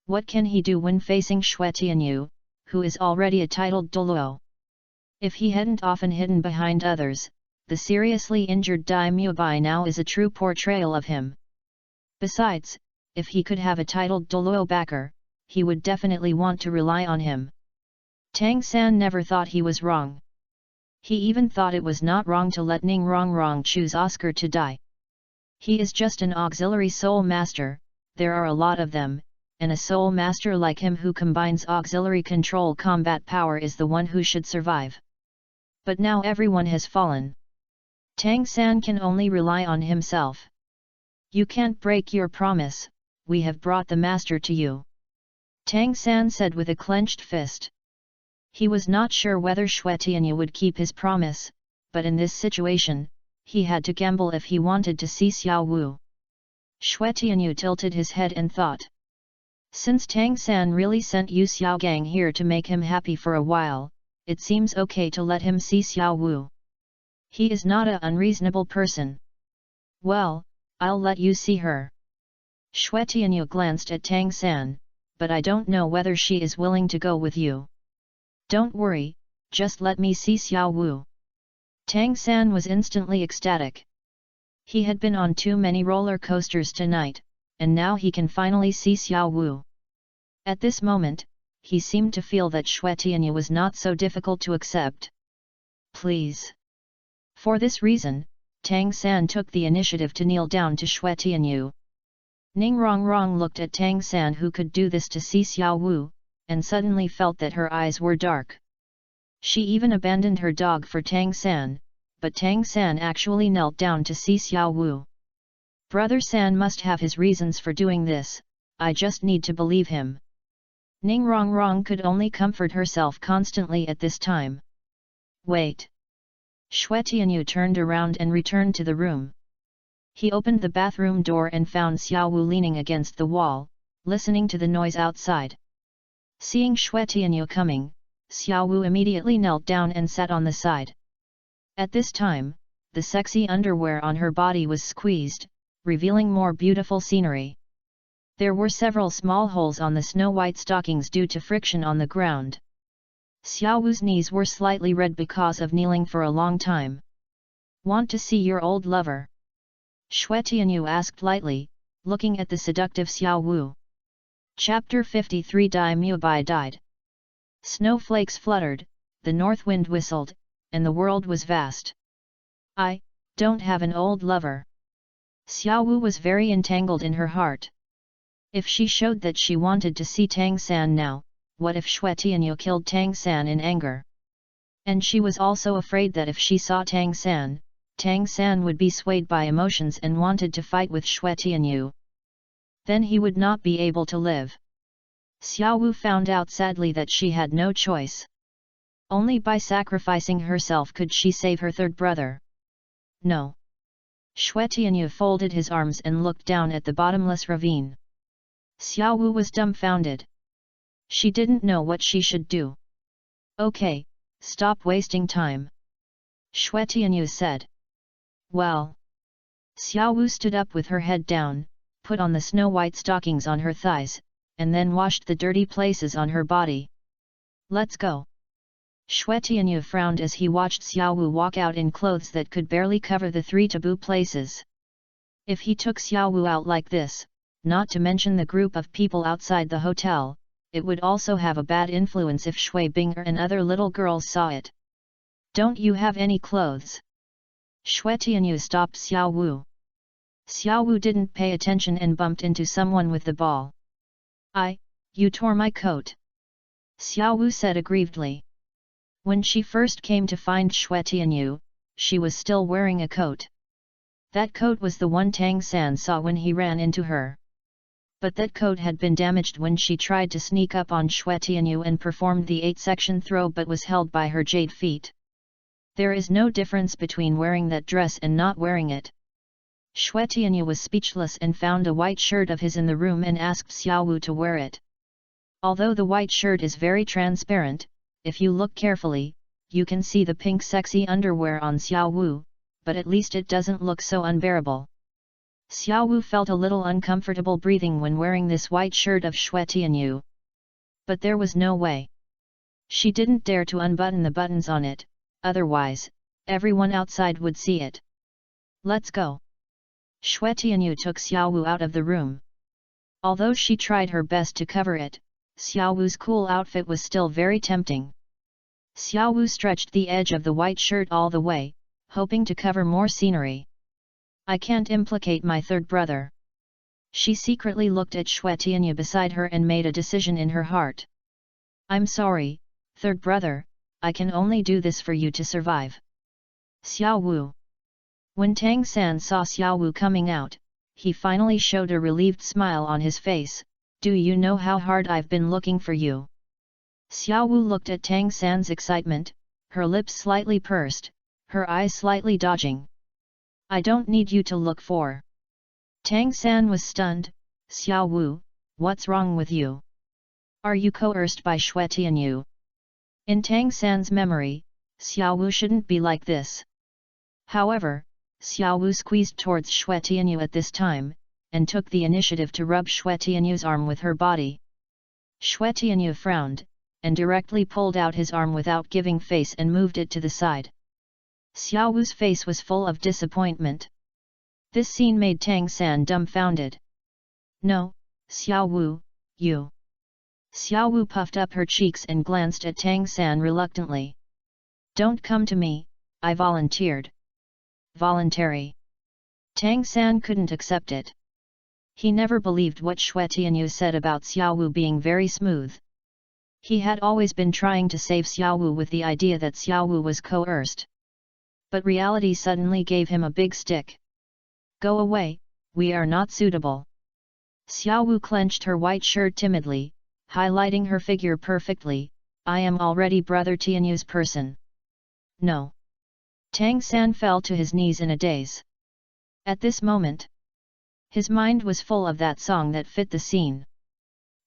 What can he do when facing Xue Tianyu, who is already a titled Douluo? If he hadn't often hidden behind others, the seriously injured daimyo by now is a true portrayal of him. Besides, if he could have a titled Douluo backer, he would definitely want to rely on him. Tang San never thought he was wrong. He even thought it was not wrong to let Ning Rongrong choose Oscar to die. He is just an auxiliary soul master, there are a lot of them, and a soul master like him who combines auxiliary control combat power is the one who should survive. But now everyone has fallen. Tang San can only rely on himself. You can't break your promise, we have brought the master to you. Tang San said with a clenched fist. He was not sure whether Xue Tianyu would keep his promise, but in this situation, he had to gamble if he wanted to see Xiao Wu. Xue Tianyu tilted his head and thought. Since Tang San really sent Yu Xiaogang here to make him happy for a while, it seems okay to let him see Xiao Wu. He is not an unreasonable person. Well, I'll let you see her. Xue Tianyu glanced at Tang San, but I don't know whether she is willing to go with you. Don't worry, just let me see Xiao Wu. Tang San was instantly ecstatic. He had been on too many roller coasters tonight, and now he can finally see Xiao Wu. At this moment, he seemed to feel that Xue Tianyu was not so difficult to accept. Please. For this reason, Tang San took the initiative to kneel down to Xue Tianyu. Ning Rongrong looked at Tang San who could do this to see Xiao Wu, and suddenly felt that her eyes were dark. She even abandoned her dog for Tang San, but Tang San actually knelt down to see Xiao Wu. Brother San must have his reasons for doing this, I just need to believe him. Ning Rongrong could only comfort herself constantly at this time. Wait. Xue Tianyu turned around and returned to the room. He opened the bathroom door and found Xiao Wu leaning against the wall, listening to the noise outside. Seeing Xue Tianyu coming, Xiao Wu immediately knelt down and sat on the side. At this time, the sexy underwear on her body was squeezed, revealing more beautiful scenery. There were several small holes on the snow-white stockings due to friction on the ground. Xiao Wu's knees were slightly red because of kneeling for a long time. Want to see your old lover? Xue Tianyu asked lightly, looking at the seductive Xiao Wu. Chapter 53 Dai Mu Bai died. Snowflakes fluttered, the north wind whistled, and the world was vast. I don't have an old lover. Xiao Wu was very entangled in her heart. If she showed that she wanted to see Tang San now, what if Xue Tianyu killed Tang San in anger? And she was also afraid that if she saw Tang San would be swayed by emotions and wanted to fight with Xue Tianyu. Then he would not be able to live. Xiao Wu found out sadly that she had no choice. Only by sacrificing herself could she save her third brother. No. Xue Tianyu folded his arms and looked down at the bottomless ravine. Xiao Wu was dumbfounded. She didn't know what she should do. Okay, stop wasting time. Xue Tianyu said. Well. Xiao Wu stood up with her head down, put on the snow-white stockings on her thighs, and then washed the dirty places on her body. Let's go. Xue Tianyu frowned as he watched Xiao Wu walk out in clothes that could barely cover the 3 taboo places. If he took Xiao Wu out like this, not to mention the group of people outside the hotel, it would also have a bad influence if Shui Binger and other little girls saw it. Don't you have any clothes? Xue Tianyu stopped Xiao Wu. Xiao Wu didn't pay attention and bumped into someone with the ball. You tore my coat. Xiao Wu said aggrievedly. When she first came to find Xue Tianyu, she was still wearing a coat. That coat was the one Tang San saw when he ran into her. But that coat had been damaged when she tried to sneak up on Xue Tianyu and performed the 8-section throw but was held by her jade feet. There is no difference between wearing that dress and not wearing it. Xue Tianyu was speechless and found a white shirt of his in the room and asked Xiao Wu to wear it. Although the white shirt is very transparent, if you look carefully, you can see the pink sexy underwear on Xiao Wu, but at least it doesn't look so unbearable. Xiao Wu felt a little uncomfortable breathing when wearing this white shirt of Xue Tianyu. But there was no way. She didn't dare to unbutton the buttons on it, otherwise, everyone outside would see it. Let's go. Xue Tianyu took Xiao Wu out of the room. Although she tried her best to cover it, Xiao Wu's cool outfit was still very tempting. Xiao Wu stretched the edge of the white shirt all the way, hoping to cover more scenery. I can't implicate my third brother. She secretly looked at Xue Tianyu beside her and made a decision in her heart. I'm sorry, third brother, I can only do this for you to survive. Xiao Wu. When Tang San saw Xiao Wu coming out, he finally showed a relieved smile on his face. Do you know how hard I've been looking for you? Xiao Wu looked at Tang San's excitement, her lips slightly pursed, her eyes slightly dodging. I don't need you to look for. Tang San was stunned. Xiao Wu, what's wrong with you? Are you coerced by Xue Tianyu? In Tang San's memory, Xiao Wu shouldn't be like this. However, Xiao Wu squeezed towards Xue Tianyu at this time, and took the initiative to rub Xue Tianyu's arm with her body. Xue Tianyu frowned, and directly pulled out his arm without giving face and moved it to the side. Xiao Wu's face was full of disappointment. This scene made Tang San dumbfounded. No, Xiao Wu, you. Xiao Wu puffed up her cheeks and glanced at Tang San reluctantly. Don't come to me, I volunteered. Voluntary. Tang San couldn't accept it. He never believed what Xue Tianyu said about Xiao Wu being very smooth. He had always been trying to save Xiao Wu with the idea that Xiao Wu was coerced. But reality suddenly gave him a big stick. Go away, we are not suitable. Xiao Wu clenched her white shirt timidly, highlighting her figure perfectly. I am already Brother Tianyu's person. No. Tang San fell to his knees in a daze. At this moment, his mind was full of that song that fit the scene.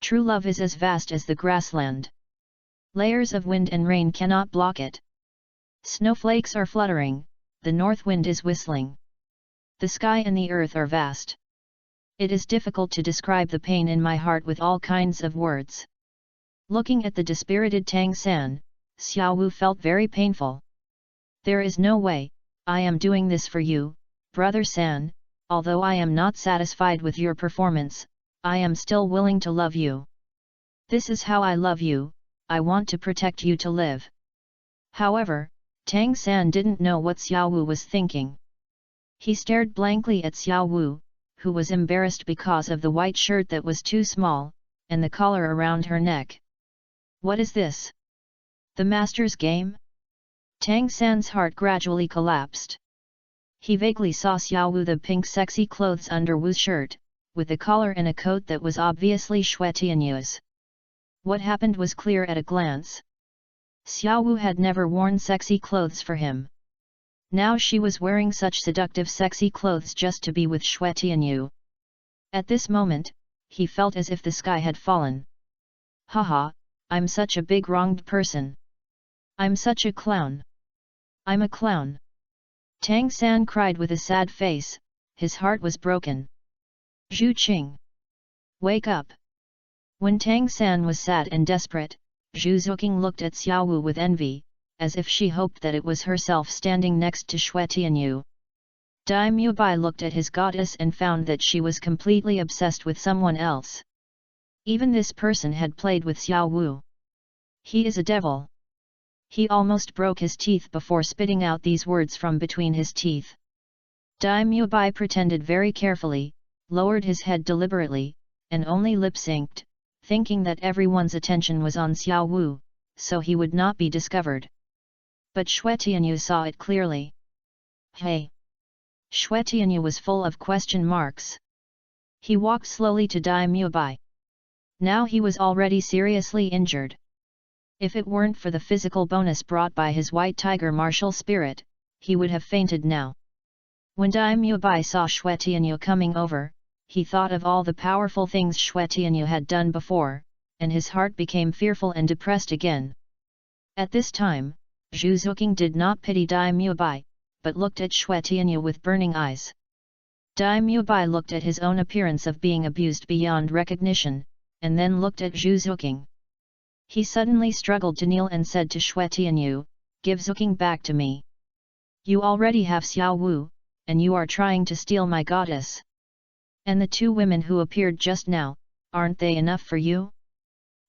True love is as vast as the grassland. Layers of wind and rain cannot block it. Snowflakes are fluttering, the north wind is whistling. The sky and the earth are vast. It is difficult to describe the pain in my heart with all kinds of words. Looking at the dispirited Tang San, Xiao Wu felt very painful. There is no way, I am doing this for you, Brother San, although I am not satisfied with your performance, I am still willing to love you. This is how I love you, I want to protect you to live. However, Tang San didn't know what Xiao Wu was thinking. He stared blankly at Xiao Wu, who was embarrassed because of the white shirt that was too small, and the collar around her neck. What is this? The master's game? Tang San's heart gradually collapsed. He vaguely saw Xiao Wu the pink sexy clothes under Wu's shirt, with a collar and a coat that was obviously Xue Tianyu's. What happened was clear at a glance. Xiao Wu had never worn sexy clothes for him. Now she was wearing such seductive sexy clothes just to be with Xue Tianyu. At this moment, he felt as if the sky had fallen. Haha, I'm such a big wronged person. I'm such a clown. I'm a clown. Tang San cried with a sad face, his heart was broken. Zhu Qing! Wake up! When Tang San was sad and desperate, Zhu Zuqing looked at Xiao Wu with envy, as if she hoped that it was herself standing next to Xue Tianyu. Dai Mubai looked at his goddess and found that she was completely obsessed with someone else. Even this person had played with Xiao Wu. He is a devil. He almost broke his teeth before spitting out these words from between his teeth. Dai Mubai pretended very carefully, lowered his head deliberately, and only lip-synced, thinking that everyone's attention was on Xiao Wu, so he would not be discovered. But Xue Tianyu saw it clearly. Hey! Xue Tianyu was full of question marks. He walked slowly to Dai Mubai. Now he was already seriously injured. If it weren't for the physical bonus brought by his white tiger martial spirit, he would have fainted now. When Dai Mubai saw Xue Tianyu coming over, he thought of all the powerful things Xue Tianyu had done before, and his heart became fearful and depressed again. At this time, Zhu Zuqing did not pity Dai Mubai, but looked at Xue Tianyu with burning eyes. Dai Mubai looked at his own appearance of being abused beyond recognition, and then looked at Zhu Zuqing. He suddenly struggled to kneel and said to Xue Tianyu, "Give Zuqing back to me. You already have Xiao Wu, and you are trying to steal my goddess. And the two women who appeared just now, aren't they enough for you?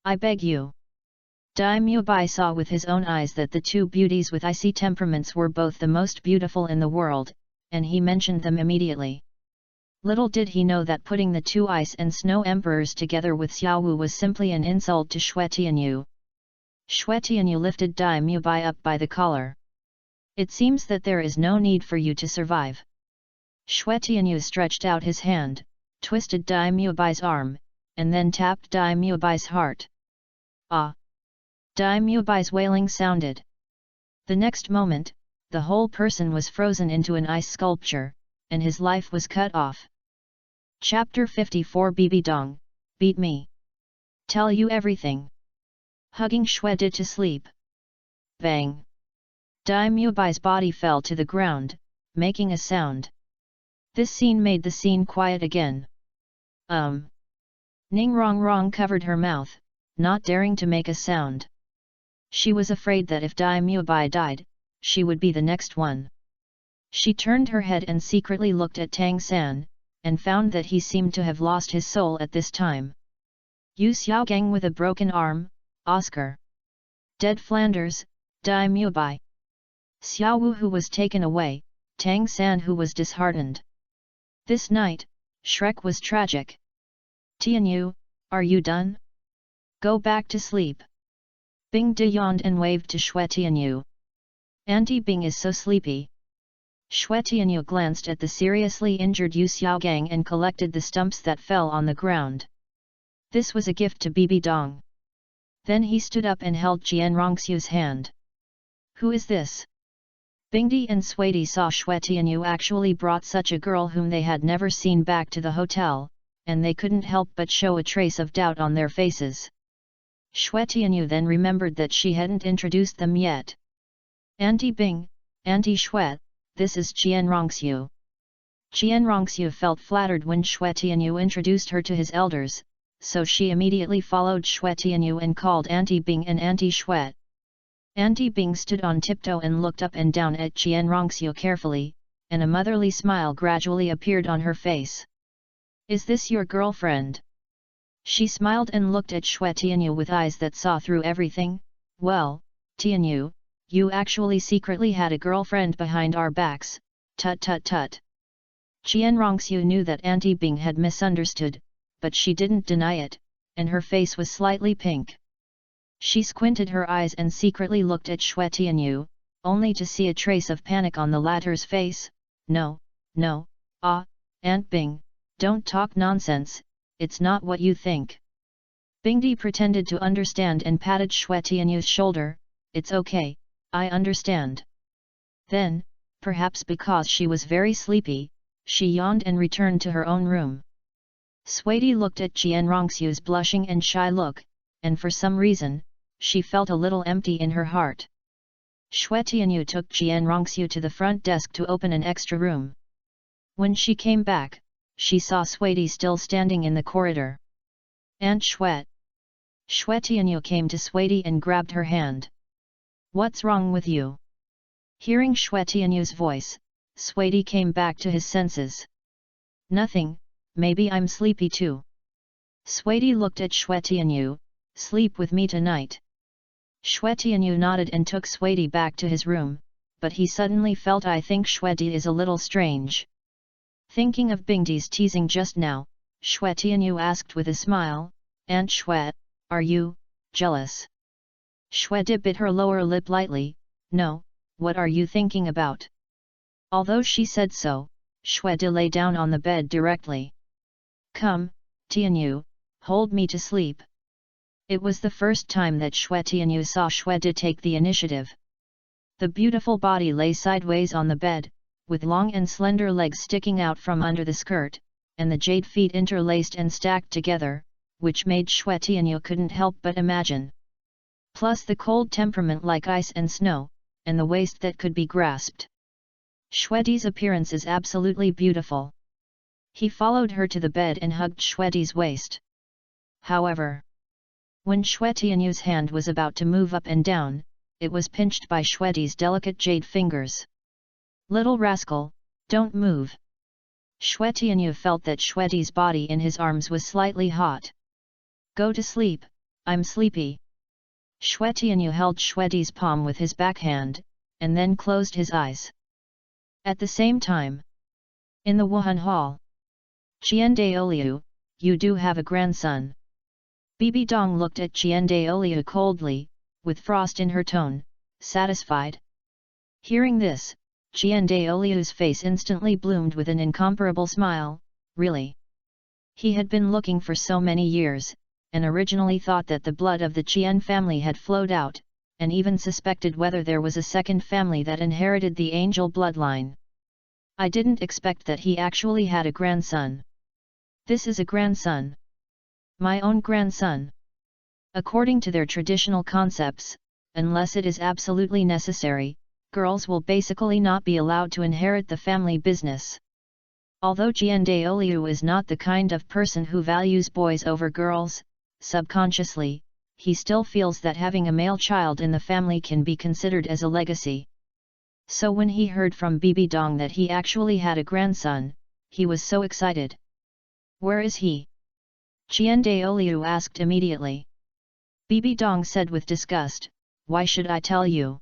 I beg you." Dai Mubai saw with his own eyes that the two beauties with icy temperaments were both the most beautiful in the world, and he mentioned them immediately. Little did he know that putting the two ice and snow emperors together with Xiao Wu was simply an insult to Xue Tianyu. Xue Tianyu lifted Dai Mubai up by the collar. "It seems that there is no need for you to survive." Xue Tianyu stretched out his hand, twisted Dai Mubai's arm, and then tapped Dai Mubai's heart. Ah! Dai Mubai's wailing sounded. The next moment, the whole person was frozen into an ice sculpture, and his life was cut off. Chapter 54 Bibi Dong, beat me. Tell you everything. Hugging Xue Di to sleep. Bang! Dai Mubai's body fell to the ground, making a sound. This scene made the scene quiet again. Ning Rong Rong covered her mouth, not daring to make a sound. She was afraid that if Dai Mubai died, she would be the next one. She turned her head and secretly looked at Tang San, and found that he seemed to have lost his soul at this time. Yu Xiaogang with a broken arm, Oscar. Dead Flanders, Dai Mubai. Xiao Wu who was taken away, Tang San who was disheartened. This night, Shrek was tragic. Tianyu, are you done? Go back to sleep. Bing De yawned and waved to Xue Tianyu. Auntie Bing is so sleepy. Xue Tianyu glanced at the seriously injured Yu Xiaogang and collected the stumps that fell on the ground. This was a gift to Bibi Dong. Then he stood up and held Qian Renxue's hand. Who is this? Bingdi and Suidi saw Xue Tianyu actually brought such a girl whom they had never seen back to the hotel, and they couldn't help but show a trace of doubt on their faces. Xue Tianyu then remembered that she hadn't introduced them yet. Auntie Bing, Auntie Xue, this is Qian Renxue. Qian Renxue felt flattered when Xue Tianyu introduced her to his elders, so she immediately followed Xue Tianyu and called Auntie Bing and Auntie Xue. Auntie Bing stood on tiptoe and looked up and down at Qian Renxue carefully, and a motherly smile gradually appeared on her face. "Is this your girlfriend?" She smiled and looked at Xue Tianyu with eyes that saw through everything. "Well, Tianyu, you actually secretly had a girlfriend behind our backs, tut tut tut." Qian Renxue knew that Auntie Bing had misunderstood, but she didn't deny it, and her face was slightly pink. She squinted her eyes and secretly looked at Xue Tianyu, only to see a trace of panic on the latter's face. "No, no, Aunt Bing, don't talk nonsense, it's not what you think." Bingdi pretended to understand and patted Xue Tianyu's shoulder. "It's okay, I understand." Then, perhaps because she was very sleepy, she yawned and returned to her own room. Suidi looked at Qian Renxue's blushing and shy look, and for some reason, she felt a little empty in her heart. Xue Tianyu took Qian Renxue to the front desk to open an extra room. When she came back, she saw Suidi still standing in the corridor. "Aunt Xue." Xue Tianyu came to Suidi and grabbed her hand. "What's wrong with you?" Hearing Xue Tianyu's voice, Suidi came back to his senses. "Nothing, maybe I'm sleepy too." Suidi looked at Xue Tianyu. "Sleep with me tonight." Xue Tianyu nodded and took Suidi back to his room, but he suddenly felt, "I think Xuedi is a little strange." Thinking of Bingdi's teasing just now, Xue Tianyu asked with a smile, "Aunt Xue, are you jealous?" Xuedi bit her lower lip lightly. "No, what are you thinking about?" Although she said so, Xuedi lay down on the bed directly. "Come, Tianyu, hold me to sleep." It was the first time that Xue Tianyu saw Xuedi take the initiative. The beautiful body lay sideways on the bed, with long and slender legs sticking out from under the skirt, and the jade feet interlaced and stacked together, which made Xue Tianyu couldn't help but imagine. Plus the cold temperament like ice and snow, and the waist that could be grasped. Xuedi's appearance is absolutely beautiful. He followed her to the bed and hugged Xuedi's waist. However, when Xue Tianyu's hand was about to move up and down, it was pinched by Xuedi's delicate jade fingers. "Little rascal, don't move." Xue Tianyu felt that Xuedi's body in his arms was slightly hot. "Go to sleep, I'm sleepy." Xue Tianyu held Xuedi's palm with his backhand, and then closed his eyes. At the same time, in the Wuhan Hall, "Qian Daoliu, you do have a grandson." Bibi Dong looked at Qian Daoliu coldly, with frost in her tone, satisfied. Hearing this, Qian Daoliu's face instantly bloomed with an incomparable smile. Really? He had been looking for so many years, and originally thought that the blood of the Qian family had flowed out, and even suspected whether there was a second family that inherited the angel bloodline. "I didn't expect that he actually had a grandson." "This is a grandson. My own grandson." According to their traditional concepts, unless it is absolutely necessary, girls will basically not be allowed to inherit the family business. Although Qian Daoliu is not the kind of person who values boys over girls, subconsciously, he still feels that having a male child in the family can be considered as a legacy. So when he heard from Bibi Dong that he actually had a grandson, he was so excited. "Where is he?" Qian Daoliu asked immediately. Bibi Dong said with disgust, "Why should I tell you?"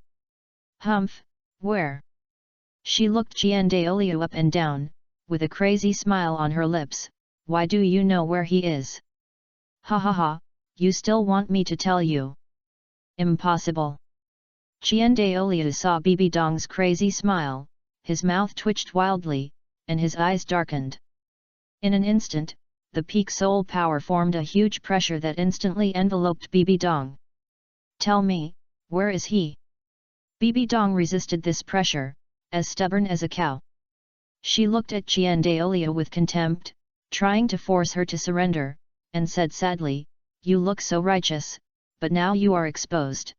"Humph, where?" She looked Qian Daoliu up and down, with a crazy smile on her lips. "Why do you know where he is?" "Ha ha ha, you still want me to tell you?" "Impossible." Qian Daoliu saw Bibi Dong's crazy smile, his mouth twitched wildly, and his eyes darkened. In an instant, the peak soul power formed a huge pressure that instantly enveloped Bibi Dong. "Tell me, where is he?" Bibi Dong resisted this pressure, as stubborn as a cow. She looked at Qian Daoliu with contempt, trying to force her to surrender, and said sadly, "You look so righteous, but now you are exposed.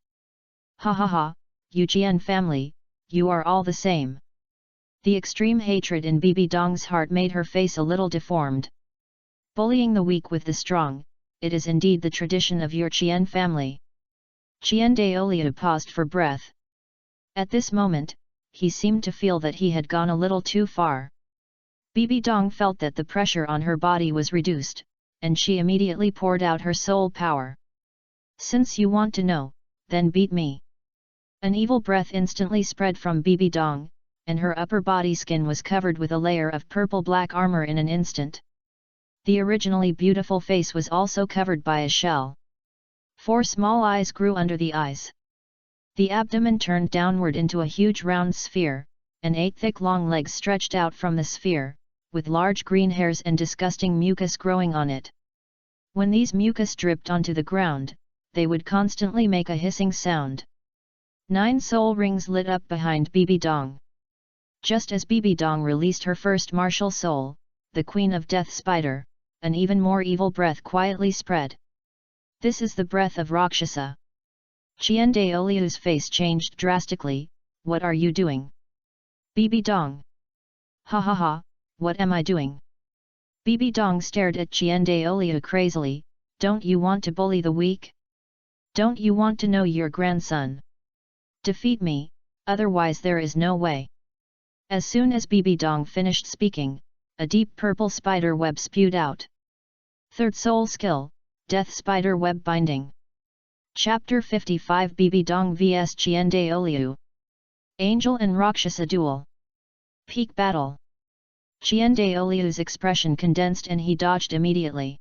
Ha ha ha, you Qian family, you are all the same." The extreme hatred in Bibi Dong's heart made her face a little deformed. "Bullying the weak with the strong, it is indeed the tradition of your Qian family." Qian Daoliu paused for breath. At this moment, he seemed to feel that he had gone a little too far. Bibi Dong felt that the pressure on her body was reduced, and she immediately poured out her soul power. Since you want to know, then beat me. An evil breath instantly spread from Bibi Dong, and her upper body skin was covered with a layer of purple-black armor in an instant. The originally beautiful face was also covered by a shell. 4 small eyes grew under the eyes. The abdomen turned downward into a huge round sphere, and 8 thick long legs stretched out from the sphere, with large green hairs and disgusting mucus growing on it. When these mucus dripped onto the ground, they would constantly make a hissing sound. 9 soul rings lit up behind Bibi Dong. Just as Bibi Dong released her first martial soul, the Queen of Death Spider, an even more evil breath quietly spread. This is the breath of Rakshasa. Qian Renxue's face changed drastically. What are you doing? Bibi Dong. Ha ha ha, what am I doing? Bibi Dong stared at Qian Renxue crazily. Don't you want to bully the weak? Don't you want to know your grandson? Defeat me, otherwise there is no way. As soon as Bibi Dong finished speaking, a deep purple spider web spewed out. Third soul skill, Death Spider Web Binding. Chapter 55 Bibi Dong vs Qian Renxue. Angel and Rakshasa Duel. Peak Battle. Qian Renxue's expression condensed and he dodged immediately.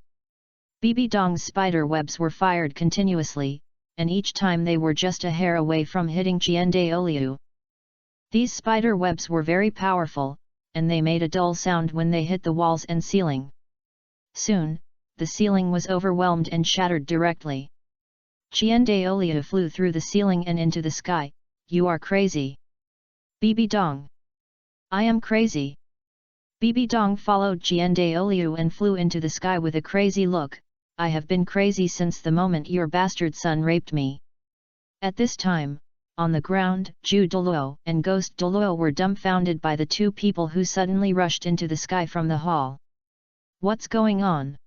Bibi Dong's spider webs were fired continuously, and each time they were just a hair away from hitting Qian Renxue. These spider webs were very powerful, and they made a dull sound when they hit the walls and ceiling. Soon, the ceiling was overwhelmed and shattered directly. Qian Renxue flew through the ceiling and into the sky. You are crazy. Bibi Dong. I am crazy. Bibi Dong followed Qian Renxue and flew into the sky with a crazy look. I have been crazy since the moment your bastard son raped me. At this time, on the ground, Douluo and Ghost Douluo were dumbfounded by the 2 people who suddenly rushed into the sky from the hall. What's going on?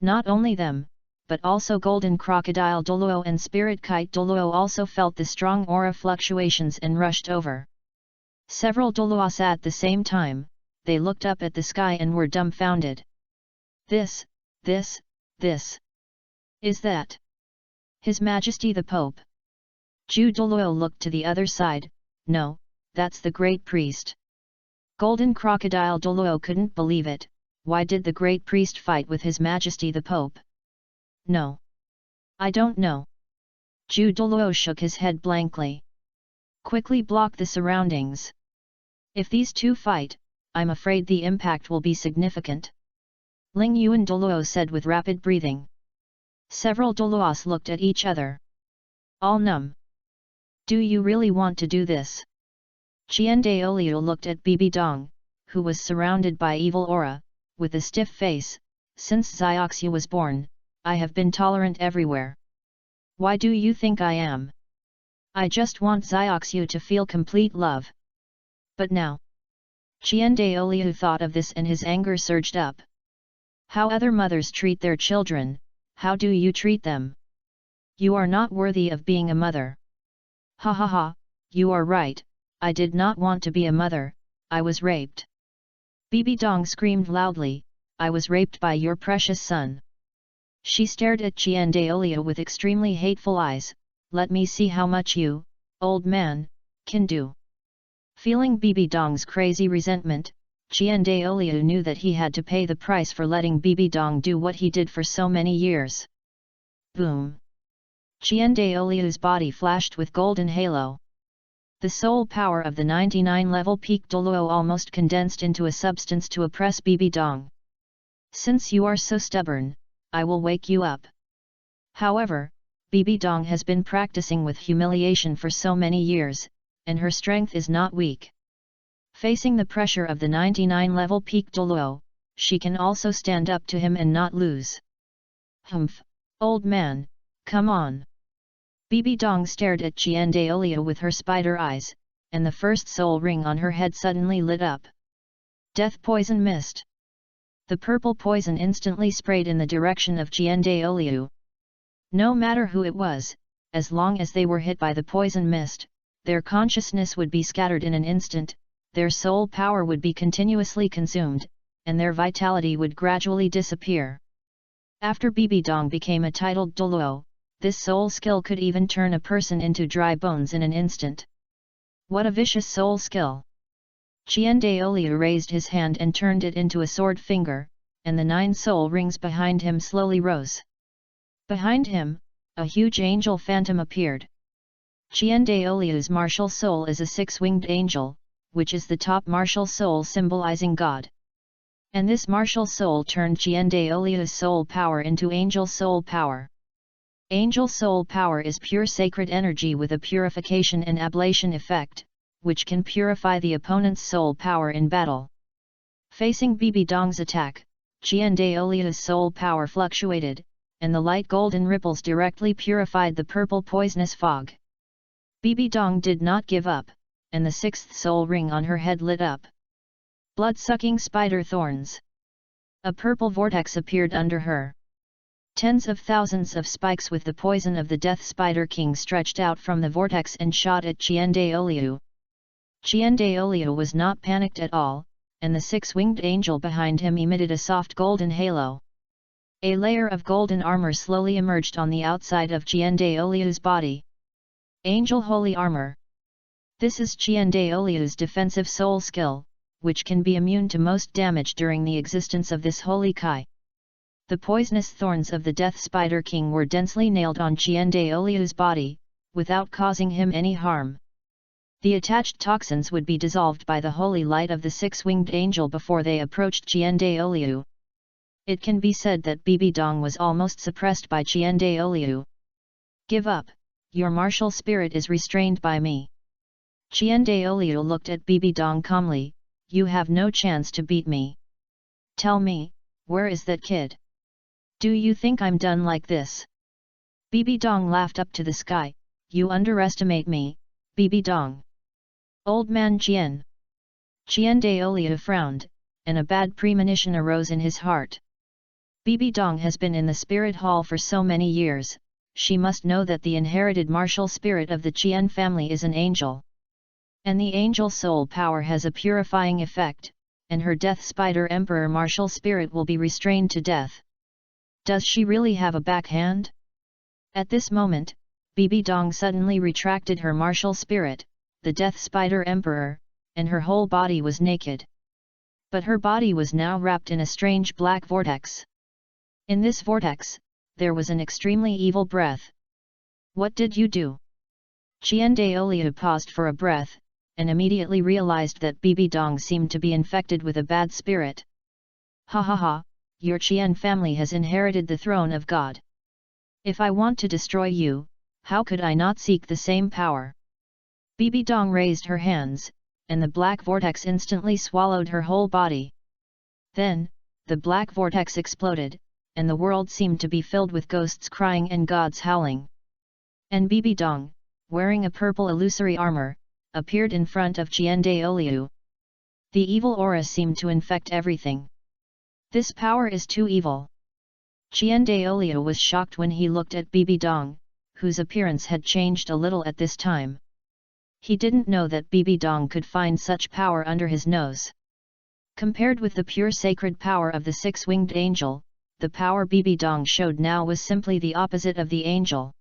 Not only them, but also Golden Crocodile Douluo and Spirit Kite Douluo also felt the strong aura fluctuations and rushed over. Several Douluos at the same time, they looked up at the sky and were dumbfounded. This. Is that His Majesty the Pope? Douluo looked to the other side. No, that's the Great Priest. Golden Crocodile Douluo couldn't believe it. Why did the Great Priest fight with His Majesty the Pope? No. I don't know. Douluo shook his head blankly. Quickly block the surroundings. If these 2 fight, I'm afraid the impact will be significant. Ling Yuan Douluo said with rapid breathing. Several Douluos looked at each other. All numb. Do you really want to do this? Qian Renxue looked at Bibi Dong, who was surrounded by evil aura, with a stiff face. Since Xiaoxu was born, I have been tolerant everywhere. Why do you think I am? I just want Xiaoxu to feel complete love. But now. Qian Renxue thought of this and his anger surged up. How other mothers treat their children, how do you treat them? You are not worthy of being a mother. Ha ha ha, you are right, I did not want to be a mother, I was raped. Bibi Dong screamed loudly, I was raped by your precious son. She stared at Qian Renxue with extremely hateful eyes. Let me see how much you, old man, can do. Feeling Bibi Dong's crazy resentment, Qian Renxue knew that he had to pay the price for letting Bibi Dong do what he did for so many years. Boom! Qian Renxue's body flashed with golden halo. The soul power of the 99-level peak Douluo almost condensed into a substance to oppress Bibi Dong. Since you are so stubborn, I will wake you up. However, Bibi Dong has been practicing with humiliation for so many years, and her strength is not weak. Facing the pressure of the 99-level peak Douluo, she can also stand up to him and not lose. Humph, old man, come on. Bibi Dong stared at Qian Renxue with her spider eyes, and the first soul ring on her head suddenly lit up. Death Poison Mist. The purple poison instantly sprayed in the direction of Qian Renxue. No matter who it was, as long as they were hit by the poison mist, their consciousness would be scattered in an instant, their soul power would be continuously consumed, and their vitality would gradually disappear. After Bibi Dong became a titled Douluo, this soul skill could even turn a person into dry bones in an instant. What a vicious soul skill! Qian Renxue raised his hand and turned it into a sword finger, and the 9 soul rings behind him slowly rose. Behind him, a huge angel phantom appeared. Qian Renxue's martial soul is a 6-winged angel, which is the top martial soul symbolizing God. And this martial soul turned Qian Renxue's soul power into angel soul power. Angel soul power is pure sacred energy with a purification and ablation effect, which can purify the opponent's soul power in battle. Facing Bibi Dong's attack, Qian Renxue's soul power fluctuated, and the light golden ripples directly purified the purple poisonous fog. Bibi Dong did not give up, and the 6th soul ring on her head lit up. Blood-sucking spider thorns. A purple vortex appeared under her. Tens of thousands of spikes with the poison of the Death Spider King stretched out from the vortex and shot at Qian Renxue. Qian Renxue was not panicked at all, and the 6-winged angel behind him emitted a soft golden halo. A layer of golden armor slowly emerged on the outside of Qian Renxue's body. Angel Holy Armor. This is Qian Renxue's defensive soul skill, which can be immune to most damage during the existence of this holy Kai. The poisonous thorns of the Death Spider King were densely nailed on Qian Renxue's body, without causing him any harm. The attached toxins would be dissolved by the holy light of the 6-winged angel before they approached Qian Renxue. It can be said that Bibi Dong was almost suppressed by Qian Renxue. Give up, your martial spirit is restrained by me. Qian Renxue looked at Bibi Dong calmly, you have no chance to beat me. Tell me, where is that kid? Do you think I'm done like this? Bibi Dong laughed up to the sky, you underestimate me, Bibi Dong. Old man Qian. Qian Renxue frowned, and a bad premonition arose in his heart. Bibi Dong has been in the spirit hall for so many years, she must know that the inherited martial spirit of the Qian family is an angel. And the angel soul power has a purifying effect, and her Death Spider Emperor martial spirit will be restrained to death. Does she really have a backhand? At this moment, Bibi Dong suddenly retracted her martial spirit, the Death Spider Emperor, and her whole body was naked. But her body was now wrapped in a strange black vortex. In this vortex, there was an extremely evil breath. What did you do? Qian Renxue paused for a breath, and immediately realized that Bibi Dong seemed to be infected with a bad spirit. Ha ha ha, your Qian family has inherited the throne of God. If I want to destroy you, how could I not seek the same power? Bibi Dong raised her hands, and the black vortex instantly swallowed her whole body. Then, the black vortex exploded, and the world seemed to be filled with ghosts crying and gods howling. And Bibi Dong, wearing a purple illusory armor, appeared in front of Qian Renxue. The evil aura seemed to infect everything. This power is too evil. Qian Renxue was shocked when he looked at Bibi Dong, whose appearance had changed a little at this time. He didn't know that Bibi Dong could find such power under his nose. Compared with the pure sacred power of the 6-winged angel, the power Bibi Dong showed now was simply the opposite of the angel.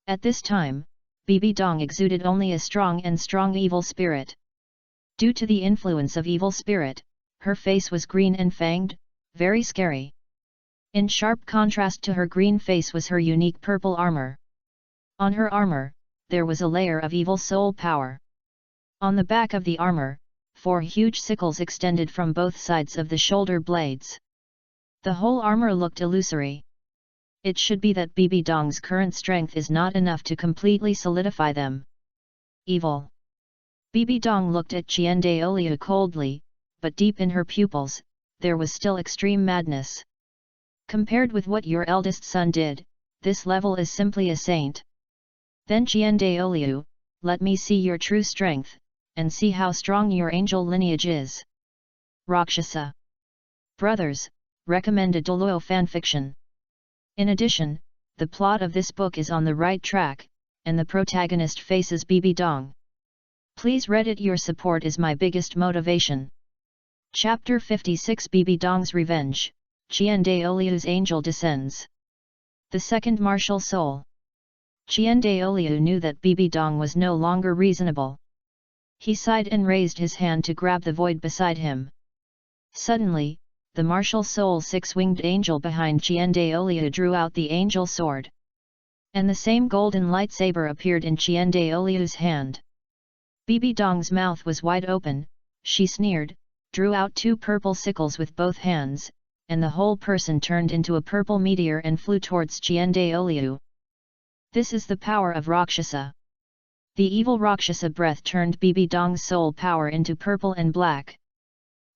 At this time, Bibi Dong exuded only a strong evil spirit. Due to the influence of evil spirit, her face was green and fanged, very scary. In sharp contrast to her green face was her unique purple armor. On her armor, there was a layer of evil soul power. On the back of the armor, 4 huge sickles extended from both sides of the shoulder blades. The whole armor looked illusory. It should be that Bibi Dong's current strength is not enough to completely solidify them. Evil. Bibi Dong looked at Qian Renxue coldly, but deep in her pupils, there was still extreme madness. Compared with what your eldest son did, this level is simply a saint. Then Qian Renxue, let me see your true strength, and see how strong your angel lineage is. Rakshasa. Brothers, recommended Douluo Fanfiction. In addition, the plot of this book is on the right track, and the protagonist faces Bibi Dong. Please Reddit, your support is my biggest motivation. Chapter 56 Bibi Dong's Revenge, Qian Renxue's Angel Descends. The Second Martial Soul. Qian Renxue knew that Bibi Dong was no longer reasonable. He sighed and raised his hand to grab the void beside him. Suddenly, the martial soul six-winged angel behind Qian Renxue drew out the angel sword. And the same golden lightsaber appeared in Qian Renxue's hand. Bibi Dong's mouth was wide open, she sneered, drew out two purple sickles with both hands, and the whole person turned into a purple meteor and flew towards Qian Renxue. This is the power of Rakshasa. The evil Rakshasa breath turned Bibi Dong's soul power into purple and black.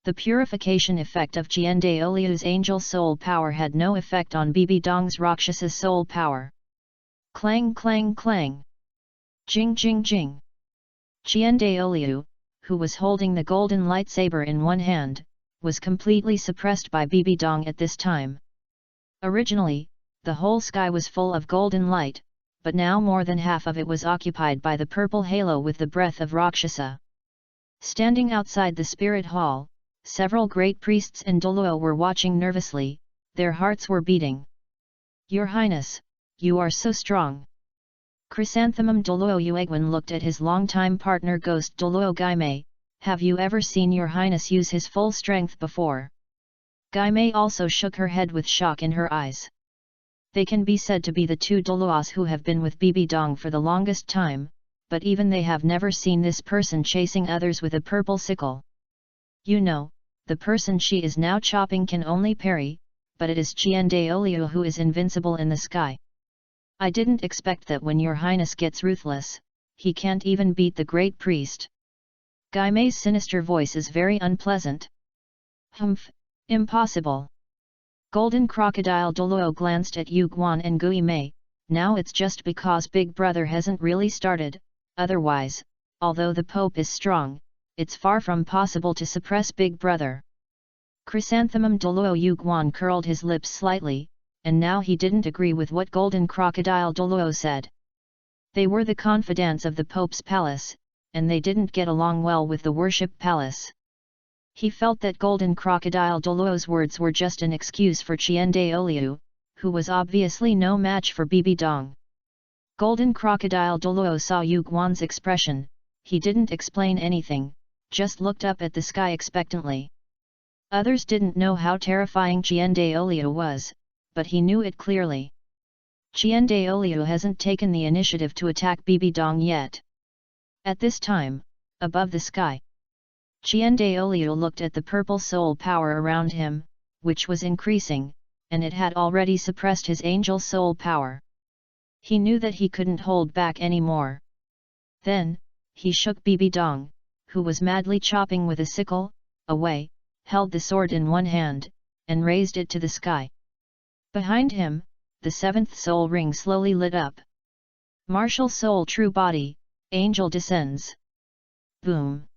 The purification effect of Qian Renxue's angel soul power had no effect on Bibi Dong's Rakshasa soul power. Clang clang clang. Jing jing jing. Qian Renxue, who was holding the golden lightsaber in one hand, was completely suppressed by Bibi Dong at this time. Originally, the whole sky was full of golden light, but now more than half of it was occupied by the purple halo with the breath of Rakshasa. Standing outside the spirit hall, several great priests and Douluo were watching nervously, their hearts were beating. Your Highness, you are so strong. Chrysanthemum Douluo Yuegwen looked at his longtime partner ghost Douluo Gaimei. Have you ever seen your Highness use his full strength before? Gaimei also shook her head with shock in her eyes. They can be said to be the two Douluos who have been with Bibi Dong for the longest time, but even they have never seen this person chasing others with a purple sickle. You know, the person she is now chopping can only parry, but it is Qian Renxue who is invincible in the sky. I didn't expect that when your Highness gets ruthless, he can't even beat the great priest. Gaimei's sinister voice is very unpleasant. Humph, impossible. Golden Crocodile Douluo glanced at Yu Guan and Gui Mei. Now it's just because Big Brother hasn't really started, otherwise, although the Pope is strong, it's far from possible to suppress Big Brother. Chrysanthemum Douluo Yu Guan curled his lips slightly, and now he didn't agree with what Golden Crocodile Douluo said. They were the confidants of the Pope's palace, and they didn't get along well with the worship palace. He felt that Golden Crocodile Douluo's words were just an excuse for Qian Renxue, who was obviously no match for Bibi Dong. Golden Crocodile Douluo saw Yu Guan's expression. He didn't explain anything, just looked up at the sky expectantly. Others didn't know how terrifying Qian Renxue was, but he knew it clearly. Qian Renxue hasn't taken the initiative to attack Bibi Dong yet. At this time, above the sky, Qian Renxue looked at the purple soul power around him, which was increasing, and it had already suppressed his angel soul power. He knew that he couldn't hold back anymore. Then, he shook Bibi Dong, who was madly chopping with a sickle, away, held the sword in one hand, and raised it to the sky. Behind him, the seventh soul ring slowly lit up. Martial soul true body, angel descends. Boom!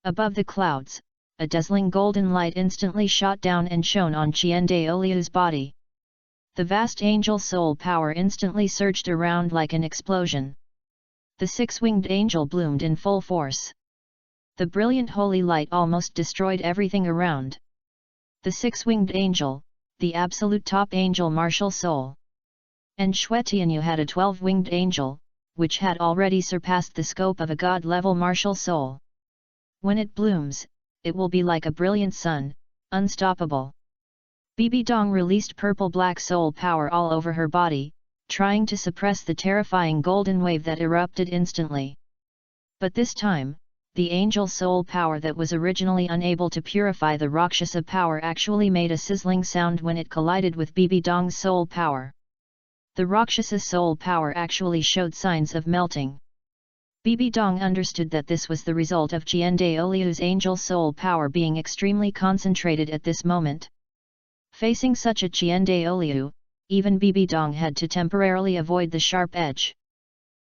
Above the clouds, a dazzling golden light instantly shot down and shone on Qian Renxue's body. The vast angel soul power instantly surged around like an explosion. The six-winged angel bloomed in full force. The brilliant holy light almost destroyed everything around. The six-winged angel, the absolute top angel martial soul. And Shui Tianyu had a 12-winged angel, which had already surpassed the scope of a god-level martial soul. When it blooms, it will be like a brilliant sun, unstoppable. Bibi Dong released purple-black soul power all over her body, trying to suppress the terrifying golden wave that erupted instantly. But this time, the angel soul power that was originally unable to purify the Rakshasa power actually made a sizzling sound when it collided with Bibi Dong's soul power. The Rakshasa soul power actually showed signs of melting. Bibi Dong understood that this was the result of Qian Renxue's angel soul power being extremely concentrated at this moment. Facing such a Qian Renxue, even Bibi Dong had to temporarily avoid the sharp edge.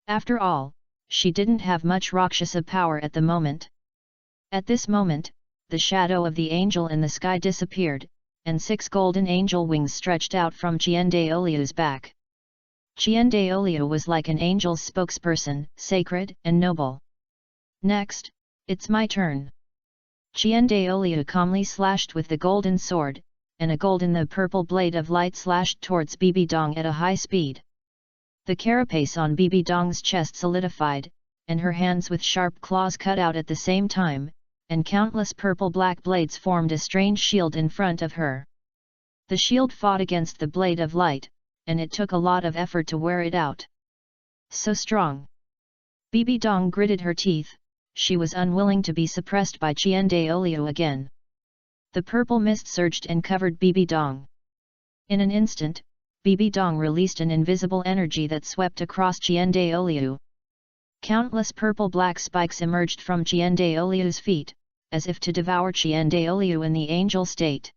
After all, she didn't have much Rakshasa power at the moment. At this moment, the shadow of the angel in the sky disappeared, and 6 golden angel wings stretched out from Qian Renxue's back. Qian Renxue was like an angel's spokesperson, sacred and noble. Next, it's my turn. Qian Renxue calmly slashed with the golden sword, and a golden the purple blade of light slashed towards Bibi Dong at a high speed. The carapace on Bibi Dong's chest solidified, and her hands with sharp claws cut out at the same time, and countless purple-black blades formed a strange shield in front of her. The shield fought against the blade of light, and it took a lot of effort to wear it out. So strong! Bibi Dong gritted her teeth. She was unwilling to be suppressed by Qian Renxue again. The purple mist surged and covered Bibi Dong. In an instant, Bibi Dong released an invisible energy that swept across Qian Renxue. Countless purple-black spikes emerged from Qian Renxue's feet, as if to devour Qian Renxue in the angel state.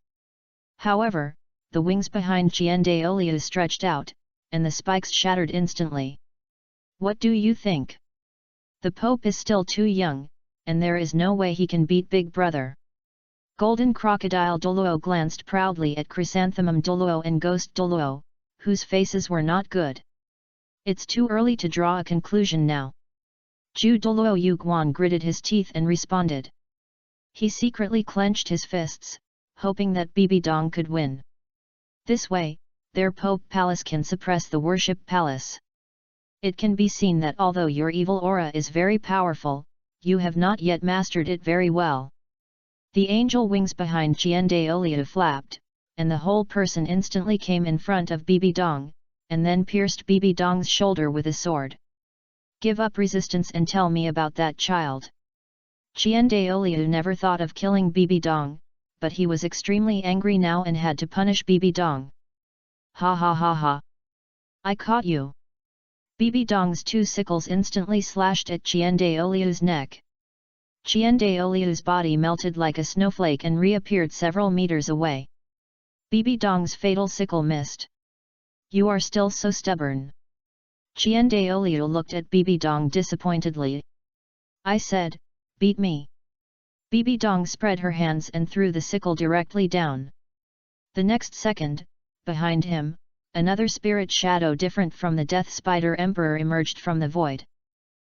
However, the wings behind Qian Renxue stretched out, and the spikes shattered instantly. What do you think? The Pope is still too young, and there is no way he can beat Big Brother. Golden Crocodile Douluo glanced proudly at Chrysanthemum Douluo and Ghost Douluo, whose faces were not good. It's too early to draw a conclusion now. Zhu Douluo Yuguan gritted his teeth and responded. He secretly clenched his fists, hoping that Bibi Dong could win. This way, their Pope Palace can suppress the Worship Palace. It can be seen that although your evil aura is very powerful, you have not yet mastered it very well. The angel wings behind Qian Renxue flapped, and the whole person instantly came in front of Bibi Dong, and then pierced Bibi Dong's shoulder with a sword. Give up resistance and tell me about that child. Qian Renxue never thought of killing Bibi Dong, but he was extremely angry now and had to punish Bibi Dong. Ha ha ha ha! I caught you! Bibi Dong's two sickles instantly slashed at Qian Renxue's neck. Qian Renxue's body melted like a snowflake and reappeared several meters away. Bibi Dong's fatal sickle missed. You are still so stubborn. Qian Renxue looked at Bibi Dong disappointedly. I said, beat me. Bibi Dong spread her hands and threw the sickle directly down. The next second, behind him, another spirit shadow different from the Death Spider Emperor emerged from the void.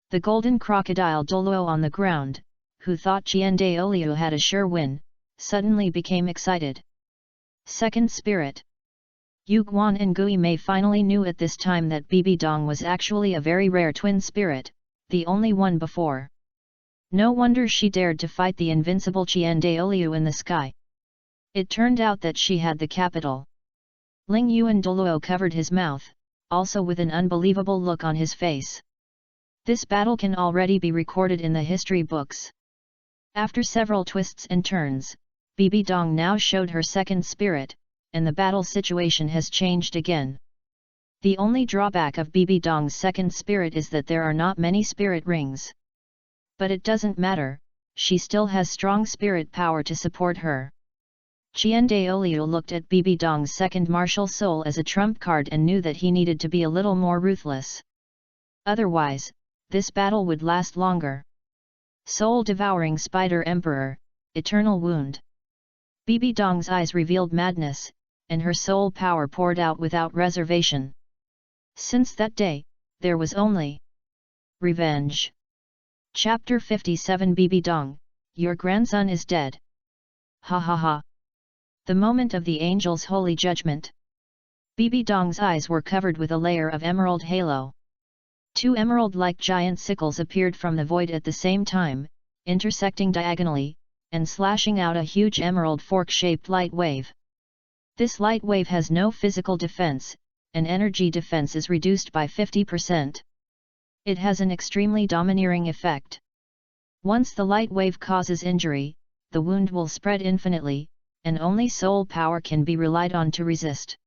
The golden crocodile Douluo on the ground, who thought Qian Renxue had a sure win, suddenly became excited. Second spirit. Yuguan and Gui Mei finally knew at this time that Bibi Dong was actually a very rare twin spirit, the only one before. No wonder she dared to fight the invincible Qian Renxue in the sky. It turned out that she had the capital. Ling Yuan Douluo covered his mouth, also with an unbelievable look on his face. This battle can already be recorded in the history books. After several twists and turns, Bibi Dong now showed her second spirit, and the battle situation has changed again. The only drawback of Bibi Dong's second spirit is that there are not many spirit rings. But it doesn't matter, she still has strong spirit power to support her. Qian Renxue looked at Bibi Dong's second martial soul as a trump card and knew that he needed to be a little more ruthless. Otherwise, this battle would last longer. Soul-devouring Spider Emperor, Eternal Wound. Bibi Dong's eyes revealed madness, and her soul power poured out without reservation. Since that day, there was only revenge. Chapter 57 Bibi Dong, your grandson is dead. Ha ha ha. The moment of the angel's holy judgment. Bibi Dong's eyes were covered with a layer of emerald halo. Two emerald-like giant sickles appeared from the void at the same time, intersecting diagonally, and slashing out a huge emerald fork-shaped light wave. This light wave has no physical defense, and energy defense is reduced by 50%. It has an extremely domineering effect. Once the light wave causes injury, the wound will spread infinitely, and only soul power can be relied on to resist.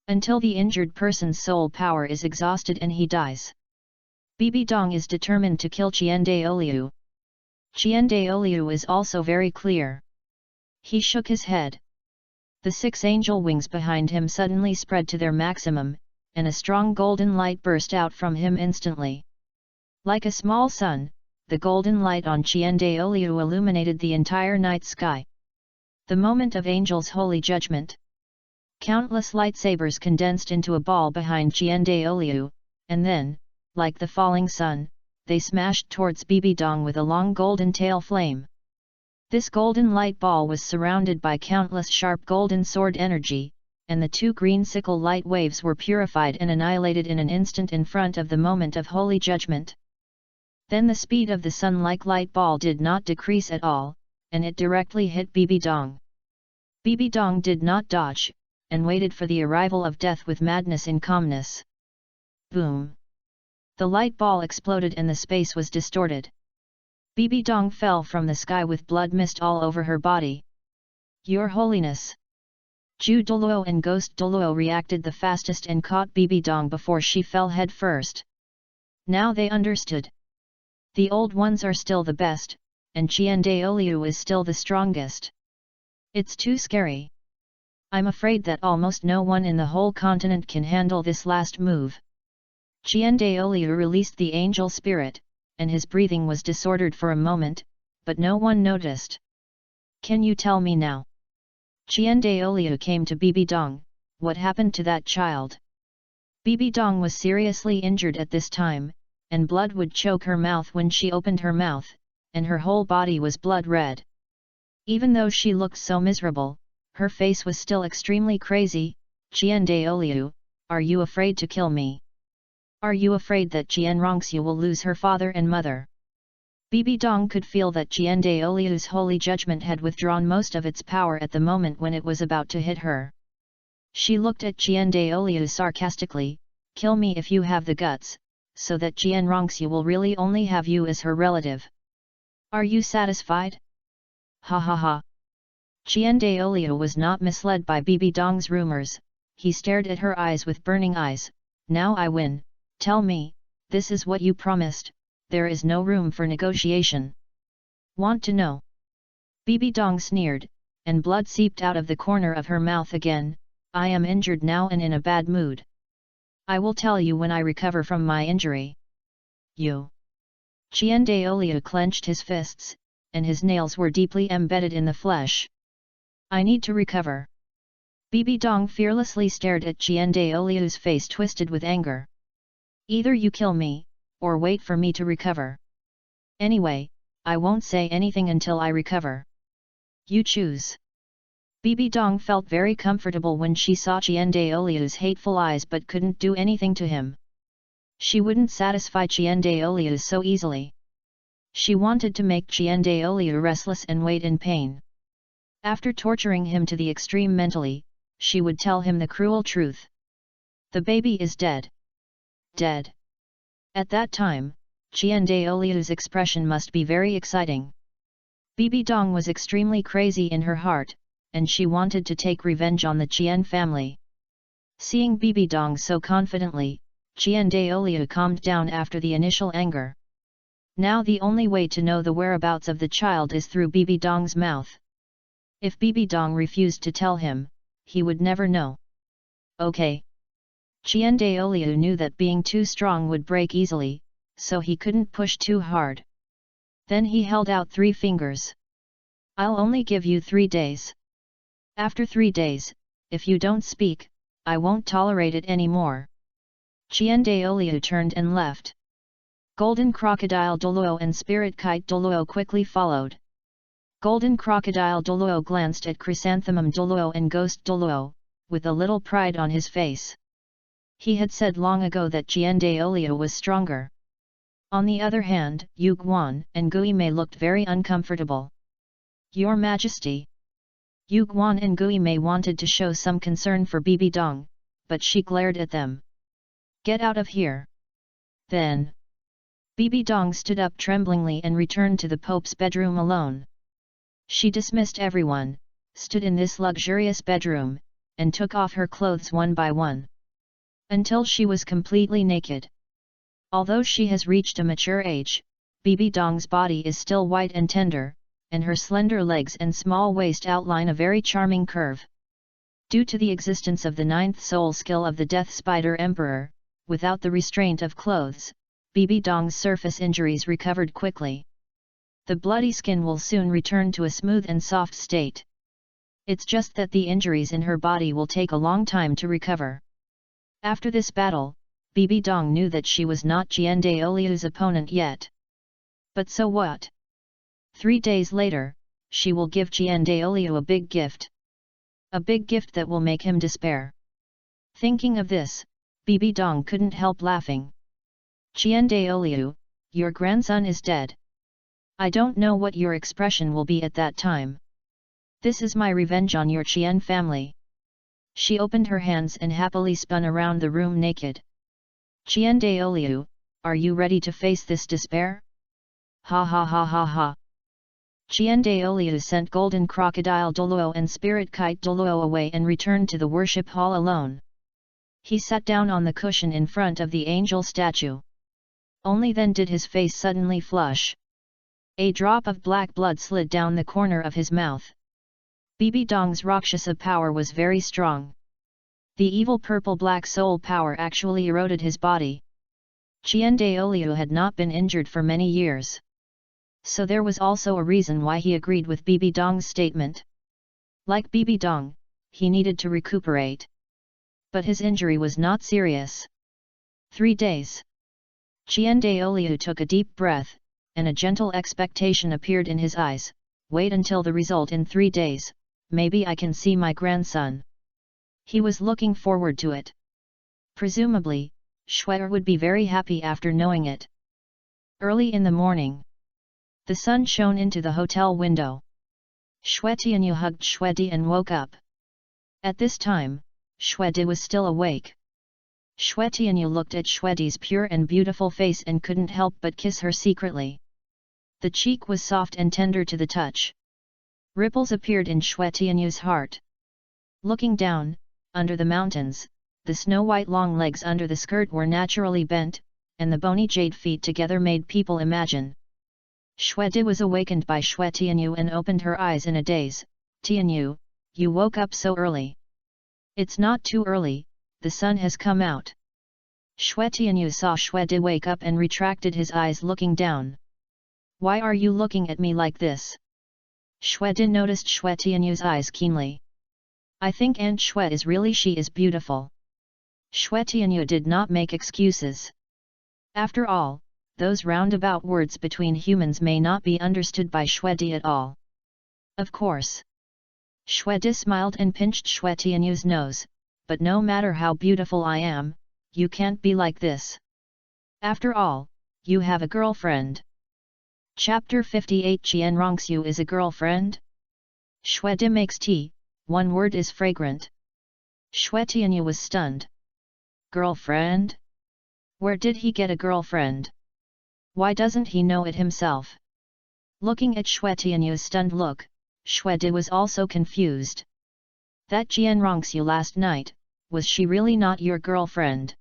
Until the injured person's soul power is exhausted and he dies. Bibi Dong is determined to kill Qian Renxue. Qian Renxue is also very clear. He shook his head. The 6 angel wings behind him suddenly spread to their maximum, and a strong golden light burst out from him instantly. Like a small sun, the golden light on Qian Renxue illuminated the entire night sky. The moment of angel's holy judgment. Countless lightsabers condensed into a ball behind Qian Renxue, and then, like the falling sun, they smashed towards Bibi Dong with a long golden tail flame. This golden light ball was surrounded by countless sharp golden sword energy, and the two green sickle light waves were purified and annihilated in an instant in front of the moment of holy judgment. Then the speed of the sun-like light ball did not decrease at all, and it directly hit Bibi Dong. Bibi Dong did not dodge, and waited for the arrival of death with madness in calmness. Boom! The light ball exploded and the space was distorted. Bibi Dong fell from the sky with blood mist all over her body. Your Holiness! Ju Douluo and Ghost Douluo reacted the fastest and caught Bibi Dong before she fell head first. Now they understood. The old ones are still the best, and Qian Renxue is still the strongest. It's too scary. I'm afraid that almost no one in the whole continent can handle this last move. Qian Renxue released the angel spirit, and his breathing was disordered for a moment, but no one noticed. Can you tell me now? Qian Renxue came to Bibi Dong. What happened to that child? Bibi Dong was seriously injured at this time, and blood would choke her mouth when she opened her mouth, and her whole body was blood red. Even though she looked so miserable, her face was still extremely crazy. Qian Renxue, are you afraid to kill me? Are you afraid that Qian Renxue will lose her father and mother? Bibi Dong could feel that Qian Renxue's holy judgment had withdrawn most of its power at the moment when it was about to hit her. She looked at Qian Renxue sarcastically, kill me if you have the guts, so that Qian Renxue will really only have you as her relative. Are you satisfied? Ha ha ha. Qian Renxue was not misled by Bibi Dong's rumors. He stared at her eyes with burning eyes. Now I win. Tell me, this is what you promised, there is no room for negotiation. Want to know? Bibi Dong sneered, and blood seeped out of the corner of her mouth again. I am injured now and in a bad mood. I will tell you when I recover from my injury. You. Qian Renxue clenched his fists, and his nails were deeply embedded in the flesh. I need to recover. Bibi Dong fearlessly stared at Qian Renxue's face twisted with anger. Either you kill me, or wait for me to recover. Anyway, I won't say anything until I recover. You choose. Bibi Dong felt very comfortable when she saw Qian Renxue's hateful eyes but couldn't do anything to him. She wouldn't satisfy Qian Renxue so easily. She wanted to make Qian Renxue restless and wait in pain. After torturing him to the extreme mentally, she would tell him the cruel truth. The baby is dead. Dead. At that time, Qian Renxue's expression must be very exciting. Bibi Dong was extremely crazy in her heart, and she wanted to take revenge on the Qian family. Seeing Bibi Dong so confidently, Qian Renxue calmed down after the initial anger. Now the only way to know the whereabouts of the child is through Bibi Dong's mouth. If Bibi Dong refused to tell him, he would never know. Okay. Qian Renxue knew that being too strong would break easily, so he couldn't push too hard. Then he held out 3 fingers. I'll only give you 3 days. After 3 days, if you don't speak, I won't tolerate it anymore. Qian Renxue turned and left. Golden Crocodile Douluo and Spirit Kite Douluo quickly followed. Golden Crocodile Douluo glanced at Chrysanthemum Douluo and Ghost Douluo, with a little pride on his face. He had said long ago that Qian Renxue was stronger. On the other hand, Yu Guan and Gui Mei looked very uncomfortable. Your Majesty. Yu Guan and Gui Mei wanted to show some concern for Bibi Dong, but she glared at them. Get out of here. Then. Bibi Dong stood up tremblingly and returned to the Pope's bedroom alone. She dismissed everyone, stood in this luxurious bedroom, and took off her clothes one by one. Until she was completely naked. Although she has reached a mature age, Bibi Dong's body is still white and tender, and her slender legs and small waist outline a very charming curve. Due to the existence of the 9th soul skill of the Death Spider Emperor, without the restraint of clothes, Bibi Dong's surface injuries recovered quickly. The bloody skin will soon return to a smooth and soft state. It's just that the injuries in her body will take a long time to recover. After this battle, Bibi Dong knew that she was not Qian Daoliu's opponent yet. But so what? 3 days later, she will give Qian Daoliu a big gift. A big gift that will make him despair. Thinking of this, Bibi Dong couldn't help laughing. Qian Daoliu, your grandson is dead. I don't know what your expression will be at that time. This is my revenge on your Qian family. She opened her hands and happily spun around the room naked. Qian Daoliu, are you ready to face this despair? Ha ha ha ha ha. Qian Daoliu sent Golden Crocodile Douluo and Spirit Kite Douluo away and returned to the worship hall alone. He sat down on the cushion in front of the angel statue. Only then did his face suddenly flush. A drop of black blood slid down the corner of his mouth. Bibi Dong's Rakshasa power was very strong. The evil purple-black soul power actually eroded his body. Qian Daoliu had not been injured for many years. So there was also a reason why he agreed with Bibi Dong's statement. Like Bibi Dong, he needed to recuperate. But his injury was not serious. 3 days. Qian Daoliu took a deep breath, and a gentle expectation appeared in his eyes. Wait until the result in 3 days, maybe I can see my grandson. He was looking forward to it. Presumably, Xue would be very happy after knowing it. Early in the morning, the sun shone into the hotel window. Xue Tianyu hugged Xue Di and woke up. At this time, Xue Di was still awake. Xue Tianyu looked at Xue Di's pure and beautiful face and couldn't help but kiss her secretly. The cheek was soft and tender to the touch. Ripples appeared in Xue Tianyu's heart. Looking down, under the mountains, the snow-white long legs under the skirt were naturally bent, and the bony jade feet together made people imagine. Xue Di was awakened by Xue Tianyu and opened her eyes in a daze. Tianyu, you woke up so early. It's not too early, the sun has come out. Xue Tianyu saw Xue Di wake up and retracted his eyes looking down. Why are you looking at me like this? Xue Di noticed Xue Tianyu's eyes keenly. I think Aunt Xue is beautiful. Xue Tianyu did not make excuses. After all, those roundabout words between humans may not be understood by Xue Di at all. Of course. Xue Di smiled and pinched Xue Tianyu's nose, but no matter how beautiful I am, you can't be like this. After all, you have a girlfriend. Chapter 58 Qian Renxue is a girlfriend? Xue Di makes tea, one word is fragrant. Xue Tianyu was stunned. Girlfriend? Where did he get a girlfriend? Why doesn't he know it himself? Looking at Xue Tianyu's stunned look, Xue Di was also confused. That Qian Renxue last night, was she really not your girlfriend?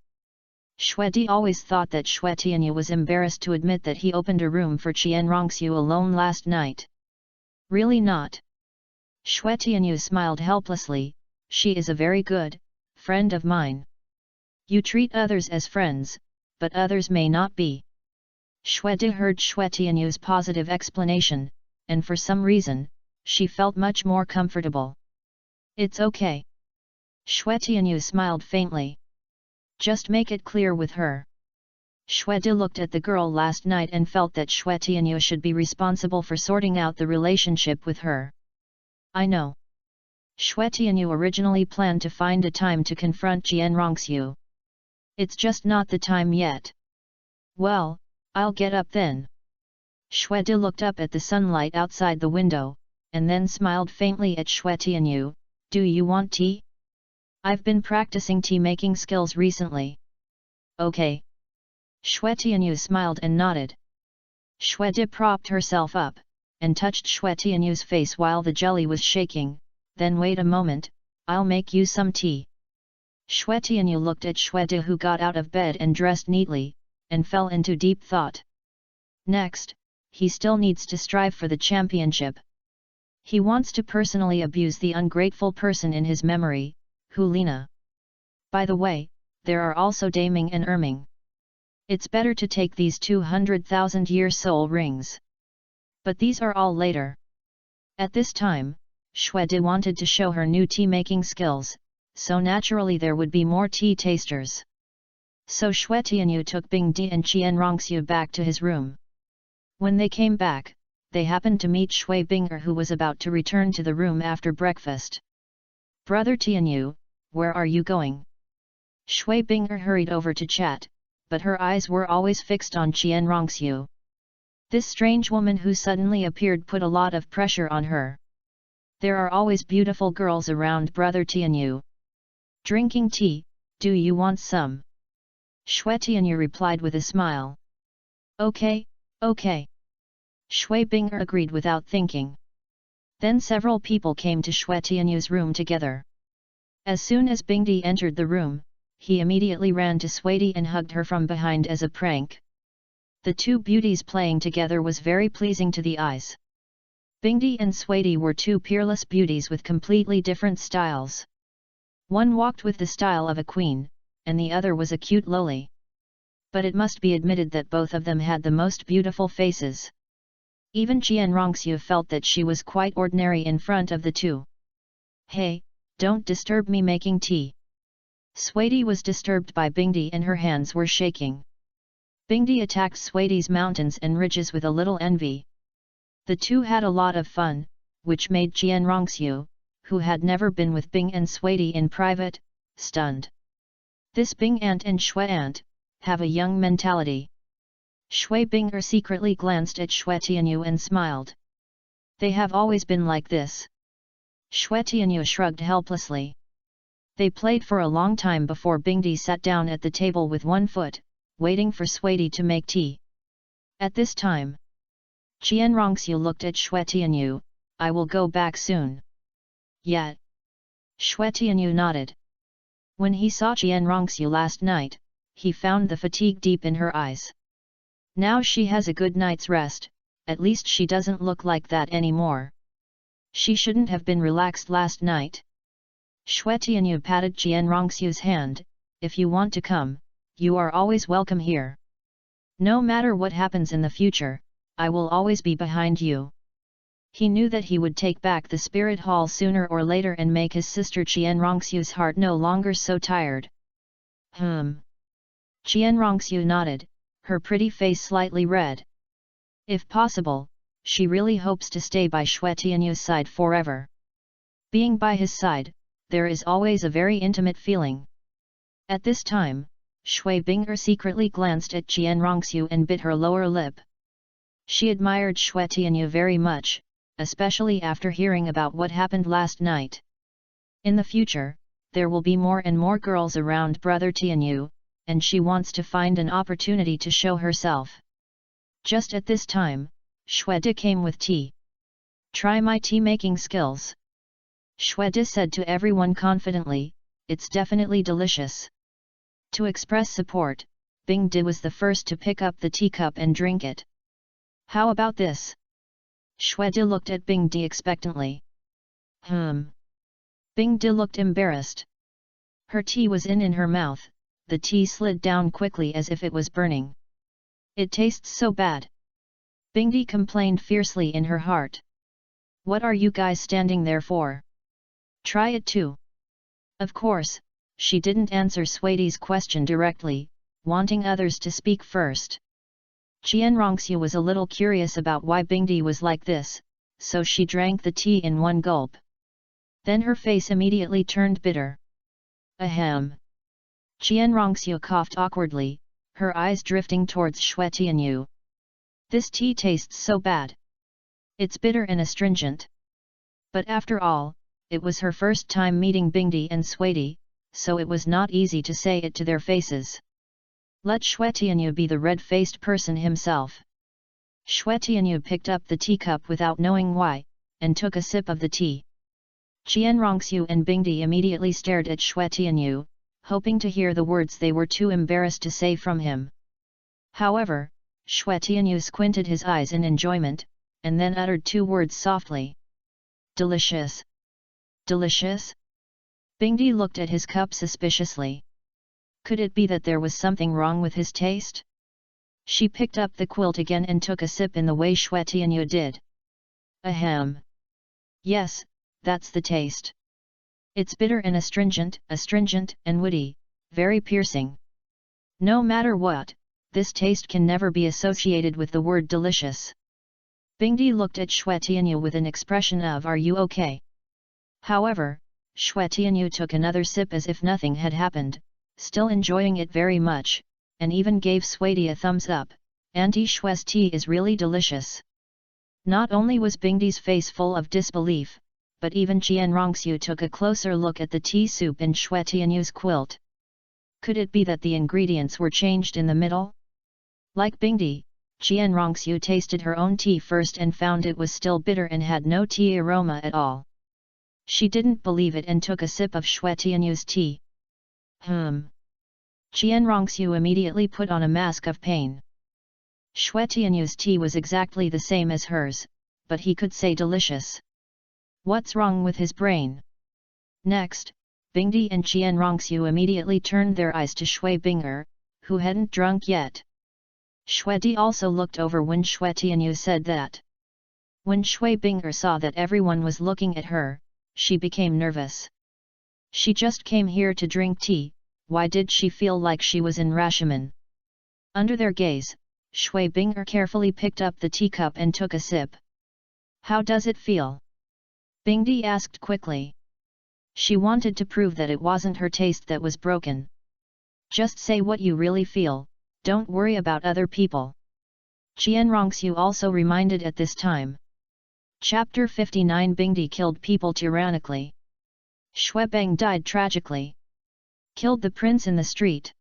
Xue Di always thought that Xue Tianyu was embarrassed to admit that he opened a room for Qian Renxue alone last night. Really not. Xue Tianyu smiled helplessly, she is a very good friend of mine. You treat others as friends, but others may not be. Xue Di heard Xue Tianyu's positive explanation, and for some reason, she felt much more comfortable. It's okay. Xue Tianyu smiled faintly. Just make it clear with her. Xue Di looked at the girl last night and felt that Xue Tianyu should be responsible for sorting out the relationship with her. I know. Xue Tianyu originally planned to find a time to confront Qian Renxue. It's just not the time yet. Well, I'll get up then. Xue Di looked up at the sunlight outside the window, and then smiled faintly at Xue Tianyu. Do you want tea? I've been practicing tea-making skills recently. Okay. Xue Tianyu smiled and nodded. Xue Di propped herself up, and touched Xue Tianyu's face while the jelly was shaking. Then wait a moment, I'll make you some tea. Xue Tianyu looked at Xue Di who got out of bed and dressed neatly, and fell into deep thought. Next, he still needs to strive for the championship. He wants to personally abuse the ungrateful person in his memory, Hulina. By the way, there are also Daming and Erming. It's better to take these 200,000-year soul rings. But these are all later. At this time, Xue Di wanted to show her new tea-making skills, so naturally there would be more tea tasters. So Xue Tianyu took Bing Di and Qian Renxue back to his room. When they came back, they happened to meet Shui Bing'er, who was about to return to the room after breakfast. "Brother Tianyu, where are you going?" Shui Bing'er hurried over to chat, but her eyes were always fixed on Qian Renxue. This strange woman who suddenly appeared put a lot of pressure on her. "There are always beautiful girls around, Brother Tianyu. Drinking tea, do you want some?" Shui Tianyu replied with a smile. "Okay, okay." Shui Bing'er agreed without thinking. Then several people came to Shui Tianyu's room together. As soon as Bingdi entered the room, he immediately ran to Sweetie and hugged her from behind as a prank. The two beauties playing together was very pleasing to the eyes. Bingdi and Sweetie were two peerless beauties with completely different styles. One walked with the style of a queen, and the other was a cute loli. But it must be admitted that both of them had the most beautiful faces. Even Qian Renxue felt that she was quite ordinary in front of the two. "Hey, don't disturb me making tea." Sweetie was disturbed by Bingdi and her hands were shaking. Bingdi attacked Sweetie's mountains and ridges with a little envy. The two had a lot of fun, which made Qian Renxue, who had never been with Bing and Sweetie in private, stunned. This Bing Ant and Shui Ant have a young mentality. Shui Bing'er secretly glanced at Shui Tianyu and smiled. "They have always been like this." Shui Tianyu shrugged helplessly. They played for a long time before Bingdi sat down at the table with one foot, waiting for Sweetie to make tea. At this time, Qian Renxue looked at Shui Tianyu. "I will go back soon." "Yet?" Shui Tianyu nodded. When he saw Qian Renxue last night, he found the fatigue deep in her eyes. Now she has a good night's rest, at least she doesn't look like that anymore. She shouldn't have been relaxed last night. Shui Tianyu patted Qian Renxue's hand. "If you want to come, you are always welcome here. No matter what happens in the future, I will always be behind you." He knew that he would take back the spirit hall sooner or later and make his sister Qian Renxue's heart no longer so tired. Qian Renxue nodded, her pretty face slightly red. If possible, she really hopes to stay by Shui Tianyu's side forever. Being by his side, there is always a very intimate feeling. At this time, Shui Bing'er secretly glanced at Qian Renxue and bit her lower lip. She admired Shui Tianyu very much, especially after hearing about what happened last night. In the future, there will be more and more girls around Brother Tianyu, and she wants to find an opportunity to show herself. Just at this time, Shui De came with tea. "Try my tea-making skills," Shui De said to everyone confidently. "It's definitely delicious." To express support, Bing Di was the first to pick up the teacup and drink it. "How about this?" Shui De looked at Bing Di expectantly. Bing Di looked embarrassed. Her tea was in her mouth. The tea slid down quickly as if it was burning. "It tastes so bad." Bingdi complained fiercely in her heart. "What are you guys standing there for? Try it too." Of course, she didn't answer Sweetie's question directly, wanting others to speak first. Qian Renxue was a little curious about why Bingdi was like this, so she drank the tea in one gulp. Then her face immediately turned bitter. "Ahem." Qian Renxue coughed awkwardly, her eyes drifting towards Shui Tianyu. "This tea tastes so bad. It's bitter and astringent." But after all, it was her first time meeting Bingdi and Sweetie, so it was not easy to say it to their faces. Let Shui Tianyu be the red-faced person himself. Shui Tianyu picked up the teacup without knowing why, and took a sip of the tea. Qian Renxue and Bingdi immediately stared at Shui Tianyu, hoping to hear the words they were too embarrassed to say from him. However, Shui Tianyu squinted his eyes in enjoyment, and then uttered two words softly. "Delicious." "Delicious?" Bingdi looked at his cup suspiciously. Could it be that there was something wrong with his taste? She picked up the quilt again and took a sip in the way Shui Tianyu did. "Ahem. Yes, that's the taste. It's bitter and astringent and woody, very piercing." No matter what, this taste can never be associated with the word delicious. Bingdi looked at Xue Tianyu with an expression of "Are you okay?" However, Xue Tianyu took another sip as if nothing had happened, still enjoying it very much, and even gave Suidi a thumbs up. "Auntie Xue's tea is really delicious." Not only was Bingdi's face full of disbelief, but even Qian Renxue took a closer look at the tea soup in Xue Tianyu's quilt. Could it be that the ingredients were changed in the middle? Like Bingdi, Qian Renxue tasted her own tea first and found it was still bitter and had no tea aroma at all. She didn't believe it and took a sip of Xue Tianyu's tea. Qian Renxue immediately put on a mask of pain. Xue Tianyu's tea was exactly the same as hers, but he could say delicious. What's wrong with his brain? Next, Bingdi and Qian Renxue immediately turned their eyes to Shui Binger, who hadn't drunk yet. Shui Di also looked over when Xue Tianyu said that. When Shui Binger saw that everyone was looking at her, she became nervous. She just came here to drink tea, why did she feel like she was in Rashomon? Under their gaze, Shui Binger carefully picked up the teacup and took a sip. How does it feel? Bingdi asked quickly. She wanted to prove that it wasn't her taste that was broken. Just say what you really feel, don't worry about other people. Qian Renxue also reminded at this time. Chapter 59 Bingdi killed people tyrannically. Shui Beng died tragically. Killed the prince in the street.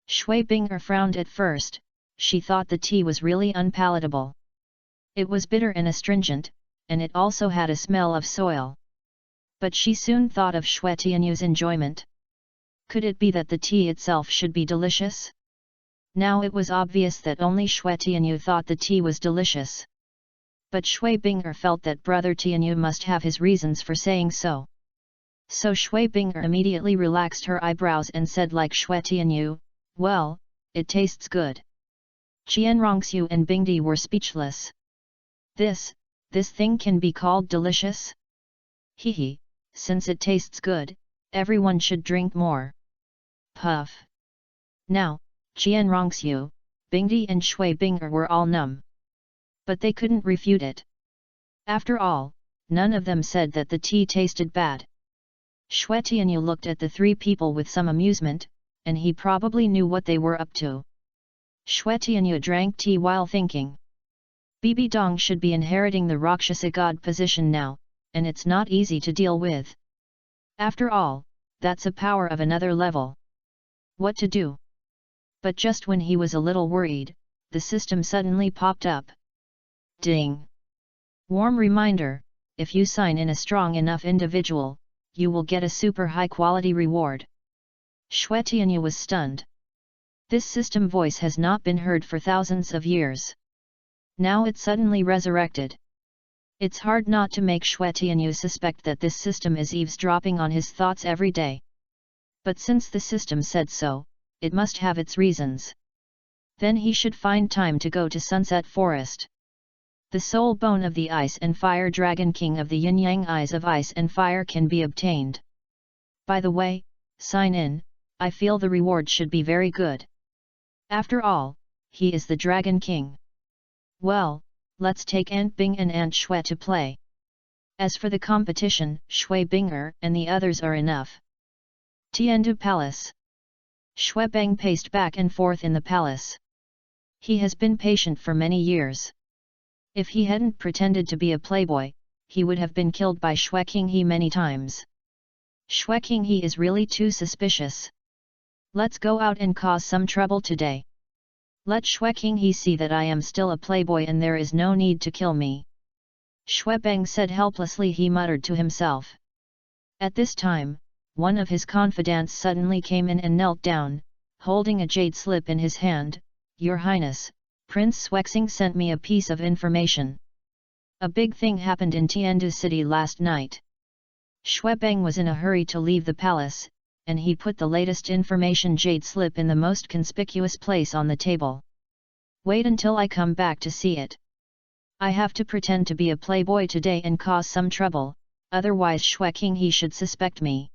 Shui Binger frowned at first, she thought the tea was really unpalatable. It was bitter and astringent, and it also had a smell of soil. But she soon thought of Xue Tianyu's enjoyment. Could it be that the tea itself should be delicious? Now it was obvious that only Xue Tianyu thought the tea was delicious. But Shui Binger felt that brother Tianyu must have his reasons for saying so. So Shui Binger immediately relaxed her eyebrows and said like Xue Tianyu, "Well, it tastes good." Qian Renxue and Bingdi were speechless. This thing can be called delicious? Hehe, since it tastes good, everyone should drink more. Puff. Now, Qian Renxue, Bingdi and Shui Binger were all numb. But they couldn't refute it. After all, none of them said that the tea tasted bad. Xue Tianyu looked at the three people with some amusement, and he probably knew what they were up to. Xue Tianyu drank tea while thinking. Bibi Dong should be inheriting the Rakshasa god position now, and it's not easy to deal with. After all, that's a power of another level. What to do? But just when he was a little worried, the system suddenly popped up. Ding! Warm reminder, if you sign in a strong enough individual, you will get a super high quality reward. Xue Tianyu was stunned. This system voice has not been heard for thousands of years. Now it suddenly resurrected. It's hard not to make Xue Tianyu suspect that this system is eavesdropping on his thoughts every day. But since the system said so, it must have its reasons. Then he should find time to go to Sunset Forest. The soul bone of the Ice and Fire Dragon King of the Yin-Yang Eyes of Ice and Fire can be obtained. By the way, sign in, I feel the reward should be very good. After all, he is the Dragon King. Well, let's take Aunt Bing and Aunt Xue to play. As for the competition, Shui Binger and the others are enough. Tiandu Palace. Shui Beng paced back and forth in the palace. He has been patient for many years. If he hadn't pretended to be a playboy, he would have been killed by Xue Qinghe many times. Xue Qinghe is really too suspicious. Let's go out and cause some trouble today. Let Xue Qinghe see that I am still a playboy and there is no need to kill me. Shui Beng said helplessly. He muttered to himself. At this time, one of his confidants suddenly came in and knelt down, holding a jade slip in his hand. Your Highness, Prince Swexing sent me a piece of information. A big thing happened in Tiandu city last night. Shui Beng was in a hurry to leave the palace, and he put the latest information jade slip in the most conspicuous place on the table. Wait until I come back to see it. I have to pretend to be a playboy today and cause some trouble, otherwise Xue Qinghe should suspect me.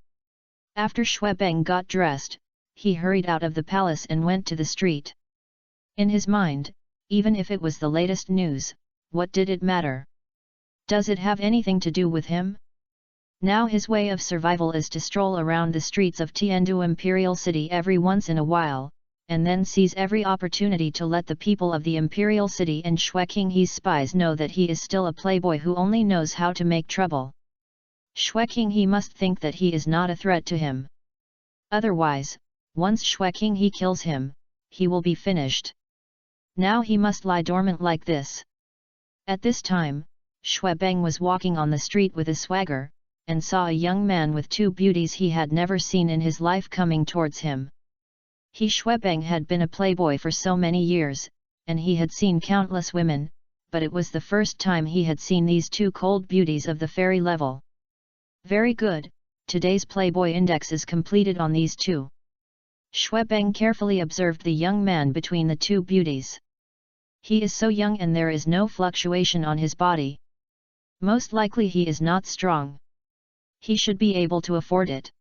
After Shui Beng got dressed, he hurried out of the palace and went to the street. In his mind, even if it was the latest news, what did it matter? Does it have anything to do with him? Now his way of survival is to stroll around the streets of Tiandu Imperial City every once in a while, and then seize every opportunity to let the people of the Imperial City and Xue Qinghe's spies know that he is still a playboy who only knows how to make trouble. Xue Qinghe must think that he is not a threat to him. Otherwise, once Xue Qinghe kills him, he will be finished. Now he must lie dormant like this. At this time, Xue Beng was walking on the street with a swagger, and saw a young man with two beauties he had never seen in his life coming towards him. He Xue Beng had been a playboy for so many years, and he had seen countless women, but it was the first time he had seen these two cold beauties of the fairy level. Very good, today's playboy index is completed on these two. Xue Beng carefully observed the young man between the two beauties. He is so young and there is no fluctuation on his body. Most likely he is not strong. He should be able to afford it.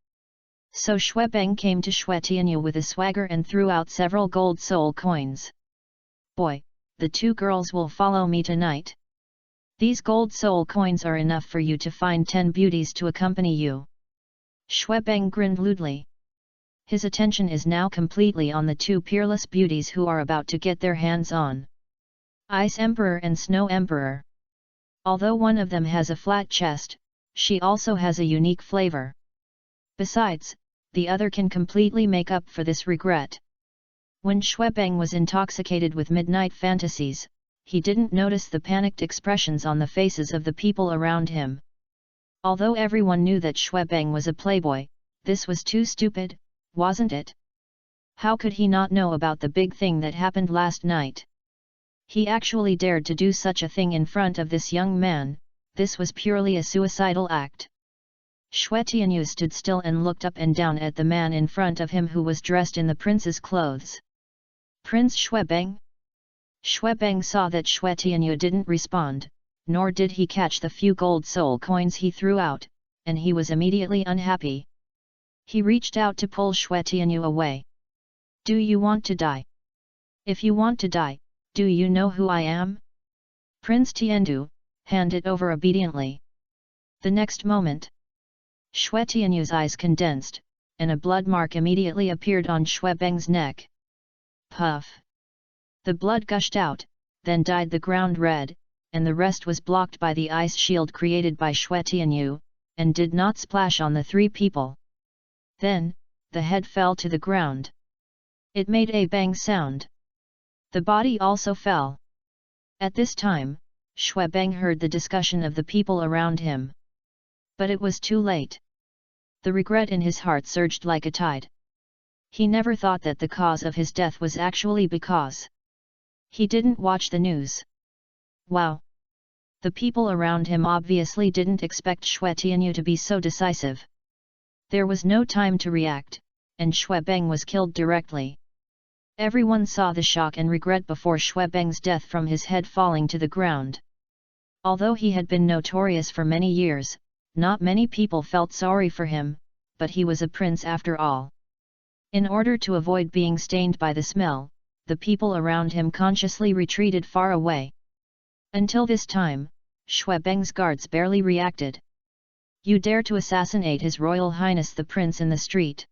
So Xue Beng came to Xue Tianyu with a swagger and threw out several gold soul coins. Boy, the two girls will follow me tonight. These gold soul coins are enough for you to find 10 beauties to accompany you. Xue Beng grinned lewdly. His attention is now completely on the two peerless beauties who are about to get their hands on. Ice Emperor and Snow Emperor. Although one of them has a flat chest, she also has a unique flavor. Besides, the other can completely make up for this regret. When Xue Beng was intoxicated with midnight fantasies, he didn't notice the panicked expressions on the faces of the people around him. Although everyone knew that Xue Beng was a playboy, this was too stupid, wasn't it? How could he not know about the big thing that happened last night? He actually dared to do such a thing in front of this young man. This was purely a suicidal act. Xue Tianyu stood still and looked up and down at the man in front of him who was dressed in the prince's clothes. Prince Xue Beng? Xue Beng saw that Xue Tianyu didn't respond, nor did he catch the few gold soul coins he threw out, and he was immediately unhappy. He reached out to pull Xue Tianyu away. Do you want to die? If you want to die, do you know who I am? Prince Tiandu, hand it over obediently. The next moment, Xue Tianyu's eyes condensed, and a blood mark immediately appeared on Xue Beng's neck. Puff! The blood gushed out, then dyed the ground red, and the rest was blocked by the ice shield created by Xue Tianyu, and did not splash on the three people. Then, the head fell to the ground. It made a bang sound. The body also fell. At this time, Xue Beng heard the discussion of the people around him. But it was too late. The regret in his heart surged like a tide. He never thought that the cause of his death was actually because he didn't watch the news. Wow! The people around him obviously didn't expect Xue Tianyu to be so decisive. There was no time to react, and Xue Beng was killed directly. Everyone saw the shock and regret before Xue Beng's death from his head falling to the ground. Although he had been notorious for many years, not many people felt sorry for him, but he was a prince after all. In order to avoid being stained by the smell, the people around him consciously retreated far away. Until this time, Xue Beng's guards barely reacted. You dare to assassinate His Royal Highness the Prince in the street.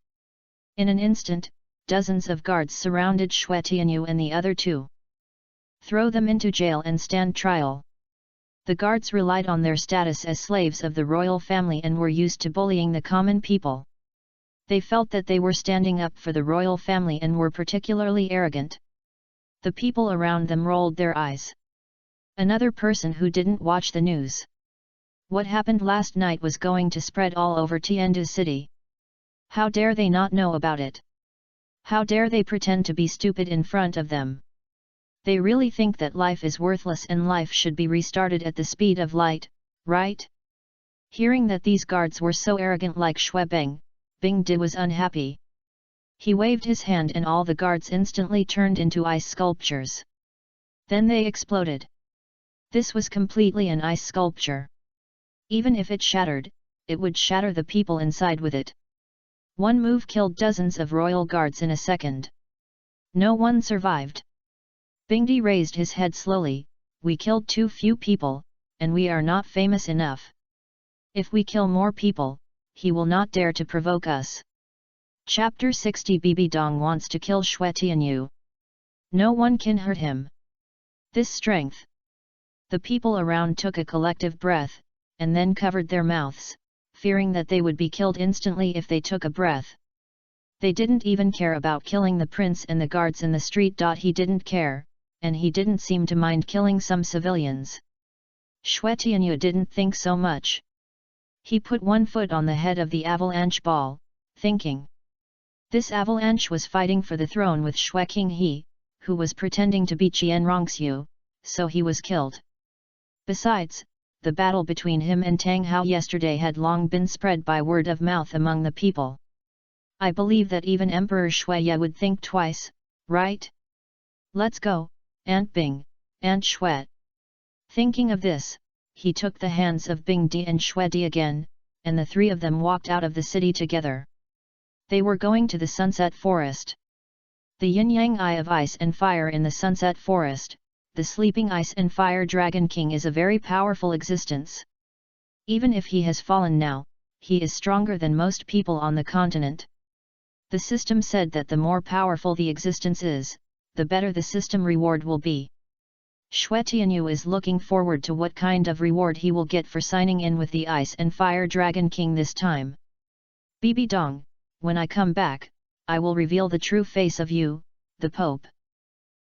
In an instant, dozens of guards surrounded Xue Tianyu and the other two. Throw them into jail and stand trial. The guards relied on their status as slaves of the royal family and were used to bullying the common people. They felt that they were standing up for the royal family and were particularly arrogant. The people around them rolled their eyes. Another person who didn't watch the news. What happened last night was going to spread all over Tiandu city. How dare they not know about it? How dare they pretend to be stupid in front of them? They really think that life is worthless and life should be restarted at the speed of light, right? Hearing that these guards were so arrogant like Xue Beng, Bing Di was unhappy. He waved his hand and all the guards instantly turned into ice sculptures. Then they exploded. This was completely an ice sculpture. Even if it shattered, it would shatter the people inside with it. One move killed dozens of royal guards in a second. No one survived. Bingdi raised his head slowly. We killed too few people, and we are not famous enough. If we kill more people, he will not dare to provoke us. Chapter 60 Bibi Dong wants to kill Xue Tianyu. No one can hurt him. This strength. The people around took a collective breath, and then covered their mouths, fearing that they would be killed instantly if they took a breath. They didn't even care about killing the prince and the guards in the street. He didn't care, and he didn't seem to mind killing some civilians. Xue Tianyu didn't think so much. He put one foot on the head of the avalanche ball, thinking. This avalanche was fighting for the throne with Xue Qinghe, who was pretending to be Qian Renxue, so he was killed. Besides, the battle between him and Tang Hao yesterday had long been spread by word of mouth among the people. I believe that even Emperor Xue would think twice, right? Let's go, Aunt Bing, Aunt Xue. Thinking of this, he took the hands of Bing Di and Xue Di again, and the three of them walked out of the city together. They were going to the Sunset Forest. The yin-yang eye of ice and fire in the Sunset Forest, the sleeping ice and fire dragon king is a very powerful existence. Even if he has fallen now, he is stronger than most people on the continent. The system said that the more powerful the existence is, the better the system reward will be. Xue Tianyu is looking forward to what kind of reward he will get for signing in with the Ice and Fire Dragon King this time. Bibi Dong, when I come back, I will reveal the true face of you, the Pope.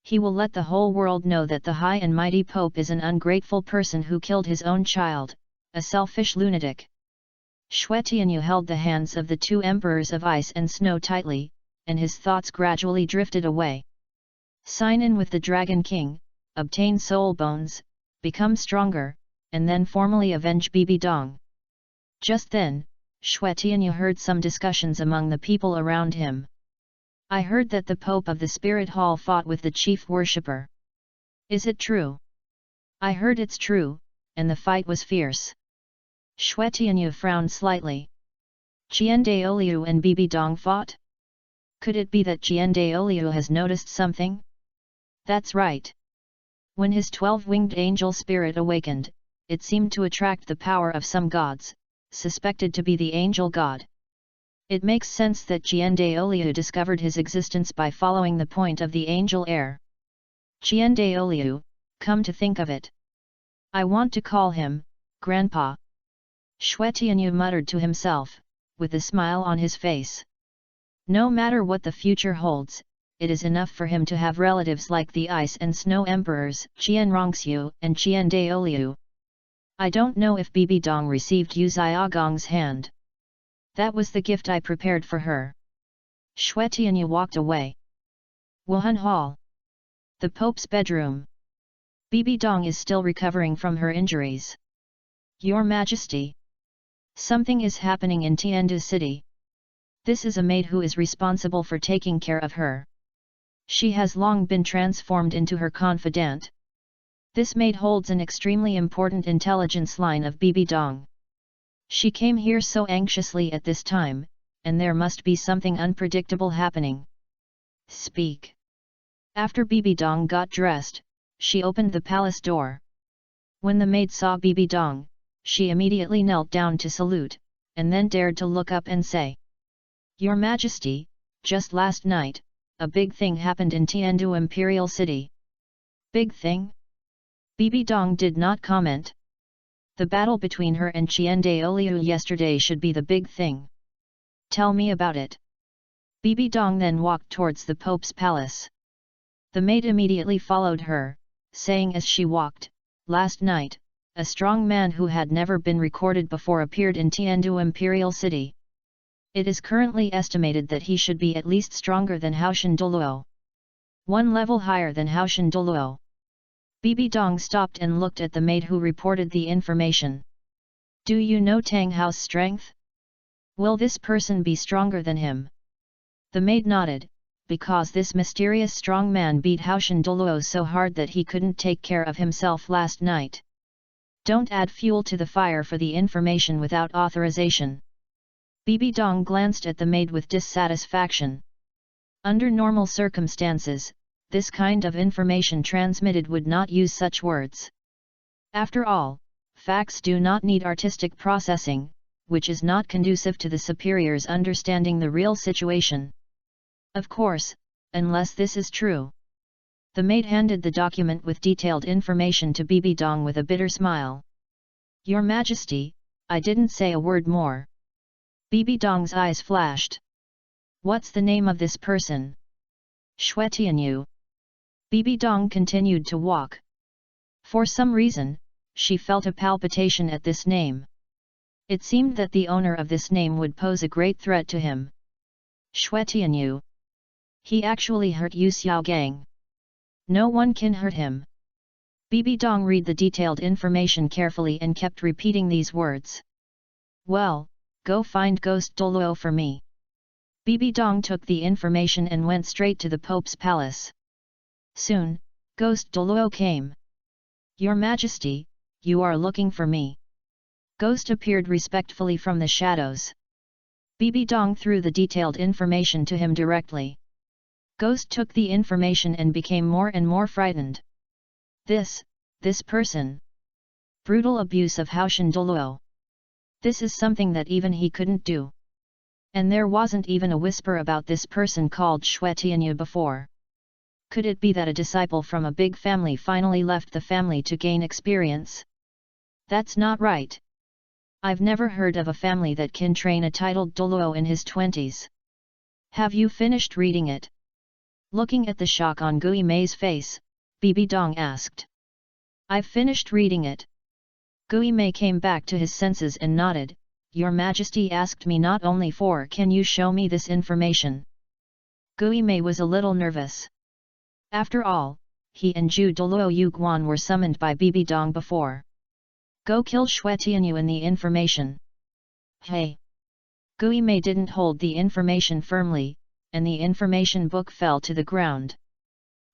He will let the whole world know that the high and mighty Pope is an ungrateful person who killed his own child, a selfish lunatic. Xue Tianyu held the hands of the two emperors of ice and snow tightly, and his thoughts gradually drifted away. Sign in with the Dragon King, obtain soul bones, become stronger, and then formally avenge Bibi Dong. Just then, Xue Tianyu heard some discussions among the people around him. I heard that the Pope of the Spirit Hall fought with the chief worshipper. Is it true? I heard it's true, and the fight was fierce. Xue Tianyu frowned slightly. Qian Daoliu and Bibi Dong fought? Could it be that Qian Daoliu has noticed something? That's right. When his 12-winged angel spirit awakened, it seemed to attract the power of some gods, suspected to be the angel god. It makes sense that Qian Daoliu discovered his existence by following the point of the angel air. Qian Daoliu, come to think of it. I want to call him, Grandpa. Xue Tianyu muttered to himself, with a smile on his face. No matter what the future holds, it is enough for him to have relatives like the Ice and Snow Emperors, Qian Renxue and Qian Daoliu. I don't know if Bibi Dong received Yu Xiaogong's hand. That was the gift I prepared for her. Xue Tianyu walked away. Wuhan Hall. The Pope's bedroom. Bibi Dong is still recovering from her injuries. Your Majesty. Something is happening in Tiandu City. This is a maid who is responsible for taking care of her. She has long been transformed into her confidant. This maid holds an extremely important intelligence line of Bibi Dong. She came here so anxiously at this time, and there must be something unpredictable happening. Speak. After Bibi Dong got dressed, she opened the palace door. When the maid saw Bibi Dong, she immediately knelt down to salute, and then dared to look up and say, Your Majesty, just last night, a big thing happened in Tiandu Imperial City. Big thing? Bibi Dong did not comment. The battle between her and Qian Daoliu yesterday should be the big thing. Tell me about it. Bibi Dong then walked towards the Pope's palace. The maid immediately followed her, saying as she walked, Last night, a strong man who had never been recorded before appeared in Tiandu Imperial City. It is currently estimated that he should be at least stronger than Haoshan Douluo. One level higher than Haoshan Douluo. Bibi Dong stopped and looked at the maid who reported the information. Do you know Tang Hao's strength? Will this person be stronger than him? The maid nodded, because this mysterious strong man beat Haoshan Douluo so hard that he couldn't take care of himself last night. Don't add fuel to the fire for the information without authorization. Bibi Dong glanced at the maid with dissatisfaction. Under normal circumstances, this kind of information transmitted would not use such words. After all, facts do not need artistic processing, which is not conducive to the superiors understanding the real situation. Of course, unless this is true. The maid handed the document with detailed information to Bibi Dong with a bitter smile. Your Majesty, I didn't say a word more. Bibi Dong's eyes flashed. What's the name of this person? Xue Tianyu. Bibi Dong continued to walk. For some reason, she felt a palpitation at this name. It seemed that the owner of this name would pose a great threat to him. Xue Tianyu. He actually hurt Yu Xiaogang. No one can hurt him. Bibi Dong read the detailed information carefully and kept repeating these words. Well, go find Ghost Douluo for me. Bibi Dong took the information and went straight to the Pope's palace. Soon, Ghost Douluo came. Your Majesty, you are looking for me. Ghost appeared respectfully from the shadows. Bibi Dong threw the detailed information to him directly. Ghost took the information and became more and more frightened. This person. Brutal abuse of Haoshan Douluo. This is something that even he couldn't do. And there wasn't even a whisper about this person called Xue Tianyu before. Could it be that a disciple from a big family finally left the family to gain experience? That's not right. I've never heard of a family that can train a titled Douluo in his 20s. Have you finished reading it? Looking at the shock on Gui Mei's face, Bibi Dong asked. I've finished reading it. Gui Mei came back to his senses and nodded. Your Majesty asked me not only for can you show me this information. Gui Mei was a little nervous. After all, he and Zhu Douluo Yuguan were summoned by Bibi Dong before. Go kill Xue Tianyu in the information. Hey! Gui Mei didn't hold the information firmly, and the information book fell to the ground.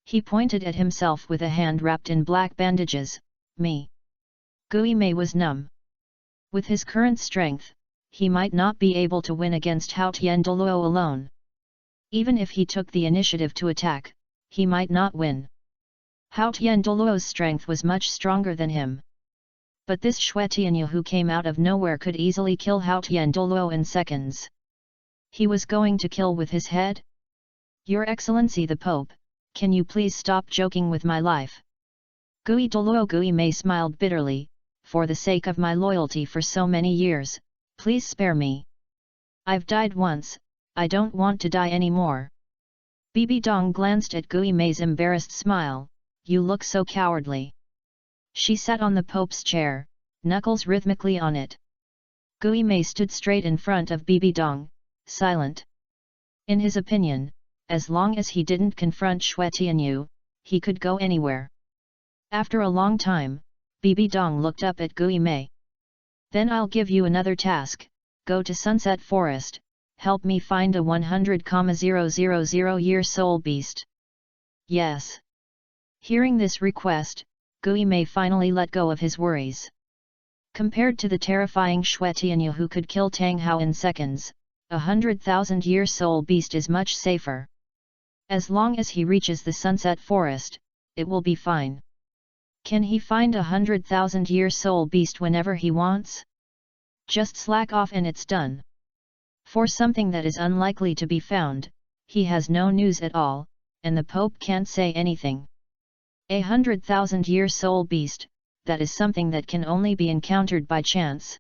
He pointed at himself with a hand wrapped in black bandages. Me. Gui Mei was numb. With his current strength, he might not be able to win against Hao Tian Douluo alone. Even if he took the initiative to attack, he might not win. Hao Tian Douluo's strength was much stronger than him. But this Xue Tianyu who came out of nowhere could easily kill Hao Tian Douluo in seconds. He was going to kill with his head? Your Excellency the Pope, can you please stop joking with my life? Gui Douluo Gui Mei smiled bitterly. For the sake of my loyalty for so many years, please spare me. I've died once, I don't want to die anymore. Bibi Dong glanced at Gui Mei's embarrassed smile. You look so cowardly. She sat on the Pope's chair, knuckles rhythmically on it. Gui Mei stood straight in front of Bibi Dong, silent. In his opinion, as long as he didn't confront Xue Tianyu, he could go anywhere. After a long time, Bibi Dong looked up at Gui Mei. Then I'll give you another task, go to Sunset Forest, help me find a 100,000-year soul beast. Yes. Hearing this request, Gui Mei finally let go of his worries. Compared to the terrifying Xue Tianyu who could kill Tang Hao in seconds, a 100,000-year soul beast is much safer. As long as he reaches the Sunset Forest, it will be fine. Can he find a 100,000-year soul beast whenever he wants? Just slack off and it's done. For something that is unlikely to be found, he has no news at all, and the Pope can't say anything. A 100,000-year soul beast, that is something that can only be encountered by chance.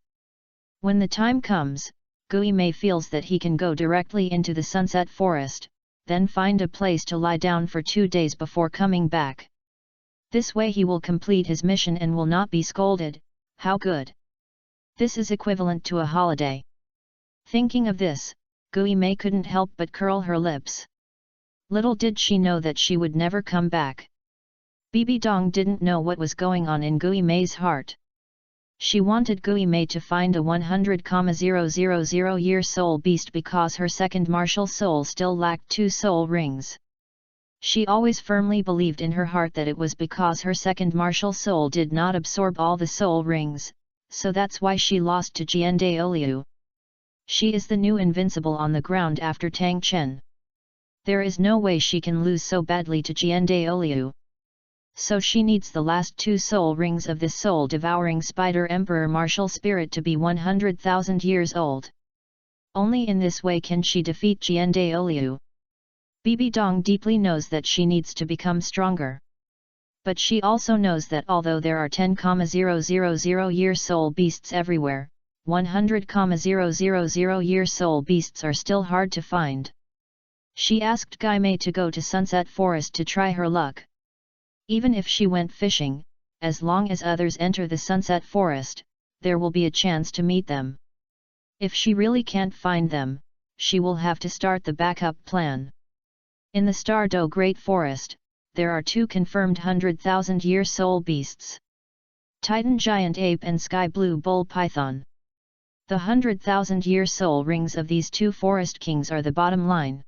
When the time comes, Gui Mei feels that he can go directly into the Sunset Forest, then find a place to lie down for 2 days before coming back. This way he will complete his mission and will not be scolded. How good! This is equivalent to a holiday. Thinking of this, Gui Mei couldn't help but curl her lips. Little did she know that she would never come back. Bibi Dong didn't know what was going on in Gui Mei's heart. She wanted Gui Mei to find a 100,000-year soul beast because her second martial soul still lacked 2 soul rings. She always firmly believed in her heart that it was because her second martial soul did not absorb all the soul rings, so that's why she lost to Jian Daoliu. She is the new invincible on the ground after Tang Chen. There is no way she can lose so badly to Qian Renxue. So she needs the last 2 soul rings of this soul-devouring spider emperor martial spirit to be 100,000 years old. Only in this way can she defeat Qian Renxue. Bibi Dong deeply knows that she needs to become stronger. But she also knows that although there are 10,000 year soul beasts everywhere, 100,000 year soul beasts are still hard to find. She asked Gai Mei to go to Sunset Forest to try her luck. Even if she went fishing, as long as others enter the Sunset Forest, there will be a chance to meet them. If she really can't find them, she will have to start the backup plan. In the Douluo Great Forest, there are 2 confirmed 100,000 year soul beasts. Titan Giant Ape and Sky Blue Bull Python. The 100,000 year soul rings of these 2 forest kings are the bottom line.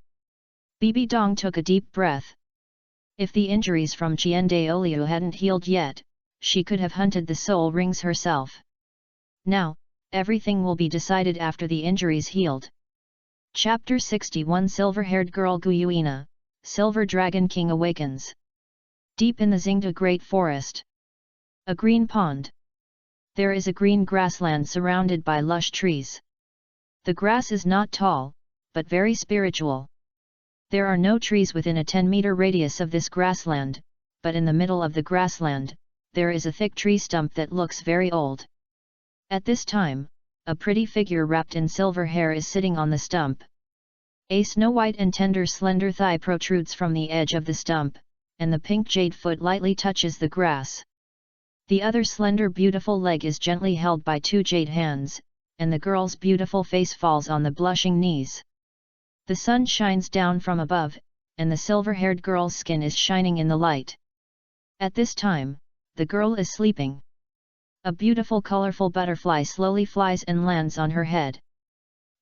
Bibi Dong took a deep breath. If the injuries from Qian Renxue hadn't healed yet, she could have hunted the soul rings herself. Now, everything will be decided after the injuries healed. Chapter 61 Silver-haired girl Guyuina, Silver Dragon King awakens. Deep in the Xingda Great Forest. A green pond. There is a green grassland surrounded by lush trees. The grass is not tall, but very spiritual. There are no trees within a 10-meter radius of this grassland, but in the middle of the grassland, there is a thick tree stump that looks very old. At this time, a pretty figure wrapped in silver hair is sitting on the stump. A snow-white and tender slender thigh protrudes from the edge of the stump, and the pink jade foot lightly touches the grass. The other slender beautiful leg is gently held by 2 jade hands, and the girl's beautiful face falls on the blushing knees. The sun shines down from above, and the silver-haired girl's skin is shining in the light. At this time, the girl is sleeping. A beautiful colorful butterfly slowly flies and lands on her head.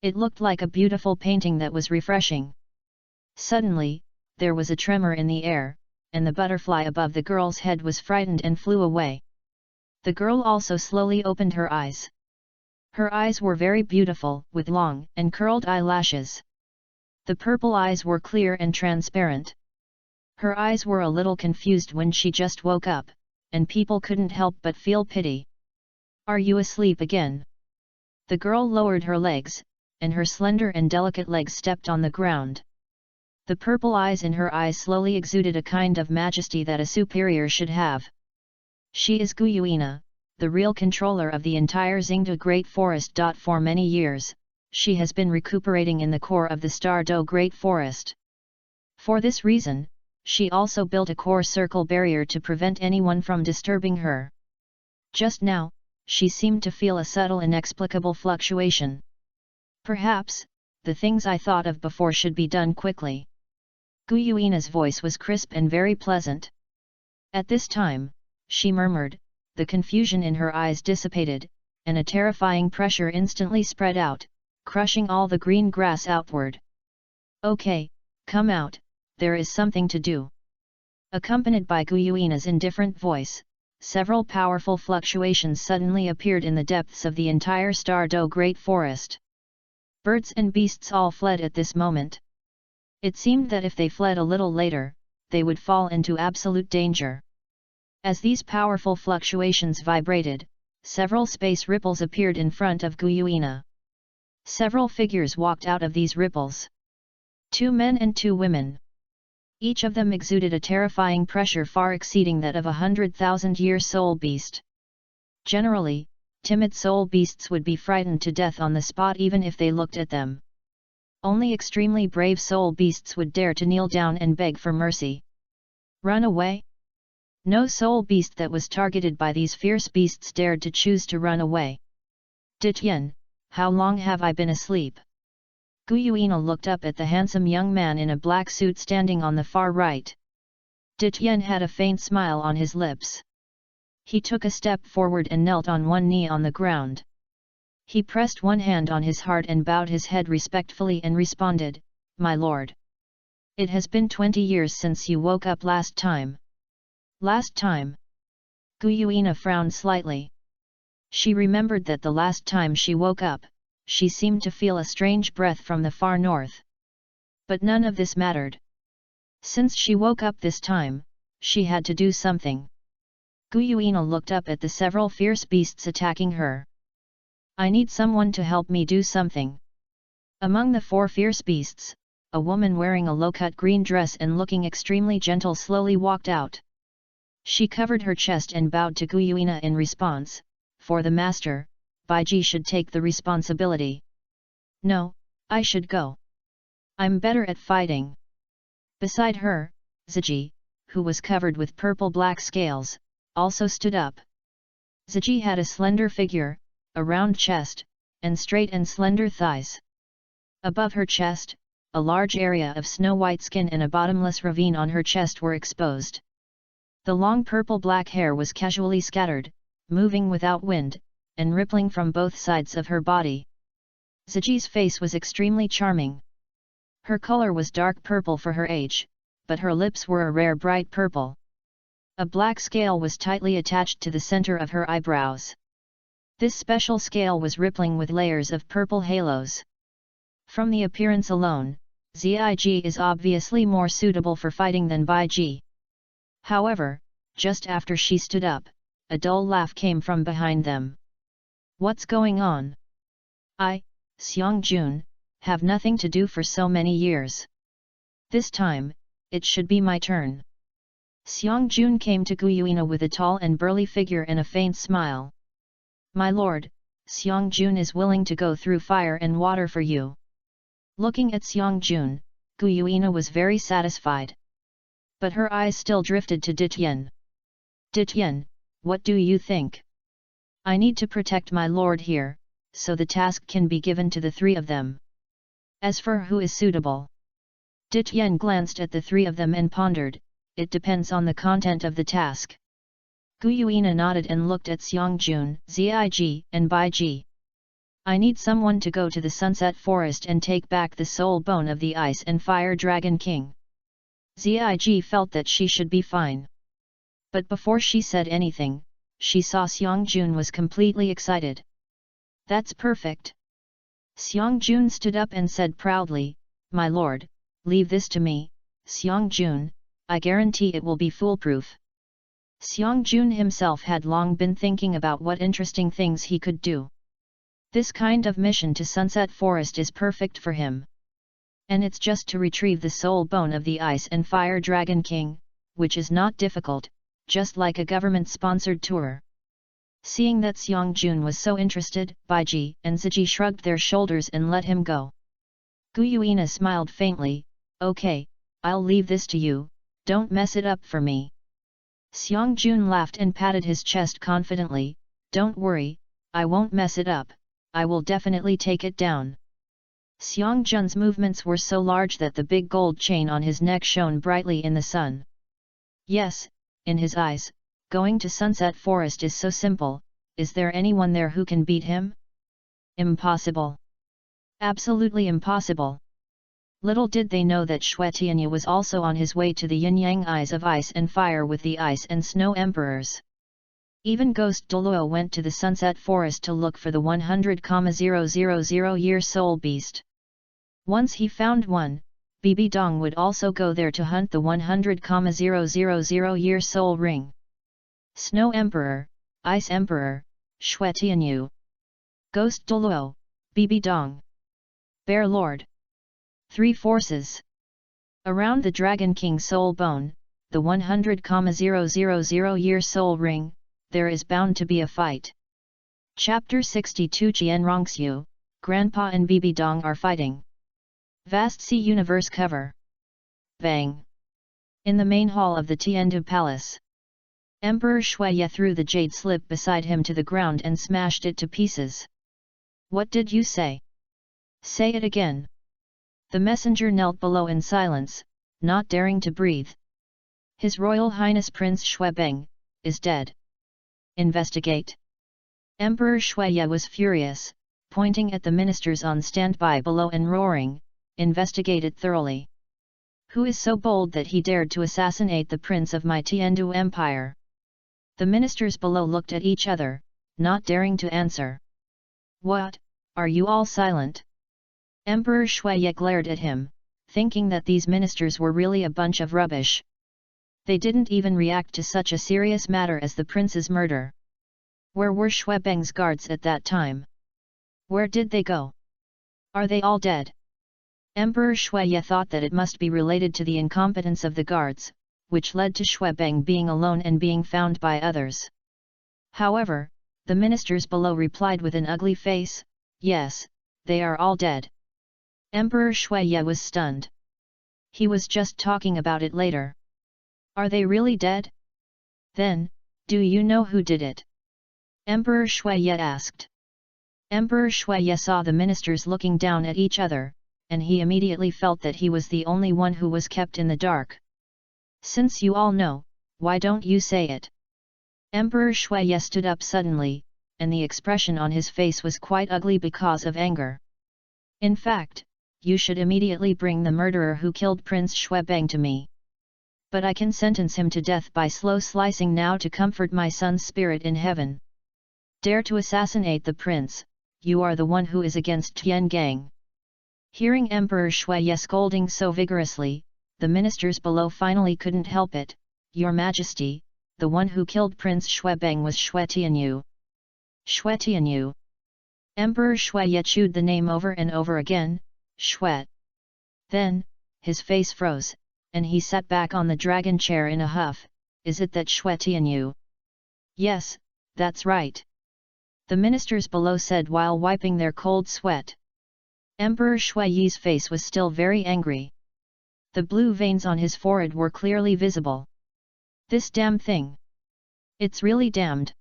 It looked like a beautiful painting that was refreshing. Suddenly, there was a tremor in the air, and the butterfly above the girl's head was frightened and flew away. The girl also slowly opened her eyes. Her eyes were very beautiful, with long and curled eyelashes. The purple eyes were clear and transparent. Her eyes were a little confused when she just woke up, and people couldn't help but feel pity. "Are you asleep again?" The girl lowered her legs, and her slender and delicate legs stepped on the ground. The purple eyes in her eyes slowly exuded a kind of majesty that a superior should have. She is Guyuina, the real controller of the entire Xingda Great Forest. For many years, she has been recuperating in the core of the Douluo Great Forest. For this reason, she also built a core circle barrier to prevent anyone from disturbing her. Just now, she seemed to feel a subtle inexplicable fluctuation. "Perhaps, the things I thought of before should be done quickly." Guyuina's voice was crisp and very pleasant. At this time, she murmured, the confusion in her eyes dissipated, and a terrifying pressure instantly spread out, crushing all the green grass outward. "Okay, come out, there is something to do." Accompanied by Guyuina's indifferent voice, several powerful fluctuations suddenly appeared in the depths of the entire Douluo Great Forest. Birds and beasts all fled at this moment. It seemed that if they fled a little later, they would fall into absolute danger. As these powerful fluctuations vibrated, several space ripples appeared in front of Guyuina. Several figures walked out of these ripples. 2 men and 2 women. Each of them exuded a terrifying pressure far exceeding that of 100,000-year soul beast. Generally, timid soul beasts would be frightened to death on the spot even if they looked at them. Only extremely brave soul beasts would dare to kneel down and beg for mercy. Run away? No soul beast that was targeted by these fierce beasts dared to choose to run away. "Tian, how long have I been asleep?" Guyuina looked up at the handsome young man in a black suit standing on the far right. Tian had a faint smile on his lips. He took a step forward and knelt on one knee on the ground. He pressed one hand on his heart and bowed his head respectfully and responded, "My lord. It has been 20 years since you woke up last time." "Last time?" Guyuina frowned slightly. She remembered that the last time she woke up, she seemed to feel a strange breath from the far north. But none of this mattered. Since she woke up this time, she had to do something. Guyuina looked up at the several fierce beasts attacking her. I need someone to help me do something. Among the 4 fierce beasts, a woman wearing a low-cut green dress and looking extremely gentle slowly walked out. She covered her chest and bowed to Guyuina in response. For the master, Baiji should take the responsibility. No, I should go. I'm better at fighting. Beside her, Ziji, who was covered with purple-black scales, also stood up. Ziji had a slender figure, a round chest, and straight and slender thighs. Above her chest, a large area of snow-white skin and a bottomless ravine on her chest were exposed. The long purple-black hair was casually scattered, moving without wind, and rippling from both sides of her body. Ziji's face was extremely charming. Her color was dark purple for her age, but her lips were a rare bright purple. A black scale was tightly attached to the center of her eyebrows. This special scale was rippling with layers of purple halos. From the appearance alone, Zig is obviously more suitable for fighting than Baiji. However, just after she stood up, a dull laugh came from behind them. What's going on? I, Xiangjun, have nothing to do for so many years. This time, it should be my turn. Xiangjun came to Guyuina with a tall and burly figure and a faint smile. My lord, Xiangjun is willing to go through fire and water for you. Looking at Xiangjun, Guyuina was very satisfied. But her eyes still drifted to Ditian. Ditian, what do you think? I need to protect my lord here, so the task can be given to the 3 of them. As for who is suitable. Ditian glanced at the 3 of them and pondered, it depends on the content of the task. Guyuina nodded and looked at Xiangjun, Zig, and Baiji. I need someone to go to the Sunset Forest and take back the soul bone of the Ice and Fire Dragon King. Zig felt that she should be fine. But before she said anything, she saw Xiangjun was completely excited. That's perfect. Xiangjun stood up and said proudly, My lord, leave this to me, Xiangjun, I guarantee it will be foolproof. Xiangjun himself had long been thinking about what interesting things he could do. This kind of mission to Sunset Forest is perfect for him. And it's just to retrieve the soul bone of the Ice and Fire Dragon King, which is not difficult, just like a government-sponsored tour. Seeing that Xiangjun was so interested, Baiji and Ziji shrugged their shoulders and let him go. Guyuina smiled faintly, Okay, I'll leave this to you, don't mess it up for me. Xiangjun laughed and patted his chest confidently, Don't worry, I won't mess it up, I will definitely take it down. Xiangjun's movements were so large that the big gold chain on his neck shone brightly in the sun. Yes, in his eyes, going to Sunset Forest is so simple, is there anyone there who can beat him? Impossible. Absolutely impossible. Little did they know that Xue Tianyu was also on his way to the yin-yang eyes of ice and fire with the Ice and Snow Emperors. Even Ghost Douluo went to the Sunset Forest to look for the 100,000-year soul beast. Once he found one, Bibi Dong would also go there to hunt the 100,000-year soul ring. Snow Emperor, Ice Emperor, Xue Tianyu, Ghost Douluo, Bibi Dong, Bear Lord. 3 forces. Around the Dragon King soul bone, the 100,000-year soul ring, there is bound to be a fight. Chapter 62 Qian Renxue, Grandpa and Bibi Dong are fighting. Vast Sea Universe cover. Bang! In the main hall of the Tiandu Palace. Emperor Shuye threw the jade slip beside him to the ground and smashed it to pieces. What did you say? Say it again. The messenger knelt below in silence, not daring to breathe. His Royal Highness Prince Xuebeng is dead. Investigate. Emperor Shuye was furious, pointing at the ministers on standby below and roaring, Investigate it thoroughly. Who is so bold that he dared to assassinate the prince of my Tiandu Empire? The ministers below looked at each other, not daring to answer. What, Are you all silent? Emperor Shuye glared at him, thinking that these ministers were really a bunch of rubbish. They didn't even react to such a serious matter as the prince's murder. Where were Shuebeng's guards at that time? Where did they go? Are they all dead? Emperor Shuye thought that it must be related to the incompetence of the guards, which led to Shuebeng being alone and being found by others. However, the ministers below replied with an ugly face, "Yes, they are all dead." Emperor Shuye was stunned. He was just talking about it later. Are they really dead? Then, do you know who did it? Emperor Shuye asked. Emperor Shuye saw the ministers looking down at each other, and he immediately felt that he was the only one who was kept in the dark. Since you all know, why don't you say it? Emperor Shuye stood up suddenly, and the expression on his face was quite ugly because of anger. In fact, you should immediately bring the murderer who killed Prince Shuebeng to me. But I can sentence him to death by slow slicing now to comfort my son's spirit in heaven. Dare to assassinate the prince, you are the one who is against Tian Gang. Hearing Emperor Shuye scolding so vigorously, the ministers below finally couldn't help it. Your Majesty, the one who killed Prince Shuebeng was Xue Tianyu. Xue Tianyu. Emperor Shuye chewed the name over and over again, Xue. Then, his face froze, and he sat back on the dragon chair in a huff. Is it that Xue Tianyu? Yes, that's right. The ministers below said while wiping their cold sweat. Emperor Shuye's face was still very angry. The blue veins on his forehead were clearly visible. This damn thing! It's really damned!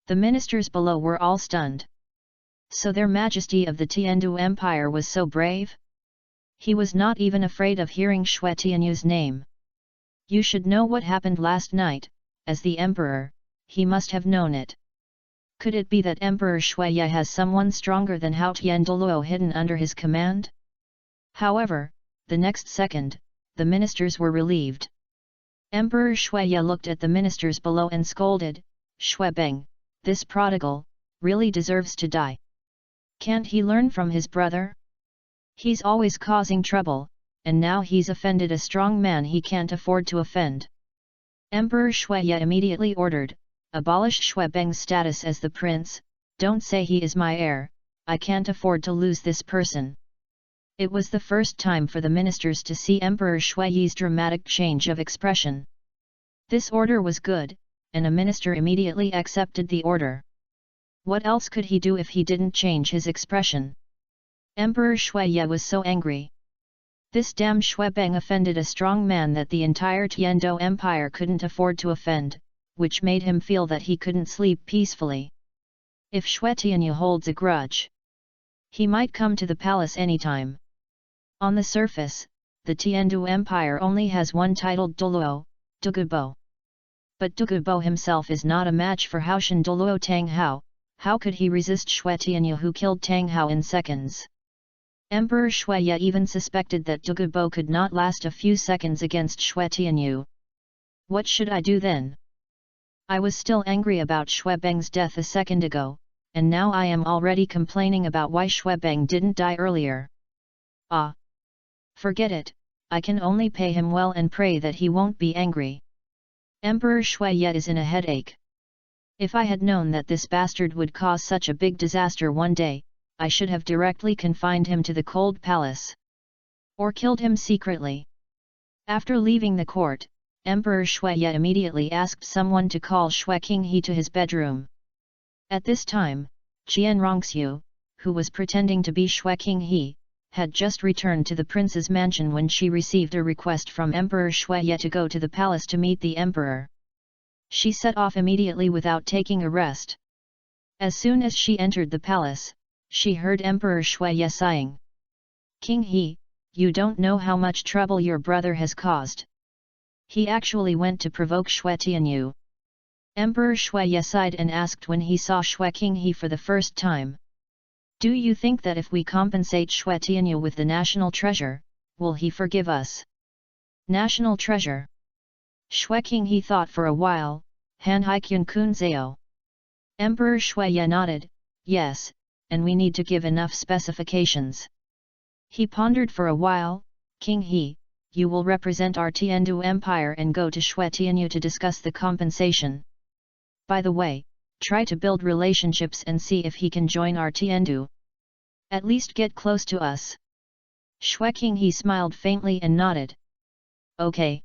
The ministers below were all stunned. So their Majesty of the Tiandu Empire was so brave? He was not even afraid of hearing Xue Tianyu's name. You should know what happened last night. As the emperor, he must have known it. Could it be that Emperor Shuye has someone stronger than Hao Tian Douluo hidden under his command? However, the next second, the ministers were relieved. Emperor Shuye looked at the ministers below and scolded, Shuebeng, this prodigal, really deserves to die. Can't he learn from his brother? He's always causing trouble, and now he's offended a strong man he can't afford to offend. Emperor Shuye immediately ordered, abolish Shuebeng's status as the prince, don't say he is my heir, I can't afford to lose this person. It was the first time for the ministers to see Emperor Shuye's dramatic change of expression. This order was good, and a minister immediately accepted the order. What else could he do if he didn't change his expression? Emperor Shuye was so angry. This damn Shuebeng offended a strong man that the entire Tiandu Empire couldn't afford to offend, which made him feel that he couldn't sleep peacefully. If Xue Tianyu holds a grudge, he might come to the palace anytime. On the surface, the Tiandu Empire only has one titled Douluo, Douluo. But Douluo himself is not a match for Haoshan Douluo Tang Hao. How could he resist Xue Tianyu who killed Tang Hao in seconds? Emperor Shuye even suspected that Douluo could not last a few seconds against Xue Tianyu. What should I do then? I was still angry about Shuebeng's death a second ago, and now I am already complaining about why Shuebeng didn't die earlier. Ah! Forget it, I can only pay him well and pray that he won't be angry. Emperor Shuye is in a headache. If I had known that this bastard would cause such a big disaster one day, I should have directly confined him to the cold palace. Or killed him secretly. After leaving the court, Emperor Shuye immediately asked someone to call Xue Qinghe to his bedroom. At this time, Qian Renxue, who was pretending to be Xue Qinghe, had just returned to the prince's mansion when she received a request from Emperor Shuye to go to the palace to meet the emperor. She set off immediately without taking a rest. As soon as she entered the palace, she heard Emperor Shuye sighing. Qinghe, you don't know how much trouble your brother has caused. He actually went to provoke Xue Tianyu. Emperor Shuye sighed and asked when he saw Xue Qinghe for the first time. Do you think that if we compensate Xue Tianyu with the national treasure, will he forgive us? National treasure? Xue Qinghe thought for a while, Han Hai Kun Kun Zao. Emperor Shuye nodded, yes, and we need to give enough specifications. He pondered for a while. King He, you will represent our Tiandu Empire and go to Shui Tianyu to discuss the compensation. By the way, try to build relationships and see if he can join our Tiandu. At least get close to us. Shui King He smiled faintly and nodded. Okay.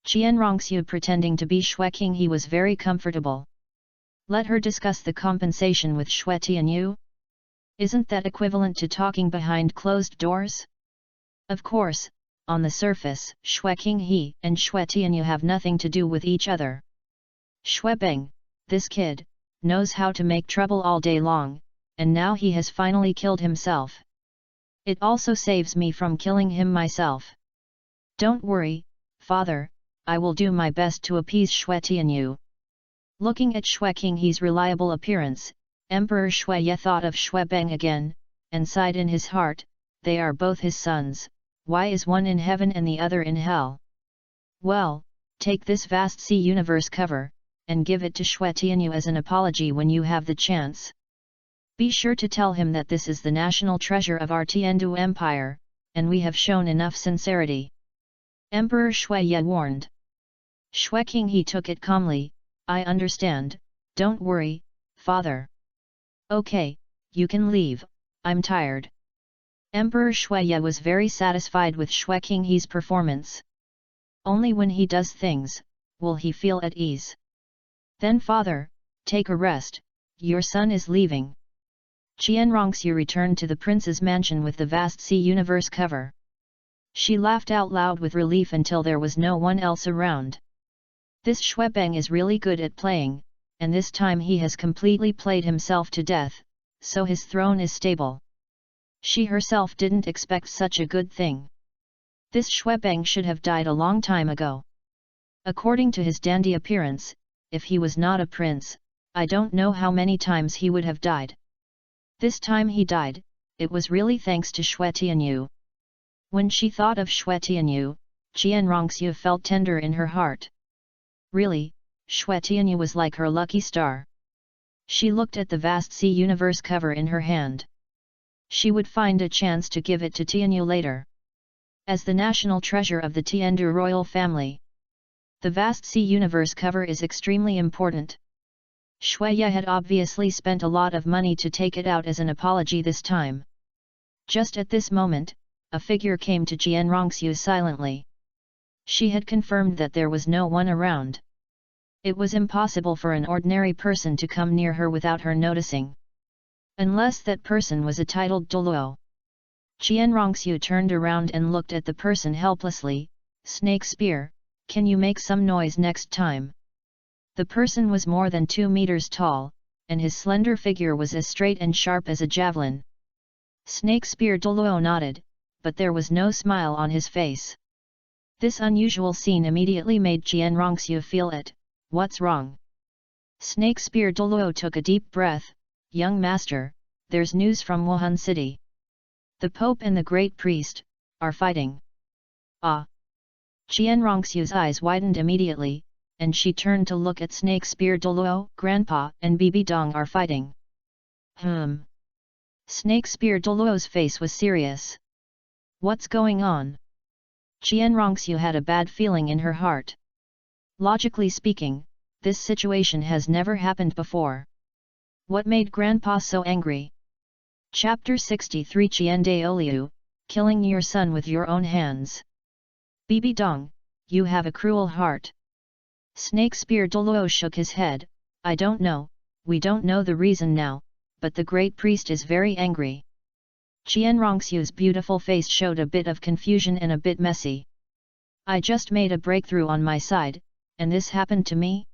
Qian Renxue pretending to be Shui King He was very comfortable. Let her discuss the compensation with Shui Tianyu? Isn't that equivalent to talking behind closed doors? Of course, on the surface, Shui King He and Shui Tianyu have nothing to do with each other. Shui Beng, this kid, knows how to make trouble all day long, and now he has finally killed himself. It also saves me from killing him myself. Don't worry, father, I will do my best to appease Shui Tianyu. Looking at Shui King He's reliable appearance, Emperor Shui Ye thought of Shui Beng again, and sighed in his heart, they are both his sons, why is one in heaven and the other in hell? Well, take this vast sea universe cover, and give it to Shui Tianyu as an apology when you have the chance. Be sure to tell him that this is the national treasure of our Tiandu Empire, and we have shown enough sincerity. Emperor Shui Ye warned. Shui King He took it calmly, I understand, don't worry, father. Okay, you can leave, I'm tired. Emperor Shui Ye was very satisfied with Shui King He's performance. Only when he does things, will he feel at ease. Then father, take a rest, your son is leaving. Qian Renxue returned to the prince's mansion with the vast sea universe cover. She laughed out loud with relief until there was no one else around. This Shui Beng is really good at playing, and this time he has completely played himself to death, so his throne is stable. She herself didn't expect such a good thing. This Shui Beng should have died a long time ago. According to his dandy appearance, if he was not a prince, I don't know how many times he would have died. This time he died, it was really thanks to Shui Tianyu. When she thought of Shui Tianyu, Qian Renxue felt tender in her heart. Really, Shui Tianyu was like her lucky star. She looked at the vast sea universe cover in her hand. She would find a chance to give it to Tianyu later. As the national treasure of the Tiandu royal family, the vast sea universe cover is extremely important. Shui Ye had obviously spent a lot of money to take it out as an apology this time. Just at this moment, a figure came to Qian Renxue silently. She had confirmed that there was no one around. It was impossible for an ordinary person to come near her without her noticing. Unless that person was a titled Douluo. Qian Renxue turned around and looked at the person helplessly. Snake Spear, can you make some noise next time? The person was more than 2 meters tall, and his slender figure was as straight and sharp as a javelin. Snake Spear Douluo nodded, but there was no smile on his face. This unusual scene immediately made Qian Renxue feel it. What's wrong? Snake Spear Douluo took a deep breath. Young master, there's news from Wuhan City. The Pope and the Great Priest are fighting. Ah! Qian Renxue's eyes widened immediately, and she turned to look at Snake Spear Douluo. Grandpa and Bibi Dong are fighting. Snake Spear Douluo's face was serious. What's going on? Qian Renxue had a bad feeling in her heart. Logically speaking, this situation has never happened before. What made Grandpa so angry? Chapter 63 Qian Daoliu, killing your son with your own hands. Bibi Dong, you have a cruel heart. Snake Spear Douluo shook his head. I don't know, we don't know the reason now, but the Great Priest is very angry. Qian Renxue's beautiful face showed a bit of confusion and a bit messy. I just made a breakthrough on my side, and this happened to me?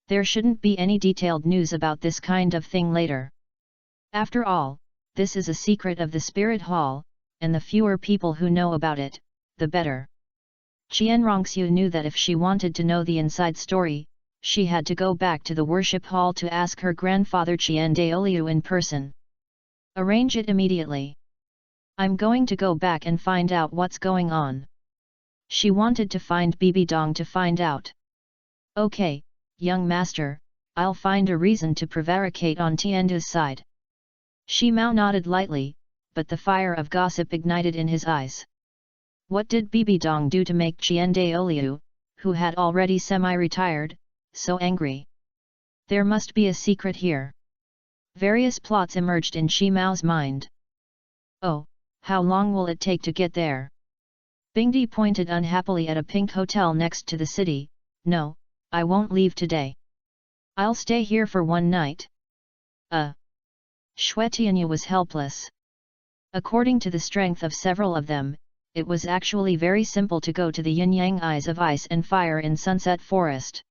There shouldn't be any detailed news about this kind of thing later. After all, this is a secret of the Spirit Hall, and the fewer people who know about it, the better. Qian Renxue knew that if she wanted to know the inside story, she had to go back to the worship hall to ask her grandfather Qian Daoliu in person. Arrange it immediately. I'm going to go back and find out what's going on. She wanted to find Bibi Dong to find out. Okay, young master, I'll find a reason to prevaricate on Tiandu's side. Shi Mao nodded lightly, but the fire of gossip ignited in his eyes. What did Bibi Dong do to make Qian Renxue, who had already semi-retired, so angry? There must be a secret here. Various plots emerged in Shi Mao's mind. Oh, how long will it take to get there? Bingdi pointed unhappily at a pink hotel next to the city. No, I won't leave today. I'll stay here for one night. Xue Tianyu was helpless. According to the strength of several of them, it was actually very simple to go to the yin-yang eyes of ice and fire in Sunset Forest.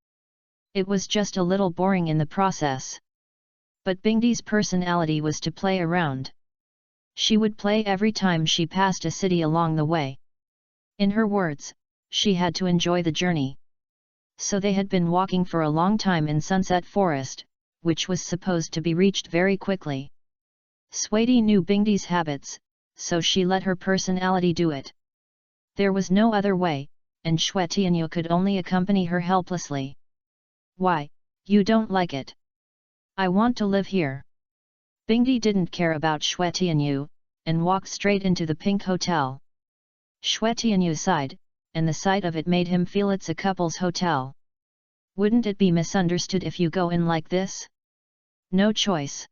It was just a little boring in the process. But Bingdi's personality was to play around. She would play every time she passed a city along the way. In her words, she had to enjoy the journey. So they had been walking for a long time in Sunset Forest, which was supposed to be reached very quickly. Sweetie knew Bingdi's habits, so she let her personality do it. There was no other way, and Xue Tianyu could only accompany her helplessly. Why, you don't like it? I want to live here. Bingdi didn't care about Xue Tianyu, and walked straight into the pink hotel. Xue Tianyu sighed, and the sight of it made him feel it's a couple's hotel. Wouldn't it be misunderstood if you go in like this? No choice.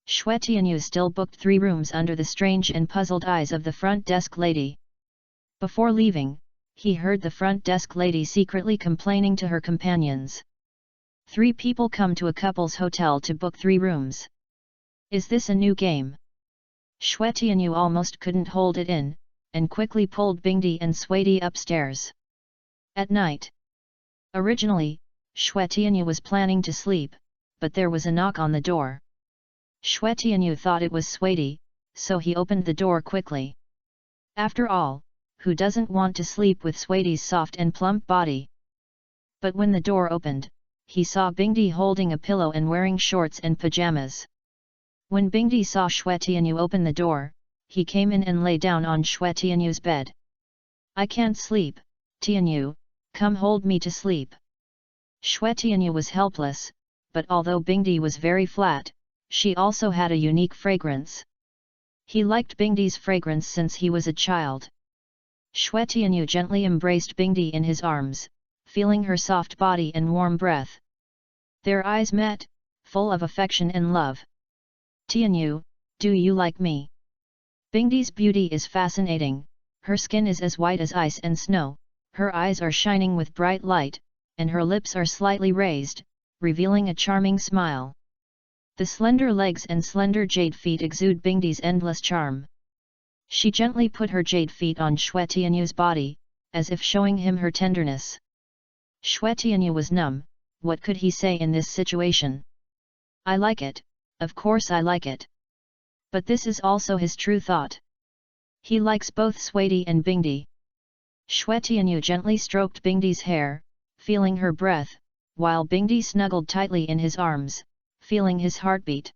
Xue Tianyu still booked 3 rooms under the strange and puzzled eyes of the front desk lady. Before leaving, he heard the front desk lady secretly complaining to her companions. 3 people come to a couple's hotel to book 3 rooms. Is this a new game? Xue Tianyu almost couldn't hold it in, and quickly pulled Bingdi and Sweetie upstairs. At night. Originally, Xue Tianyu was planning to sleep, but there was a knock on the door. Xue Tianyu thought it was Sweetie, so he opened the door quickly. After all, who doesn't want to sleep with Sweetie's soft and plump body? But when the door opened, he saw Bingdi holding a pillow and wearing shorts and pajamas. When Bingdi saw Xue Tianyu open the door, he came in and lay down on Xue Tianyu's bed. I can't sleep, Tianyu, come hold me to sleep. Xue Tianyu was helpless, but although Bingdi was very flat, she also had a unique fragrance. He liked Bingdi's fragrance since he was a child. Xue Tianyu gently embraced Bingdi in his arms, feeling her soft body and warm breath. Their eyes met, full of affection and love. Tianyu, do you like me? Bingdi's beauty is fascinating, her skin is as white as ice and snow, her eyes are shining with bright light, and her lips are slightly raised, revealing a charming smile. The slender legs and slender jade feet exude Bingdi's endless charm. She gently put her jade feet on Xue Tianyu's body, as if showing him her tenderness. Xue Tianyu was numb. What could he say in this situation? I like it, of course I like it. But this is also his true thought. He likes both Sweetie and Bingdi. Xue Tianyu gently stroked Bingdi's hair, feeling her breath, while Bingdi snuggled tightly in his arms, feeling his heartbeat.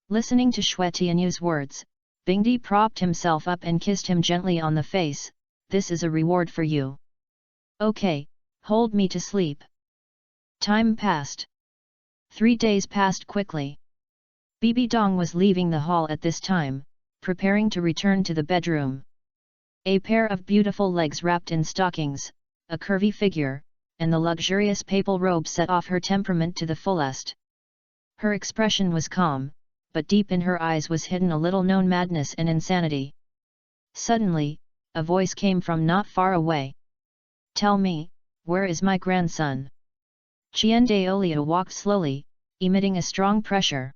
Listening to Xue Tianyu's words, Bingdi propped himself up and kissed him gently on the face. This is a reward for you. Okay, hold me to sleep. Time passed. 3 days passed quickly. Bibi Dong was leaving the hall at this time, preparing to return to the bedroom. A pair of beautiful legs wrapped in stockings, a curvy figure, and the luxurious papal robe set off her temperament to the fullest. Her expression was calm, but deep in her eyes was hidden a little-known madness and insanity. Suddenly, a voice came from not far away. Tell me, where is my grandson? Qian Renxue walked slowly, emitting a strong pressure.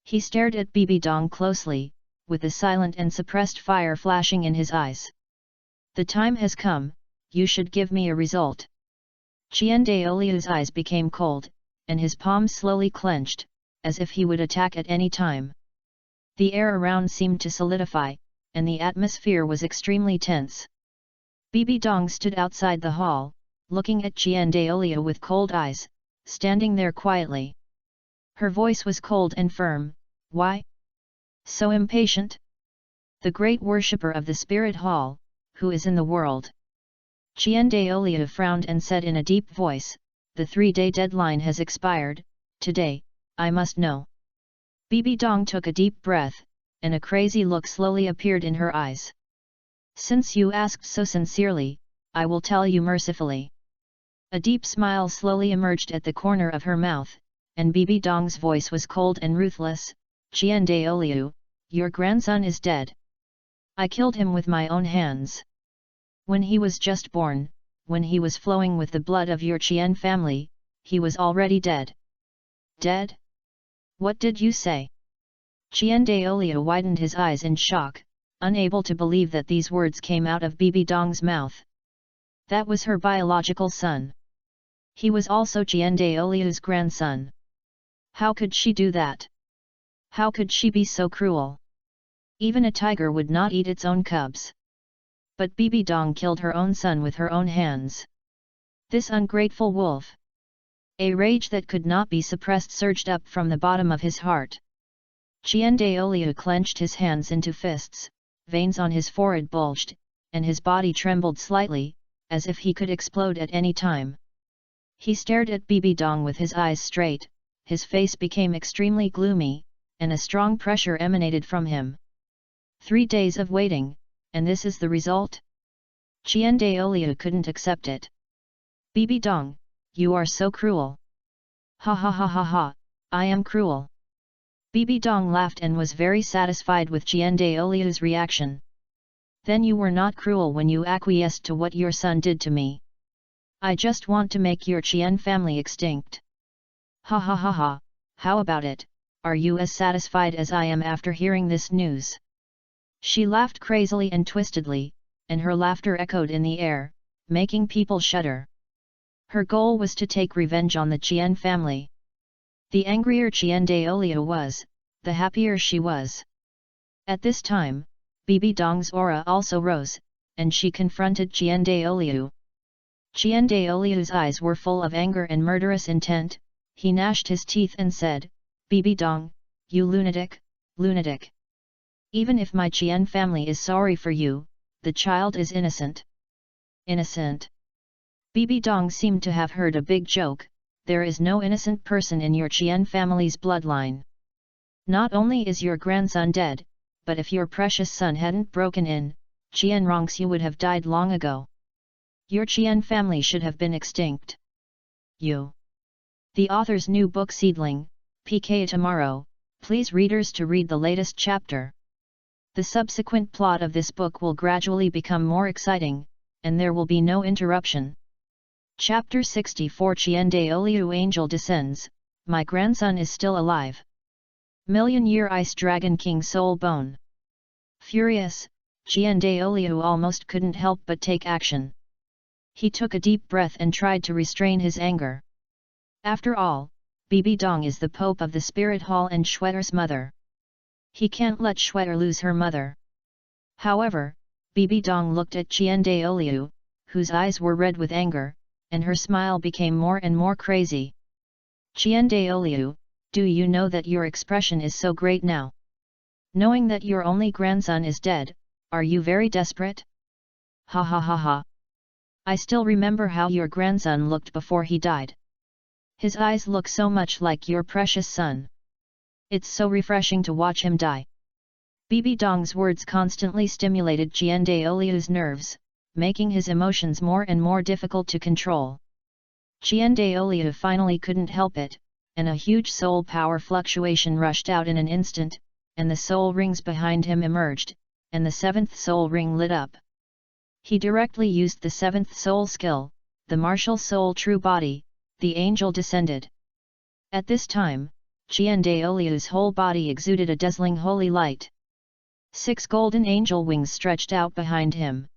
He stared at Bibi Dong closely, with the silent and suppressed fire flashing in his eyes. The time has come, you should give me a result. Qian Renxue's eyes became cold, and his palms slowly clenched, as if he would attack at any time. The air around seemed to solidify, and the atmosphere was extremely tense. Bibi Dong stood outside the hall, looking at Qian Renxue with cold eyes, standing there quietly. Her voice was cold and firm. Why? So impatient? The great worshipper of the spirit hall, who is in the world? Qian Renxue frowned and said in a deep voice, the 3-day deadline has expired, today, I must know. Bibi Dong took a deep breath, and a crazy look slowly appeared in her eyes. Since you asked so sincerely, I will tell you mercifully. A deep smile slowly emerged at the corner of her mouth, and Bibi Dong's voice was cold and ruthless. Qian Renxue, your grandson is dead. I killed him with my own hands. When he was just born, when he was flowing with the blood of your Qian family, he was already dead. Dead? What did you say? Qian Renxue widened his eyes in shock, unable to believe that these words came out of Bibi Dong's mouth. That was her biological son. He was also Qian Renxue's grandson. How could she do that? How could she be so cruel? Even a tiger would not eat its own cubs. But Bibi Dong killed her own son with her own hands. This ungrateful wolf! A rage that could not be suppressed surged up from the bottom of his heart. Qian Renxue clenched his hands into fists, veins on his forehead bulged, and his body trembled slightly, as if he could explode at any time. He stared at Bibi Dong with his eyes straight, his face became extremely gloomy, and a strong pressure emanated from him. 3 days of waiting, and this is the result? Qian Renxue couldn't accept it. Bibi Dong, you are so cruel. Ha ha ha ha ha, I am cruel. Bibi Dong laughed and was very satisfied with Qian Renxue's reaction. Then you were not cruel when you acquiesced to what your son did to me. I just want to make your Qian family extinct. Ha ha ha ha, how about it, are you as satisfied as I am after hearing this news? She laughed crazily and twistedly, and her laughter echoed in the air, making people shudder. Her goal was to take revenge on the Qian family. The angrier Qian Renxue was, the happier she was. At this time, Bibi Dong's aura also rose, and she confronted Qian Renxue. Qian Renxue's eyes were full of anger and murderous intent. He gnashed his teeth and said, Bibi Dong, you lunatic, lunatic. Even if my Qian family is sorry for you, the child is innocent. Innocent? Bibi Dong seemed to have heard a big joke. There is no innocent person in your Qian family's bloodline. Not only is your grandson dead, but if your precious son hadn't broken in, Qian Renxue would have died long ago. Your Qian family should have been extinct. You. The author's new book Seedling, PK tomorrow, please readers to read the latest chapter. The subsequent plot of this book will gradually become more exciting, and there will be no interruption. Chapter 64 Qian Renxue Angel Descends, My Grandson is Still Alive. Million-Year Ice Dragon King Soul Bone. Furious, Qian Renxue almost couldn't help but take action. He took a deep breath and tried to restrain his anger. After all, Bibi Dong is the Pope of the Spirit Hall and Schwetter's mother. He can't let Schwetter lose her mother. However, Bibi Dong looked at Qian Renxue, whose eyes were red with anger, and her smile became more and more crazy. Qian Renxue, do you know that your expression is so great now? Knowing that your only grandson is dead, are you very desperate? Ha ha ha ha. I still remember how your grandson looked before he died. His eyes look so much like your precious son. It's so refreshing to watch him die. Bibi Dong's words constantly stimulated Qian Renxue's nerves, making his emotions more and more difficult to control. Qian Renxue finally couldn't help it, and a huge soul power fluctuation rushed out in an instant, and the soul rings behind him emerged, and the 7th soul ring lit up. He directly used the 7th soul skill, the martial soul true body, the angel descended. At this time, Qian Renxue's whole body exuded a dazzling holy light. 6 golden angel wings stretched out behind him.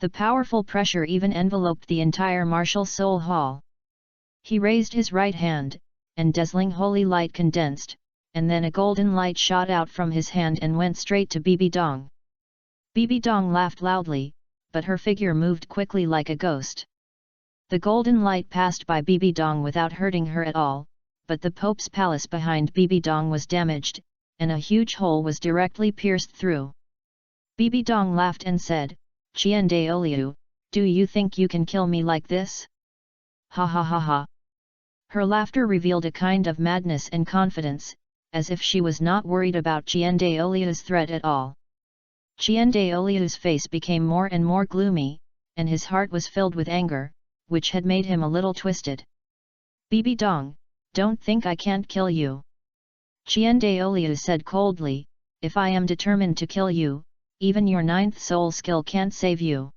The powerful pressure even enveloped the entire martial soul hall. He raised his right hand, and dazzling holy light condensed, and then a golden light shot out from his hand and went straight to Bibi Dong. Bibi Dong laughed loudly, but her figure moved quickly like a ghost. The golden light passed by Bibi Dong without hurting her at all, but the Pope's palace behind Bibi Dong was damaged, and a huge hole was directly pierced through. Bibi Dong laughed and said, Qian Renxue, do you think you can kill me like this? Ha ha ha ha. Her laughter revealed a kind of madness and confidence, as if she was not worried about Qian Daoliu's threat at all. Qian Daoliu's face became more and more gloomy, and his heart was filled with anger, which had made him a little twisted. Bibi Dong, don't think I can't kill you. Qian Daoliu said coldly, if I am determined to kill you, even your 9th soul skill can't save you.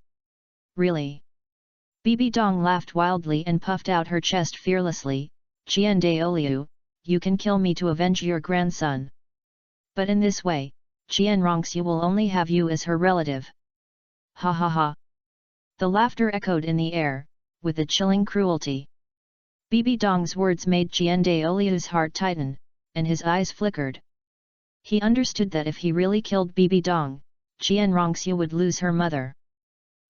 Really? Bibi Dong laughed wildly and puffed out her chest fearlessly, Qian Daoliu, you can kill me to avenge your grandson. But in this way, Qian Renxue will only have you as her relative. Ha ha ha. The laughter echoed in the air, with a chilling cruelty. Bibi Dong's words made Qian Daoliu's heart tighten, and his eyes flickered. He understood that if he really killed Bibi Dong, Qian Renxue would lose her mother.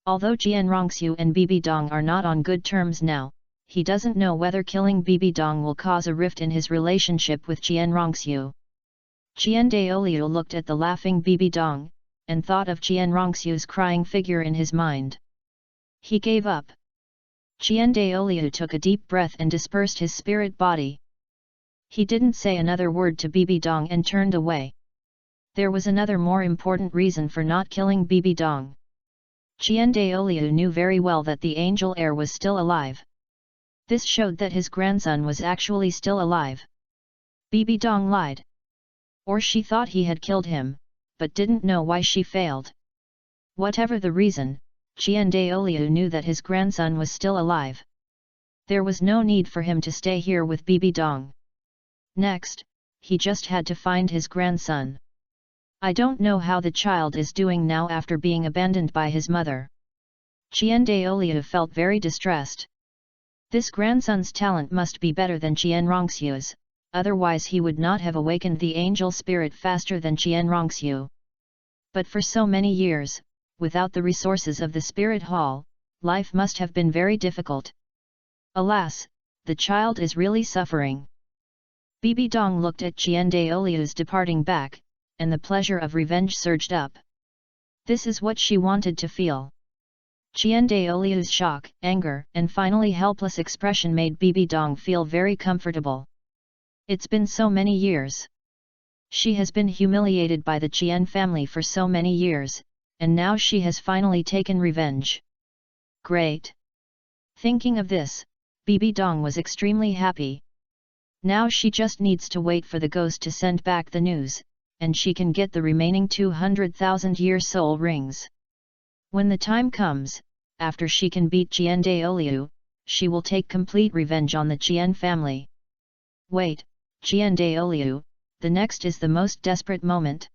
Although Qian Renxue and Bibi Dong are not on good terms now, he doesn't know whether killing Bibi Dong will cause a rift in his relationship with Qian Renxue. Qian Daoliu looked at the laughing Bibi Dong, and thought of Qian Renxue's crying figure in his mind. He gave up. Qian Daoliu took a deep breath and dispersed his spirit body. He didn't say another word to Bibi Dong and turned away. There was another more important reason for not killing Bibi Dong. Qian Daoliu knew very well that the angel heir was still alive. This showed that his grandson was actually still alive. Bibi Dong lied. Or she thought he had killed him, but didn't know why she failed. Whatever the reason, Qian Daoliu knew that his grandson was still alive. There was no need for him to stay here with Bibi Dong. Next, he just had to find his grandson. I don't know how the child is doing now after being abandoned by his mother. Qian Daoliu felt very distressed. This grandson's talent must be better than Qian Renxue's, otherwise he would not have awakened the angel spirit faster than Qian Renxue. But for so many years, without the resources of the spirit hall, life must have been very difficult. Alas, the child is really suffering. Bibi Dong looked at Qian Daoliu's departing back, and the pleasure of revenge surged up. This is what she wanted to feel. Qian Daoliu's shock, anger, and finally helpless expression made Bibi Dong feel very comfortable. It's been so many years. She has been humiliated by the Qian family for so many years, and now she has finally taken revenge. Great! Thinking of this, Bibi Dong was extremely happy. Now she just needs to wait for the ghost to send back the news, and she can get the remaining 200,000-year soul rings. When the time comes, after she can beat Qian Daoliu, she will take complete revenge on the Qian family. Wait, Qian Daoliu, the next is the most desperate moment.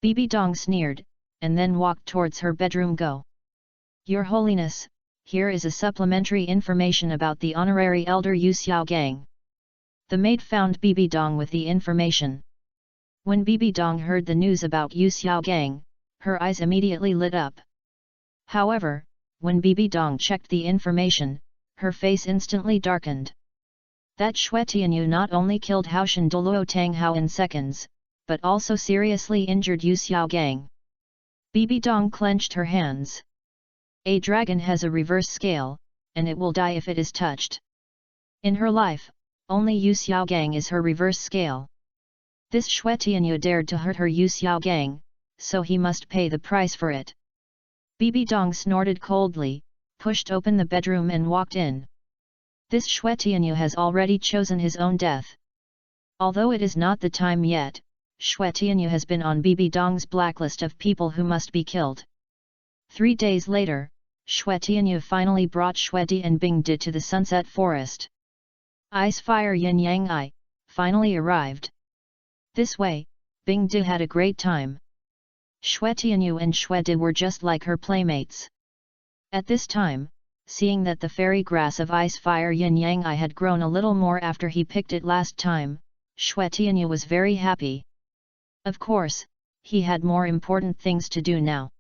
Bibi Dong sneered, and then walked towards her bedroom. Go. Your Holiness, here is a supplementary information about the honorary elder Yu Xiaogang. The maid found Bibi Dong with the information. When Bibi Dong heard the news about Yu Xiaogang, her eyes immediately lit up. However, when Bibi Dong checked the information, her face instantly darkened. That Xue Tianyu not only killed Haoshan Douluo Tang Hao in seconds, but also seriously injured Yu Xiaogang. Bibi Dong clenched her hands. A dragon has a reverse scale, and it will die if it is touched. In her life, only Yu Xiaogang is her reverse scale. This Xue Tianyu dared to hurt her Yu Xiaogang, so he must pay the price for it. Bibi Dong snorted coldly, pushed open the bedroom and walked in. This Xue Tianyu has already chosen his own death. Although it is not the time yet, Xue Tianyu has been on Bibi Dong's blacklist of people who must be killed. 3 days later, Xue Tianyu finally brought Xue Di and Bing Di to the Sunset Forest. Ice Fire Yin Yang I finally arrived. This way, Bing Di had a great time. Xue Tianyu and Xue Di were just like her playmates. At this time, seeing that the fairy grass of Ice Fire Yin Yang I had grown a little more after he picked it last time, Xue Tianyu was very happy. Of course, he had more important things to do now.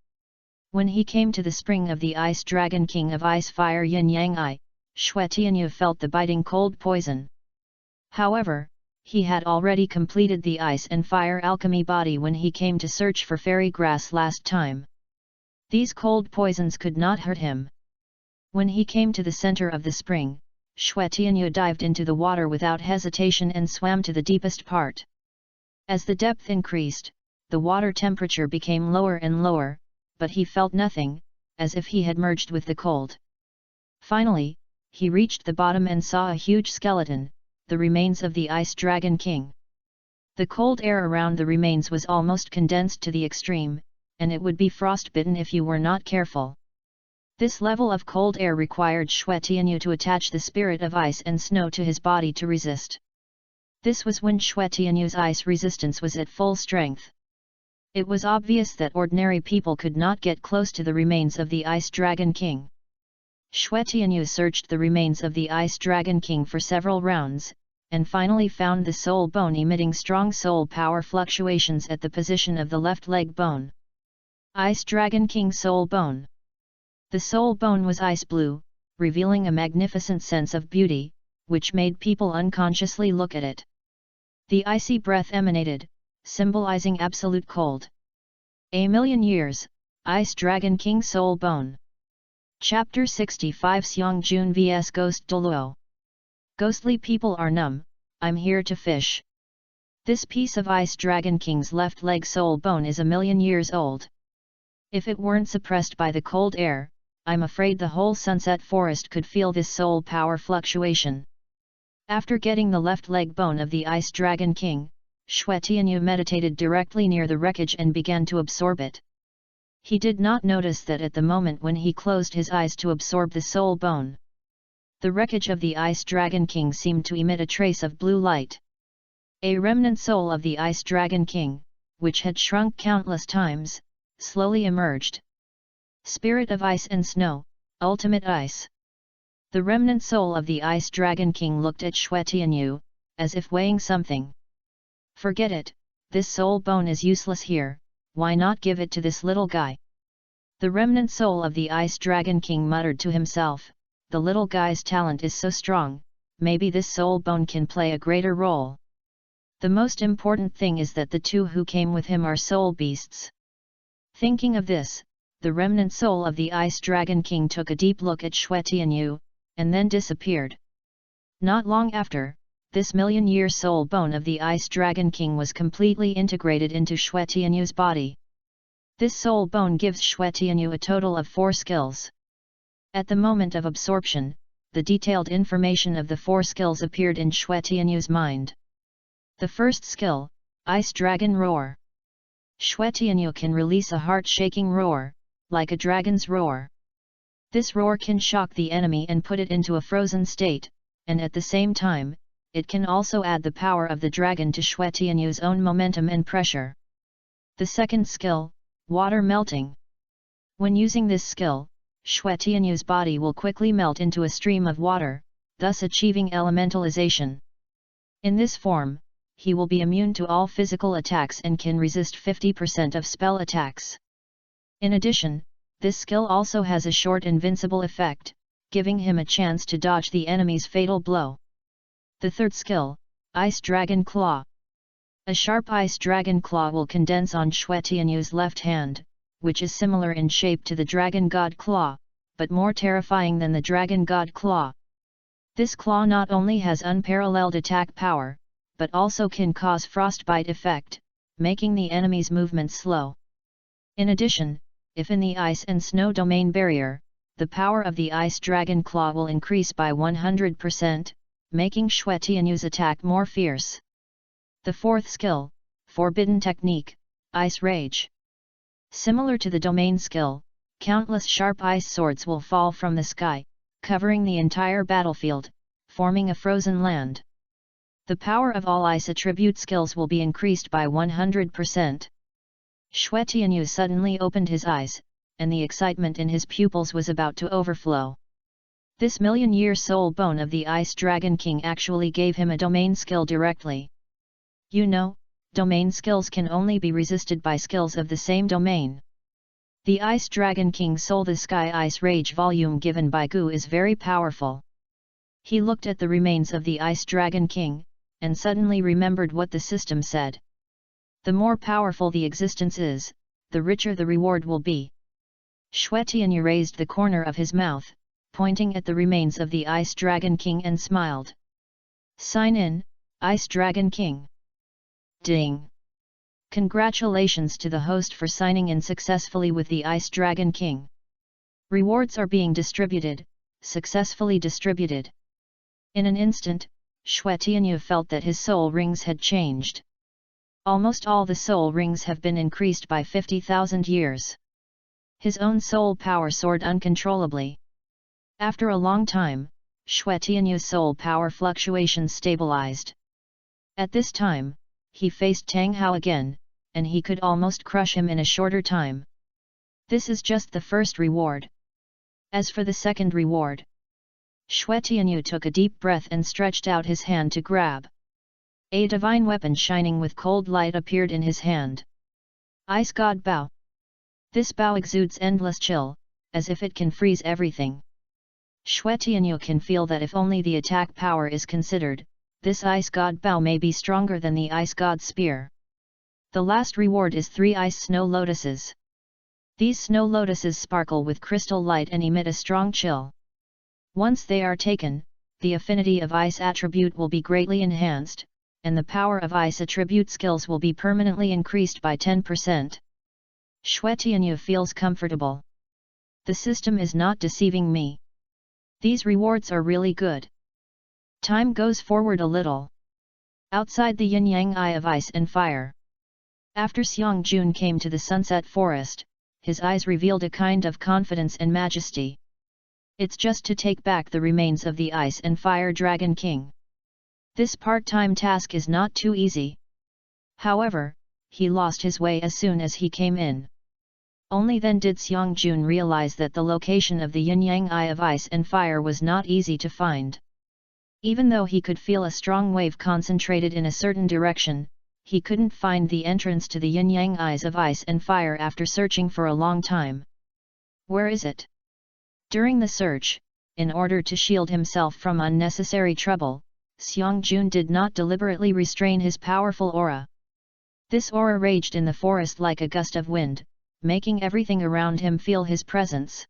When he came to the spring of the Ice Dragon King of Ice Fire Yin Yang I, Xue Tianyu felt the biting cold poison. However, he had already completed the ice and fire alchemy body when he came to search for fairy grass last time. These cold poisons could not hurt him. When he came to the center of the spring, Xue Tianyu dived into the water without hesitation and swam to the deepest part. As the depth increased, the water temperature became lower and lower, but he felt nothing, as if he had merged with the cold. Finally, he reached the bottom and saw a huge skeleton, the remains of the Ice Dragon King. The cold air around the remains was almost condensed to the extreme, and it would be frostbitten if you were not careful. This level of cold air required Xue Tianyu to attach the spirit of ice and snow to his body to resist. This was when Xue Tianyu's ice resistance was at full strength. It was obvious that ordinary people could not get close to the remains of the Ice Dragon King. Xue Tianyu searched the remains of the Ice Dragon King for several rounds, and finally found the soul bone emitting strong soul power fluctuations at the position of the left leg bone. Ice Dragon King Soul Bone. The soul bone was ice blue, revealing a magnificent sense of beauty, which made people unconsciously look at it. The icy breath emanated, symbolizing absolute cold. A million years, Ice Dragon King Soul Bone. Chapter 65 Xiang Jun vs Ghost Douluo. Ghostly people are numb, I'm here to fish. This piece of Ice Dragon King's left leg soul bone is a million years old. If it weren't suppressed by the cold air, I'm afraid the whole sunset forest could feel this soul power fluctuation. After getting the left leg bone of the Ice Dragon King, Xue Tianyu meditated directly near the wreckage and began to absorb it. He did not notice that at the moment when he closed his eyes to absorb the soul bone. The wreckage of the Ice Dragon King seemed to emit a trace of blue light. A remnant soul of the Ice Dragon King, which had shrunk countless times, slowly emerged. Spirit of Ice and Snow, Ultimate Ice. The remnant soul of the Ice Dragon King looked at Xue Tianyu, as if weighing something. Forget it, this soul bone is useless here, why not give it to this little guy? The remnant soul of the Ice Dragon King muttered to himself, the little guy's talent is so strong, maybe this soul bone can play a greater role. The most important thing is that the two who came with him are soul beasts. Thinking of this, the remnant soul of the Ice Dragon King took a deep look at Xue Tianyu, and then disappeared. Not long after, this million-year soul bone of the Ice Dragon King was completely integrated into Xue Tianyu's body. This soul bone gives Xue Tianyu a total of 4 skills. At the moment of absorption, the detailed information of the 4 skills appeared in Xue Tianyu's mind. The first skill, Ice Dragon Roar. Xue Tianyu can release a heart-shaking roar, like a dragon's roar. This roar can shock the enemy and put it into a frozen state, and at the same time, it can also add the power of the dragon to Xue Tianyu's own momentum and pressure. The second skill, Water Melting. When using this skill, Xue Tianyu's body will quickly melt into a stream of water, thus achieving elementalization. In this form, he will be immune to all physical attacks and can resist 50% of spell attacks. In addition, this skill also has a short invincible effect, giving him a chance to dodge the enemy's fatal blow. The third skill, Ice Dragon Claw. A sharp Ice Dragon Claw will condense on Xue Tianyu's left hand, which is similar in shape to the Dragon God Claw, but more terrifying than the Dragon God Claw. This claw not only has unparalleled attack power, but also can cause frostbite effect, making the enemy's movement slow. In addition, if in the ice and snow domain barrier, the power of the Ice Dragon Claw will increase by 100%, making Xue Tianyu's attack more fierce. The fourth skill, Forbidden Technique, Ice Rage. Similar to the domain skill, countless sharp ice swords will fall from the sky, covering the entire battlefield, forming a frozen land. The power of all ice attribute skills will be increased by 100%. Xue Tianyu suddenly opened his eyes, and the excitement in his pupils was about to overflow. This million-year soul bone of the Ice Dragon King actually gave him a domain skill directly. You know, domain skills can only be resisted by skills of the same domain. The Ice Dragon King's Soul the Sky Ice Rage volume given by Gu is very powerful. He looked at the remains of the Ice Dragon King, and suddenly remembered what the system said. The more powerful the existence is, the richer the reward will be. Xue Tianyu raised the corner of his mouth, pointing at the remains of the Ice Dragon King and smiled. Sign in, Ice Dragon King. Ding! Congratulations to the host for signing in successfully with the Ice Dragon King. Rewards are being distributed, successfully distributed. In an instant, Xue Tianyu felt that his soul rings had changed. Almost all the soul rings have been increased by 50,000 years. His own soul power soared uncontrollably. After a long time, Xue Tianyu's soul power fluctuations stabilized. At this time, he faced Tang Hao again, and he could almost crush him in a shorter time. This is just the first reward. As for the second reward, Xue Tianyu took a deep breath and stretched out his hand to grab. A divine weapon shining with cold light appeared in his hand. Ice God Bao. This Bao exudes endless chill, as if it can freeze everything. Xue Tianyu can feel that if only the attack power is considered, this Ice God Bao may be stronger than the Ice God Spear. The last reward is 3 ice snow lotuses. These snow lotuses sparkle with crystal light and emit a strong chill. Once they are taken, the affinity of ice attribute will be greatly enhanced, and the power of ice attribute skills will be permanently increased by 10%. Xue Tianyu feels comfortable. The system is not deceiving me. These rewards are really good. Time goes forward a little. Outside the yin-yang eye of ice and fire. After Xiang Jun came to the sunset forest, his eyes revealed a kind of confidence and majesty. It's just to take back the remains of the Ice and Fire Dragon King. This part-time task is not too easy. However, he lost his way as soon as he came in. Only then did Xiang Jun realize that the location of the yin-yang eye of ice and fire was not easy to find. Even though he could feel a strong wave concentrated in a certain direction, he couldn't find the entrance to the yin-yang eyes of ice and fire after searching for a long time. Where is it? During the search, in order to shield himself from unnecessary trouble, Xiang Jun did not deliberately restrain his powerful aura. This aura raged in the forest like a gust of wind, making everything around him feel his presence.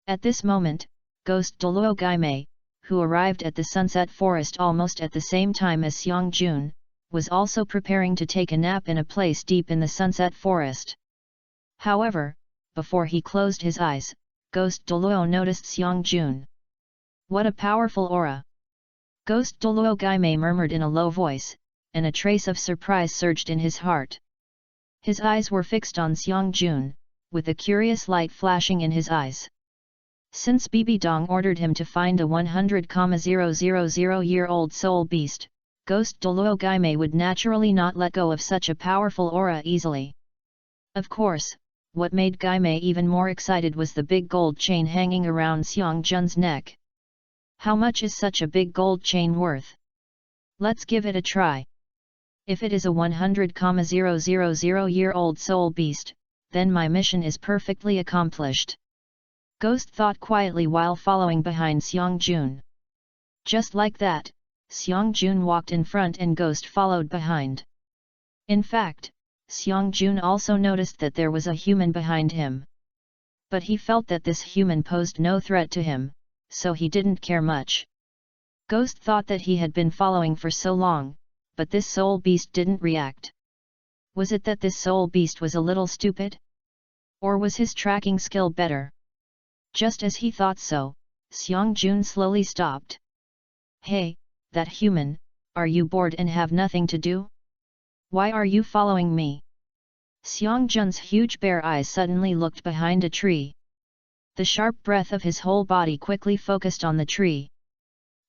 At this moment, Ghost Douluo Gaimei, who arrived at the sunset forest almost at the same time as Xiang Jun, was also preparing to take a nap in a place deep in the sunset forest. However, before he closed his eyes, Ghost Douluo noticed Xiang Jun. What a powerful aura! Ghost Douluo Gaimei murmured in a low voice, and a trace of surprise surged in his heart. His eyes were fixed on Xiang Jun, with a curious light flashing in his eyes. Since Bibi Dong ordered him to find a 100,000-year-old soul beast, Ghost Douluo Gaimei would naturally not let go of such a powerful aura easily. Of course, what made Gaimei even more excited was the big gold chain hanging around Xiang Jun's neck. How much is such a big gold chain worth? Let's give it a try. If it is a 100,000-year-old soul beast, then my mission is perfectly accomplished. Ghost thought quietly while following behind Xiang Jun. Just like that, Xiang Jun walked in front and Ghost followed behind. In fact, Xiang Jun also noticed that there was a human behind him. But he felt that this human posed no threat to him, so he didn't care much. Ghost thought that he had been following for so long, but this soul beast didn't react. Was it that this soul beast was a little stupid? Or was his tracking skill better? Just as he thought so, Xiang Jun slowly stopped. Hey, that human, are you bored and have nothing to do? Why are you following me? Xiang Jun's huge bare eyes suddenly looked behind a tree. The sharp breath of his whole body quickly focused on the tree.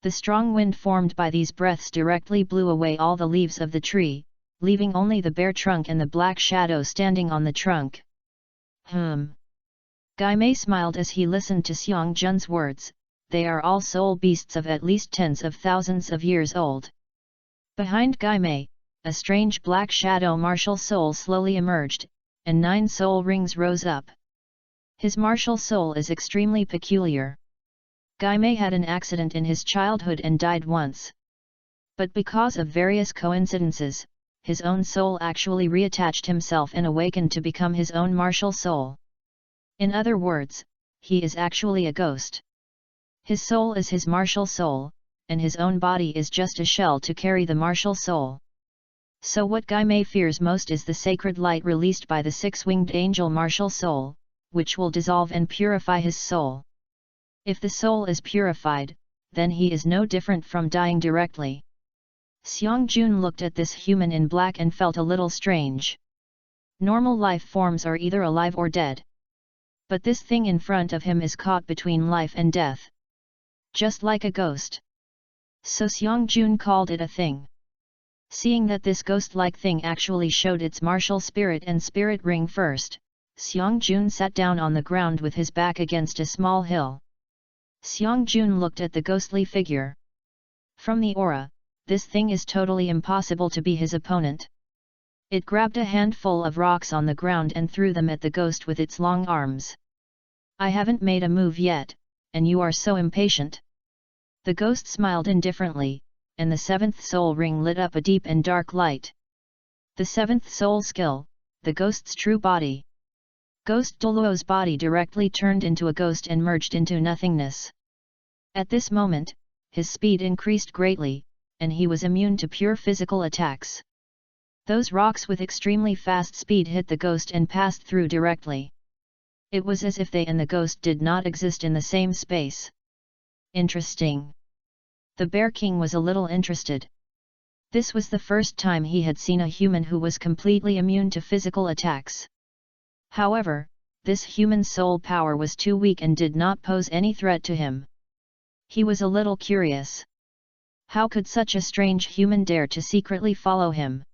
The strong wind formed by these breaths directly blew away all the leaves of the tree, leaving only the bare trunk and the black shadow standing on the trunk. Gaimei smiled as he listened to Xiang Jun's words. They are all soul beasts of at least tens of thousands of years old. Behind Gaimei, a strange black shadow martial soul slowly emerged, and 9 soul rings rose up. His martial soul is extremely peculiar. Gaimei had an accident in his childhood and died once. But because of various coincidences, his own soul actually reattached himself and awakened to become his own martial soul. In other words, he is actually a ghost. His soul is his martial soul, and his own body is just a shell to carry the martial soul. So what Guy Mei fears most is the sacred light released by the six-winged angel martial soul, which will dissolve and purify his soul. If the soul is purified, then he is no different from dying directly. Xiang Jun looked at this human in black and felt a little strange. Normal life forms are either alive or dead. But this thing in front of him is caught between life and death. Just like a ghost. So Xiang Jun called it a thing. Seeing that this ghost-like thing actually showed its martial spirit and spirit ring first, Xiang Jun sat down on the ground with his back against a small hill. Xiang Jun looked at the ghostly figure. From the aura, this thing is totally impossible to be his opponent. It grabbed a handful of rocks on the ground and threw them at the ghost with its long arms. I haven't made a move yet, and you are so impatient. The ghost smiled indifferently, and the seventh soul ring lit up a deep and dark light. The seventh soul skill, the ghost's true body. Ghost Douluo's body directly turned into a ghost and merged into nothingness. At this moment, his speed increased greatly, and he was immune to pure physical attacks. Those rocks with extremely fast speed hit the ghost and passed through directly. It was as if they and the ghost did not exist in the same space. Interesting. The Bear King was a little interested. This was the first time he had seen a human who was completely immune to physical attacks. However, this human soul power was too weak and did not pose any threat to him. He was a little curious. How could such a strange human dare to secretly follow him?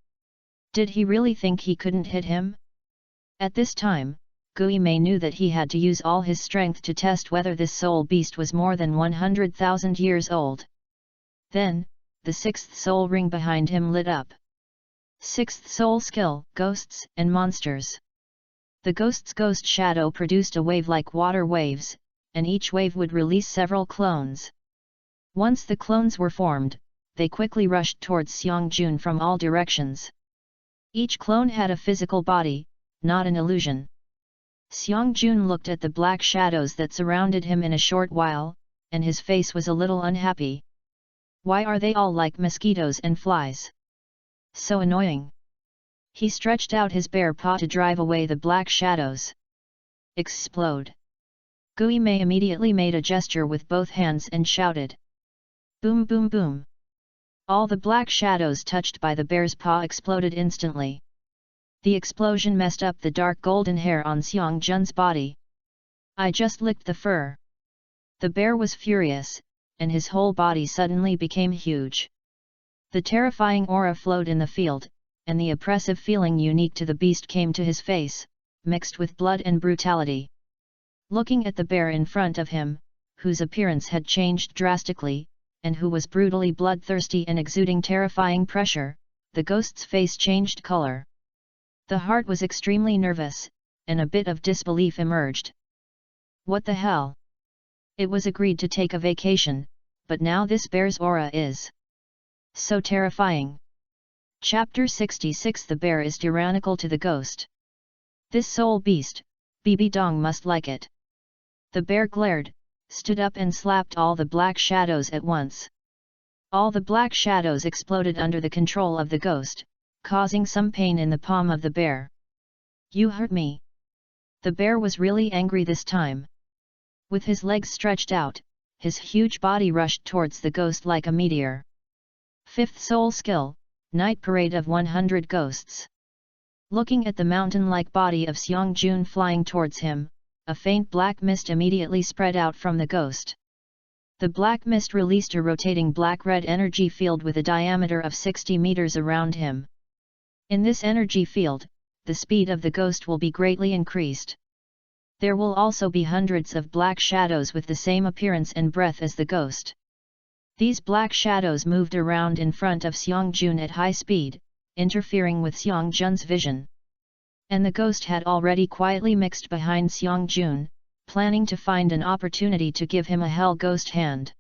Did he really think he couldn't hit him? At this time, Gui Mei knew that he had to use all his strength to test whether this soul beast was more than 100,000 years old. Then, the sixth soul ring behind him lit up. Sixth soul skill, ghosts and monsters. The ghost's ghost shadow produced a wave like water waves, and each wave would release several clones. Once the clones were formed, they quickly rushed towards Xiang Jun from all directions. Each clone had a physical body, not an illusion. Xiang Jun looked at the black shadows that surrounded him in a short while, and his face was a little unhappy. Why are they all like mosquitoes and flies? So annoying. He stretched out his bare paw to drive away the black shadows. Explode. Gui Mei immediately made a gesture with both hands and shouted. Boom boom boom. All the black shadows touched by the bear's paw exploded instantly. The explosion messed up the dark golden hair on Xiang Jun's body. I just licked the fur. The bear was furious, and his whole body suddenly became huge. The terrifying aura flowed in the field, and the oppressive feeling unique to the beast came to his face, mixed with blood and brutality. Looking at the bear in front of him, whose appearance had changed drastically, and who was brutally bloodthirsty and exuding terrifying pressure, the ghost's face changed color. The heart was extremely nervous, and a bit of disbelief emerged. What the hell? It was agreed to take a vacation, but now this bear's aura is so terrifying. Chapter 66. The bear is tyrannical to the ghost. This soul beast, Bibi Dong must like it. The bear glared, stood up and slapped all the black shadows at once. All the black shadows exploded under the control of the ghost, causing some pain in the palm of the bear. You hurt me. The bear was really angry this time. With his legs stretched out, his huge body rushed towards the ghost like a meteor. Fifth soul skill, Night Parade of 100 Ghosts. Looking at the mountain-like body of Xiang Jun flying towards him, a faint black mist immediately spread out from the ghost. The black mist released a rotating black-red energy field with a diameter of 60 meters around him. In this energy field, the speed of the ghost will be greatly increased. There will also be hundreds of black shadows with the same appearance and breath as the ghost. These black shadows moved around in front of Xiang Jun at high speed, interfering with Xiang Jun's vision. And the ghost had already quietly mixed behind Xiang Jun, planning to find an opportunity to give him a hell ghost hand.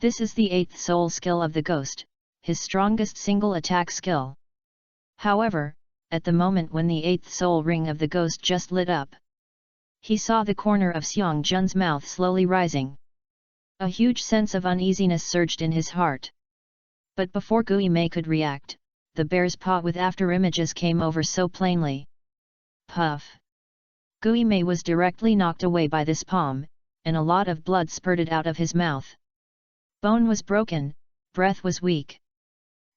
This is the 8th soul skill of the ghost, his strongest single attack skill. However, at the moment when the 8th soul ring of the ghost just lit up, he saw the corner of Xiang Jun's mouth slowly rising. A huge sense of uneasiness surged in his heart. But before Gui Mei could react, the bear's paw with after-images came over so plainly. Puff! Gui Mei was directly knocked away by this palm, and a lot of blood spurted out of his mouth. Bone was broken, breath was weak.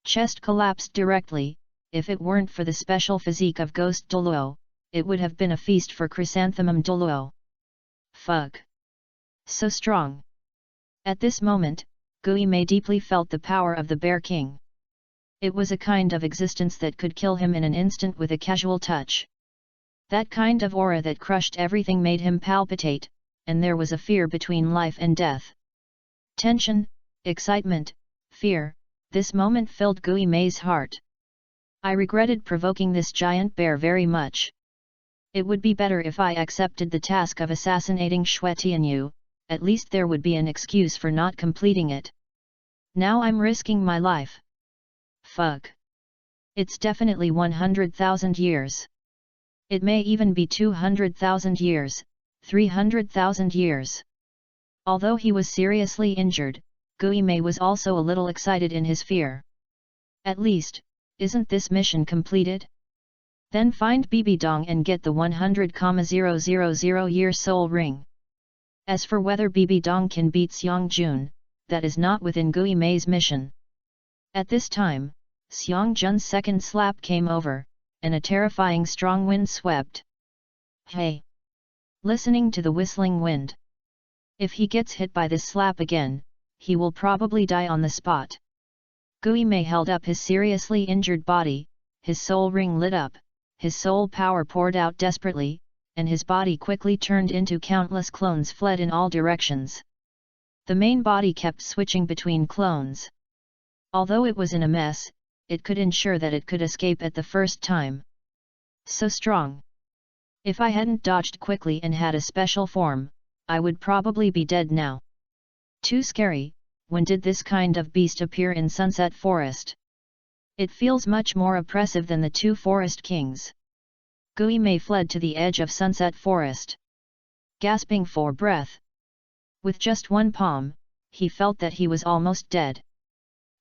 Chest collapsed directly. If it weren't for the special physique of Ghost Douluo, it would have been a feast for Chrysanthemum Douluo. Fuck! So strong! At this moment, Gui Mei deeply felt the power of the Bear King. It was a kind of existence that could kill him in an instant with a casual touch. That kind of aura that crushed everything made him palpitate, and there was a fear between life and death. Tension, excitement, fear, this moment filled Gui Mei's heart. I regretted provoking this giant bear very much. It would be better if I accepted the task of assassinating Xue Tianyu, at least there would be an excuse for not completing it. Now I'm risking my life. Fuck. It's definitely 100,000 years. It may even be 200,000 years, 300,000 years. Although he was seriously injured, Gui Mei was also a little excited in his fear. At least, isn't this mission completed? Then find Bibi Dong and get the 100,000-year soul ring. As for whether Bibi Dong can beat Xiang Jun, that is not within Gui Mei's mission. At this time, Xiang Jun's second slap came over, and a terrifying strong wind swept. Hey! Listening to the whistling wind. If he gets hit by this slap again, he will probably die on the spot. Gui Mei held up his seriously injured body, his soul ring lit up, his soul power poured out desperately, and his body quickly turned into countless clones fled in all directions. The main body kept switching between clones. Although it was in a mess, it could ensure that it could escape at the first time. So strong. If I hadn't dodged quickly and had a special form, I would probably be dead now. Too scary. When did this kind of beast appear in Sunset Forest? It feels much more oppressive than the two forest kings. Gui Mei fled to the edge of Sunset Forest. Gasping for breath. With just one palm, he felt that he was almost dead.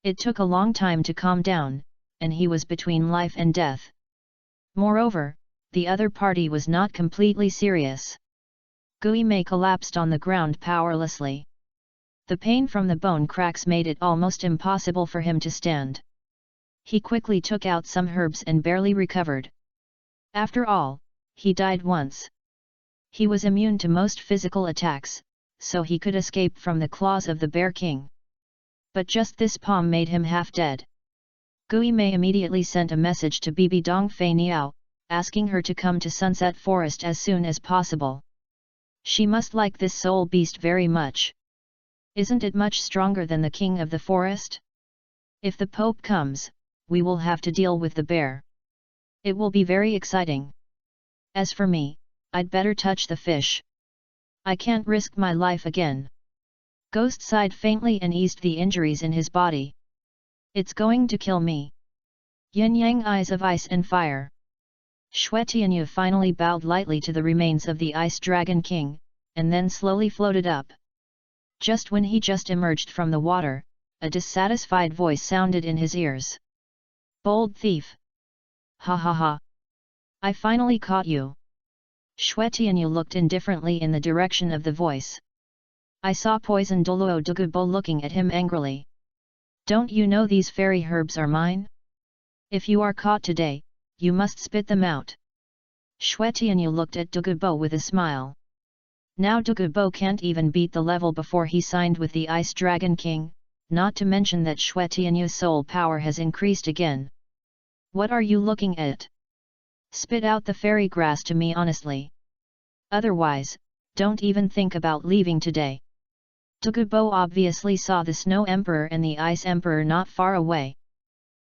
It took a long time to calm down, and he was between life and death. Moreover, the other party was not completely serious. Gui Mei collapsed on the ground powerlessly. The pain from the bone cracks made it almost impossible for him to stand. He quickly took out some herbs and barely recovered. After all, he died once. He was immune to most physical attacks, so he could escape from the claws of the Bear King. But just this palm made him half dead. Gui Mei immediately sent a message to Bibi Dong Fei Niao, asking her to come to Sunset Forest as soon as possible. She must like this soul beast very much. Isn't it much stronger than the king of the forest? If the Pope comes, we will have to deal with the bear. It will be very exciting. As for me, I'd better touch the fish. I can't risk my life again. Ghost sighed faintly and eased the injuries in his body. It's going to kill me. Yin-yang eyes of ice and fire. Xue Tianyu finally bowed lightly to the remains of the Ice Dragon King, and then slowly floated up. Just when he just emerged from the water, a dissatisfied voice sounded in his ears. Bold thief! Ha ha ha! I finally caught you! Xue Tianyu looked indifferently in the direction of the voice. I saw Poison Douluo Douluo looking at him angrily. Don't you know these fairy herbs are mine? If you are caught today, you must spit them out. Xue Tianyu looked at Douluo with a smile. Now Douluo can't even beat the level before he signed with the Ice Dragon King, not to mention that Xue Tianyu's soul power has increased again. What are you looking at? Spit out the fairy grass to me honestly. Otherwise, don't even think about leaving today. Douluo obviously saw the Snow Emperor and the Ice Emperor not far away.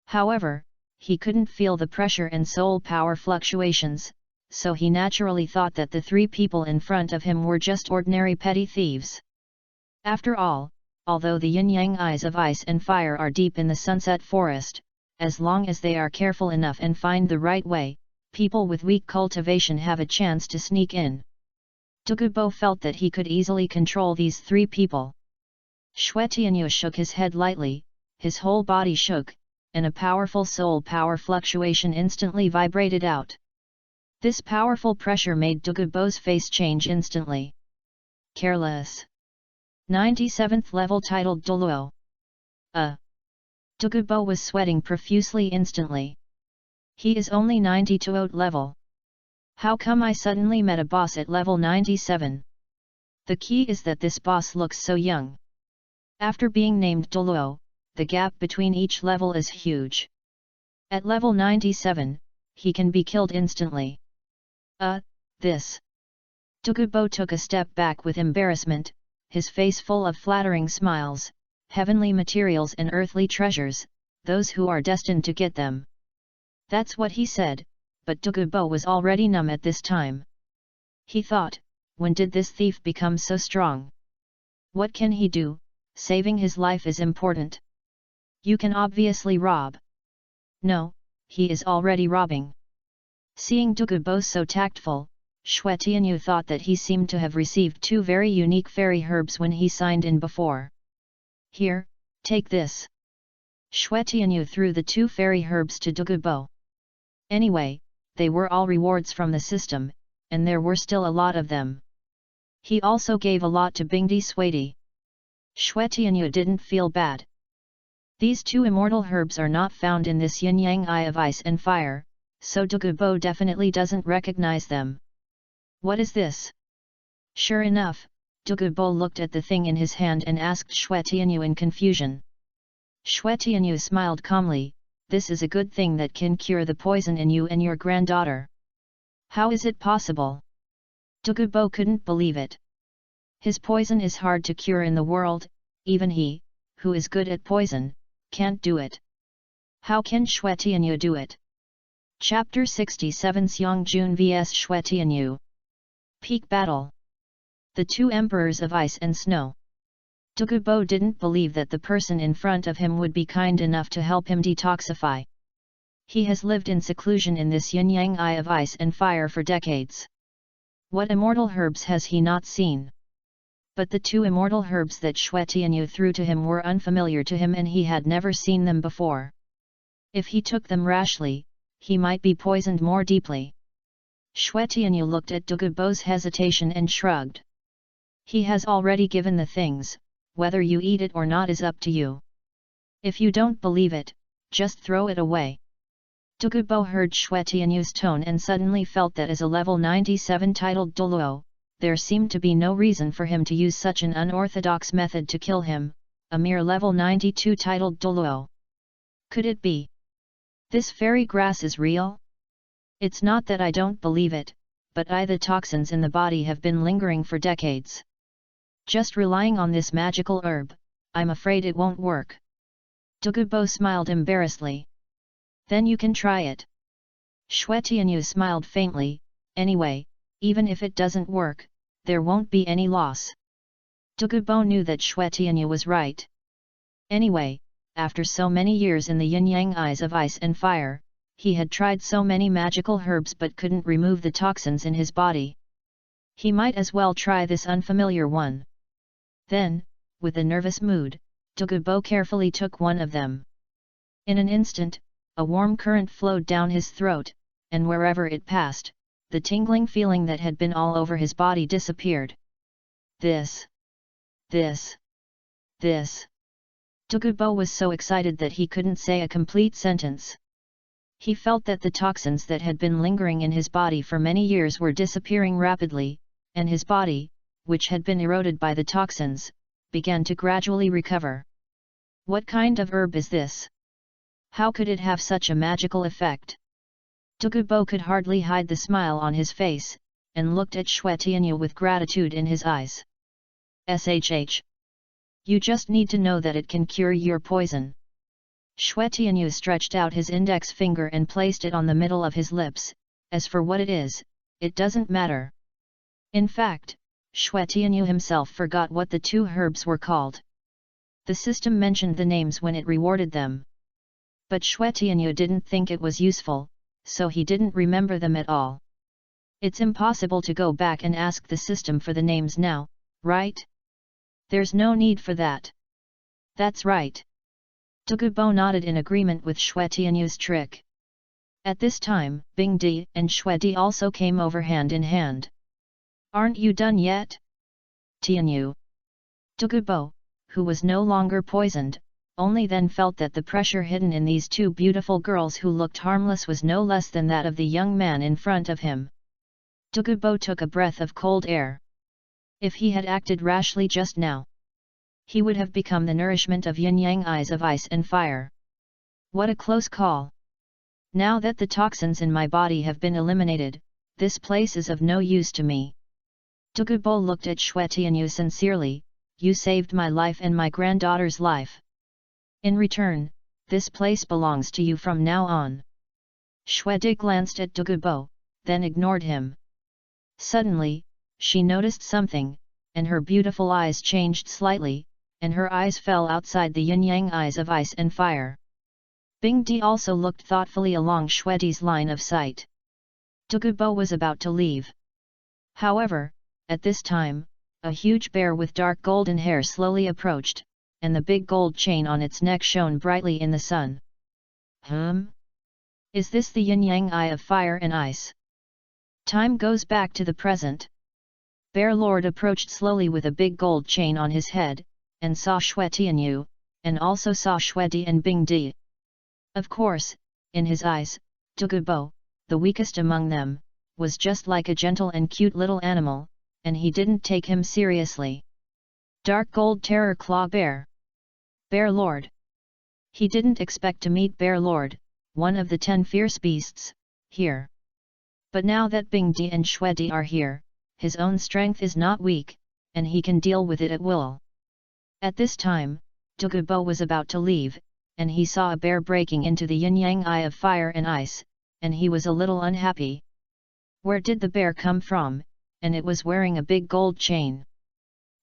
However, he couldn't feel the pressure and soul power fluctuations, so he naturally thought that the three people in front of him were just ordinary petty thieves. After all, although the yin-yang eyes of ice and fire are deep in the Sunset Forest, as long as they are careful enough and find the right way, people with weak cultivation have a chance to sneak in. Douluo felt that he could easily control these three people. Xue Tianyu shook his head lightly, his whole body shook, and a powerful soul power fluctuation instantly vibrated out. This powerful pressure made Douluo's face change instantly. Careless. 97th level titled Douluo. Douluo was sweating profusely instantly. He is only 92th level. How come I suddenly met a boss at level 97? The key is that this boss looks so young. After being named Douluo, the gap between each level is huge. At level 97, he can be killed instantly. This. Douluo took a step back with embarrassment, his face full of flattering smiles, heavenly materials and earthly treasures, those who are destined to get them. That's what he said, but Douluo was already numb at this time. He thought, when did this thief become so strong? What can he do? Saving his life is important. You can obviously rob. No, he is already robbing. Seeing Douluo so tactful, Xue Tianyu thought that he seemed to have received 2 very unique fairy herbs when he signed in before. Here, take this. Xue Tianyu threw the 2 fairy herbs to Douluo. Anyway, they were all rewards from the system, and there were still a lot of them. He also gave a lot to Bingdi Suidi. Xue Tianyu didn't feel bad. These 2 immortal herbs are not found in this yin-yang eye of ice and fire, so Douluo definitely doesn't recognize them. What is this? Sure enough, Douluo looked at the thing in his hand and asked Xue Tianyu in confusion. Xue Tianyu smiled calmly, this is a good thing that can cure the poison in you and your granddaughter. How is it possible? Douluo couldn't believe it. His poison is hard to cure in the world, even he, who is good at poison, can't do it. How can Xue Tianyu do it? Chapter 67 Xiangjun vs Xue Tianyu. Peak Battle. The 2 Emperors of Ice and Snow. Douluo didn't believe that the person in front of him would be kind enough to help him detoxify. He has lived in seclusion in this yin-yang eye of ice and fire for decades. What immortal herbs has he not seen? But the 2 immortal herbs that Xue Tianyu threw to him were unfamiliar to him and he had never seen them before. If he took them rashly, he might be poisoned more deeply. Xue Tianyu looked at Douluo's hesitation and shrugged. He has already given the things, whether you eat it or not is up to you. If you don't believe it, just throw it away. Douluo heard Xue Tianyu's tone and suddenly felt that as a level 97 titled Douluo, there seemed to be no reason for him to use such an unorthodox method to kill him, a mere level 92 titled Douluo. Could it be? This fairy grass is real? It's not that I don't believe it, but the toxins in the body have been lingering for decades. Just relying on this magical herb, I'm afraid it won't work. Douluo smiled embarrassedly. Then you can try it. Xue Tianyu smiled faintly, anyway, even if it doesn't work, there won't be any loss. Douluo knew that Xue Tianyu was right. Anyway, after so many years in the yin-yang eyes of ice and fire, he had tried so many magical herbs but couldn't remove the toxins in his body. He might as well try this unfamiliar one. Then, with a nervous mood, Douluo carefully took one of them. In an instant, a warm current flowed down his throat, and wherever it passed, the tingling feeling that had been all over his body disappeared. This. Douluo was so excited that he couldn't say a complete sentence. He felt that the toxins that had been lingering in his body for many years were disappearing rapidly, and his body, which had been eroded by the toxins, began to gradually recover. What kind of herb is this? How could it have such a magical effect? Douluo could hardly hide the smile on his face, and looked at Xue Tianyu with gratitude in his eyes. SHH. You just need to know that it can cure your poison. Xue Tianyu stretched out his index finger and placed it on the middle of his lips. As for what it is, it doesn't matter. In fact, Xue Tianyu himself forgot what the 2 herbs were called. The system mentioned the names when it rewarded them. But Xue Tianyu didn't think it was useful, so he didn't remember them at all. It's impossible to go back and ask the system for the names now, right? There's no need for that. That's right. Douluo nodded in agreement with Xue Tianyu's trick. At this time, Bing Di and Xue Di also came over hand in hand. "Aren't you done yet? Tianyu?" Douluo, who was no longer poisoned, only then felt that the pressure hidden in these two beautiful girls who looked harmless was no less than that of the young man in front of him. Douluo took a breath of cold air. If he had acted rashly just now, he would have become the nourishment of yin-yang eyes of ice and fire. What a close call! Now that the toxins in my body have been eliminated, this place is of no use to me. Douluo looked at Xue Tianyu sincerely. "You saved my life and my granddaughter's life. In return, this place belongs to you from now on." Xue Di glanced at Douluo, then ignored him. Suddenly, she noticed something, and her beautiful eyes changed slightly, and her eyes fell outside the yin-yang eyes of ice and fire. Bing Di also looked thoughtfully along Xue Di's line of sight. Douluo was about to leave. However, at this time, a huge bear with dark golden hair slowly approached, and the big gold chain on its neck shone brightly in the sun. Is this the yin-yang eye of fire and ice? Time goes back to the present. Bear Lord approached slowly with a big gold chain on his head, and saw Xue Tianyu, and also saw Xue Di and Bing Di. Of course, in his eyes, Douluo, the weakest among them, was just like a gentle and cute little animal, and he didn't take him seriously. Dark Gold Terror Claw Bear. Bear Lord. He didn't expect to meet Bear Lord, one of the 10 fierce beasts, here. But now that Bing Di and Xue Di are here, his own strength is not weak, and he can deal with it at will. At this time, Douluo was about to leave, and he saw a bear breaking into the yin-yang eye of fire and ice, and he was a little unhappy. Where did the bear come from? And it was wearing a big gold chain.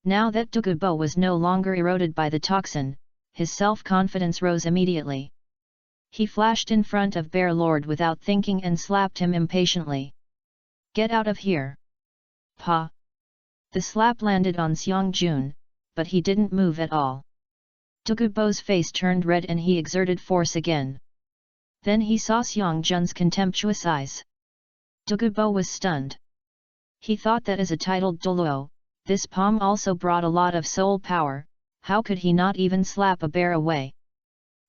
Now that Douluo was no longer eroded by the toxin, his self-confidence rose immediately. He flashed in front of Bear Lord without thinking and slapped him impatiently. "Get out of here!" "Pa!" The slap landed on Xiang Jun, but he didn't move at all. Douluo's face turned red and he exerted force again. Then he saw Xiang Jun's contemptuous eyes. Douluo was stunned. He thought that as a titled Douluo, this palm also brought a lot of soul power. How could he not even slap a bear away?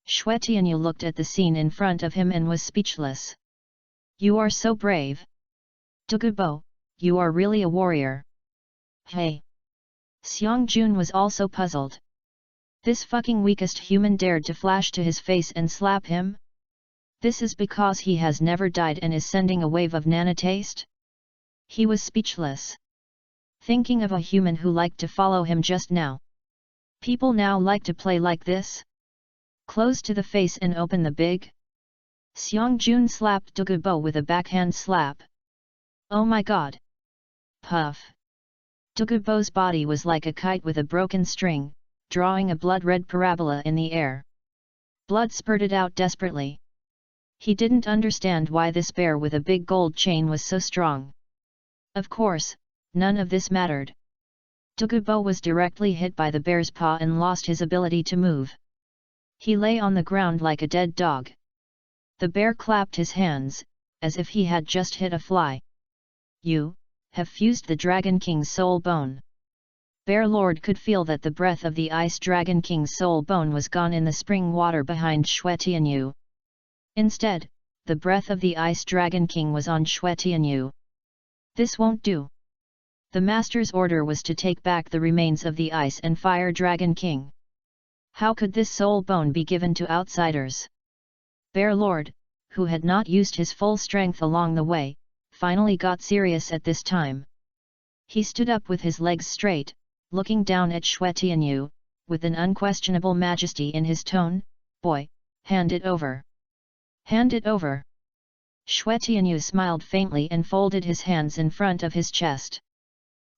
Xue Tianyu looked at the scene in front of him and was speechless. "You are so brave. Douluo, you are really a warrior." "Hey!" Xiang Jun was also puzzled. This fucking weakest human dared to flash to his face and slap him? This is because he has never died and is sending a wave of nanitaste? He was speechless. Thinking of a human who liked to follow him just now. People now like to play like this? Close to the face and open the big? Xiang Jun slapped Douluo with a backhand slap. "Oh my god!" Puff! Douluo's body was like a kite with a broken string, drawing a blood-red parabola in the air. Blood spurted out desperately. He didn't understand why this bear with a big gold chain was so strong. Of course, none of this mattered. Douluo was directly hit by the bear's paw and lost his ability to move. He lay on the ground like a dead dog. The bear clapped his hands, as if he had just hit a fly. "You have fused the Dragon King's soul bone." Bear Lord could feel that the breath of the Ice Dragon King's soul bone was gone in the spring water behind Xue Tianyu. Instead, the breath of the Ice Dragon King was on Xue Tianyu. This won't do. The master's order was to take back the remains of the Ice and Fire Dragon King. How could this soul bone be given to outsiders? Bear Lord, who had not used his full strength along the way, finally got serious at this time. He stood up with his legs straight, looking down at Xue Tianyu, with an unquestionable majesty in his tone. "Boy, hand it over. Hand it over." Xue Tianyu smiled faintly and folded his hands in front of his chest.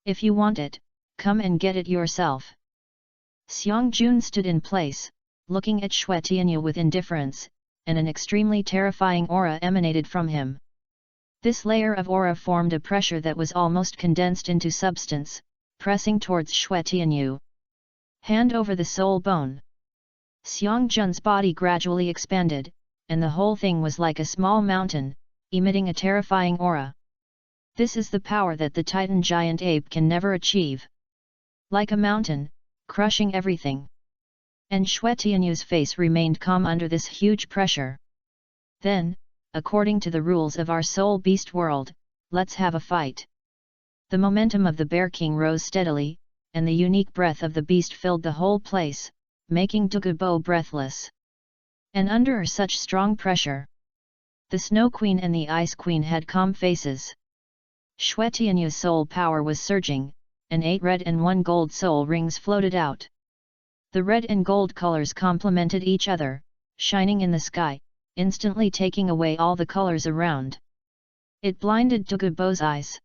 "If you want it, come and get it yourself." Xiang Jun stood in place, looking at Xue Tianyu with indifference, and an extremely terrifying aura emanated from him. This layer of aura formed a pressure that was almost condensed into substance, pressing towards Xue Tianyu. "Hand over the soul bone." Xiangjun's body gradually expanded, and the whole thing was like a small mountain, emitting a terrifying aura. This is the power that the Titan giant ape can never achieve. Like a mountain, crushing everything. And Xue Tianyu's face remained calm under this huge pressure. Then, according to the rules of our soul beast world, let's have a fight. The momentum of the Bear King rose steadily, and the unique breath of the beast filled the whole place, making Douluo breathless. And under such strong pressure, the Snow Queen and the Ice Queen had calm faces. Xue Tianyu's soul power was surging, and 8 red and 1 gold soul rings floated out. The red and gold colors complemented each other, shining in the sky, instantly taking away all the colors around. It blinded Douluo's eyes.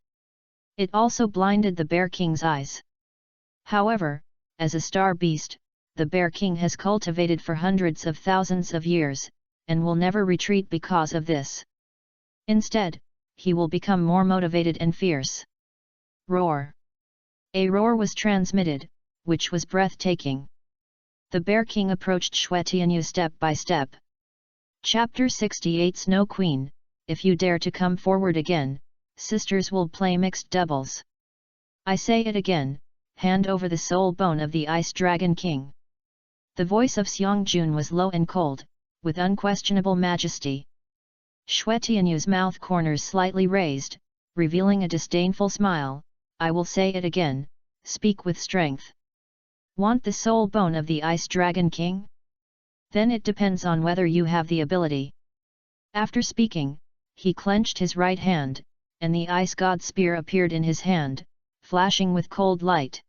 It also blinded the Bear King's eyes. However, as a star beast, the Bear King has cultivated for hundreds of thousands of years, and will never retreat because of this. Instead, he will become more motivated and fierce. Roar! A roar was transmitted, which was breathtaking. The Bear King approached Xue Tianyu step by step. Chapter 68 Snow Queen, if you dare to come forward again, sisters will play mixed doubles. I say it again, hand over the soul bone of the Ice Dragon King. The voice of Xiangjun was low and cold, with unquestionable majesty. Xue Tianyu's mouth corners slightly raised, revealing a disdainful smile. I will say it again, speak with strength. Want the soul bone of the Ice Dragon King? Then it depends on whether you have the ability. After speaking, he clenched his right hand, and the Ice God Spear appeared in his hand, flashing with cold light.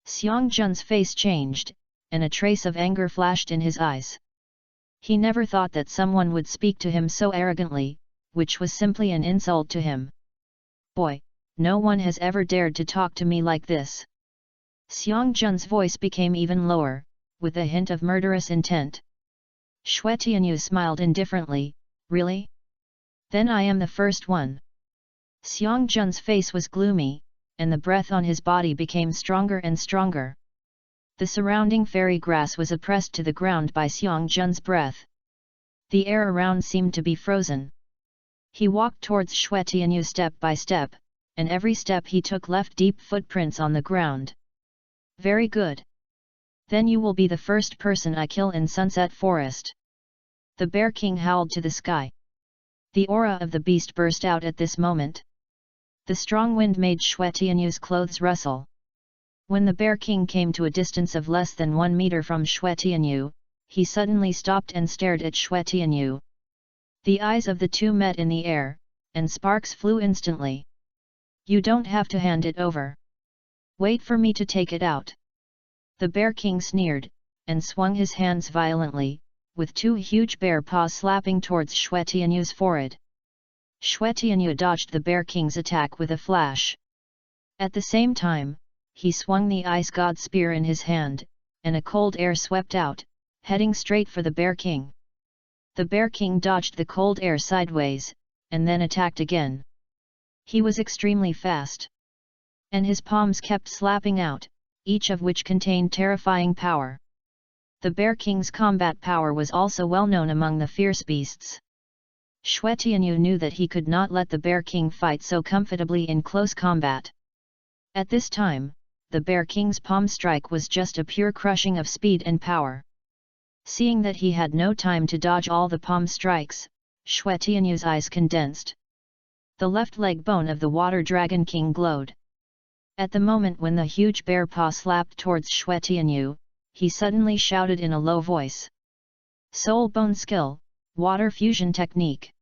Xiangjun's face changed, and a trace of anger flashed in his eyes. He never thought that someone would speak to him so arrogantly, which was simply an insult to him. Boy, no one has ever dared to talk to me like this. Xiangjun's voice became even lower, with a hint of murderous intent. Xue Tianyu smiled indifferently, really? Then I am the first one. Xiangjun's face was gloomy, and the breath on his body became stronger and stronger. The surrounding fairy grass was oppressed to the ground by Xiangjun's breath. The air around seemed to be frozen. He walked towards Xue Tianyu step by step, and every step he took left deep footprints on the ground. Very good. Then you will be the first person I kill in Sunset Forest. The Bear King howled to the sky. The aura of the beast burst out at this moment. The strong wind made Xue Tianyu's clothes rustle. When the Bear King came to a distance of less than 1 meter from Xue Tianyu, he suddenly stopped and stared at Xue Tianyu. The eyes of the two met in the air, and sparks flew instantly. You don't have to hand it over. Wait for me to take it out. The Bear King sneered, and swung his hands violently, with 2 huge bear paws slapping towards Xue Tianyu's forehead. Xue Tianyu dodged the Bear King's attack with a flash. At the same time, he swung the Ice God Spear in his hand, and a cold air swept out, heading straight for the Bear King. The Bear King dodged the cold air sideways, and then attacked again. He was extremely fast. And his palms kept slapping out, each of which contained terrifying power. The Bear King's combat power was also well known among the fierce beasts. Xue Tianyu knew that he could not let the Bear King fight so comfortably in close combat. At this time, the Bear King's palm strike was just a pure crushing of speed and power. Seeing that he had no time to dodge all the palm strikes, Xue Tianyu's eyes condensed. The left leg bone of the Water Dragon King glowed. At the moment when the huge bear paw slapped towards Xue Tianyu, he suddenly shouted in a low voice. Soul Bone Skill, Water Fusion Technique.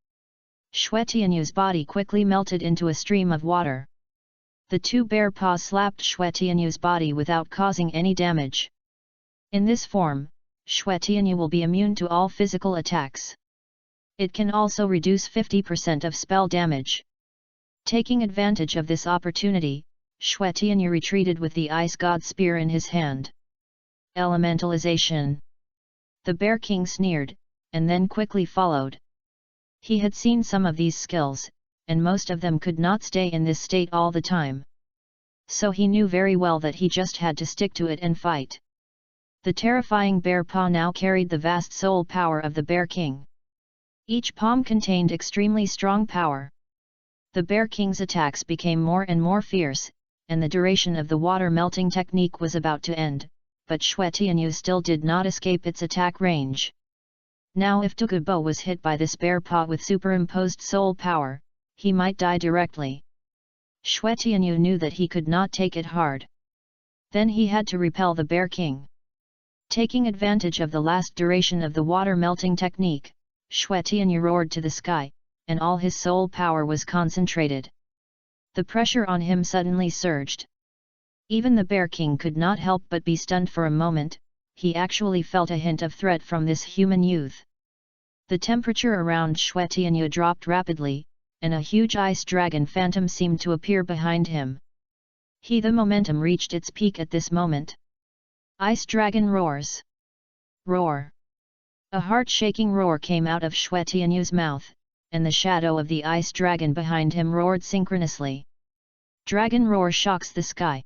Xue Tianyu's body quickly melted into a stream of water. The 2 bear paws slapped Xue Tianyu's body without causing any damage. In this form, Xue Tianyu will be immune to all physical attacks. It can also reduce 50% of spell damage. Taking advantage of this opportunity, Xue Tianyu retreated with the Ice God Spear in his hand. Elementalization. The Bear King sneered, and then quickly followed. He had seen some of these skills, and most of them could not stay in this state all the time. So he knew very well that he just had to stick to it and fight. The terrifying bear paw now carried the vast soul power of the Bear King. Each palm contained extremely strong power. The Bear King's attacks became more and more fierce, and the duration of the water melting technique was about to end, but Xue Tianyu still did not escape its attack range. Now if Douluo was hit by this bear paw with superimposed soul power, he might die directly. Xue Tianyu knew that he could not take it hard. Then he had to repel the Bear King. Taking advantage of the last duration of the water melting technique, Xue Tianyu roared to the sky, and all his soul power was concentrated. The pressure on him suddenly surged. Even the Bear King could not help but be stunned for a moment. He actually felt a hint of threat from this human youth. The temperature around Xue Tianyu dropped rapidly, and a huge ice dragon phantom seemed to appear behind him. The momentum reached its peak at this moment. Ice dragon roars. Roar. A heart-shaking roar came out of Xue Tianyu's mouth, and the shadow of the ice dragon behind him roared synchronously. Dragon roar shocks the sky.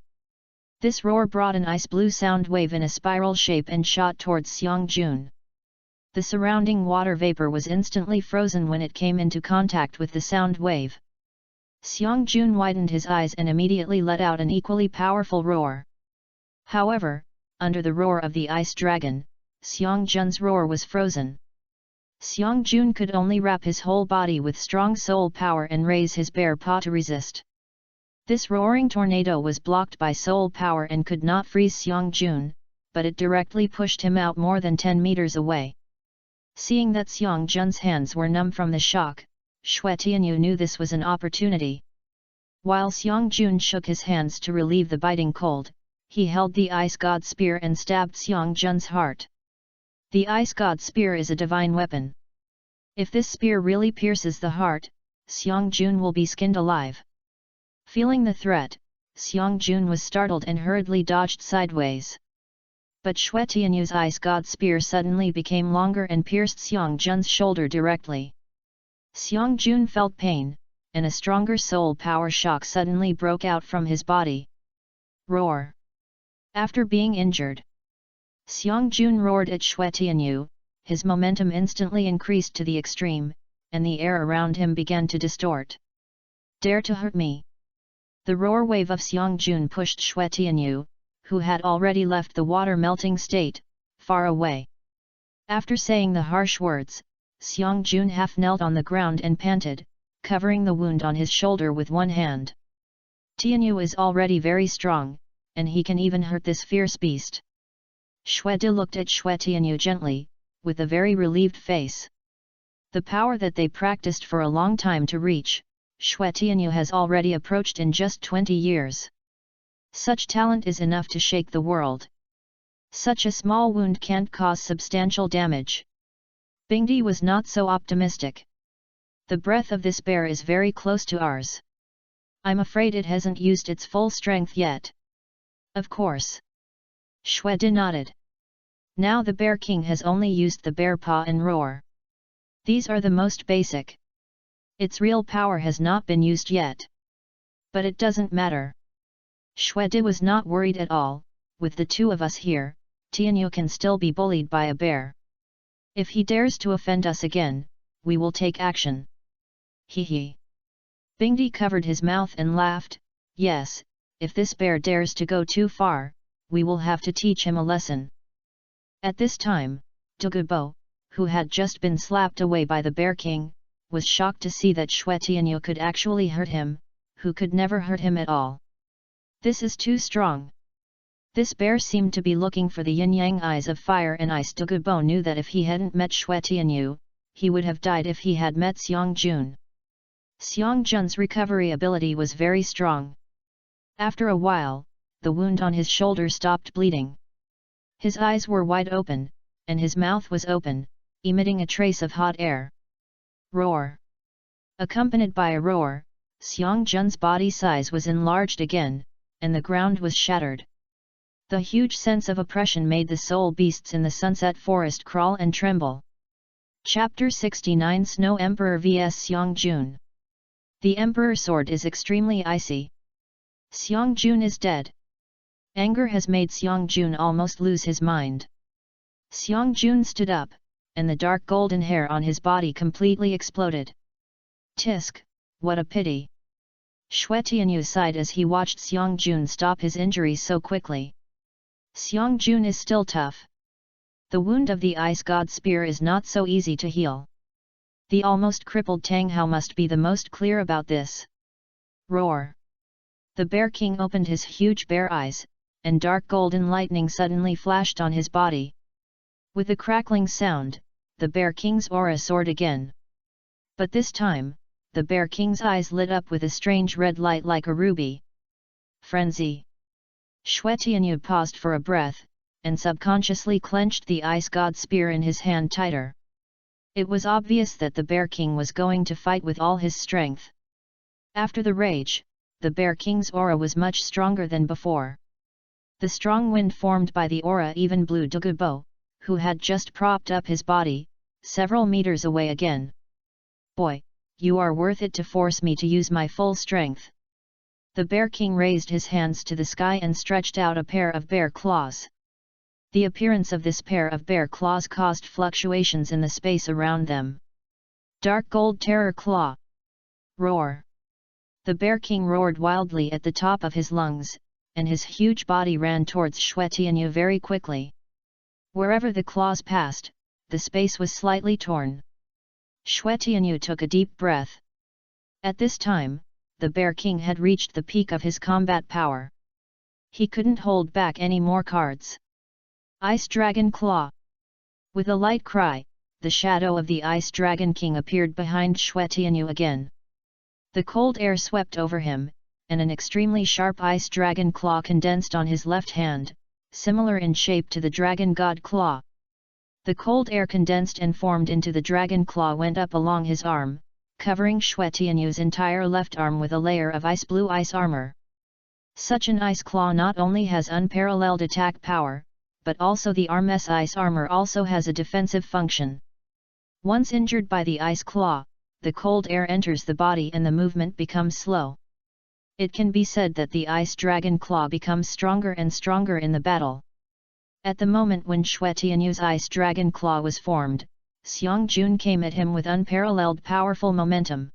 This roar brought an ice-blue sound wave in a spiral shape and shot towards Xiang Jun. The surrounding water vapor was instantly frozen when it came into contact with the sound wave. Xiang Jun widened his eyes and immediately let out an equally powerful roar. However, under the roar of the ice dragon, Xiang Jun's roar was frozen. Xiang Jun could only wrap his whole body with strong soul power and raise his bare paw to resist. This roaring tornado was blocked by soul power and could not freeze Xiang Jun, but it directly pushed him out more than 10 meters away. Seeing that Xiang Jun's hands were numb from the shock, Xue Tianyu knew this was an opportunity. While Xiang Jun shook his hands to relieve the biting cold, he held the Ice God Spear and stabbed Xiang Jun's heart. The Ice God Spear is a divine weapon. If this spear really pierces the heart, Xiang Jun will be skinned alive. Feeling the threat, Xiang Jun was startled and hurriedly dodged sideways. But Xue Tianyu's Ice God Spear suddenly became longer and pierced Xiang Jun's shoulder directly. Xiang Jun felt pain, and a stronger soul power shock suddenly broke out from his body. Roar! After being injured, Xiang Jun roared at Xue Tianyu. His momentum instantly increased to the extreme, and the air around him began to distort. Dare to hurt me! The roar wave of Xiang Jun pushed Xue Tianyu, who had already left the water-melting state, far away. After saying the harsh words, Xiang Jun half knelt on the ground and panted, covering the wound on his shoulder with one hand. Tianyu is already very strong, and he can even hurt this fierce beast. Xue Di looked at Xue Tianyu gently, with a very relieved face. The power that they practiced for a long time to reach, Xue Tianyu has already approached in just 20 years. Such talent is enough to shake the world. Such a small wound can't cause substantial damage. Bingdi was not so optimistic. The breath of this bear is very close to ours. I'm afraid it hasn't used its full strength yet. Of course. Xue Di nodded. Now the Bear King has only used the bear paw and roar. These are the most basic. Its real power has not been used yet. But it doesn't matter. Xue Di was not worried at all. With the two of us here, Tianyu can still be bullied by a bear. If he dares to offend us again, we will take action. He. Bingdi covered his mouth and laughed. Yes, if this bear dares to go too far, we will have to teach him a lesson. At this time, Douluo, who had just been slapped away by the Bear King, was shocked to see that Xue Tianyu could actually hurt him, who could never hurt him at all. This is too strong. This bear seemed to be looking for the yin-yang eyes of fire and ice. Douluo knew that if he hadn't met Xue Tianyu, he would have died if he had met Xiang Jun. Xiang Jun's recovery ability was very strong. After a while, the wound on his shoulder stopped bleeding. His eyes were wide open, and his mouth was open, emitting a trace of hot air. Roar! Accompanied by a roar, Xiang Jun's body size was enlarged again, and the ground was shattered. The huge sense of oppression made the soul beasts in the sunset forest crawl and tremble. Chapter 69 Snow Emperor vs Xiang Jun. The Emperor's sword is extremely icy. Xiang Jun is dead. Anger has made Xiangjun almost lose his mind. Xiangjun stood up, and the dark golden hair on his body completely exploded. Tisk, what a pity! Xue Tianyu sighed as he watched Xiangjun stop his injuries so quickly. Xiangjun is still tough. The wound of the ice god spear is not so easy to heal. The almost crippled Tang Hao must be the most clear about this. Roar! The Bear King opened his huge bear eyes, and dark golden lightning suddenly flashed on his body. With a crackling sound, the Bear King's aura soared again. But this time, the Bear King's eyes lit up with a strange red light like a ruby. Frenzy! Xue Tianyu paused for a breath, and subconsciously clenched the ice god spear in his hand tighter. It was obvious that the Bear King was going to fight with all his strength. After the rage, the Bear King's aura was much stronger than before. The strong wind formed by the aura even blew Douluo, who had just propped up his body, several meters away again. Boy, you are worth it to force me to use my full strength. The Bear King raised his hands to the sky and stretched out a pair of bear claws. The appearance of this pair of bear claws caused fluctuations in the space around them. Dark Gold Terror Claw! Roar! The Bear King roared wildly at the top of his lungs, and his huge body ran towards Xue Tianyu very quickly. Wherever the claws passed, the space was slightly torn. Xue Tianyu took a deep breath. At this time, the Bear King had reached the peak of his combat power. He couldn't hold back any more cards. Ice Dragon Claw! With a light cry, the shadow of the Ice Dragon King appeared behind Xue Tianyu again. The cold air swept over him, and an extremely sharp ice dragon claw condensed on his left hand, similar in shape to the dragon god claw. The cold air condensed and formed into the dragon claw went up along his arm, covering Xue Tianyu's entire left arm with a layer of ice blue ice armor. Such an ice claw not only has unparalleled attack power, but also the arm's ice armor also has a defensive function. Once injured by the ice claw, the cold air enters the body and the movement becomes slow. It can be said that the ice dragon claw becomes stronger and stronger in the battle. At the moment when Xue Tianyu's ice dragon claw was formed, Xiangjun came at him with unparalleled powerful momentum.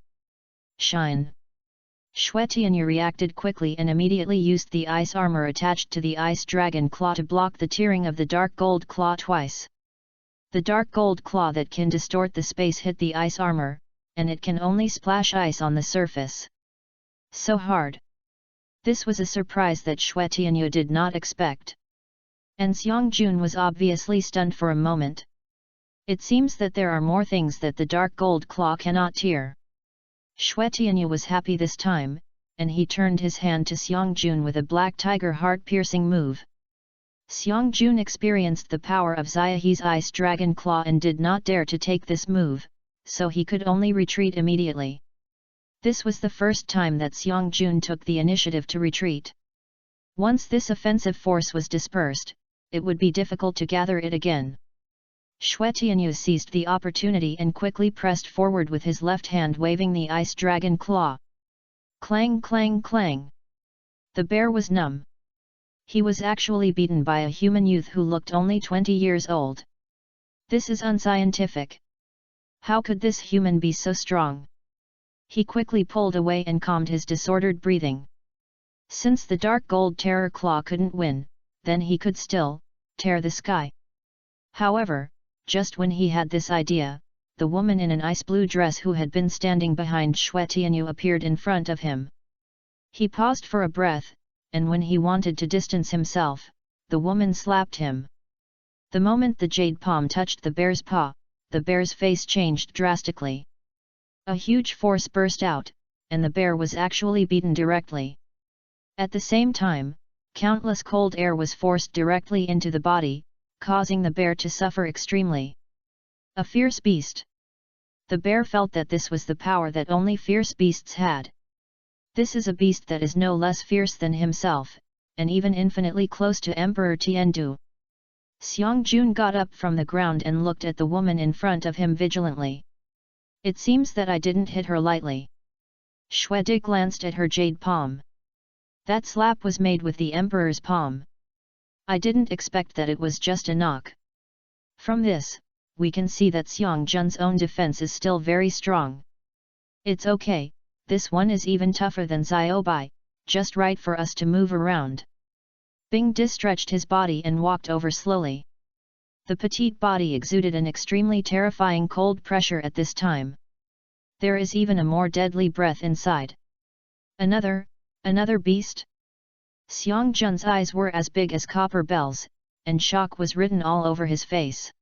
Shine! Xue Tianyu reacted quickly and immediately used the ice armor attached to the ice dragon claw to block the tearing of the dark gold claw twice. The dark gold claw that can distort the space hit the ice armor, and it can only splash ice on the surface. So hard! This was a surprise that Xue Tianyu did not expect. And Xiangjun was obviously stunned for a moment. It seems that there are more things that the dark gold claw cannot tear. Xue Tianyu was happy this time, and he turned his hand to Xiangjun with a black tiger heart-piercing move. Xiangjun experienced the power of Xiaohe's ice dragon claw and did not dare to take this move, so he could only retreat immediately. This was the first time that Xiangjun took the initiative to retreat. Once this offensive force was dispersed, it would be difficult to gather it again. Xue Tianyu seized the opportunity and quickly pressed forward with his left hand waving the ice dragon claw. Clang clang clang! The bear was numb. He was actually beaten by a human youth who looked only 20 years old. This is unscientific. How could this human be so strong? He quickly pulled away and calmed his disordered breathing. Since the dark gold terror claw couldn't win, then he could still tear the sky. However, just when he had this idea, the woman in an ice blue dress who had been standing behind Xue Tianyu appeared in front of him. He paused for a breath, and when he wanted to distance himself, the woman slapped him. The moment the jade palm touched the bear's paw, the bear's face changed drastically. A huge force burst out, and the bear was actually beaten directly. At the same time, countless cold air was forced directly into the body, causing the bear to suffer extremely. A fierce beast. The bear felt that this was the power that only fierce beasts had. This is a beast that is no less fierce than himself, and even infinitely close to Emperor Tiandu. Xiangjun got up from the ground and looked at the woman in front of him vigilantly. It seems that I didn't hit her lightly. Xue Di glanced at her jade palm. That slap was made with the emperor's palm, I didn't expect that it was just a knock. From this, we can see that Xiang Jun's own defense is still very strong. It's okay, this one is even tougher than Xiaobai, just right for us to move around. Bingdi stretched his body and walked over slowly. The petite body exuded an extremely terrifying cold pressure at this time. There is even a more deadly breath inside. Another beast? Xiang Jun's eyes were as big as copper bells, and shock was written all over his face.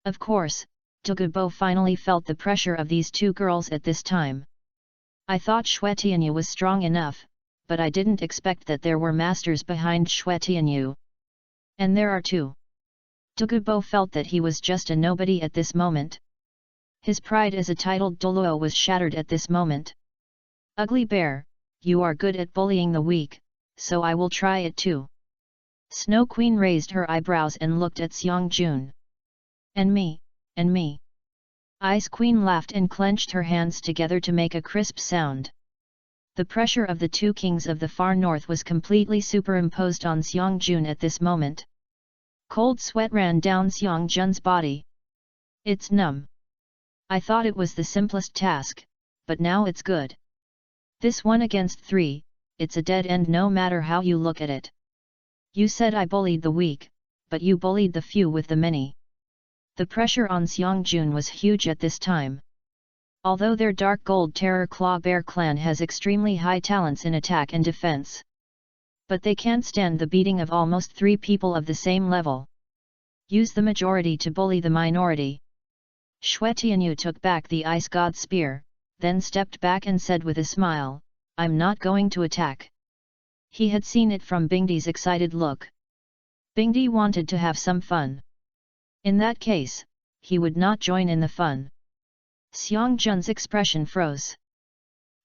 Of course, Douluo finally felt the pressure of these two girls at this time. I thought Xue Tianyu was strong enough, but I didn't expect that there were masters behind Xue Tianyu. And there are two. Douluo felt that he was just a nobody at this moment. His pride as a titled Douluo was shattered at this moment. Ugly bear, you are good at bullying the weak, so I will try it too. Snow Queen raised her eyebrows and looked at Xiang Jun. And me. Ice Queen laughed and clenched her hands together to make a crisp sound. The pressure of the two kings of the far north was completely superimposed on Xiang Jun at this moment. Cold sweat ran down Xiang Jun's body. It's numb. I thought it was the simplest task, but now it's good. This 1 against 3, it's a dead end no matter how you look at it. You said I bullied the weak, but you bullied the few with the many. The pressure on Xiang Jun was huge at this time. Although their Dark Gold Terror Claw Bear clan has extremely high talents in attack and defense. But they can't stand the beating of almost 3 people of the same level. Use the majority to bully the minority. Xue Tianyu took back the Ice God Spear, then stepped back and said with a smile, I'm not going to attack. He had seen it from Bingdi's excited look. Bingdi wanted to have some fun. In that case, he would not join in the fun. Xiang Jun's expression froze.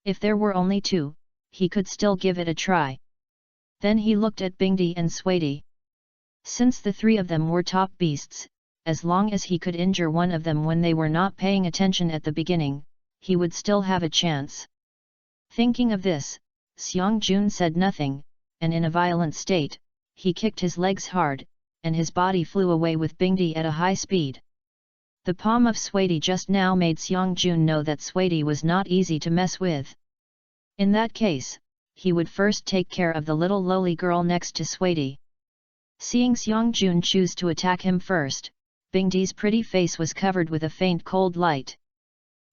If there were only 2, he could still give it a try. Then he looked at Bingdi and Suidi. Since the 3 of them were top beasts, as long as he could injure one of them when they were not paying attention at the beginning, he would still have a chance. Thinking of this, Xiang Jun said nothing, and in a violent state, he kicked his legs hard, and his body flew away with Bingdi at a high speed. The palm of Suidi just now made Xiang Jun know that Suidi was not easy to mess with. In that case, he would first take care of the little lowly girl next to Suidi. Seeing Xiang Jun choose to attack him first, Bingdi's pretty face was covered with a faint cold light.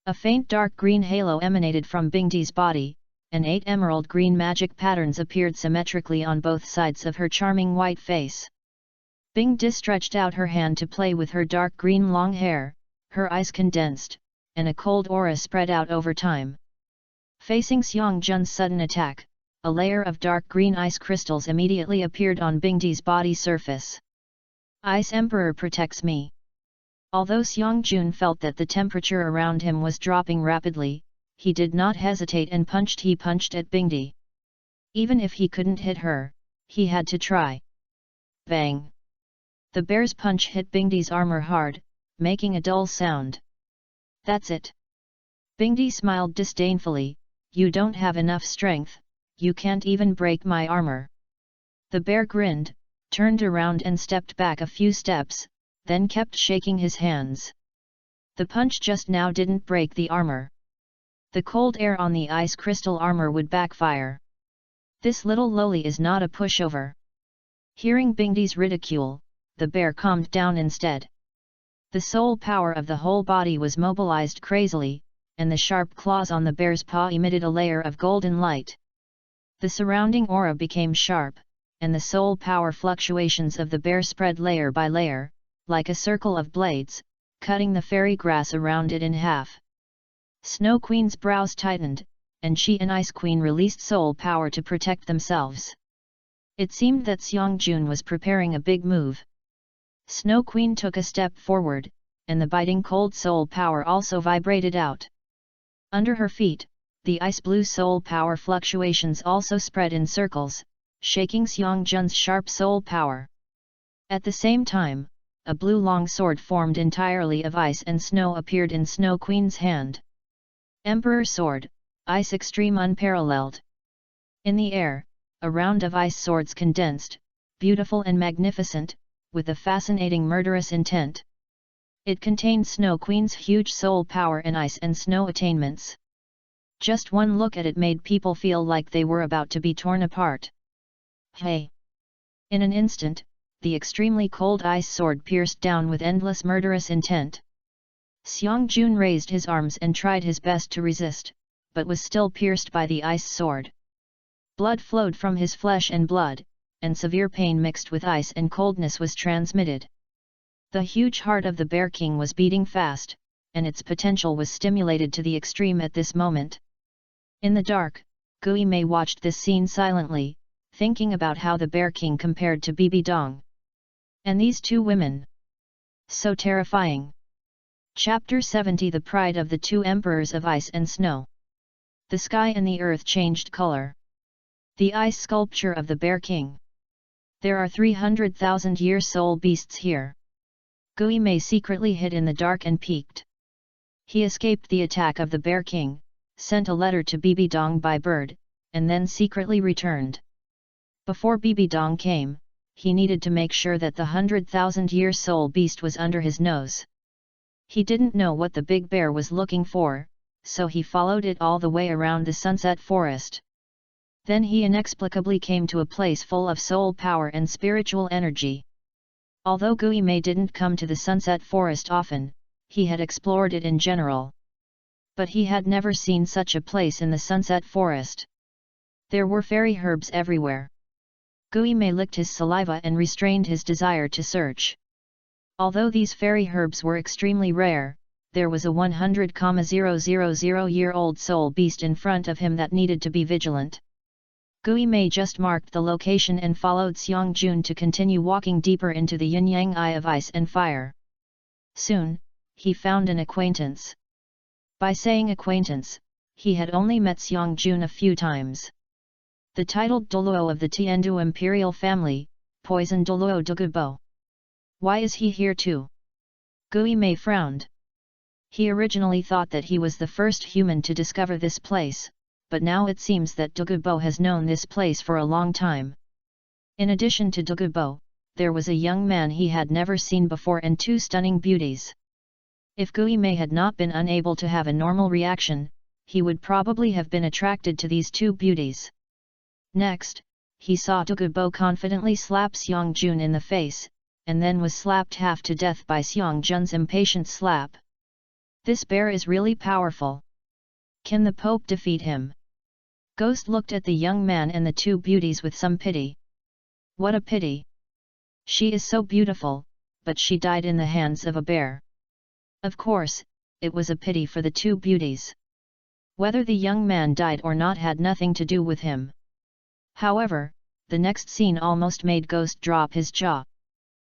A faint dark green halo emanated from Bingdi's body, and 8 emerald green magic patterns appeared symmetrically on both sides of her charming white face. Bingdi stretched out her hand to play with her dark green long hair, her eyes condensed, and a cold aura spread out over time. Facing Xiang Jun's sudden attack, a layer of dark green ice crystals immediately appeared on Bingdi's body surface. Ice Emperor protects me. Although Xiang Jun felt that the temperature around him was dropping rapidly, he did not hesitate and punched at Bingdi. Even if he couldn't hit her, he had to try. Bang! The bear's punch hit Bingdi's armor hard, making a dull sound. That's it. Bingdi smiled disdainfully, you don't have enough strength, you can't even break my armor. The bear grinned, turned around and stepped back a few steps, then kept shaking his hands. The punch just now didn't break the armor. The cold air on the ice crystal armor would backfire. This little lowly is not a pushover. Hearing Bingdi's ridicule, the bear calmed down instead. The soul power of the whole body was mobilized crazily, and the sharp claws on the bear's paw emitted a layer of golden light. The surrounding aura became sharp, and the soul power fluctuations of the bear spread layer by layer, like a circle of blades, cutting the fairy grass around it in half. Snow Queen's brows tightened, and she and Ice Queen released soul power to protect themselves. It seemed that Xiang Jun was preparing a big move. Snow Queen took a step forward, and the biting cold soul power also vibrated out. Under her feet, the ice blue soul power fluctuations also spread in circles, shaking Xiang Jun's sharp soul power. At the same time, a blue long sword formed entirely of ice and snow appeared in Snow Queen's hand. Emperor Sword, Ice Extreme Unparalleled. In the air, a round of ice swords condensed, beautiful and magnificent, with a fascinating murderous intent. It contained Snow Queen's huge soul power and ice and snow attainments. Just one look at it made people feel like they were about to be torn apart. Hey! In an instant, the extremely cold ice sword pierced down with endless murderous intent. Xiangjun raised his arms and tried his best to resist, but was still pierced by the ice sword. Blood flowed from his flesh and blood, and severe pain mixed with ice and coldness was transmitted. The huge heart of the Bear King was beating fast, and its potential was stimulated to the extreme at this moment. In the dark, Gui Mei watched this scene silently, thinking about how the Bear King compared to Bibi Dong. And these two women. So terrifying. Chapter 70 The Pride of the Two Emperors of Ice and Snow. The sky and the earth changed color. The ice sculpture of the Bear King. There are 300,000-year soul beasts here. Gui Mei secretly hid in the dark and peeked. He escaped the attack of the Bear King, sent a letter to Bibi Dong by bird, and then secretly returned. Before Bibi Dong came, he needed to make sure that the 100,000-year soul beast was under his nose. He didn't know what the big bear was looking for, so he followed it all the way around the sunset forest. Then he inexplicably came to a place full of soul power and spiritual energy. Although Gui Mei didn't come to the sunset forest often, he had explored it in general. But he had never seen such a place in the sunset forest. There were fairy herbs everywhere. Gui Mei licked his saliva and restrained his desire to search. Although these fairy herbs were extremely rare, there was a 100,000-year-old soul beast in front of him that needed to be vigilant. Gui Mei just marked the location and followed Xiangjun to continue walking deeper into the yin-yang eye of ice and fire. Soon, he found an acquaintance. By saying acquaintance, he had only met Xiangjun a few times. The titled Douluo of the Tiandu imperial family, Poison Douluo Dugubo. Why is he here too? Gui Mei frowned. He originally thought that he was the first human to discover this place, but now it seems that Dugubo has known this place for a long time. In addition to Dugubo, there was a young man he had never seen before and two stunning beauties. If Gui Mei had not been unable to have a normal reaction, he would probably have been attracted to these two beauties. Next, he saw Dugubo confidently slap Xiangjun in the face, and then was slapped half to death by Xiangjun's impatient slap. This bear is really powerful. Can the Pope defeat him? Ghost looked at the young man and the two beauties with some pity. What a pity! She is so beautiful, but she died in the hands of a bear. Of course, it was a pity for the two beauties. Whether the young man died or not had nothing to do with him. However, the next scene almost made Ghost drop his jaw.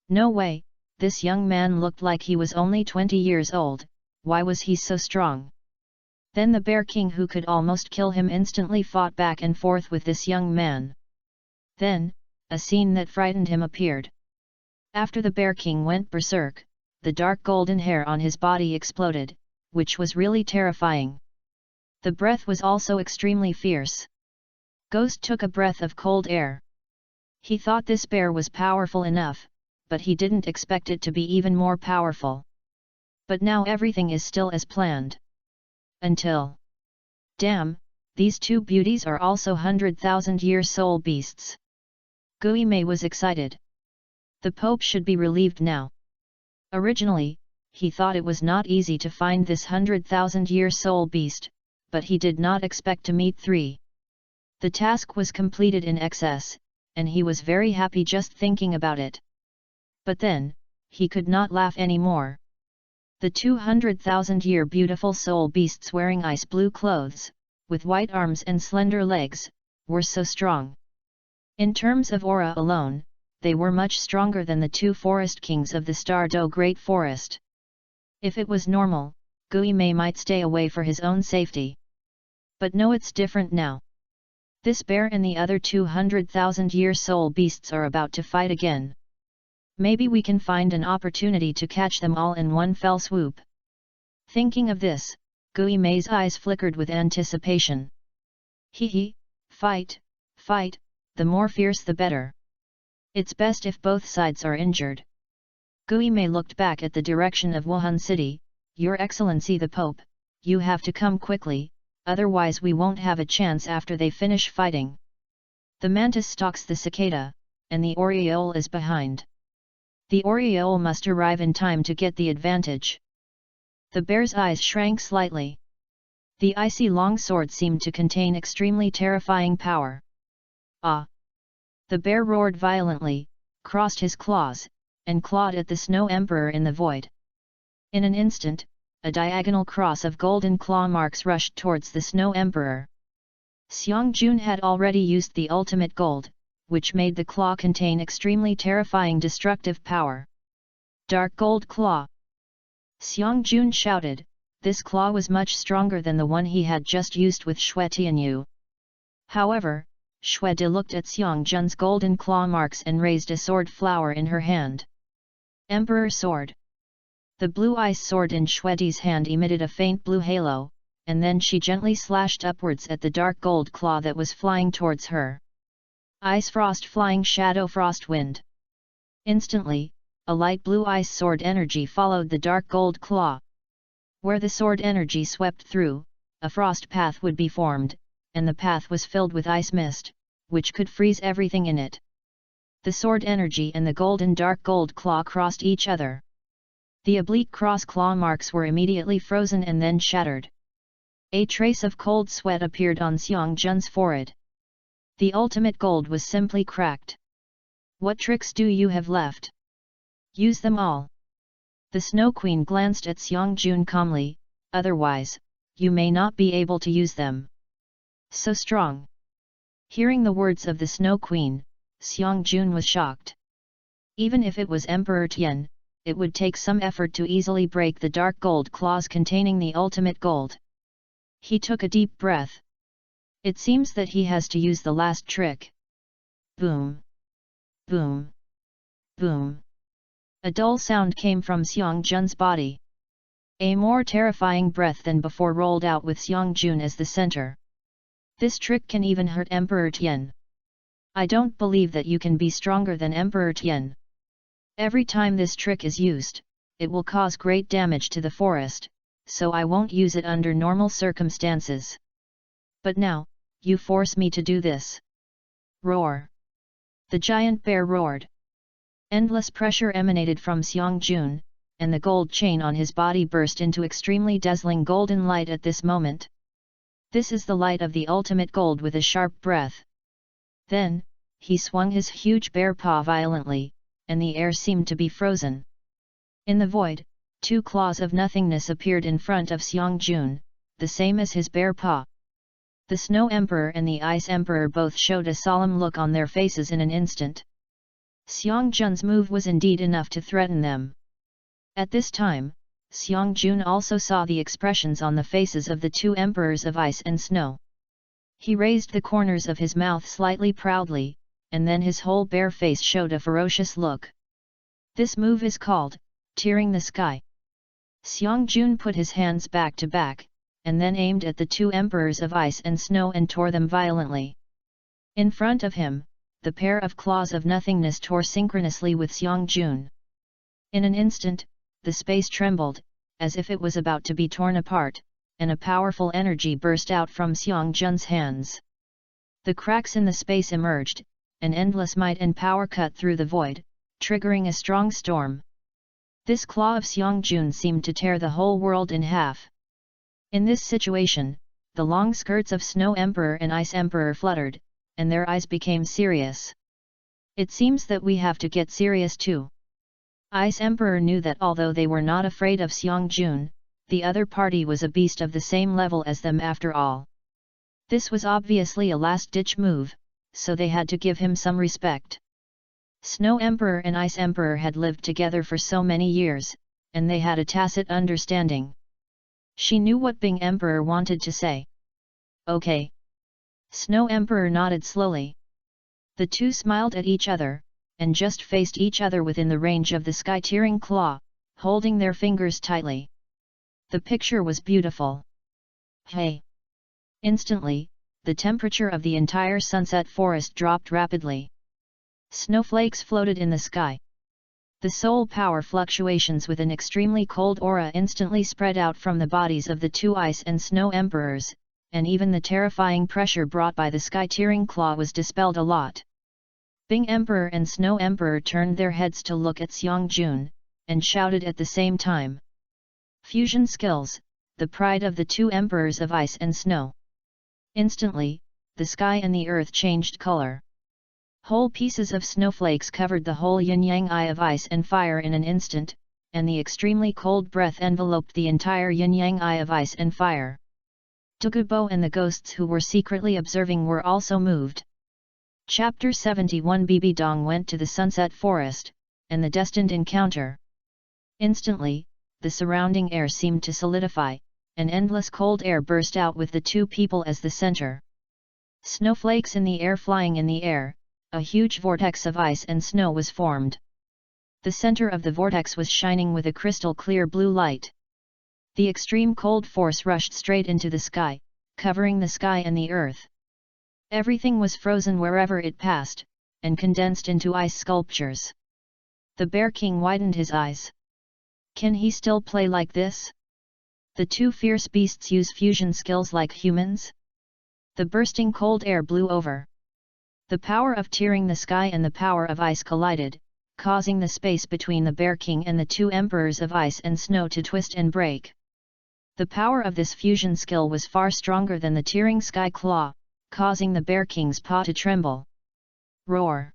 No way, this young man looked like he was only 20 years old, why was he so strong? Then the Bear King who could almost kill him instantly fought back and forth with this young man. Then, a scene that frightened him appeared. After the Bear King went berserk, the dark golden hair on his body exploded, which was really terrifying. The breath was also extremely fierce. Ghost took a breath of cold air. He thought this bear was powerful enough, but he didn't expect it to be even more powerful. But now everything is still as planned. Until... Damn, these two beauties are also 100,000-year soul beasts. Gui Mei was excited. The Pope should be relieved now. Originally, he thought it was not easy to find this 100,000-year soul beast, but he did not expect to meet three. The task was completed in excess, and he was very happy just thinking about it. But then, he could not laugh anymore. The 200,000-year beautiful soul beasts wearing ice blue clothes, with white arms and slender legs, were so strong. In terms of aura alone, they were much stronger than the two forest kings of the Stardo Great Forest. If it was normal, Gui Mei might stay away for his own safety. But no, it's different now. This bear and the other 200,000-year soul beasts are about to fight again. Maybe we can find an opportunity to catch them all in one fell swoop. Thinking of this, Gui Mei's eyes flickered with anticipation. Fight, fight, the more fierce the better. It's best if both sides are injured. Guime looked back at the direction of Wuhan City. Your Excellency the Pope, you have to come quickly, otherwise we won't have a chance after they finish fighting. The mantis stalks the cicada, and the oriole is behind. The oriole must arrive in time to get the advantage. The bear's eyes shrank slightly. The icy long sword seemed to contain extremely terrifying power. Ah! The bear roared violently, crossed his claws, and clawed at the Snow Emperor in the void. In an instant, a diagonal cross of golden claw marks rushed towards the Snow Emperor. Xiang Jun had already used the ultimate gold, which made the claw contain extremely terrifying destructive power. Dark Gold Claw! Xiang Jun shouted. This claw was much stronger than the one he had just used with Xue Tianyu. However, Xue De looked at Xiang Jun's golden claw marks and raised a sword flower in her hand. Emperor Sword! The blue ice sword in Xue De's hand emitted a faint blue halo, and then she gently slashed upwards at the dark gold claw that was flying towards her. Ice Frost Flying Shadow Frost Wind! Instantly, a light blue ice sword energy followed the dark gold claw. Where the sword energy swept through, a frost path would be formed, and the path was filled with ice mist, which could freeze everything in it. The sword energy and the golden dark gold claw crossed each other. The oblique cross claw marks were immediately frozen and then shattered. A trace of cold sweat appeared on Xiang Jun's forehead. The ultimate gold was simply cracked. What tricks do you have left? Use them all. The Snow Queen glanced at Xiang Jun calmly, otherwise, you may not be able to use them. So strong. Hearing the words of the Snow Queen, Xiang Jun was shocked. Even if it was Emperor Tian, it would take some effort to easily break the dark gold claws containing the ultimate gold. He took a deep breath. It seems that he has to use the last trick. Boom! Boom! Boom! A dull sound came from Xiang Jun's body. A more terrifying breath than before rolled out with Xiang Jun as the center. This trick can even hurt Emperor Tian. I don't believe that you can be stronger than Emperor Tian. Every time this trick is used, it will cause great damage to the forest, so I won't use it under normal circumstances. But now, you force me to do this. Roar! The giant bear roared. Endless pressure emanated from Xiang Jun, and the gold chain on his body burst into extremely dazzling golden light at this moment. This is the light of the ultimate gold with a sharp breath. Then, he swung his huge bear paw violently, and the air seemed to be frozen. In the void, two claws of nothingness appeared in front of Xiang Jun, the same as his bear paw. The Snow Emperor and the Ice Emperor both showed a solemn look on their faces in an instant. Xiang Jun's move was indeed enough to threaten them. At this time, Xiang Jun also saw the expressions on the faces of the two emperors of ice and snow. He raised the corners of his mouth slightly proudly, and then his whole bare face showed a ferocious look. This move is called, tearing the sky. Xiang Jun put his hands back to back, and then aimed at the two emperors of ice and snow and tore them violently. In front of him, the pair of claws of nothingness tore synchronously with Xiang Jun. In an instant, the space trembled, as if it was about to be torn apart, and a powerful energy burst out from Xiang Jun's hands. The cracks in the space emerged, an endless might and power cut through the void, triggering a strong storm. This claw of Xiang Jun seemed to tear the whole world in half. In this situation, the long skirts of Snow Emperor and Ice Emperor fluttered, and their eyes became serious. It seems that we have to get serious too. Ice Emperor knew that although they were not afraid of Xiang Jun, the other party was a beast of the same level as them after all. This was obviously a last-ditch move, so they had to give him some respect. Snow Emperor and Ice Emperor had lived together for so many years, and they had a tacit understanding. She knew what Bing Emperor wanted to say. Okay. Snow Emperor nodded slowly. The two smiled at each other, and just faced each other within the range of the sky-tearing claw, holding their fingers tightly. The picture was beautiful. Hey! Instantly, the temperature of the entire sunset forest dropped rapidly. Snowflakes floated in the sky. The soul power fluctuations with an extremely cold aura instantly spread out from the bodies of the two ice and snow emperors, and even the terrifying pressure brought by the sky-tearing claw was dispelled a lot. Bing Emperor and Snow Emperor turned their heads to look at Xiang Jun, and shouted at the same time. Fusion skills, the pride of the two emperors of ice and snow. Instantly, the sky and the earth changed color. Whole pieces of snowflakes covered the whole yin-yang eye of ice and fire in an instant, and the extremely cold breath enveloped the entire yin-yang eye of ice and fire. Douluo and the ghosts who were secretly observing were also moved. Chapter 71 Bibi Dong went to the sunset forest, and the destined encounter. Instantly, the surrounding air seemed to solidify, and endless cold air burst out with the two people as the center. Snowflakes in the air flying in the air, a huge vortex of ice and snow was formed. The center of the vortex was shining with a crystal clear blue light. The extreme cold force rushed straight into the sky, covering the sky and the earth. Everything was frozen wherever it passed, and condensed into ice sculptures. The Bear King widened his eyes. Can he still play like this? The two fierce beasts use fusion skills like humans? The bursting cold air blew over. The power of tearing the sky and the power of ice collided, causing the space between the Bear King and the two emperors of ice and snow to twist and break. The power of this fusion skill was far stronger than the tearing sky claw, causing the Bear King's paw to tremble. Roar!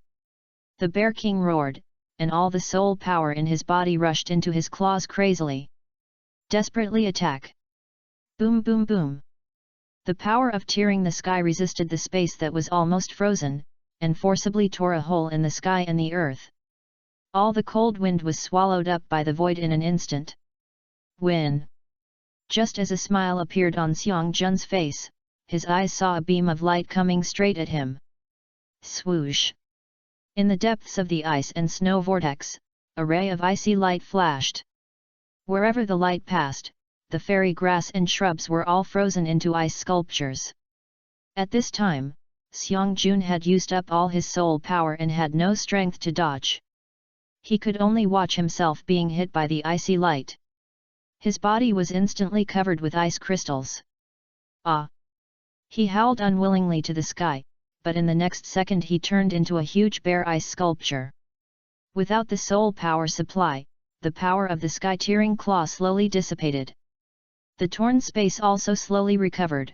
The Bear King roared, and all the soul power in his body rushed into his claws crazily. Desperately attack! Boom boom boom! The power of tearing the sky resisted the space that was almost frozen, and forcibly tore a hole in the sky and the earth. All the cold wind was swallowed up by the void in an instant. Win! Just as a smile appeared on Xiang Jun's face, his eyes saw a beam of light coming straight at him. Swoosh! In the depths of the ice and snow vortex, a ray of icy light flashed. Wherever the light passed, the fairy grass and shrubs were all frozen into ice sculptures. At this time, Xiang Jun had used up all his soul power and had no strength to dodge. He could only watch himself being hit by the icy light. His body was instantly covered with ice crystals. Ah! He howled unwillingly to the sky, but in the next second he turned into a huge bear ice sculpture. Without the soul power supply, the power of the sky-tearing claw slowly dissipated. The torn space also slowly recovered.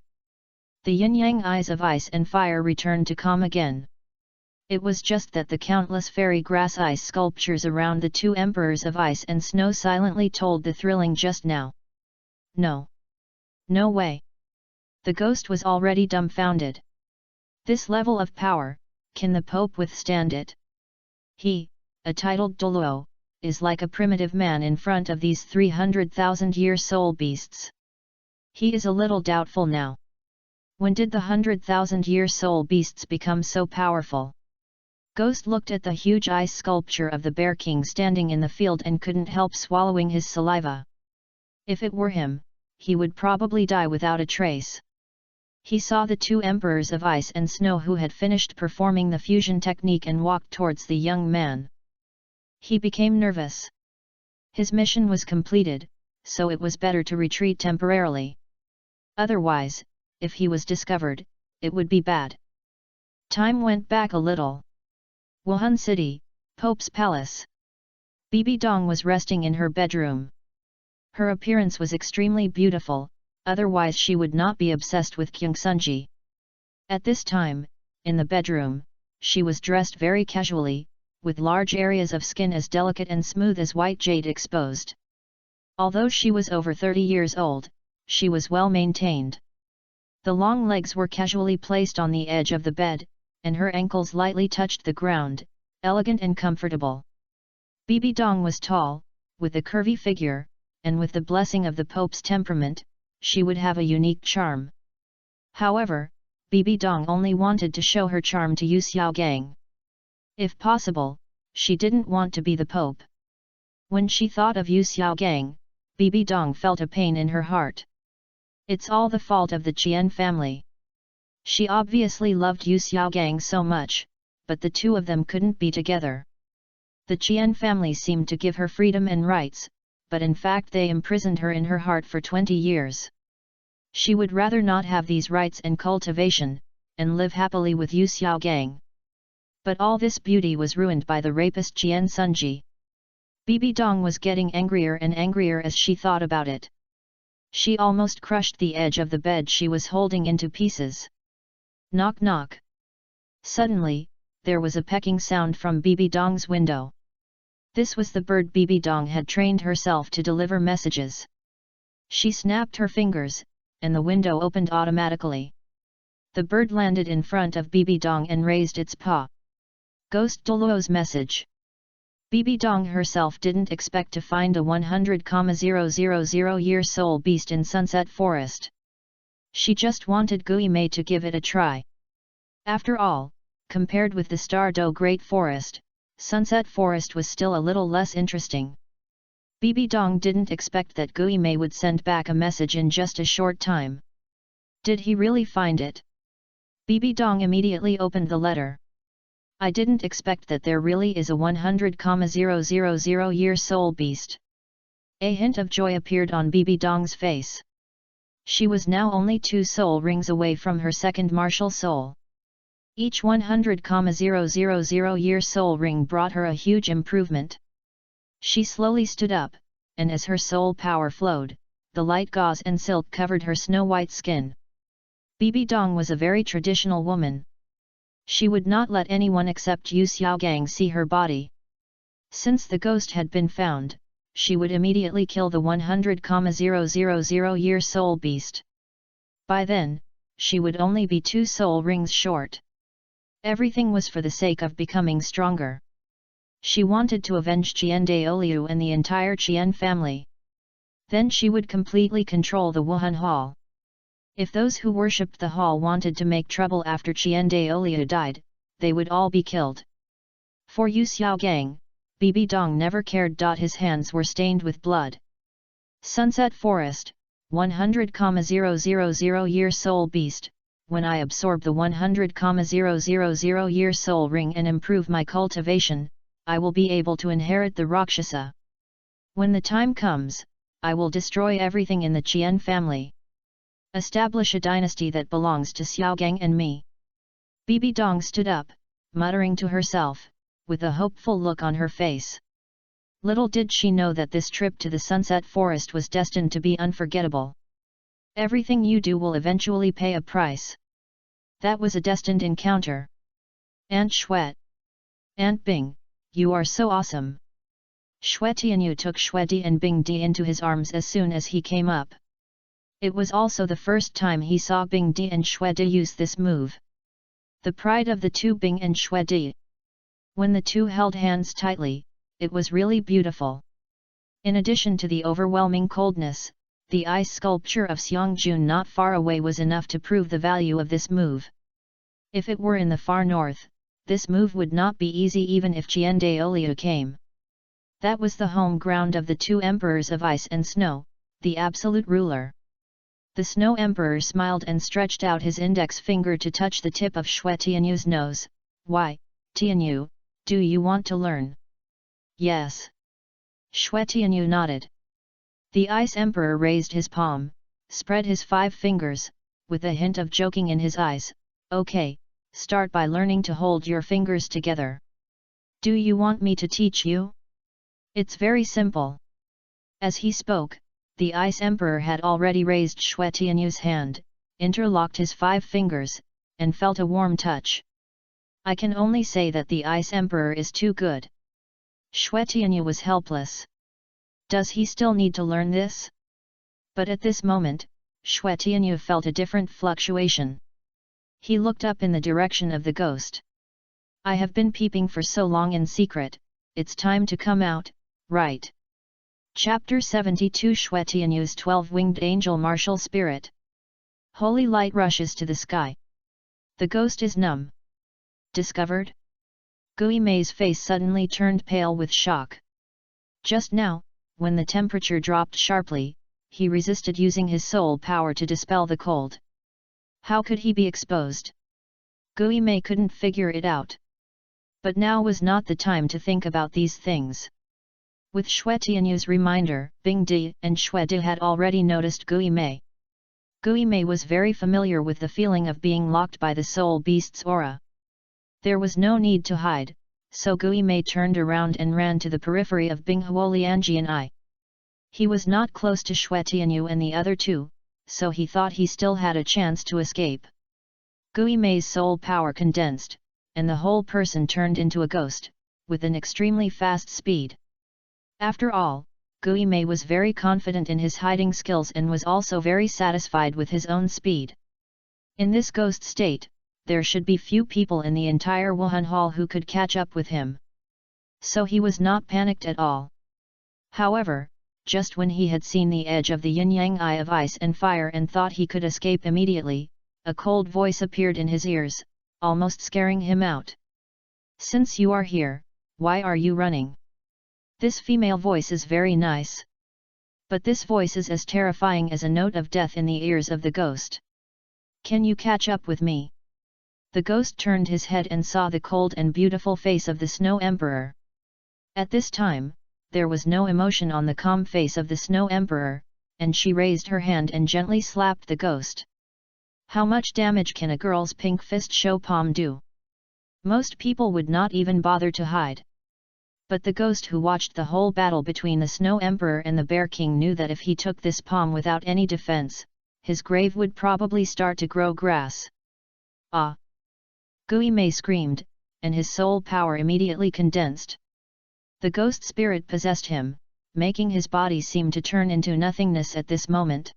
The yin-yang eyes of ice and fire returned to calm again. It was just that the countless fairy grass ice sculptures around the two emperors of ice and snow silently told the thrilling just now. No! No way! The ghost was already dumbfounded. This level of power, can the Pope withstand it? He, a titled Douluo, is like a primitive man in front of these 300,000-year soul beasts. He is a little doubtful now. When did the 100,000-year soul beasts become so powerful? Ghost looked at the huge ice sculpture of the Bear King standing in the field and couldn't help swallowing his saliva. If it were him, he would probably die without a trace. He saw the two emperors of ice and snow who had finished performing the fusion technique and walked towards the young man. He became nervous. His mission was completed, so it was better to retreat temporarily. Otherwise, if he was discovered, it would be bad. Time went back a little. Wuhan City, Pope's Palace. Bibi Dong was resting in her bedroom. Her appearance was extremely beautiful, otherwise she would not be obsessed with Kyungsunji. At this time, in the bedroom, she was dressed very casually, with large areas of skin as delicate and smooth as white jade exposed. Although she was over 30 years old, she was well maintained. The long legs were casually placed on the edge of the bed, and her ankles lightly touched the ground, elegant and comfortable. Bibi Dong was tall, with a curvy figure, and with the blessing of the Pope's temperament, she would have a unique charm. However, Bibi Dong only wanted to show her charm to Yu Xiaogang. If possible, she didn't want to be the Pope. When she thought of Yu Xiaogang, Bibi Dong felt a pain in her heart. It's all the fault of the Qian family. She obviously loved Yu Xiaogang so much, but the two of them couldn't be together. The Qian family seemed to give her freedom and rights, but in fact they imprisoned her in her heart for 20 years. She would rather not have these rights and cultivation, and live happily with Yu Xiaogang. But all this beauty was ruined by the rapist Qian Sunji. Bibi Dong was getting angrier and angrier as she thought about it. She almost crushed the edge of the bed she was holding into pieces. Knock knock. Suddenly, there was a pecking sound from Bibi Dong's window. This was the bird Bibi Dong had trained herself to deliver messages. She snapped her fingers, and the window opened automatically. The bird landed in front of Bibi Dong and raised its paw. Ghost Douluo's message. Bibi Dong herself didn't expect to find a 100,000-year soul beast in Sunset Forest. She just wanted Gui Mei to give it a try. After all, compared with the Star Do Great Forest, Sunset Forest was still a little less interesting. Bibi Dong didn't expect that Gui Mei would send back a message in just a short time. Did he really find it? Bibi Dong immediately opened the letter. I didn't expect that there really is a 100,000-year soul beast. A hint of joy appeared on Bibi Dong's face. She was now only 2 soul rings away from her second martial soul. Each 100,000-year soul ring brought her a huge improvement. She slowly stood up, and as her soul power flowed, the light gauze and silk covered her snow-white skin. Bibi Dong was a very traditional woman. She would not let anyone except Yu Xiaogang see her body. Since the ghost had been found, she would immediately kill the 100,000-year soul beast. By then, she would only be 2 soul rings short. Everything was for the sake of becoming stronger. She wanted to avenge Qian Daoliu and the entire Qian family. Then she would completely control the Wuhan Hall. If those who worshipped the hall wanted to make trouble after Qian Daoliu died, they would all be killed. For Yu Xiaogang, Bibi Dong never cared. His hands were stained with blood. Sunset Forest, 100,000-year soul beast. When I absorb the 100,000-year soul ring and improve my cultivation, I will be able to inherit the Rakshasa. When the time comes, I will destroy everything in the Qian family. Establish a dynasty that belongs to Xiaogang and me. Bibi Dong stood up, muttering to herself, with a hopeful look on her face. Little did she know that this trip to the Sunset Forest was destined to be unforgettable. Everything you do will eventually pay a price. That was a destined encounter. Aunt Shue. Aunt Bing, you are so awesome. Shue Tianyu took Shue Di and Bing Di into his arms as soon as he came up. It was also the first time he saw Bing Di and Shue Di use this move. The pride of the two Bing and Shue Di. When the two held hands tightly, it was really beautiful. In addition to the overwhelming coldness, the ice sculpture of Xiangjun not far away was enough to prove the value of this move. If it were in the far north, this move would not be easy even if Qian Daoliu came. That was the home ground of the two emperors of ice and snow, the absolute ruler. The Snow Emperor smiled and stretched out his index finger to touch the tip of Shue Tianyu's nose. Why, Tianyu, do you want to learn? Yes. Shue Tianyu nodded. The Ice Emperor raised his palm, spread his 5 fingers, with a hint of joking in his eyes. Okay, start by learning to hold your fingers together. Do you want me to teach you? It's very simple. As he spoke, the Ice Emperor had already raised Shue Tianyu's hand, interlocked his 5 fingers, and felt a warm touch. I can only say that the Ice Emperor is too good. Shue Tianyu was helpless. Does he still need to learn this? But at this moment, Shue Tianyu felt a different fluctuation. He looked up in the direction of the ghost. I have been peeping for so long in secret, it's time to come out, right? Chapter 72 Shue Tianyu's 12-winged angel martial spirit. Holy light rushes to the sky. The ghost is numb. Discovered? Gui Mei's face suddenly turned pale with shock. Just now, when the temperature dropped sharply, he resisted using his soul power to dispel the cold. How could he be exposed? Gui Mei couldn't figure it out. But now was not the time to think about these things. With Xue Tianyu's reminder, Bing Di and Xue Di had already noticed Gui Mei. Gui Mei was very familiar with the feeling of being locked by the soul beast's aura. There was no need to hide, so Gui Mei turned around and ran to the periphery of Bing Huolianjian Ai. He was not close to Xue Tianyu and the other two, so he thought he still had a chance to escape. Gui Mei's soul power condensed, and the whole person turned into a ghost, with an extremely fast speed. After all, Gui Mei was very confident in his hiding skills and was also very satisfied with his own speed. In this ghost state, there should be few people in the entire Wuhan Hall who could catch up with him. So he was not panicked at all. However, just when he had seen the edge of the yin-yang eye of ice and fire and thought he could escape immediately, a cold voice appeared in his ears, almost scaring him out. "Since you are here, why are you running?" This female voice is very nice. But this voice is as terrifying as a note of death in the ears of the ghost. "Can you catch up with me?" The ghost turned his head and saw the cold and beautiful face of the Snow Emperor. At this time, there was no emotion on the calm face of the Snow Emperor, and she raised her hand and gently slapped the ghost. How much damage can a girl's pink fist show palm do? Most people would not even bother to hide. But the ghost who watched the whole battle between the Snow Emperor and the Bear King knew that if he took this palm without any defense, his grave would probably start to grow grass. "Ah!" Gui Mei screamed, and his soul power immediately condensed. The ghost spirit possessed him, making his body seem to turn into nothingness at this moment.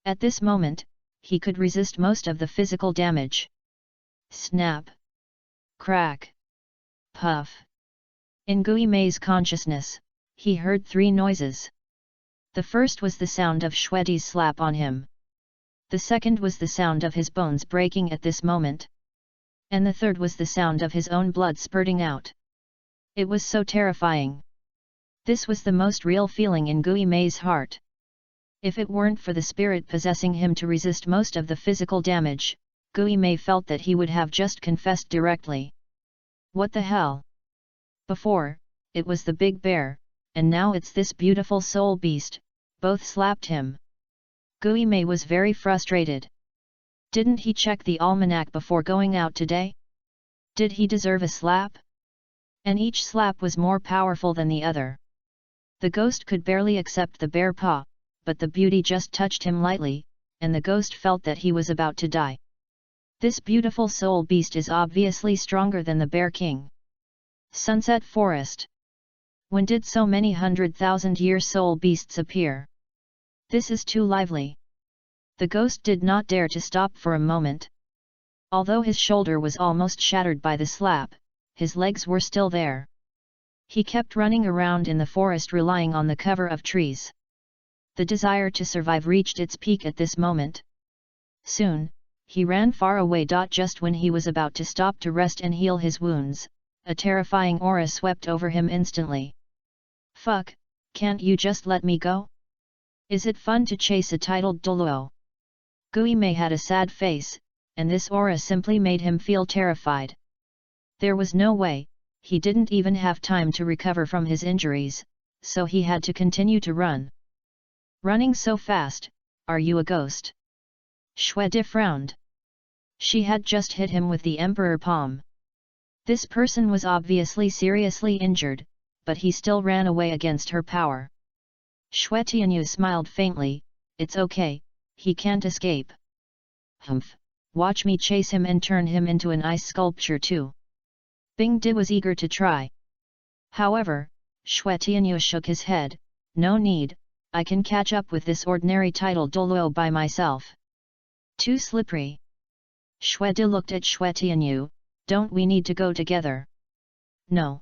At this moment, he could resist most of the physical damage. Snap! Crack! Puff! In Gui Mei's consciousness, he heard three noises. The first was the sound of Xue Di's slap on him. The second was the sound of his bones breaking at this moment. And the third was the sound of his own blood spurting out. It was so terrifying. This was the most real feeling in Gui Mei's heart. If it weren't for the spirit possessing him to resist most of the physical damage, Gui Mei felt that he would have just confessed directly. What the hell? Before, it was the big bear, and now it's this beautiful soul beast, both slapped him. Gui Mei was very frustrated. Didn't he check the almanac before going out today? Did he deserve a slap? And each slap was more powerful than the other. The ghost could barely accept the bear paw, but the beauty just touched him lightly, and the ghost felt that he was about to die. This beautiful soul beast is obviously stronger than the Bear King. Sunset Forest. When did so many 100,000-year soul beasts appear? This is too lively. The ghost did not dare to stop for a moment. Although his shoulder was almost shattered by the slap, his legs were still there. He kept running around in the forest relying on the cover of trees. The desire to survive reached its peak at this moment. Soon, he ran far away. Just when he was about to stop to rest and heal his wounds, a terrifying aura swept over him instantly. "Fuck, can't you just let me go? Is it fun to chase a titled Douluo?" Gui Mei had a sad face, and this aura simply made him feel terrified. There was no way, he didn't even have time to recover from his injuries, so he had to continue to run. "Running so fast, are you a ghost?" Xue Di frowned. She had just hit him with the Emperor Palm. This person was obviously seriously injured, but he still ran away against her power. Xue Tianyu smiled faintly. "It's okay, he can't escape." "Humph, watch me chase him and turn him into an ice sculpture too." Bing Di was eager to try. However, Xue Tianyu shook his head. "No need, I can catch up with this ordinary title Douluo by myself." "Too slippery." Xue Di looked at Xue Tianyu. "Don't we need to go together?" "No."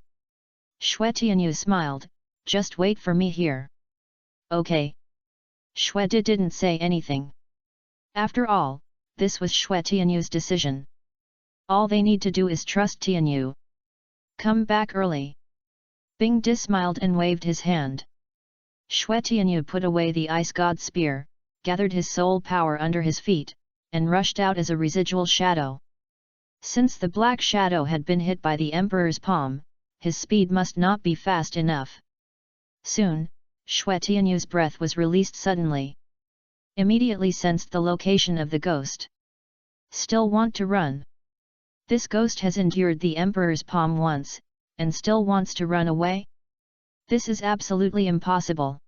Xue Tianyu smiled. "Just wait for me here." "Okay." Xue Di didn't say anything. After all, this was Xue Tianyu's decision. All they need to do is trust Tianyu. "Come back early." Bing Di smiled and waved his hand. Xue Tianyu put away the ice god spear, gathered his soul power under his feet, and rushed out as a residual shadow. Since the black shadow had been hit by the emperor's palm, his speed must not be fast enough. Soon, Xue Tianyu's breath was released suddenly. Immediately sensed the location of the ghost. Still want to run? This ghost has endured the emperor's palm once, and still wants to run away? This is absolutely impossible.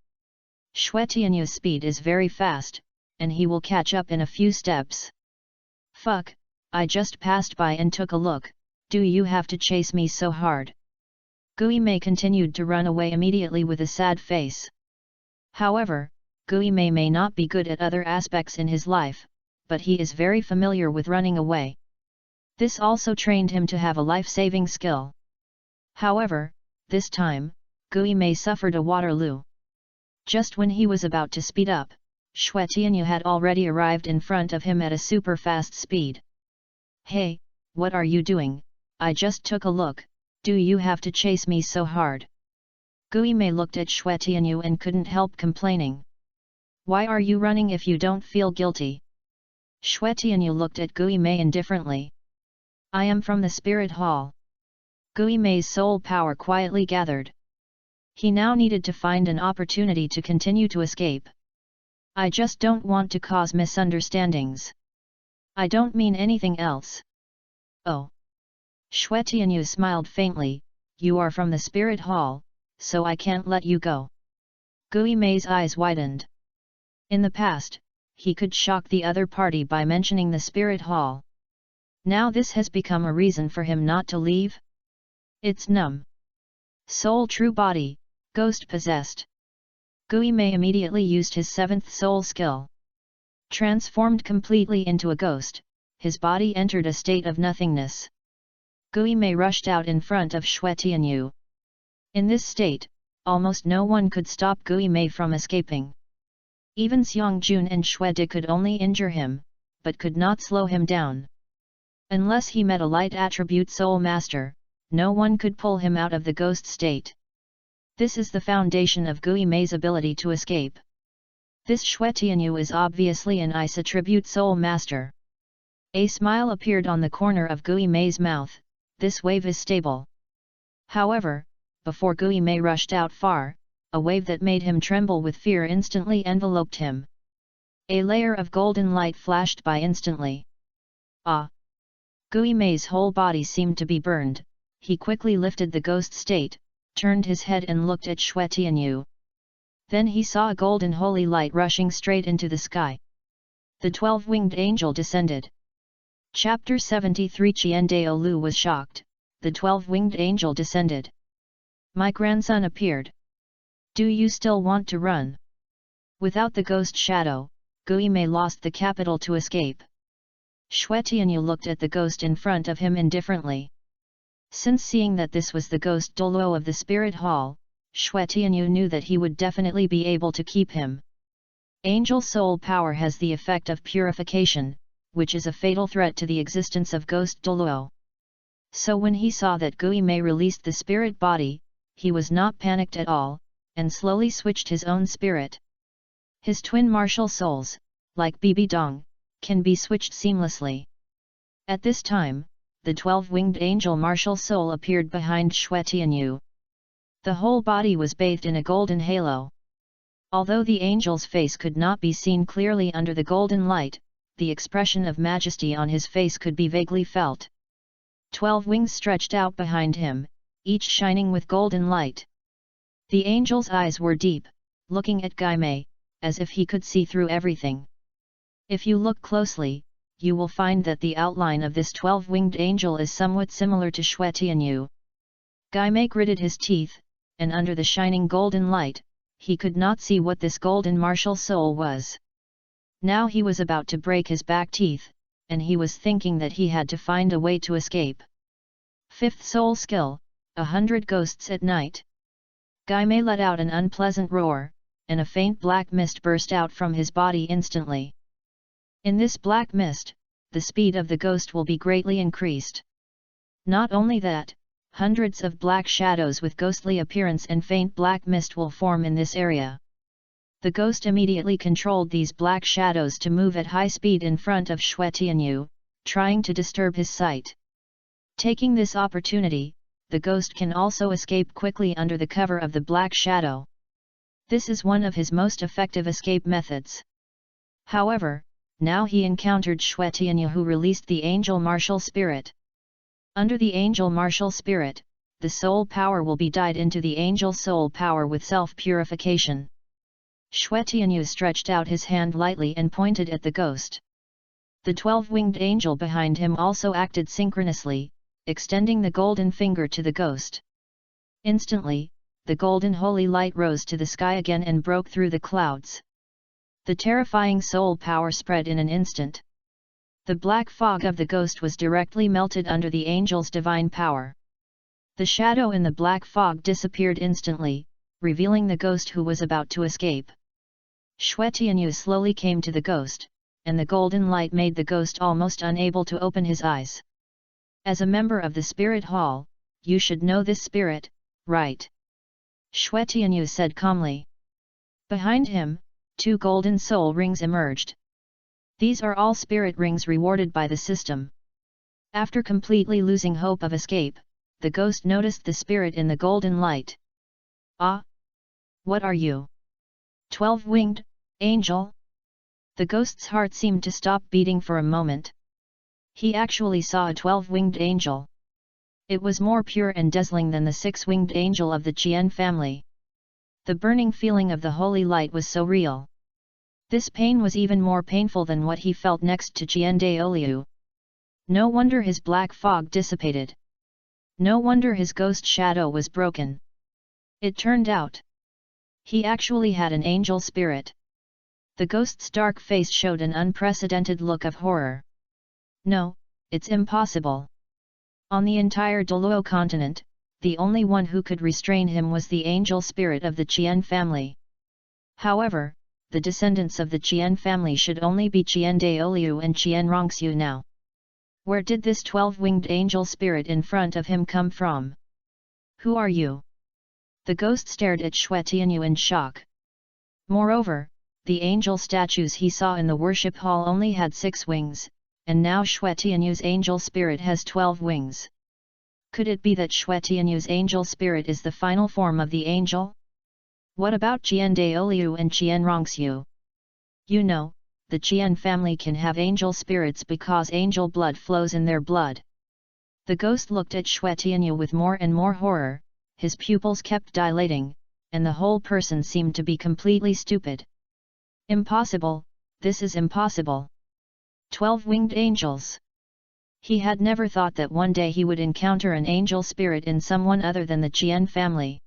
Xue Tianyu's speed is very fast, and he will catch up in a few steps. Fuck, I just passed by and took a look, do you have to chase me so hard? Gui Mei continued to run away immediately with a sad face. However, Gui Mei may not be good at other aspects in his life, but he is very familiar with running away. This also trained him to have a life-saving skill. However, this time, Gui Mei suffered a Waterloo. Just when he was about to speed up, Xue Tianyu had already arrived in front of him at a super-fast speed. Hey, what are you doing? I just took a look, do you have to chase me so hard? Gui Mei looked at Xue Tianyu and couldn't help complaining. Why are you running if you don't feel guilty? Xue Tianyu looked at Gui Mei indifferently. I am from the Spirit Hall. Gui Mei's soul power quietly gathered. He now needed to find an opportunity to continue to escape. I just don't want to cause misunderstandings. I don't mean anything else. Oh. Xue Tianyu smiled faintly, you are from the Spirit Hall, so I can't let you go. Gui Mei's eyes widened. In the past, he could shock the other party by mentioning the Spirit Hall. Now this has become a reason for him not to leave? It's numb. Soul true body, ghost possessed. Gui Mei immediately used his 7th soul skill. Transformed completely into a ghost, his body entered a state of nothingness. Gui Mei rushed out in front of Xue Tianyu. In this state, almost no one could stop Gui Mei from escaping. Even Xiong Jun and Xue Di could only injure him, but could not slow him down. Unless he met a light attribute soul master, no one could pull him out of the ghost state. This is the foundation of Gui Mei's ability to escape. This Xue Tianyu is obviously an ice attribute soul master. A smile appeared on the corner of Gui Mei's mouth, this wave is stable. However, before Gui Mei rushed out far, a wave that made him tremble with fear instantly enveloped him. A layer of golden light flashed by instantly. Ah! Gui Mei's whole body seemed to be burned, he quickly lifted the ghost state, turned his head and looked at Xue Tianyu. Then he saw a golden holy light rushing straight into the sky. The 12-winged angel descended. Chapter 73 Qian Renxue was shocked, the 12-winged angel descended. My grandson appeared. Do you still want to run? Without the ghost shadow, Gui Mei lost the capital to escape. Xue Tianyu looked at the ghost in front of him indifferently. Since seeing that this was the ghost Douluo of the Spirit Hall, Xue Tianyu knew that he would definitely be able to keep him. Angel soul power has the effect of purification, which is a fatal threat to the existence of ghost Douluo. So when he saw that Gui Mei released the spirit body, he was not panicked at all, and slowly switched his own spirit. His twin martial souls, like Bibi Dong, can be switched seamlessly. At this time, the 12-winged angel martial soul appeared behind Xue Tianyu. The whole body was bathed in a golden halo. Although the angel's face could not be seen clearly under the golden light, the expression of majesty on his face could be vaguely felt. 12 wings stretched out behind him, each shining with golden light. The angel's eyes were deep, looking at Gui Mei, as if he could see through everything. If you look closely, you will find that the outline of this 12-winged angel is somewhat similar to Xue Tianyu. Gui Mei gritted his teeth, and under the shining golden light, he could not see what this golden martial soul was. Now he was about to break his back teeth, and he was thinking that he had to find a way to escape. 5th soul skill, 100 ghosts at night. Gui Mei let out an unpleasant roar, and a faint black mist burst out from his body instantly. In this black mist, the speed of the ghost will be greatly increased. Not only that, hundreds of black shadows with ghostly appearance and faint black mist will form in this area. The ghost immediately controlled these black shadows to move at high speed in front of Xue Tianyu, trying to disturb his sight. Taking this opportunity, the ghost can also escape quickly under the cover of the black shadow. This is one of his most effective escape methods. However, now he encountered Xue Tianyu, who released the angel martial spirit. Under the angel martial spirit, the soul power will be dyed into the angel soul power with self-purification. Xue Tianyu stretched out his hand lightly and pointed at the ghost. The 12-winged angel behind him also acted synchronously, extending the golden finger to the ghost. Instantly, the golden holy light rose to the sky again and broke through the clouds. The terrifying soul power spread in an instant. The black fog of the ghost was directly melted under the angel's divine power. The shadow in the black fog disappeared instantly, revealing the ghost who was about to escape. Xue Tianyu slowly came to the ghost, and the golden light made the ghost almost unable to open his eyes. As a member of the spirit hall, you should know this spirit, right? Xue Tianyu said calmly. Behind him, 2 golden soul rings emerged. These are all spirit rings rewarded by the system. After completely losing hope of escape, the ghost noticed the spirit in the golden light. Ah! What are you? 12-winged angel? The ghost's heart seemed to stop beating for a moment. He actually saw a 12-winged angel. It was more pure and dazzling than the 6-winged angel of the Qian family. The burning feeling of the holy light was so real. This pain was even more painful than what he felt next to Qian Renxue. No wonder his black fog dissipated. No wonder his ghost shadow was broken. It turned out he actually had an angel spirit. The ghost's dark face showed an unprecedented look of horror. No, it's impossible. On the entire Douluo continent, the only one who could restrain him was the angel spirit of the Qian family. However, the descendants of the Qian family should only be Qian Douluo and Qian Renxue now. Where did this 12-winged angel spirit in front of him come from? Who are you? The ghost stared at Xue Tianyu in shock. Moreover, the angel statues he saw in the worship hall only had 6 wings, and now Xue Tianyu's angel spirit has 12 wings. Could it be that Xue Tianyu's angel spirit is the final form of the angel? What about Qian Douluo and Qian Renxue? You know, the Qian family can have angel spirits because angel blood flows in their blood. The ghost looked at Xue Tianyu with more and more horror, his pupils kept dilating, and the whole person seemed to be completely stupid. Impossible, this is impossible. 12-winged angels. He had never thought that one day he would encounter an angel spirit in someone other than the Qian family.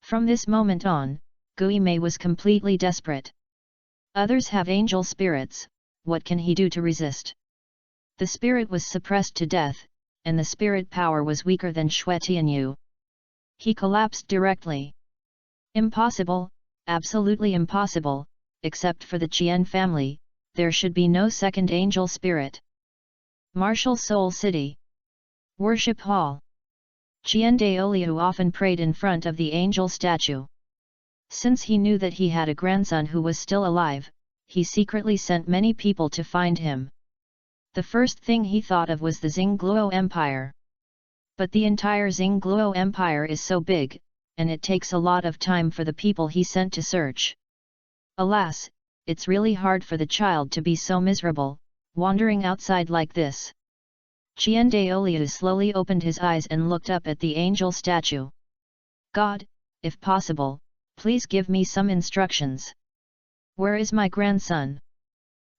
From this moment on, Gui Mei was completely desperate. Others have angel spirits, what can he do to resist? The spirit was suppressed to death, and the spirit power was weaker than Xue Tianyu. He collapsed directly. Impossible, absolutely impossible, except for the Qian family, there should be no second angel spirit. Martial Soul City. Worship Hall. Qian Douluo often prayed in front of the angel statue. Since he knew that he had a grandson who was still alive, he secretly sent many people to find him. The first thing he thought of was the Xingluo Empire. But the entire Xingluo Empire is so big, and it takes a lot of time for the people he sent to search. Alas, it's really hard for the child to be so miserable, wandering outside like this. Qian Douluo slowly opened his eyes and looked up at the angel statue. God, if possible, please give me some instructions. Where is my grandson?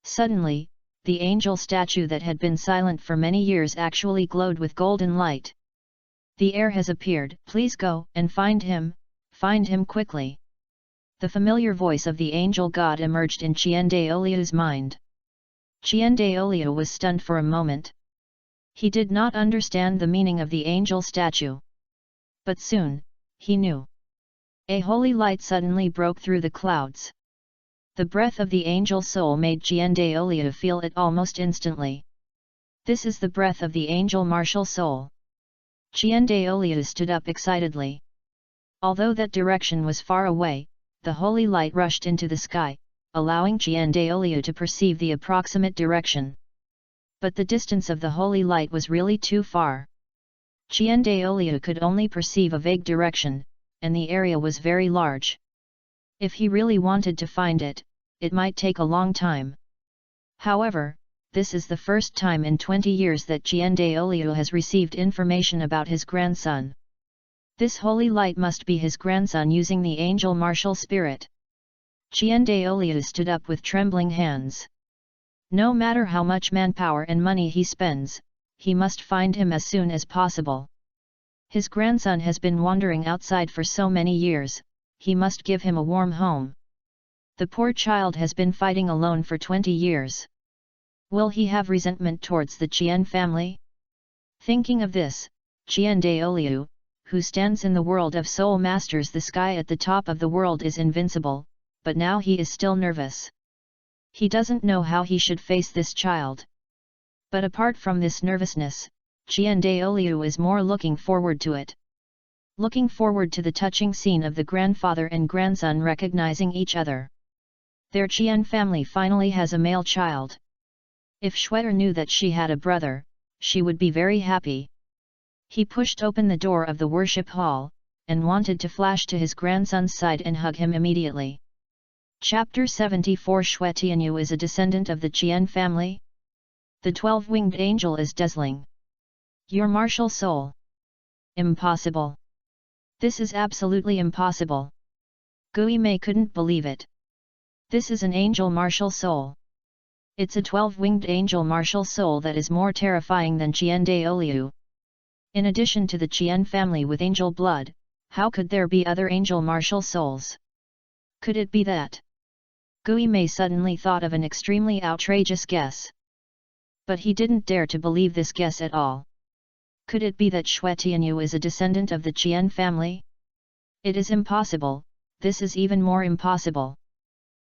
Suddenly, the angel statue that had been silent for many years actually glowed with golden light. The heir has appeared, please go and find him quickly. The familiar voice of the angel god emerged in Qian Douluo's mind. Qian Douluo was stunned for a moment. He did not understand the meaning of the angel statue. But soon, he knew. A holy light suddenly broke through the clouds. The breath of the angel soul made Qian Douluo feel it almost instantly. This is the breath of the angel martial soul. Qian Douluo stood up excitedly. Although that direction was far away, the holy light rushed into the sky, allowing Qian Douluo to perceive the approximate direction. But the distance of the holy light was really too far. Qian Renxue could only perceive a vague direction, and the area was very large. If he really wanted to find it, it might take a long time. However, this is the first time in 20 years that Qian Renxue has received information about his grandson. This holy light must be his grandson using the angel martial spirit. Qian Renxue stood up with trembling hands. No matter how much manpower and money he spends, he must find him as soon as possible. His grandson has been wandering outside for so many years, he must give him a warm home. The poor child has been fighting alone for 20 years. Will he have resentment towards the Qian family? Thinking of this, Qian Renxue, who stands in the world of soul masters, the sky at the top of the world is invincible, but now he is still nervous. He doesn't know how he should face this child. But apart from this nervousness, Qian Renxue is more looking forward to it. Looking forward to the touching scene of the grandfather and grandson recognizing each other. Their Qian family finally has a male child. If Shue'er knew that she had a brother, she would be very happy. He pushed open the door of the worship hall, and wanted to flash to his grandson's side and hug him immediately. Chapter 74 Shui Tianyu is a descendant of the Qian family? The 12-winged angel is dazzling. Your martial soul. Impossible. This is absolutely impossible. Gui Mei couldn't believe it. This is an angel martial soul. It's a 12-winged angel martial soul that is more terrifying than Qian Renxue. In addition to the Qian family with angel blood, how could there be other angel martial souls? Could it be that? Gui Mei suddenly thought of an extremely outrageous guess. But he didn't dare to believe this guess at all. Could it be that Shui Tianyu is a descendant of the Qian family? It is impossible, this is even more impossible.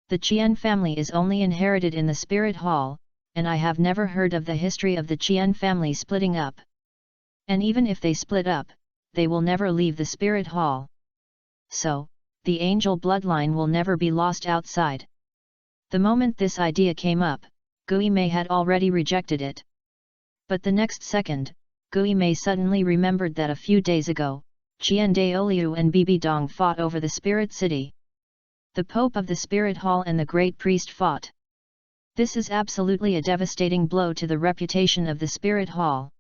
The Qian family is only inherited in the spirit hall, and I have never heard of the history of the Qian family splitting up. And even if they split up, they will never leave the spirit hall. So, the angel bloodline will never be lost outside. The moment this idea came up, Gui Mei had already rejected it. But the next second, Gui Mei suddenly remembered that a few days ago, Qian Renxue and Bibi Dong fought over the spirit city. The Pope of the Spirit Hall and the Great Priest fought. This is absolutely a devastating blow to the reputation of the Spirit Hall.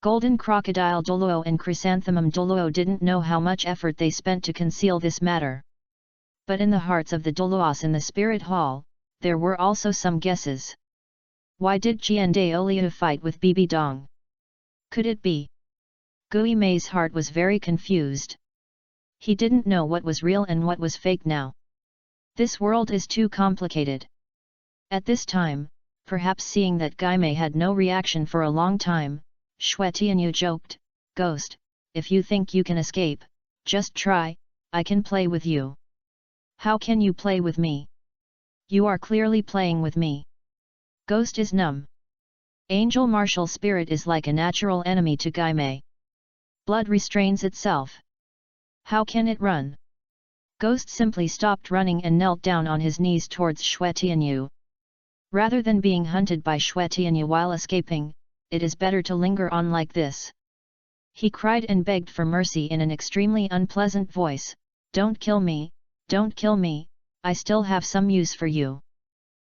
Golden Crocodile Douluo and Chrysanthemum Douluo didn't know how much effort they spent to conceal this matter. But in the hearts of the Douluos in the Spirit Hall, there were also some guesses. Why did Qian Renxue fight with Bibi Dong? Could it be? Gui Mei's heart was very confused. He didn't know what was real and what was fake now. This world is too complicated. At this time, perhaps seeing that Gui Mei had no reaction for a long time, Shui Tianyu joked, "Ghost, if you think you can escape, just try, I can play with you." "How can you play with me? You are clearly playing with me." Ghost is numb. Angel martial spirit is like a natural enemy to Gui Mei. Blood restrains itself. How can it run? Ghost simply stopped running and knelt down on his knees towards Shui Tianyu. Rather than being hunted by Shui Tianyu while escaping, it is better to linger on like this. He cried and begged for mercy in an extremely unpleasant voice, "Don't kill me, don't kill me, I still have some use for you."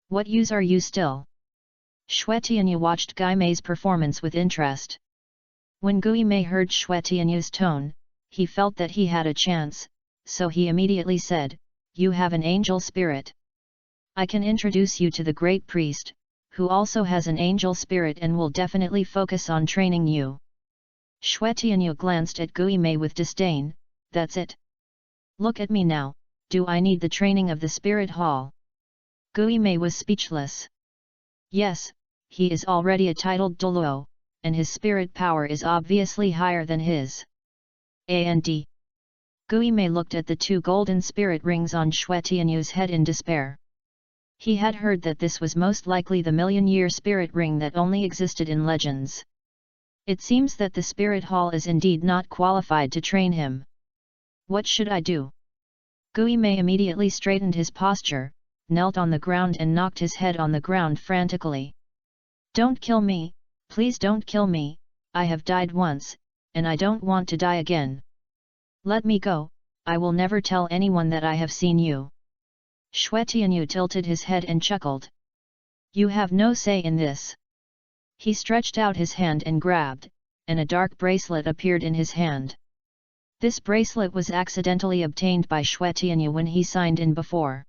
"What use are you still?" Shui Tianyu watched Gui Mei's performance with interest. When Gui Mei heard Shui Tianyu's tone, he felt that he had a chance, so he immediately said, "You have an angel spirit. I can introduce you to the great priest, who also has an angel spirit and will definitely focus on training you." Shui Tianyu glanced at Gui Mei with disdain, "That's it? Look at me now, do I need the training of the spirit hall?" Gui Mei was speechless. Yes, he is already a titled Douluo, and his spirit power is obviously higher than his. And Gui Mei looked at the two golden spirit rings on Shui Tianyu's head in despair. He had heard that this was most likely the million-year spirit ring that only existed in legends. It seems that the spirit hall is indeed not qualified to train him. What should I do? Gui Mei immediately straightened his posture, knelt on the ground and knocked his head on the ground frantically. "Don't kill me, please don't kill me, I have died once, and I don't want to die again. Let me go, I will never tell anyone that I have seen you. Xue Tianyu tilted his head and chuckled. You have no say in this. He stretched out his hand and grabbed, and a dark bracelet appeared in his hand. This bracelet was accidentally obtained by Xue Tianyu when he signed in before.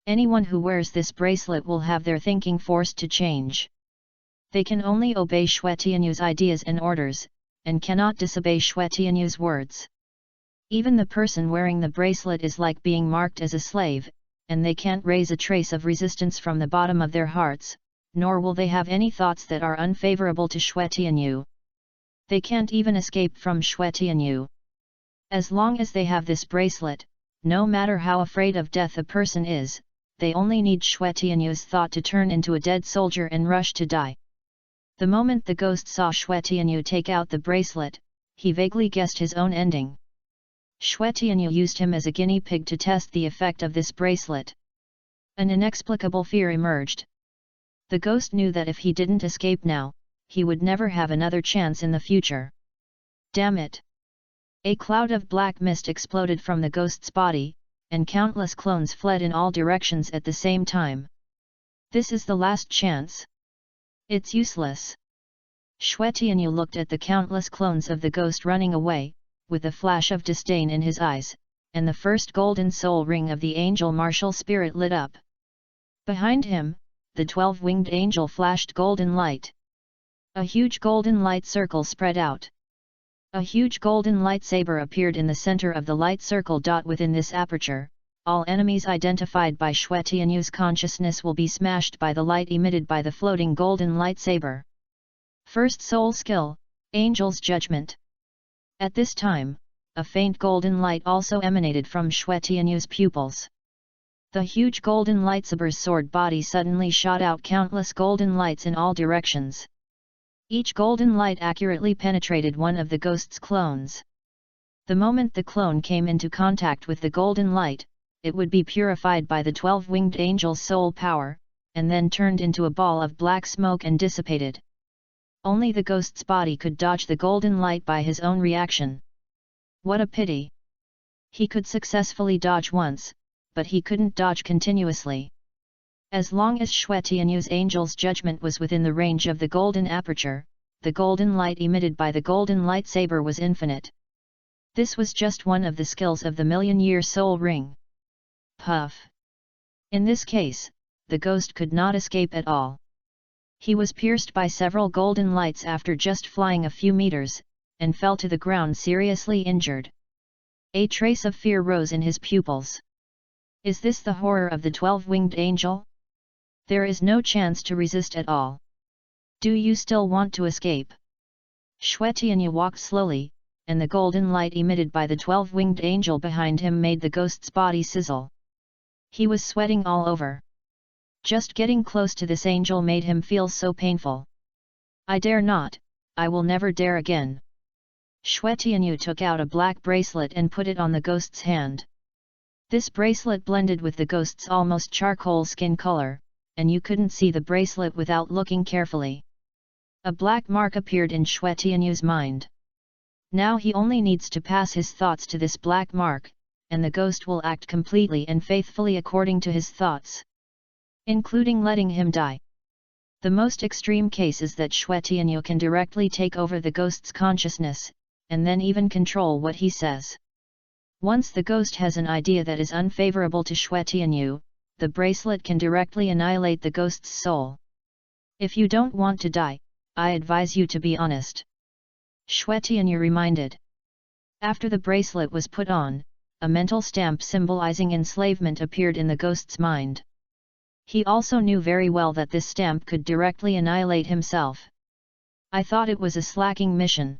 Anyone who wears this bracelet will have their thinking forced to change. They can only obey Xue Tianyu's ideas and orders, and cannot disobey Xue Tianyu's words. Even the person wearing the bracelet is like being marked as a slave, and they can't raise a trace of resistance from the bottom of their hearts, nor will they have any thoughts that are unfavorable to Xue Tianyu. They can't even escape from Xue Tianyu. As long as they have this bracelet, no matter how afraid of death a person is, they only need Xue Tianyu's thought to turn into a dead soldier and rush to die. The moment the ghost saw Xue Tianyu take out the bracelet, he vaguely guessed his own ending. Xue Tianyu used him as a guinea pig to test the effect of this bracelet. An inexplicable fear emerged. The ghost knew that if he didn't escape now, he would never have another chance in the future. Damn it! A cloud of black mist exploded from the ghost's body, and countless clones fled in all directions at the same time. This is the last chance. It's useless. Xue Tianyu looked at the countless clones of the ghost running away, with a flash of disdain in his eyes, and the first golden soul ring of the angel martial spirit lit up. Behind him, the 12-winged angel flashed golden light. A huge golden light circle spread out. A huge golden lightsaber appeared in the center of the light circle. Within this aperture, all enemies identified by Xue Tianyu's consciousness will be smashed by the light emitted by the floating golden lightsaber. First soul skill, Angel's Judgment. At this time, a faint golden light also emanated from Xue Tianyu's pupils. The huge golden lightsaber's sword body suddenly shot out countless golden lights in all directions. Each golden light accurately penetrated one of the ghost's clones. The moment the clone came into contact with the golden light, it would be purified by the 12-winged angel's soul power, and then turned into a ball of black smoke and dissipated. Only the ghost's body could dodge the golden light by his own reaction. What a pity! He could successfully dodge once, but he couldn't dodge continuously. As long as Xue Tianyu's Angel's Judgment was within the range of the golden aperture, the golden light emitted by the golden lightsaber was infinite. This was just one of the skills of the million-year soul ring. Puff! In this case, the ghost could not escape at all. He was pierced by several golden lights after just flying a few meters, and fell to the ground seriously injured. A trace of fear rose in his pupils. Is this the horror of the 12-winged angel? There is no chance to resist at all. Do you still want to escape? Xue Tianyu walked slowly, and the golden light emitted by the 12-winged angel behind him made the ghost's body sizzle. He was sweating all over. Just getting close to this angel made him feel so painful. I dare not, I will never dare again. Xue Tianyu took out a black bracelet and put it on the ghost's hand. This bracelet blended with the ghost's almost charcoal skin color, and you couldn't see the bracelet without looking carefully. A black mark appeared in Xue Tianyu's mind. Now he only needs to pass his thoughts to this black mark, and the ghost will act completely and faithfully according to his thoughts, including letting him die. The most extreme case is that Xue Tianyu can directly take over the ghost's consciousness, and then even control what he says. Once the ghost has an idea that is unfavorable to Xue Tianyu, the bracelet can directly annihilate the ghost's soul. If you don't want to die, I advise you to be honest. Xue Tianyu reminded. After the bracelet was put on, a mental stamp symbolizing enslavement appeared in the ghost's mind. He also knew very well that this stamp could directly annihilate himself. I thought it was a slacking mission.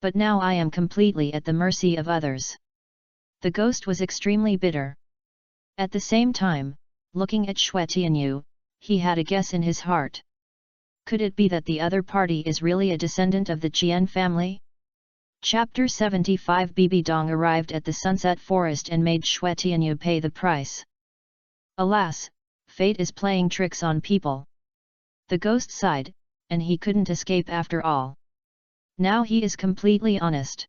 But now I am completely at the mercy of others. The ghost was extremely bitter. At the same time, looking at Xue Tianyu, he had a guess in his heart. Could it be that the other party is really a descendant of the Qian family? Chapter 75 Bibi Dong arrived at the Sunset Forest and made Xue Tianyu pay the price. Alas, fate is playing tricks on people. The ghost sighed, and he couldn't escape after all. Now he is completely honest.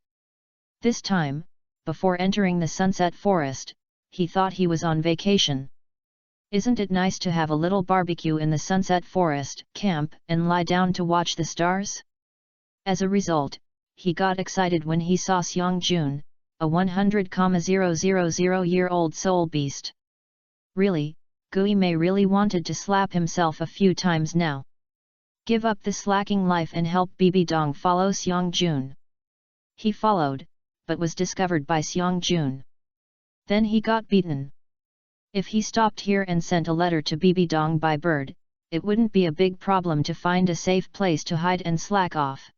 This time, before entering the sunset forest, he thought he was on vacation. Isn't it nice to have a little barbecue in the sunset forest, camp, and lie down to watch the stars? As a result, he got excited when he saw Xiang Jun, a 100,000-year-old soul beast. Really, Gui Mei really wanted to slap himself a few times now. Give up the slacking life and help Bibi Dong follow Xiang Jun. He followed, but was discovered by Xiang Jun. Then he got beaten. If he stopped here and sent a letter to Bibi Dong by bird, it wouldn't be a big problem to find a safe place to hide and slack off.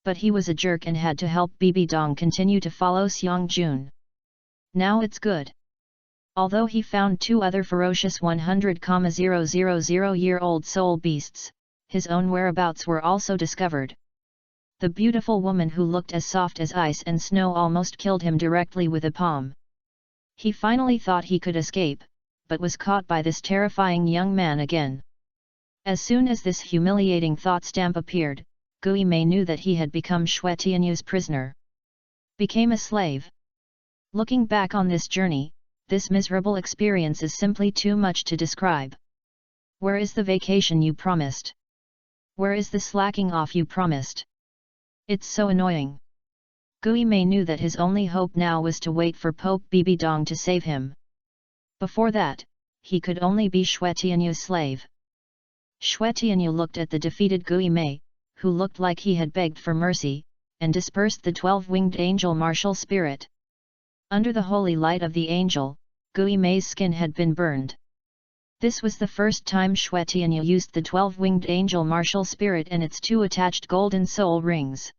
But he was a jerk and had to help Bibi Dong continue to follow Xiang Jun. Now it's good. Although he found two other ferocious 100,000-year-old soul beasts, his own whereabouts were also discovered. The beautiful woman who looked as soft as ice and snow almost killed him directly with a palm. He finally thought he could escape, but was caught by this terrifying young man again. As soon as this humiliating thought stamp appeared, Gui Mei knew that he had become Xue Tianyu's prisoner. Became a slave. Looking back on this journey, this miserable experience is simply too much to describe. Where is the vacation you promised? Where is the slacking off you promised? It's so annoying. Gui Mei knew that his only hope now was to wait for Pope Bibi Dong to save him. Before that, he could only be Xue Tianyu's slave. Xue Tianyu looked at the defeated Gui Mei, who looked like he had begged for mercy, and dispersed the 12-winged angel martial spirit. Under the holy light of the angel, Gui Mei's skin had been burned. This was the first time Xue Tianyu used the 12-winged angel martial spirit and its two attached golden soul rings.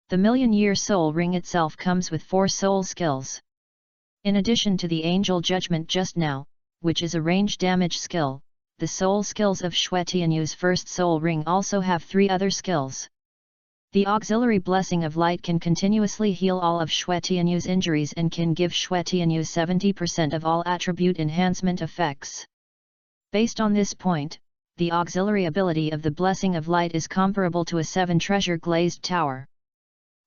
The million-year soul ring itself comes with 4 soul skills. In addition to the angel judgment just now, which is a range damage skill, the soul skills of Xue Tianyu's first soul ring also have 3 other skills. The auxiliary blessing of light can continuously heal all of Xue Tianyu's injuries and can give Xue Tianyu 70% of all attribute enhancement effects. Based on this point, the auxiliary ability of the blessing of light is comparable to a 7-treasure glazed tower.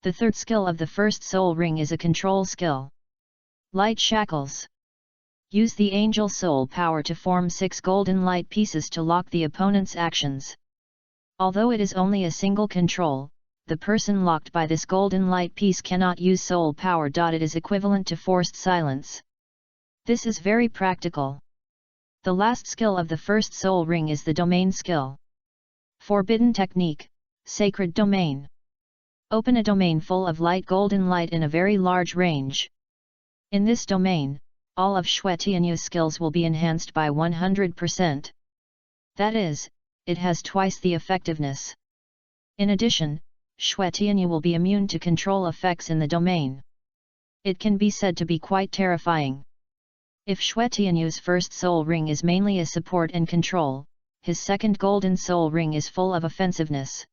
The third skill of the first soul ring is a control skill. Light shackles. Use the angel soul power to form 6 golden light pieces to lock the opponent's actions. Although it is only a single control, the person locked by this golden light piece cannot use soul power. It is equivalent to forced silence. This is very practical. The last skill of the first soul ring is the domain skill. Forbidden technique, sacred domain. Open a domain full of light golden light in a very large range. In this domain, all of Xue Tianyu's skills will be enhanced by 100%. That is, it has twice the effectiveness. In addition, Xue Tianyu will be immune to control effects in the domain. It can be said to be quite terrifying. If Xue Tianyu's first soul ring is mainly a support and control, his second golden soul ring is full of offensiveness.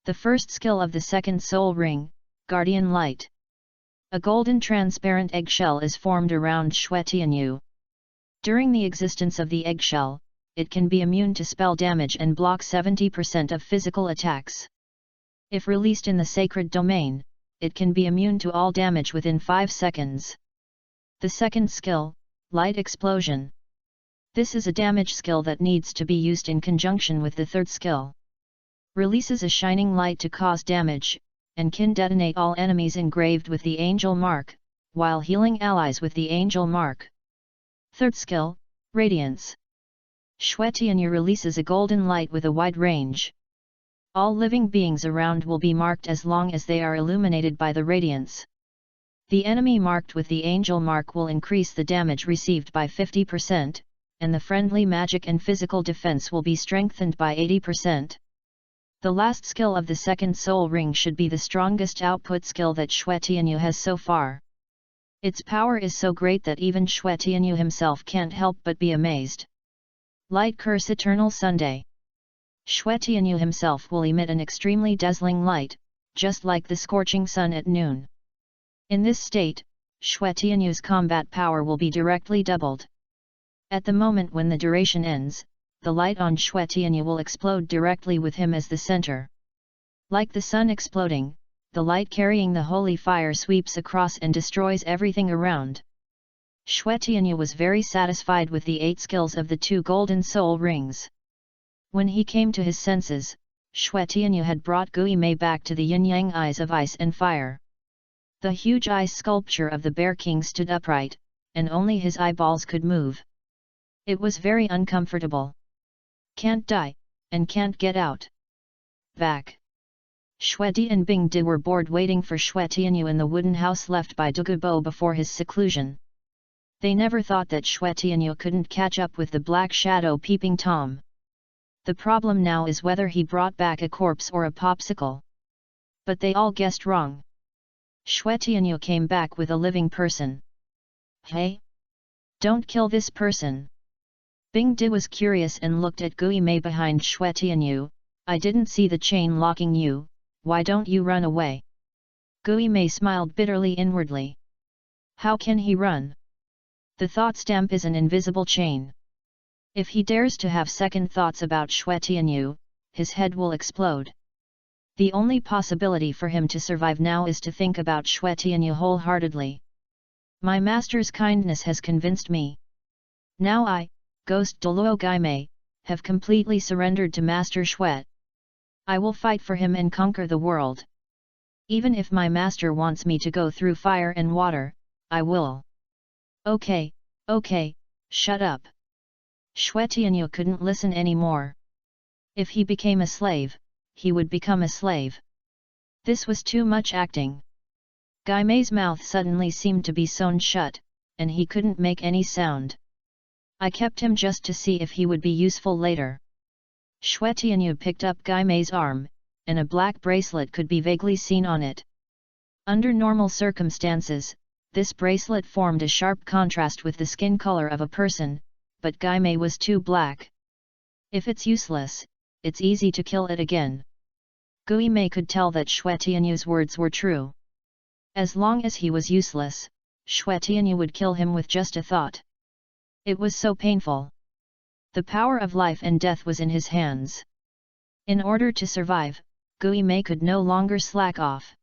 The first skill of the second soul ring, Guardian Light. A golden transparent eggshell is formed around Xue Tianyu. During the existence of the eggshell, it can be immune to spell damage and block 70% of physical attacks. If released in the sacred domain, it can be immune to all damage within 5 seconds. The second skill, Light Explosion. This is a damage skill that needs to be used in conjunction with the third skill. Releases a shining light to cause damage, and can detonate all enemies engraved with the angel mark, while healing allies with the angel mark. Third skill, Radiance. Xue Tianyu releases a golden light with a wide range. All living beings around will be marked as long as they are illuminated by the radiance. The enemy marked with the angel mark will increase the damage received by 50%, and the friendly magic and physical defense will be strengthened by 80%. The last skill of the second soul ring should be the strongest output skill that Xue Tianyu has so far. Its power is so great that even Xue Tianyu himself can't help but be amazed. Light Curse Eternal Sunday. Xue Tianyu himself will emit an extremely dazzling light, just like the scorching sun at noon. In this state, Xue Tianyu's combat power will be directly doubled. At the moment when the duration ends, the light on Xue Tianyu will explode directly with him as the center. Like the sun exploding, the light carrying the holy fire sweeps across and destroys everything around. Xue Tianyu was very satisfied with the 8 skills of the 2 golden soul rings. When he came to his senses, Xue Tianyu had brought Gui Mei back to the yin-yang eyes of ice and fire. The huge ice sculpture of the Bear King stood upright, and only his eyeballs could move. It was very uncomfortable. Can't die, and can't get out. Back. Xue Di and Bing Di were bored waiting for Xue Tianyu in the wooden house left by Douluo before his seclusion. They never thought that Xue Tianyu couldn't catch up with the black shadow peeping Tom. The problem now is whether he brought back a corpse or a popsicle. But they all guessed wrong. Xue Tianyu came back with a living person. Hey! Don't kill this person! Bing Di was curious and looked at Gui Mei behind Xue Tianyu. I didn't see the chain locking you, why don't you run away? Gui Mei smiled bitterly inwardly. How can he run? The thought stamp is an invisible chain. If he dares to have second thoughts about Xue Tianyu, his head will explode. The only possibility for him to survive now is to think about Xue Tianyu wholeheartedly. My master's kindness has convinced me. Now I, Ghost Douluo Gui Mei, have completely surrendered to Master Xue. I will fight for him and conquer the world. Even if my master wants me to go through fire and water, I will. Okay, shut up. Xue Tianyu couldn't listen anymore. If he became a slave, he would become a slave. This was too much acting. Gui Mei's mouth suddenly seemed to be sewn shut, and he couldn't make any sound. I kept him just to see if he would be useful later. Xue Tianyu picked up Gui Mei's arm, and a black bracelet could be vaguely seen on it. Under normal circumstances, this bracelet formed a sharp contrast with the skin color of a person, but Gui Mei was too black. If it's useless, it's easy to kill it again. Gui Mei could tell that Xue Tianyu's words were true. As long as he was useless, Xue Tianyu would kill him with just a thought. It was so painful. The power of life and death was in his hands. In order to survive, Gui Mei could no longer slack off.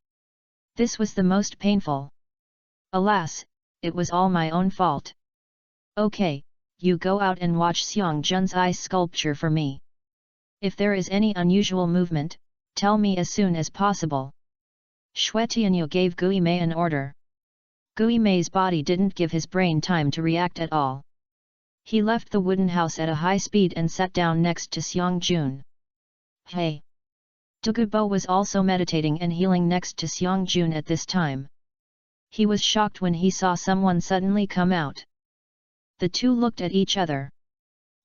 This was the most painful. Alas, it was all my own fault. Okay, you go out and watch Xiang Jun's ice sculpture for me. If there is any unusual movement, tell me as soon as possible. Xue Tianyu gave Gui Mei an order. Gui Mei's body didn't give his brain time to react at all. He left the wooden house at a high speed and sat down next to Xiang Jun. Hey! Douluo was also meditating and healing next to Xiang Jun at this time. He was shocked when he saw someone suddenly come out. The two looked at each other.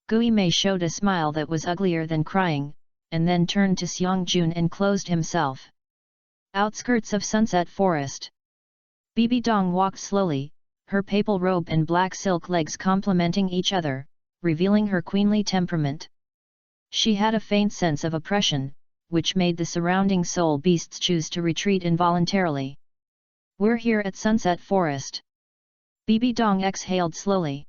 Gui Mei showed a smile that was uglier than crying, and then turned to Xiang Jun and closed himself. Outskirts of Sunset Forest. Bibi Dong walked slowly, her papal robe and black silk legs complementing each other, revealing her queenly temperament. She had a faint sense of oppression, which made the surrounding soul beasts choose to retreat involuntarily. We're here at Sunset Forest. Bibi Dong exhaled slowly.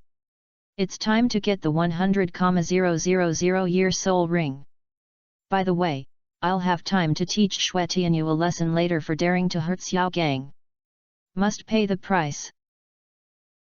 It's time to get the 100,000-year soul ring. By the way, I'll have time to teach Xue Tianyu a lesson later for daring to hurt Xiao Gang. Must pay the price.